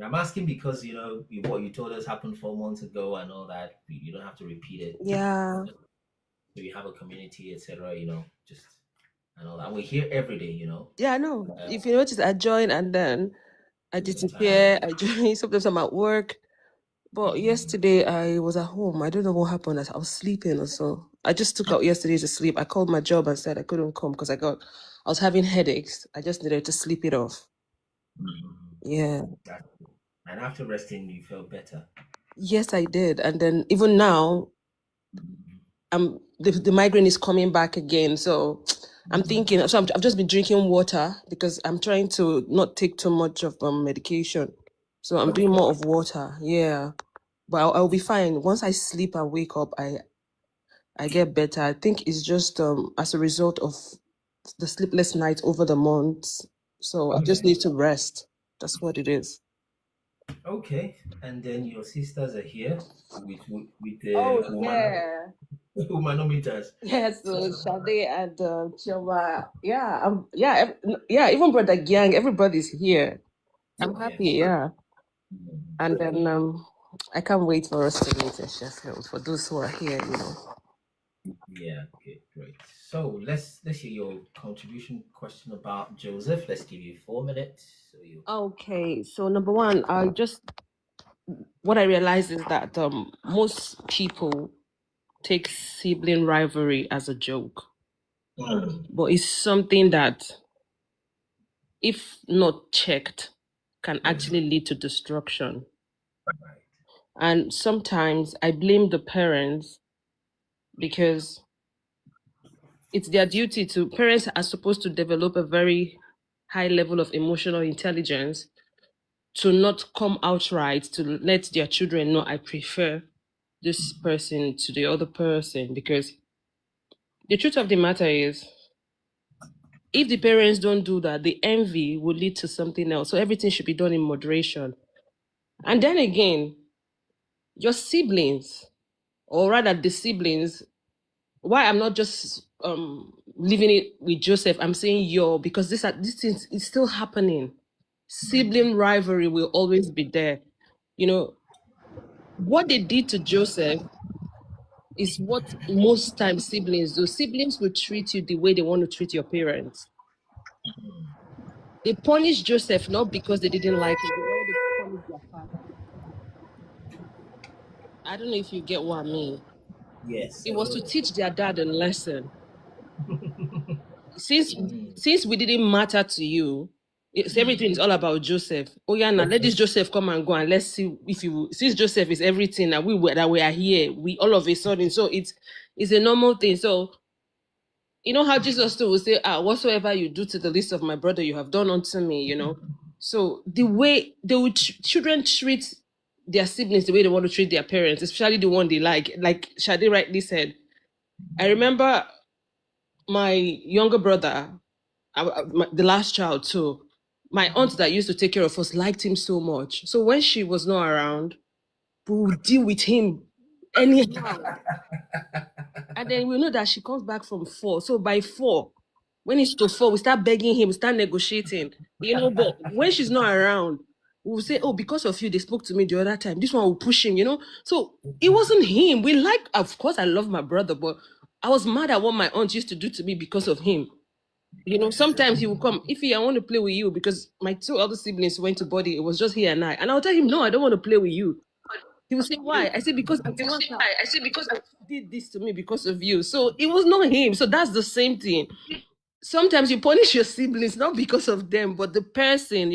I'm asking because what you told us happened 4 months ago and all that. You don't have to repeat it. Yeah. So you have a community, etc. Just and all that. And we're here every day. Yeah, I know. If you notice, I join and then I disappear. I join. Sometimes I'm at work. But yesterday I was at home. I don't know what happened. I was sleeping or so. I just took out yesterday to sleep. I called my job and said I couldn't come because I was having headaches. I just needed to sleep it off. Yeah. And after resting, you felt better. Yes, I did. And then even now, the migraine is coming back again. So I'm thinking. So I've just been drinking water because I'm trying to not take too much of medication. So I'm doing more of water. Yeah. But I'll be fine. Once I sleep and wake up, I get better. I think it's just as a result of the sleepless nights over the months. So I just need to rest. That's what it is. Okay. And then your sisters are here with humanometers. Yes, so Sade and Chioma. Yeah, even Brother Gyang, everybody's here. I'm happy, yeah. And then I can't wait for us to meet in Sheffield for those who are here, Yeah, okay, great. So let's hear your contribution question about Joseph. Let's give you 4 minutes. Okay, so number one, what I realized is that most people take sibling rivalry as a joke, but it's something that, if not checked, can actually lead to destruction. And sometimes I blame the parents because it's their duty to. Parents are supposed to develop a very high level of emotional intelligence to not come outright to let their children know I prefer this person to the other person, because the truth of the matter is, if the parents don't do that, the envy will lead to something else. So everything should be done in moderation. And then again, your siblings, or rather the siblings, why I'm not just leaving it with Joseph, I'm saying because this thing is still happening. Sibling rivalry will always be there. What they did to Joseph is what most times siblings do. Siblings will treat you the way they want to treat your parents. They punished Joseph not because they didn't like him, they wanted to punish their father. I don't know if you get what I mean. Yes. It was to teach their dad a lesson. Since we didn't matter to you, everything is all about Joseph. Oh yeah, now let this Joseph come and go, and let's see since Joseph is everything that we are here, we all of a sudden. So it's a normal thing. So you know how Jesus too will say, whatsoever you do to the least of my brother, you have done unto me, So the way children treat their siblings, the way they want to treat their parents, especially the one they like Shade rightly said, I remember my younger brother, the last child too. My aunt that used to take care of us liked him so much. So when she was not around, we would deal with him anyhow. And then we know that she comes back from 4. So by 4, when it's to 4, we start begging him, we start negotiating. But when she's not around, we'll say, oh, because of you, they spoke to me the other time. This one will push him. So it wasn't him. Of course, I love my brother, but I was mad at what my aunt used to do to me because of him. Sometimes he will come, Ify, I want to play with you because my 2 other siblings went to body. It was just he and I. And I'll tell him, no, I don't want to play with you. He will say, why? I said, because I did this to me because of you. So it was not him. So that's the same thing. Sometimes you punish your siblings, not because of them, but the person.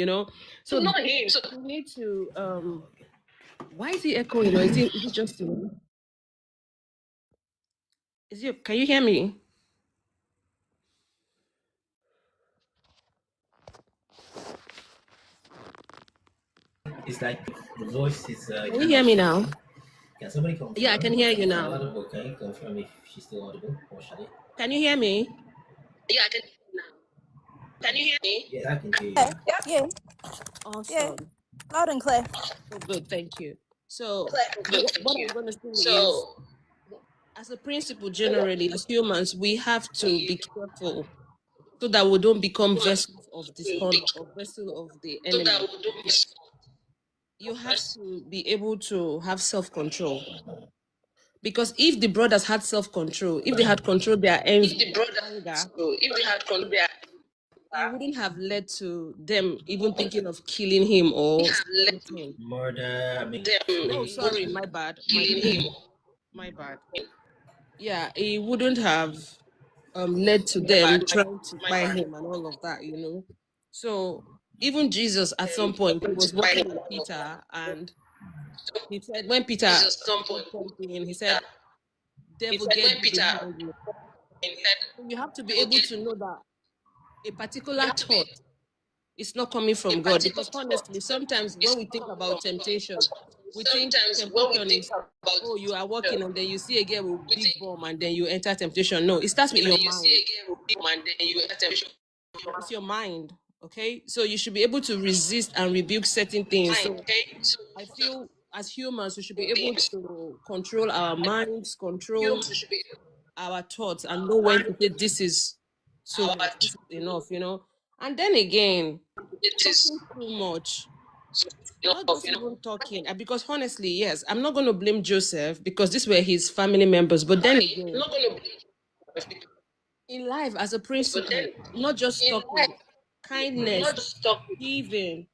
So not him. So you need to, why is he echoing? Or is it just, can you hear me? It's like the voice is. Can you hear me now? Can somebody confirm? Yeah, I can hear you now. Audible? Can you confirm if she's still audible or should I? Can you hear me? Yeah, I can hear you now. Can you hear me? Yes, I can hear you. Yeah. Awesome. Yeah. Loud and clear. So good, thank you. So Good, what thank you. I'm going to say is, So, as a principle, generally, as humans, we have to be careful so that we don't become vessels of dishonor or vessel of the so enemy. that we don't miss. You have to be able to have self-control. Because if the brothers had self-control, if they had controlled their envy, If the brothers, anger, so if they had control their, it wouldn't have led to them even thinking of killing him or have let stoning him. murder. I mean, Oh, sorry, my bad. My bad. Yeah, it wouldn't have led to them trying to buy him and all of that. So even Jesus at some point he was walking with Peter and he said when Peter Jesus, some said point, something, he said, he devil said get when thee Peter, behind you. he said, So you have to be you will able get to know that a you particular have to be thought is not coming a from God. particular Because thought. honestly, sometimes It's when we think not coming about from God. temptation, we think Sometimes when we temptation think is, about oh, you are walking temptation, and then you see a girl with we big think bomb and then you enter temptation. No, it starts with and then your you see mind. again with people and then you enter temptation. It's your mind. Okay, so you should be able to resist and rebuke certain things. Mind, So okay? So I feel as humans, we should be able things to control our minds, control you should be our thoughts, and know when to say this is too our much, this is enough. And then again, it is talking too much, not enough, just even talking, because honestly, yes, I'm not going to blame Joseph because these were his family members. But then I'm again, not gonna blame in life, as a but then principle, not just in talking, life, kindness, not just talk giving,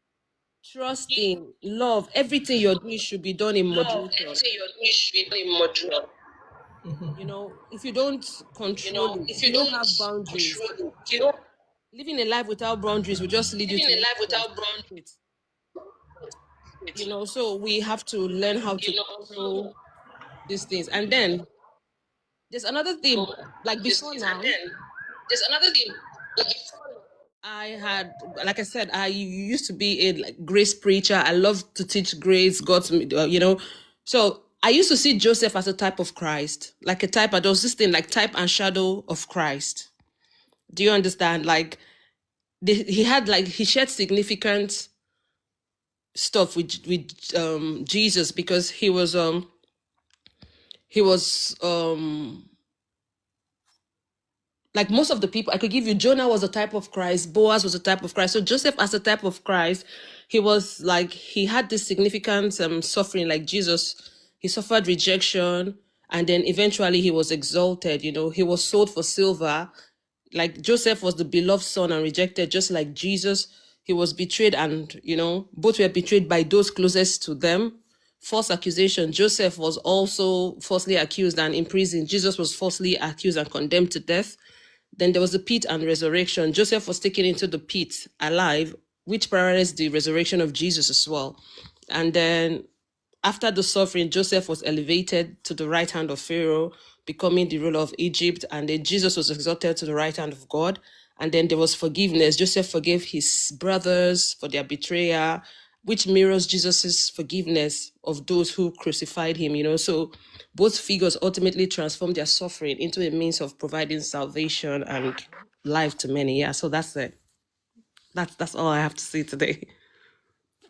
trusting, love, everything you're doing should be done in love, moderation. everything you're doing should be done in moderation. If you don't control it, If if you you don't don't have boundaries, control it, living a life without boundaries will just lead you living to a life nowhere. without boundaries, So we have to learn how to control these things. And then there's another thing, like this before is, and now, then there's another thing. like I said, I used to be a grace preacher. I love to teach grace, God's. So I used to see Joseph as a type of Christ, like a type. There was this thing like type and shadow of Christ. Do you understand? Like he shared significant stuff with Jesus because he was like most of the people. I could give you Jonah was a type of Christ, Boaz was a type of Christ. So Joseph as a type of Christ, he had this significant suffering like Jesus. He suffered rejection and then eventually he was exalted. He was sold for silver. Like Joseph was the beloved son and rejected, just like Jesus. He was betrayed and, both were betrayed by those closest to them. False accusation. Joseph was also falsely accused and imprisoned. Jesus was falsely accused and condemned to death. Then there was the pit and resurrection. Joseph was taken into the pit alive, which parallels the resurrection of Jesus as well. And then after the suffering, Joseph was elevated to the right hand of Pharaoh, becoming the ruler of Egypt. And then Jesus was exalted to the right hand of God. And then there was forgiveness. Joseph forgave his brothers for their betrayal. which mirrors Jesus's forgiveness of those who crucified him, you know. So both figures ultimately transform their suffering into a means of providing salvation and life to many. Yeah, so that's it. That's all I have to say today.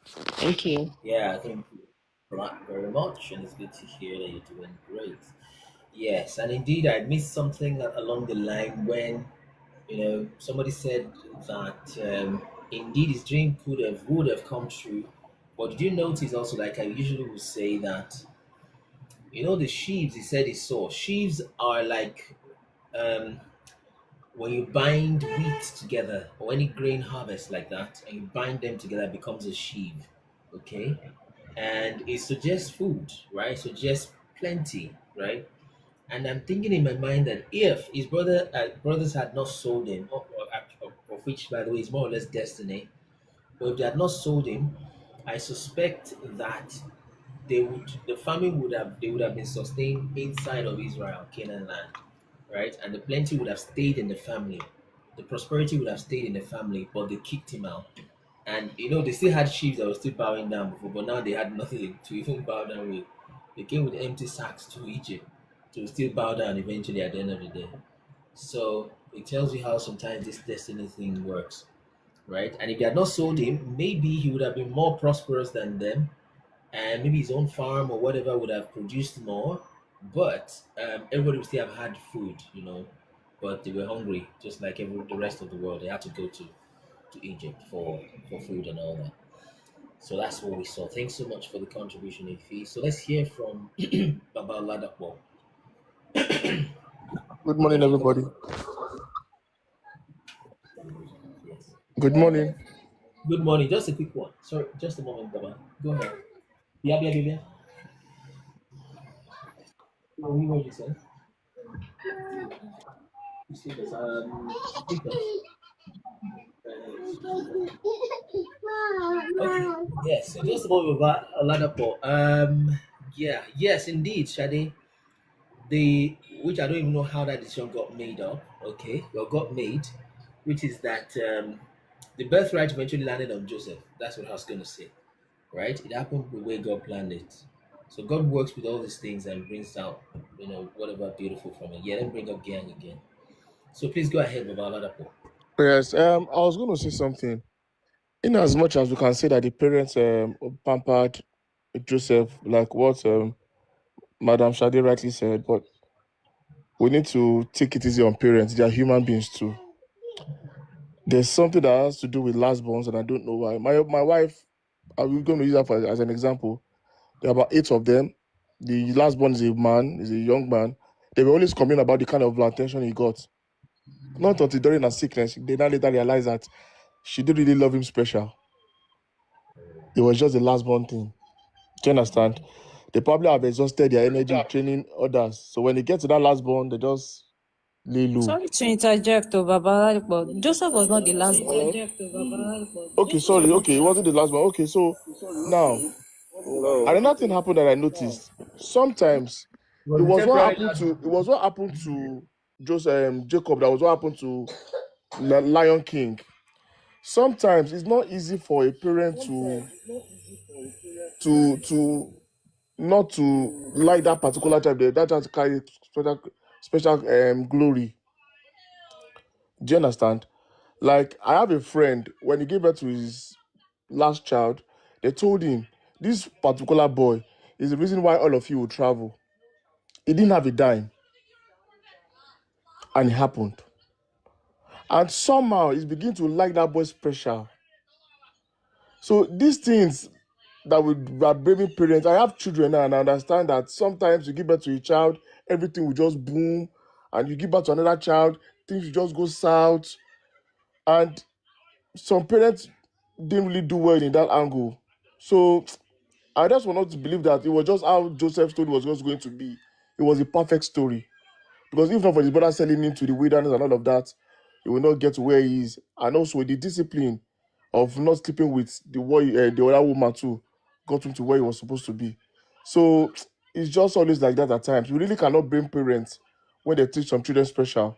Thank you. Yeah, thank you very much, and it's good to hear that you're doing great. Yes, and indeed, I missed something along the line when somebody said that indeed his dream would have come true. But did you notice also, like I usually would say that the sheaves he said he saw. Sheaves are like um, when you bind wheat together or any grain harvest like that, and you bind them together, it becomes a sheaf. Okay, and it suggests food, right? It suggests plenty, right? And I'm thinking in my mind that if his brothers had not sold him, of which by the way is more or less destiny, but if they had not sold him, I suspect that the famine would have been sustained inside of Israel, Canaan land, right? And the plenty would have stayed in the family, the prosperity would have stayed in the family, but they kicked him out. And they still had sheep that were still bowing down before, but now they had nothing to even bow down with. They came with empty sacks to Egypt to still bow down eventually at the end of the day. So it tells you how sometimes this destiny thing works, right? And if they had not sold him, maybe he would have been more prosperous than them, and maybe his own farm or whatever would have produced more. But everybody would still have had food, But they were hungry, just like the rest of the world. They had to go to Egypt for food and all that. So that's what we saw. Thanks so much for the contribution, Ifi. So let's hear from Baba Ladapo. Good morning, everybody. Yes. Good morning. Good morning. Just a quick one. Sorry, just a moment, Baba. Go ahead. Yeah. No, we heard you say. Okay. Yes. So just about Ladapo. Yes, indeed, Shade. Which I don't even know how that decision got made up. Okay, well, got made, which is that the birthright eventually landed on Joseph. That's what I was going to say, right? It happened the way God planned it. So God works with all these things and brings out, whatever beautiful from it. Yeah, let me bring up Gang again. So please go ahead, Baba Ladapo. Yes, I was going to say something. In as much as we can say that the parents pampered Joseph, like what Madam Shade rightly said, but we need to take it easy on parents. They are human beings too. There's something that has to do with lastborns, and I don't know why. My wife, I'm going to use that as an example. There are about 8 of them. The lastborn is a young man. They were always complaining about the kind of attention he got. Not until during her sickness, they now later realized that she didn't really love him special. It was just the lastborn thing. Do you understand? They probably have exhausted their energy training others. So when they get to that lastborn, they just lay low. Sorry to interject, Baba, but Joseph was not the last born. Okay, sorry. Okay, it wasn't the last one. Okay, so now another thing happened that I noticed. Sometimes it was what happened to Joseph Jacob. That was what happened to Lion King. Sometimes it's not easy for a parent to not to like that particular child. That child carry special glory. Do you understand? Like I have a friend, when he gave birth to his last child, they told him this particular boy is the reason why all of you will travel. He didn't have a dime, and it happened. And somehow he's beginning to like that boy special. So these things that are blaming parents. I have children now, and I understand that sometimes you give birth to a child, everything will just boom, and you give birth to another child, things will just go south. And some parents didn't really do well in that angle. So I just want not to believe that it was just how Joseph's story was just going to be. It was a perfect story. Because if not for his brother selling him to the wilderness and all of that, he will not get to where he is. And also the discipline of not sleeping with the other woman too got him to where he was supposed to be. So it's just always like that at times. We really cannot blame parents when they teach some children special.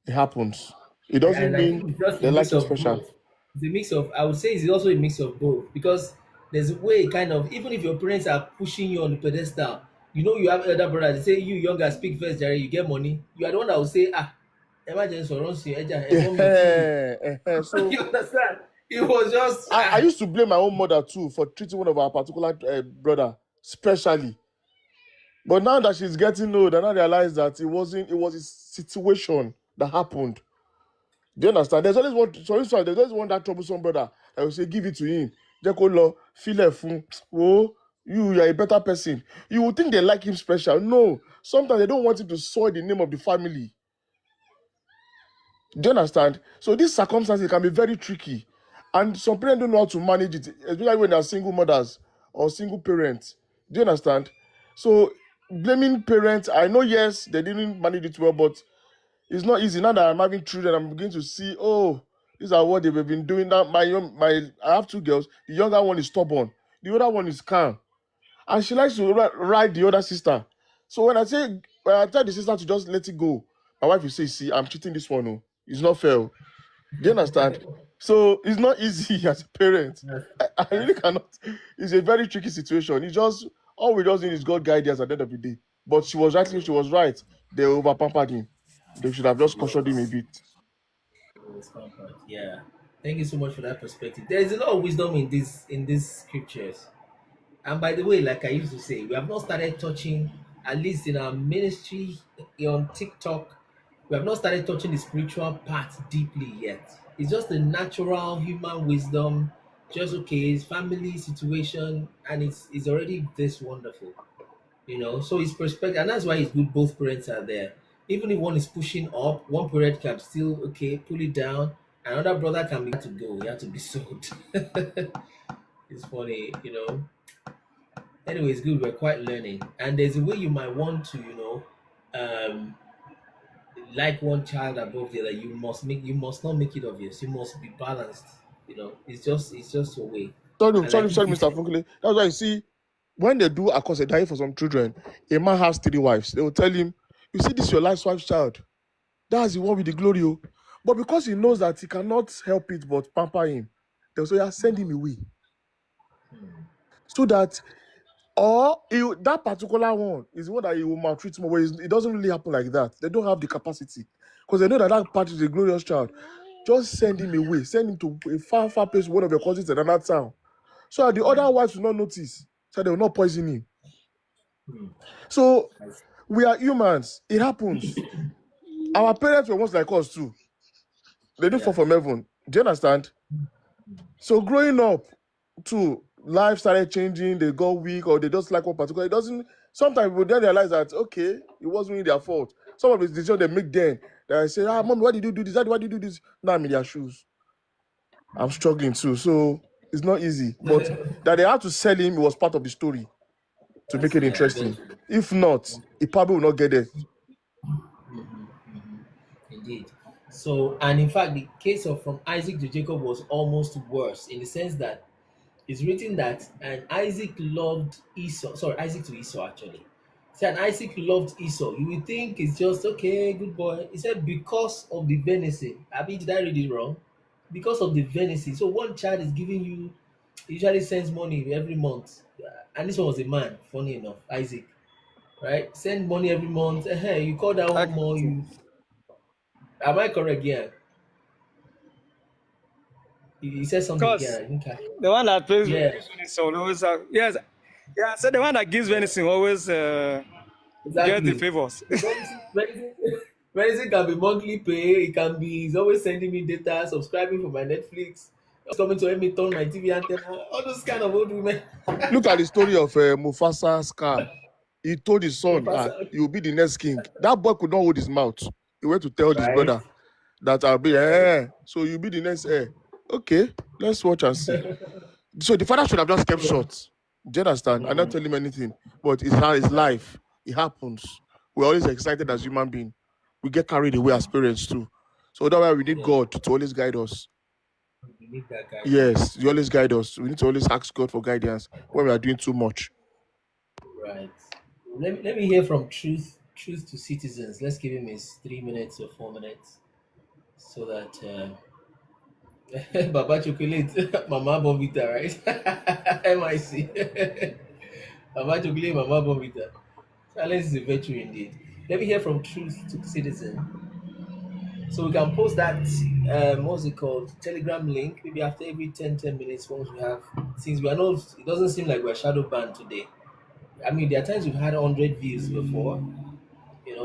It happens. It doesn't And I think mean it's just a they mix like it of special. both. It's a mix of, I would say it's also a mix of both, because there's a way kind of, even if your parents are pushing you on the pedestal, you know you have elder brothers, they say you younger speak first, Jerry, you get money. You are the one that will say, emergency or runs you, So you understand? It was just I used to blame my own mother too for treating one of our particular brother specially. But now that she's getting old, I now realize that it was a situation that happened. Do you understand? There's always one, so there's always one that troublesome brother that will say, give it to him. Jeko lo, feel it fun. Oh, you are a better person. You would think they like him special. No. Sometimes they don't want him to soil the name of the family. Do you understand? So these circumstances can be very tricky. And some parents don't know how to manage it, especially when they're single mothers or single parents. Do you understand? So blaming parents, I know, yes, they didn't manage it well, but it's not easy. Now that I'm having children, I'm beginning to see, oh, these are what they've been doing. Now, I have two girls. The younger one is stubborn. The other one is calm. And she likes to ride the other sister. So when I tell the sister to just let it go, my wife will say, see, I'm cheating this one. Oh. It's not fair. Oh. Do you understand? So it's not easy as a parent. I really cannot. It's a very tricky situation. It's just, all we just need is God guidance at the end of the day. But she was right. They over pampered him. They should have just cautioned him a bit. yeah. Thank you so much for that perspective. There is a lot of wisdom in these scriptures. And by the way, like I used to say, we have not started touching, at least in our ministry on TikTok, we have not started touching the spiritual part deeply yet. It's just the natural human wisdom, just okay, it's family situation, and it's already this wonderful. So his perspective, and that's why it's good both parents are there. Even if one is pushing up, one parent can still okay pull it down, another brother can be to go, you have to be sold. It's funny. Anyway, it's good. We're quite learning, and there's a way you might want to, um, like one child above the other. You must not make it obvious. You must be balanced. It's just your way. And Sorry, like if you Mr. said, Funkle. That's why you see, when they do a die for some children, a man has 3 wives. They will tell him, you see, this is your life's wife's child. That's the one with the glory. Oh. But because he knows that he cannot help it but pamper him, they'll say, yeah, send him away. So that, that particular one is the one that he will maltreat more. Where it doesn't really happen like that. They don't have the capacity. Because they know that part is a glorious child. Just send him away. Send him to a far, far place, one of your cousins in another town. So that the other wives will not notice. So they will not poison him. So we are humans. It happens. Our parents were once like us too. They didn't fall from heaven. Do you understand? So growing up, too, life started changing. They got weak, or they just like one particular. It doesn't. Sometimes we then realize that okay, it wasn't really their fault. Some of the decisions they make then, they say, mom, why did you do this? Why did you do this? Now I'm in their shoes. I'm struggling too. So it's not easy. But that they had to sell him, it was part of the story to make it interesting. If not, he probably will not get it. Indeed. So, and in fact, the case of from Isaac to Jacob was almost worse in the sense that it's written that and Isaac loved Esau. Sorry, Isaac to Esau actually. Said Isaac loved Esau. You would think it's just okay, good boy. He said because of the venison. Did I read it wrong? Because of the venison. So one child is giving you usually sends money every month. And this one was a man, funny enough, Isaac. Right? Send money every month. Hey, you call that one more. Am I correct? Yeah. He said something. Yeah, Because I think the one that pays yeah, gives venison always yes, yeah. So the one that gives venison always get the exactly. favors. Medicine can be monthly pay. It can be. He's always sending me data, subscribing for my Netflix, coming to help me turn my TV antenna. All those kind of old women. Look at the story of Mufasa's car. He told his son, you will be the next king. That boy could not hold his mouth. He went to tell his brother that I'll be so you'll be the next heir. Okay, let's watch and see. So the father should have just kept short. Do you understand? I not tell him anything. But it's how his life. It happens. We're always excited as human beings. We get carried away as parents too. So that's why we need God to always guide us. We need that guidance. Yes, you always guide us. We need to always ask God for guidance when we are doing too much. Right. Let me hear from Truth to Citizens. Let's give him his 3 minutes or 4 minutes so that Baba Chocolate, Mama Bombita, right? MIC. Baba Chocolate, Mama Bombita. Silence is a virtue indeed. Let me hear from Truth to Citizen. So we can post that, what's it called? Telegram link, maybe after every 10 minutes once we have, since we are not, it doesn't seem like we're shadow banned today. I mean, there are times we've had 100 views before,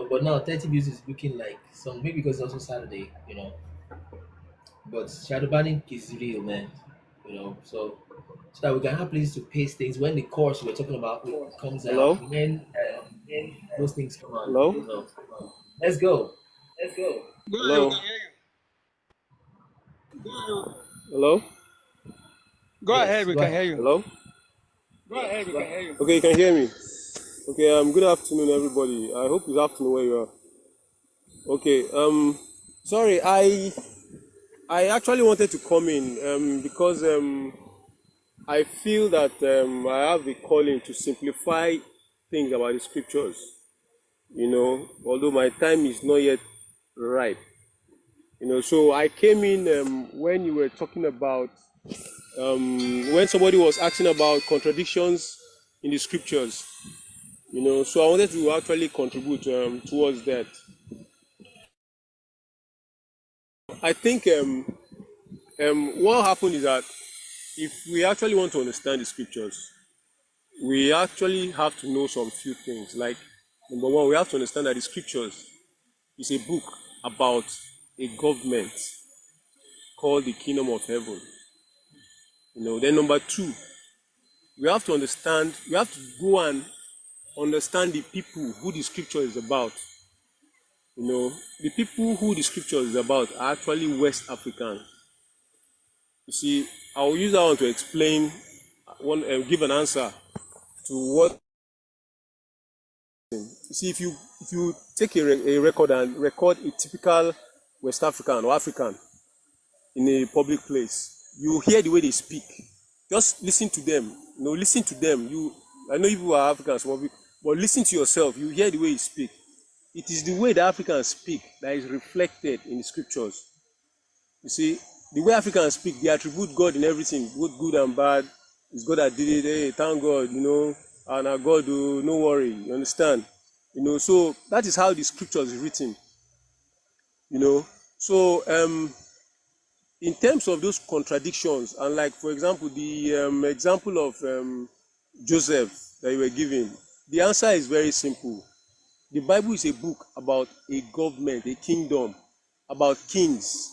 but now 30 views is looking like some, maybe because it's also Saturday. But shadow banning is real, man. So that we can have places to paste things when the course we're talking about comes Hello? out, when those things come out. Hello? So let's go. Go ahead, we Hello? can hear you. Hello? Go ahead, Yes, we go can ahead. hear you. Hello? Go ahead, we can hear you. Okay, you can hear me. Okay, good afternoon, everybody. I hope it's afternoon where you are. Okay, sorry, I actually wanted to come in because I feel that I have the calling to simplify things about the scriptures. Although my time is not yet ripe. So I came in when you were talking about when somebody was asking about contradictions in the scriptures. So I wanted to actually contribute towards that. I think what happened is that if we actually want to understand the scriptures, we actually have to know some few things. Like, number one, we have to understand that the scriptures is a book about a government called the kingdom of heaven. Then number two, we have to go and understand the people who the scripture is about. The people who the scripture is about are actually West Africans. You see, I'll use that one to explain, give an answer to what. You see, if you take a record and record a typical West African or African in a public place, you hear the way they speak. Just listen to them. Listen to them. I know you are Africans, but listen to yourself. You hear the way you speak. It is the way the Africans speak that is reflected in the scriptures. You see, the way Africans speak, they attribute God in everything, both good and bad. It's God that did it. Hey, thank God, and our God, no worry. You understand? So that is how the scriptures is written. So in terms of those contradictions, and like for example, the example of Joseph that you were giving, the answer is very simple. The Bible is a book about a government, a kingdom, about kings.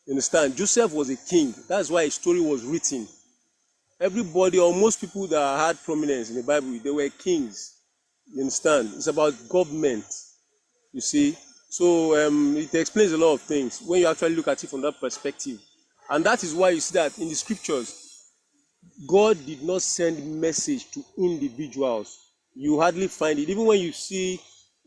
You understand? Joseph was a king. That's why his story was written. Everybody, or most people that had prominence in the Bible, they were kings. You understand? It's about government. You see? So it explains a lot of things when you actually look at it from that perspective. And that is why you see that in the scriptures, God did not send message to individuals. You hardly find it. Even when you see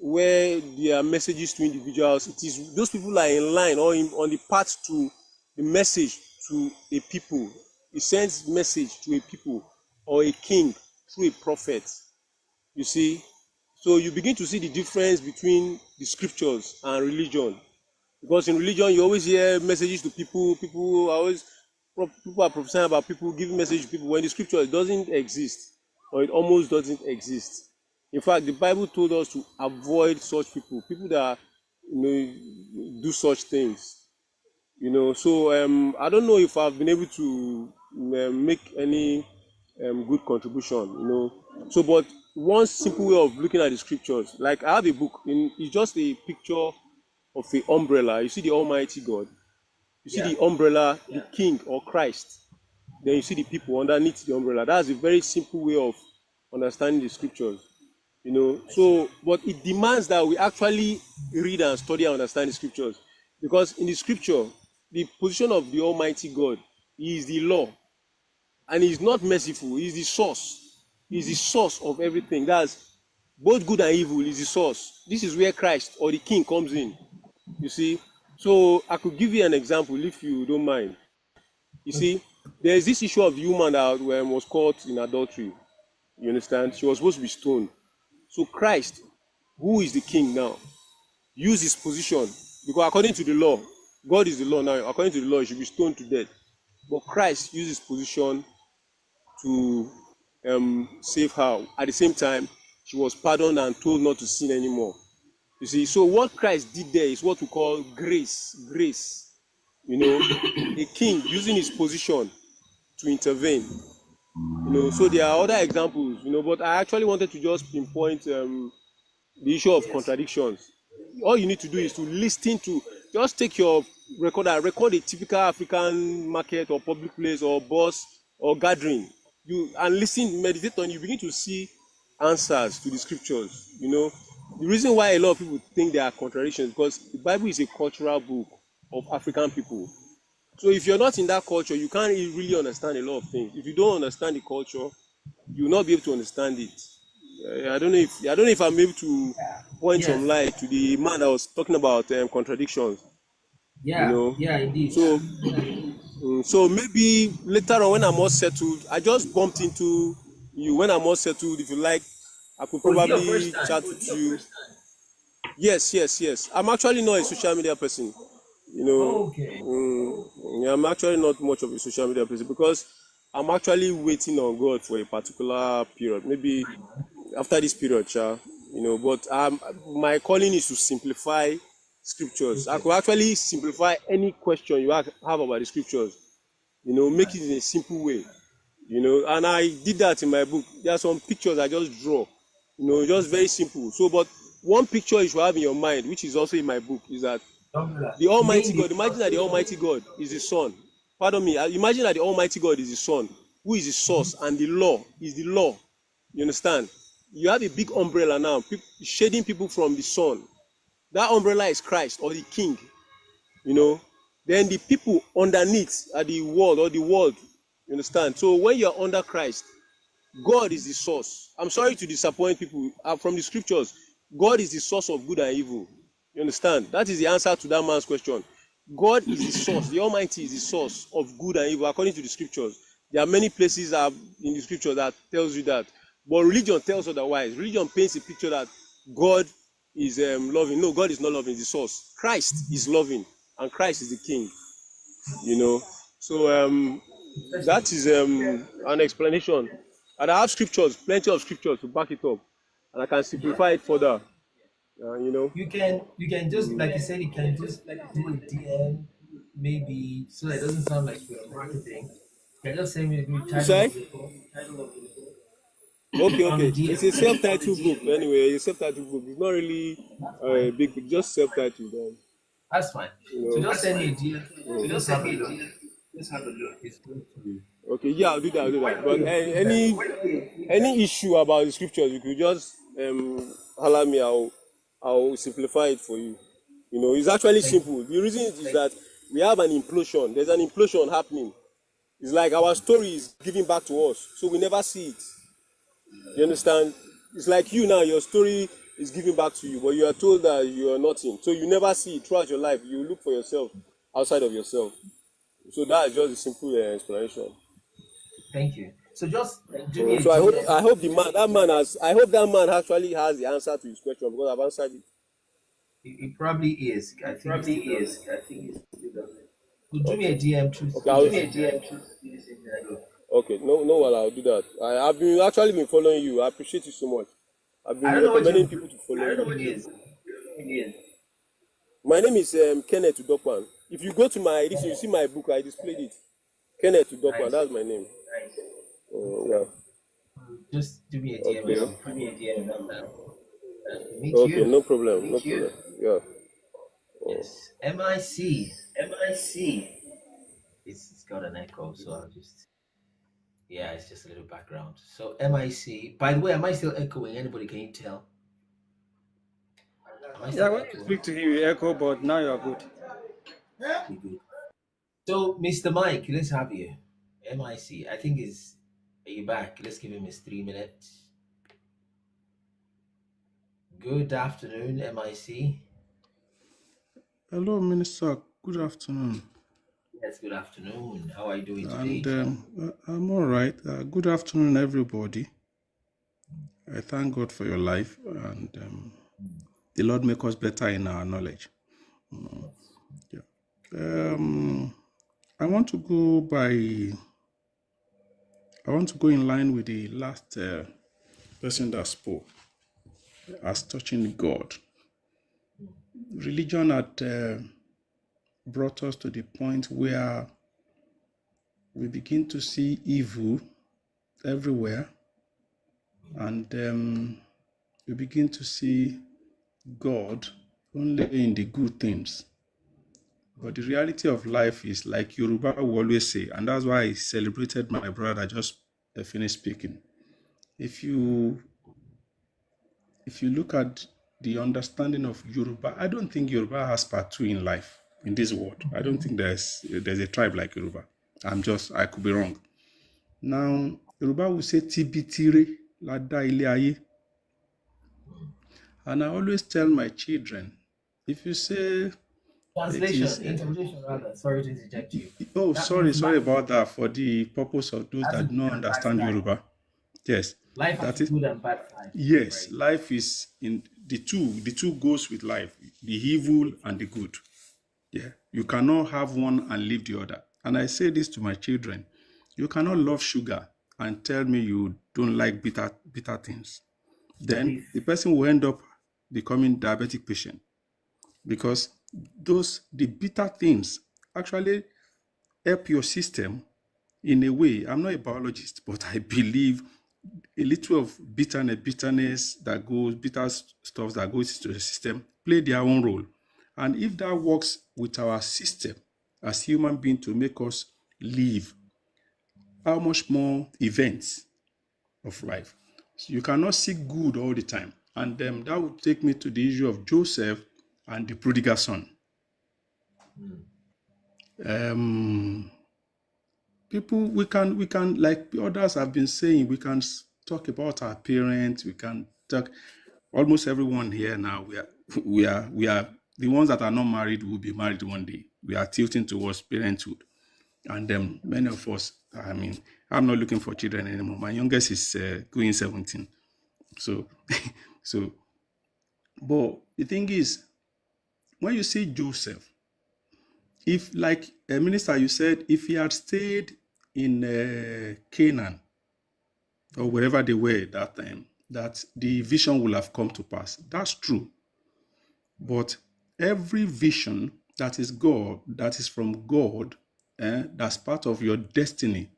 where there are messages to individuals, it is those people are in line or on the path to the message to a people. He sends message to a people or a king through a prophet. You see? So you begin to see the difference between the scriptures and religion. Because in religion, you always hear messages to people. People are prophesying about people, giving message to people. When the scripture doesn't exist, or it almost doesn't exist. In fact, the Bible told us to avoid such people that do such things. So I don't know if I've been able to make any good contribution. So, but one simple way of looking at the scriptures, like I have a book, it's just a picture of the umbrella. You see the Almighty God. You see the umbrella, the King or Christ. Then you see the people underneath the umbrella. That's a very simple way of understanding the scriptures. So, but it demands that we actually read and study and understand the scriptures. Because in the scripture, the position of the Almighty God, He is the law. And He is not merciful. He is the source. He is the source of everything. That's both good and evil is the source. This is where Christ or the King comes in. You see? So I could give you an example if you don't mind. You see, there is this issue of the woman that was caught in adultery. You understand? She was supposed to be stoned. So Christ, who is the king now, used his position because according to the law, God is the law now. According to the law, he should be stoned to death. but Christ used his position to save her. At the same time, she was pardoned and told not to sin anymore. You see, so what Christ did there is what we call grace. Grace, you know, a king using his position to intervene. You know, so there are other examples, you know, but I actually wanted to just pinpoint the issue of contradictions. All you need to do is to listen to, just take your recorder, record a typical African market or public place or bus or gathering. And listen, meditate on, you begin to see answers to the scriptures. You know, the reason why a lot of people think there are contradictions is because the Bible is a cultural book of African people. So if you're not in that culture, you can't really understand a lot of things. If you don't understand the culture, you will not be able to understand it. I don't know if I'm able to point some light to the man that was talking about contradictions. You know, Indeed. So maybe later on when I'm more settled, I just bumped into you. When I'm more settled, if you like, I could probably chat with you. Yes. I'm actually not a social media person. You know, yeah, I'm actually not much of a social media person because I'm actually waiting on God for a particular period. Maybe after this period, you know, but my calling is to simplify scriptures. I could actually simplify any question you have about the scriptures, you know, make it in a simple way, you know, and I did that in my book. There are some pictures I just draw, you know, just very simple. So, but one picture you should have in your mind, which is also in my book, is that the Almighty God, imagine that the Almighty God is the Son. Pardon me, imagine that the Almighty God is the Son, who is the source, and the law is the law. You understand? You have a big umbrella now, shading people from the sun. That umbrella is Christ or the King, you know. Then the people underneath are the world or the world, you understand? So when you're under Christ, God is the source. I'm sorry to disappoint people. From the scriptures, God is the source of good and evil. You understand? That is the answer to that man's question. God is the source. The Almighty is the source of good and evil according to the scriptures. There are many places in the scripture that tells you that. But religion tells otherwise. Religion paints a picture that God is loving. No, God is not loving, the source. Christ is loving, and Christ is the King. You know. So that is an explanation. And I have scriptures, plenty of scriptures to back it up. And I can simplify it further. You know. You can just, like you said, you can just do a DM, maybe, so that it doesn't sound like you're marketing. You can just send me the title of the book. Okay. It's a self-titled book. Anyway, it's a self-titled book. It's not really a big book, just self-titled. That's fine. You know. So just send me a DM. Just have a look. Just have a look. It's good to. Okay, yeah, I'll do that. But any issue about the scriptures, you could just holler me. I'll simplify it for you. You know, it's actually simple. The reason is that we have an implosion. There's an implosion happening. It's like our story is giving back to us, so we never see it. You understand? It's like you now, your story is giving back to you, but you are told that you are nothing. So you never see it throughout your life. You look for yourself outside of yourself. So that is just a simple explanation. Thank you. So just do me so I hope that man actually has the answer to his question because I've answered it. It probably is. I think it's do me a DM too. Okay, no, well, I'll do that. I've actually been following you. I appreciate you so much. I've been recommending people to follow you. My name is Kenneth Udokwan. If you go to my edition, you see my book. I displayed it. Kenneth Udokwan. Nice. That's my name. Yeah. Just do me a DM. Okay, no problem. Yeah. Yes. MIC. It's got an echo, so I'll just. Yeah, it's just a little background. So MIC. By the way, am I still echoing? Anybody, can you tell? Yeah, when you speak to you, you echo, but now you're good. So, Mr. Mike, let's have you. MIC. I think are you back? Let's give him his 3 minutes. Good afternoon, MIC. Hello, Minister. Good afternoon. Yes, good afternoon. How are you doing today? And I'm all right. Good afternoon, everybody. I thank God for your life, and the Lord make us better in our knowledge. Yeah. I want to go in line with the last person that spoke as touching God. Religion had brought us to the point where we begin to see evil everywhere, and we begin to see God only in the good things. But the reality of life is, like Yoruba will always say, and that's why I celebrated my brother just finished speaking. If you look at the understanding of Yoruba, I don't think Yoruba has part two in life in this world. I don't think there's a tribe like Yoruba. I could be wrong. Now, Yoruba will say Tibitire Lada Ile Aye. And I always tell my children, if you say Interpretation rather. Sorry to interject you. Oh, That sorry means life about that. For the purpose of those has a that good don't and bad understand side. Yoruba. Yes. Life has That a is good and bad side. yes, Right? life is in the two goes with life, the evil and the good. Yeah. You cannot have one and leave the other. And I say this to my children. You cannot love sugar and tell me you don't like bitter things. Then the person will end up becoming diabetic patient, because the bitter things actually help your system in a way. I'm not a biologist, but I believe a little of bitterness that goes, bitter stuff that goes into the system play their own role. And if that works with our system as human beings to make us live, how much more events of life? So you cannot seek good all the time. And that would take me to the issue of Joseph and the prodigal son. People, we can, like others have been saying, we can talk about our parents. We can talk. Almost everyone here now, we are the ones that are not married will be married one day. We are tilting towards parenthood, and many of us. I mean, I'm not looking for children anymore. My youngest is going 17. So, but the thing is, when you see Joseph, if, like a minister, you said, if he had stayed in Canaan or wherever they were at that time, that the vision will have come to pass. That's true. But every vision that is from God, that's part of your destiny.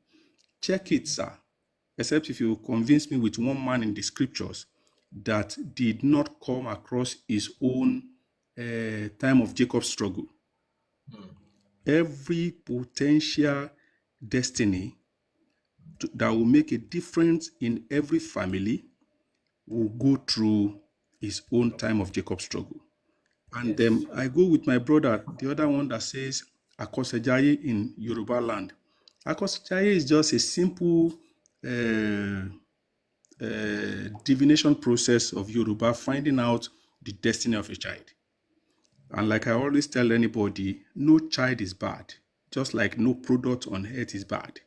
Check it, sir. Except if you convince me with one man in the scriptures that did not come across his own time of Jacob's struggle. Every potential destiny that will make a difference in every family will go through his own time of Jacob's struggle. And I go with my brother, the other one that says Akosejaye in Yoruba land. Akosejaye is just a simple divination process of Yoruba finding out the destiny of a child. And like I always tell anybody, no child is bad, just like no product on earth is bad.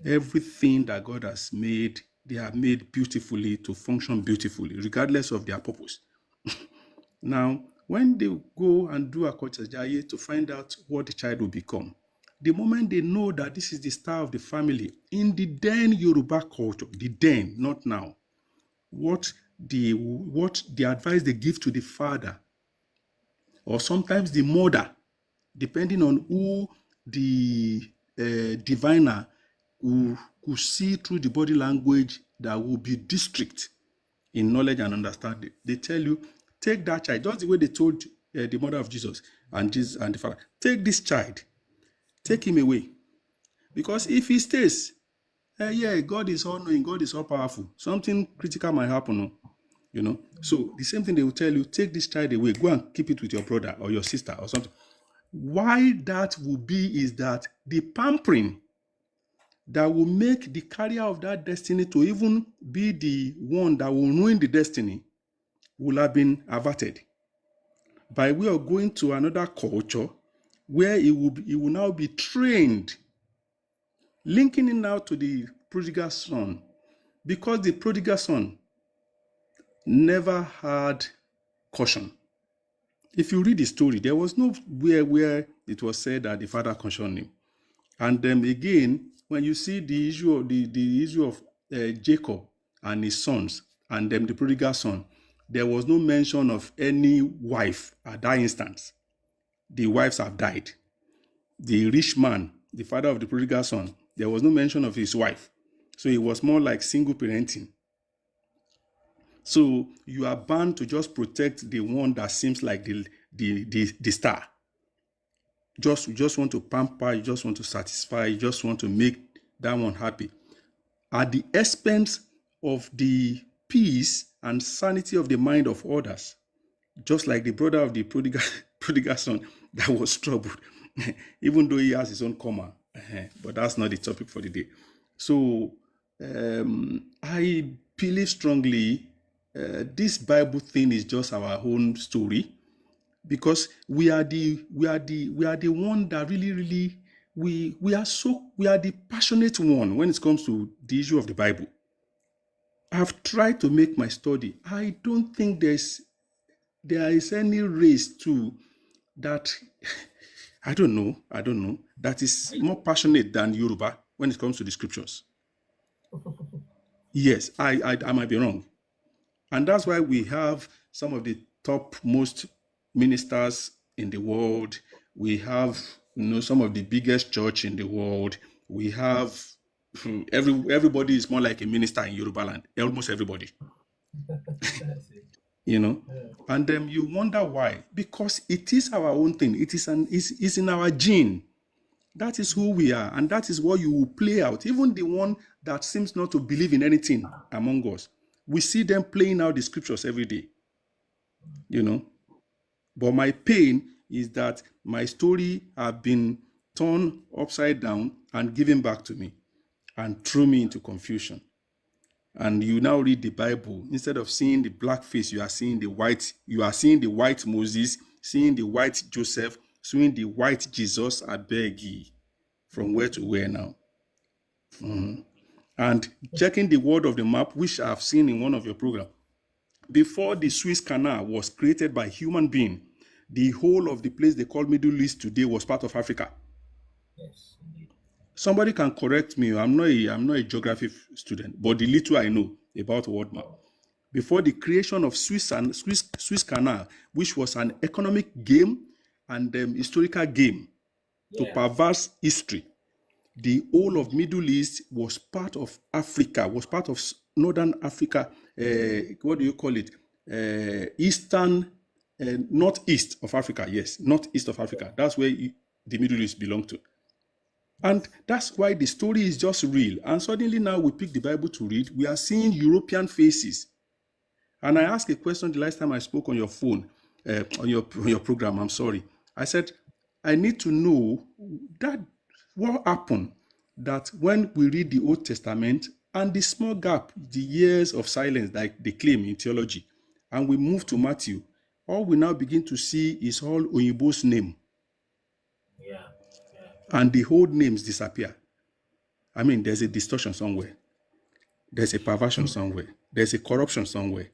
Everything that God has made, they are made beautifully to function beautifully, regardless of their purpose. Now, when they go and do a Akosejaye to find out what the child will become, the moment they know that this is the star of the family, in the then Yoruba culture, the then, not now, what the advice they give to the father, or sometimes the mother, depending on who the diviner who could see through the body language that will be district in knowledge and understanding. They tell you, take that child, just the way they told the mother of Jesus and the father, take this child, take him away. Because if he stays, God is all knowing, God is all powerful. Something critical might happen, So the same thing they will tell you, take this child away, go and keep it with your brother or your sister or something. Why that will be is that the pampering that will make the carrier of that destiny to even be the one that will ruin the destiny will have been averted by way of going to another culture where it will now be trained, linking it now to the prodigal son, because the prodigal son never had caution. If you read the story, there was nowhere where it was said that the father cautioned him. And then again, when you see the issue of the issue of Jacob and his sons, and then the prodigal son, there was no mention of any wife at that instance. The wives have died. The rich man, the father of the prodigal son, there was no mention of his wife. So it was more like single parenting. So you are bound to just protect the one that seems like the star. You just want to pamper, you just want to satisfy, you just want to make that one happy at the expense of the peace and sanity of the mind of others. Just like the brother of the prodigal son that was troubled, even though he has his own comma. But that's not the topic for the day. So I believe strongly this Bible thing is just our own story, because we are the one that really we are the passionate one when it comes to the issue of the Bible. I've tried to make my study. I don't think there is any race too that I don't know, that is more passionate than Yoruba when it comes to the scriptures. Yes, I might be wrong. And that's why we have some of the topmost ministers in the world. We have, some of the biggest church in the world. We have everybody is more like a minister in Yoruba land. Almost everybody. And then you wonder why. Because it is our own thing. It's in our gene. That is who we are, and that is what you will play out. Even the one that seems not to believe in anything among us, we see them playing out the scriptures every day. But my pain is that my story have been turned upside down and given back to me and threw me into confusion. And you now read the Bible, instead of seeing the black face, you are seeing the white. You are seeing the white Moses, seeing the white Joseph, seeing the white Jesus. I beg ye, from where to where now? And checking the word of the map, which I have seen in one of your programs. Before the Suez Canal was created by human being, the whole of the place they call Middle East today was part of Africa. Yes, indeed. Somebody can correct me. I'm not a geography student, but the little I know about world map. Before the creation of Suez Canal, which was an economic game and historical game to perverse history, the whole of Middle East was part of Africa, was part of Northern Africa. What do you call it? Northeast of Africa. Yes, northeast of Africa. That's where the Middle East belonged to. And that's why the story is just real. And suddenly now we pick the Bible to read. We are seeing European faces. And I asked a question the last time I spoke on your phone, on your program. I'm sorry. I said, I need to know that what happened that when we read the Old Testament and the small gap, the years of silence like they claim in theology, and we move to Matthew, all we now begin to see is all Oyinbo's name. Yeah. And the whole names disappear. I mean, there's a distortion somewhere. There's a perversion somewhere. There's a corruption somewhere.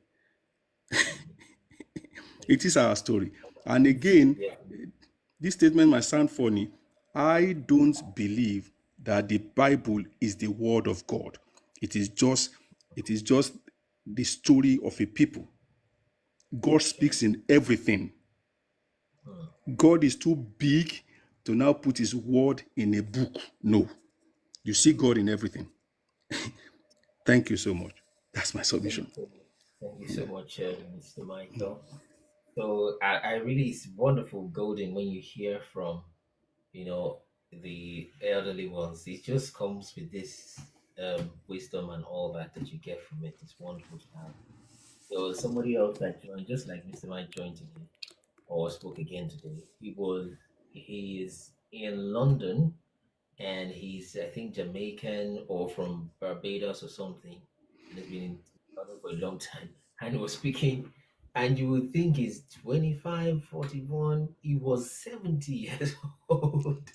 It is our story. And again, this statement might sound funny. I don't believe that the Bible is the word of God. It is just the story of a people. God speaks in everything. God is too big to now put his word in a book. No. You see God in everything. Thank you so much. That's my submission. Thank you so much, Mr. Michael. So I really, it's wonderful, Golden, when you hear from, the elderly ones. It just comes with this wisdom and all that you get from it. It's wonderful to have. So somebody else that joined, just like Mr. Mike joined today, or spoke again today. He is in London, and he's, I think, Jamaican or from Barbados or something, and has been in London for a long time. And he was speaking, and you would think he's 25, 41. He was 70 years old.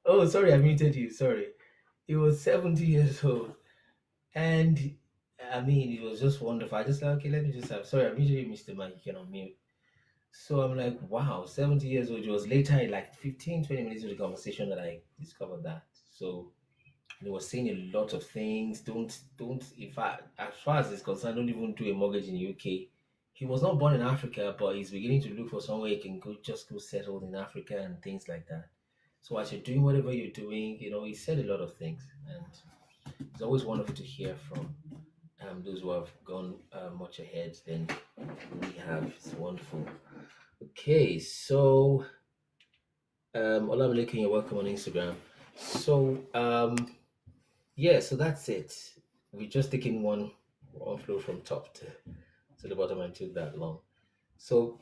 Oh, sorry, I muted you. Sorry. He was 70 years old. And I mean, it was just wonderful. I just like, okay, let me just have, sorry, I muted you, Mr. Mike. You can unmute. So I'm like, wow, 70 years old. It was later, like 15, 20 minutes into the conversation, that I discovered that. So they were saying a lot of things. Don't, in fact, as far as it's concerned, don't even do a mortgage in the UK. He was not born in Africa, but he's beginning to look for somewhere he can go settle in Africa and things like that. So as you're doing whatever you're doing, he said a lot of things. And it's always wonderful to hear from those who have gone much ahead than we have. It's wonderful. Okay, so Olamide, you're welcome on Instagram. So yeah, so that's it. We're just taking one flow from top to the bottom, and took that long. So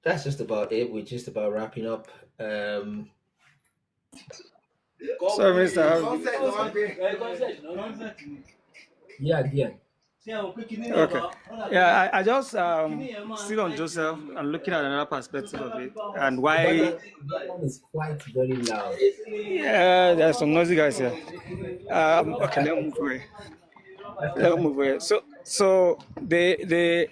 that's just about it. We're just about wrapping up. Sorry, Mister. Yeah. Okay. Yeah, I just still on Joseph and looking at another perspective of it and why. That one is quite very loud. Yeah, there's some noisy guys here. Okay, let me move away. So the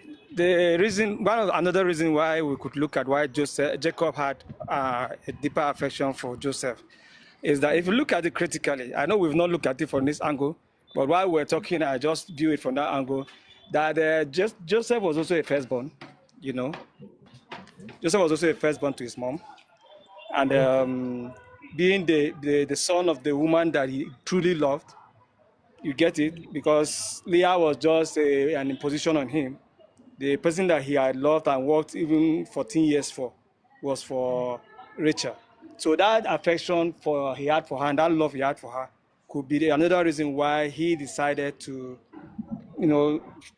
reason, another reason why we could look at why Jacob had a deeper affection for Joseph is that if you look at it critically, I know we've not looked at it from this angle, but while we're talking, I just view it from that angle, that Joseph was also a firstborn, Joseph was also a firstborn to his mom, and being the son of the woman that he truly loved, you get it, because Leah was just an imposition on him. The person that he had loved and worked even 14 years for was for Rachel. So that affection he had for her, and that love he had for her, could be another reason why he decided to,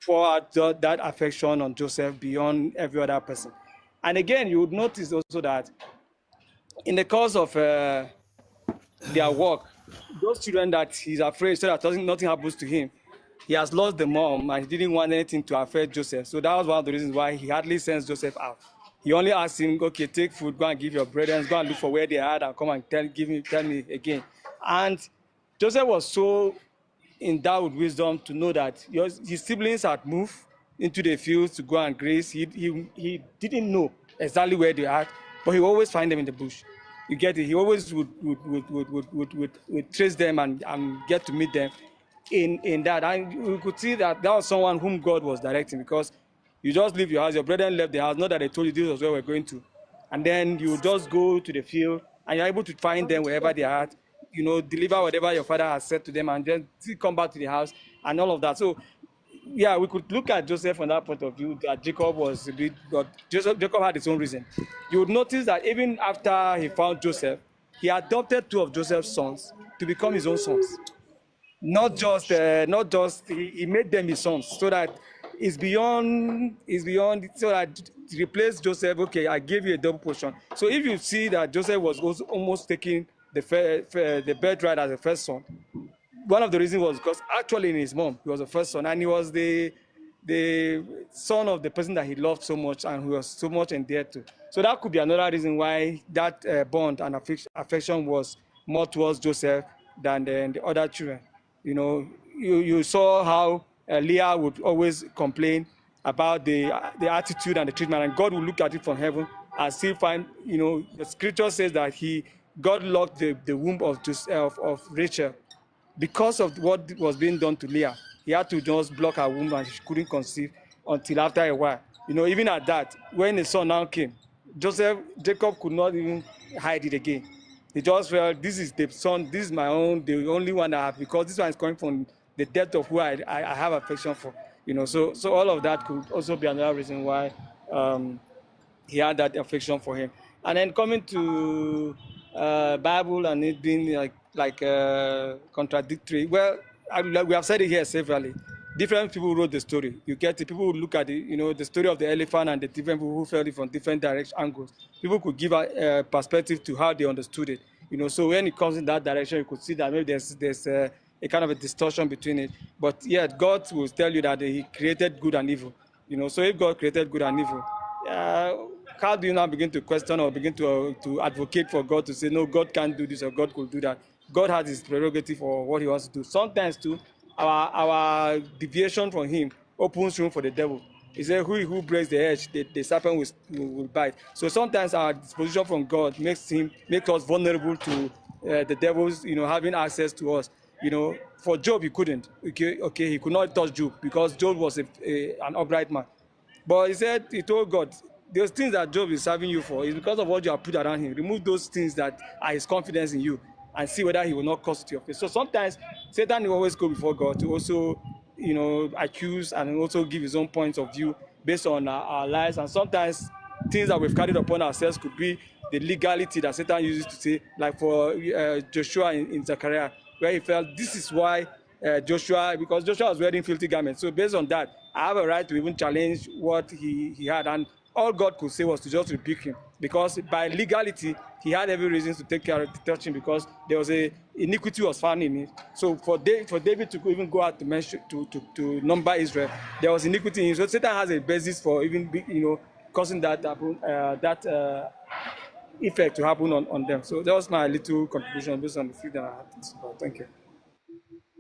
pour out that affection on Joseph beyond every other person. And again, you would notice also that in the course of their work, those children that he's afraid so that nothing happens to him, he has lost the mom and he didn't want anything to affect Joseph. So that was one of the reasons why he hardly sends Joseph out. He only asked him, okay, take food, go and give your brethren, go and look for where they are and come and tell me again. And Joseph was so endowed with wisdom to know that his siblings had moved into the fields to go and graze. He didn't know exactly where they are, but he would always find them in the bush. You get it? He always would trace them and get to meet them in that. And we could see that was someone whom God was directing, because you just leave your house, your brethren left the house, not that they told you this was where we're going to. And then you just go to the field and you're able to find them wherever they are, deliver whatever your father has said to them, and then come back to the house and all of that. So yeah, we could look at Joseph from that point of view, that Jacob was a bit, but Jacob had his own reason. You would notice that even after he found Joseph, he adopted 2 of Joseph's sons to become his own sons. Not just he made them his sons, so that it's beyond, so that to replace Joseph, okay, I gave you a double portion. So if you see that Joseph was also almost taking the birthright as a first son, one of the reasons was because actually in his mom, he was the first son, and he was the son of the person that he loved so much and who was so much endeared to. So that could be another reason why that bond and affection was more towards Joseph than the other children. You saw how Leah would always complain about the attitude and the treatment, and God would look at it from heaven and still find, the scripture says that God locked the womb of Rachel because of what was being done to Leah. He had to just block her womb and she couldn't conceive until after a while. Even at that, when the son now came, Jacob could not even hide it again. He just felt, this is the son, this is my own, the only one I have, because this one is coming from the depth of who I have affection for. So all of that could also be another reason why he had that affection for him. And then coming to Bible and it being like contradictory. Well, we have said it here severally. Different people wrote the story. You get it. People would look at it, the story of the elephant and the different people who felt it from different angles. People could give a perspective to how they understood it. So when it comes in that direction, you could see that maybe there's a kind of a distortion between it. But yet, God will tell you that He created good and evil. So if God created good and evil, how do you now begin to question or begin to advocate for God to say, no, God can't do this or God could do that? God has His prerogative for what He wants to do. Sometimes too, our deviation from Him opens room for the devil. He said, who breaks the edge, the serpent will bite. So sometimes our disposition from God makes us vulnerable to the devil's, having access to us. For Job, he couldn't. Okay, he could not touch Job because Job was an upright man. But he told God, those things that Job is serving you for is because of what you have put around him. Remove those things that are his confidence in you and see whether he will not cause it to your face. So sometimes Satan will always go before God to also, accuse and also give his own points of view based on our lives. And sometimes things that we've carried upon ourselves could be the legality that Satan uses to say, like for Joshua in Zechariah, where he felt this is why Joshua, because Joshua was wearing filthy garments. So based on that, I have a right to even challenge what he had. And all God could say was to just rebuke him, because by legality, he had every reason to take care of the touching, because there was a iniquity was found in it. So for David to even go out to mention to number Israel, there was iniquity in him. So Satan has a basis for even causing that effect to happen on them. So that was my little contribution based on the few that I had to talk about. Thank you.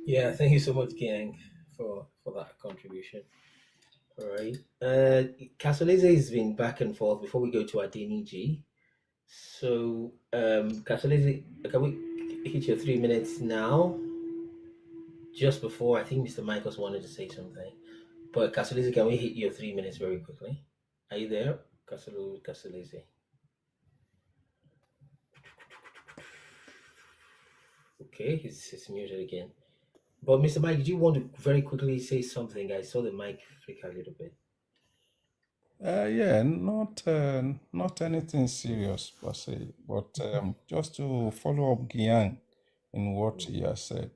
Yeah, thank you so much, gang, for that contribution. All right. Kasoleze has been back and forth before we go to Adeniji. So, Kasoleze, can we hit your 3 minutes now? Just before, I think Mr. Michaels wanted to say something. But Kasoleze, can we hit your 3 minutes very quickly? Are you there, Kasoleze? Okay, he's muted again. But Mr. Mike, did you want to very quickly say something? I saw the mic flicker a little bit. Yeah, not anything serious per se, but just to follow up Gian in what he has said.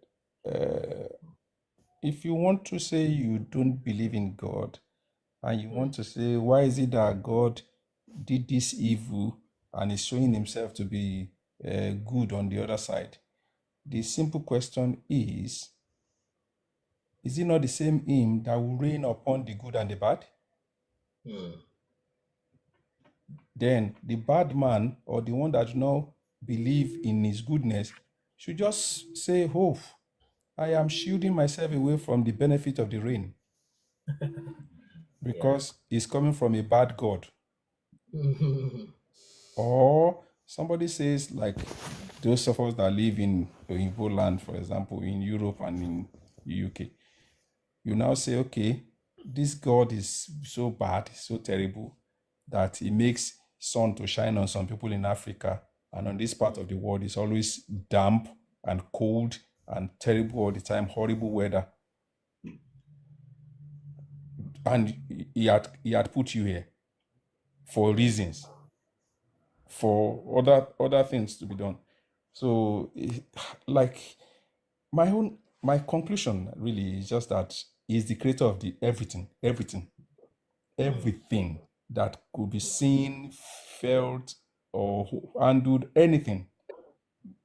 If you want to say you don't believe in God, and you want to say, why is it that God did this evil and is showing himself to be good on the other side? The simple question is it not the same him that will reign upon the good and the bad? Then the bad man, or the one that do not believe in his goodness, should just say, oh, I am shielding myself away from the benefit of the rain because it's coming from a bad God. Or somebody says, like those of us that live in Igbo land, for example, in Europe and in the UK, you now say, okay, this God is so bad, so terrible, that he makes sun to shine on some people in Africa, and on this part of the world it's always damp and cold and terrible all the time, horrible weather. And he had put you here for reasons, for other things to be done. So, like, my conclusion really is just that he's the creator of the everything that could be seen, felt, or handled, anything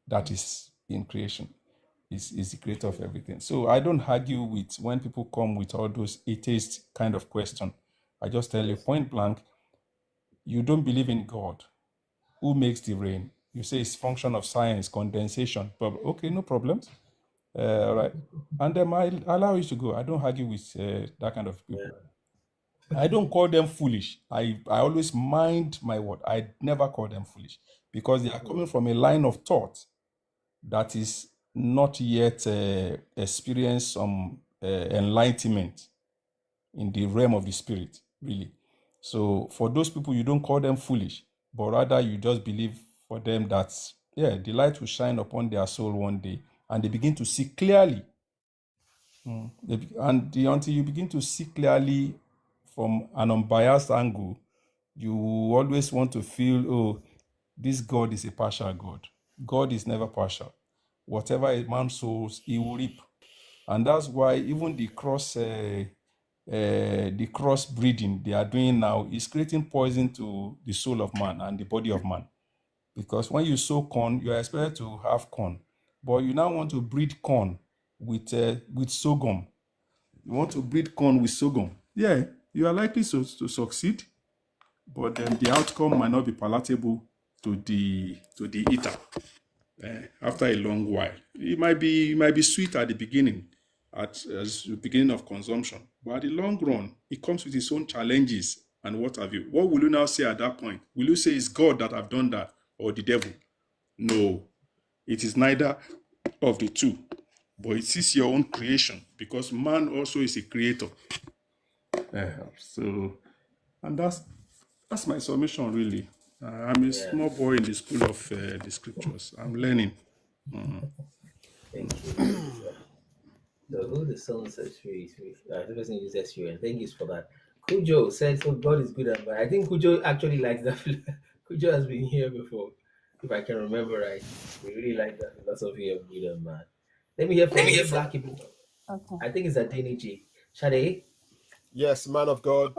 that is in creation is the creator of everything. So I don't argue with when people come with all those atheist kind of question. I just tell you point blank, you don't believe in God. Who makes the rain? You say it's function of science, condensation. But okay, no problems. All right. And then I allow you to go. I don't argue with that kind of people. I don't call them foolish. I always mind my word. I never call them foolish because they are coming from a line of thought that is not yet experienced some enlightenment in the realm of the spirit, really. So for those people, you don't call them foolish, but rather you just believe for them that, the light will shine upon their soul one day and they begin to see clearly. Until you begin to see clearly from an unbiased angle, you always want to feel, oh, this God is a partial God. God is never partial. Whatever a man sows, he will reap. And that's why even the cross breeding they are doing now is creating poison to the soul of man and the body of man. Because when you sow corn, you are expected to have corn. But you now want to breed corn with sorghum. You want to breed corn with sorghum. Yeah, you are likely to succeed, but then the outcome might not be palatable to the eater. After a long while, it might be sweet at the beginning, as the beginning of consumption. But at the long run, it comes with its own challenges and what have you. What will you now say at that point? Will you say it's God that have done that or the devil? No, it is neither of the two, but it is your own creation because man also is a creator. So, and that's my submission really. I'm a small boy in the school of the scriptures. I'm learning. Thank you. So who the son sets free is free. The person uses free. Thank you for that. Kujo said, "So God is good and bad." I think Kujo actually likes that. Kujo has been here before, if I can remember right. We really like that philosophy of good and bad. Let me hear from you, Black people. Okay. I think it's Adeniji. Shade? Yes, man of God,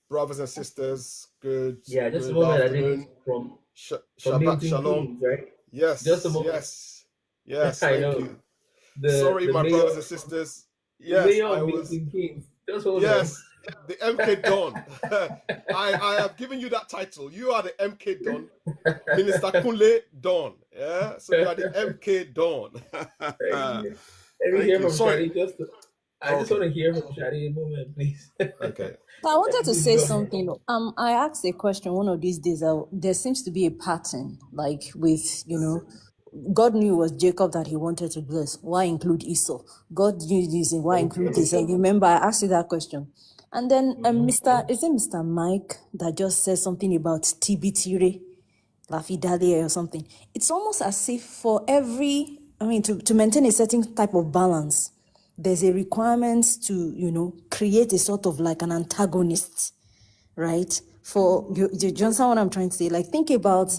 brothers and sisters, Yeah, just a good moment. afternoon. From Shabbat Milton Shalom. Keynes, right? Yes, Just a moment. yes, I thank know. you. Sorry, The my mayor, brothers and sisters. the Yes, mayor I of was. Milton Keynes. Just hold Yes, the MK Don. I have given you that title. You are the MK Don, Minister Kunle Don. Yeah, so you are the MK Don. Thank you. Let me Thank hear you. from Sorry. Shadi. I just want to hear from Shadi a moment, please. Okay. So I wanted to Please say go ahead. something. I asked a question one of these days. There seems to be a pattern, like with, God knew it was Jacob that he wanted to bless. Why include Esau? God knew this, why include this? And remember, I asked you that question. And then Mr. Mike that just said something about Tibitire, Lafidalia or something. It's almost as if for every, to maintain a certain type of balance, there's a requirement to, create a sort of like an antagonist, right? For you understand what I'm trying to say? Like, think about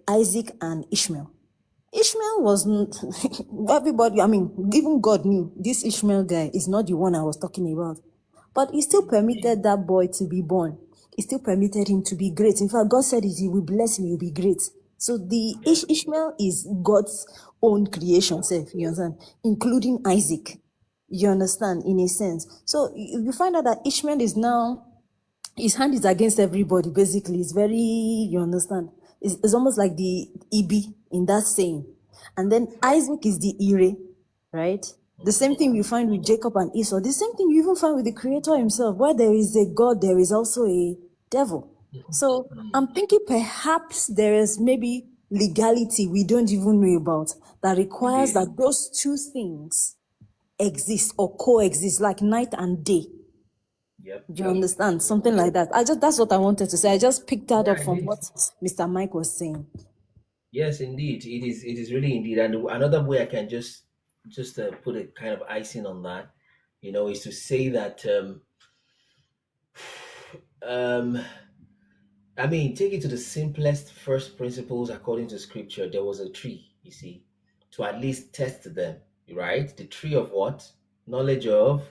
Isaac and Ishmael. Ishmael wasn't everybody, even God knew this Ishmael guy is not the one I was talking about. But he still permitted that boy to be born. He still permitted him to be great. In fact, God said he will bless him, he will be great. So the Ishmael is God's own creation, you understand? Including Isaac. You understand, in a sense. So you find out that Ishmael is now, his hand is against everybody, basically. It's very, you understand? It's almost like the Ibi in that saying. And then Isaac is the Ire, right? The same thing you find with Jacob and Esau. The same thing you even find with the Creator himself. Where there is a God, there is also a devil. So I'm thinking perhaps there is maybe legality we don't even know about that requires that those two things exist or coexist like night and day. Yep. Do you understand? Something like that. That's what I wanted to say. I just picked that up from what Mr. Mike was saying. Yes, indeed. It is really indeed. And another way I can just put a kind of icing on that, is to say that take it to the simplest first principles according to scripture. There was a tree, you see, to at least test them, right? The tree of what? Knowledge of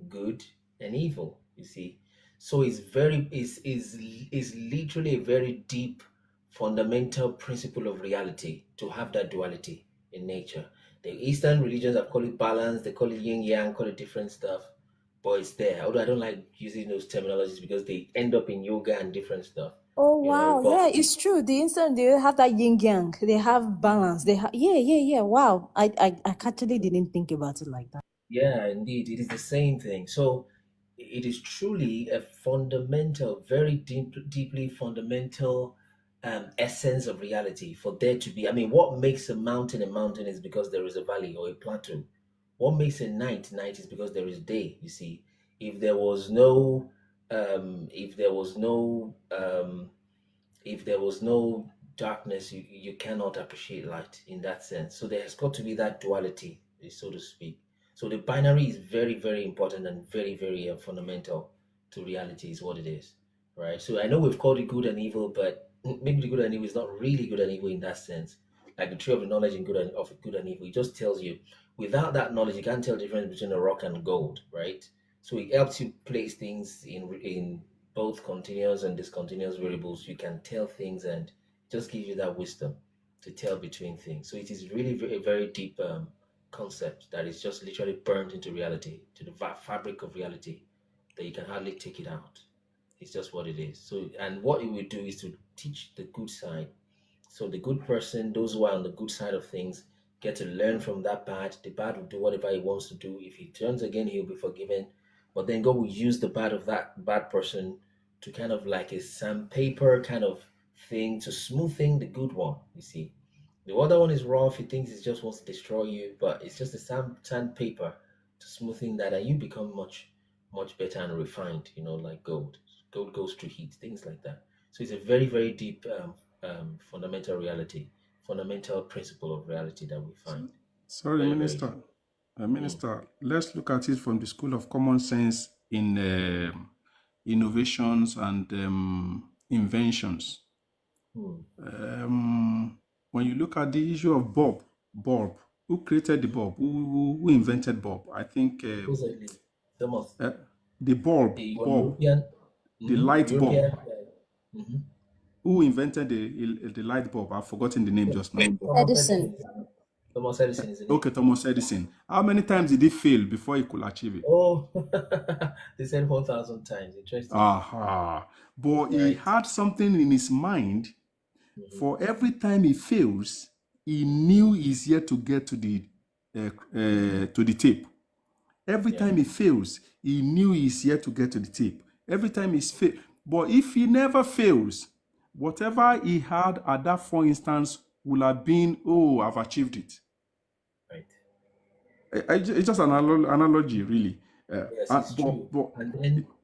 good and evil, you see. So it's is literally a very deep fundamental principle of reality to have that duality in nature. The Eastern religions have called it balance, they call it yin yang, call it different stuff, but it's there. Although I don't like using those terminologies because they end up in yoga and different stuff. Oh wow, yeah, it's true. The instant they have that yin yang, they have balance. They have yeah. Wow, I actually didn't think about it like that. Yeah, indeed, it is the same thing. So it is truly a fundamental, very deeply fundamental essence of reality for there to be. What makes a mountain is because there is a valley or a plateau. What makes a night is because there is day. You see, if there was no, if there was no, if there was no darkness, you cannot appreciate light in that sense. So there has got to be that duality, so to speak. So the binary is very, very important and very, very fundamental to reality, is what it is, right? So I know we've called it good and evil, but maybe the good and evil is not really good and evil in that sense. Like the tree of the knowledge of good and evil, it just tells you without that knowledge, you can't tell the difference between a rock and gold, right? So it helps you place things in both continuous and discontinuous variables. You can tell things and just gives you that wisdom to tell between things. So it is really a very deep concept that is just literally burned into reality, to the fabric of reality, that you can hardly take it out. It's just what it is. So, and what it will do is to teach the good side. So the good person, those who are on the good side of things, get to learn from that bad. The bad will do whatever he wants to do. If he turns again, he'll be forgiven. But then God will use the bad of that bad person to kind of like a sandpaper kind of thing to smoothing the good one, you see. The other one is rough. He thinks it just wants to destroy you, but it's just a sandpaper to smoothing that, and you become much, much better and refined, like gold. Gold goes through heat, things like that. So it's a very, very deep fundamental reality, fundamental principle of reality that we find. Sorry, Very, very Minister. deep. Minister, let's look at it from the school of common sense in innovations and inventions. When you look at the issue of bulb, who created the bulb? Who invented bulb? I think Thomas. The bulb, European, the light European, bulb. Who invented the light bulb? I've forgotten the name just now. Edison. Thomas Edison is it? Okay, Thomas Edison. How many times did he fail before he could achieve it? Oh, they said 1,000 times. Interesting. But he had something in his mind. For every time he fails, he knew he's yet to get to the tape. Every time he fails, he knew he's yet to get to the tape. Every time he's failed. But if he never fails, whatever he had at that for instance will have been, I've achieved it. Right. It's just an analogy, really. Yes, it's true.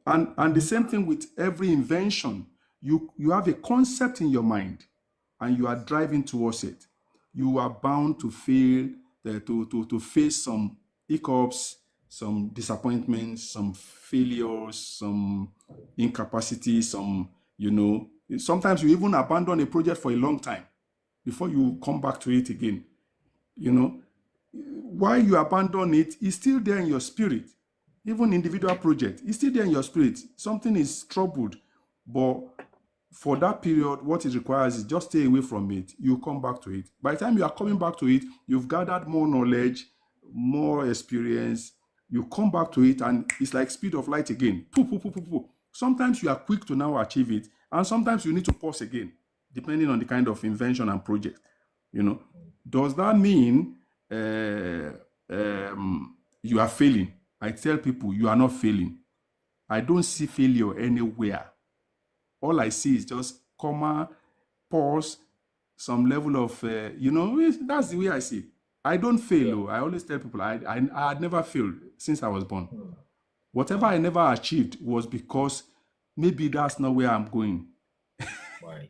And the same thing with every invention. You have a concept in your mind, and you are driving towards it. You are bound to fail, to face some hiccups, some disappointments, some failures, some incapacity, sometimes you even abandon a project for a long time before you come back to it again. While you abandon it, it's still there in your spirit. Even individual project, it's still there in your spirit. Something is troubled, but for that period, what it requires is just stay away from it. You come back to it. By the time you are coming back to it, you've gathered more knowledge, more experience. You come back to it, and it's like speed of light again. Sometimes you are quick to now achieve it, and sometimes you need to pause again, depending on the kind of invention and project. Does that mean you are failing? I tell people you are not failing. I don't see failure anywhere. All I see is just comma, pause, some level of, that's the way I see it. I don't fail. I always tell people I had never failed since I was born. Whatever I never achieved was because maybe that's not where I'm going. Right.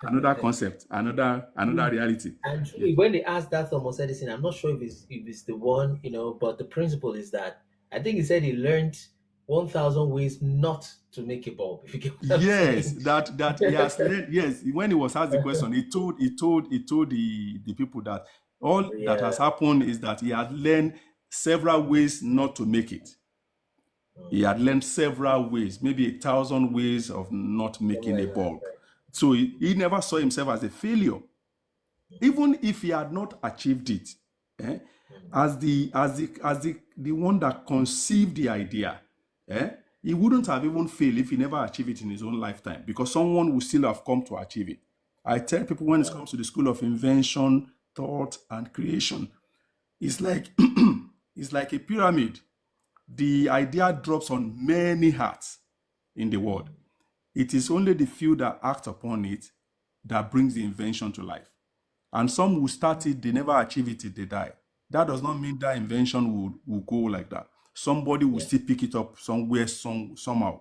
Another concept, another reality. And truly, when they asked that Thomas Edison, I'm not sure if it's the one, but the principle is that I think he said he learned 1,000 ways not to make a bulb. If you get what I'm saying. that he has learned. Yes, when he was asked the question, he told the people that all that has happened is that he had learned several ways not to make it. He had learned several ways, maybe 1,000 ways of not making a bulb. So he never saw himself as a failure, even if he had not achieved it. As the one that conceived the idea, he wouldn't have even failed if he never achieved it in his own lifetime, because someone would still have come to achieve it. I tell people when it comes to the school of invention, thought, and creation, it's like it's like a pyramid. The idea drops on many hearts in the world. It is only the few that act upon it that brings the invention to life. And some who start it, they never achieve it till they die. That does not mean that invention will go like that. Somebody will still pick it up somewhere, somehow,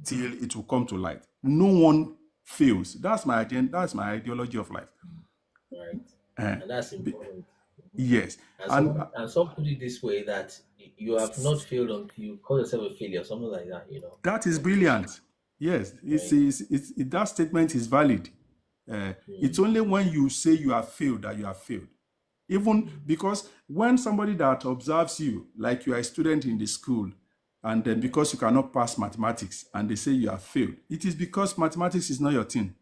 till it will come to light. No one fails. That's my agenda. That's my ideology of life. Right. And that's important. Yes. And some put it this way, that you have not failed until you call yourself a failure, something like that, That is brilliant. Yes, that statement is valid. It's only when you say you have failed that you have failed. Even because when somebody that observes you, like you are a student in the school, and then because you cannot pass mathematics, and they say you have failed, it is because mathematics is not your thing.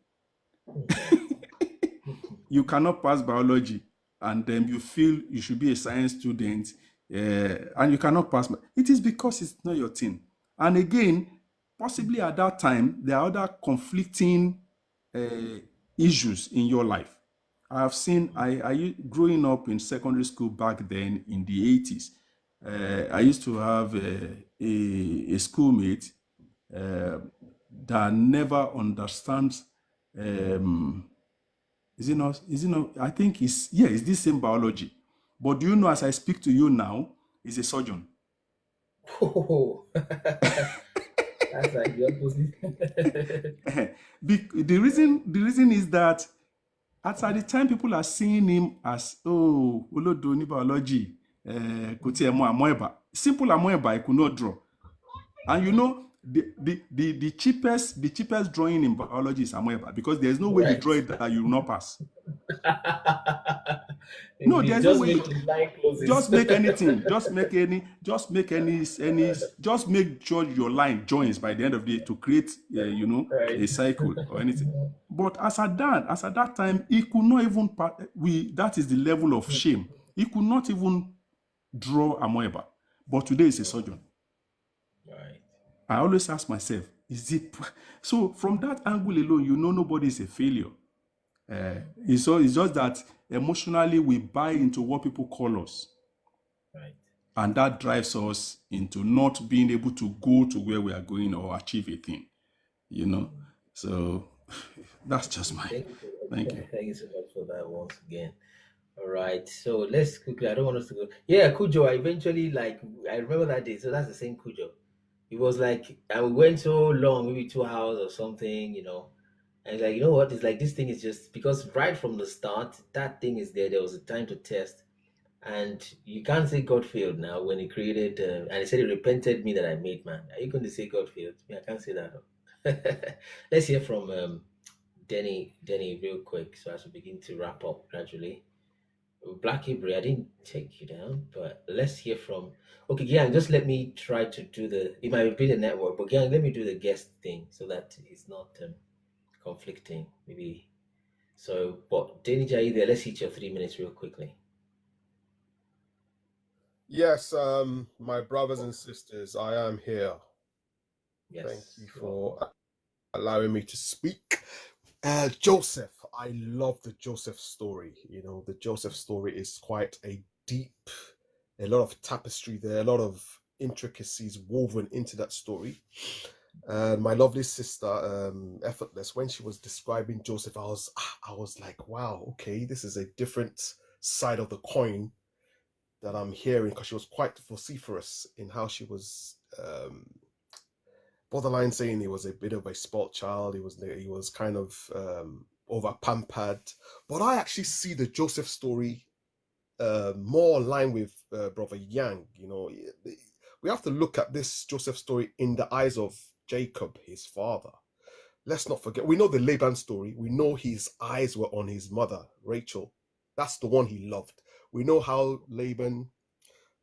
You cannot pass biology, and then you feel you should be a science student, and you cannot pass. It is because it's not your thing. And again, possibly at that time, there are other conflicting issues in your life. I have seen, growing up in secondary school back then in the 80s, I used to have a schoolmate that never understands, is it not, I think it's this same biology. But do you know, as I speak to you now, he's a surgeon. Oh, that's like the opposite. The reason is that at the time people are seeing him as olodo ni biology, kò tiẹ̀ mọ àmọ́ simple àmọ́ ẹ̀bà he could not draw. And you know, the cheapest drawing in biology is àmọ́ ẹ̀bà, because there's no way you draw it that you will not pass. No, there's no way. Just make anything. Just make sure your line joins by the end of the day to create, a cycle or anything. But as at that time, he could not even. That is the level of shame. He could not even draw amoeba. But today he's a surgeon. Right. I always ask myself, is it so? From that angle alone, nobody is a failure. It's just that emotionally we buy into what people call us. Right. And that drives us into not being able to go to where we are going or achieve a thing, So that's just my thank you. Thank you so much for that once again. All right, so let's quickly, I don't want us to go. Yeah, Cujo, I eventually, I remember that day, so that's the same Cujo. It was like, I went so long, maybe 2 hours or something, and you know what, it's like this thing is just, because right from the start, that thing is there was a time to test, and you can't say God failed now when he created, and he said he repented me that I made man. Are you going to say God failed? I can't say that. Let's hear from Denny real quick, so as we begin to wrap up gradually. Black Hebrew, I didn't take you down, but let's hear from. Okay, Gian, just let me try to do it might be the network, but Gian, let me do the guest thing so that it's not conflicting, maybe. So, but Denija, are you there? Let's hit your 3 minutes real quickly. Yes, my brothers and sisters, I am here. Yes. Thank you for allowing me to speak. Joseph, I love the Joseph story. The Joseph story is quite a lot of tapestry there, a lot of intricacies woven into that story. My lovely sister, Effortless, when she was describing Joseph, I was like, wow, okay, this is a different side of the coin that I'm hearing, because she was quite vociferous in how she was borderline saying he was a bit of a spoilt child. He was kind of over pampered. But I actually see the Joseph story more aligned with Brother Yang. We have to look at this Joseph story in the eyes of Jacob, his father. Let's not forget, we know the Laban story. We know his eyes were on his mother, Rachel. That's the one he loved. We know how Laban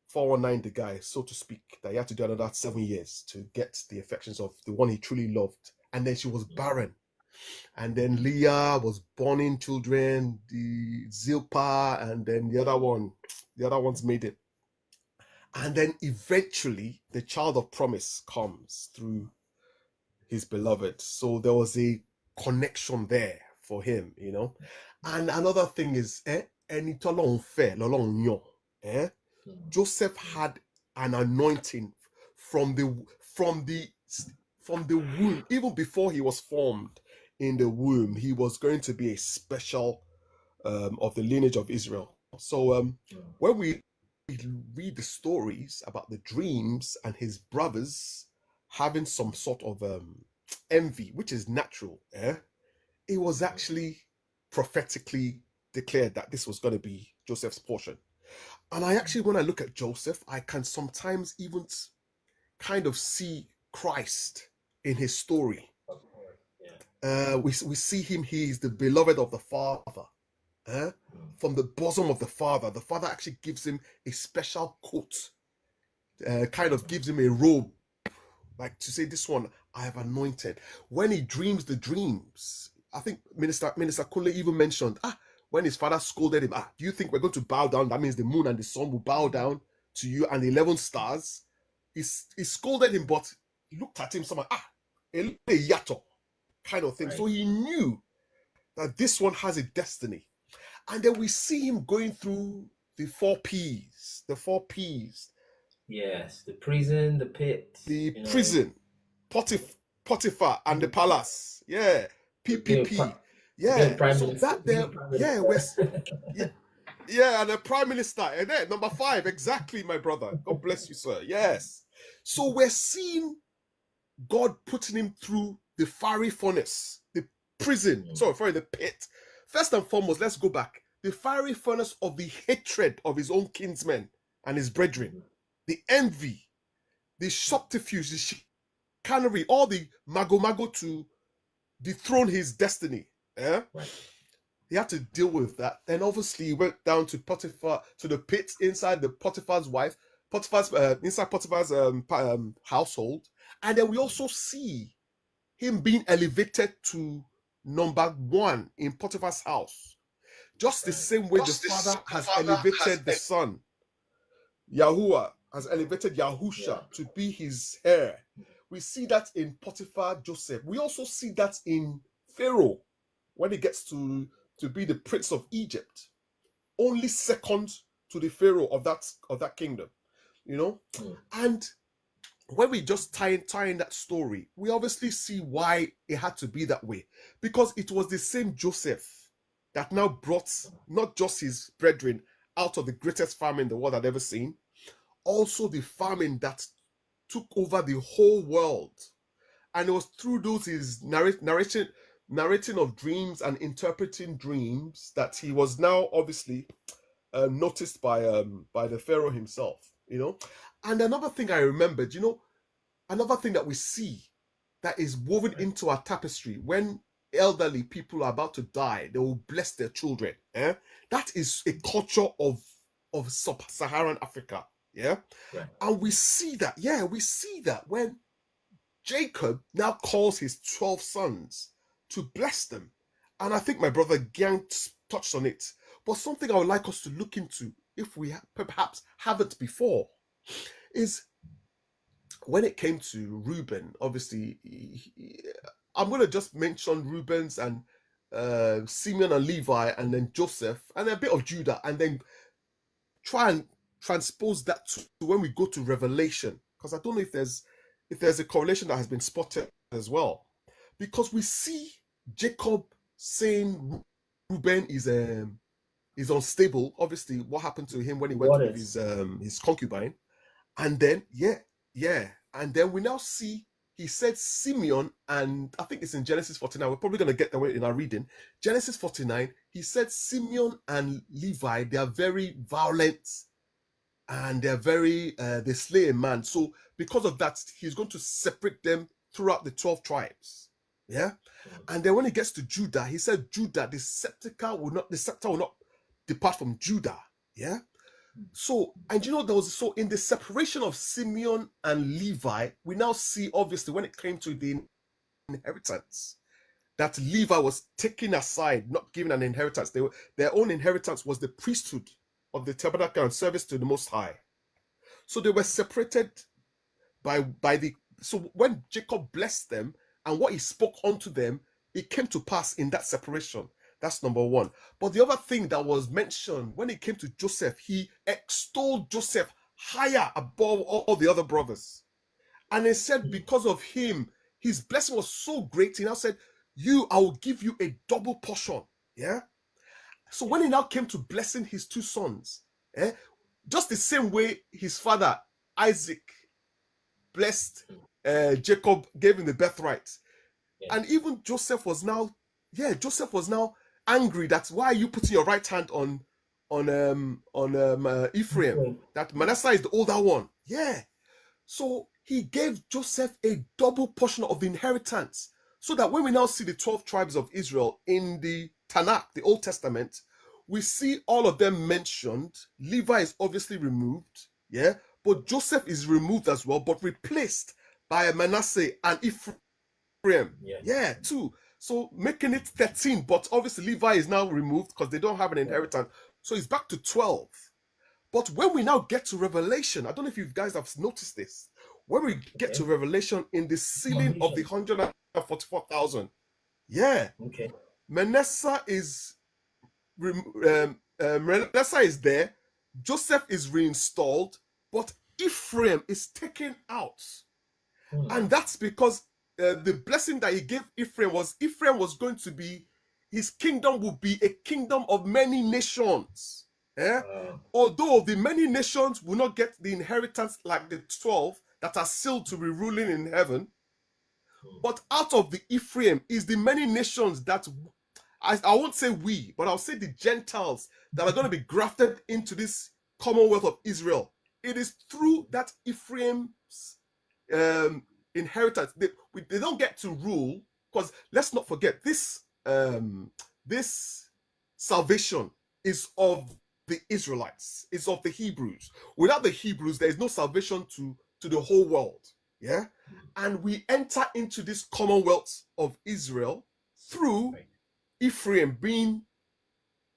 419 the guy, so to speak, that he had to do another 7 years to get the affections of the one he truly loved. And then she was barren. And then Leah was born in children, the Zilpah, and then the other ones made it. And then eventually the child of promise comes through his beloved. So there was a connection there for him, And another thing is, Joseph had an anointing from the womb. Even before he was formed in the womb, he was going to be a special of the lineage of Israel. So when we read the stories about the dreams and his brothers having some sort of envy, which is natural, it was actually prophetically declared that this was going to be Joseph's portion. And I actually, when I look at Joseph, I can sometimes even kind of see Christ in his story. We see him, he is the beloved of the Father. From the bosom of the Father. The Father actually gives him a special coat, kind of gives him a robe, like to say, this one I have anointed. When he dreams the dreams, I think Minister Kunle even mentioned, when his father scolded him, do you think we're going to bow down? That means the moon and the sun will bow down to you and the 11 stars. He scolded him, but he looked at him, someone, yato kind of thing. Right. So he knew that this one has a destiny. And then we see him going through the 4 P's. The 4 P's. Yes, the prison, the pit. The prison, Potiphar, and the palace. Yeah. PPP. Yeah. So that there, yeah, yeah, and the prime minister. And then number 5, exactly, my brother. God bless you, sir. Yes. So we're seeing God putting him through the fiery furnace, the prison, the pit. First and foremost, let's go back. The fiery furnace of the hatred of his own kinsmen and his brethren, the envy, the subterfuge, the chicanery, all the mago to dethrone his destiny. Yeah? Right. He had to deal with that. Then obviously he went down to Potiphar, to the pit inside the Potiphar's wife, inside Potiphar's household. And then we also see him being elevated to number 1 in Potiphar's house. Just the same way the father has elevated the son. Yahuwah has elevated Yahusha to be his heir. We see that in Potiphar Joseph. We also see that in Pharaoh when he gets to be the prince of Egypt. Only second to the Pharaoh of that kingdom. You know? And when we just tie in that story, we obviously see why it had to be that way. Because it was the same Joseph that now brought not just his brethren out of the greatest famine the world had ever seen, also the famine that took over the whole world. And it was through those his narrating of dreams and interpreting dreams that he was now obviously noticed by the Pharaoh himself, you know. And another thing I remembered, you know, another thing that we see that is woven into our tapestry, when elderly people are about to die, they will bless their children. That is a culture of sub-Saharan Africa. Yeah. Right. And we see that when Jacob now calls his 12 sons to bless them. And I think my brother Gang touched on it. But something I would like us to look into, if we perhaps haven't before, is when it came to Reuben. Obviously, I'm going to just mention Reuben's and Simeon and Levi, and then Joseph, and a bit of Judah, and then try and transpose that to when we go to Revelation, because I don't know if there's a correlation that has been spotted as well, because we see Jacob saying Reuben is unstable. Obviously, what happened to him when he went with his concubine, and then and then we now see he said Simeon, and I think it's in Genesis 49. We're probably going to get that way in our reading. Genesis 49, he said Simeon and Levi, they are very violent, and they're very they slay a man. So because of that, he's going to separate them throughout the 12 tribes. Yeah. And then when he gets to Judah, he said Judah, the scepter will not depart from Judah. Yeah. So, and you know, so in the separation of Simeon and Levi, we now see obviously when it came to the inheritance, that Levi was taken aside, not given an inheritance. Their own inheritance was the priesthood of the tabernacle and service to the Most High. So they were separated so when Jacob blessed them and what he spoke unto them, it came to pass in that separation. That's number 1. But the other thing that was mentioned when it came to Joseph, he extolled Joseph higher above all the other brothers. And he said because of him, his blessing was so great, he now said, I will give you a double portion. Yeah. So when he now came to blessing his 2 sons, just the same way his father Isaac blessed Jacob, gave him the birthright. Yeah. And even Joseph was now angry. That's why you putting your right hand on Ephraim. That Manasseh is the older one. Yeah. So he gave Joseph a double portion of the inheritance, so that when we now see the 12 tribes of Israel in the Tanakh, the Old Testament, we see all of them mentioned. Levi is obviously removed, yeah, but Joseph is removed as well, but replaced by Manasseh and Ephraim, yeah, too. So making it 13, but obviously Levi is now removed because they don't have an inheritance. So it's back to 12. But when we now get to Revelation, I don't know if you guys have noticed this. When we get to Revelation in the sealing of the 144,000, Manasseh is Manasseh is there, Joseph is reinstalled, but Ephraim is taken out. And that's because the blessing that he gave Ephraim was going to be, his kingdom would be a kingdom of many nations. Although the many nations will not get the inheritance like the 12 that are sealed to be ruling in heaven, but out of the Ephraim is the many nations that, I won't say we, but I'll say the Gentiles that are going to be grafted into this commonwealth of Israel. It is through that Ephraim's inheritance. They don't get to rule, because let's not forget, this salvation is of the Israelites, is of the Hebrews. Without the Hebrews, there is no salvation to the whole world. Yeah. And we enter into this commonwealth of Israel through Ephraim being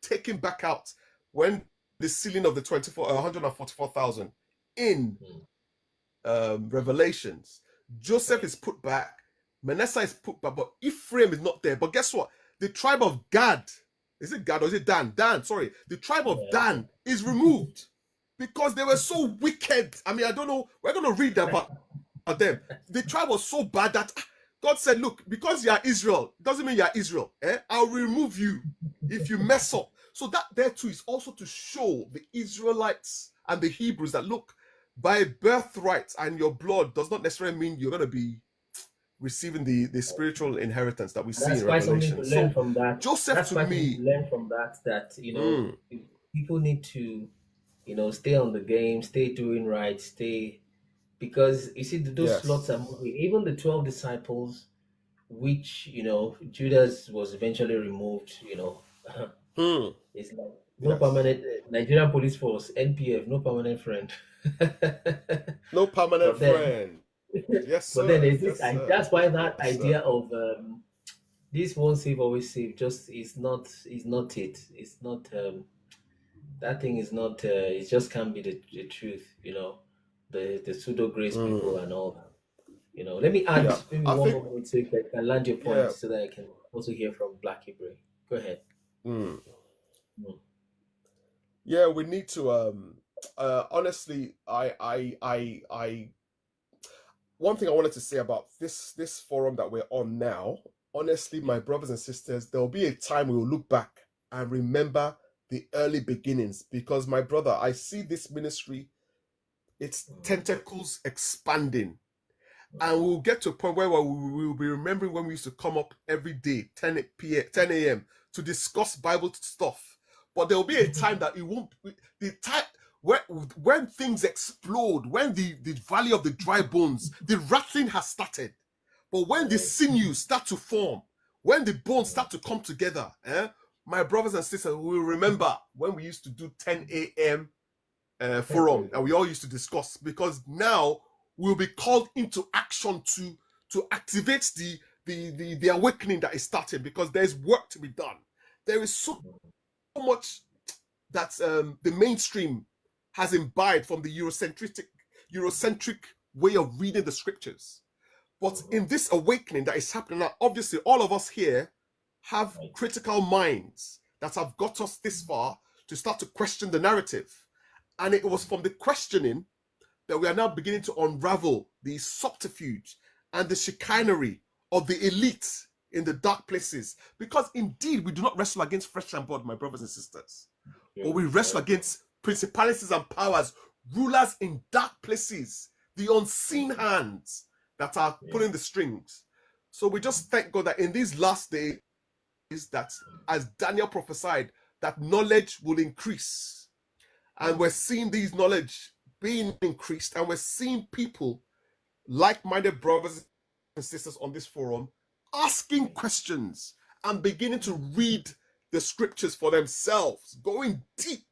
taken back out when the sealing of the 144,000 in Revelations. Joseph is put back, Manasseh is put back, but Ephraim is not there. But guess what? The tribe of Gad, is it Gad or is it Dan? Dan, sorry. The tribe of Dan is removed because they were so wicked. I mean, I don't know. We're going to read about them. The tribe was so bad that God said, look, because you are Israel, doesn't mean you are Israel. I'll remove you if you mess up. So that there too is also to show the Israelites and the Hebrews that, look, by birthright and your blood does not necessarily mean you're going to be receiving the spiritual inheritance that we see in Revelation. Something to learn from that. Joseph, that's to me, learn from that people need to, stay on the game, stay doing right, because you see those slots are moving. Even the 12 disciples, which Judas was eventually removed. It's like no permanent Nigerian police force, NPF, no permanent friend. No permanent friend. Yes, sir. But then there's this. That's why that idea of this won't save, always save, just is not it. It's not that thing is not. It just can't be the truth. The pseudo grace people and all that. Let me add maybe one more minute so you can land your point so that I can also hear from Black Hebrew. Go ahead. Yeah, we need to honestly, one thing I wanted to say about this forum that we're on now, honestly, my brothers and sisters, there will be a time we will look back and remember the early beginnings, because my brother, I see this ministry, its tentacles expanding, and we'll get to a point where we will be remembering when we used to come up every day, 10 a.m. to discuss Bible stuff. But there will be a time that it won't. The time when things explode, when the valley of the dry bones, the rattling has started. But when the sinews start to form, when the bones start to come together, my brothers and sisters will remember when we used to do 10 a.m. Forum and we all used to discuss, because now we'll be called into action to activate the awakening that is starting, because there's work to be done. There is so much that the mainstream has imbibed from the Eurocentric way of reading the scriptures. But in this awakening that is happening now, obviously all of us here have critical minds that have got us this far to start to question the narrative. And it was from the questioning that we are now beginning to unravel the subterfuge and the chicanery of the elite in the dark places. Because indeed, we do not wrestle against flesh and blood, my brothers and sisters. But we wrestle against principalities and powers, rulers in dark places, the unseen hands that are pulling the strings. So we just thank God that in these last days, that as Daniel prophesied, that knowledge will increase. And we're seeing these knowledge being increased, and we're seeing people, like-minded brothers and sisters on this forum, asking questions and beginning to read the scriptures for themselves, going deep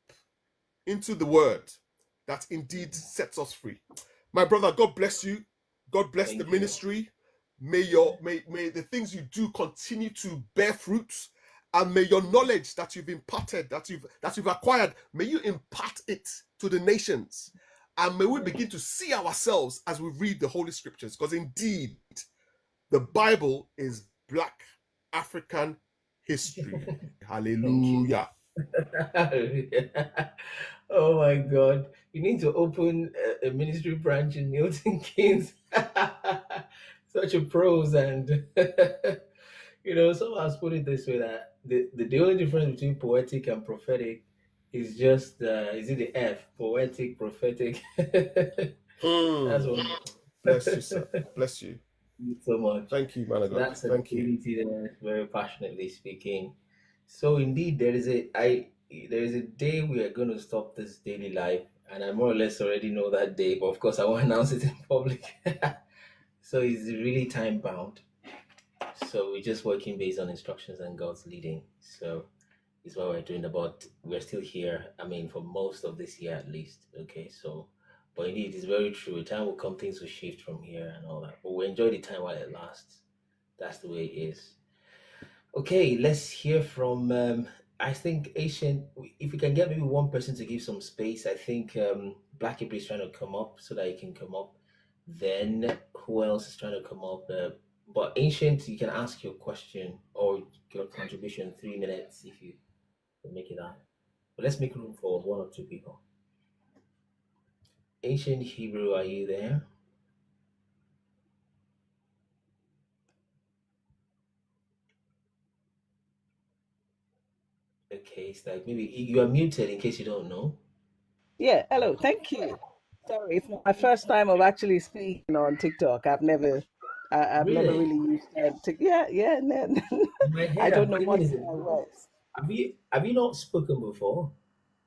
into the word that indeed sets us free. My brother, God bless you. God bless the ministry. May the things you do continue to bear fruits, and may your knowledge that you've imparted, that you've acquired, may you impart it to the nations, and may we begin to see ourselves as we read the Holy Scriptures, because indeed the Bible is Black African history. Hallelujah. Oh my God. You need to open a ministry branch in Milton Keynes. Such a pros and someone has put it this way that the only difference between poetic and prophetic is just is it the F, poetic, prophetic. That's Hmm. what. Bless you, sir. Bless you. Thank you so much. Thank you, man of So God. that's Thank you. ability there, very passionately speaking. So indeed, there is a day we are going to stop this daily life, and I more or less already know that day. But of course, I won't announce it in public. So it's really time bound. So we're just working based on instructions and God's leading. So it's what we're doing. But we're still here. I mean, for most of this year at least. Okay, so. But indeed, it's very true. A time will come, things will shift from here and all that. But we enjoy the time while it lasts. That's the way it is. Okay, let's hear from. I think Asian. If we can get maybe one person to give some space, I think Black April is trying to come up so that he can come up. Then who else is trying to come up? But Ancient, you can ask your question or your contribution 3 minutes if you can make it that. But let's make room for one or two people. Ancient Hebrew, are you there? Okay, it's like maybe you are muted in case you don't know. Yeah, hello, thank you. Sorry, it's my first time of actually speaking on TikTok. I've never Really? really used yeah, no, In my I head, don't I'm know thinking much is about words. have you not spoken before?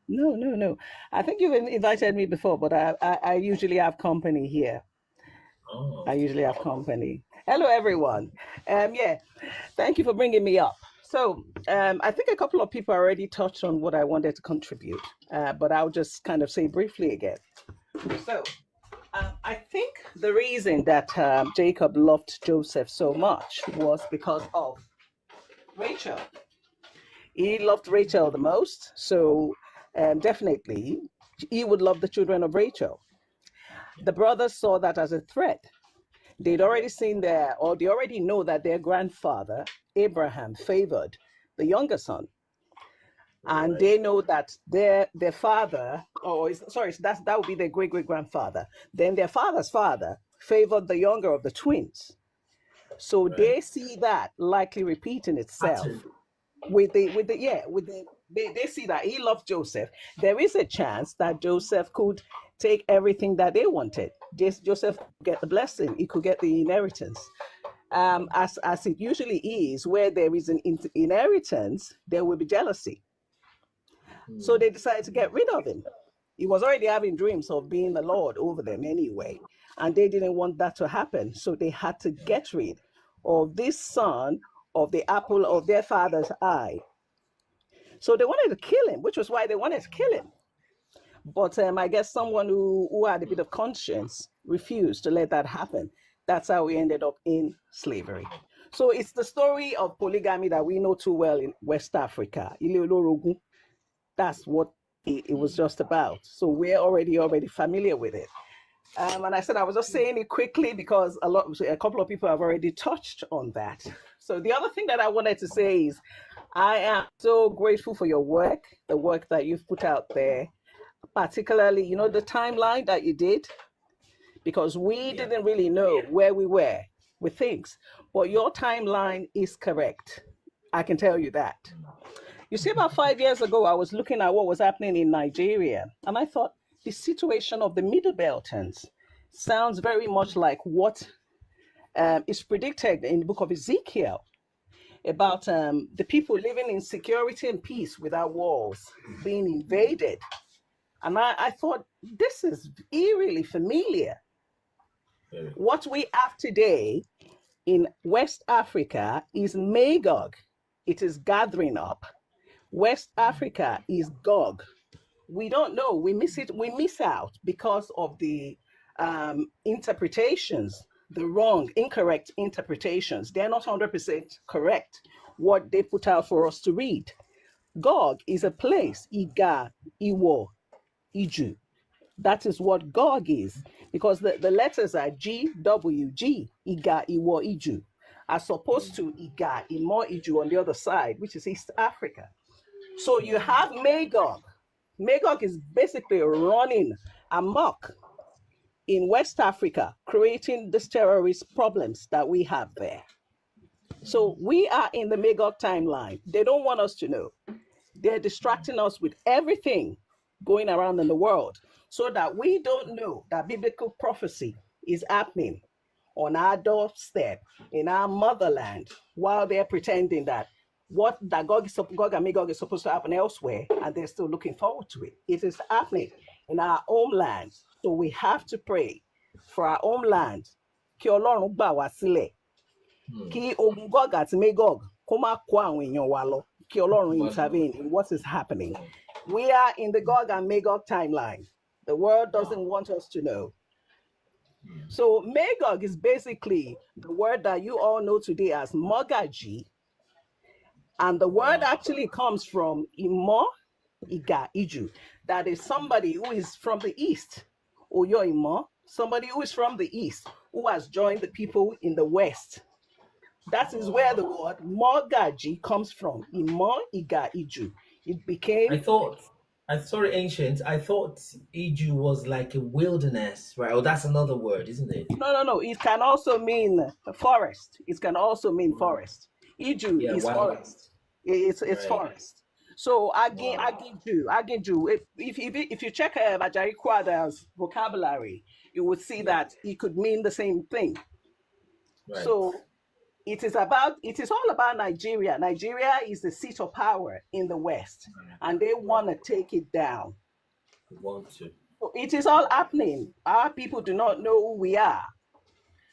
No. I think you've invited me before, but I usually have company here. Oh, I usually have company. Hello, everyone. Yeah, thank you for bringing me up. So, I think a couple of people already touched on what I wanted to contribute, but I'll just kind of say briefly again. So, I think the reason that Jacob loved Joseph so much was because of Rachel. He loved Rachel the most, so definitely he would love the children of Rachel. The brothers saw that as a threat. They'd already seen they already know that their grandfather, Abraham, favored the younger son. And they know that their father, that would be their great great grandfather. Then their father's father favored the younger of the twins. So they see that likely repeating itself they see that he loved Joseph. There is a chance that Joseph could take everything that they wanted. Joseph get the blessing, he could get the inheritance. As it usually is, where there is an inheritance, there will be jealousy. So they decided to get rid of him. He was already having dreams of being the Lord over them anyway, and they didn't want that to happen. So they had to get rid of this son of the apple of their father's eye. So they wanted to kill him, which was why they wanted to kill him. But I guess someone who had a bit of conscience refused to let that happen. That's how we ended up in slavery. So it's the story of polygamy that we know too well in West Africa. That's what it was just about. So we're already familiar with it. And I said I was just saying it quickly because a couple of people have already touched on that. So the other thing that I wanted to say is I am so grateful for your work, the work that you've put out there, particularly, the timeline that you did, because we didn't really know where we were with things. But your timeline is correct. I can tell you that. You see, about 5 years ago, I was looking at what was happening in Nigeria, and I thought the situation of the Middle Beltons sounds very much like what is predicted in the book of Ezekiel about the people living in security and peace without walls being invaded. And I thought, this is eerily familiar. What we have today in West Africa is Magog. It is gathering up. West Africa is Gog. We don't know. We miss it. We miss out because of the interpretations, the wrong, incorrect interpretations. They're not 100% correct, what they put out for us to read. Gog is a place, Iga, Iwo, Iju. That is what Gog is, because the letters are GWG, Iga, Iwo, Iju, as opposed to Iga, Imo, Iju on the other side, which is East Africa. So you have Magog. Magog is basically running amok in West Africa, creating these terrorist problems that we have there. So we are in the Magog timeline. They don't want us to know. They're distracting us with everything going around in the world so that we don't know that biblical prophecy is happening on our doorstep, in our motherland, while they're pretending that Gog and Magog is supposed to happen elsewhere, and they're still looking forward to it. It is happening in our homeland. So we have to pray for our homeland. Kí Ọlọ́run gbà wá sílẹ̀. Kí ogun Gog àti Magog kó má kó àwọn èèyàn wa lọ. Kí Ọlọ́run intervene in what is happening. We are in the Gog and Magog timeline. The world doesn't want us to know. So Magog is basically the word that you all know today as Mogaji. And the word actually comes from Imo, Iga, Iju. That is somebody who is from the east. Oyo Imo, somebody who is from the east, who has joined the people in the west. That is where the word Mogaji comes from. Imo, Iga, Iju. It became... I'm sorry, ancient. I thought Iju was like a wilderness, right? Oh, that's another word, isn't it? No. It can also mean forest. It can also mean forest. Iju is forest. It's right. Forest. So Agiju. If you check Majari Kwada's vocabulary, you would see that it could mean the same thing. Right. So it is all about Nigeria. Nigeria is the seat of power in the West, and they want to take it down. They want to. So it is all happening. Our people do not know who we are.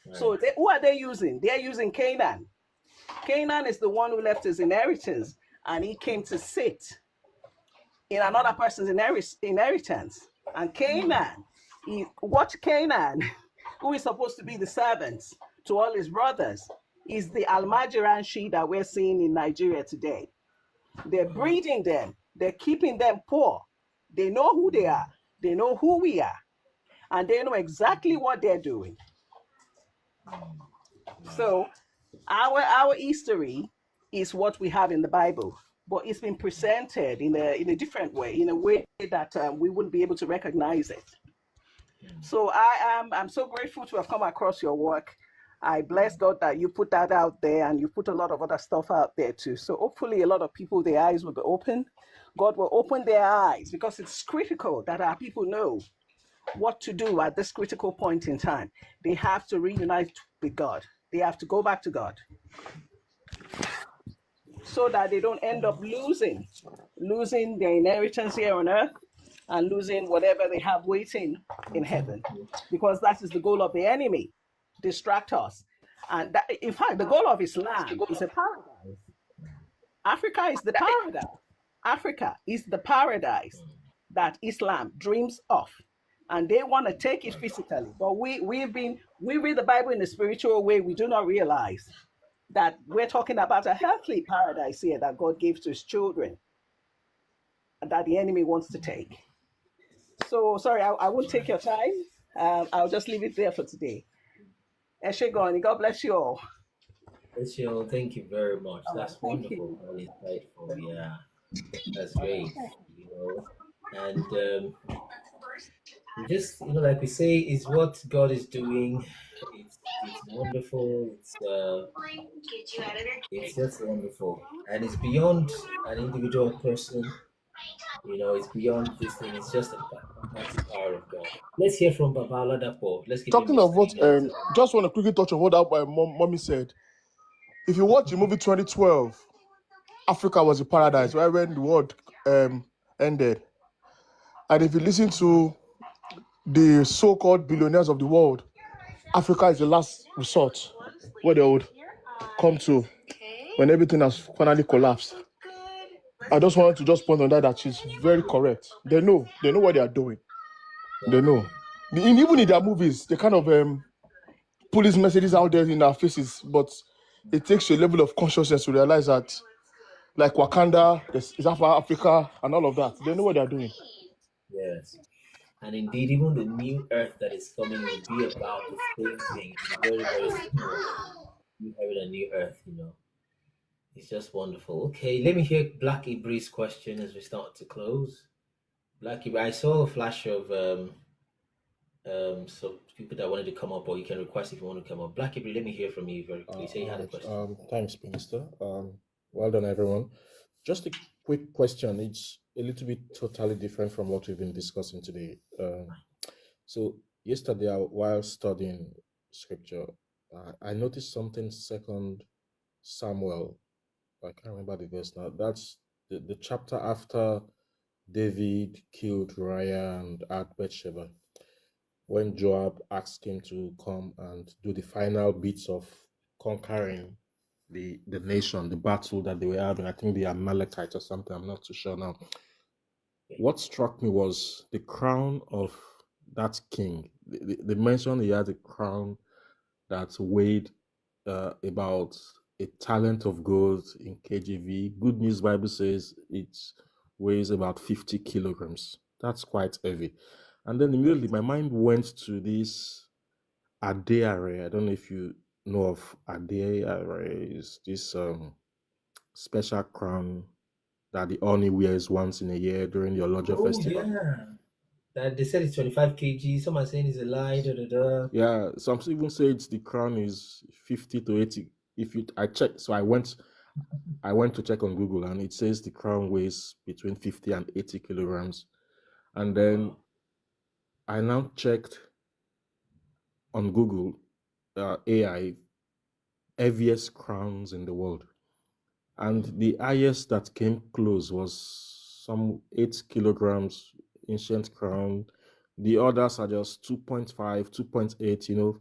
Right. So who are they using? They're using Canaan. Canaan is the one who left his inheritance, and he came to sit in another person's inheritance. And Canaan, Canaan, who is supposed to be the servants to all his brothers, is the Almajiran Shi that we're seeing in Nigeria today. They're breeding them. They're keeping them poor. They know who they are. They know who we are. And they know exactly what they're doing. So our history is what we have in the Bible, but it's been presented in a different way, in a way that we wouldn't be able to recognize it. So I'm so grateful to have come across your work. I bless God that you put that out there, and you put a lot of other stuff out there too. So hopefully a lot of people, their eyes will be open. God will open their eyes, because it's critical that our people know what to do at this critical point in time. They have to reunite with God. They have to go back to God, so that they don't end up losing their inheritance here on earth and losing whatever they have waiting in heaven, because that is the goal of the enemy. Distract us. And that, in fact, the goal of Islam is a paradise. Africa is the paradise. Africa is the paradise that Islam dreams of. And they want to take it physically. But we read the Bible in a spiritual way. We do not realize that we're talking about a heavenly paradise here that God gave to his children, and that the enemy wants to take. So sorry, I won't take your time. I'll just leave it there for today. Eshegoni, God bless you all. Bless you all. Thank you very much. That's wonderful. Really insightful. Yeah, that's great. And just like we say, is what God is doing. It's wonderful. It's just wonderful, and it's beyond an individual person. It's beyond this thing. It's just a mighty power of God. Let's hear from Baba Oladapo. Let's give Talking of what, just want to quickly touch on what my mommy said. If you watch the movie 2012, Africa was a paradise, right when the world ended. And if you listen to the so-called billionaires of the world, Africa is the last resort where they would come to when everything has finally collapsed. I just wanted to point on that she's very correct. They know what they are doing. They know. Even in their movies, they kind of pull these messages out there in our faces, but it takes a level of consciousness to realize that, like Wakanda, is Africa, and all of that. They know what they are doing. Yes. And indeed, even the new earth that is coming will be about the same thing. It's very, very similar. You have a new earth, It's just wonderful. Okay, let me hear Black Ibri's question as we start to close. Black Ibri, I saw a flash of some people that wanted to come up, or you can request if you want to come up. Black Ibri, let me hear from you very quickly. Say you had a question. Thanks, Minister. Well done, everyone. Just a quick question. It's a little bit totally different from what we've been discussing today. So yesterday, while studying scripture, I noticed something. Second Samuel, I can't remember the verse now. That's the chapter after David killed Uriah and had Bathsheba, when Joab asked him to come and do the final bits of conquering the nation, the battle that they were having. I think the Amalekites or something. I'm not too sure now. What struck me was the crown of that king. They mentioned he had a crown that weighed about a talent of gold in KJV. Good News Bible says it weighs about 50 kilograms. That's quite heavy. And then immediately my mind went to this Adeare. I don't know if you know of Adeare. Is this special crown that the Oni wears once in a year during the Olojo festival. Yeah. That they said it's 25 kg. Some are saying it's a lie. Yeah, some even say it's the crown is 50 to 80. I checked, so I went to check on Google, and it says the crown weighs between 50 and 80 kilograms. And then I now checked on Google AI heaviest crowns in the world, and the highest that came close was some 8 kilograms ancient crown. The others are just 2.5, 2.8.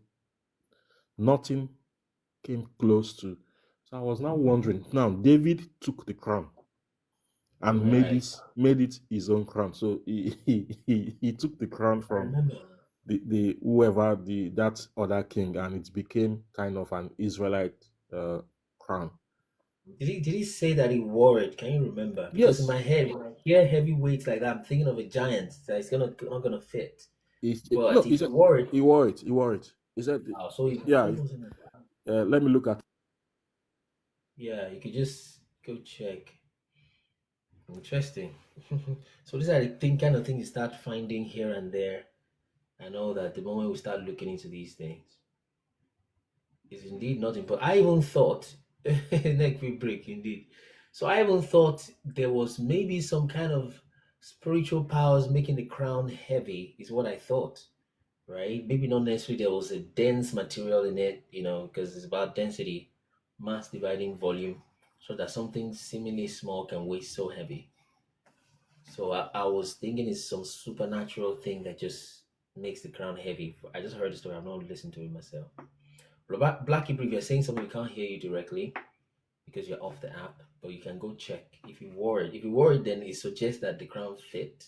Nothing came close to. So I was now wondering. Now David took the crown and made it his own crown. So he took the crown from the whoever that other king, and it became kind of an Israelite crown. Did he say that he wore it? Can you remember? Because in my head, when I hear heavy weights like that, I'm thinking of a giant that is not gonna fit. He wore it. He wore it. He said, let me look at. Yeah, you could just go check. Interesting. So these are the kind of things you start finding here and there. I know that the moment we start looking into these things, is indeed not important. I even thought, neck we break indeed. So I even thought there was maybe some kind of spiritual powers making the crown heavy, is what I thought, right? Maybe not necessarily there was a dense material in it, because it's about density, mass dividing volume, so that something seemingly small can weigh so heavy. So I was thinking it's some supernatural thing that just makes the crown heavy. I just heard the story. I've not listened to it myself. Black Hebrew, if you're saying something, we can't hear you directly because you're off the app, but you can go check if you wore it. If you wore it, then it suggests that the crown fit.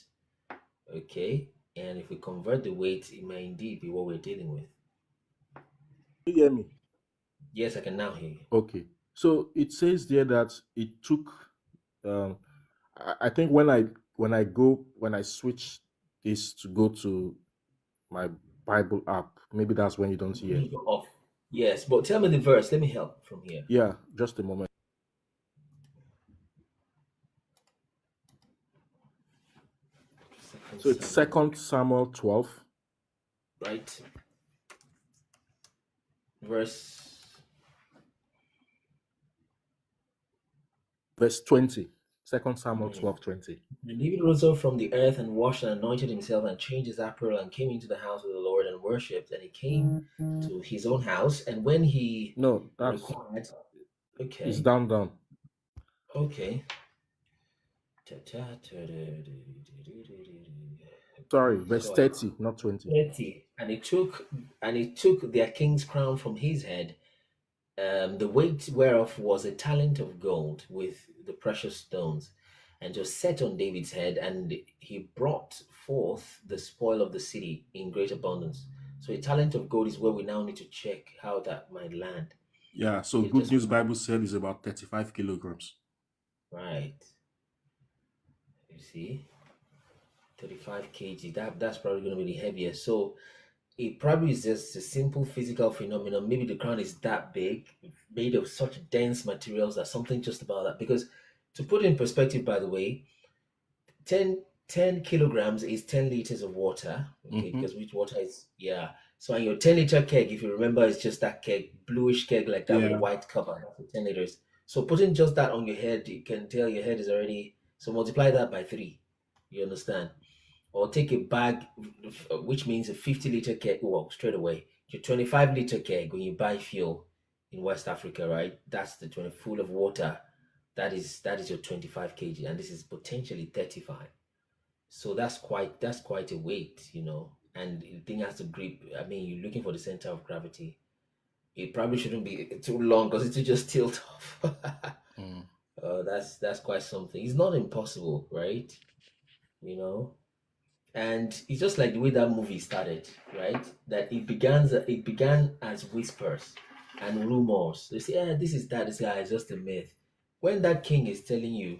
Okay. And if we convert the weight, it may indeed be what we're dealing with. Can you hear me? Yes, I can now hear you. Okay. So it says there that it took I think when I switch this to go to my Bible app, maybe that's when you don't hear. You're off. Yes, but tell me the verse. Let me help from here. Yeah, just a moment. So it's 2 Samuel 12. Right. Verse 20. 2 Samuel 12:20. And David rose up from the earth and washed and anointed himself and changed his apparel and came into the house of the Lord and worshipped. And he came to his own house. And when he required, it's down. Okay. Sorry, verse 30, not 20. 30. And he took their king's crown from his head, the weight whereof was a talent of gold with the precious stones, and just set on David's head, and he brought forth the spoil of the city in great abundance. So a talent of gold is where we now need to check how that might land. Yeah, so Good News Bible said is about 35 kilograms. Right. You see? 35 kg. That's probably going to be the heaviest. So it probably is just a simple physical phenomenon. Maybe the crown is that big, made of such dense materials that something just about that. Because to put in perspective, by the way, 10 kilograms is 10 liters of water. Okay, because which water is, yeah. So on your 10-liter keg, if you remember, it's just that keg, bluish keg like that with a Yeah. white cover. That's 10 liters. So putting just that on your head, you can tell your head is already, so multiply that by 3. You understand? Or take a bag, which means a 50-liter keg, well, straight away. Your 25-liter keg when you buy fuel in West Africa, right? That's the 20 full of water. That is your 25 kg, and this is potentially 35. So that's quite a weight, and the thing has to grip. I mean, you're looking for the center of gravity. It probably shouldn't be too long because it will just tilt off. That's quite something. It's not impossible, right? And it's just like the way that movie started, right? That it began as whispers and rumors. They say, this is that. They say, it's just a myth. When that king is telling you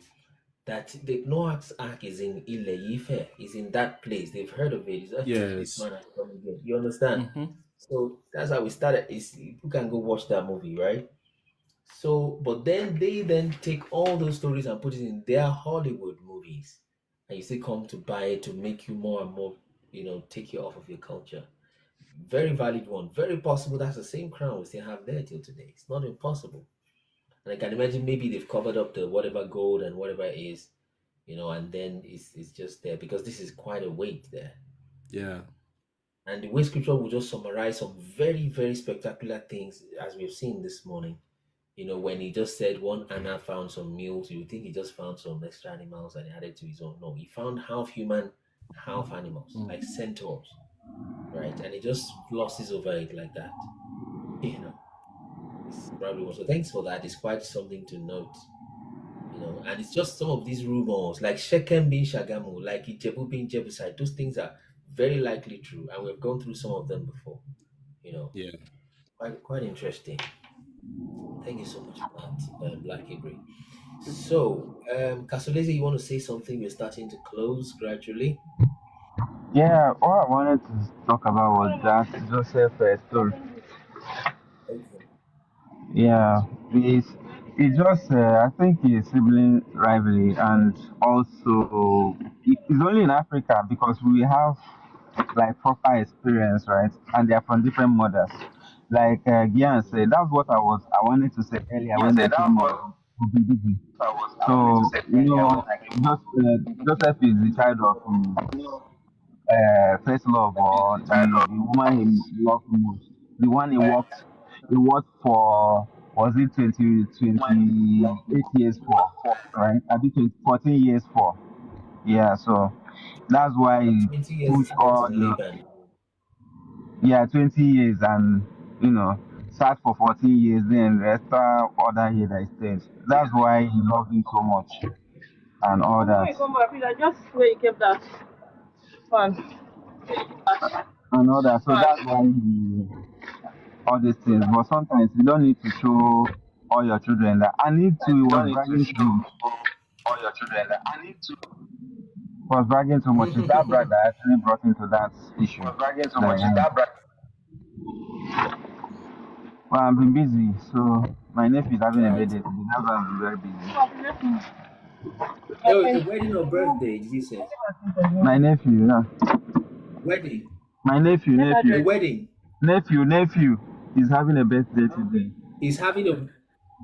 that the Noah's Ark is in Ile-Ife, is in that place, they've heard of it. It's like, this Yes. man has come again. You understand? So that's how we started. You can go watch that movie, right? So, but then they take all those stories and put it in their Hollywood movies, and you still come to buy it to make you more and more, take you off of your culture. Very valid one. Very possible that's the same crown we still have there till today. It's not impossible. And I can imagine maybe they've covered up the whatever gold and whatever it is, and then it's just there because this is quite a weight there. Yeah. And the way scripture will just summarize some very, very spectacular things as we've seen this morning. When he just said one Anna found some mules, you would think he just found some extra animals and he added to his own. No, he found half human, half animals, like centaurs, right? And he just glosses over it like that. It's probably also thanks for that. It's quite something to note. And it's just some of these rumors, like Shechem being Shagamu, like Ijebu being Jebusite. Those things are very likely true, and we've gone through some of them before. Yeah. Quite interesting. Thank you so much for that, Black Hebrew. So, Kasolese, you want to say something? We're starting to close gradually. Yeah, all I wanted to talk about was that Joseph story. Okay. Yeah, it's just I think it's sibling rivalry, and also it's only in Africa because we have like proper experience, right? And they are from different mothers. Like Gian said, that's what I wanted to say earlier when I came on. So Joseph is the child of first love, or the woman he loved most, the one he worked for, was it 28 years for, right? I think 14 years for. Yeah, so that's why he 20 years put spent all in the, Laban. 20 years, and sat for 14 years, then the extra other year that he stayed. That's why he loved him so much and all that. Just where you kept that one. And all that. So that's why all these things. But sometimes you don't need to show all your children that. I need to. He was bragging too much. Was bragging too much. It's that brag that actually brought into that issue. Well, I've been busy, so my nephew is having a Right. birthday today. That's why I'm very busy. A wedding or birthday, did you say? My nephew, yeah. Wedding. My nephew. A wedding. Nephew is having a birthday today. He's having a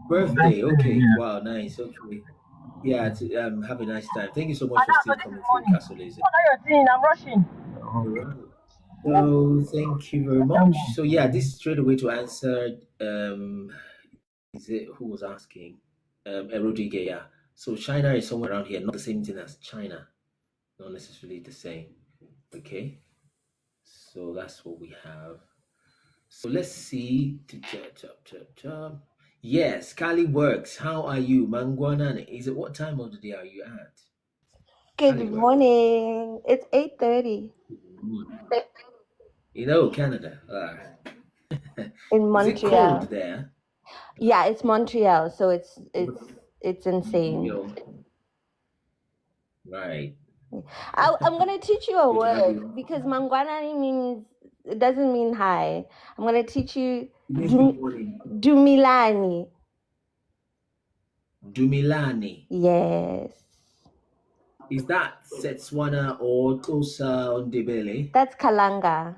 birthday. Okay. Yeah. Wow, nice. Okay. Yeah, have a nice time. Thank you so much for still coming through, Kasolese. I'm rushing. Alright. So thank you very much. So yeah, this is straight away to answer is it who was asking? Erodige, yeah. So China is somewhere around here, not the same thing as China. Not necessarily the same. Okay. So that's what we have. So let's see. Yes, Kali works. How are you? Mangwanane. Is it what time of the day are you at? Good morning. It's 8:30 Canada. in Is it cold Montreal. there? Yeah, it's Montreal, so it's insane. Right. I'm gonna teach you a word because Mangwanani means it doesn't mean hi. I'm gonna teach you It means good morning. Dumilani. Dumilani. Yes. Is that Setswana or Tosa Ndebele? That's Kalanga.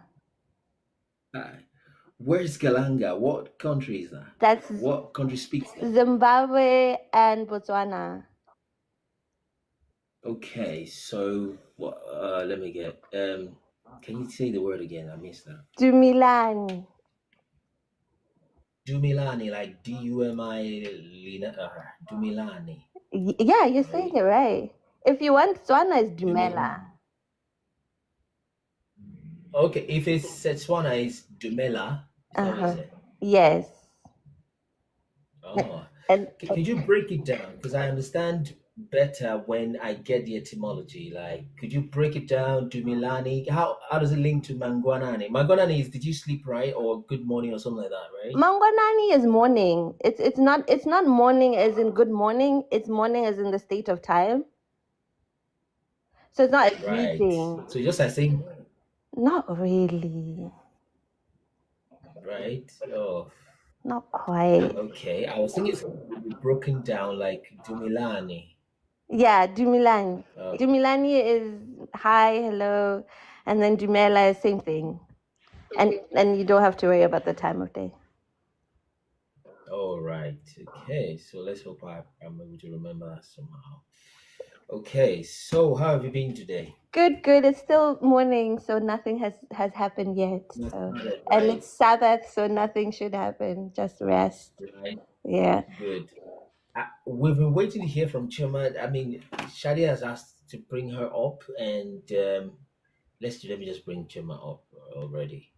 Where's Kalanga? What country is that? That's What country speaks that? Zimbabwe and Botswana. Okay, so what? Let me get. Can you say the word again? I missed that. Dumilani. Dumilani, like Dumilani. Yeah, you're saying it right. If you want Tswana, is Dumela. Okay, if it's Setswana, is Dumela. Is that what you said? Yes. Oh. And Could you break it down? Because I understand better when I get the etymology. Like, could you break it down? Dumilani. How does it link to Mangwanani? Mangwanani is did you sleep right or good morning or something like that, right? Mangwanani is morning. It's not morning as in good morning. It's morning as in the state of time. So it's not a greeting. So just like saying. Not really. Right. Oh. Not quite. Okay. I was thinking it's broken down like Dumilani. Yeah, Dumilani. Oh. Dumilani is hi, hello, and then Dumela is same thing. And you don't have to worry about the time of day. All right. Okay. So let's hope I'm able to remember that somehow. Okay. So how have you been today? Good. It's still morning, so nothing has happened yet. So. Right. And it's Sabbath, so nothing should happen. Just rest. Right. Yeah. Good. We've been waiting to hear from Chima. I mean, Shadi has asked to bring her up, and let me just bring Chima up already.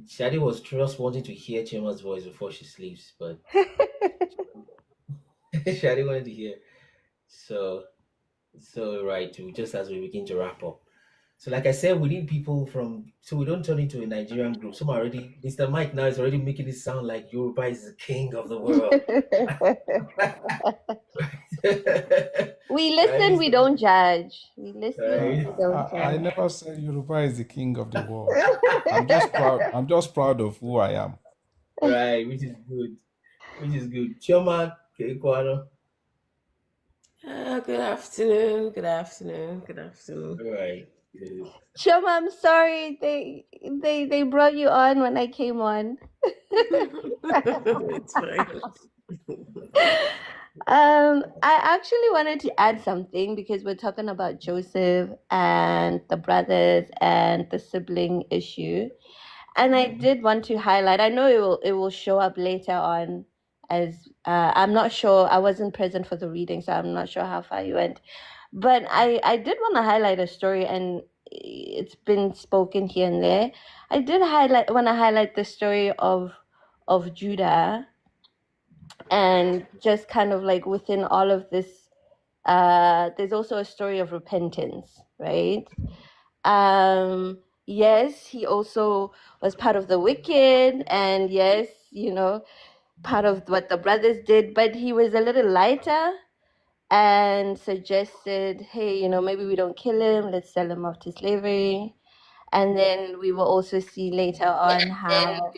Shadi was just wanting to hear Chima's voice before she sleeps, but Shadi wanted to hear. So right, just as we begin to wrap up. So like I said, we need people so we don't turn into a Nigerian group. Some already, Mr. Mike now is already making it sound like Yoruba is the king of the world. We listen, we don't judge. We listen, we don't I judge. never said Yoruba is the king of the world. I'm just proud of who I am. Right, which is good. Chioma Kekwano. Good afternoon. All right. Choma, I'm sorry they brought you on when I came on. It's fine. I actually wanted to add something because we're talking about Joseph and the brothers and the sibling issue. And I did want to highlight, I know it will show up later on as I'm not sure, I wasn't present for the reading, so I'm not sure how far you went. But I did want to highlight a story, and it's been spoken here and there. I did want to highlight the story of Judah, and just kind of like within all of this, there's also a story of repentance, right? Yes, he also was part of the wicked, and yes, part of what the brothers did, but he was a little lighter and suggested, hey, maybe we don't kill him, let's sell him off to slavery. And then we will also see later on how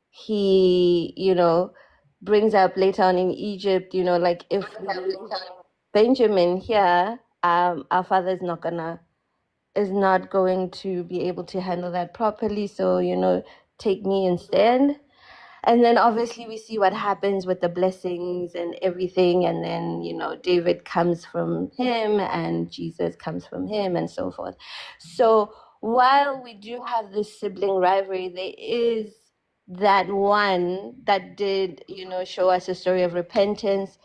he, brings up later on in Egypt, like if Benjamin here, our father is not going to be able to handle that properly, so take me instead. And then obviously we see what happens with the blessings and everything, and then David comes from him and Jesus comes from him and so forth. So while we do have this sibling rivalry, there is that one that did show us a story of repentance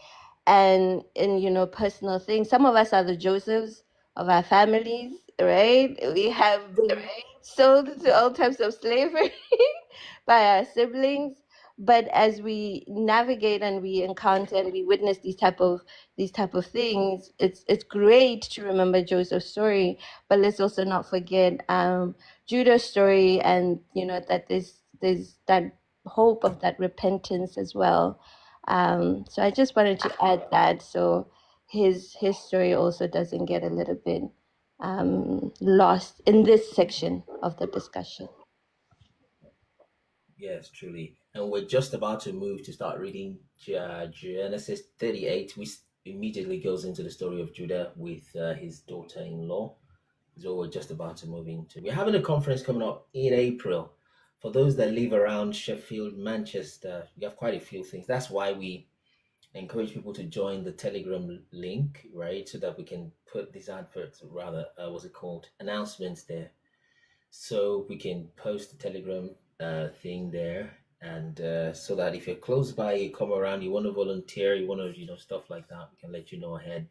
and personal things. Some of us are the Josephs of our families, right? We have been sold to all types of slavery by our siblings. But as we navigate and we encounter and we witness these type of things, it's great to remember Joseph's story, but let's also not forget Judah's story, and that there's that hope of that repentance as well. So I just wanted to add that, so his story also doesn't get a little bit lost in this section of the discussion. Yes, truly. And we're just about to move to start reading Genesis 38, which immediately goes into the story of Judah with his daughter-in-law. So we're just about to move into. We're having a conference coming up in April. For those that live around Sheffield, Manchester, we have quite a few things. That's why we encourage people to join the Telegram link, right? So that we can put these adverts, rather, what's it called? Announcements there. So we can post the Telegram thing there. And so that if you're close by, you come around, you want to volunteer, you want to, stuff like that, we can let you know ahead.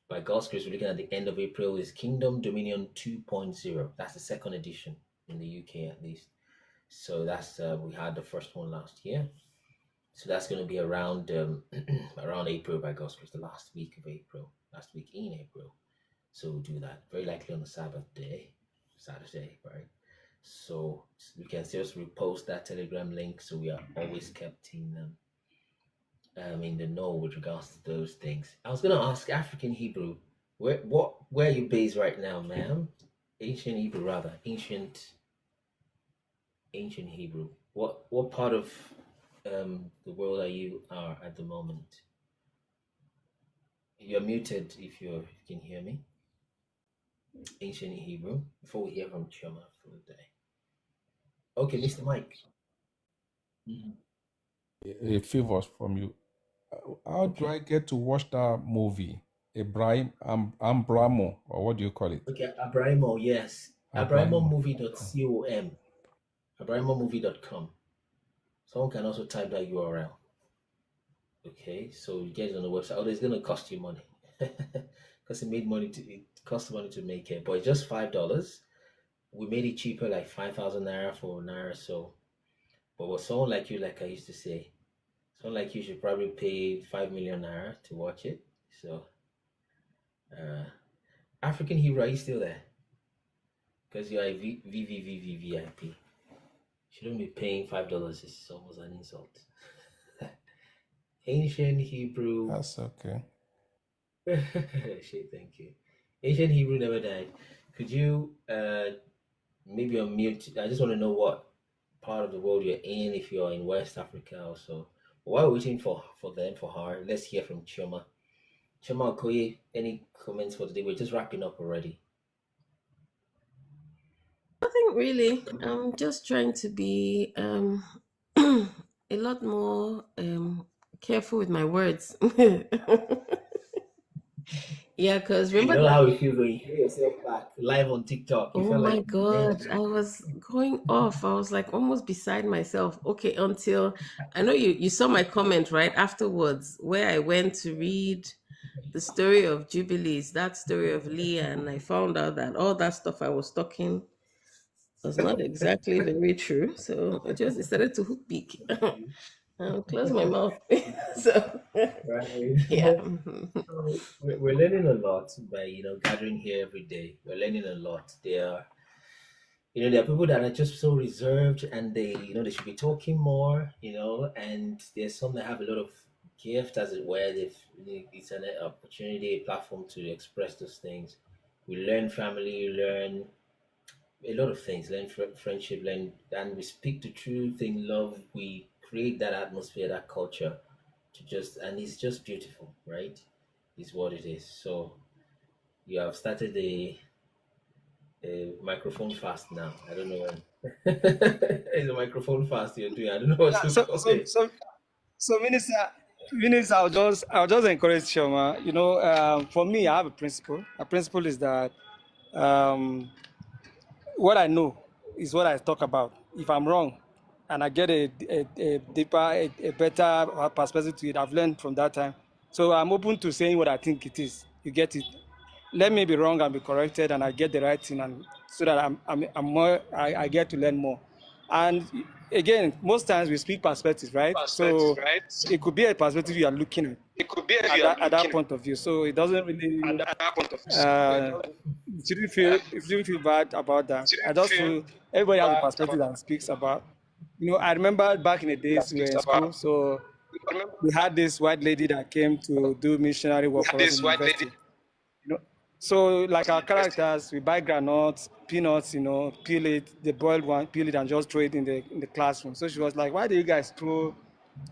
By God's grace, we're looking at the end of April is Kingdom Dominion 2.0. That's the second edition in the UK at least. So that's we had the first one last year. So that's going to be around around April by God's grace, the last week of April, last week in April. So we'll do that very likely on the Saturday, right? So we can just repost that Telegram link, so we are always kept in the know with regards to those things. I was gonna ask African Hebrew, where are you based right now, ma'am? Ancient Hebrew, rather. Ancient Hebrew. What part of the world are you at the moment? You're muted if you can hear me. Ancient Hebrew. Before we hear from Chioma for the day. Okay, Mr. Mike. A favor from you. How do I get to watch that movie? Ambramo, or what do you call it? Okay, Abrahamo, yes. Abrahamomovie.com. Abrahamomovie.com. Someone can also type that URL. Okay, so you get it on the website. It's going to cost you money because it costs money to make it, but it's just $5. We made it cheaper, like 5,000 naira for naira. So, but with someone like you, like I used to say, someone like you should probably pay 5 million naira to watch it. So, African Hebrew, are you still there? Because you are a VIP. Shouldn't be paying $5. It's almost an insult. Ancient Hebrew. That's okay. Shit, thank you. Ancient Hebrew never died. Could you maybe unmute? I just want to know what part of the world you're in, if you're in West Africa also. While we're waiting for her, let's hear from Chioma. Chioma Okoye, any comments for today? We're just wrapping up already. Nothing really. I'm just trying to be a lot more careful with my words. Yeah, because remember, you know how it feels when you hear yourself back live on TikTok. Oh my God, I was going off. I was like almost beside myself. Okay, until I know you saw my comment right afterwards where I went to read the story of Jubilees, that story of Leah, and I found out that all that stuff I was talking was not exactly very true. So I just decided to hook beak and close my mouth. So Right. yeah. So we're learning a lot by gathering here every day. We're learning a lot. There are people that are just so reserved, and they they should be talking more. And there's some that have a lot of gift, as it were. It's an opportunity, a platform to express those things. We learn family, learn a lot of things, learn friendship, and we speak the truth in love. We create that atmosphere, that culture, and it's just beautiful, right? Is what it is. So you have started a microphone fast now. I don't know when. It's a microphone fast you're doing. I don't know what to call it. So Minister, I'll just encourage Chioma. For me, I have a principle. A principle is that what I know is what I talk about. If I'm wrong, and I get a deeper, a better perspective to it, I've learned from that time. So I'm open to saying what I think it is. You get it? Let me be wrong and be corrected, and I get the right thing, and so that I'm more. I get to learn more. And again, most times we speak perspectives, right? So it could be a perspective you are looking at. It could be at that point of view. So it doesn't really. You shouldn't feel bad about that. I just feel everybody has a perspective that speaks about. I remember back in the days we were in school, so we had this white lady that came to do missionary work for us in university. So like our characters, we buy granuts, peanuts, you know, peel it, the boiled one, peel it and just throw it in the classroom. So she was like, why do you guys throw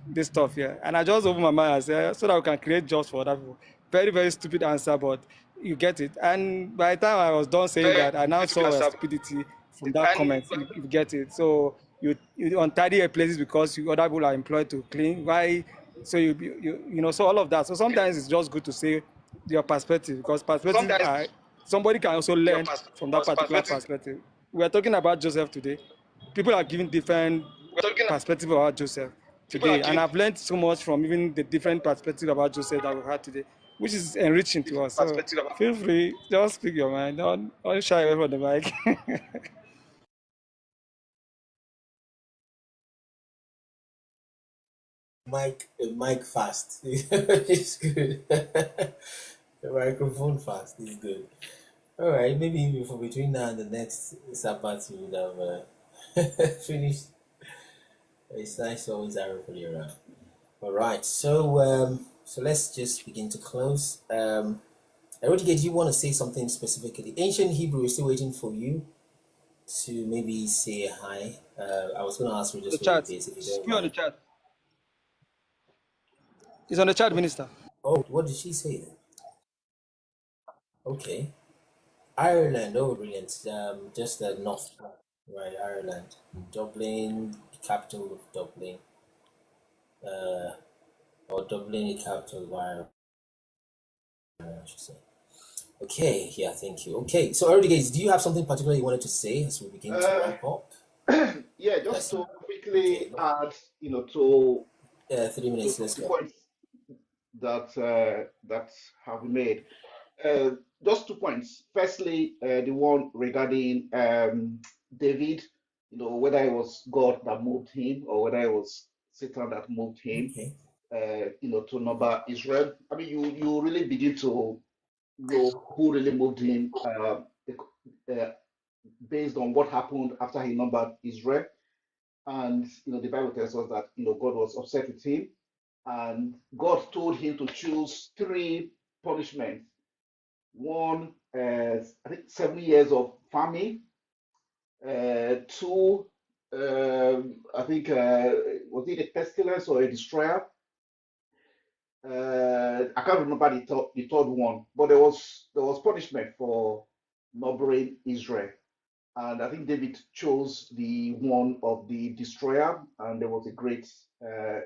this stuff here? And I just opened my mind and said, so that we can create jobs for other people. Very, very stupid answer, but you get it. And by the time I was done saying that, I now saw a stupidity from that comment. You get it. So you untidy places because other people are employed to clean. Why? So you know, so all of that. So sometimes it's just good to say your perspective, because perspective somebody can also learn from that particular perspective. We are talking about Joseph today. People are giving different perspective about Joseph today, and I've learned so much from even the different perspective about Joseph that we've had today, which is enriching to us. So feel free, just speak your mind. Don't shy away from the mic. Mic fast. It's good. The microphone fast is good. All right, maybe before between now and the next Sabbath, we would have finished. It's nice to always have everybody around. All right, so let's just begin to close. Erotica, do you want to say something specifically? Ancient Hebrew is still waiting for you to maybe say hi. I was going to ask you The just chat. this if you don't You on the mind. chat. It's on the chat, Minister. Oh, what did she say then? Okay. Ireland, oh brilliant. Just the north, right? Ireland, Dublin, capital of Dublin, or Dublin, the capital of Ireland, I should say. Okay, yeah, thank you. Okay, so early guys, do you have something particular you wanted to say as we begin to wrap up? Yeah, just to quickly add, to 3 minutes. Let's the go. points that have been made. Just 2 points. Firstly, the one regarding David, whether it was God that moved him or whether it was Satan that moved him, to number Israel. I mean, you really begin to know who really moved him based on what happened after he numbered Israel. And the Bible tells us that God was upset with him, and God told him to choose 3 punishments. One, I think 7 years of famine. 2, I think was it a pestilence or a destroyer? I can't remember the third one, but there was punishment for numbering Israel. And I think David chose the one of the destroyer, and there was a great, a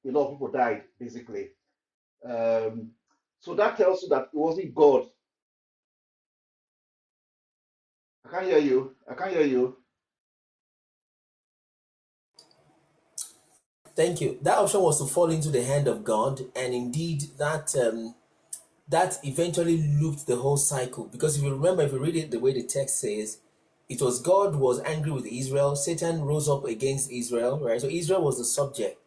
lot of people died basically. So that tells you that it wasn't God. I can't hear you. I can't hear you. Thank you. That option was to fall into the hand of God, and indeed that eventually looped the whole cycle. Because if you remember, if you read it the way the text says, it was God who was angry with Israel. Satan rose up against Israel, right? So Israel was the subject.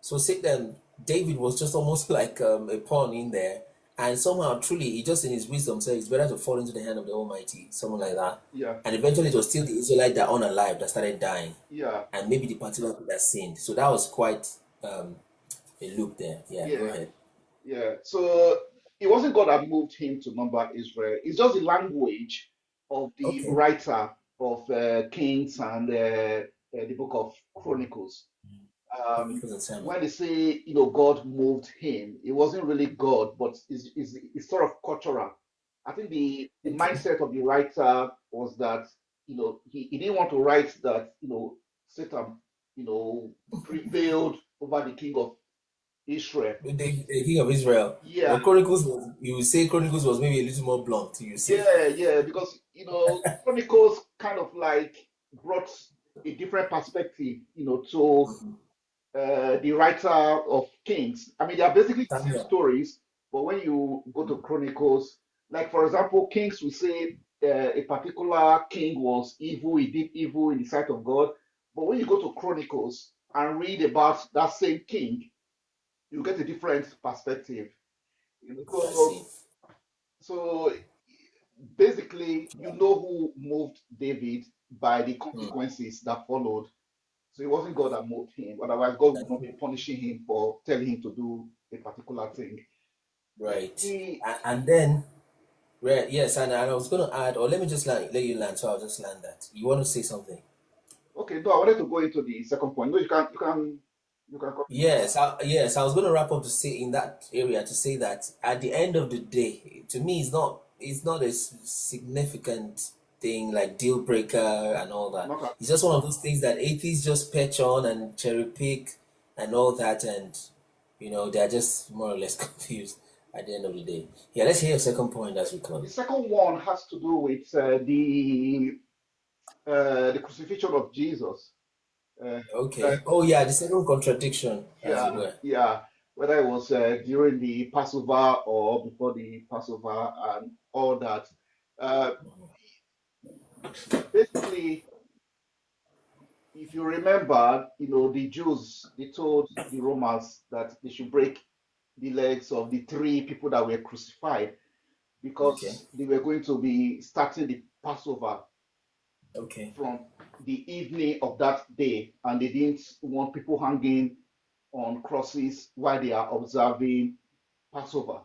So Satan, David was just almost like a pawn in there. And somehow, truly, he just in his wisdom said it's better to fall into the hand of the Almighty, something like that. Yeah. And eventually, it was still the Israelite that unalive that started dying. Yeah. And maybe the particular that sinned. So that was quite a loop there. Yeah, go ahead. Yeah. So it wasn't God that moved him to number Israel. It's just the language of the writer of Kings and the book of Chronicles. When they say, God moved him, it wasn't really God, but it's sort of cultural. I think the mindset of the writer was that, he didn't want to write that, Satan, prevailed over the king of Israel. The king of Israel. Yeah. The Chronicles was, you would say Chronicles was maybe a little more blunt, you say. Yeah, because, Chronicles kind of like brought a different perspective, to the writer of Kings. I mean, they are basically the same stories, but when you go to Chronicles, like for example, Kings will say a particular king was evil, he did evil in the sight of God. But when you go to Chronicles and read about that same king, you get a different perspective. So basically, who moved David by the consequences that followed. So it wasn't God that moved him. Otherwise, God would not be punishing him for telling him to do a particular thing. Right. And then Right, yes, and I was going to add, or let me just let you land, so I'll just land that. You want to say something? Okay, no, I wanted to go into the second point. No, you can continue. Yes, I was going to wrap up to say in that area to say that at the end of the day, to me, it's not a significant thing like deal breaker and all that. Not at It's just one of those things that atheists just perch on and cherry pick and all that, and they're just more or less confused at the end of the day. Yeah, let's hear your second point as we The close. second one has to do with the crucifixion of Jesus. Whether Okay. Oh yeah, the second contradiction, as it yeah, were. yeah, whether it was during the Passover or before the Passover and all that. Uh, Basically, if you remember, the Jews, they told the Romans that they should break the legs of the three people that were crucified Okay. because they were going to be starting the Passover Okay. from the evening of that day, and they didn't want people hanging on crosses while they are observing Passover.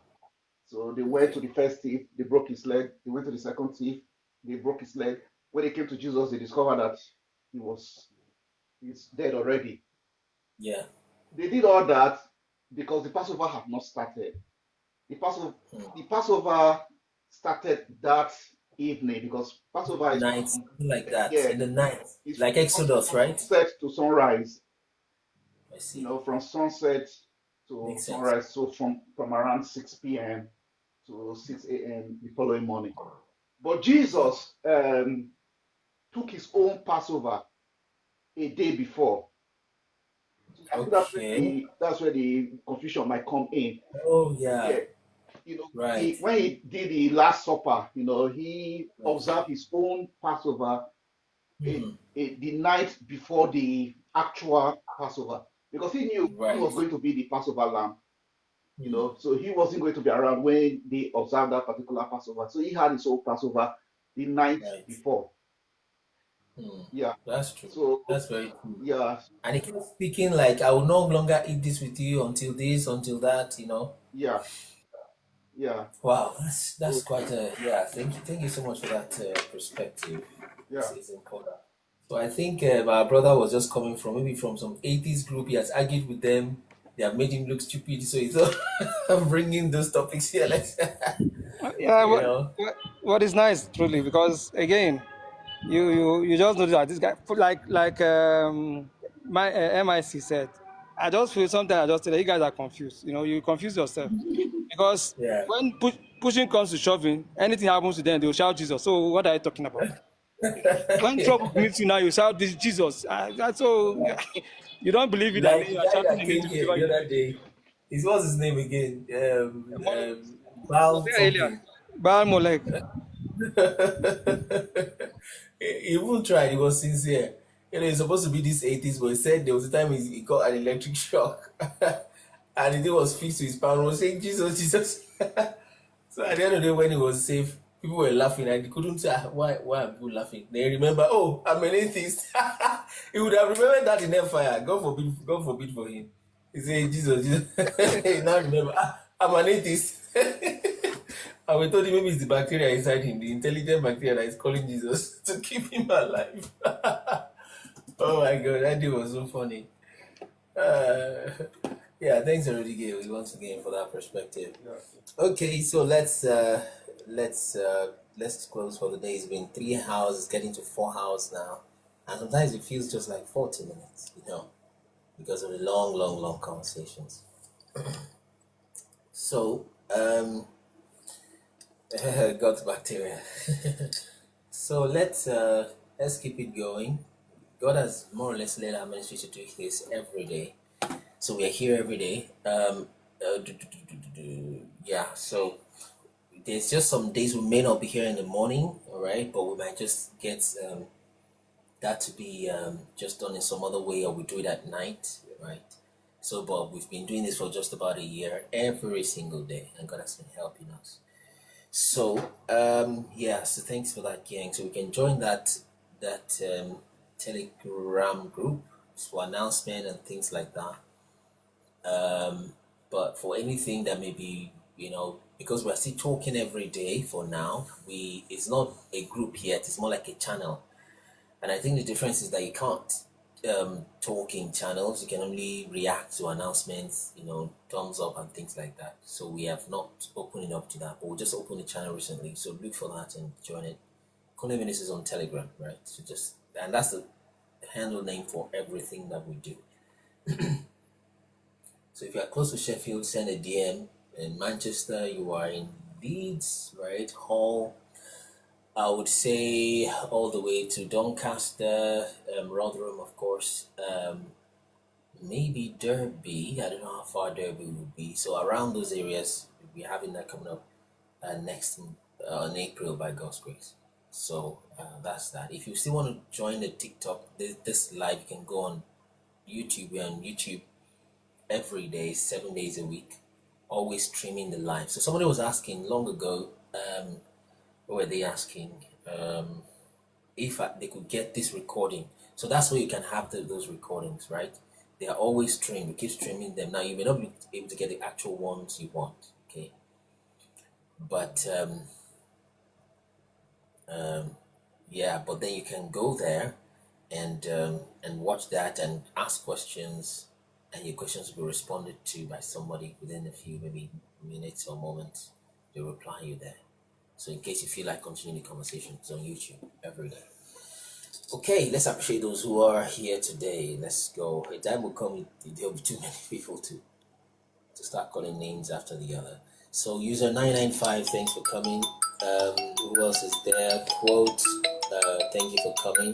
So they went to Okay. the first thief, they broke his leg. They went to the second thief, they broke his leg. When they came to Jesus, they discovered that he's dead already. Yeah. They did all that because the Passover had not started. The Passover, Hmm. the Passover started that evening because Passover is Night, from something like that. yeah, In the night, it's like Exodus, from right? sunset to sunrise. I see. From sunset to Makes sense. sunrise. So from around 6 p.m. to 6 a.m. the following morning. But Jesus took his own Passover a day before. So I think Okay. that's where the confusion might come in. Oh yeah. Yeah, Right. when he did the Last Supper, he Right. observed his own Passover Hmm. the night before the actual Passover because he knew he Right. was going to be the Passover lamb. Hmm. So he wasn't going to be around when they observed that particular Passover. So he had his own Passover the night Right. before. Hmm. Yeah. That's true. So That's very true. yeah, And he kept speaking like, "I will no longer eat this with you until this, until that." yeah, yeah. Wow, that's So quite a yeah. Thank you so much for that perspective. yeah, It's important. So I think our brother was just coming from maybe from some 80s group. He has argued with them. They have made him look stupid. So he's bringing those topics here. Let's, Yeah, you know. what is nice truly because again, you just know that this guy like my MIC said. I just feel sometimes I just say that you guys are confused. You confuse yourself because Yeah. when pushing comes to shoving, anything happens to them, they will shout Jesus. So what are you talking about? When trouble meets you now, you shout this Jesus. That's so you don't believe it, and Like then the you are guy shouting that the name came to here deliver the you. other day. What's his name again? Was Val there earlier? something. Baal Molek. He even tried. He was sincere. It's supposed to be this 80s, but he said there was a time he got an electric shock, and it was fixed to his pound. He was saying Jesus, Jesus. So at the end of the day, when he was safe, people were laughing, and he couldn't say why are people laughing. They remember, oh, I'm an atheist. He would have remembered that in hellfire. God forbid for him. He said, Jesus, Jesus. He now remember, I'm an atheist. And we told him maybe it's the bacteria inside him, the intelligent bacteria that is calling Jesus to keep him alive. Oh my God, that day was so funny. Uh, yeah, thanks Rudy once again for that perspective. yeah. Okay, so let's let's close for the day. It's been 3 hours, it's getting to 4 hours now, and sometimes it feels just like 40 minutes, because of the long, long, long conversations. So got bacteria. So let's keep it going. God has more or less led our ministry to do this every day. So we are here every day. Yeah. So there's just some days we may not be here in the morning, all right, but we might just get that to be just done in some other way, or we do it at night, right? So, but we've been doing this for just about a year, every single day, and God has been helping us. So, yeah, so thanks for that, gang. So we can join that Telegram group for announcement and things like that. But for anything that may be because we're still talking every day for now, it's not a group yet, it's more like a channel. And I think the difference is that you can't talk in channels, you can only react to announcements, thumbs up and things like that. So we have not opened it up to that, but we just opened the channel recently. So look for that and join it. Kunle is on Telegram, right? So and that's the handle name for everything that we do. So if you are close to Sheffield, send a DM. In Manchester, you are in Leeds, right? Hull, I would say all the way to Doncaster, Rotherham, of course, maybe Derby. I don't know how far Derby would be. So around those areas, we're having that coming up next in April by God's grace. So that's that. If you still want to join the TikTok, this live, you can go on YouTube. We're on YouTube every day, 7 days a week, always streaming the live. So somebody was asking long ago, what were they asking? If they could get this recording. So that's where you can have those recordings, right? They are always streamed. We keep streaming them. Now, you may not be able to get the actual ones you want, okay? But, yeah, but then you can go there and watch that and ask questions, and your questions will be responded to by somebody within a few, maybe minutes or moments. They'll reply you there. So in case you feel like continuing the conversation, it's on YouTube every day. Okay, let's appreciate those who are here today. Let's go. A time will come, there'll be too many people to start calling names after the other. So user 995, thanks for coming. Who else is there? Quote, thank you for coming.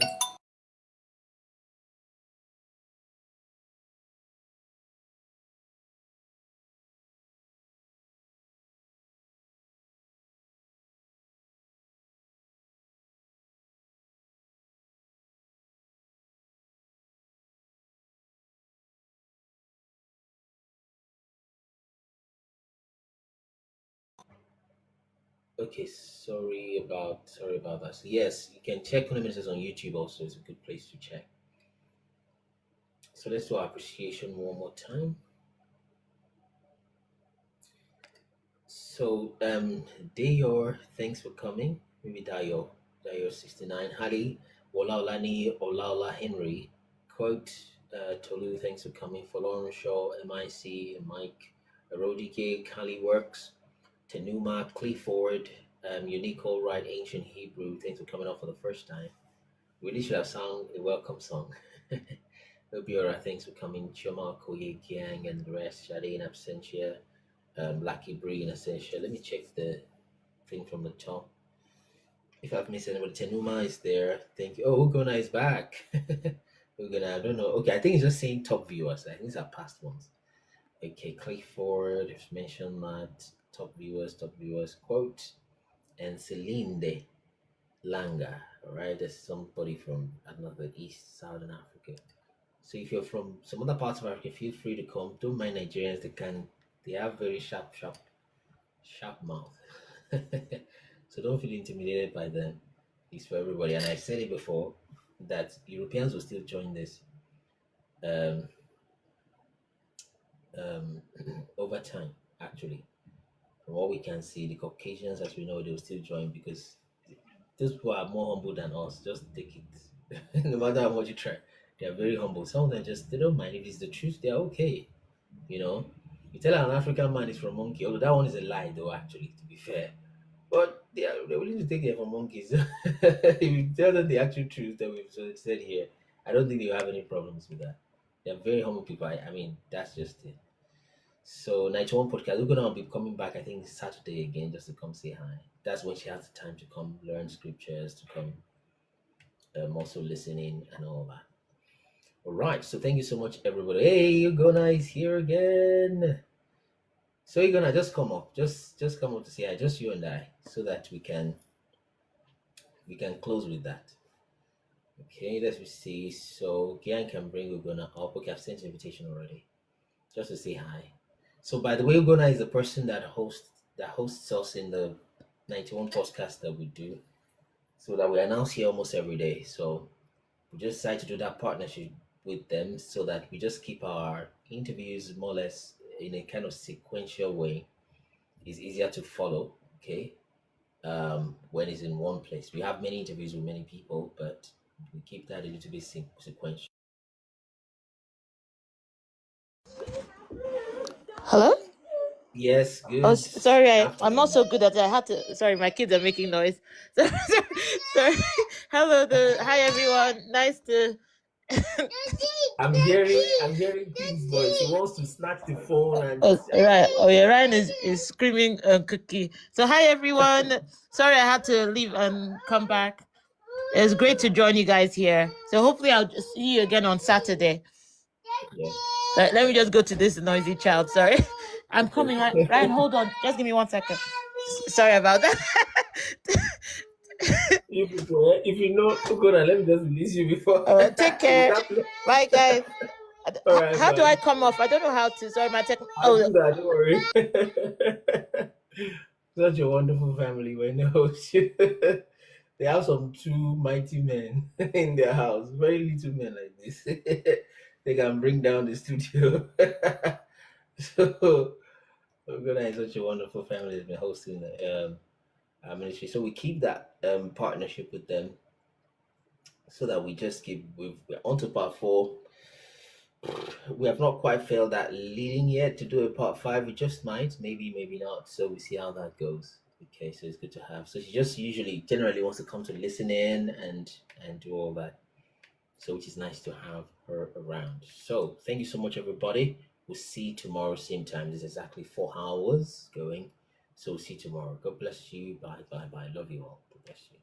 Okay, sorry about that. So yes, you can check Fundamentals on YouTube also. It's a good place to check. So let's do our appreciation one more time. So Dayor, thanks for coming. Maybe Dayor 69. Hali, Olaolani, Olaola Henry. Quote, Tolu, thanks for coming. Lauren Shaw, MIC, Mike, Rodike, Kali Works, Tenuma, Clifford, Unique All Right, Ancient Hebrew, thanks for coming up for the first time. We really should have sung the welcome song. Obiora, thanks for coming. Choma, Koye, Kiang, and the rest. Shade in absentia. Lucky Bree in absentia. Let me check the thing from the top. If I've missed anybody, Tenuma is there. Thank you. Oh, Ugona is back. Ugona, I don't know. Okay, I think it's just saying top viewers. I think these are past ones. Okay, Clifford, if mentioned that. Top viewers, quote. And Celine Langa. All right, that's somebody from another East Southern Africa. So if you're from some other parts of Africa, feel free to come. Don't mind Nigerians; they have very sharp mouth. So don't feel intimidated by them. It's for everybody. And I've said it before that Europeans will still join this over time. Actually, from what we can see, the Caucasians, as we know, they will still join because those people are more humble than us. Just take it. No matter how much you try, they are very humble. Some of them they don't mind. If it's the truth, they're okay. You tell an African man is from monkey, although that one is a lie though, actually, to be fair. But they're willing to take it from monkeys. If you tell them the actual truth that we've said here, I don't think they'll have any problems with that. They're very humble people. I mean, that's just it. So 91 podcast, we're gonna be coming back, I think Saturday again, just to come say hi. That's when she has the time to come learn scriptures, to come also listening and all that. All right, so thank you so much, everybody. Hey, Ugona is here again. So Ugona, just come up, just come up to say hi, just you and I, so that we can close with that. Okay, let's see. So Gian can bring Ugona up. Okay, I've sent an invitation already, just to say hi. So by the way, Ugona is the person that hosts us in the 91 podcast that we do, so that we announce here almost every day. So we just decided to do that partnership with them so that we just keep our interviews more or less in a kind of sequential way. It's easier to follow. Okay, when it's in one place. We have many interviews with many people, but we keep that a little bit sequential. Hello? Yes, Oh, good sorry, I'm not afternoon. so good at it. I had to. Sorry, my kids are making noise. Sorry. Hello, hi everyone. Nice to. I'm hearing Queen's voice. She wants to snatch the phone and Oh, right. Oh, yeah. Ryan is screaming cookie. So, hi everyone. Sorry, I had to leave and come back. It's great to join you guys here. So, hopefully, I'll just see you again on Saturday. yeah. Let me just go to this noisy child. Sorry. I'm coming. Ryan, hold on. Just give me 1 second. Sorry about that. You people, if you know, Ukona, let me just release you before. All right. Take care. Bye, guys. All right, How do I bye. come off? I don't know how to. Sorry, my tech. I'll Oh, do that. Don't worry. Such a wonderful family. When they have some two mighty men in their house, very little men like this. They can bring down the studio. So, Ghana is such a wonderful family that's been hosting our ministry. So we keep that partnership with them, so that we just we're on to part 4. We have not quite failed that leading yet to do a part 5. We just might, maybe not. So we see how that goes. Okay, so it's good to have. So she just generally wants to come to listen in and do all that. So which is nice to have her around. So thank you so much, everybody. We'll see you tomorrow, same time. This is exactly 4 hours going. So we'll see you tomorrow. God bless you. Bye, bye, bye. Love you all. God bless you.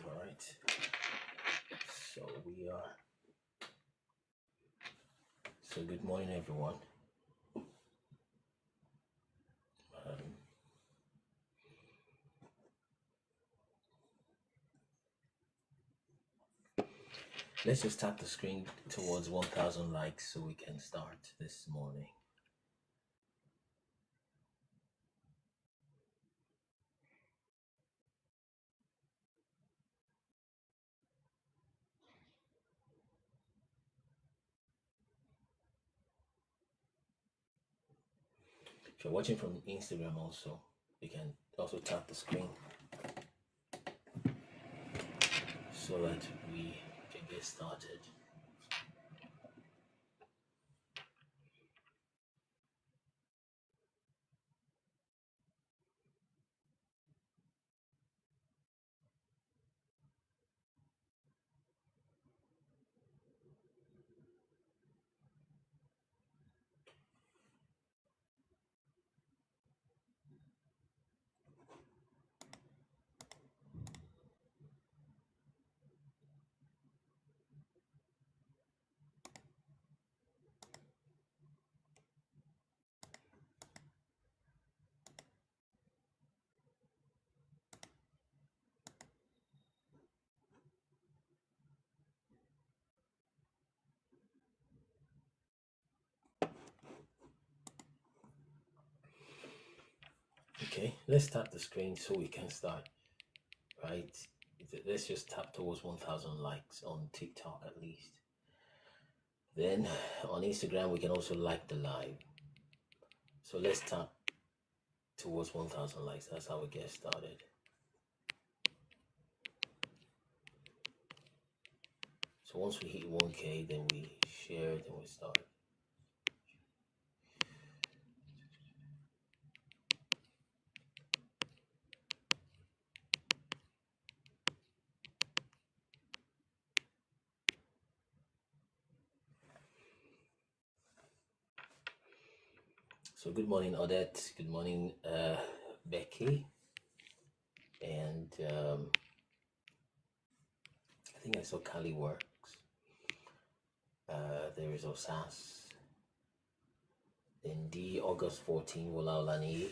All right. So we are. So good morning, everyone. Um, let's just tap the screen towards 1,000 likes so we can start this morning. If you're watching from Instagram also, you can also tap the screen so that we can get started. Okay, let's tap the screen so we can start. Right, let's just tap towards 1,000 likes on TikTok at least. Then on Instagram we can also like the live. So let's tap towards 1,000 likes. That's how we get started. So once we hit 1K, then we share it and we start. So good morning, Odette. Good morning, Becky. And I think I saw Kali Works. There is Osas. Then D, August 14, Walaulani.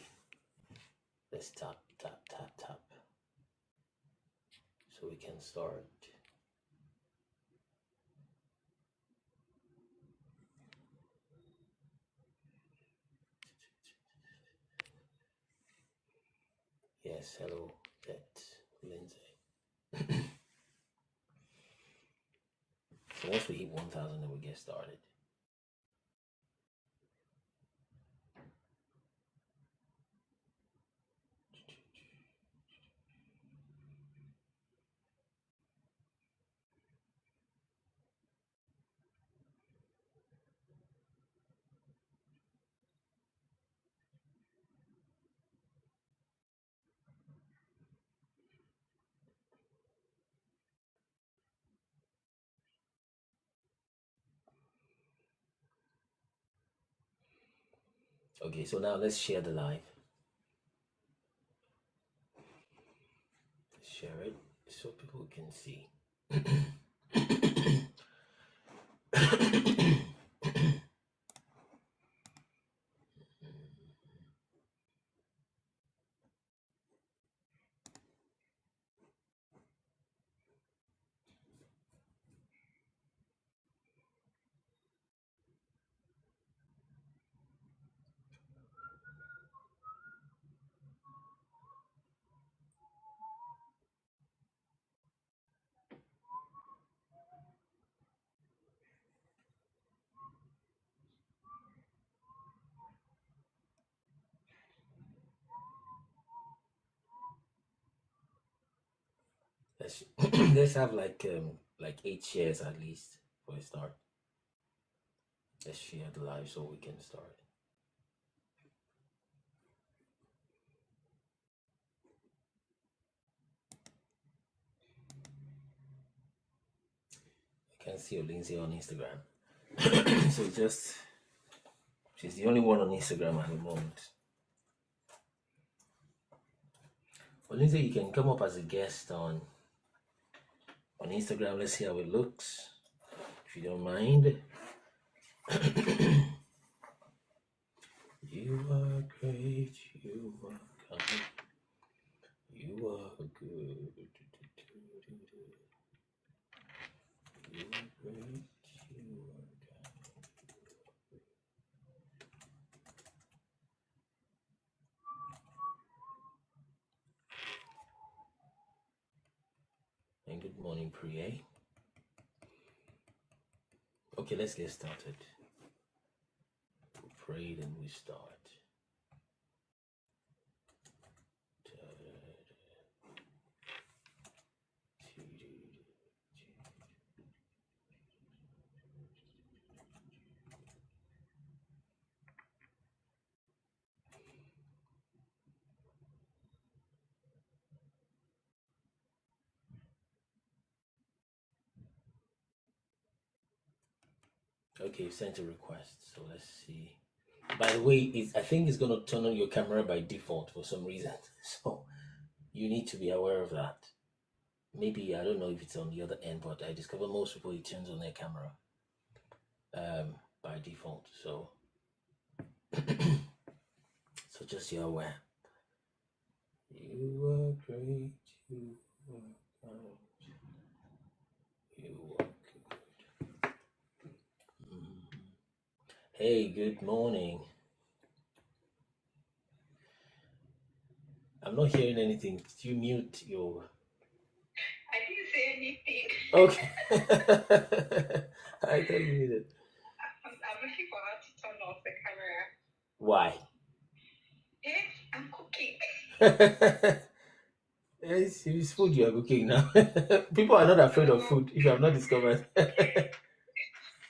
Let's tap, tap, tap, tap. So we can start. Yes, hello, that's Lindsay. So once we hit 1,000, then we get started. Okay, so now let's share the live. Let's share it so people can see. Let's let's have like 8 shares at least for a start. Let's share the live so we can start. I can see Lindsay on Instagram. So she's the only one on Instagram at the moment. Well, Lindsay, you can come up as a guest on Instagram. Let's see how it looks, if you don't mind. You are great, you are kind, you are good. You are great, you are kind. And good morning, Priya. Okay, let's get started. We prayed and we start. Okay, you sent a request, so let's see. By the way, I think it's going to turn on your camera by default for some reason. So you need to be aware of that. Maybe, I don't know if it's on the other end, but I discover most people, it turns on their camera by default. So, so just you're aware. You are great, you are kind, you are good. Hey, good morning. I'm not hearing anything. Did you mute your... I didn't say anything. Okay. I thought you muted. I'm looking for how to turn off the camera. Why? I'm cooking. It's food you are cooking now. People are not afraid of food if you have not discovered. I may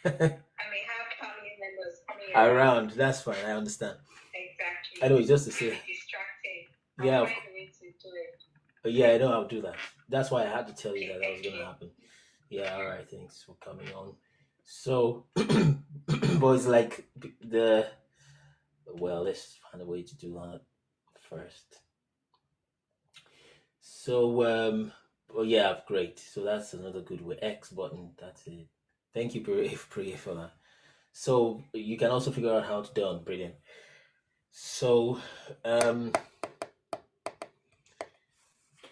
have family members coming Around. That's fine. I understand. Exactly. I know, it's just to say. Distracting. Yeah. I'll find a way to do it. Yeah, I know how to do that. That's why I had to tell you that was going to happen. Yeah, all right. Thanks for coming on. So, but it's like let's find a way to do that first. So, yeah, great. So that's another good way. X button. That's it. Thank you, Priya, for that. So you can also figure out how to do it. Brilliant. So,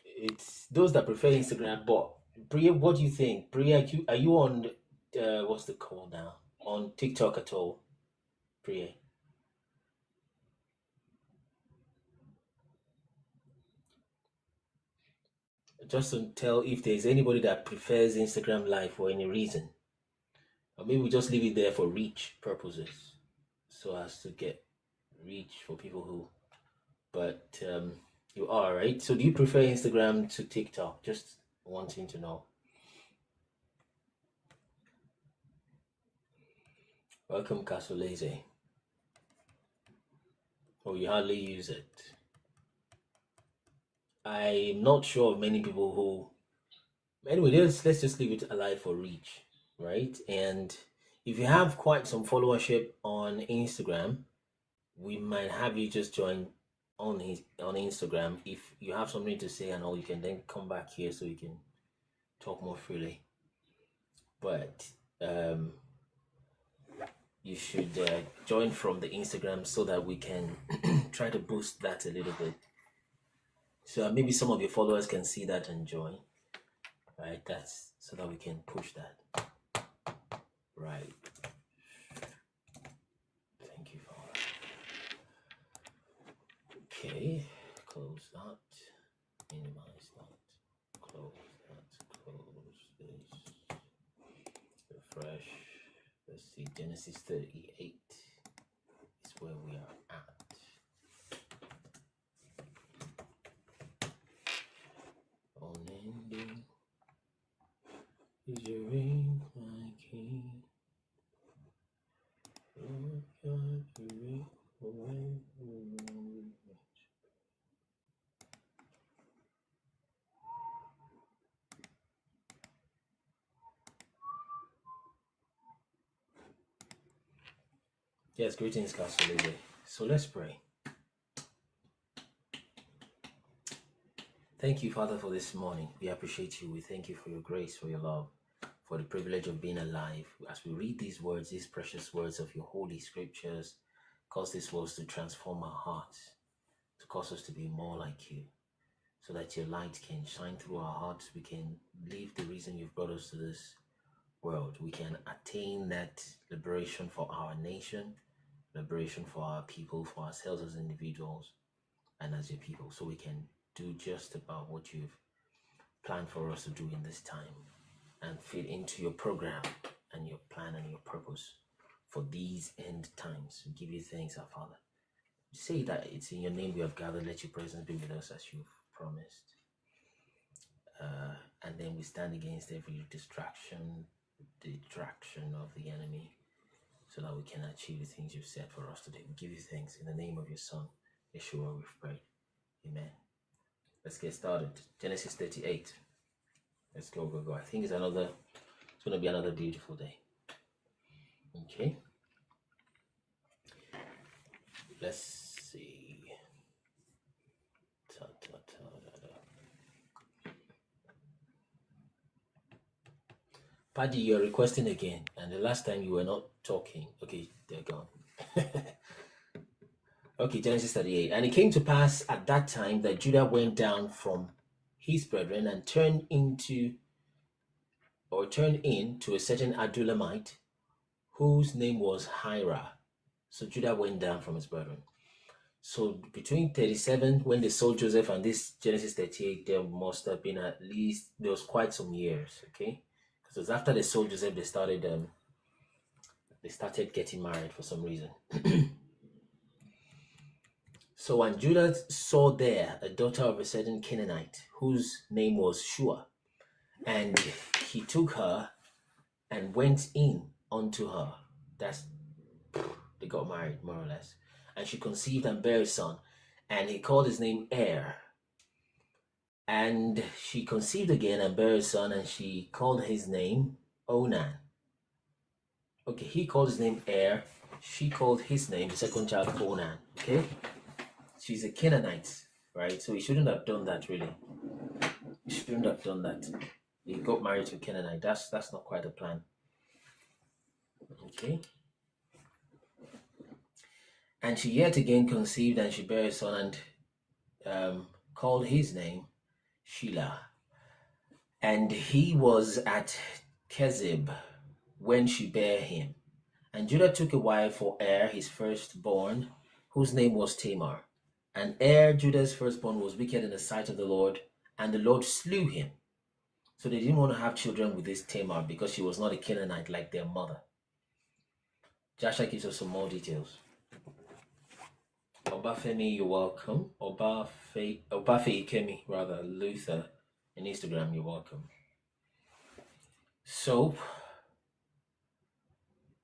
it's those that prefer Instagram. But Priya, what do you think? Priya, are you on what's the call now? On TikTok at all, Priya? Just to tell if there's anybody that prefers Instagram Live for any reason. Or maybe we just leave it there for reach purposes. So as to get reach for people who... But you are, right? So do you prefer Instagram to TikTok? Just wanting to know. Welcome, Kasoleze. Oh, you hardly use it. I'm not sure of many people who... Anyway, let's just leave it alive for reach, right? And if you have quite some followership on Instagram, we might have you just join on Instagram. If you have something to say and all, you can then come back here so you can talk more freely. But you should join from the Instagram so that we can try to boost that a little bit. So maybe some of your followers can see that and join. Right, that's so that we can push that. Right. Thank you for that. Okay, close that. Minimize that. Close that. Close this. Refresh. Let's see. Genesis 38 is where we are at. Unending is your reign, my King. Lord God, you reign forever. Yes, greetings, Castle Lady. So let's pray. Thank you, Father, for this morning. We appreciate you. We thank you for your grace, for your love, for the privilege of being alive. As we read these words, these precious words of your holy scriptures, cause these words to transform our hearts, to cause us to be more like you, so that your light can shine through our hearts. We can live the reason you've brought us to this world. We can attain that liberation for our nation, liberation for our people, for ourselves as individuals and as your people, so we can do just about what you've planned for us to do in this time and fit into your program and your plan and your purpose for these end times. We give you thanks, our Father. Say that it's in your name we have gathered. Let your presence be with us as you've promised. And then we stand against every detraction of the enemy, so that we can achieve the things you've said for us today. We give you thanks in the name of your Son, Yeshua, we've prayed. Amen. Let's get started. Genesis 38. Let's go. I think it's going to be another beautiful day. Okay. Let's see. Paddy, you're requesting again, and the last time you were not talking. Okay, they're gone. Okay, Genesis 38. And it came to pass at that time that Judah went down from his brethren and turned in to a certain Adullamite, whose name was Hira. So Judah went down from his brethren. So between 37, when they sold Joseph, and this Genesis 38, there must have been at least, there was quite some years, okay? Because it was after they sold Joseph, they started getting married for some reason. So when Judah saw there a daughter of a certain Canaanite, whose name was Shua, and he took her and went in unto her. They got married, more or less. And she conceived and bare a son, and he called his name Er. And she conceived again and bare a son, and she called his name Onan. Okay, he called his name Er. She called his name, the second child, Onan. Okay? She's a Canaanite, right? So he shouldn't have done that, really. He shouldn't have done that. He got married to a Canaanite. That's not quite a plan. Okay? And she yet again conceived, and she bare a son, and called his name Shelah. And he was at Kezib when she bare him. And Judah took a wife for Er, his firstborn, whose name was Tamar. And Er, Judah's firstborn, was wicked in the sight of the Lord, and the Lord slew him. So they didn't want to have children with this Tamar because she was not a Canaanite like their mother. Joshua gives us some more details. Obafemi, you're welcome. Obafe Ikemi, rather, Luther, on Instagram, you're welcome. So,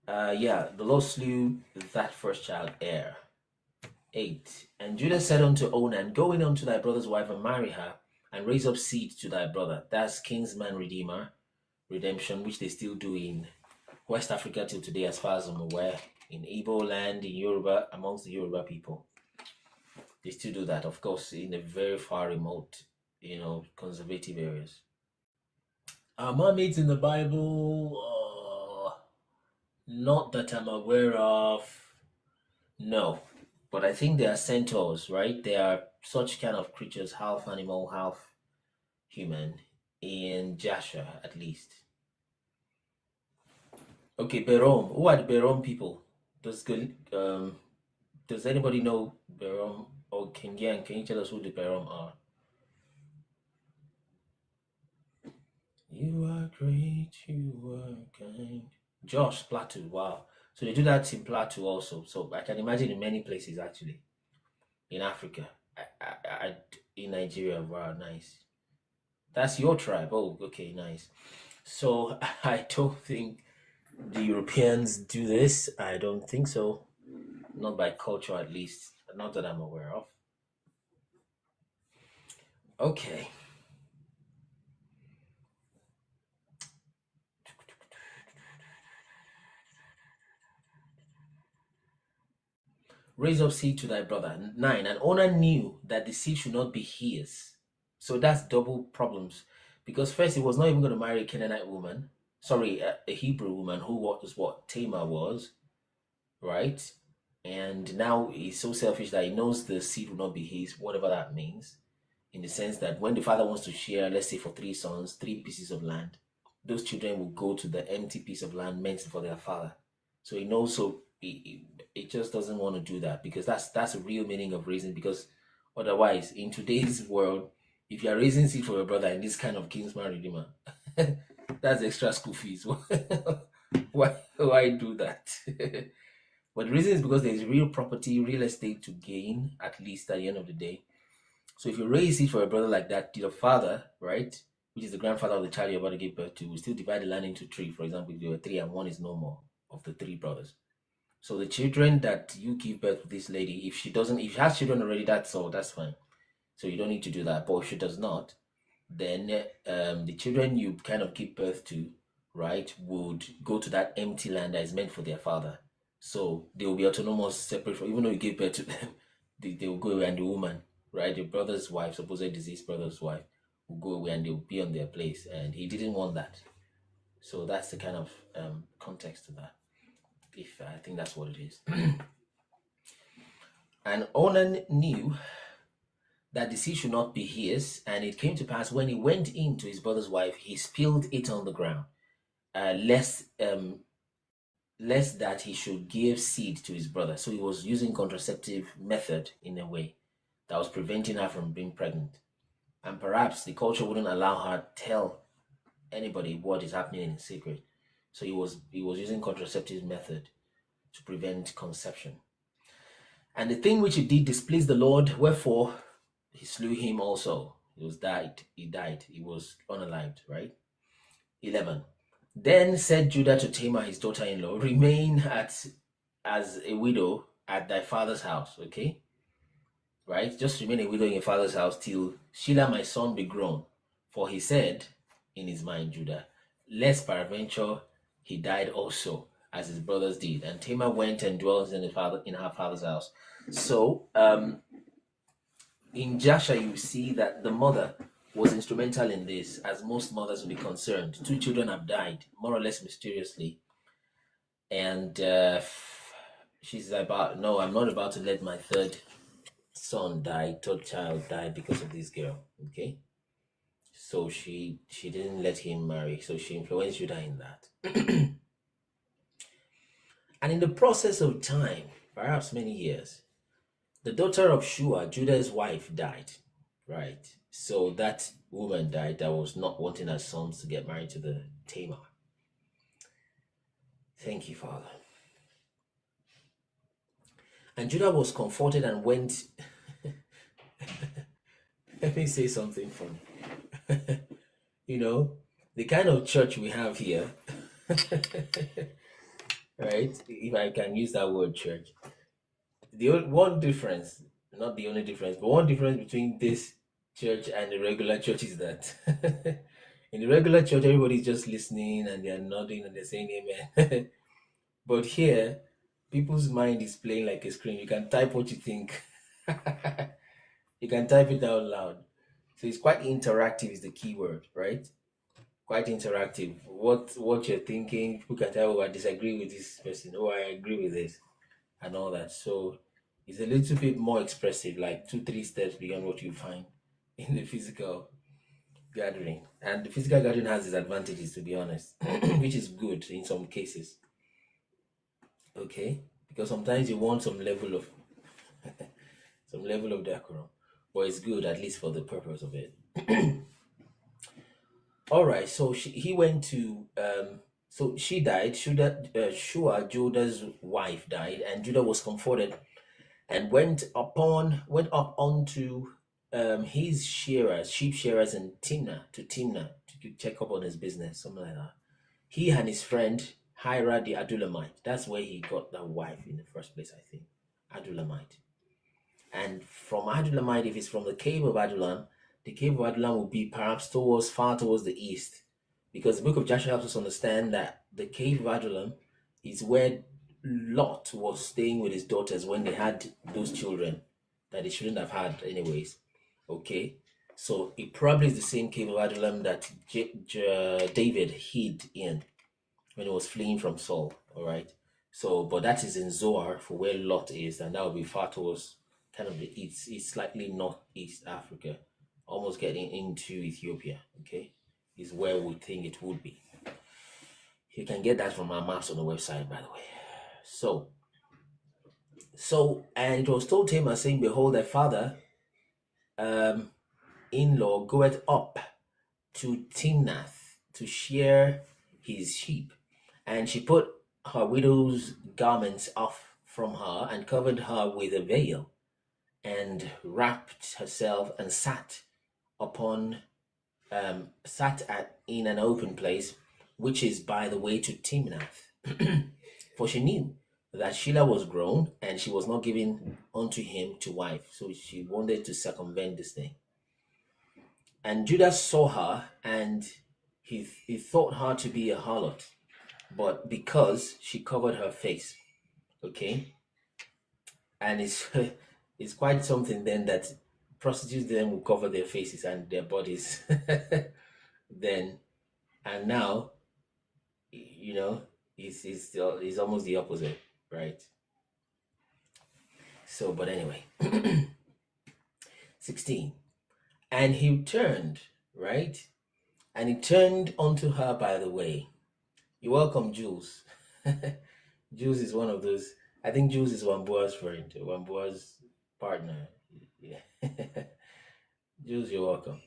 the Lord slew that first child, Er. 8. And Judah said unto Onan, go in unto thy brother's wife and marry her, and raise up seed to thy brother. That's kinsman redeemer, redemption, which they still do in West Africa till today, as far as I'm aware. In Igbo land, in Yoruba, amongst the Yoruba people. They still do that, of course, in a very far remote, conservative areas. Are mermaids in the Bible? Not that I'm aware of. No. But I think they are centaurs, right? They are such kind of creatures, half animal, half human, in Jasher, at least. Okay, Berom. Who are the Berom people? Does anybody know Berom? Or can you tell us who the Berom are? You are great, you are kind. Josh, Plateau, wow. So they do that in Plateau also. So I can imagine in many places, actually. In Africa, in Nigeria, wow, nice. That's your tribe. Oh, okay, nice. So I don't think the Europeans do this. I don't think so. Not by culture, at least. Not that I'm aware of. Okay. Raise up seed to thy brother. 9. And Onan knew that the seed should not be his. So that's double problems. Because first, he was not even going to marry a Canaanite woman. Sorry, a Hebrew woman who was what Tamar was. Right? And now he's so selfish that he knows the seed will not be his, whatever that means. In the sense that when the father wants to share, let's say for 3 sons, 3 pieces of land, those children will go to the empty piece of land meant for their father. So he knows, so it just doesn't want to do that, because that's a real meaning of raising. Because otherwise, in today's world, if you are raising seed for your brother in this kind of kinsman redeemer, that's extra school fees. Why do that? But the reason is because there is real property, real estate to gain, at least at the end of the day. So if you raise it for a brother like that, your father, right, which is the grandfather of the child you're about to give birth to, will still divide the land into 3. For example, if there were 3 and 1 is no more of the 3 brothers. So the children that you give birth to this lady, if she has children already, that's fine. So you don't need to do that. But if she does not, then the children you kind of give birth to, right, would go to that empty land that is meant for their father. So they will be autonomous, separate from, even though you give birth to them, they will go away, and the woman, right, your brother's wife, supposedly deceased brother's wife, will go away and they will be on their place. And he didn't want that. So that's the kind of context to that. If I think that's what it is. And Onan knew that the seed should not be his, and it came to pass when he went in to his brother's wife, he spilled it on the ground, lest lest that he should give seed to his brother. So he was using contraceptive method in a way that was preventing her from being pregnant. And perhaps the culture wouldn't allow her to tell anybody what is happening in secret. So he was using contraceptive method to prevent conception. And the thing which he did displeased the Lord, wherefore he slew him also. He died. He was unalived, right? 11. Then said Judah to Tamar, his daughter-in-law, remain as a widow at thy father's house, okay? Right? Just remain a widow in your father's house till Shelah my son be grown. For he said in his mind, Judah, lest peradventure he died also, as his brothers did. And Tamar went and dwelt in her father's house. So in Jasher, you see that the mother was instrumental in this, as most mothers will be concerned. 2 children have died, more or less mysteriously. And she's about, no, I'm not about to let my third child die because of this girl, okay? So she didn't let him marry, so she influenced Judah in that. And in the process of time, perhaps many years, the daughter of Shua, Judah's wife, died, right? So that woman died that was not wanting her sons to get married to the Tamar. Thank you, Father. And Judah was comforted and went. Let me say something funny. You know, the kind of church we have here, right? If I can use that word, church. One difference, not the only difference, but one difference between this church and the regular church is that in the regular church, everybody's just listening and they're nodding and they're saying amen. But here, people's mind is playing like a screen. You can type what you think. You can type it out loud. So it's quite interactive is the key word, right? Quite interactive. What you're thinking, people can tell, oh, I disagree with this person. Oh, I agree with this. And all that. So it's a little bit more expressive, like 2-3 steps beyond what you find in the physical gathering. And the physical gathering has its advantages, to be honest, which is good in some cases. Okay? Because sometimes you want some level of decorum. But it's good, at least for the purpose of it. All right, so he went to so she died. Shua, Judah's wife, died, and Judah was comforted and went up onto his sheep shearers in Timnah to check up on his business, something like that. He and his friend Hira the Adulamite. That's where he got that wife in the first place, I think. Adulamite. And from Adulamite, if it's from the cave of Adullam, the cave of Adullam will be perhaps far towards the east. Because the book of Joshua helps us understand that the cave of Adullam is where Lot was staying with his daughters when they had those children that they shouldn't have had anyways. Okay, so it probably is the same cave of Adullam that David hid in when he was fleeing from Saul. All right, so but that is in Zoar for where Lot is, and that will be far towards kind of the east, slightly northeast Africa, almost getting into Ethiopia. Okay, is where we think it would be. You can get that from our maps on the website, by the way. So, and it was told him, saying, behold, thy father in-law goeth up to Timnath to shear his sheep. And she put her widow's garments off from her and covered her with a veil and wrapped herself and sat in an open place, which is by the way to Timnath. For she knew that Shelah was grown and she was not given unto him to wife. So she wanted to circumvent this thing. And Judah saw her and he thought her to be a harlot, but because she covered her face. Okay. And it's quite something then that prostitutes then will cover their faces and their bodies. Then, and now, you know, it's almost the opposite, right? So, but anyway, 16. And he turned, right? And he turned unto her by the way. You're welcome, Jules. Jules is one of those. I think Jules is Wambua's friend, Wambua's partner. Yeah. Jules, you're welcome.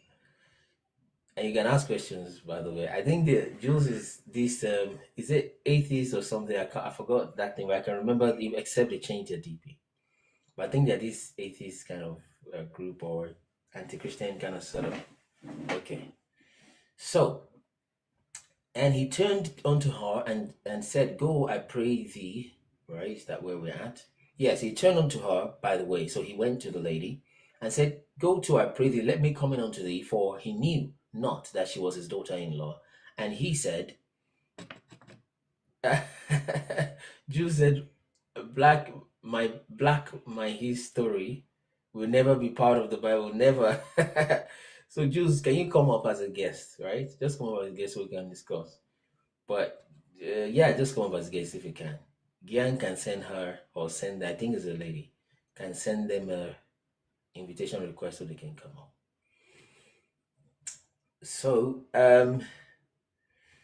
And you can ask questions, by the way. I think the Jules is this. Is it atheist or something? I forgot that thing, but I can remember. Except they changed their DP. But I think they're this atheist kind of group or anti-Christian kind of sort of. Okay. So, and he turned unto her and said, "Go, I pray thee." Right? Is that where we're at? Yes, he turned unto her, by the way. So he went to the lady and said, "Go to, I pray thee, let me come in unto thee," for he knew not that she was his daughter-in-law. And he said, Jew said, my history will never be part of the Bible, never. So Jews, can you come up as a guest, right? Just come up as a guest so we can discuss. But yeah, just come up as a guest if you can. Gian can send her or send, I think it's a lady, can send them a invitation request so they can come up. So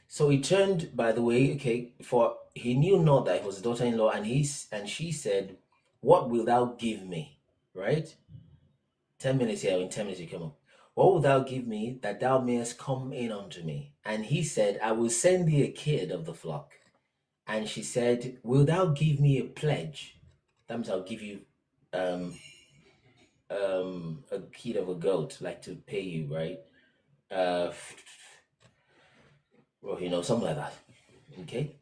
so he turned, by the way, okay, for he knew not that it was his daughter-in-law, and she said, "What wilt thou give me?" Right? 10 minutes here, in 10 minutes you come up. "What wilt thou give me that thou mayest come in unto me?" And he said, "I will send thee a kid of the flock." And she said, "Wilt thou give me a pledge?" That means I'll give you a kid of a goat, like to pay you, right? Well, something like that. Okay.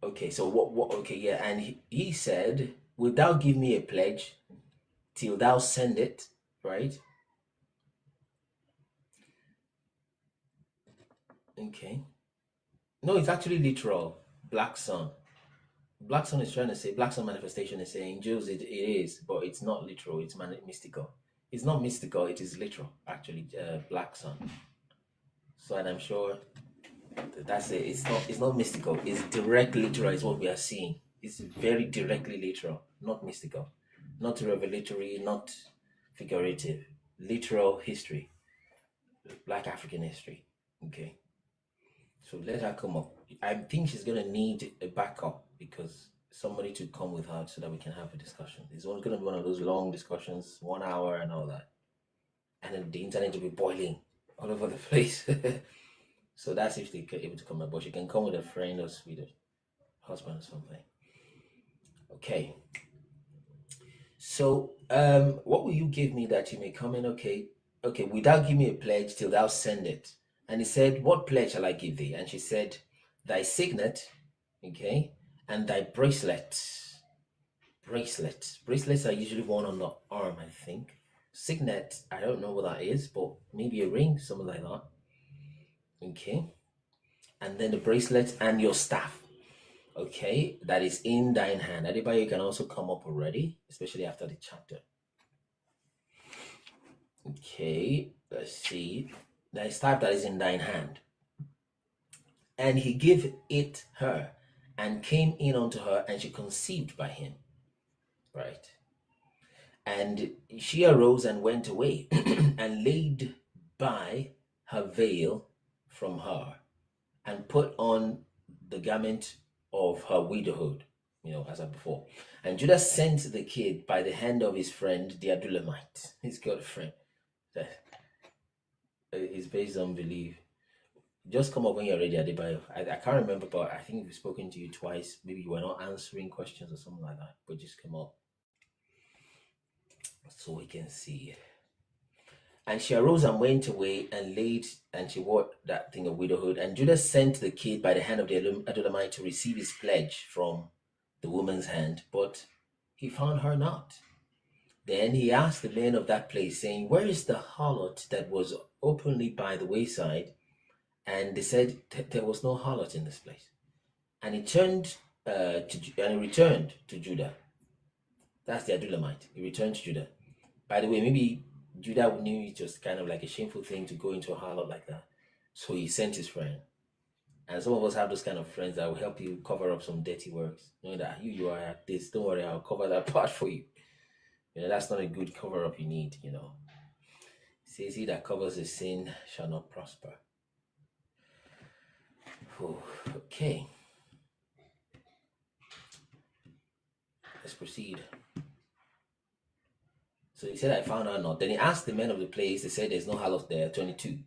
Okay, so what okay, yeah, and he said, "Wilt thou give me a pledge till thou send it?" Right? Okay. No, it's actually literal. Black sun. Black sun is trying to say, Black sun manifestation is saying, Jews, it is, but it's not literal, it's mystical. It's not mystical, it is literal, actually, black sun. So, and I'm sure that's it. It's not mystical, it's direct literal is what we are seeing. It's very directly literal, not mystical, not revelatory, not figurative. Literal history, Black African history. Okay. So let her come up. I think she's gonna need a backup because somebody to come with her so that we can have a discussion. It's gonna be one of those long discussions, 1 hour and all that. And then the internet will be boiling all over the place. So that's if they're able to come up, but she can come with a friend or with a husband or something. Okay. So what will you give me that you may come in? Okay, without give me a pledge till thou send it. And he said, "What pledge shall I give thee?" And she said, "Thy signet," okay, "and thy bracelet." Bracelets are usually worn on the arm, I think. Signet, I don't know what that is, but maybe a ring, something like that. Okay. And then the bracelet and your staff. Okay, that is in thine hand. Anybody can also come up already, especially after the chapter. Okay, let's see. Thy staff that is in thine hand. And he gave it her, and came in unto her, and she conceived by him. Right. And she arose and went away, and laid by her veil from her, and put on the garment of her widowhood, as I before. And Judah sent the kid by the hand of his friend, the Adulamite. He's got a friend that is based on belief. Just come up when you're ready, Adebayo. I can't remember, but I think we've spoken to you twice. Maybe you were not answering questions or something like that, but just come up so we can see. And she arose and went away and laid, and she wore that thing of widowhood. And Judah sent the kid by the hand of the Adulamite to receive his pledge from the woman's hand, but he found her not. Then he asked the men of that place, saying, "Where is the harlot that was openly by the wayside?" And they said, "There was no harlot in this place." And he returned to Judah. That's the Adulamite. He returned to Judah. By the way, maybe Judah knew it was kind of like a shameful thing to go into a harlot like that. So he sent his friend. And some of us have those kind of friends that will help you cover up some dirty works. Knowing that you are at this, don't worry, I'll cover that part for you. That's not a good cover up you need, It says, "He that covers his sin shall not prosper." Oh, okay. let's proceed. So he said, I found her not. Then he asked the men of the place. They said, there's no harlot there. 22.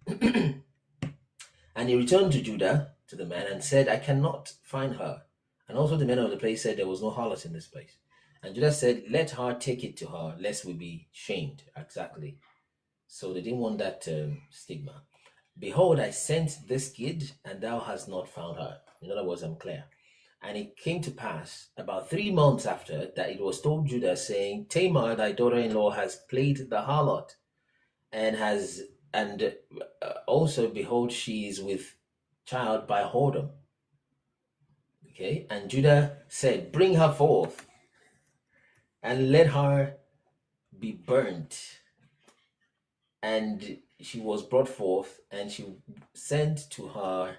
And he returned to Judah, to the man, and said, I cannot find her. And also the men of the place said, there was no harlot in this place. And Judah said, let her take it to her, lest we be shamed. Exactly. So they didn't want that stigma. Behold, I sent this kid, and thou hast not found her. In other words, I'm clear. And it came to pass about 3 months after that it was told Judah, saying, Tamar, thy daughter-in-law, has played the harlot, and also behold, she is with child by whoredom. Okay, and Judah said, bring her forth, and let her be burnt. And she was brought forth, and she sent to her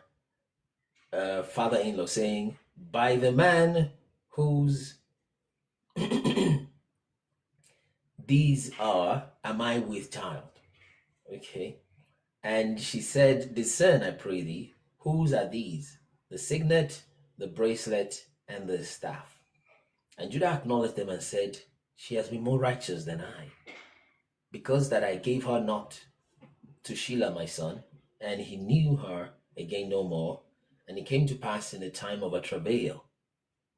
father-in-law, saying, by the man whose these are, am I with child? Okay. And she said, discern, I pray thee, whose are these? The signet, the bracelet, and the staff. And Judah acknowledged them and said, she has been more righteous than I, because that I gave her not to Shelah my son, and he knew her again no more. And it came to pass in the time of a travail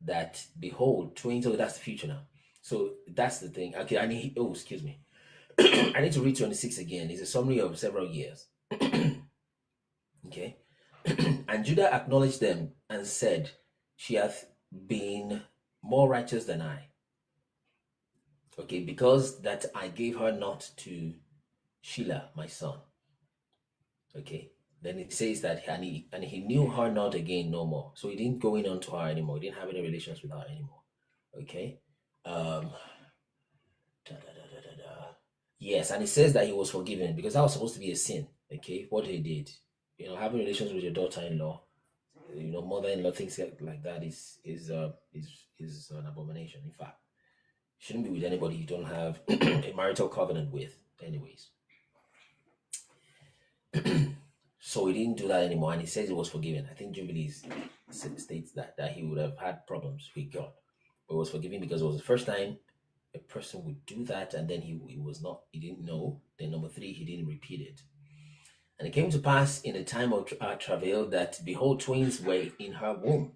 that, behold, twins, oh, that's the future now. So that's the thing. Okay, excuse me. I need to read 26 again. It's a summary of several years. Okay. And Judah acknowledged them and said, she hath been more righteous than I. Okay, because that I gave her not to Shelah, my son. Okay. Then it says that and he knew her not again no more. So he didn't go in onto her anymore. He didn't have any relations with her anymore. Okay. Yes, and it says that he was forgiven because that was supposed to be a sin. Okay, what he did, having relations with your daughter-in-law, mother-in-law, things like that is an abomination. In fact, shouldn't be with anybody you don't have a marital covenant with, anyways. So he didn't do that anymore, and he says he was forgiven. I think Jubilees states that he would have had problems with God, but was forgiven because it was the first time a person would do that, and then he didn't know. Then number 3, he didn't repeat it. And it came to pass in the time of travail that, behold, twins were in her womb.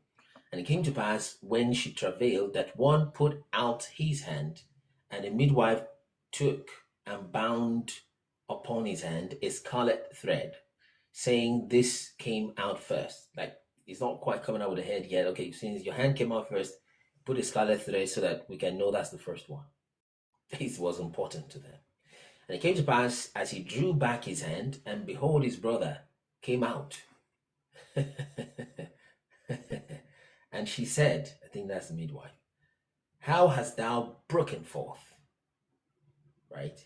And it came to pass when she travailed that one put out his hand, and a midwife took and bound upon his hand a scarlet thread, saying, this came out first. Like, it's not quite coming out with the head yet. Okay, since your hand came out first, put a scarlet thread so that we can know that's the first one. This was important to them. And it came to pass as he drew back his hand, and behold, his brother came out. And she said, I think that's the midwife, how hast thou broken forth? Right?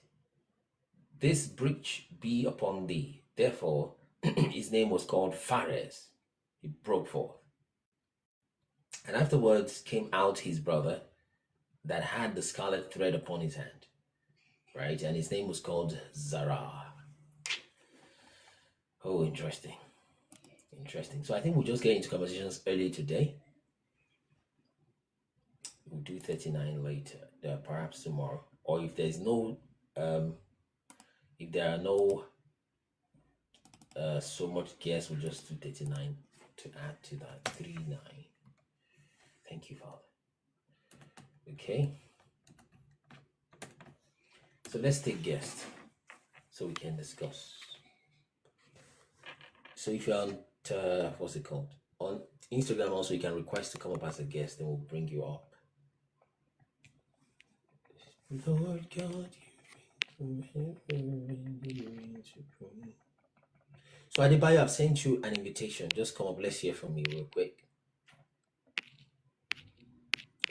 This breach be upon thee. Therefore, his name was called Phares. He broke forth. And afterwards came out his brother that had the scarlet thread upon his hand. Right? And his name was called Zerah. Oh, interesting. Interesting. So I think we'll just get into conversations early today. We'll do 39 later, perhaps tomorrow. Or if there's no, if there are no so much guests, we'll just do 39 to add to that. 39. Thank you, Father. Okay. So let's take guests so we can discuss. So if you're on, what's it called? On Instagram also, you can request to come up as a guest and we'll bring you up. Lord God, you reign forever and you reign supreme. So Adebayo, I've sent you an invitation. Just come up, let's hear from you real quick.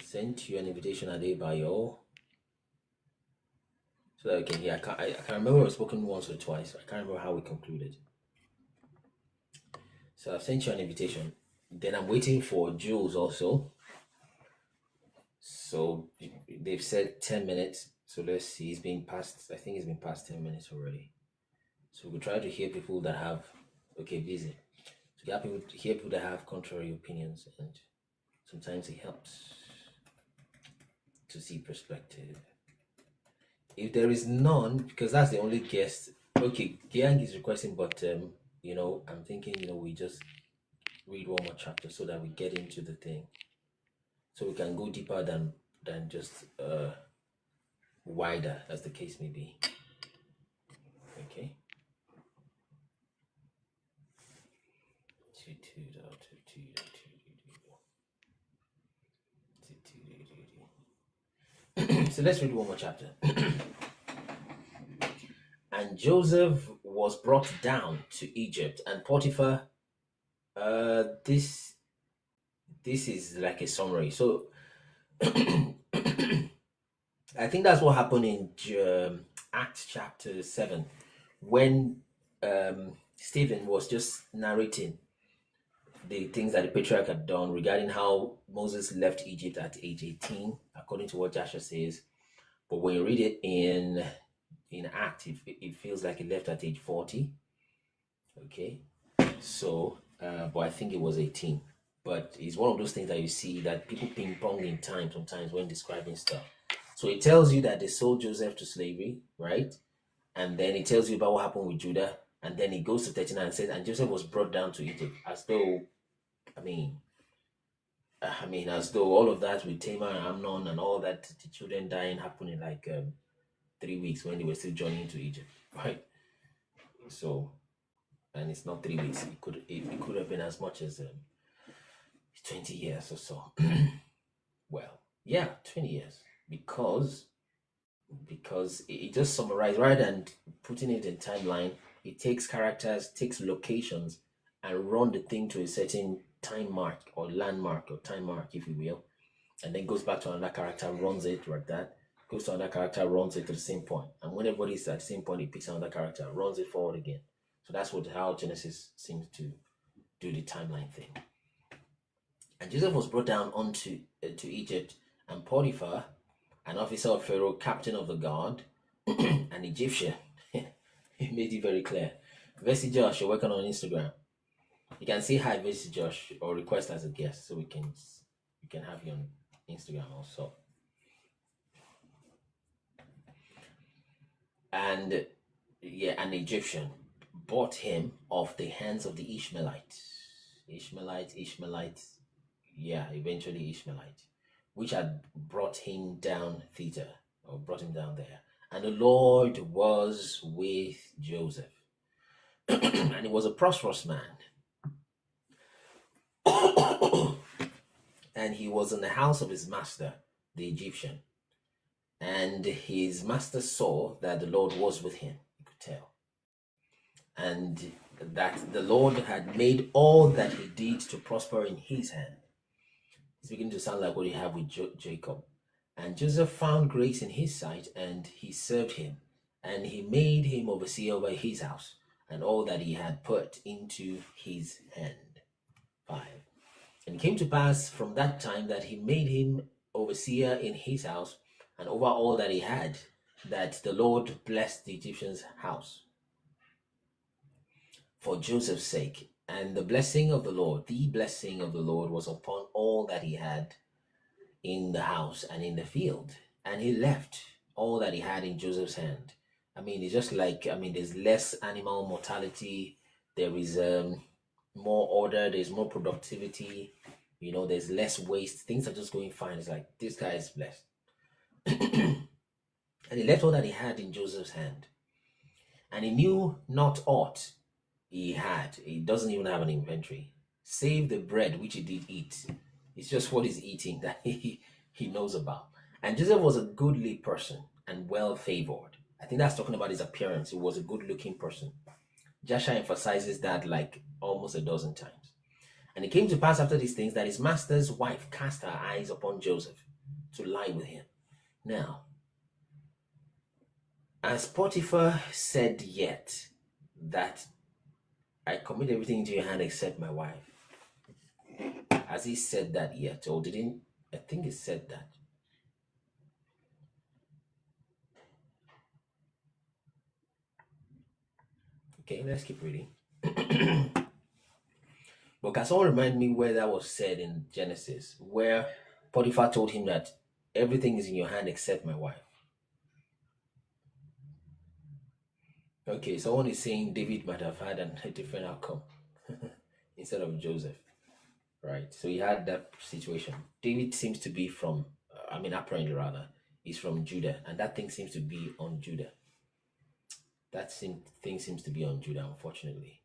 Sent you an invitation, Adebayo. So that we can hear. I can't remember we've spoken once or twice. I can't remember how we concluded. So I've sent you an invitation. Then I'm waiting for Jules also. So they've said 10 minutes. So let's see. It's been past, I think it's been past 10 minutes already. So we'll try to hear people that have, busy. So hear people that have contrary opinions, and sometimes it helps. to see perspective. If there is none, because that's the only guest. Okay, Giang is requesting, but I'm thinking, we just read one more chapter so that we get into the thing, so we can go deeper than just wider, as the case may be. Okay. So let's read one more chapter. And Joseph was brought down to Egypt, and Potiphar. This is like a summary. So I think that's what happened in Acts chapter 7, when Stephen was just narrating the things that the patriarch had done regarding how Moses left Egypt at age 18, according to what Joshua says. But when you read it in Acts, it feels like he left at age 40. Okay, so but I think it was 18. But it's one of those things that you see that people ping pong in time sometimes when describing stuff. So it tells you that they sold Joseph to slavery, right? And then it tells you about what happened with Judah. And then it goes to 39 and says, and Joseph was brought down to Egypt, as though, as though all of that with Tamar and Amnon and all that, the children dying, happened in like 3 weeks when they were still journeying to Egypt, right? So, and it's not 3 weeks. It could have been as much as 20 years or so. Well, yeah, 20 years, because it just summarized, rather than putting it in timeline. It takes characters, takes locations, and run the thing to a certain time mark or landmark or time mark, if you will, and then goes back to another character, runs it like that, goes to another character, runs it to the same point, and when everybody's at the same point, it picks another character, runs it forward again. So that's how Genesis seems to do the timeline thing. And Joseph was brought down to Egypt, and Potiphar, an officer of Pharaoh, captain of the guard, an Egyptian. He made it very clear. Vessi Josh, you're working on Instagram. You can say hi, Vessi Josh, or request as a guest, so we can have you on Instagram also. And an Egyptian bought him off the hands of the Ishmaelites. Eventually Ishmaelites, which had brought him down thither, or brought him down there. And the Lord was with Joseph, and he was a prosperous man. And he was in the house of his master, the Egyptian. And his master saw that the Lord was with him, he could tell. And that the Lord had made all that he did to prosper in his hand. It's beginning to sound like what you have with Jacob. And Joseph found grace in his sight, and he served him. And he made him overseer over his house, and all that he had put into his hand. 5. And it came to pass from that time that he made him overseer in his house, and over all that he had, that the Lord blessed the Egyptian's house for Joseph's sake. And the blessing of the Lord was upon all that he had in the house and in the field. And he left all that he had in Joseph's hand. It's just like, there's less animal mortality. There is more order. There's more productivity. There's less waste. Things are just going fine. It's like, this guy is blessed. And he left all that he had in Joseph's hand. And he knew not aught he had. He doesn't even have an inventory, save the bread which he did eat. It's just what he's eating that he knows about. And Joseph was a goodly person and well favored. I think that's talking about his appearance. He was a good looking person. Joshua emphasizes that like almost a dozen times. And it came to pass after these things that his master's wife cast her eyes upon Joseph to lie with him. Now, as Potiphar said yet, that I commit everything into your hand except my wife. Has he said that yet? Or didn't? I think he said that. Okay, let's keep reading. But can someone remind me where that was said in Genesis, where Potiphar told him that everything is in your hand except my wife. Okay, someone is saying David might have had a different outcome instead of Joseph, right? So he had that situation. David seems to be from, apparently rather, he's from Judah, and that thing seems to be on Judah. Thing seems to be on Judah, unfortunately.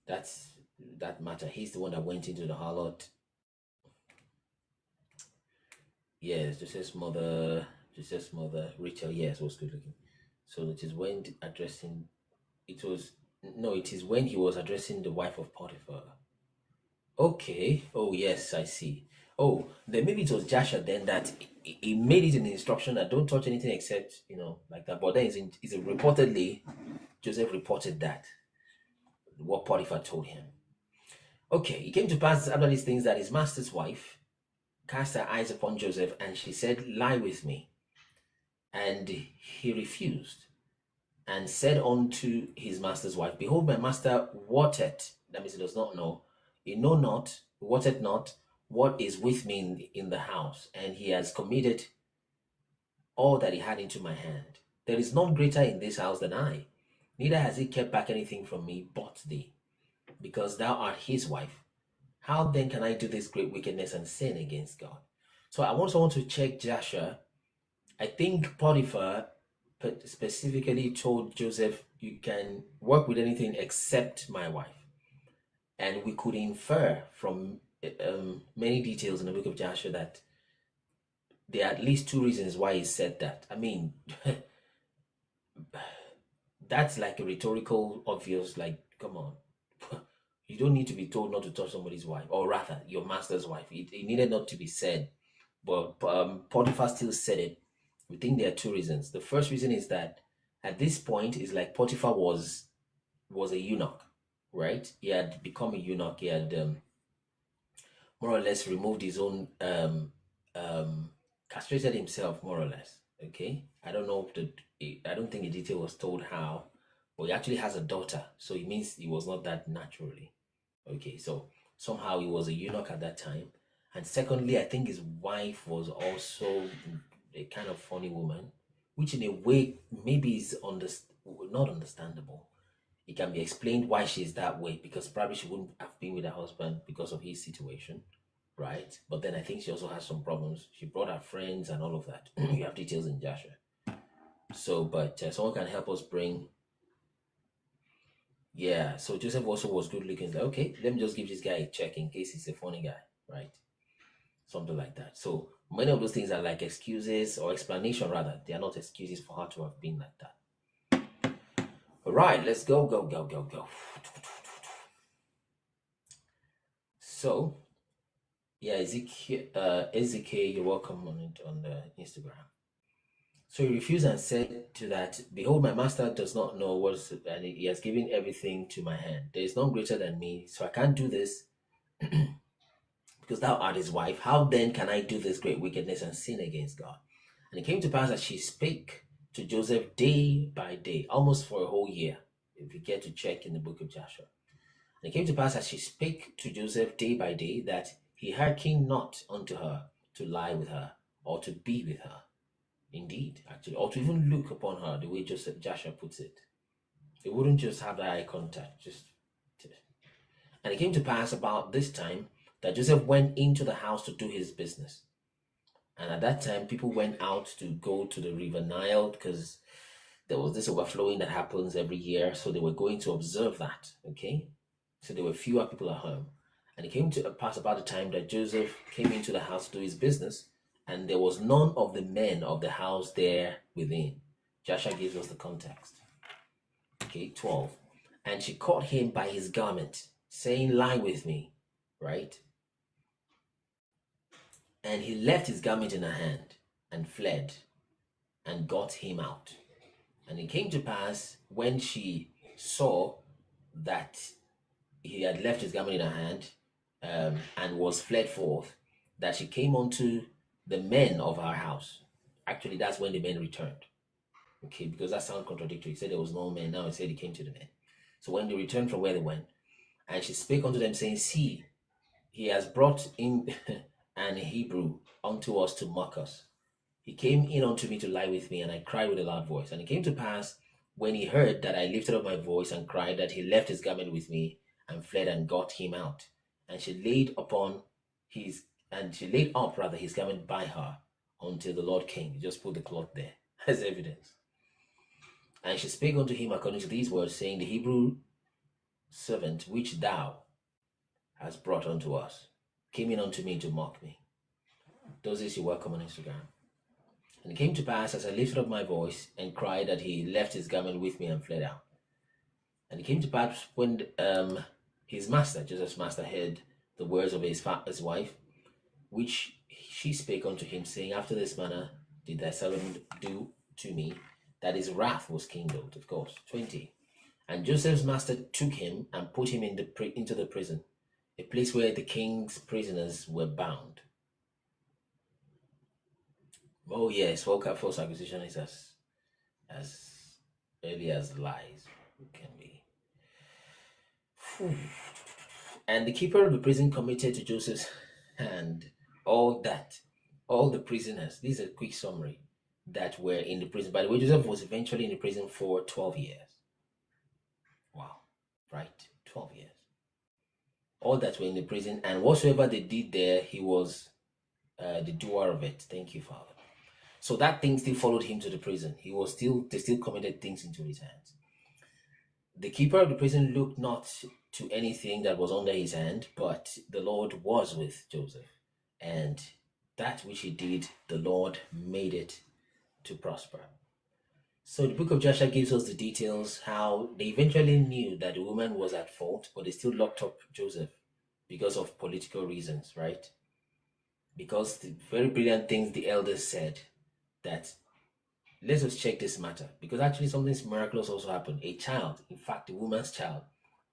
That's that matter. He's the one that went into the harlot. Yes, Joseph's mother, Rachel, yes, was good looking. So it is when he was addressing the wife of Potiphar. Okay. Oh, yes, I see. Oh, then maybe it was Joshua then that he made it an instruction that don't touch anything except, like that. But then it's reportedly, Joseph reported that, what Potiphar told him. Okay, it came to pass after these things that his master's wife cast her eyes upon Joseph, and she said, "Lie with me." And he refused, and said unto his master's wife, "Behold, my master wotteth," that means he does not know, he know not, wotteth not, what is with me in the house, and he has committed all that he had into my hand. There is none greater in this house than I, neither has he kept back anything from me but thee, because thou art his wife. How then can I do this great wickedness and sin against God? So I want someone to check Joshua. I think Potiphar specifically told Joseph, "You can work with anything except my wife." And we could infer from many details in the book of Joshua that there are at least two reasons why he said that. I mean, that's like a rhetorical, obvious, like, come on. You don't need to be told not to touch somebody's wife, or rather, your master's wife. It needed not to be said, but Potiphar still said it. We think there are two reasons. The first reason is that at this point, is like Potiphar was a eunuch, right? He had become a eunuch. He had more or less removed his own, castrated himself, more or less. Okay, I don't think the detail was told how, but he actually has a daughter, so it means he was not that naturally. Okay, so somehow he was a eunuch at that time. And secondly, I think his wife was also a kind of funny woman, which in a way maybe is not understandable. It can be explained why she's that way, because probably she wouldn't have been with her husband because of his situation, right? But then I think she also has some problems. She brought her friends and all of that. You have details in Joshua. So, but someone can help us bring. Yeah, so Joseph also was good looking. Like, okay, let me just give this guy a check in case he's a funny guy, right? Something like that. So many of those things are like excuses, or explanation rather. They are not excuses for her to have been like that. All right, let's go. So, yeah, Ezekiel, you're welcome on the Instagram. So he refused and said to that, "Behold, my master does not know what, and he has given everything to my hand. There is none greater than me, so I can't do this because thou art his wife. How then can I do this great wickedness and sin against God?" And it came to pass that she spake to Joseph day by day, almost for a whole year, if you get to check in the book of Joshua. And it came to pass as she spake to Joseph day by day, that he hearkened not unto her to lie with her, or to be with her. Indeed, actually, or to even look upon her, the way Joshua puts it. They wouldn't just have that eye contact. And it came to pass about this time that Joseph went into the house to do his business. And at that time, people went out to go to the river Nile, because there was this overflowing that happens every year. So they were going to observe that. Okay, so there were fewer people at home. And it came to pass about the time that Joseph came into the house to do his business, and there was none of the men of the house there within. Joshua gives us the context. Okay, 12. And she caught him by his garment, saying, "Lie with me," right? And he left his garment in her hand and fled and got him out. And it came to pass when she saw that he had left his garment in her hand and was fled forth, that she came unto the men of her house. Actually, that's when the men returned. Okay, because that sounds contradictory. He said there was no men, now he said he came to the men. So when they returned from where they went, and she spake unto them, saying, "See, he has brought in an Hebrew unto us to mock us." he came in unto me to lie with me, and I cried with a loud voice. And it came to pass, when he heard that I lifted up my voice and cried, that he left his garment with me and fled and got him out. And she laid up his garment by her until the Lord came. You just put the cloth there as evidence. And she spake unto him according to these words, saying, the Hebrew servant which thou hast brought unto us came in unto me to mock me. Those days you're welcome on Instagram. And it came to pass, as I lifted up my voice and cried, that he left his garment with me and fled out. And it came to pass, when his master, Joseph's master, heard the words of his wife, which she spake unto him, saying, after this manner did thy servant do to me, that his wrath was kindled. Of course. 20. And Joseph's master took him and put him into the prison, a place where the king's prisoners were bound. Oh yes, false accusation is as early as lies can be. And the keeper of the prison committed to Joseph's hand all the prisoners. This is a quick summary that were in the prison. By the way, Joseph was eventually in the prison for 12 years. Wow, right? 12 years. All that were in the prison, and whatsoever they did there, he was the doer of it. Thank you, Father. So that thing still followed him to the prison. They still committed things into his hands. The keeper of the prison looked not to anything that was under his hand, but the Lord was with Joseph. And that which he did, the Lord made it to prosper. So the book of Joshua gives us the details, how they eventually knew that the woman was at fault, but they still locked up Joseph because of political reasons, right? Because the very brilliant things the elders said, that let us check this matter, because actually something miraculous also happened. A child, in fact a woman's child,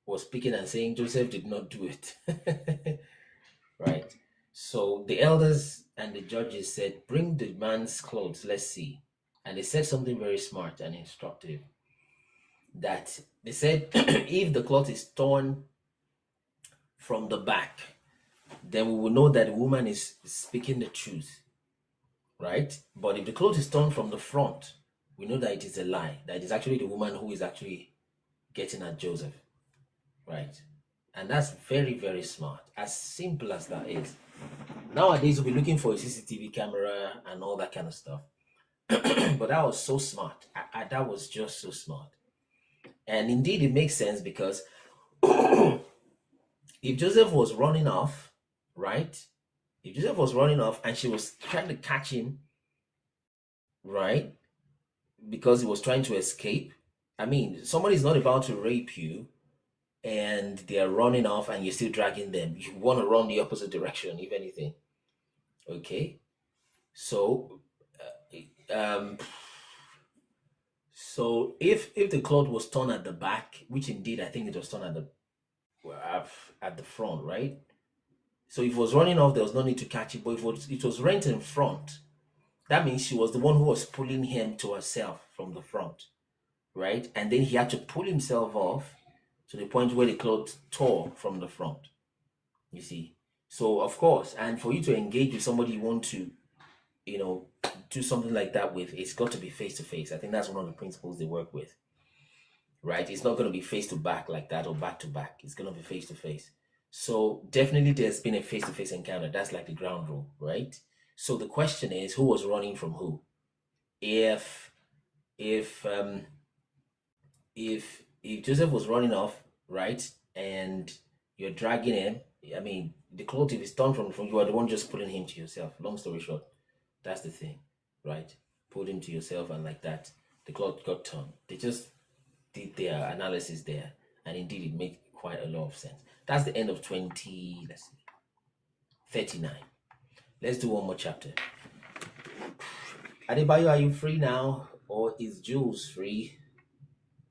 was speaking and saying Joseph did not do it. Right? So the elders and the judges said, bring the man's clothes, let's see. And they said something very smart and instructive, that they said if the cloth is torn from the back, then we will know that the woman is speaking the truth. Right? But if the cloth is torn from the front, we know that it is a lie, that it is actually the woman who is actually getting at Joseph. Right? And that's very, very smart. As simple as that is. Nowadays, we'll be looking for a CCTV camera and all that kind of stuff. But that was so smart. That was just so smart. And indeed, it makes sense, because if Joseph was running off, right? If Joseph was running off and she was trying to catch him, right? Because he was trying to escape. I mean, somebody's not about to rape you and they're running off and you're still dragging them. You want to run the opposite direction, if anything. Okay? So, if the cloth was torn at the back, which indeed I think it was torn at the front, right? So if it was running off, there was no need to catch it. But if it was rent in front, that means she was the one who was pulling him to herself from the front, right? And then he had to pull himself off to the point where the cloth tore from the front, you see. So, of course, and for you to engage with somebody you want to, do something like that with, it's got to be face-to-face. I think that's one of the principles they work with, right? It's not going to be face-to-back like that or back-to-back. It's going to be face-to-face. So definitely there's been a face-to-face encounter. That's like the ground rule, right? So the question is, who was running from who? If Joseph was running off, right, and you're dragging him, I mean, the cloth, if it's torn from you are the one just pulling him to yourself. Long story short, that's the thing, right? Pulled him to yourself, and like that, the cloth got torn. They just did their analysis there, and indeed it made quite a lot of sense. That's the end of 39. Let's do one more chapter. Adebayo, are you free now? Or is Jules free?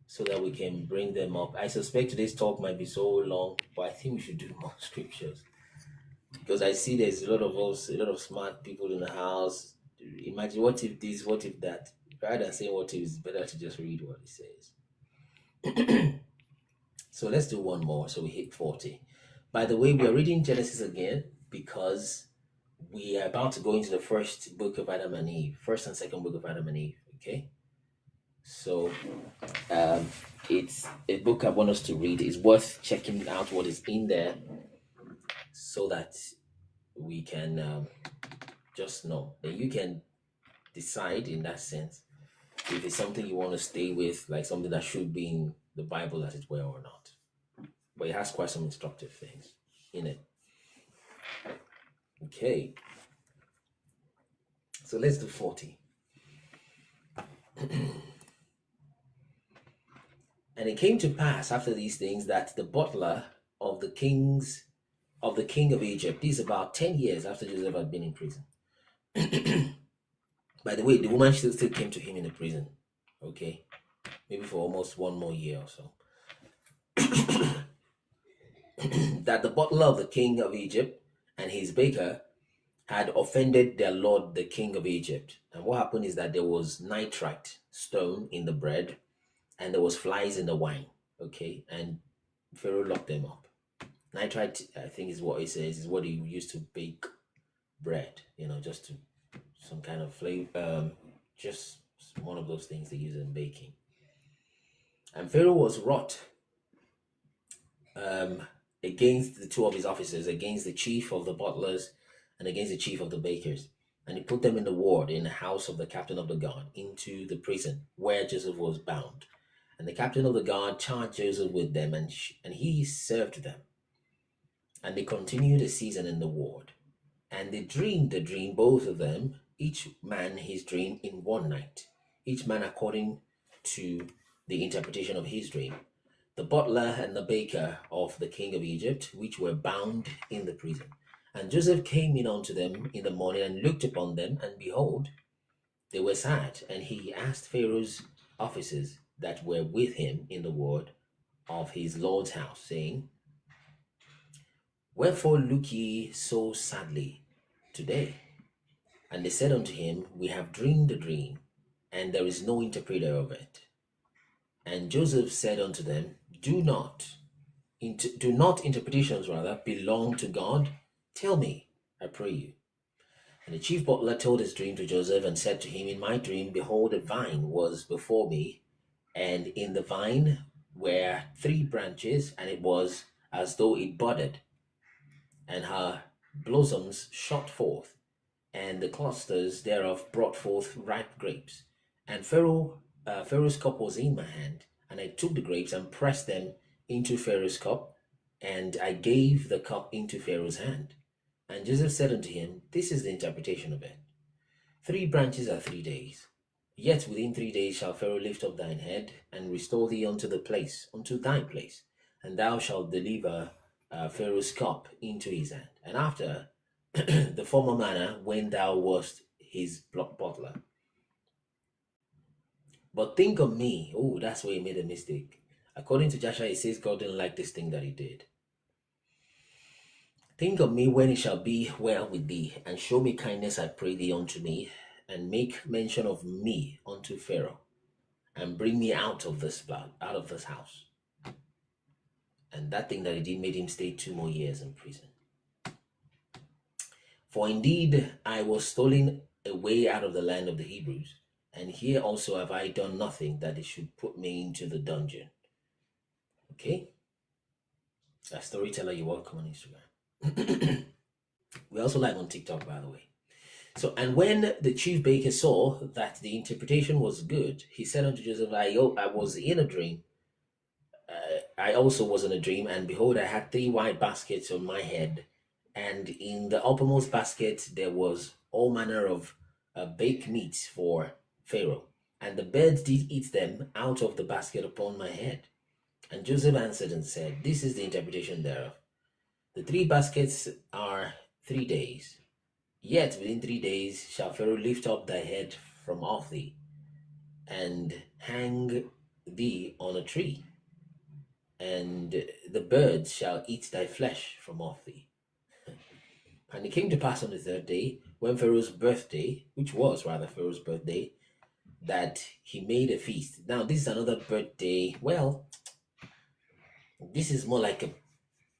So that we can bring them up. I suspect today's talk might be so long, but I think we should do more scriptures. Because I see there's a lot of smart people in the house. Imagine what if this, what if that. Rather than saying what if, it's better to just read what it says. So let's do one more so we hit 40. By the way, we are reading Genesis again because we are about to go into the first book of Adam and Eve, first and second book of Adam and Eve. Okay, so it's a book I want us to read. It's worth checking out what is in there, so that we can just know. Then you can decide in that sense if it's something you want to stay with, like something that should be in the Bible, as it were, or not. But it has quite some instructive things in it. Okay. So let's do 40. And it came to pass after these things that the butler of the king of Egypt, this is about 10 years after Joseph had been in prison. By the way, the woman still came to him in the prison. Okay. Maybe for almost one more year or so. That the butler of the king of Egypt and his baker had offended their lord, the king of Egypt. And what happened is that there was nitrite stone in the bread and there was flies in the wine. Okay. And Pharaoh locked them up. Nitrite, I think, is what it says, is what he used to bake bread, just to some kind of flavor, just one of those things they use in baking. And Pharaoh was wroth against the two of his officers, against the chief of the butlers and against the chief of the bakers. And he put them in the ward in the house of the captain of the guard, into the prison where Joseph was bound. And the captain of the guard charged Joseph with them, and he served them. And they continued a season in the ward. And they dreamed the dream, both of them, each man his dream in one night, each man according to the interpretation of his dream. The butler and the baker of the king of Egypt, which were bound in the prison. And Joseph came in unto them in the morning and looked upon them, and behold, they were sad. And he asked Pharaoh's officers that were with him in the ward of his lord's house, saying, Wherefore look ye so sadly today? And they said unto him, We have dreamed a dream, and there is no interpreter of it. And Joseph said unto them, Do not interpretations belong to God? Tell me, I pray you. And the chief butler told his dream to Joseph, and said to him, In my dream, behold, a vine was before me, and in the vine were 3 branches, and it was as though it budded, and her blossoms shot forth, and the clusters thereof brought forth ripe grapes. And Pharaoh's cup was in my hand, and I took the grapes and pressed them into Pharaoh's cup, and I gave the cup into Pharaoh's hand. And Joseph said unto him, This is the interpretation of it. 3 branches are 3 days. Yet within 3 days shall Pharaoh lift up thine head, and restore thee unto thy place, and thou shalt deliver Pharaoh's cup into his hand. And after the former manner, when thou wast his butler. But think of me. Oh, that's where he made a mistake. According to Joshua, it says God didn't like this thing that he did. Think of me when it shall be well with thee, and show me kindness, I pray thee, unto me, and make mention of me unto Pharaoh, and bring me out of this house. And that thing that he did made him stay 2 more years in prison. For indeed I was stolen away out of the land of the Hebrews, and here also have I done nothing that it should put me into the dungeon. Okay? A storyteller, you're welcome on Instagram. We also live on TikTok, by the way. So, and when the chief baker saw that the interpretation was good, he said unto Joseph, I was in a dream. I also was in a dream, and behold, I had 3 white baskets on my head, and in the uppermost basket there was all manner of baked meats for Pharaoh, and the birds did eat them out of the basket upon my head. And Joseph answered and said, This is the interpretation thereof. The 3 baskets are 3 days. Yet within 3 days shall Pharaoh lift up thy head from off thee, and hang thee on a tree, and the birds shall eat thy flesh from off thee. And it came to pass on the 3rd day, when Pharaoh's birthday, which was rather Pharaoh's birthday, that he made a feast. Now this is another birthday. Well, this is more like a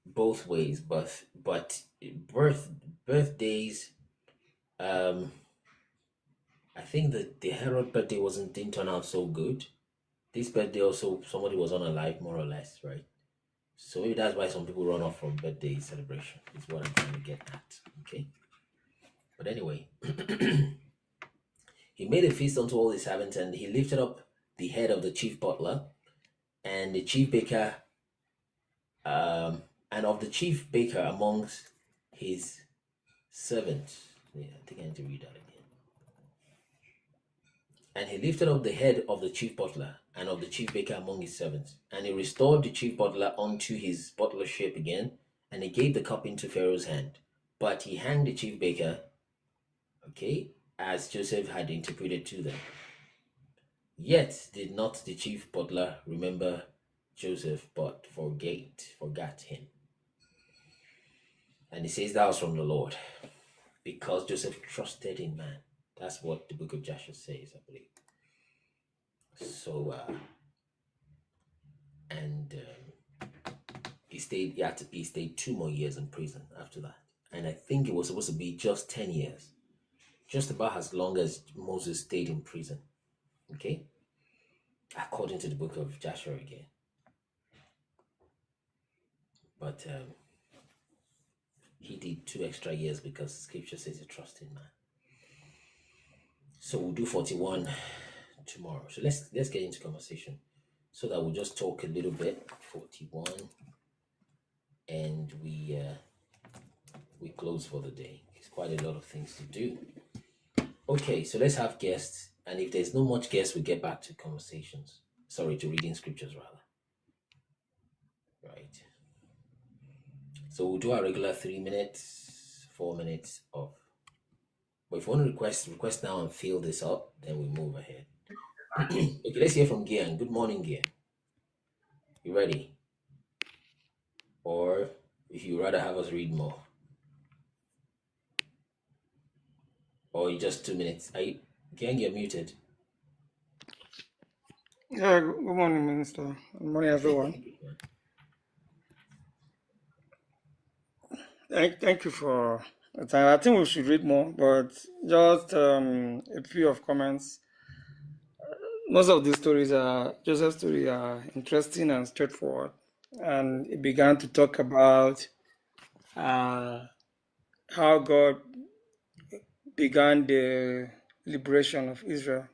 both ways, but birthdays I think that the Herod birthday didn't turn out so good. This birthday also somebody was unalive, more or less, right? So maybe that's why some people run off from birthday celebration. Is what I'm trying to get at. Okay. But anyway, he made a feast unto all his servants, and he lifted up the head of the chief butler and the chief baker, and of the chief baker amongst his servants. Yeah, I think I need to read that again. And he lifted up the head of the chief butler and of the chief baker among his servants. And he restored the chief butler unto his butlership again, and he gave the cup into Pharaoh's hand. But he hanged the chief baker, okay, as Joseph had interpreted to them. Yet did not the chief butler remember Joseph, but forgot him. And he says that was from the Lord, because Joseph trusted in man. That's what the book of Joshua says, I believe. So, he stayed 2 more years in prison after that. And I think it was supposed to be just 10 years. Just about as long as Moses stayed in prison. Okay? According to the book of Joshua again. But he did 2 extra years because scripture says to trust in man. So we'll do 41 tomorrow. So let's get into conversation so that we'll just talk a little bit. 41, and we close for the day. It's quite a lot of things to do. Okay, so let's have guests, and if there's no much guests, we get back to conversations. Sorry, to reading scriptures rather. Right. So we'll do our regular 3 minutes, 4 minutes of. But if you want to request now and fill this up, then we move ahead. Okay, let's hear from Gian. Good morning, Gian. You ready? Or if you rather have us read more? Or you just 2 minutes? Gian, you're muted. Yeah, good morning, Minister. Good morning, everyone. Thank you for the time. I think we should read more, but just a few of comments. Most of these stories Joseph's story are interesting and straightforward. And it began to talk about how God began the liberation of Israel,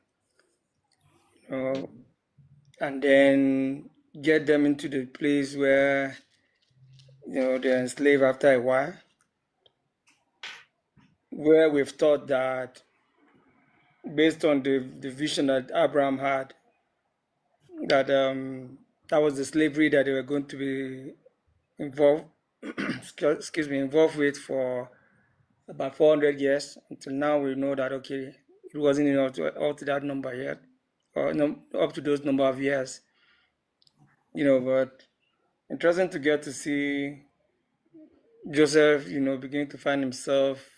and then get them into the place where they're enslaved after a while, where we've thought that based on the vision that Abraham had, that that was the slavery that they were going to be involved with for about 400 years. Until now, we know that, okay, it wasn't enough up to that number yet, or no, up to those number of years. But interesting to get to see Joseph, beginning to find himself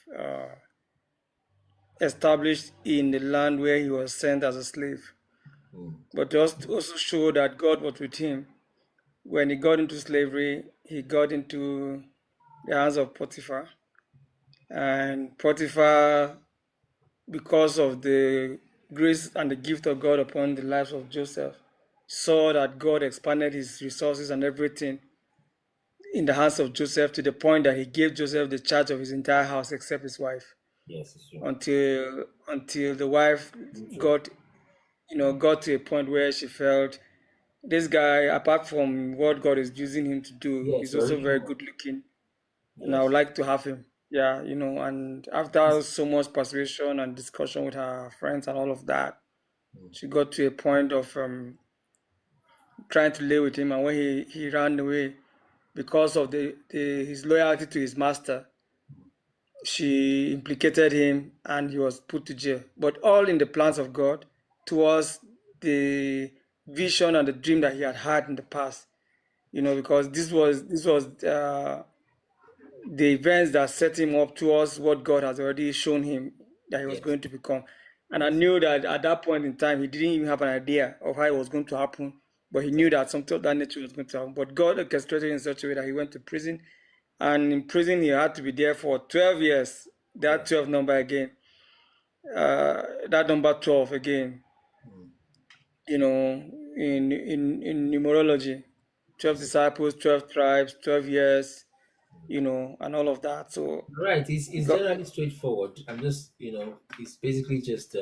established in the land where he was sent as a slave. But just also show that God was with him. When he got into slavery, he got into the hands of Potiphar. And Potiphar, because of the grace and the gift of God upon the lives of Joseph, saw that God expanded his resources and everything in the hands of Joseph, to the point that he gave Joseph the charge of his entire house except his wife. Yes, it's true. Until the wife got to a point where she felt, this guy, apart from what God is using him to do, he's also very good looking. Yes. And I would like to have him. Yeah, and after so much persuasion and discussion with her friends and all of that, she got to a point of trying to lay with him. And when he ran away because of his loyalty to his master, she implicated him and he was put to jail. But all in the plans of God towards the vision and the dream that he had in the past, because this was the events that set him up towards what God has already shown him that he was going to become. And I knew that at that point in time, he didn't even have an idea of how it was going to happen, but he knew that something of that nature was going to happen. But God orchestrated in such a way that he went to prison, and in prison he had to be there for 12 years that 12 number again, that number 12 again, you know, in numerology, 12 disciples, 12 tribes, 12 years, you know, and all of that. So, Right, it's generally straightforward. I'm just, it's basically just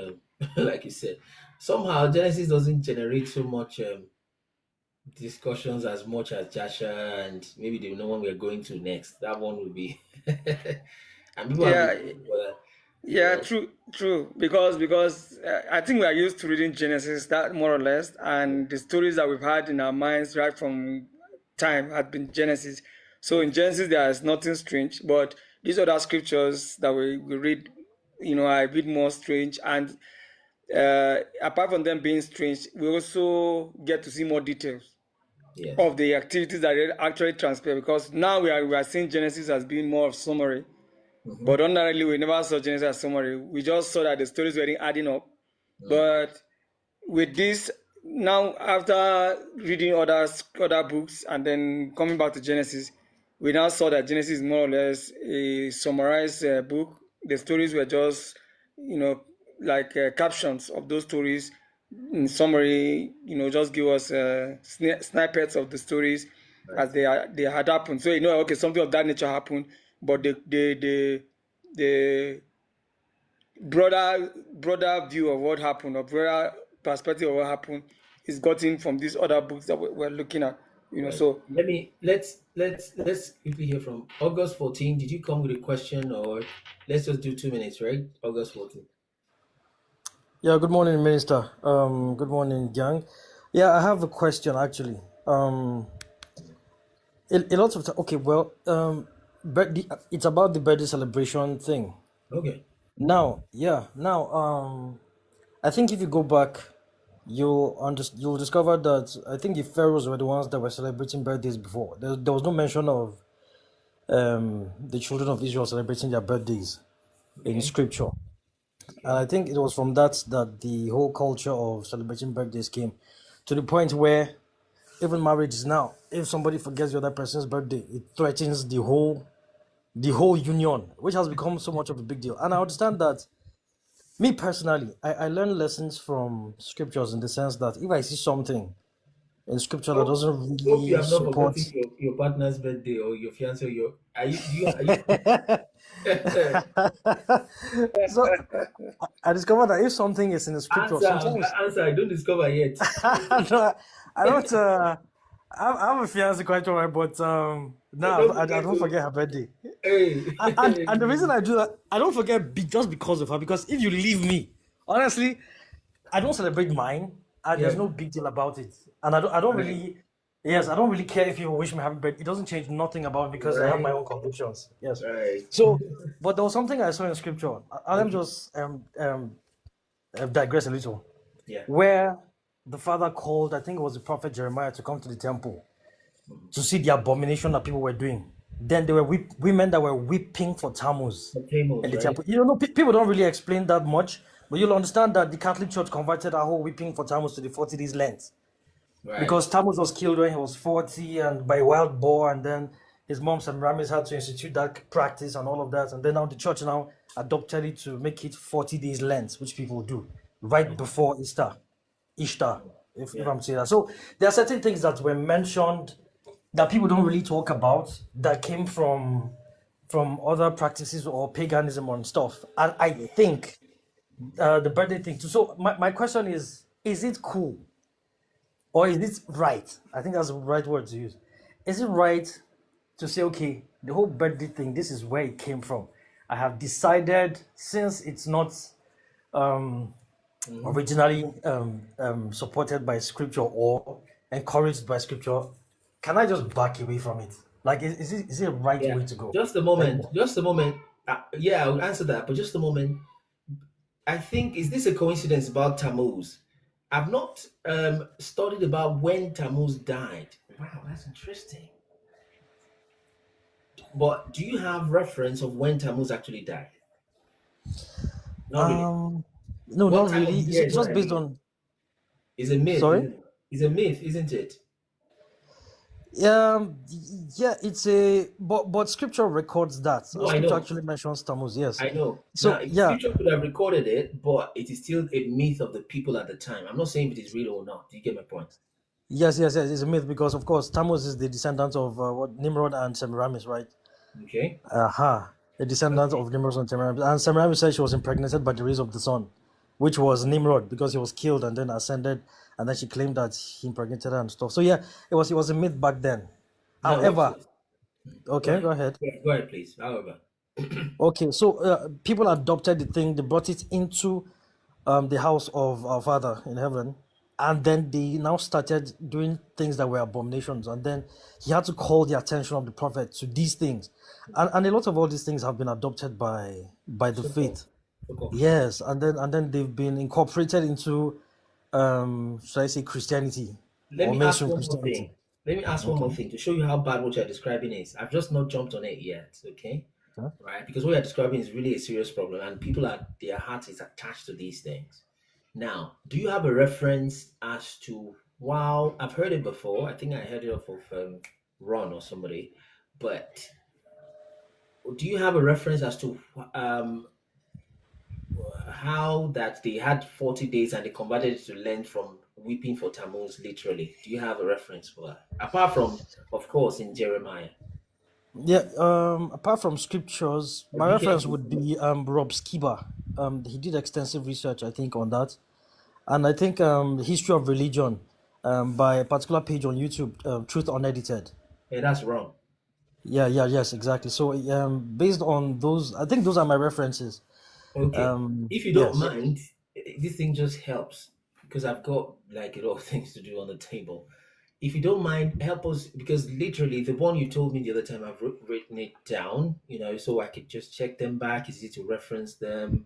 like you said. Somehow Genesis doesn't generate so much discussions as much as Jasha and maybe the one we're going to next. That one will be, and people have yeah, been, but, yeah, true. Because I think we are used to reading Genesis, that more or less, and the stories that we've had in our minds right from time had been Genesis. So in Genesis there is nothing strange, but these other scriptures that we read, you know, are a bit more strange. And apart from them being strange, we also get to see more details yes. of the activities that actually transpire. Because now we are seeing Genesis as being more of summary. But ordinarily, we never saw Genesis as summary. We just saw that the stories were adding up. But with this, now after reading other books and then coming back to Genesis, we now saw that Genesis is more or less a summarized book. The stories were just, you know, like captions of those stories. In summary, you know, just give us snippets of the stories as they had happened. So you know, okay, something of that nature happened, but the broader view of what happened, or broader perspective of what happened, is gotten from these other books that we're looking at. You know, Right. so Let's quickly hear from August 14. Did you come with a question, or let's just do 2 minutes, right? August 14. Yeah, good morning, Minister. Good morning, gang. Yeah, I have a question actually. A lot of okay, well, it's about the birthday celebration thing. Okay. Now, I think if you go back, you'll discover that I think the pharaohs were the ones that were celebrating birthdays before. There was no mention of the children of Israel celebrating their birthdays in scripture. And I think it was from that the whole culture of celebrating birthdays came, to the point where even marriages now, if somebody forgets the other person's birthday, it threatens the whole union, which has become so much of a big deal. And I understand that. Me personally, I learn lessons from scriptures in the sense that if I see something in scripture that doesn't Hope you really have not support, forgotten your partner's birthday or your fiance or your. Are you? so I discovered that if something is in the scripture, sometimes Answer. I don't discover yet. no, I don't. I have a fiance quite alright, but no, I don't forget her birthday. Hey. And the reason I do that, I don't forget just because of her. Because if you leave me, honestly, I don't celebrate mine, and there's no big deal about it. And I don't really, yes, I don't really care if people wish me happy birthday. It doesn't change nothing about it because I have my own convictions. Yes. Right. So, but there was something I saw in scripture. Let me just digress a little. Yeah. Where the father called, I think it was the prophet Jeremiah, to come to the temple to see the abomination that people were doing. Then there were women that were weeping for Tammuz in the temple. You know, people don't really explain that much, but you'll understand that the Catholic Church converted our whole weeping for Tammuz to the 40 days Lent. Right. Because Tammuz was killed when he was 40 and by a wild boar, and then his mom Semiramis had to institute that practice and all of that. And then now the church now adopted it to make it 40 days Lent, which people do right before Ishtar, if I'm saying that. So there are certain things that were mentioned that people don't really talk about that came from other practices or paganism and stuff. And I think the birthday thing too. So my question is it cool? Or is it right? I think that's the right word to use. Is it right to say, okay, the whole birthday thing, this is where it came from. I have decided, since it's not originally supported by scripture or encouraged by scripture, can I just back away from it? Like, is it a right way to go? Just a moment. Yeah, I will answer that, but just a moment. I think, is this a coincidence about Tammuz? I've not studied about when Tammuz died. Wow, that's interesting. But do you have reference of when Tammuz actually died? Not really. No, not really. It's just based on. It's a myth. Sorry? It's a myth, isn't it? Yeah, it's a but scripture records that. No, I Scripture know. actually mentions Tammuz. Yes. I know. Now, So if yeah, scripture could have recorded it, but it is still a myth of the people at the time. I'm not saying if it is real or not. Do you get my point? yes. It's a myth because of course Tammuz is the descendant of what Nimrod and Semiramis, right? Okay. The descendant of Nimrod and Semiramis. And Semiramis said she was impregnated by the rays of the sun, which was Nimrod because he was killed and then ascended, and then she claimed that he impregnated her and stuff. So yeah, it was a myth back then. Now, watch However, this. Go okay, ahead. go ahead. Go ahead, please. However, Okay, so people adopted the thing, they brought it into the house of our Father in heaven, and then they now started doing things that were abominations, and then he had to call the attention of the prophet to these things, and a lot of all these things have been adopted by the so-called. faith. So-called. Yes, and then they've been incorporated into should I say Christianity Let or me ask mainstream one more Christianity. thing. Let me ask one Okay. more thing to show you how bad what you're describing is. I've just not jumped on it yet, okay? Okay. Right? Because what you're describing is really a serious problem, and people are their heart is attached to these things. Now, do you have a reference as to wow? I've heard it before. I think I heard it off of Ron or somebody, but do you have a reference as to how that they had 40 days and they converted it to Lent from weeping for Tammuz literally? Do you have a reference for that? Apart from, of course, in Jeremiah. Yeah, apart from scriptures, But my be reference careful. would be Rob Skiba. He did extensive research, I think, on that. And I think the history of religion by a particular page on YouTube, Truth Unedited. Yeah, that's wrong. Yes, exactly. So based on those, I think those are my references. Okay. If you don't Yes. mind, this thing just helps because I've got like a lot of things to do on the table. If you don't mind, help us because literally the one you told me the other time, I've written it down, so I could just check them back. It's easy to reference them.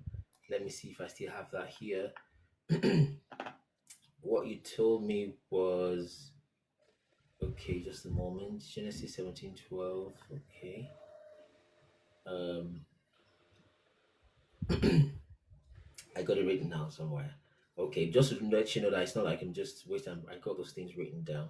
Let me see if I still have that here. What you told me was okay, just a moment. Genesis 17:12. Okay. I got it written down somewhere. Okay, just to let you know that it's not like I'm just wasting. I got those things written down.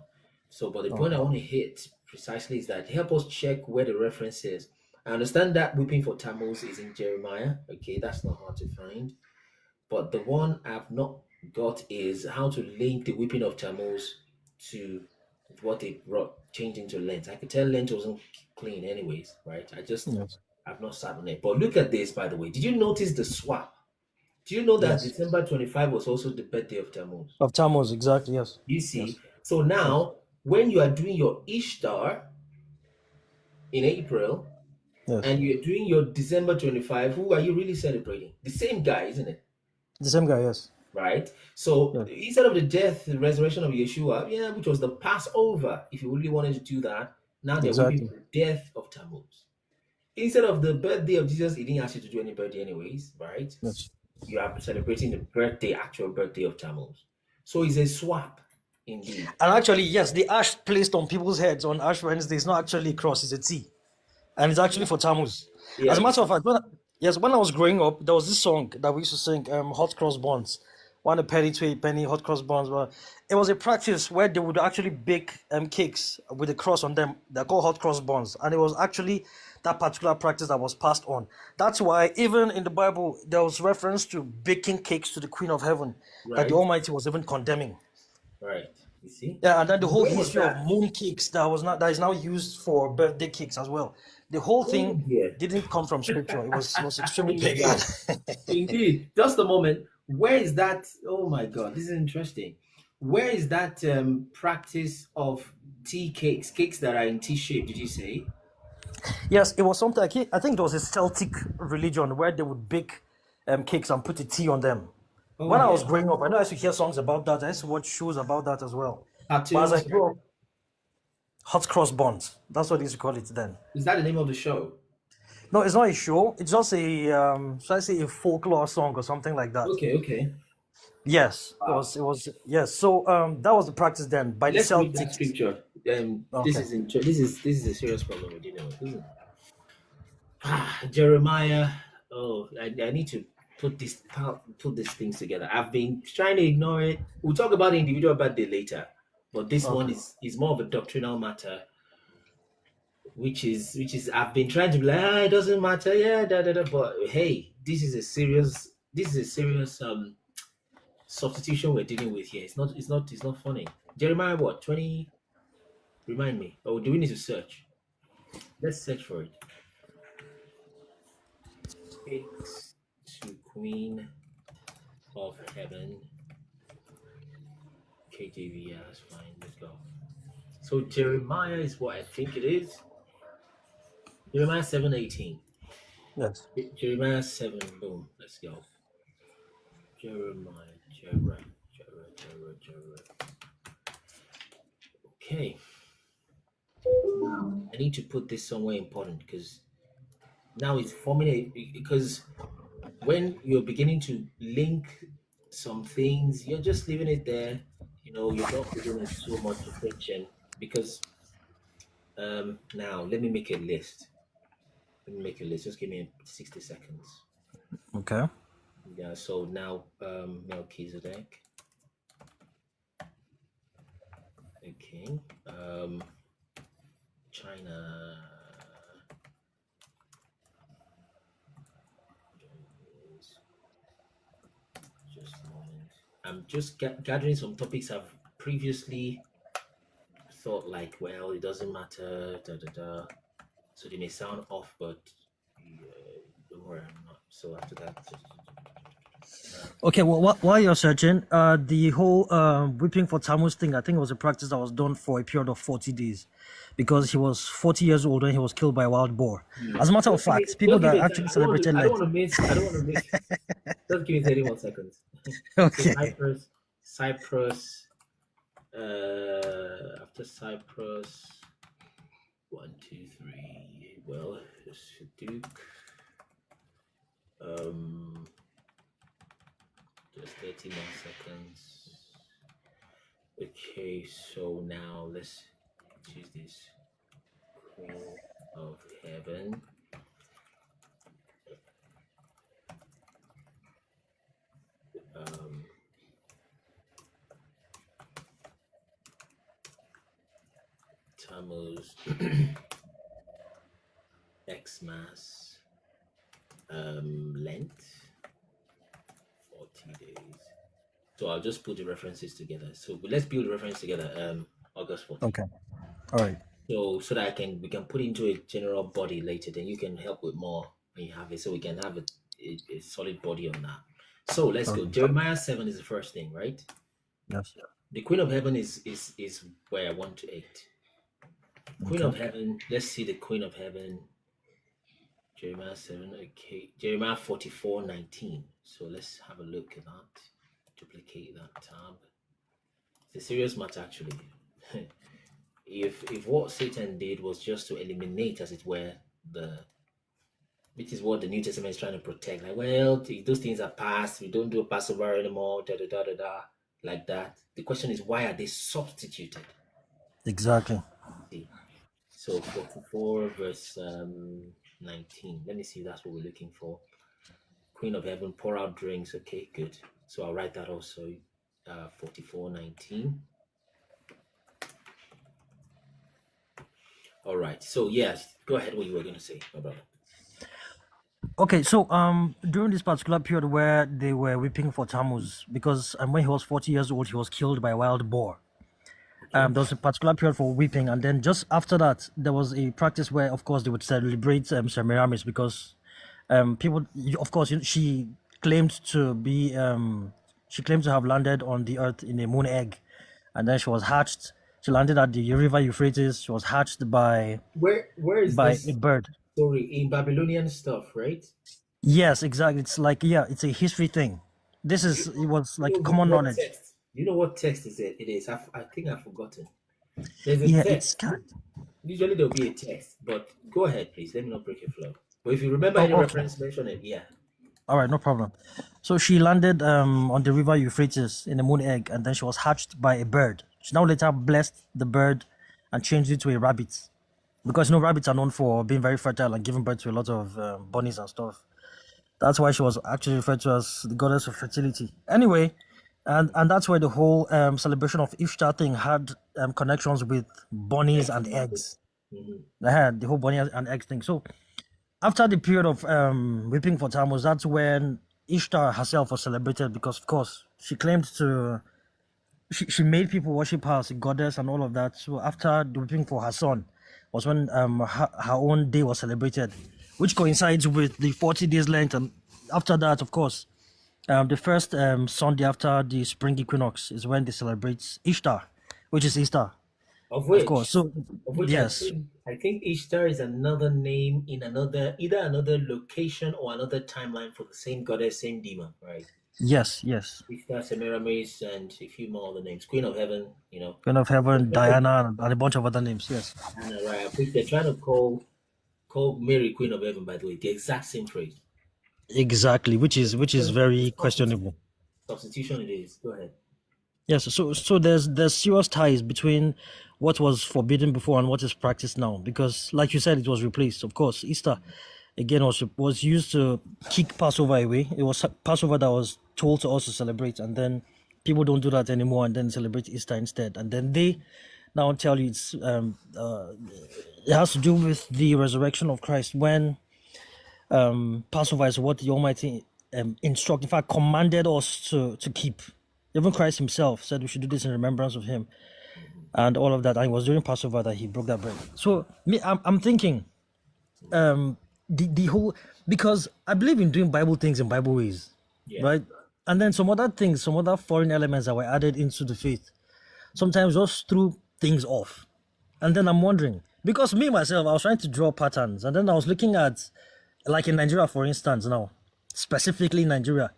So, but the point I Okay. want to hit precisely is that help us check where the reference is. I understand that weeping for Tammuz is in Jeremiah. Okay, that's not hard to find. But the one I've not got is how to link the weeping of Tammuz to what they brought changed into Lent. I could tell Lent wasn't clean anyways, right? Yes. I've not sat on it. But look at this, by the way. Did you notice the swap? Do you know that Yes. December 25 was also the birthday of Tammuz? Of Tammuz, exactly. Yes. You Yes. see? So now, when you are doing your Ishtar in April Yes. and you're doing your December 25, who are you really celebrating? The same guy, isn't it? The same guy. Yes. Right? So Yes. instead of the death, the resurrection of Yeshua, which was the Passover, if you really wanted to do that, now they're waiting Exactly. for the death of Tammuz. Instead of the birthday of Jesus, he didn't ask you to do any birthday anyways, right? Yes. You are celebrating the actual birthday of Tammuz. So it's a swap, indeed. And actually, yes, the ash placed on people's heads on Ash Wednesday is not actually a cross; it's a T, and it's actually for Tammuz. Yeah. As a matter of fact, when I was growing up, there was this song that we used to sing, "Hot Cross Buns." 1 penny to 8 penny, hot cross buns. But it was a practice where they would actually bake cakes with a cross on them. They're called hot cross buns, and it was actually that particular practice that was passed on. That's why even in the Bible there was reference to baking cakes to the Queen of Heaven that Right. the Almighty was even condemning. Right. You see? Yeah, and then the whole When was history of that? moon cakes that is now used for birthday cakes as well. The whole thing didn't come from scripture. It was extremely pagan. Indeed. Just a moment. Where is that? Oh my God, this is interesting. Where is that practice of tea cakes that are in tea shape? Did you say? Yes, it was something. I think it was a Celtic religion where they would bake cakes and put a tea on them. Oh, When I was yeah. growing up, I know I used to hear songs about that. I used to watch shows about that as well. But as I Cartoons. grew up, hot cross buns. That's what they used to call it then. Is that the name of the show? No, it's not a show. It's just a should I say a folklore song or something like that. Okay. Yes, Wow. it was yes. So that was the practice then by the Let's read that Celtics. scripture. This Okay. is a serious problem we're dealing with, isn't it? Jeremiah. Oh, I need to put these things together. I've been trying to ignore it. We'll talk about the individual birthday later. But this one is more of a doctrinal matter, which is I've been trying to be like, it doesn't matter, but hey, this is a serious substitution we're dealing with here. It's not funny. Jeremiah what 20? Remind me. Oh, do we need to search? Let's search for it. Takes to Queen of Heaven. KJV, yeah, that's fine. Let's go. So Jeremiah is what I think it is. Jeremiah 7:18. Yes. Jeremiah 7, boom. Let's go. Jeremiah. Okay. I need to put this somewhere important because now it's forming because when you're beginning to link some things, you're just leaving it there. You're not putting in so much attention because now let me make a list. Just give me 60 seconds. Okay. Yeah, so now Melchizedek. Okay. China. Just a moment. I'm just gathering some topics I've previously thought like, well, it doesn't matter, so they may sound off, but don't worry, I'm not. So after that. Okay, well, while you're searching, the whole whipping for Tammuz thing, I think it was a practice that was done for a period of 40 days because he was 40 years old when he was killed by a wild boar. As a matter of fact, people that actually celebrated I don't want to miss. Just give me 31 seconds. Okay. So Cyprus. After Cyprus, 1, 2, 3. Well, Duke. Just 30 more seconds. Okay, so now let's choose this Queen of Heaven. Tammuz, Xmas, Lent, 40 days. So I'll just put the references together. So let's build the reference together. August 14th. Okay. All right. So that we can put into a general body later. Then you can help with more when you have it. So we can have a solid body on that. So let's go. Jeremiah 7 is the first thing, right? Yes. The Queen of Heaven is where I want to 8. Queen of Heaven. Let's see the Queen of Heaven. Jeremiah 7. Okay. Jeremiah 44:19. So let's have a look at that. Duplicate that tab. It's a serious matter, actually. If what Satan did was just to eliminate, as it were, which is what the New Testament is trying to protect. Like, well, those things are past. We don't do a Passover anymore. Like that. The question is, why are they substituted? Exactly. So 44 verse 19. Let me see if that's what we're looking for. Queen of Heaven, pour out drinks. Okay, good. So I'll write that also. 44:19. All right. So yes, go ahead. What you were going to say, my brother. Okay, so during this particular period where they were whipping for Tammuz, because when he was 40 years old, he was killed by a wild boar. There was a particular period for whipping, and then just after that, there was a practice where, of course, they would celebrate Semiramis because people, of course, she claimed to have landed on the earth in a moon egg, and then she was hatched. She landed at the river Euphrates. She was hatched by where is by this a bird. story in Babylonian stuff, right? Yes, exactly. It's like, it's a history thing. It was like common knowledge. Text? You know what text is it? It is. I think I've forgotten. There's a text. Usually there'll be a text, but go ahead, please. Let me not break your flow. But if you remember any reference, mention it. Yeah. All right, no problem. So she landed on the river Euphrates in a moon egg, and then she was hatched by a bird. She now later blessed the bird and changed it to a rabbit, because rabbits are known for being very fertile and giving birth to a lot of bunnies and stuff. That's why she was actually referred to as the goddess of fertility. Anyway, And that's where the whole celebration of Ishtar thing had connections with bunnies and eggs. They had the whole bunny and eggs thing. So after the period of weeping for Tammuz, that's when Ishtar herself was celebrated because, of course, she claimed to she made people worship her as a goddess and all of that. So after the weeping for her son was when her own day was celebrated, which coincides with the 40 days length. And after that, of course, the first Sunday after the spring equinox is when they celebrate Ishtar, which is Easter, Of of course. which, So of which yes, I think Ishtar is another name in either another location or another timeline for the same goddess, same demon, right? yes, yes. Ishtar, Semiramis, and a few more other names. Queen of Heaven, Queen of Heaven, Diana, and a bunch of other names. Yes. Anna, right? I think they're trying to call Mary Queen of Heaven, by the way, the exact same phrase. Exactly, which is very questionable. Substitution it is. Go ahead. Yes, so there's serious ties between what was forbidden before and what is practiced now, because like you said, it was replaced. Of course, Easter again was used to kick Passover away. It was Passover that was told to us to celebrate, and then people don't do that anymore, and then celebrate Easter instead. And then they now tell you it has to do with the resurrection of Christ when Passover is what the Almighty instructed, in fact, commanded us to keep. Even Christ himself said we should do this in remembrance of him and all of that. And it was during Passover that he broke that bread. So me, I'm thinking the whole, because I believe in doing Bible things in Bible ways, right? And then some other things, some other foreign elements that were added into the faith sometimes just threw things off. And then I'm wondering, because me myself, I was trying to draw patterns, and then I was looking at, like in Nigeria, for instance, now, specifically Nigeria,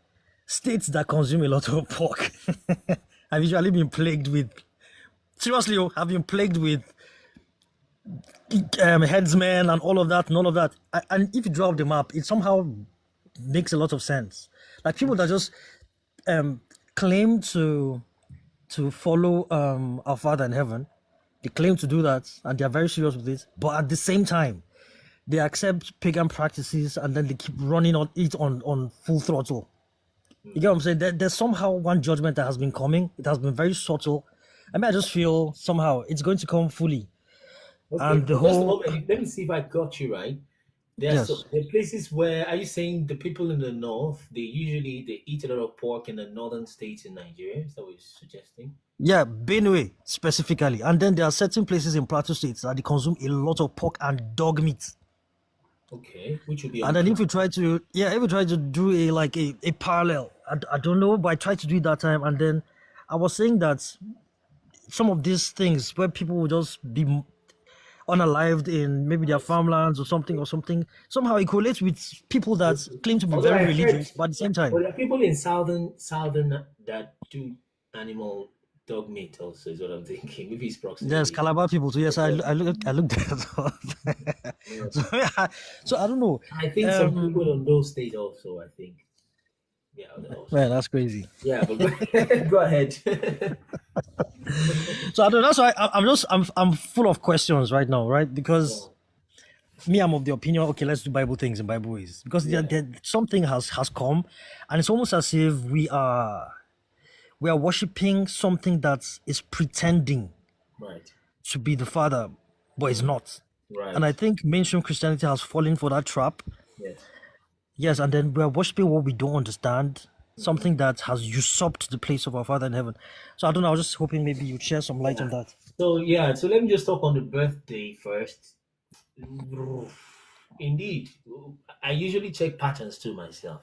states that consume a lot of pork have usually been plagued with, seriously, have been plagued with headsmen and all of that and all of that. And if you draw up the map, it somehow makes a lot of sense. Like people that just claim to follow our Father in heaven, they claim to do that, and they are very serious with this. But at the same time, they accept pagan practices, and then they keep running on it on full throttle. You get what I'm saying? There's somehow one judgment that has been coming. It has been very subtle. I mean, I just feel somehow it's going to come fully. Okay, And the just a whole moment. Let me see if I got you right. There are there are places where, are you saying the people in the north, they eat a lot of pork in the northern states in Nigeria? Is that what you're suggesting? Yeah, Benue specifically. And then there are certain places in Plateau states that they consume a lot of pork and dog meat. Okay, which would be And then if you try to do a parallel, I don't know, but I tried to do it that time. And then I was saying that some of these things where people will just be unalived in maybe their farmlands or something, somehow it correlates with people that claim to be Although very I heard, religious, but at the same time. but there are people in southern that do animal dog meat also, is what I'm thinking. Maybe it's proximity. There's Calabar people too. Yes, I looked that up. So I don't know. I think some people on those states also, I think. Yeah. Man, that's crazy. Yeah, but go ahead. So I don't know. That's why I'm full of questions right now, right? Because me, I'm of the opinion, okay, let's do Bible things in Bible ways. Because something has come, and it's almost as if we are worshiping something that is pretending to be the Father, but it's not. Right. And I think mainstream Christianity has fallen for that trap. Yes. Yes, and then we're worshiping what we don't understand, something that has usurped the place of our Father in heaven. So I don't know, I was just hoping maybe you'd share some light on that. So let me just talk on the birthday first. Indeed, I usually check patterns too myself.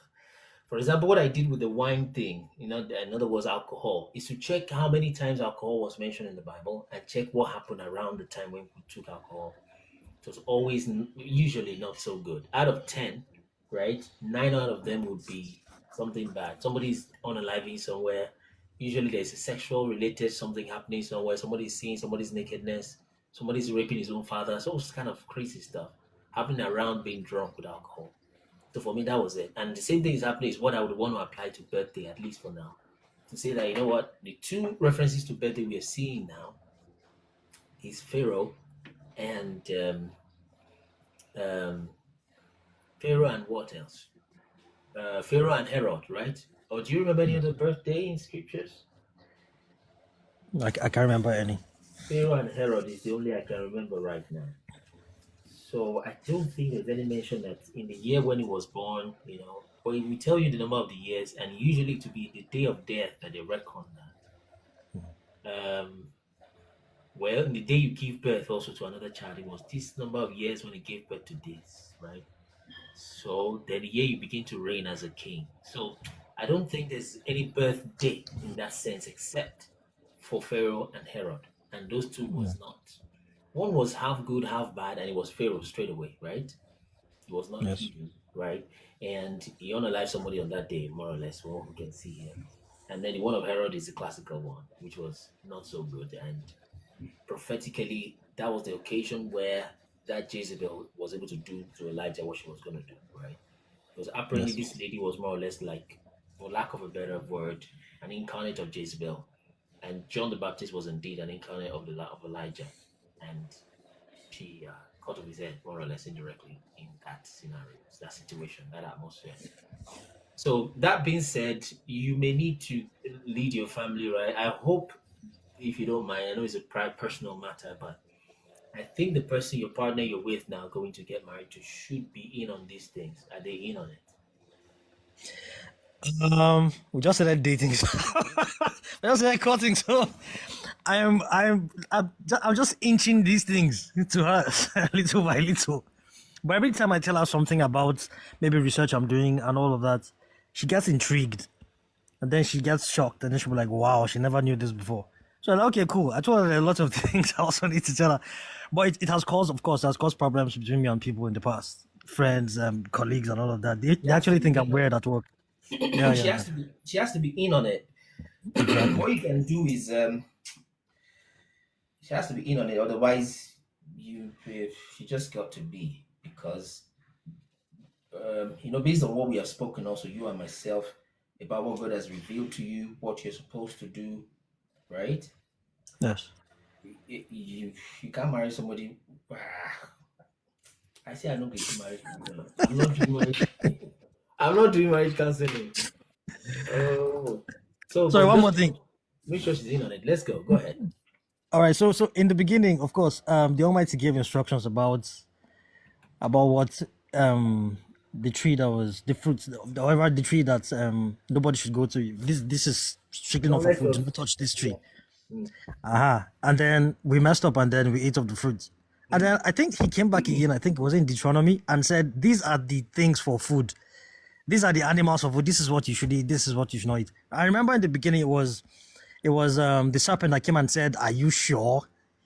For example, what I did with the wine thing, in other words, alcohol, is to check how many times alcohol was mentioned in the Bible and check what happened around the time when we took alcohol. It was always, usually not so good. Out of 10, right, 9 out of them would be something bad. Somebody's unaliving somewhere. Usually there's a sexual related something happening somewhere. Somebody's seeing somebody's nakedness. Somebody's raping his own father. So it's kind of crazy stuff happening around being drunk with alcohol. So for me, that was it. And the same thing is happening is what I would want to apply to birthday, at least for now. To say that, you know what, the two references to birthday we are seeing now is Pharaoh and Pharaoh and what else? Pharaoh and Herod, right? Or do you remember any other birthday in scriptures? I can't remember any. Pharaoh and Herod is the only I can remember right now. So I don't think there's any mention that in the year when he was born, but it will tell you the number of the years, and usually to be the day of death that they reckon that. Well, in the day you give birth also to another child, it was this number of years when he gave birth to this, right? So then the year you begin to reign as a king. So I don't think there's any birthday in that sense except for Pharaoh and Herod. And those two was not. One was half good, half bad, and it was Pharaoh straight away, right? It was not hidden, right? And he unalived somebody on that day, more or less, what we can see here. And then the one of Herod is the classical one, which was not so good. And prophetically, that was the occasion where that Jezebel was able to do to Elijah what she was going to do, right? Because apparently this lady was more or less like, for lack of a better word, an incarnate of Jezebel. And John the Baptist was indeed an incarnate of Elijah. And she cut off his head, more or less indirectly, in that scenario, that situation, that atmosphere. So that being said, you may need to lead your family, right? I hope, if you don't mind, I know it's a personal matter, but I think the person, your partner you're with now, going to get married to, should be in on these things. Are they in on it? We just started dating. We just started cutting, so I'm just inching these things to her little by little. But every time I tell her something about maybe research I'm doing and all of that, she gets intrigued, and then she gets shocked, and then she'll be like, "Wow, she never knew this before." So I'm like, okay, cool. I told her there are a lot of things I also need to tell her, but it has caused, of course, problems between me and people in the past, friends, colleagues, and all of that. They actually think I'm weird at work. Yeah, she has to be in on it. What you can do is she has to be in on it. Otherwise, she just got to be, because based on what we have spoken, also you and myself, about what God has revealed to you, what you're supposed to do, right? Yes. You can't marry somebody. I say I don't get married. I'm not doing marriage counseling. Oh, so sorry. One more thing. Make sure she's in on it. Let's go. Go ahead. All right. So in the beginning, of course, the Almighty gave instructions about what the tree that was the fruits, however, the tree that nobody should go to. This is strictly not for food. Do not touch this tree. And then we messed up, and then we ate of the fruit. And then I think he came back again. I think it was in Deuteronomy, and said, "These are the things for food. These are the animals for food. This is what you should eat. This is what you should not eat." I remember in the beginning it was the serpent that came and said, "Are you sure?"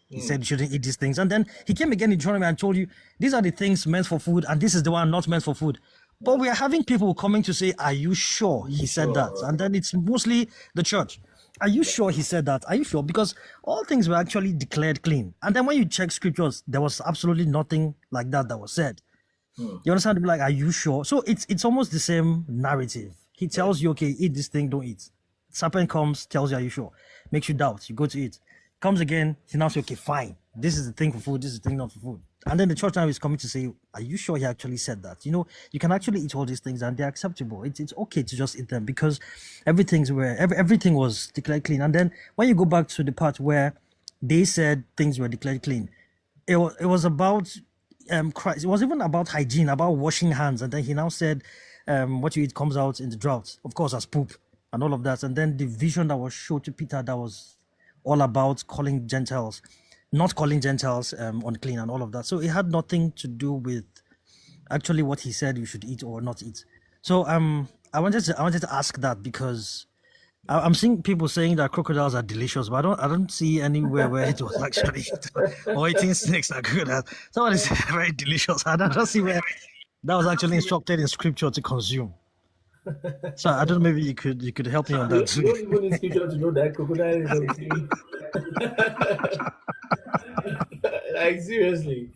He said you shouldn't eat these things. And then he came again in Deuteronomy and told you, these are the things meant for food, and this is the one not meant for food. But we are having people coming to say, "Are you sure he said that?" And then it's mostly the church. Are you sure he said that? Are you sure? Because all things were actually declared clean. And then when you check scriptures, there was absolutely nothing like that was said. You understand? To be like, are you sure? So it's almost the same narrative. He tells you, okay, eat this thing, don't eat. Serpent comes, tells you, are you sure? Makes you doubt. You go to eat. Comes again, he now says, okay, fine. This is the thing for food. This is the thing not for food. And then the church now is coming to say, are you sure he actually said that? You can actually eat all these things and they're acceptable. It's okay to just eat them, because everything was declared clean. And then when you go back to the part where they said things were declared clean, it was about Christ. It was even about hygiene, about washing hands. And then he now said, what you eat comes out in the drought, of course, as poop and all of that. And then the vision that was shown to Peter, that was all about not calling Gentiles unclean and all of that. So it had nothing to do with actually what he said you should eat or not eat. So I wanted to ask that, because I'm seeing people saying that crocodiles are delicious, but I don't see anywhere where it was actually or eating snakes are good. Someone is very delicious. I don't see where that was actually instructed in scripture to consume. So I don't know, maybe you could help me on that too. You don't even need scripture to know that crocodile is unclean. Like, seriously.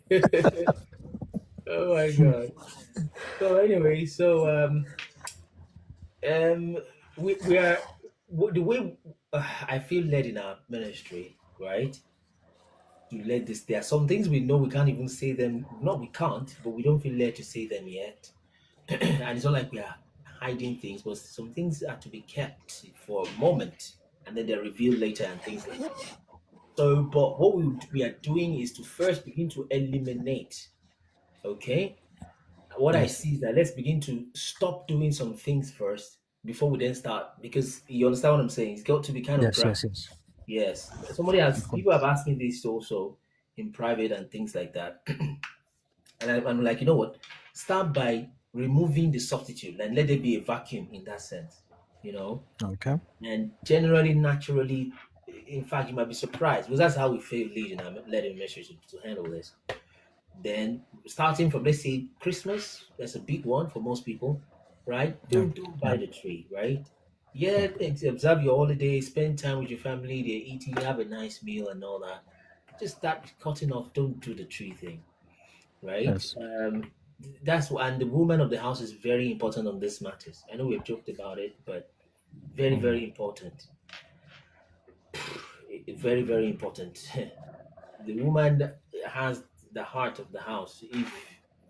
Oh my god. So anyway, we are the way I feel led in our ministry, right? To let this. There are some things we know we can't even say them. No, we can't, but we don't feel led to say them yet. And it's not like we are hiding things, but some things are to be kept for a moment and then they're revealed later and things like that. So, but what we are doing is to first begin to eliminate. Okay, what I see is that let's begin to stop doing some things first before we then start, because you understand what I'm saying. It's got to be kind of gradual. Yes. People have asked me this also in private and things like that. And I'm like, you know what? Start by removing the substitute and let there be a vacuum in that sense, you know? Okay. And generally, naturally, in fact, you might be surprised because that's how we fail lead, and I'm letting message to handle this. Then starting from, let's say, Christmas, that's a big one for most people, right? Don't buy the tree, right? Yeah, observe your holiday, spend time with your family, they're eating, have a nice meal and all that. Just start cutting off, don't do the tree thing, right? Yes. And the woman of the house is very important on this matters. I know we've joked about it, but very, very important. Very, very important. The woman has the heart of the house. If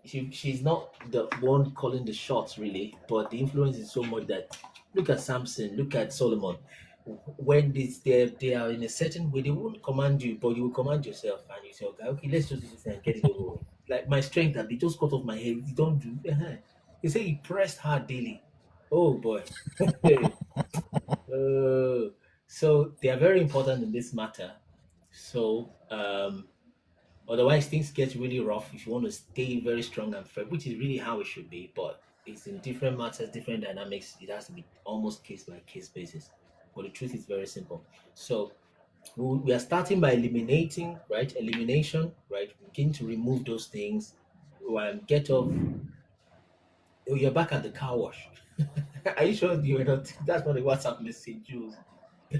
she's not the one calling the shots really, but the influence is so much that look at Samson, look at Solomon. When they are in a certain way, they won't command you, but you will command yourself, and you say, okay, let's just do this and get it over with. Like my strength, and they just cut off my head. You don't do. He say he pressed hard daily. Oh boy. So they are very important in this matter. So otherwise things get really rough if you want to stay very strong and firm, which is really how it should be. But it's in different matters, different dynamics. It has to be almost case by case basis. But the truth is very simple. So we are starting by eliminating, right? Elimination, right? Begin to remove those things. Get off. Oh, you're back at the car wash. Are you sure you were not? That's not a WhatsApp message, Jules.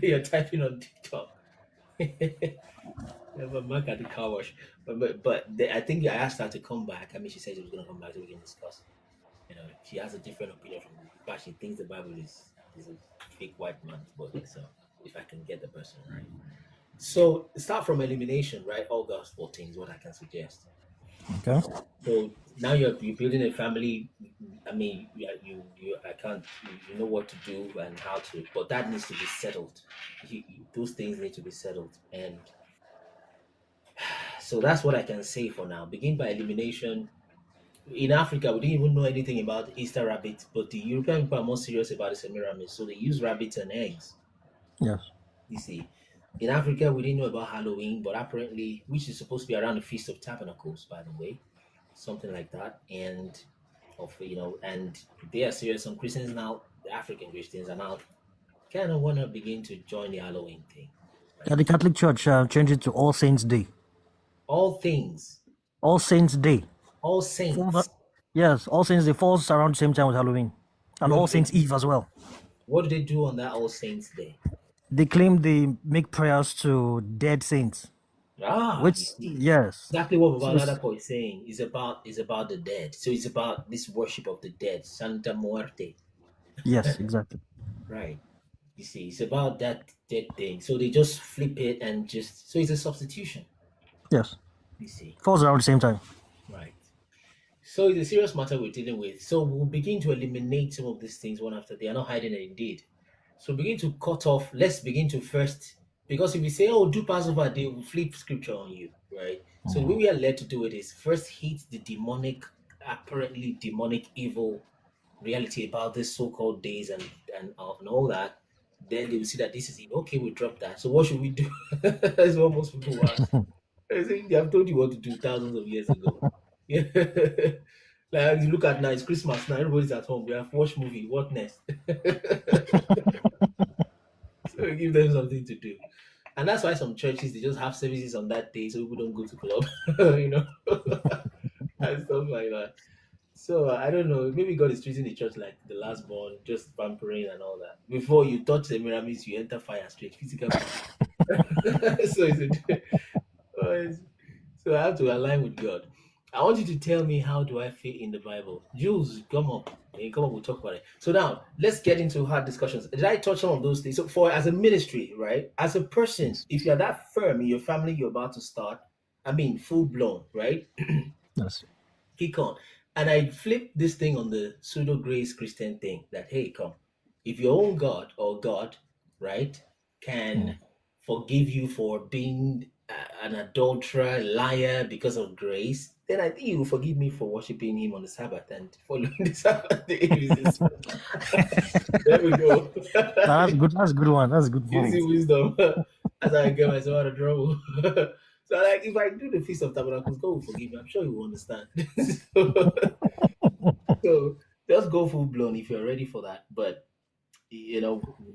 You're typing on TikTok. I'm back at the car wash. I think I asked her to come back. I mean, she said she was going to come back so we can discuss. You know, she has a different opinion from me. But she thinks the Bible is a fake white man's book. So if I can get the person right. So start from elimination, right? August 14 is what I can suggest. Okay. So now you're building a family. I mean, you know what to do and how to, but that needs to be settled. Those things need to be settled, and so that's what I can say for now. Begin by elimination. In Africa, we didn't even know anything about Easter rabbits, but the European people are more serious about the Semiramis, so they use rabbits and eggs. Yes. You see, in Africa, we didn't know about Halloween, but apparently, which is supposed to be around the Feast of Tabernacles, by the way, something like that, and they are serious. Some Christians now, the African Christians are now kind of want to begin to join the Halloween thing. Right? Yeah, the Catholic Church changed it to All Saints Day. All things. All Saints Day. All Saints. Yes, All Saints Day falls around the same time with Halloween, and All Saints Eve as well. What do they do on that All Saints Day? They claim they make prayers to dead saints. Yes, exactly what Babaladapo is saying is about the dead. So it's about this worship of the dead, Santa Muerte. Yes, exactly. Right. You see, it's about that dead thing. So they just flip it and so it's a substitution. Yes. You see. Falls around the same time. Right. So it's a serious matter we're dealing with. So we'll begin to eliminate some of these things one after they are not hiding it indeed. So begin to cut off. Let's begin to first, because if we say, do Passover, they will flip scripture on you, right? So the way we are led to do it is first hit the apparently demonic evil reality about this so-called days and all that. Then they will see that this is it. Okay, we drop that. So what should we do? That's what most people ask. They have told you what to do thousands of years ago. Like you look at now, it's Christmas now, everybody's at home. We have watched movie. What next? So we give them something to do. And that's why some churches, they just have services on that day so people don't go to club, and stuff like that. So I don't know, maybe God is treating the church like the last born, just pampering and all that. Before you touch the Semiramis, you enter fire straight, physical. So I have to align with God. I want you to tell me, how do I fit in the Bible? Jules, come up. We'll talk about it. So now, let's get into hard discussions. Did I touch on those things? So as a ministry, right? As a person, if you're that firm in your family you're about to start, I mean, full blown, right? Yes. Kick on. And I flipped this thing on the pseudo grace Christian thing that, hey, come, if your own God or God, right, can forgive you for being an adulterer, liar because of grace, then I think he will forgive me for worshiping him on the Sabbath and following the Sabbath day. There we go. That's good. That's a good one. That's a good point. Easy wisdom. As I get myself out of trouble. So, like, if I do the Feast of Tabernacles, God will forgive me. I'm sure He will understand. So just go full blown if you're ready for that. But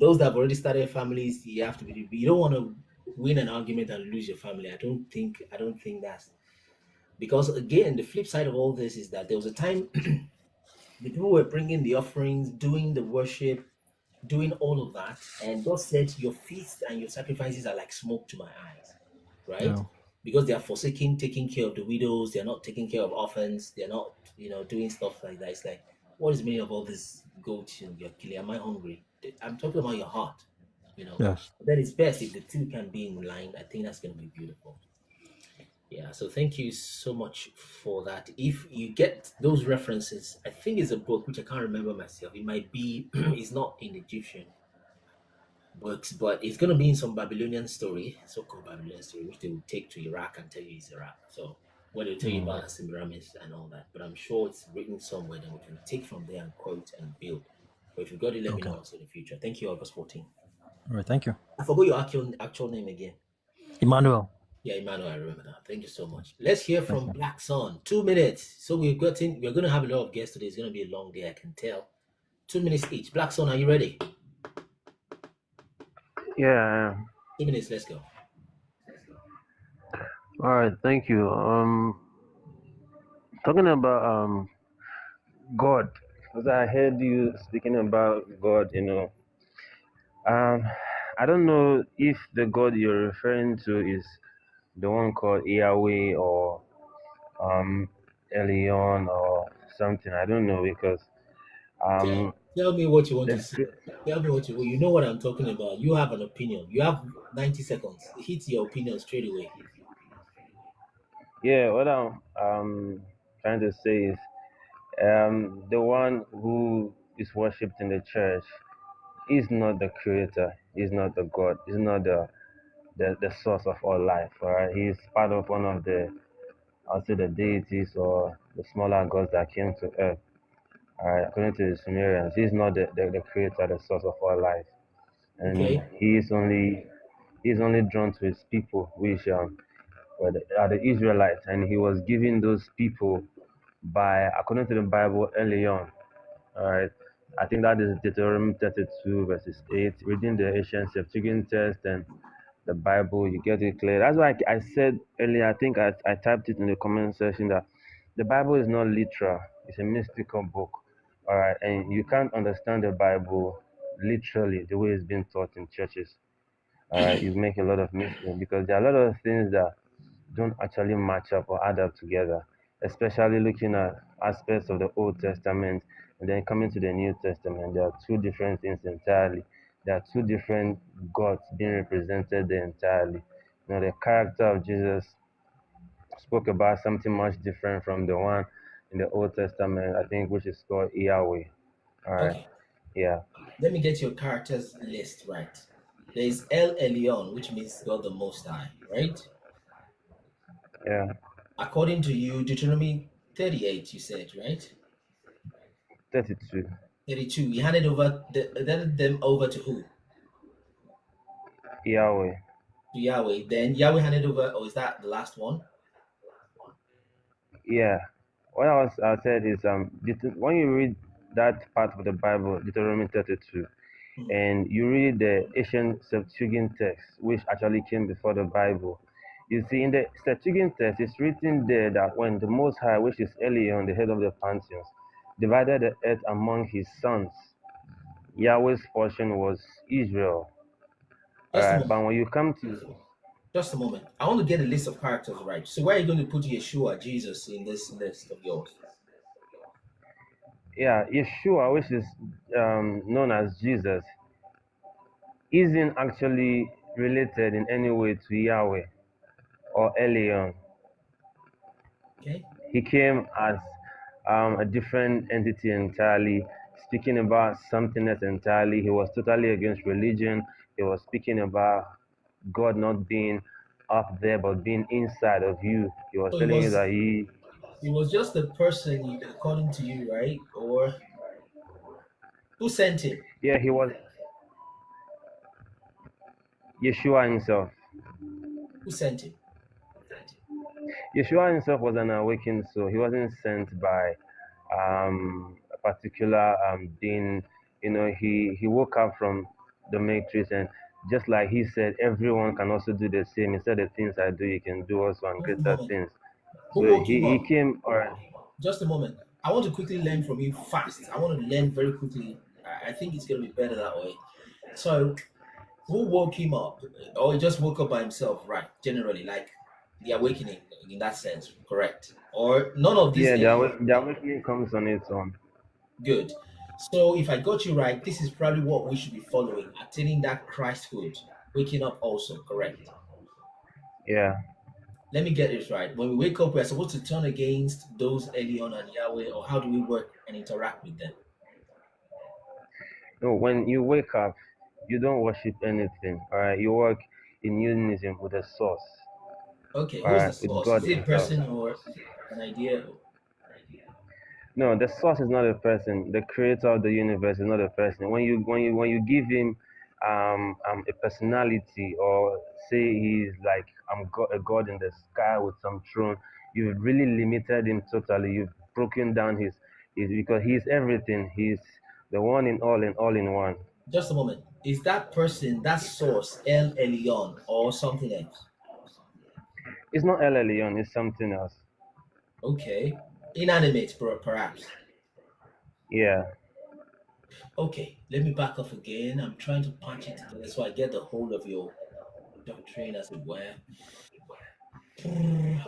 those that have already started families, you have to be. You don't want to win an argument and lose your family. I don't think that's because again, the flip side of all this is that there was a time the people were bringing the offerings, doing the worship, doing all of that, and God said, "Your feasts and your sacrifices are like smoke to my eyes," right? Yeah. Because they are forsaking taking care of the widows, they're not taking care of orphans, they're not, doing stuff like that. It's like, what is the meaning of all this goat you're killing? Am I hungry? I'm talking about your heart, Yes. Then it's best if the two can be in line. I think that's going to be beautiful. Yeah, so thank you so much for that. If you get those references, I think it's a book which I can't remember myself. It might be, it's not in Egyptian books, but it's going to be in some Babylonian story, so-called Babylonian story, which they will take to Iraq and tell you it's Iraq. So where they'll tell you about Semiramis and all that. But I'm sure it's written somewhere that we can take from there and quote and build. But if you've got it, let me know also in the future. Thank you, August 14. All right. Thank you. I forgot your actual name again. Emmanuel. Yeah, Emmanuel, I remember that. Thank you so much. Let's hear from Black Sun. 2 minutes. So we're going to have a lot of guests today. It's going to be a long day, I can tell. 2 minutes each. Black Sun, are you ready? Yeah. 2 minutes, let's go. All right, thank you. Talking about God, because I heard you speaking about God, I don't know if the God you're referring to is the one called Yahweh or Elion or something. I don't know because Tell me what you want to say. Tell me you know what I'm talking about. You have an opinion. You have 90 seconds. Hit your opinion straight away. Yeah, what I'm trying to say is the one who is worshipped in the church is not the creator, is not the God, is not the source of all life. All right, he's part of one of I'll say the deities or the smaller gods that came to earth. All right, according to the Sumerians, he's not the creator, the source of all life, and Okay. he's only drawn to his people, which are the Israelites, and he was giving those people by, according to the Bible, early on. All right, I think that is Deuteronomy 32 verses 8. Reading the ancient Septuagint text and the Bible, you get it clear. That's why I said earlier, I think I typed it in the comment section, that the Bible is not literal, it's a mystical book. All right, and you can't understand the Bible literally the way it's been taught in churches. All right, you make a lot of mistakes because there are a lot of things that don't actually match up or add up together, especially looking at aspects of the Old Testament and then coming to the New Testament. There are two different things entirely. There are two different gods being represented there entirely. The character of Jesus spoke about something much different from the one in the Old Testament, I think, which is called Yahweh. All right. Okay. Yeah. Let me get your characters list right. There is El Elyon, which means God the Most High, right? Yeah. According to you, Deuteronomy 38, you said, right? 32. 32. You handed them over to who? Yahweh. To Yahweh. Then Yahweh handed over, or is that the last one? Yeah. What I said is when you read that part of the Bible, Deuteronomy 32, and you read the ancient Septuagint text, which actually came before the Bible, you see in the Septuagint text, it's written there that when the Most High, which is Elion, the head of the pantheons, divided the earth among his sons, Yahweh's portion was Israel. All right, but when you come to just a moment, I want to get a list of characters right. So where are you going to put Yeshua, Jesus, in this list of yours? Yeah, Yeshua, which is known as Jesus, isn't actually related in any way to Yahweh or Elion. Okay. He came as a different entity entirely, speaking about something else entirely. He was totally against religion. He was speaking about God not being up there but being inside of you. He was So telling you that it was just the person, according to you, right? Or who sent him? yeah, he was Yeshua himself. Who sent him? Yeshua himself was an awakened soul. He wasn't sent by a particular being. You know, he woke up from the matrix, and just like he said, everyone can also do the same. He said, "The things I do, you can do also, and Just a greater moment. things." Who So woke him he up? came. All right. Just a moment. I want to quickly learn from you fast. I want to learn very quickly. I think it's going to be better that way. So, who woke him up? Or he just woke up by himself, right? Generally, like the awakening in that sense, correct? Or none of these Yeah, aliens? the awakening comes on its own. Good. So, if I got you right, this is probably what we should be following, attaining that Christhood, waking up also, correct? Yeah. Let me get this right. When we wake up, we're supposed to turn against those Elion and Yahweh, or how do we work and interact with them? No, when you wake up, you don't worship anything. All right. You work in unison with the source. Okay, All who's the right, with source? God Is it a Himself. person or an idea? No, the source is not a person. The creator of the universe is not a person. When you give him a personality, or say he's like a god in the sky with some throne, you've really limited him totally. You've broken down his because he's everything. He's the one in all in one. Just a moment. Is that person, that source, El Elyon or something else? It's not El Elyon, it's something else. Okay. Inanimate, perhaps. Yeah. Okay, let me back off again. I'm trying to punch it together so I get the whole of your doctrine, as it were.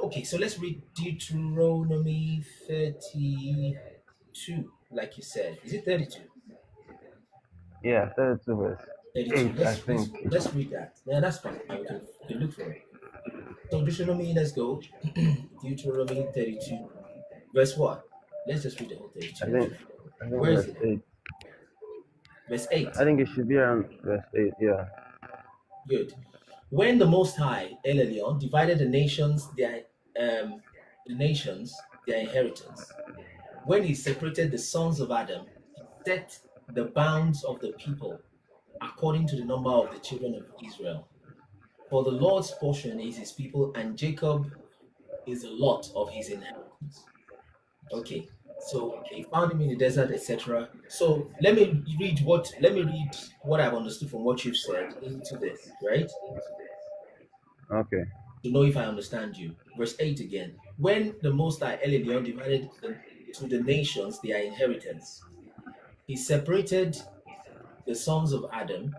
Okay, so let's read Deuteronomy 32, like you said. Is it 32? Yeah, 32 verse 32. 8, I think. Let's read that. Yeah, that's fine. We can look for it. So Deuteronomy, let's go. Deuteronomy 32. Verse what? Let's just read the whole 32. I think Where is verse it? 8. Verse 8. I think it should be around verse 8, yeah. Good. When the Most High, El Elyon, divided the nations their inheritance, when he separated the sons of Adam, he set the bounds of the people according to the number of the children of Israel. For the Lord's portion is his people, and Jacob is a lot of his inheritance. Okay, so he found him in the desert, etc. So let me read what I've understood from what you've said into this, right? Okay. To know if I understand you. Verse 8 again. When the Most High El Elyon divided to the nations their inheritance, he separated the sons of Adam.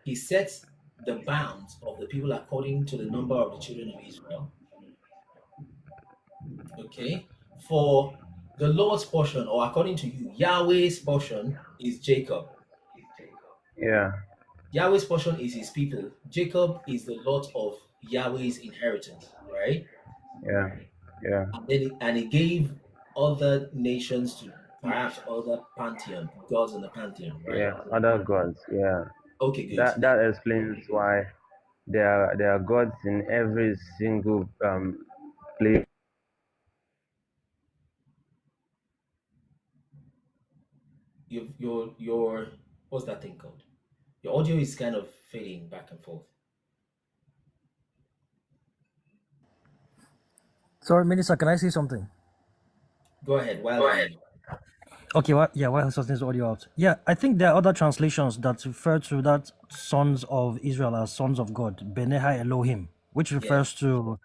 He set the bounds of the people according to the number of the children of Israel. Okay. For the Lord's portion, or according to you, Yahweh's portion is Jacob. Yeah. Yahweh's portion is his people. Jacob is the lot of Yahweh's inheritance, right? Yeah. Yeah. And he gave other nations to perhaps other pantheon, gods in the pantheon, right? Yeah. Other gods. Yeah. Okay, good. That explains why there are gods in every single place. Your what's that thing called? Your audio is kind of fading back and forth. Sorry, Minister, can I say something? Go ahead. Go ahead. Okay, while sorting the audio out. Yeah, I think there are other translations that refer to that sons of Israel as sons of God, Beneha Elohim, which refers to,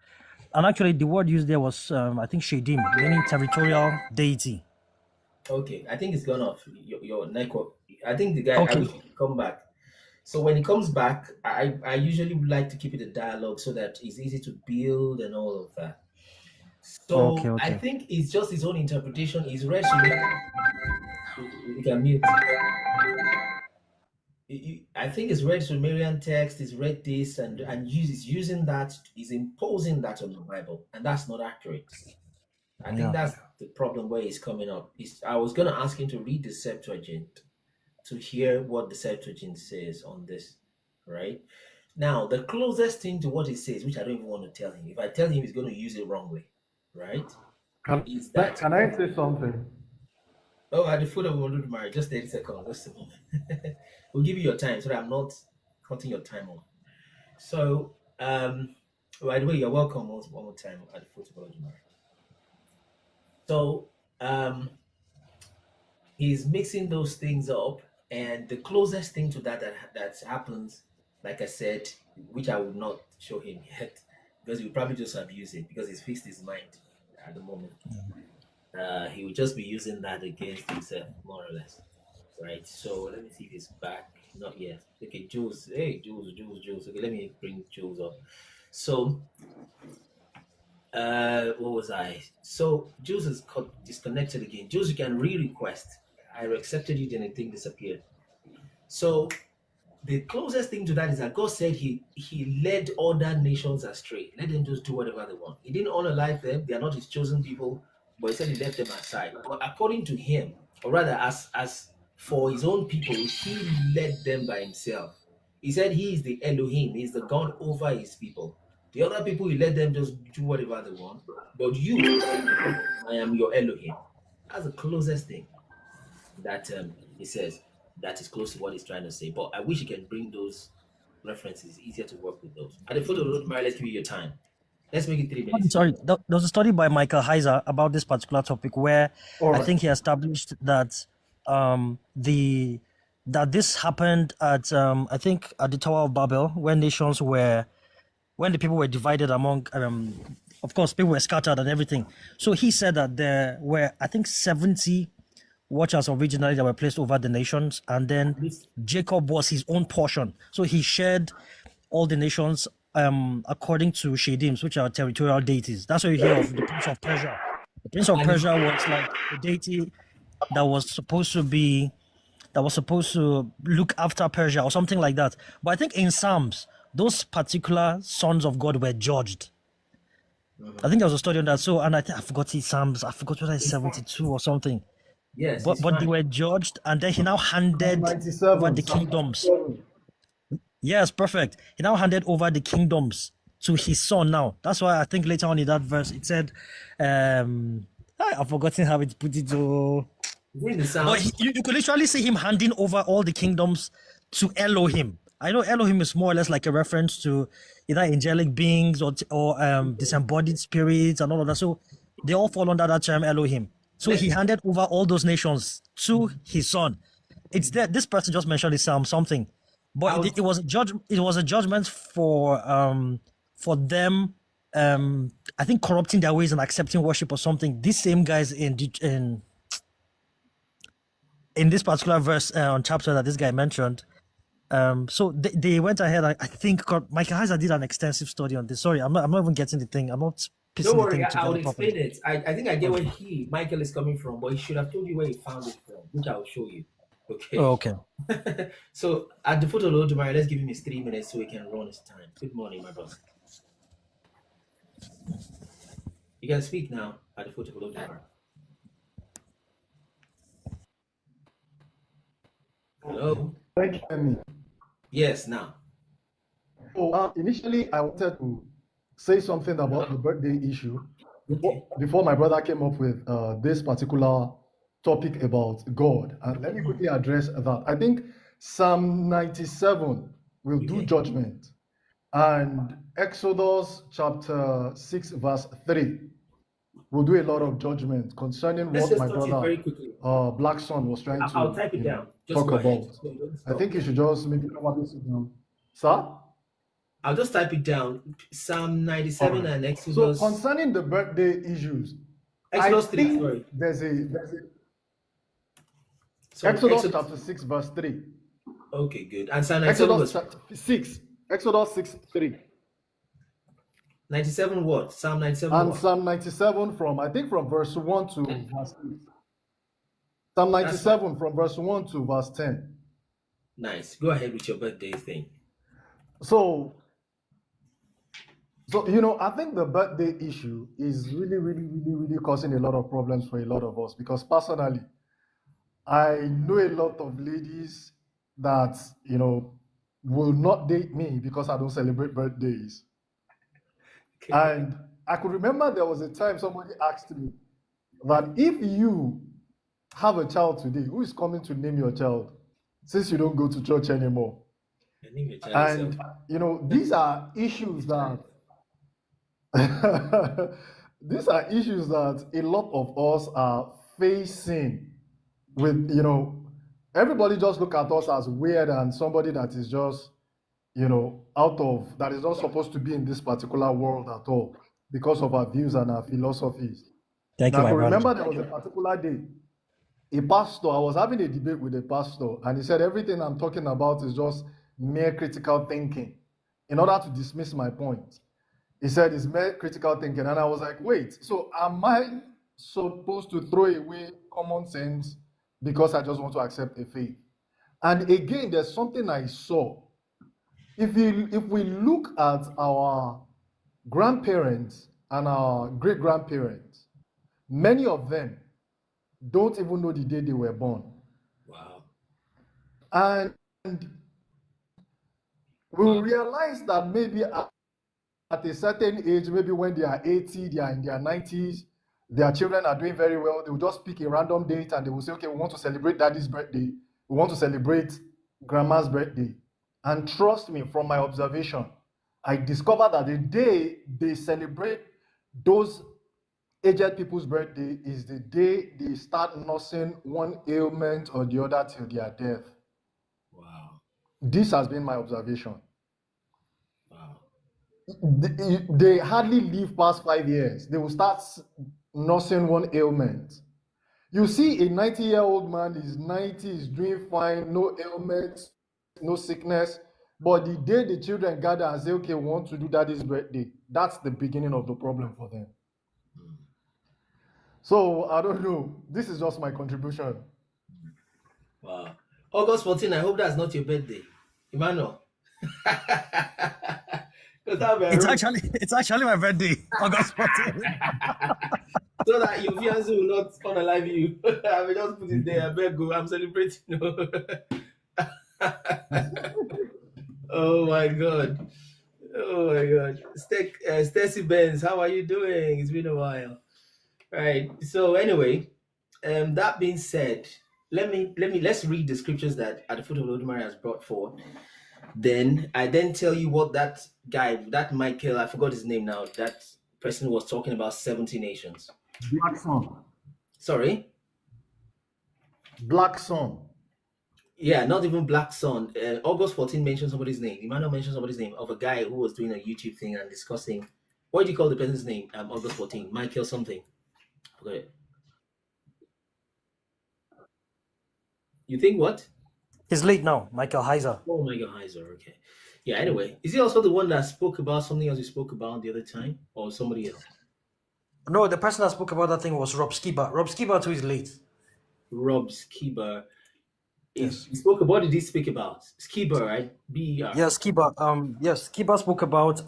and actually the word used there was, I think, Shedim, meaning territorial deity. Okay, I think it's gone off your network. I think the guy, I wish he could come back. So when he comes back, I usually would like to keep it a dialogue so that it's easy to build and all of that. So I think it's just his own interpretation. He's read you can mute. I think it's read Sumerian text, he's read this and he's using that, he's imposing that on the Bible, and that's not accurate. I think Yeah. that's the problem where he's coming up. I was going to ask him to read the Septuagint to hear what the Septuagint says on this, right? Now, the closest thing to what it says, which I don't even want to tell him, if I tell him, he's going to use it wrongly, right? Is that Can I say something? Oh, at the foot of Oludumare, just 30 seconds, just a moment. We'll give you your time so that I'm not cutting your time off. So, by the way, you're welcome one more time at the foot of Oludumare. So, he's mixing those things up, and the closest thing to that happens, like I said, which I will not show him yet, because he will probably just abuse it because he's fixed his mind at the moment. He will just be using that against himself, more or less, right? So let me see if he's back. Not yet. Okay, Jules. Hey, Jules. Okay, let me bring Jules up. So, what was I? So Jules is disconnected again. Jules, you can re-request. I accepted you, then the thing disappeared. So the closest thing to that is that God said he led other nations astray. Let them just do whatever they want. He didn't unalive them. They are not his chosen people, but he said he left them aside. But according to him, or rather as for his own people, he led them by himself. He said he is the Elohim. He is the God over his people. The other people, he let them just do whatever they want. But you, I am your Elohim. That's the closest thing that he says. That is close to what he's trying to say. But I wish you can bring those references. It's easier to work with those. At the foot of the road, Mary, let's give you your time. Let's make it 3 minutes. Sorry, there was a study by Michael Heiser about this particular topic where I think he established that that this happened at I think at the Tower of Babel, when the people were divided among of course people were scattered and everything. So he said that there were, I think, 70 watchers originally that were placed over the nations, and then Jacob was his own portion. So he shared all the nations according to Shadims, which are territorial deities. That's what you hear of the Prince of Persia. The Prince of Persia was like a deity that was supposed to look after Persia or something like that. But I think in Psalms, those particular sons of God were judged. I think there was a study on that. So, and I forgot it's Psalms. I forgot whether it's 72 or something. Yes, but they were judged, and then he now handed over the kingdoms. Yes, perfect. He now handed over the kingdoms to his son now. That's why I think later on in that verse it said, I've forgotten how it put it. But you could literally see him handing over all the kingdoms to Elohim. I know Elohim is more or less like a reference to either angelic beings or disembodied spirits and all of that. So they all fall under that term Elohim. So he handed over all those nations to his son. It's that this person just mentioned is something, but it was a judgment. It was a judgment for them. I think corrupting their ways and accepting worship or something. These same guys in this particular verse on chapter that this guy mentioned. So they went ahead. I think Michael Heiser did an extensive study on this. Sorry, I'm not even getting the thing. I'm not. Don't worry, I'll explain it. I think I get where Michael is coming from, but he should have told you where he found it from, which I'll show you. Okay. Oh, okay. So at the foot of the road tomorrow, let's give him his 3 minutes so he can run his time. Good morning, my brother. You can speak now at the foot of the road tomorrow. Hello. Thank you. Yes, now. So initially, I wanted to say something about the birthday issue before my brother came up with this particular topic about God. And let me quickly address that. I think Psalm 97 will do judgment, and Exodus chapter 6 verse 3 will do a lot of judgment concerning what my brother Black Son was trying to type it down. Talk about. I think you should just maybe probably sit down. Sir? I'll just type it down. Psalm 97 and Exodus. So concerning the birthday issues, Exodus 3, sorry. There's Exodus chapter 6 verse 3. Okay, good. And Psalm 97 Exodus 6 3. 97 what? Psalm 97 and what? Psalm 97 from, I think, from verse 1 to verse 8. Psalm 97 from verse 1 to verse 10. Nice. Go ahead with your birthday thing. So So, you know, I think the birthday issue is really causing a lot of problems for a lot of us because personally, I know a lot of ladies that, you know, will not date me because I don't celebrate birthdays. And I could remember there was a time somebody asked me that if you have a child today, who is coming to name your child since you don't go to church anymore? And, you know, these are issues that these are issues that a lot of us are facing with, you know, everybody just look at us as weird and somebody that is just, you know, that is not supposed to be in this particular world at all because of our views and our philosophies. Thank you, Now, I my can brother. remember there was a particular day, a pastor, I was having a debate with a pastor, and he said, everything I'm talking about is just mere critical thinking in order to dismiss my point. He said it's mere critical thinking. And I was like, wait, so am I supposed to throw away common sense because I just want to accept a faith? And again, there's something I saw. If we look at our grandparents and our great-grandparents, many of them don't even know the day they were born. Wow. And we'll realize that maybe at a certain age, maybe when they are 80, they are in their 90s, their children are doing very well, they will just pick a random date and they will say, okay, we want to celebrate daddy's birthday, we want to celebrate grandma's birthday. And trust me, from my observation, I discovered that the day they celebrate those aged people's birthday is the day they start nursing one ailment or the other till their death. Wow. This has been my observation. Wow. They hardly live past 5 years. They will start nursing one ailment. You see a 90-year-old man is 90, is doing fine, no ailments, no sickness. But the day the children gather and say, okay, we want to do daddy's birthday, that's the beginning of the problem for them. So I don't know. This is just my contribution. Wow. August 14, I hope that's not your birthday. Emmanuel. It's actually my birthday, August 14th. So that your fiancé will not unalive you. I will just put it there. I beg you. I'm celebrating. Oh my God. Oh my God. Stacy Benz, how are you doing? It's been a while. Right. So anyway, that being said, let's read the scriptures that at the foot of Olodumare has brought forward. Then I tell you what that guy, that Michael, I forgot his name now, that person was talking about 70 nations. Black Sun. Sorry? Black Sun. Yeah, not even Black Sun. August 14 mentioned somebody's name. Emmanuel mentioned somebody's name of a guy who was doing a YouTube thing and discussing, what do you call the person's name? August 14, Michael something. Forgot it. You think what? He's late now, Michael Heiser. Oh, Michael Heiser, okay. Yeah, anyway. Is he also the one that spoke about something else you spoke about the other time? Or somebody else? No, the person that spoke about that thing was Rob Skiba. Rob Skiba too is late. Rob Skiba. Yes. He spoke about, what did he speak about? Skiba, right? B-E-R. Yeah, Skiba. Skiba spoke about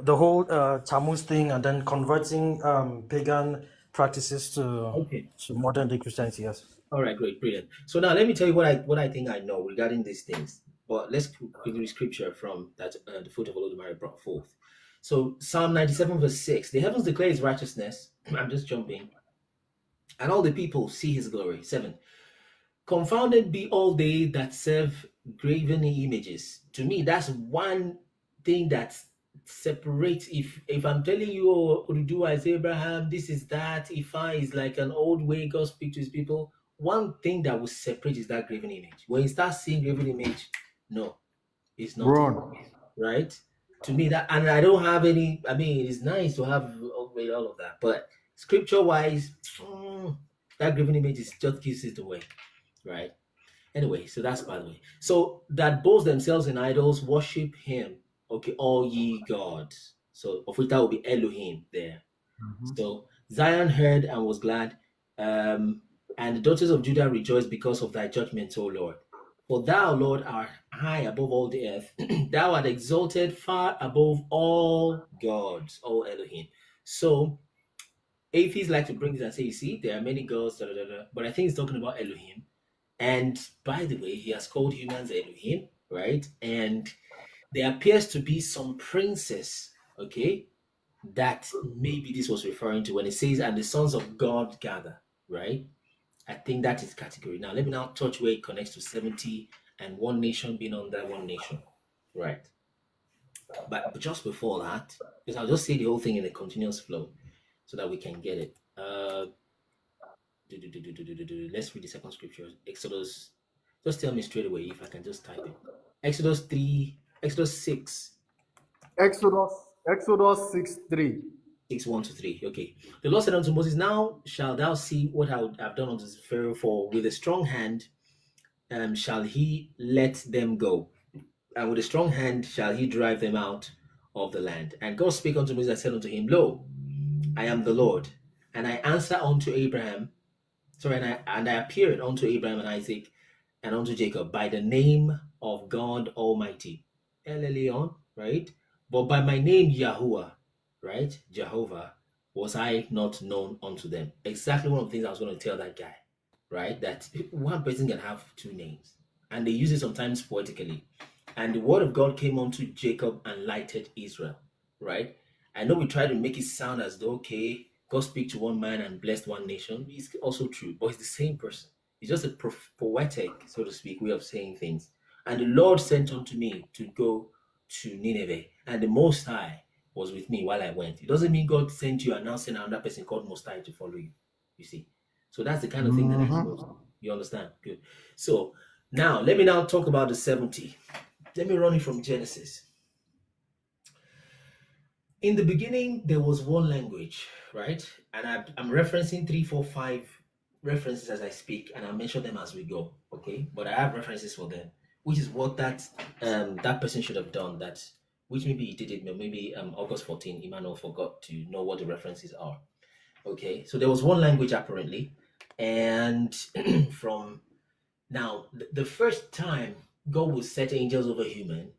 the whole Tammuz thing and then converting pagan practices to modern day Christianity. Yes. All right, great, brilliant. So now let me tell you what I think I know regarding these things. But let's quickly read scripture from that the foot of Olodumare brought forth. So Psalm 97 verse 6, the heavens declare his righteousness. I'm just jumping. And all the people see his glory. 7, confounded be all they that serve graven images. To me, that's one thing that separates. If I'm telling you, Urudu is Abraham, this is that, Ifa is like an old way God speaks to his people, one thing that will separate is that graven image. When you start seeing graven image, no, it's not. Run. Right? To me, that, and I don't have any, I mean, it's nice to have all of that, but scripture-wise, that graven image just gives it away, right? Anyway, so that's by the way. So that boast themselves in idols, worship him, okay, all ye gods. So of which that will be Elohim there. So Zion heard and was glad, and the daughters of Judah rejoiced because of thy judgments, O Lord. For thou, Lord, art high above all the earth. Thou art exalted far above all gods, all Elohim. So atheists like to bring this and say, you see, there are many gods, da, da, da, da. But I think it's talking about Elohim. And by the way, he has called humans Elohim, right? And there appears to be some princess, okay, that maybe this was referring to when it says, and the sons of God gather, right? I think that is category. Now, let me now touch where it connects to 70 and one nation being under one nation, right? But just before that, because I'll just say the whole thing in a continuous flow so that we can get it. Let's read the second scripture. Exodus. Just tell me straight away if I can just type it. Exodus 6. Exodus 6:3. 6, 1 to 3. Okay. The Lord said unto Moses, now shalt thou see what I have done unto Pharaoh, for with a strong hand shall he let them go, and with a strong hand shall he drive them out of the land. And God spake unto Moses and said unto him, Lo, I am the Lord, and I answer unto Abraham. And I appeared unto Abraham and Isaac and unto Jacob by the name of God Almighty, El Elyon, right? But by my name Yahuwah, right? Jehovah, was I not known unto them. Exactly one of the things I was going to tell that guy, right? That one person can have two names, and they use it sometimes poetically. And the word of God came unto Jacob and lighted Israel, right? I know we try to make it sound as though, okay, God speak to one man and blessed one nation. It's also true, but it's the same person. It's just a poetic, so to speak, way of saying things. And the Lord sent unto me to go to Nineveh, and the Most High was with me while I went. It doesn't mean God sent you and now sent another person called Most High to follow you. You see? So that's the kind of thing that I'm supposed to. You understand? Good. So now, let me now talk about the 70. Let me run it from Genesis. In the beginning, there was one language, right? And I'm referencing 3, 4, 5 references as I speak, and I'll mention them as we go, okay? But I have references for them, which is what that person should have done. Which maybe he did it, maybe August 14, Emmanuel forgot to know what the references are, okay? So there was one language apparently, and from now, the first time God would set angels over human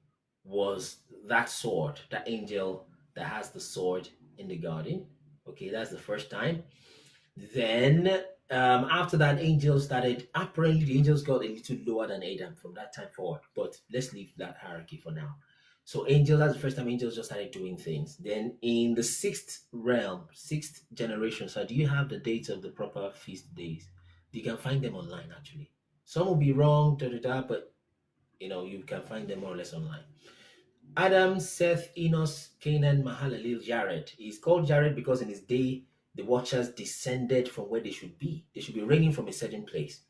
was that sword, that angel that has the sword in the garden. Okay, that's the first time. Then after that, angels started, apparently the angels got a little lower than Adam from that time forward, but let's leave that hierarchy for now. So angels, that's the first time angels just started doing things. Then in the 6th realm, 6th generation, so do you have the dates of the proper feast days? You can find them online actually. Some will be wrong, but you can find them more or less online. Adam, Seth, Enos, Canaan, Mahalalel, Jared. He's called Jared because in his day, the watchers descended from where they should be. They should be reigning from a certain place.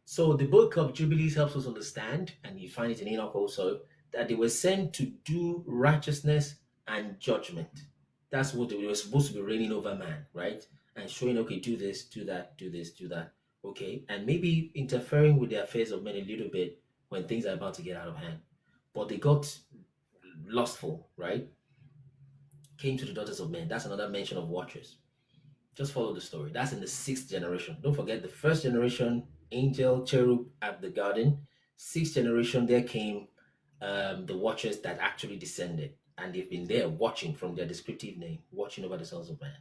So the book of Jubilees helps us understand, and you find it in Enoch also, that they were sent to do righteousness and judgment. That's what they were supposed to be reigning over man, right? And showing, okay, do this, do that, do this, do that. Okay, and maybe interfering with the affairs of men a little bit when things are about to get out of hand. But they got lustful, right? Came to the daughters of men. That's another mention of watchers. Just follow the story. That's in the 6th generation. Don't forget the 1st generation, angel, cherub at the garden. 6th generation, there came the watchers that actually descended. And they've been there watching from their descriptive name, watching over the sons of man.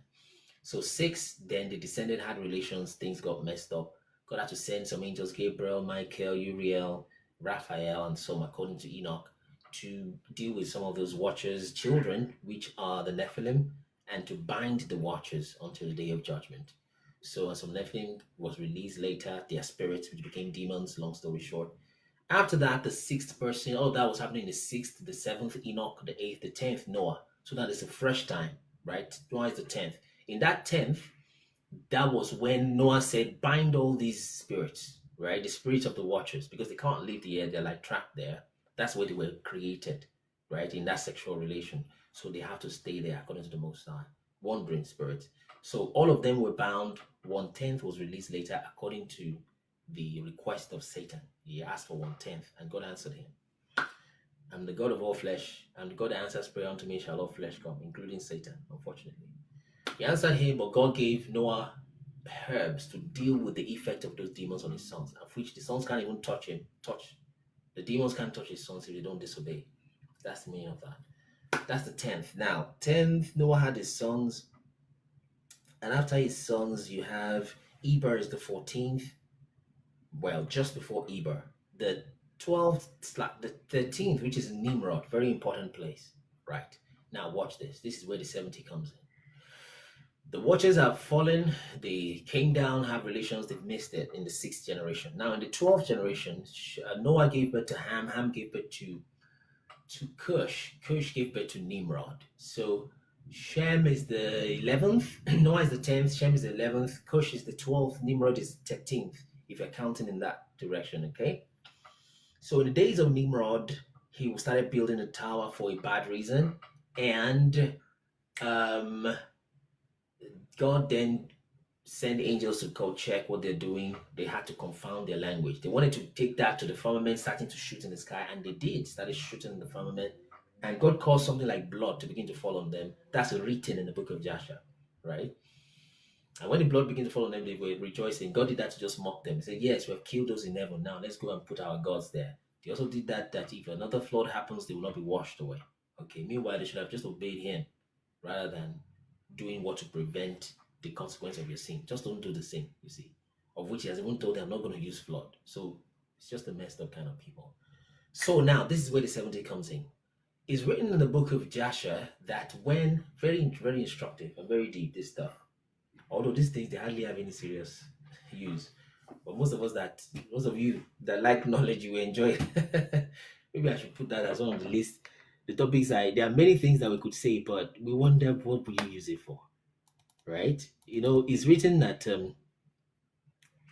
So 6, then they descended, had relations, things got messed up. God had to send some angels, Gabriel, Michael, Uriel, Raphael, and some, according to Enoch, to deal with some of those watchers' children, which are the Nephilim, and to bind the watchers until the day of judgment. So some Nephilim was released later, their spirits, which became demons, long story short. After that, the 6th person, all that was happening in the 6th, the 7th, Enoch, the 8th, the 10th, Noah. So that is a fresh time, right? Noah is the 10th. In that 10th, that was when Noah said, bind all these spirits, right? The spirits of the watchers, because they can't leave the air, they're like trapped there. That's where they were created, right? In that sexual relation. So they have to stay there according to the Most High. Wandering spirits. So all of them were bound. 1/10 was released later according to the request of Satan. He asked for 1/10 and God answered him. I'm the God of all flesh, and the God that answers prayer unto me shall all flesh come, including Satan, unfortunately. He answered him, but God gave Noah herbs to deal with the effect of those demons on his sons, of which the sons can't even touch the demons can't touch his sons if they don't disobey. That's the meaning of that. That's the 10th. Now, 10th, Noah had his sons, and after his sons, you have Eber is the 14th. Well, just before Eber. The 12th, the 13th, which is Nimrod, very important place. Right. Now, watch this. This is where the 70 comes in. The watchers have fallen, they came down, have relations, they've missed it in the 6th generation. Now, in the 12th generation, Noah gave birth to Ham, Ham gave birth to Cush, Cush gave birth to Nimrod. So, Shem is the 11th, Noah is the 10th, Shem is the 11th, Cush is the 12th, Nimrod is 13th, if you're counting in that direction, okay? So, in the days of Nimrod, he started building a tower for a bad reason, and God then sent angels to go check what they're doing. They had to confound their language. They wanted to take that to the firmament, starting to shoot in the sky, and they did, started shooting in the firmament. And God caused something like blood to begin to fall on them. That's written in the book of Joshua, right? And when the blood began to fall on them, they were rejoicing. God did that to just mock them. He said, yes, we have killed those in heaven. Now let's go and put our gods there. They also did that if another flood happens, they will not be washed away. Okay, meanwhile, they should have just obeyed him rather than doing what to prevent the consequence of your sin. Just don't do the sin, you see. Of which he has even told them, I'm not going to use flood. So it's just a messed up kind of people. So now, this is where the 70 comes in. It's written in the book of Joshua that when, very, very instructive and very deep, this stuff. Although these things, they hardly have any serious use. But most of you that like knowledge, you enjoy it. Maybe I should put that as one of the list. The topics there are many things that we could say, but we wonder what will you use it for, right? You know, it's written that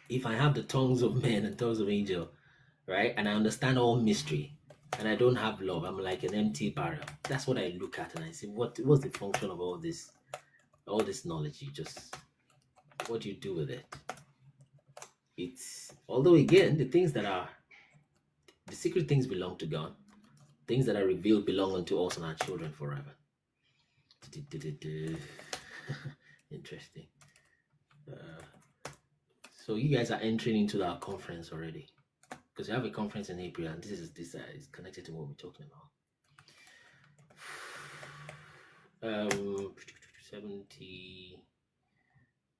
if I have the tongues of men and tongues of angel, right, and I understand all mystery, and I don't have love, I'm like an empty barrel. That's what I look at, and I say, what's the function of all this knowledge? What do you do with it? Although again, the secret things belong to God. Things that are revealed belong unto us and our children forever. Interesting. So you guys are entering into our conference already, because we have a conference in April, and this is connected to what we're talking about. 70.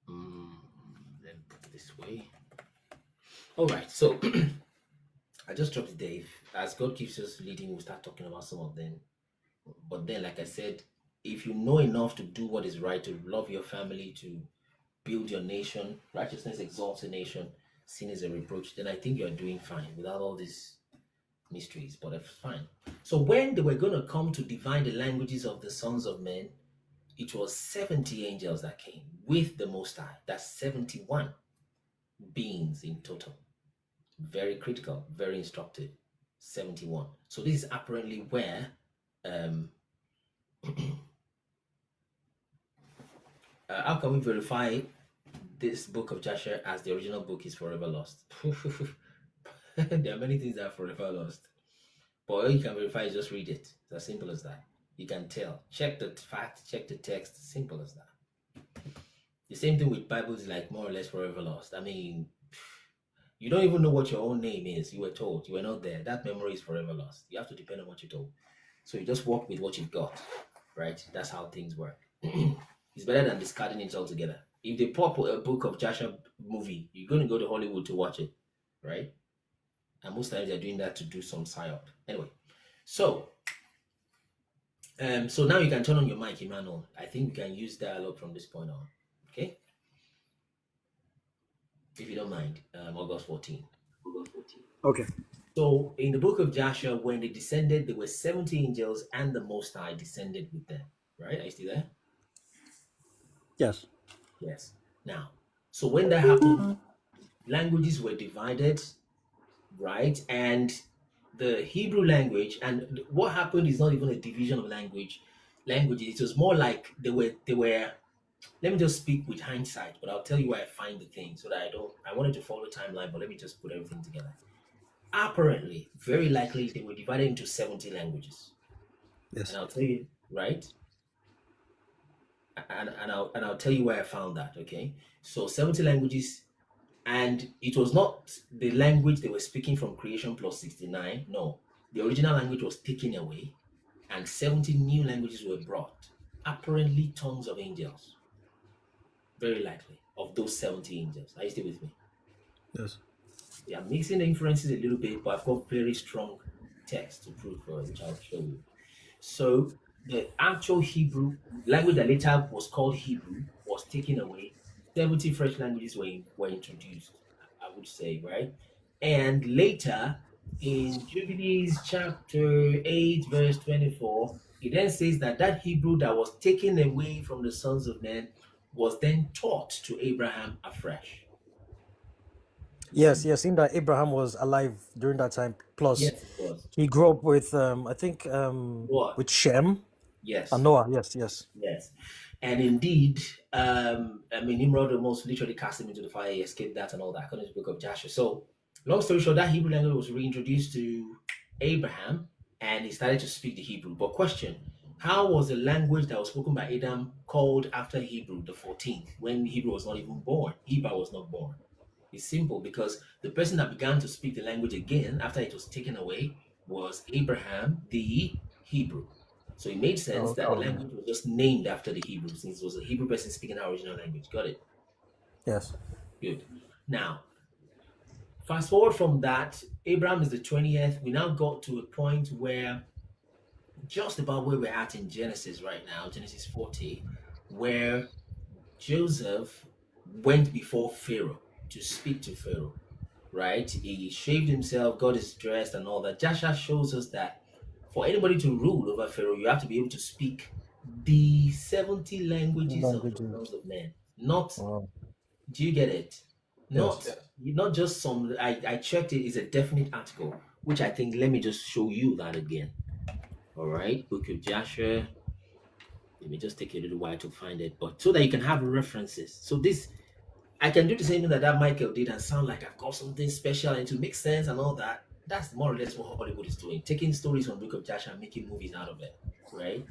Let me put it this way. All right. So I just dropped it, Dave. As God keeps us leading, we'll start talking about some of them. But then, like I said, if you know enough to do what is right, to love your family, to build your nation, righteousness exalts a nation, sin is a reproach, then I think you're doing fine without all these mysteries, but it's fine. So when they were going to come to divine the languages of the sons of men, it was 70 angels that came with the Most High. That's 71 beings in total. Very critical, very instructive. 71. So this is apparently where how can we verify this book of Joshua as the original book is forever lost? There are many things that are forever lost, but all you can verify is just read it. It's as simple as that. You can tell. Check the fact, check the text. Simple as that. The same thing with Bibles, like more or less forever lost. I mean, you don't even know what your own name is. You were told. You were not there. That memory is forever lost. You have to depend on what you're told. So you just work with what you've got, right? That's how things work. It's better than discarding it altogether. If they pop a book of Joshua movie, you're going to go to Hollywood to watch it, right? And most times they're doing that to do some psyop. Anyway, so now you can turn on your mic, Emmanuel. I think we can use dialogue from this point on, okay? If you don't mind, August 14. Okay. So in the book of Joshua, when they descended, there were 70 angels and the Most High descended with them, right? Are you still there? Yes. Yes. Now, so when that happened, languages were divided, right? And the Hebrew language, and what happened is not even a division of languages. It was more like they were. Let me just speak with hindsight, but I'll tell you where I find the thing so that I wanted to follow timeline, but let me just put everything together. Apparently, very likely, they were divided into 70 languages. Yes. And I'll tell you, right? and I'll tell you where I found that. Okay, so 70 languages, and it was not the language they were speaking from creation plus 69. No, the original language was taken away, and 70 new languages were brought. Apparently, tongues of angels. Very likely of those 70 angels. Are you still with me? Yes. Yeah, mixing the inferences a little bit, but I've got very strong text to prove for it, which I'll show you. So the actual Hebrew language that later was called Hebrew was taken away. 70 fresh languages were introduced, I would say, right? And later in Jubilees chapter 8, verse 24, it then says that Hebrew that was taken away from the sons of men was then taught to Abraham afresh. Yes, in that Abraham was alive during that time. Plus, Yes, it was. he grew up with, I think, What? with Shem. Yes. And Noah. Yes. Yes. And indeed, Nimrod almost literally cast him into the fire. He escaped that and all that, according to the book of Joshua. So, long story short, that Hebrew language was reintroduced to Abraham, and he started to speak the Hebrew. But question, how was the language that was spoken by Adam called after Hebrew, the 14th, when Hebrew was not even born? Hebrew was not born. It's simple, because the person that began to speak the language again after it was taken away was Abraham, the Hebrew. So it made sense that the language was just named after the Hebrew, since it was a Hebrew person speaking our original language. Got it? Yes. Good. Now, fast forward from that, Abraham is the 20th. We now got to a point where, just about where we're at in Genesis right now, Genesis 40, where Joseph went before Pharaoh to speak to Pharaoh, right? He shaved himself, got his dress and all that. Joshua shows us that for anybody to rule over Pharaoh, you have to be able to speak the 70 languages of the sons of men. Not, do you get it? Not just some, I checked it, it's a definite article, which I think, let me just show you that again. All right, Book of Joshua. Let me just take a little while to find it, but so that you can have references. So this, I can do the same thing that Michael did and sound like I've got something special and to make sense and all that. That's more or less what Hollywood is doing, taking stories from Book of Joshua and making movies out of it, right?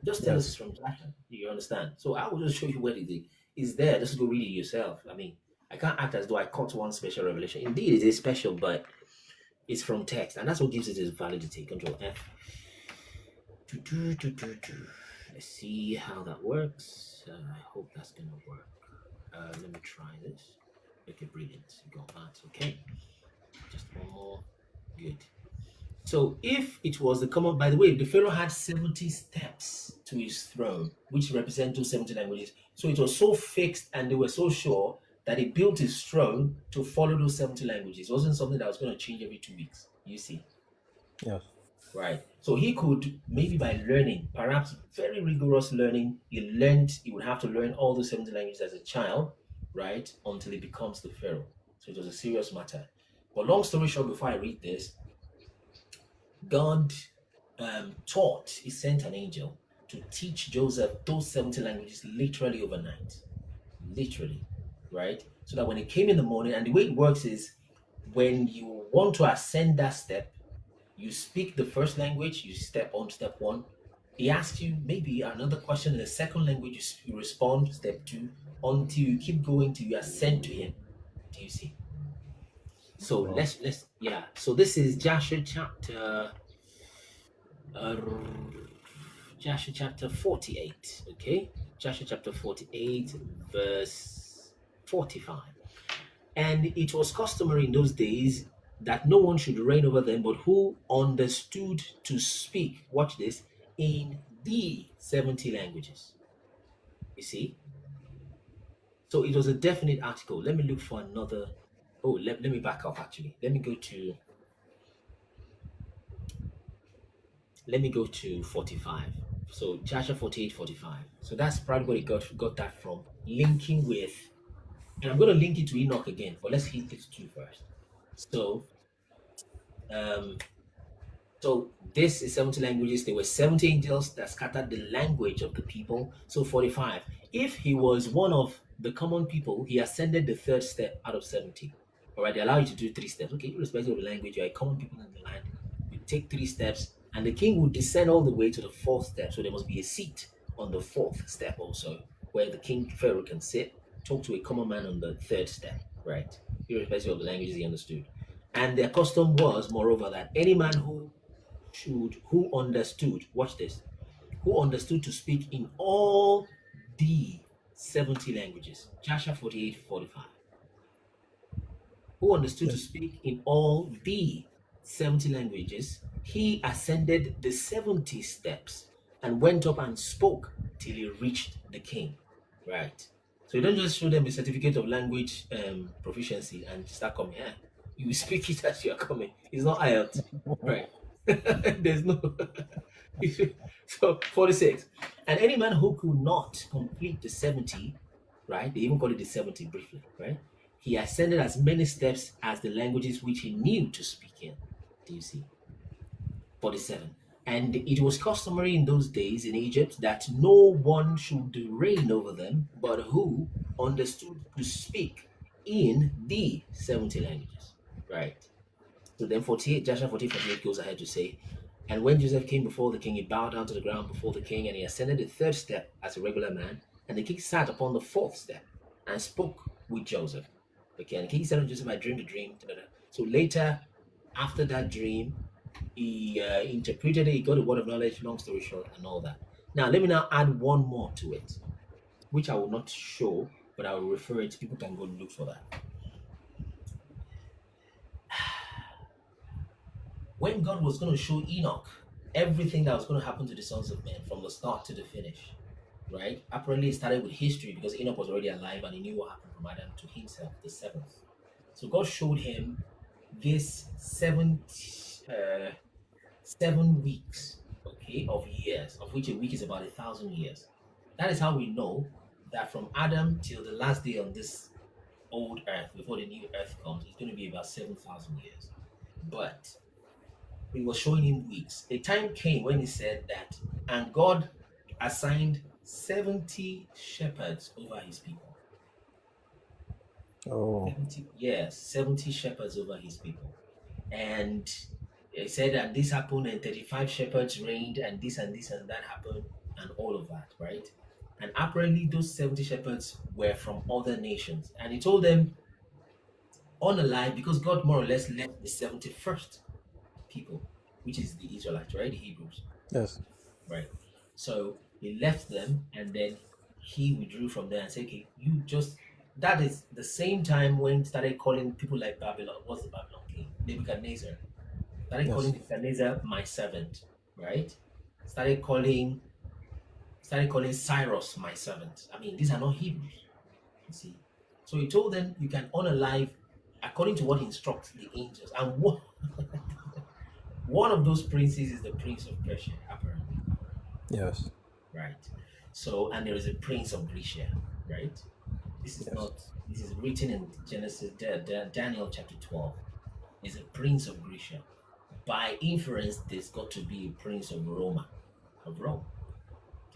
Just tell us it's from Joshua. You understand? So I will just show you where it is there. Just go read it yourself. I mean, I can't act as though I caught one special revelation. Indeed, it is special, but it's from text, and that's what gives it its validity. Control F. Let's see how that works. I hope that's gonna work. Let me try this. Okay, brilliant. You got that. Okay. Just one more. Good. So if it was the common, by the way, the Pharaoh had 70 steps to his throne, which represent those 70 languages. So it was so fixed and they were so sure that he built his throne to follow those 70 languages. It wasn't something that was going to change every 2 weeks. You see? Yes. Right. So he could, maybe by learning, perhaps very rigorous learning, he would have to learn all the 70 languages as a child, right? Until he becomes the Pharaoh. So it was a serious matter. But long story short, before I read this, God he sent an angel to teach Joseph those 70 languages literally overnight. Literally, right? So that when he came in the morning, and the way it works is when you want to ascend that step, you speak the first language, you step on step 1. He asks you maybe another question in the second language, you respond step 2, until you keep going till you ascend to him. Do you see? So let's so this is Joshua chapter 48. Okay, Joshua chapter 48 verse 45. And it was customary in those days that no one should reign over them, but who understood to speak, watch this, in the 70 languages. You see? So it was a definite article. Let me look for another. Oh, let me back up actually. Let me go to 45. So Joshua 48, 45. So that's probably where he got that from. Linking with, and I'm going to link it to Enoch again, but let's hit this 2 first. So this is 70 languages. There were 70 angels that scattered the language of the people. So 45. If he was one of the common people, he ascended the 3rd step out of 70. All right, they allow you to do 3 steps. Okay, irrespective of the language, you're a common people in the land. You take 3 steps, and the king would descend all the way to the 4th step. So there must be a seat on the 4th step also. where the king Pharaoh can sit, talk to a common man on the third step, right? Irrespective of the languages he understood. And their custom was, moreover, that any man who understood, watch this, who understood to speak in all the 70 languages, Joshua 48:45, who understood to speak in all the 70 languages, he ascended the 70 steps and went up and spoke till he reached the king. Right. So you don't just show them a certificate of language proficiency and start coming here. You speak it as you're coming. It's not IELTS. Right. There's no. So 46. And any man who could not complete the 70, right? They even call it the 70 briefly, right? He ascended as many steps as the languages which he knew to speak in. Do you see? 47. And it was customary in those days in Egypt that no one should reign over them, but who understood to speak in the 70 languages. Right. So then 48, Joshua 48 goes ahead to say, and when Joseph came before the king, he bowed down to the ground before the king, and he ascended the third step as a regular man, and the king sat upon the fourth step and spoke with Joseph. Okay, and the king said to Joseph, I dreamed a dream. So later, after that dream, he interpreted it, he got a word of knowledge, long story short, and all that. Now, let me now add one more to it, which I will not show, but I will refer it. People can go look for that. When God was going to show Enoch everything that was going to happen to the sons of men from the start to the finish, right? Apparently, it started with history because Enoch was already alive and he knew what happened from Adam to himself, the seventh. So God showed him this 7 weeks, okay, of years, of which a week is about 1,000 years. That is how we know that from Adam till the last day on this old earth, before the new earth comes, it's going to be about 7,000 years. But he was showing him weeks. A time came when he said that, and God assigned 70 shepherds over his people. Oh. 70 shepherds over his people. And he said that this happened and 35 shepherds reigned and this and that happened and all of that, right? And apparently those 70 shepherds were from other nations. And he told them, unalive, because God more or less left the 71st people, which is the Israelites, right? The Hebrews. Yes. Right. So he left them and then he withdrew from there and said, okay, you just, that is the same time when he started calling people like Babylon, what's the Babylon king? Nebuchadnezzar. Started calling Nebuchadnezzar my servant, right? Started calling Cyrus my servant. I mean, these are not Hebrews, you see. So he told them, you can unalive according to what he instructs the angels. And one of those princes is the prince of Persia, apparently. Yes. Right. So, and there is a prince of Grecia, right? This is this is written in Genesis, Daniel chapter 12. Is a prince of Grecia. By inference, there's got to be a prince of Rome. Do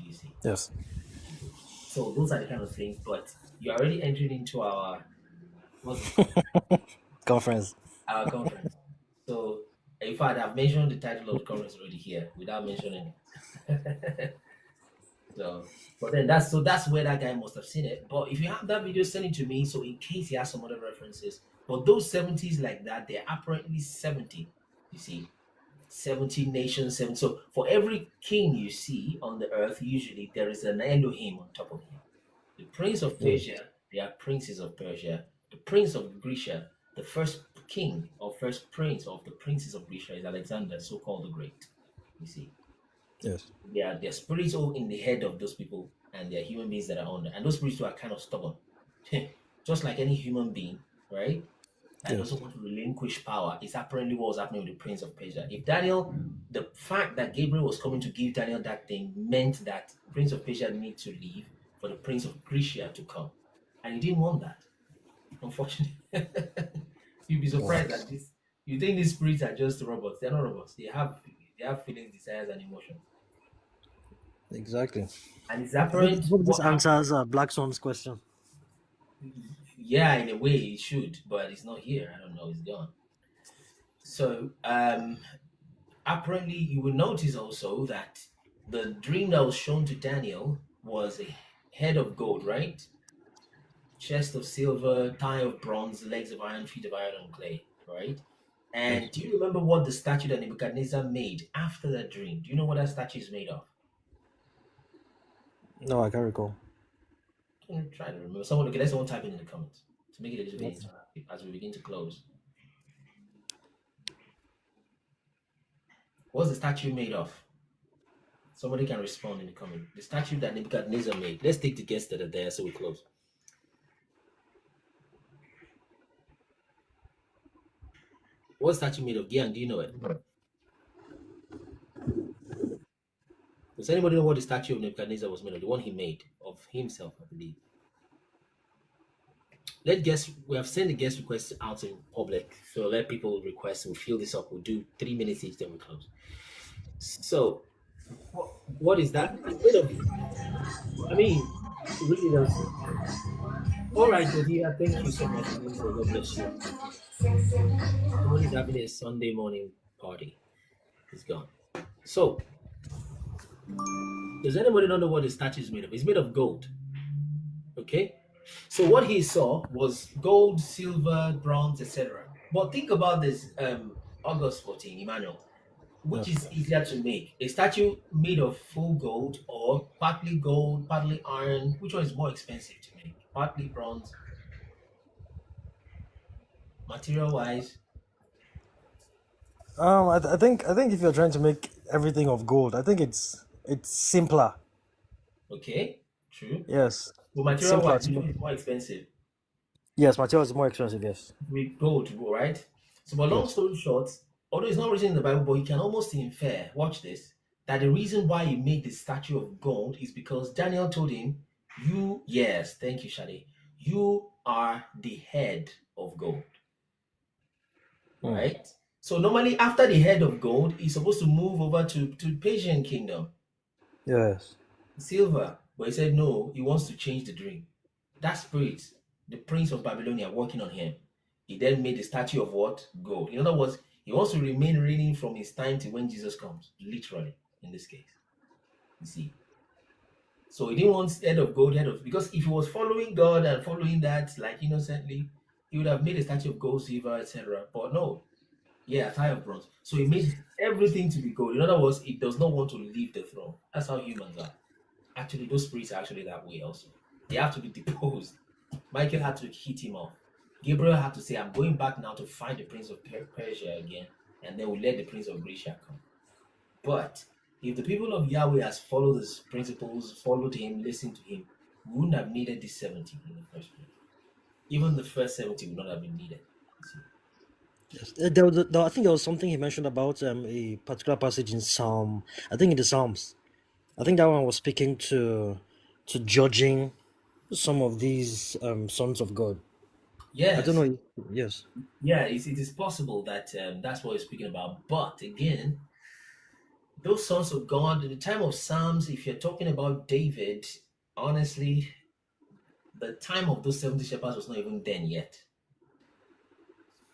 you see? Yes. So those are the kind of things, but you're already entering into our conference. Our conference. So in fact, I've mentioned the title of the conference already here without mentioning it. So, but then that's where that guy must have seen it. But if you have that video, send it to me. So in case he has some other references. But those 70s like that, they're apparently 70. You see, 70 nations, 7. So for every king you see on the earth, usually there is an Elohim on top of him. The prince of Persia, they are princes of Persia. The prince of Grecia, the first king or first prince of the princes of Grecia is Alexander, so-called the Great. You see. Yes. They're spirits all in the head of those people, and they're human beings that are under. And those spirits are kind of stubborn. Just like any human being, right? And doesn't want to relinquish power. It's apparently what was happening with the prince of Persia. If Daniel, the fact that Gabriel was coming to give Daniel that thing meant that prince of Persia needed to leave for the prince of Grecia to come. And he didn't want that, unfortunately. You'd be surprised that this, you think these spirits are just robots. They're not robots. They have feelings, desires, and emotions. Exactly. And it's apparent. This answers Black Swan's question. Yeah, in a way it should, but it's not here. I don't know, it's gone. So apparently you will notice also that the dream that was shown to Daniel was head of gold, right? Chest of silver, thigh of bronze, legs of iron, feet of iron and clay, right? And do you remember what the statue that Nebuchadnezzar made after that dream? Do you know what that statue is made of? No, I can't recall. Can you try to remember? Someone, okay, let's all type it in the comments to make it a little bit interactive as we begin to close. What's the statue made of? Somebody can respond in the comment. The statue that Nebuchadnezzar made. Let's take the guests that are there so we close. What's the statue made of? Gian, do you know it? Does anybody know what the statue of Nebuchadnezzar was made of? The one he made of himself, I believe. Let guests, we have sent the guest requests out in public. So let people request. We'll fill this up. We'll do 3 minutes each, then we close. So, what is that? I mean, really does. All right, Jodia, thank you so much. God bless you. Somebody's having a Sunday morning party. He's gone. So, does anybody know what the statue is made of? It's made of gold. Okay? So what he saw was gold, silver, bronze, etc. But think about this, August 14, Emmanuel. Which is easier to make? A statue made of full gold or partly gold, partly iron? Which one is more expensive to make? Partly bronze? Material-wise? I think if you're trying to make everything of gold, I think it's simpler. Okay, true. Yes. But material-wise, it's more expensive. Yes, material is more expensive, yes. With gold, right? So, but long story short, although it's not written in the Bible, but you can almost infer, watch this, that the reason why he made the statue of gold is because Daniel told him, thank you, Shade, you are the head of gold. Right? So normally after the head of gold, he's supposed to move over to Persian kingdom. Yes. Silver. But he said no, he wants to change the dream. That spirit, the prince of Babylonia, working on him. He then made the statue of what? Gold. In other words, he wants to remain reigning from his time to when Jesus comes, literally, in this case. You see. So he didn't want head of gold, because if he was following God and following that, like innocently, he would have made a statue of gold, silver, etc. But no. Yeah, thigh of bronze. So he made everything to be gold. In other words, he does not want to leave the throne. That's how humans are. Actually, those spirits are actually that way also. They have to be deposed. Michael had to hit him off. Gabriel had to say, I'm going back now to find the prince of Persia again, and then we'll let the prince of Grecia come. But if the people of Yahweh has followed his principles, followed him, listened to him, we wouldn't have needed this 70 in the first place. Even the first 70 would not have been needed. Yes. I think there was something he mentioned about a particular passage in Psalm. I think in the Psalms. I think that one was speaking to judging some of these sons of God. Yes. I don't know. Yes. Yeah, it is possible that that's what he's speaking about. But again, those sons of God, in the time of Psalms, if you're talking about David, honestly, the time of those 70 shepherds was not even then yet.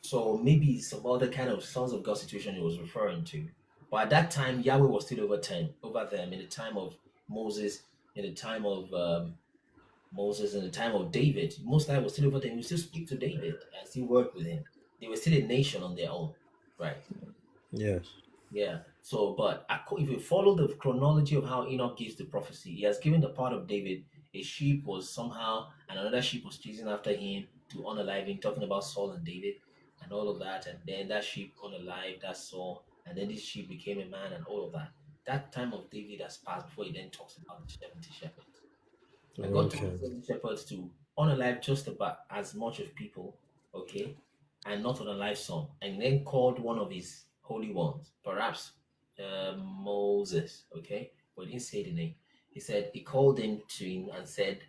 So maybe some other kind of sons of God situation he was referring to. But at that time, Yahweh was still over them in the time of Moses, in the time of Moses, in the time of David. Most of them was still over them. He would still speak to David and still work with him. They were still a nation on their own, right? Yes. Yeah. So, but if you follow the chronology of how Enoch gives the prophecy, he has given the part of David. A sheep was somehow, and another sheep was chasing after him to unalive him, talking about Saul and David and all of that. And then that sheep unalived that Saul, and then this sheep became a man and all of that. That time of David has passed before he then talks about the 70 shepherds. And God told the 70 shepherds to unalive just about as much of people, okay, and not unalive some. And then called one of his holy ones, perhaps Moses, okay, but he didn't say the name. He said, he called them to him and said,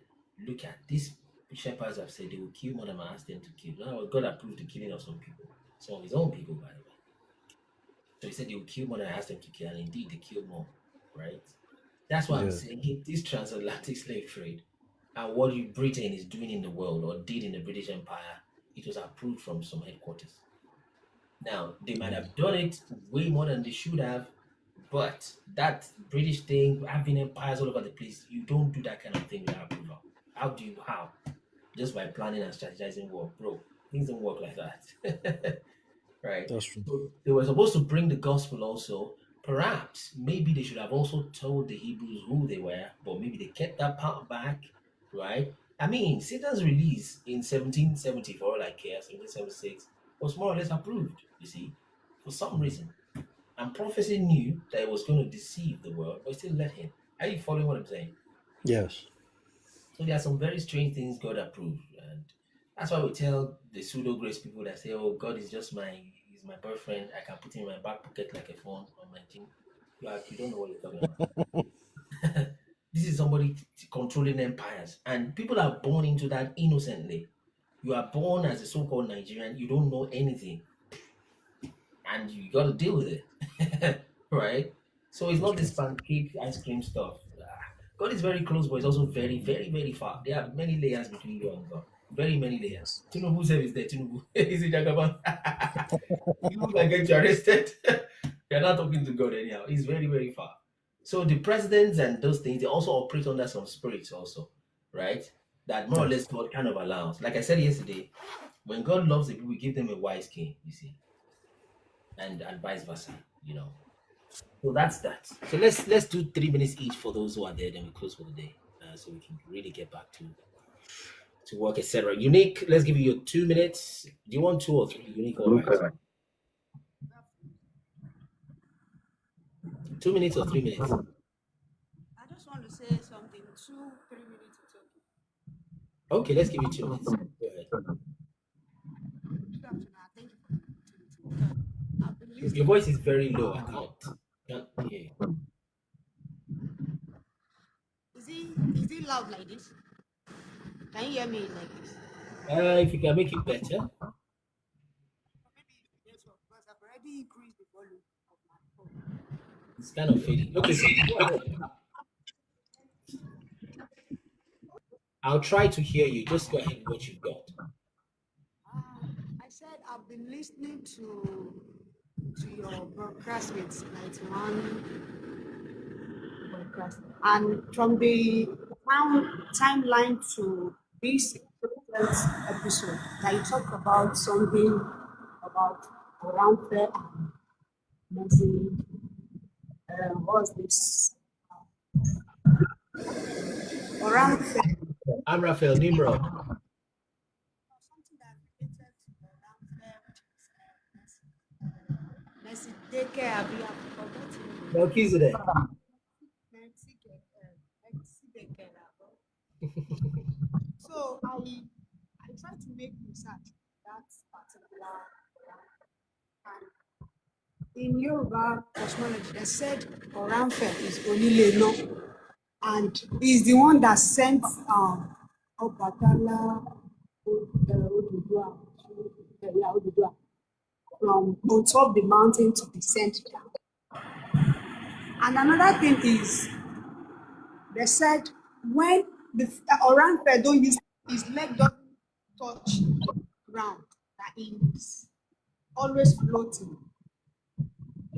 look at these shepherds have said they will kill more than I asked them to kill. In other words, God approved the killing of some people, some of his own people, by the way. So he said they will kill more than I asked them to kill, and indeed they killed more, right? That's why I'm saying this transatlantic slave trade and what Britain is doing in the world or did in the British Empire, it was approved from some headquarters. Now, they might have done it way more than they should have, But that British thing, having empires all over the place, you don't do that kind of thing without approval. How? Just by planning and strategizing war, bro. Things don't work like that. Right? That's true. So they were supposed to bring the gospel also. Perhaps, maybe they should have also told the Hebrews who they were, but maybe they kept that part back, right? I mean, Satan's release in 1770, for all I care, 1776, was more or less approved, you see, for some reason. And prophecy knew that it was going to deceive the world, but still let him. Are you following what I'm saying? Yes. So there are some very strange things God approved, and that's why we tell the pseudo grace people that say, "Oh, God is just he's my boyfriend. I can put him in my back pocket like a phone on my jean." You don't know what you're talking about. This is somebody controlling empires, and people are born into that innocently. You are born as a so-called Nigerian. You don't know anything, and you got to deal with it, right? So it's not this pancake ice cream stuff. God is very close, but it's also very, very, very far. There are many layers between you and God. Very many layers. Tinubu said is there. Tinubu is it Jagaban? You can get you arrested. You're not talking to God anyhow. It's very, very far. So the presidents and those things, they also operate under some spirits also, right? That more or less God kind of allows. Like I said yesterday, when God loves the people, we give them a wise king, you see, and vice versa, you know. So that's that. So let's do 3 minutes each for those who are there. Then we close for the day, so we can really get back to work, etc. Unique, let's give you your 2 minutes. Do you want 2 or 3? Unique, all right. 2 minutes or 3 minutes? I just want to say something. 2, 3 minutes is okay. Okay, let's give you 2 minutes. Go ahead. Good afternoon. Thank you for the opportunity. Your voice is very low. I can't hear you. Is it loud like this? Can you hear me like this? If you can make it better. Because I've already increased the volume of my phone. It's kind of fading. Okay, so go ahead. I'll try to hear you. Just go ahead with what you've got. I said I've been listening to your broadcast with 91 broadcast, and from the timeline to this episode, that you talk about something about around fair and Messi. What's this? Around fair. I'm Raphael Nimrod. Messi, take care. I've forgotten. Melchizedek. So I try to make research that particular, and in Yoruba cosmology they said Oranfe is Onileno, and he's the one that sent Obatala Odudua from on top of the mountain to descend down. And another thing is, they said when the Oranfe don't use his leg doesn't touch ground, that he is always floating.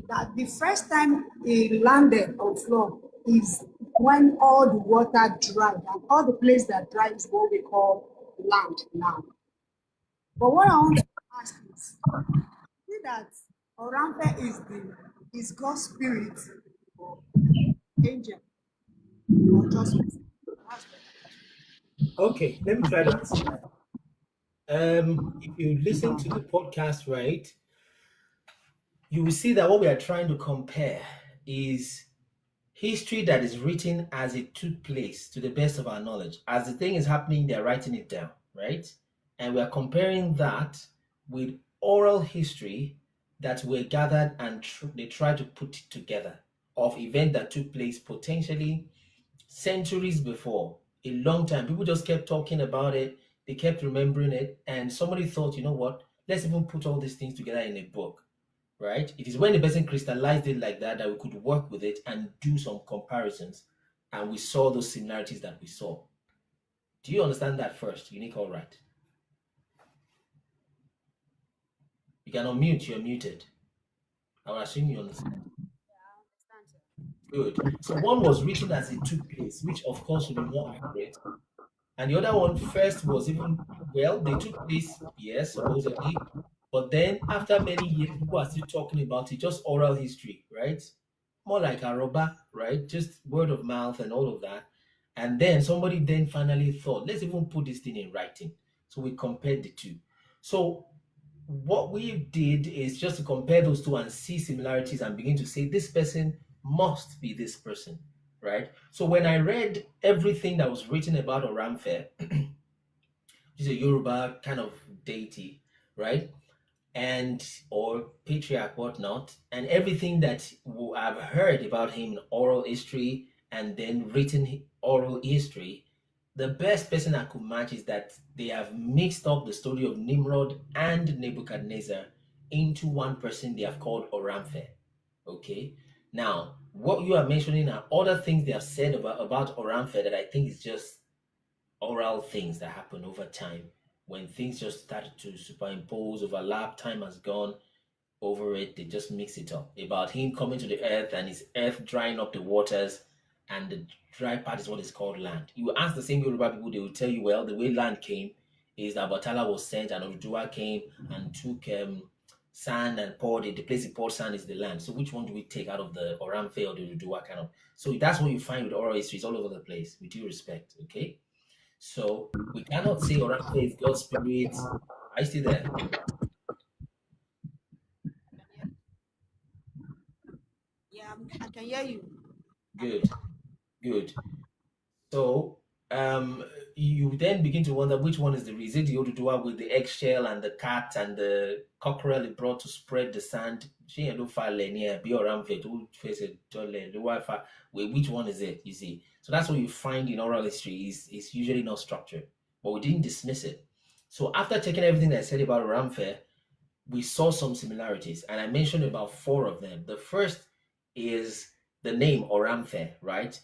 That the first time he landed on floor is when all the water dried, and all the place that dried is what we call land now. But what I want to ask is, see that Orampe is God's spirit or angel or just Okay, let me try to answer that. If you listen to the podcast, right, you will see that what we are trying to compare is history that is written as it took place to the best of our knowledge. As the thing is happening, they're writing it down, right? And we are comparing that with oral history that were gathered and they tried to put it together of event that took place potentially centuries before, a long time. People just kept talking about it. They kept remembering it. And somebody thought, you know what? Let's even put all these things together in a book, right? It is when the person crystallized it like that that we could work with it and do some comparisons. And we saw those similarities that we saw. Do you understand that first? Unique, all right. You can unmute, you're muted. I will assume you understand. Yeah, I understand, Good. So one was written as it took place, which of course will be more accurate. And the other one first was even, well, they took place, yes, supposedly. But then after many years, people are still talking about it, just oral history, right? More like Aroba, right? Just word of mouth and all of that. And then somebody then finally thought, let's even put this thing in writing. So we compared the two. So what we did is just to compare those two and see similarities and begin to say this person must be this person, right? So when I read everything that was written about Oramfe, which is a Yoruba kind of deity, right? And or patriarch, whatnot, and everything that I've heard about him in oral history and then written oral history, the best person I could match is that they have mixed up the story of Nimrod and Nebuchadnezzar into one person they have called Oramfe. Okay. Now, what you are mentioning are other things they have said about Oramfe that I think is just oral things that happen over time when things just started to superimpose, overlap, time has gone over it, they just mix it up. About him coming to the earth and his earth drying up the waters, and the dry part is what is called land. You ask the same Yoruba people, they will tell you, well, the way land came is that Batala was sent and Oduduwa came and took sand and poured it. The place he poured sand is the land. So which one do we take out of the Oramfe or the Oduduwa kind of? So that's what you find with oral histories all over the place, with due respect, okay? So we cannot say Oramfe is God's spirit. Are you still there? Yeah, I can hear you. Good, good. So you then begin to wonder which one is the reason. The Oduduwa with the eggshell and the cat and the cockerel he brought to spread the sand. Which one is it? You see. So that's what you find in oral history. Is usually not structured, but we didn't dismiss it. So after checking everything I said about Oramfe, we saw some similarities, and I mentioned about 4 of them. The first is the name Oramfe, right?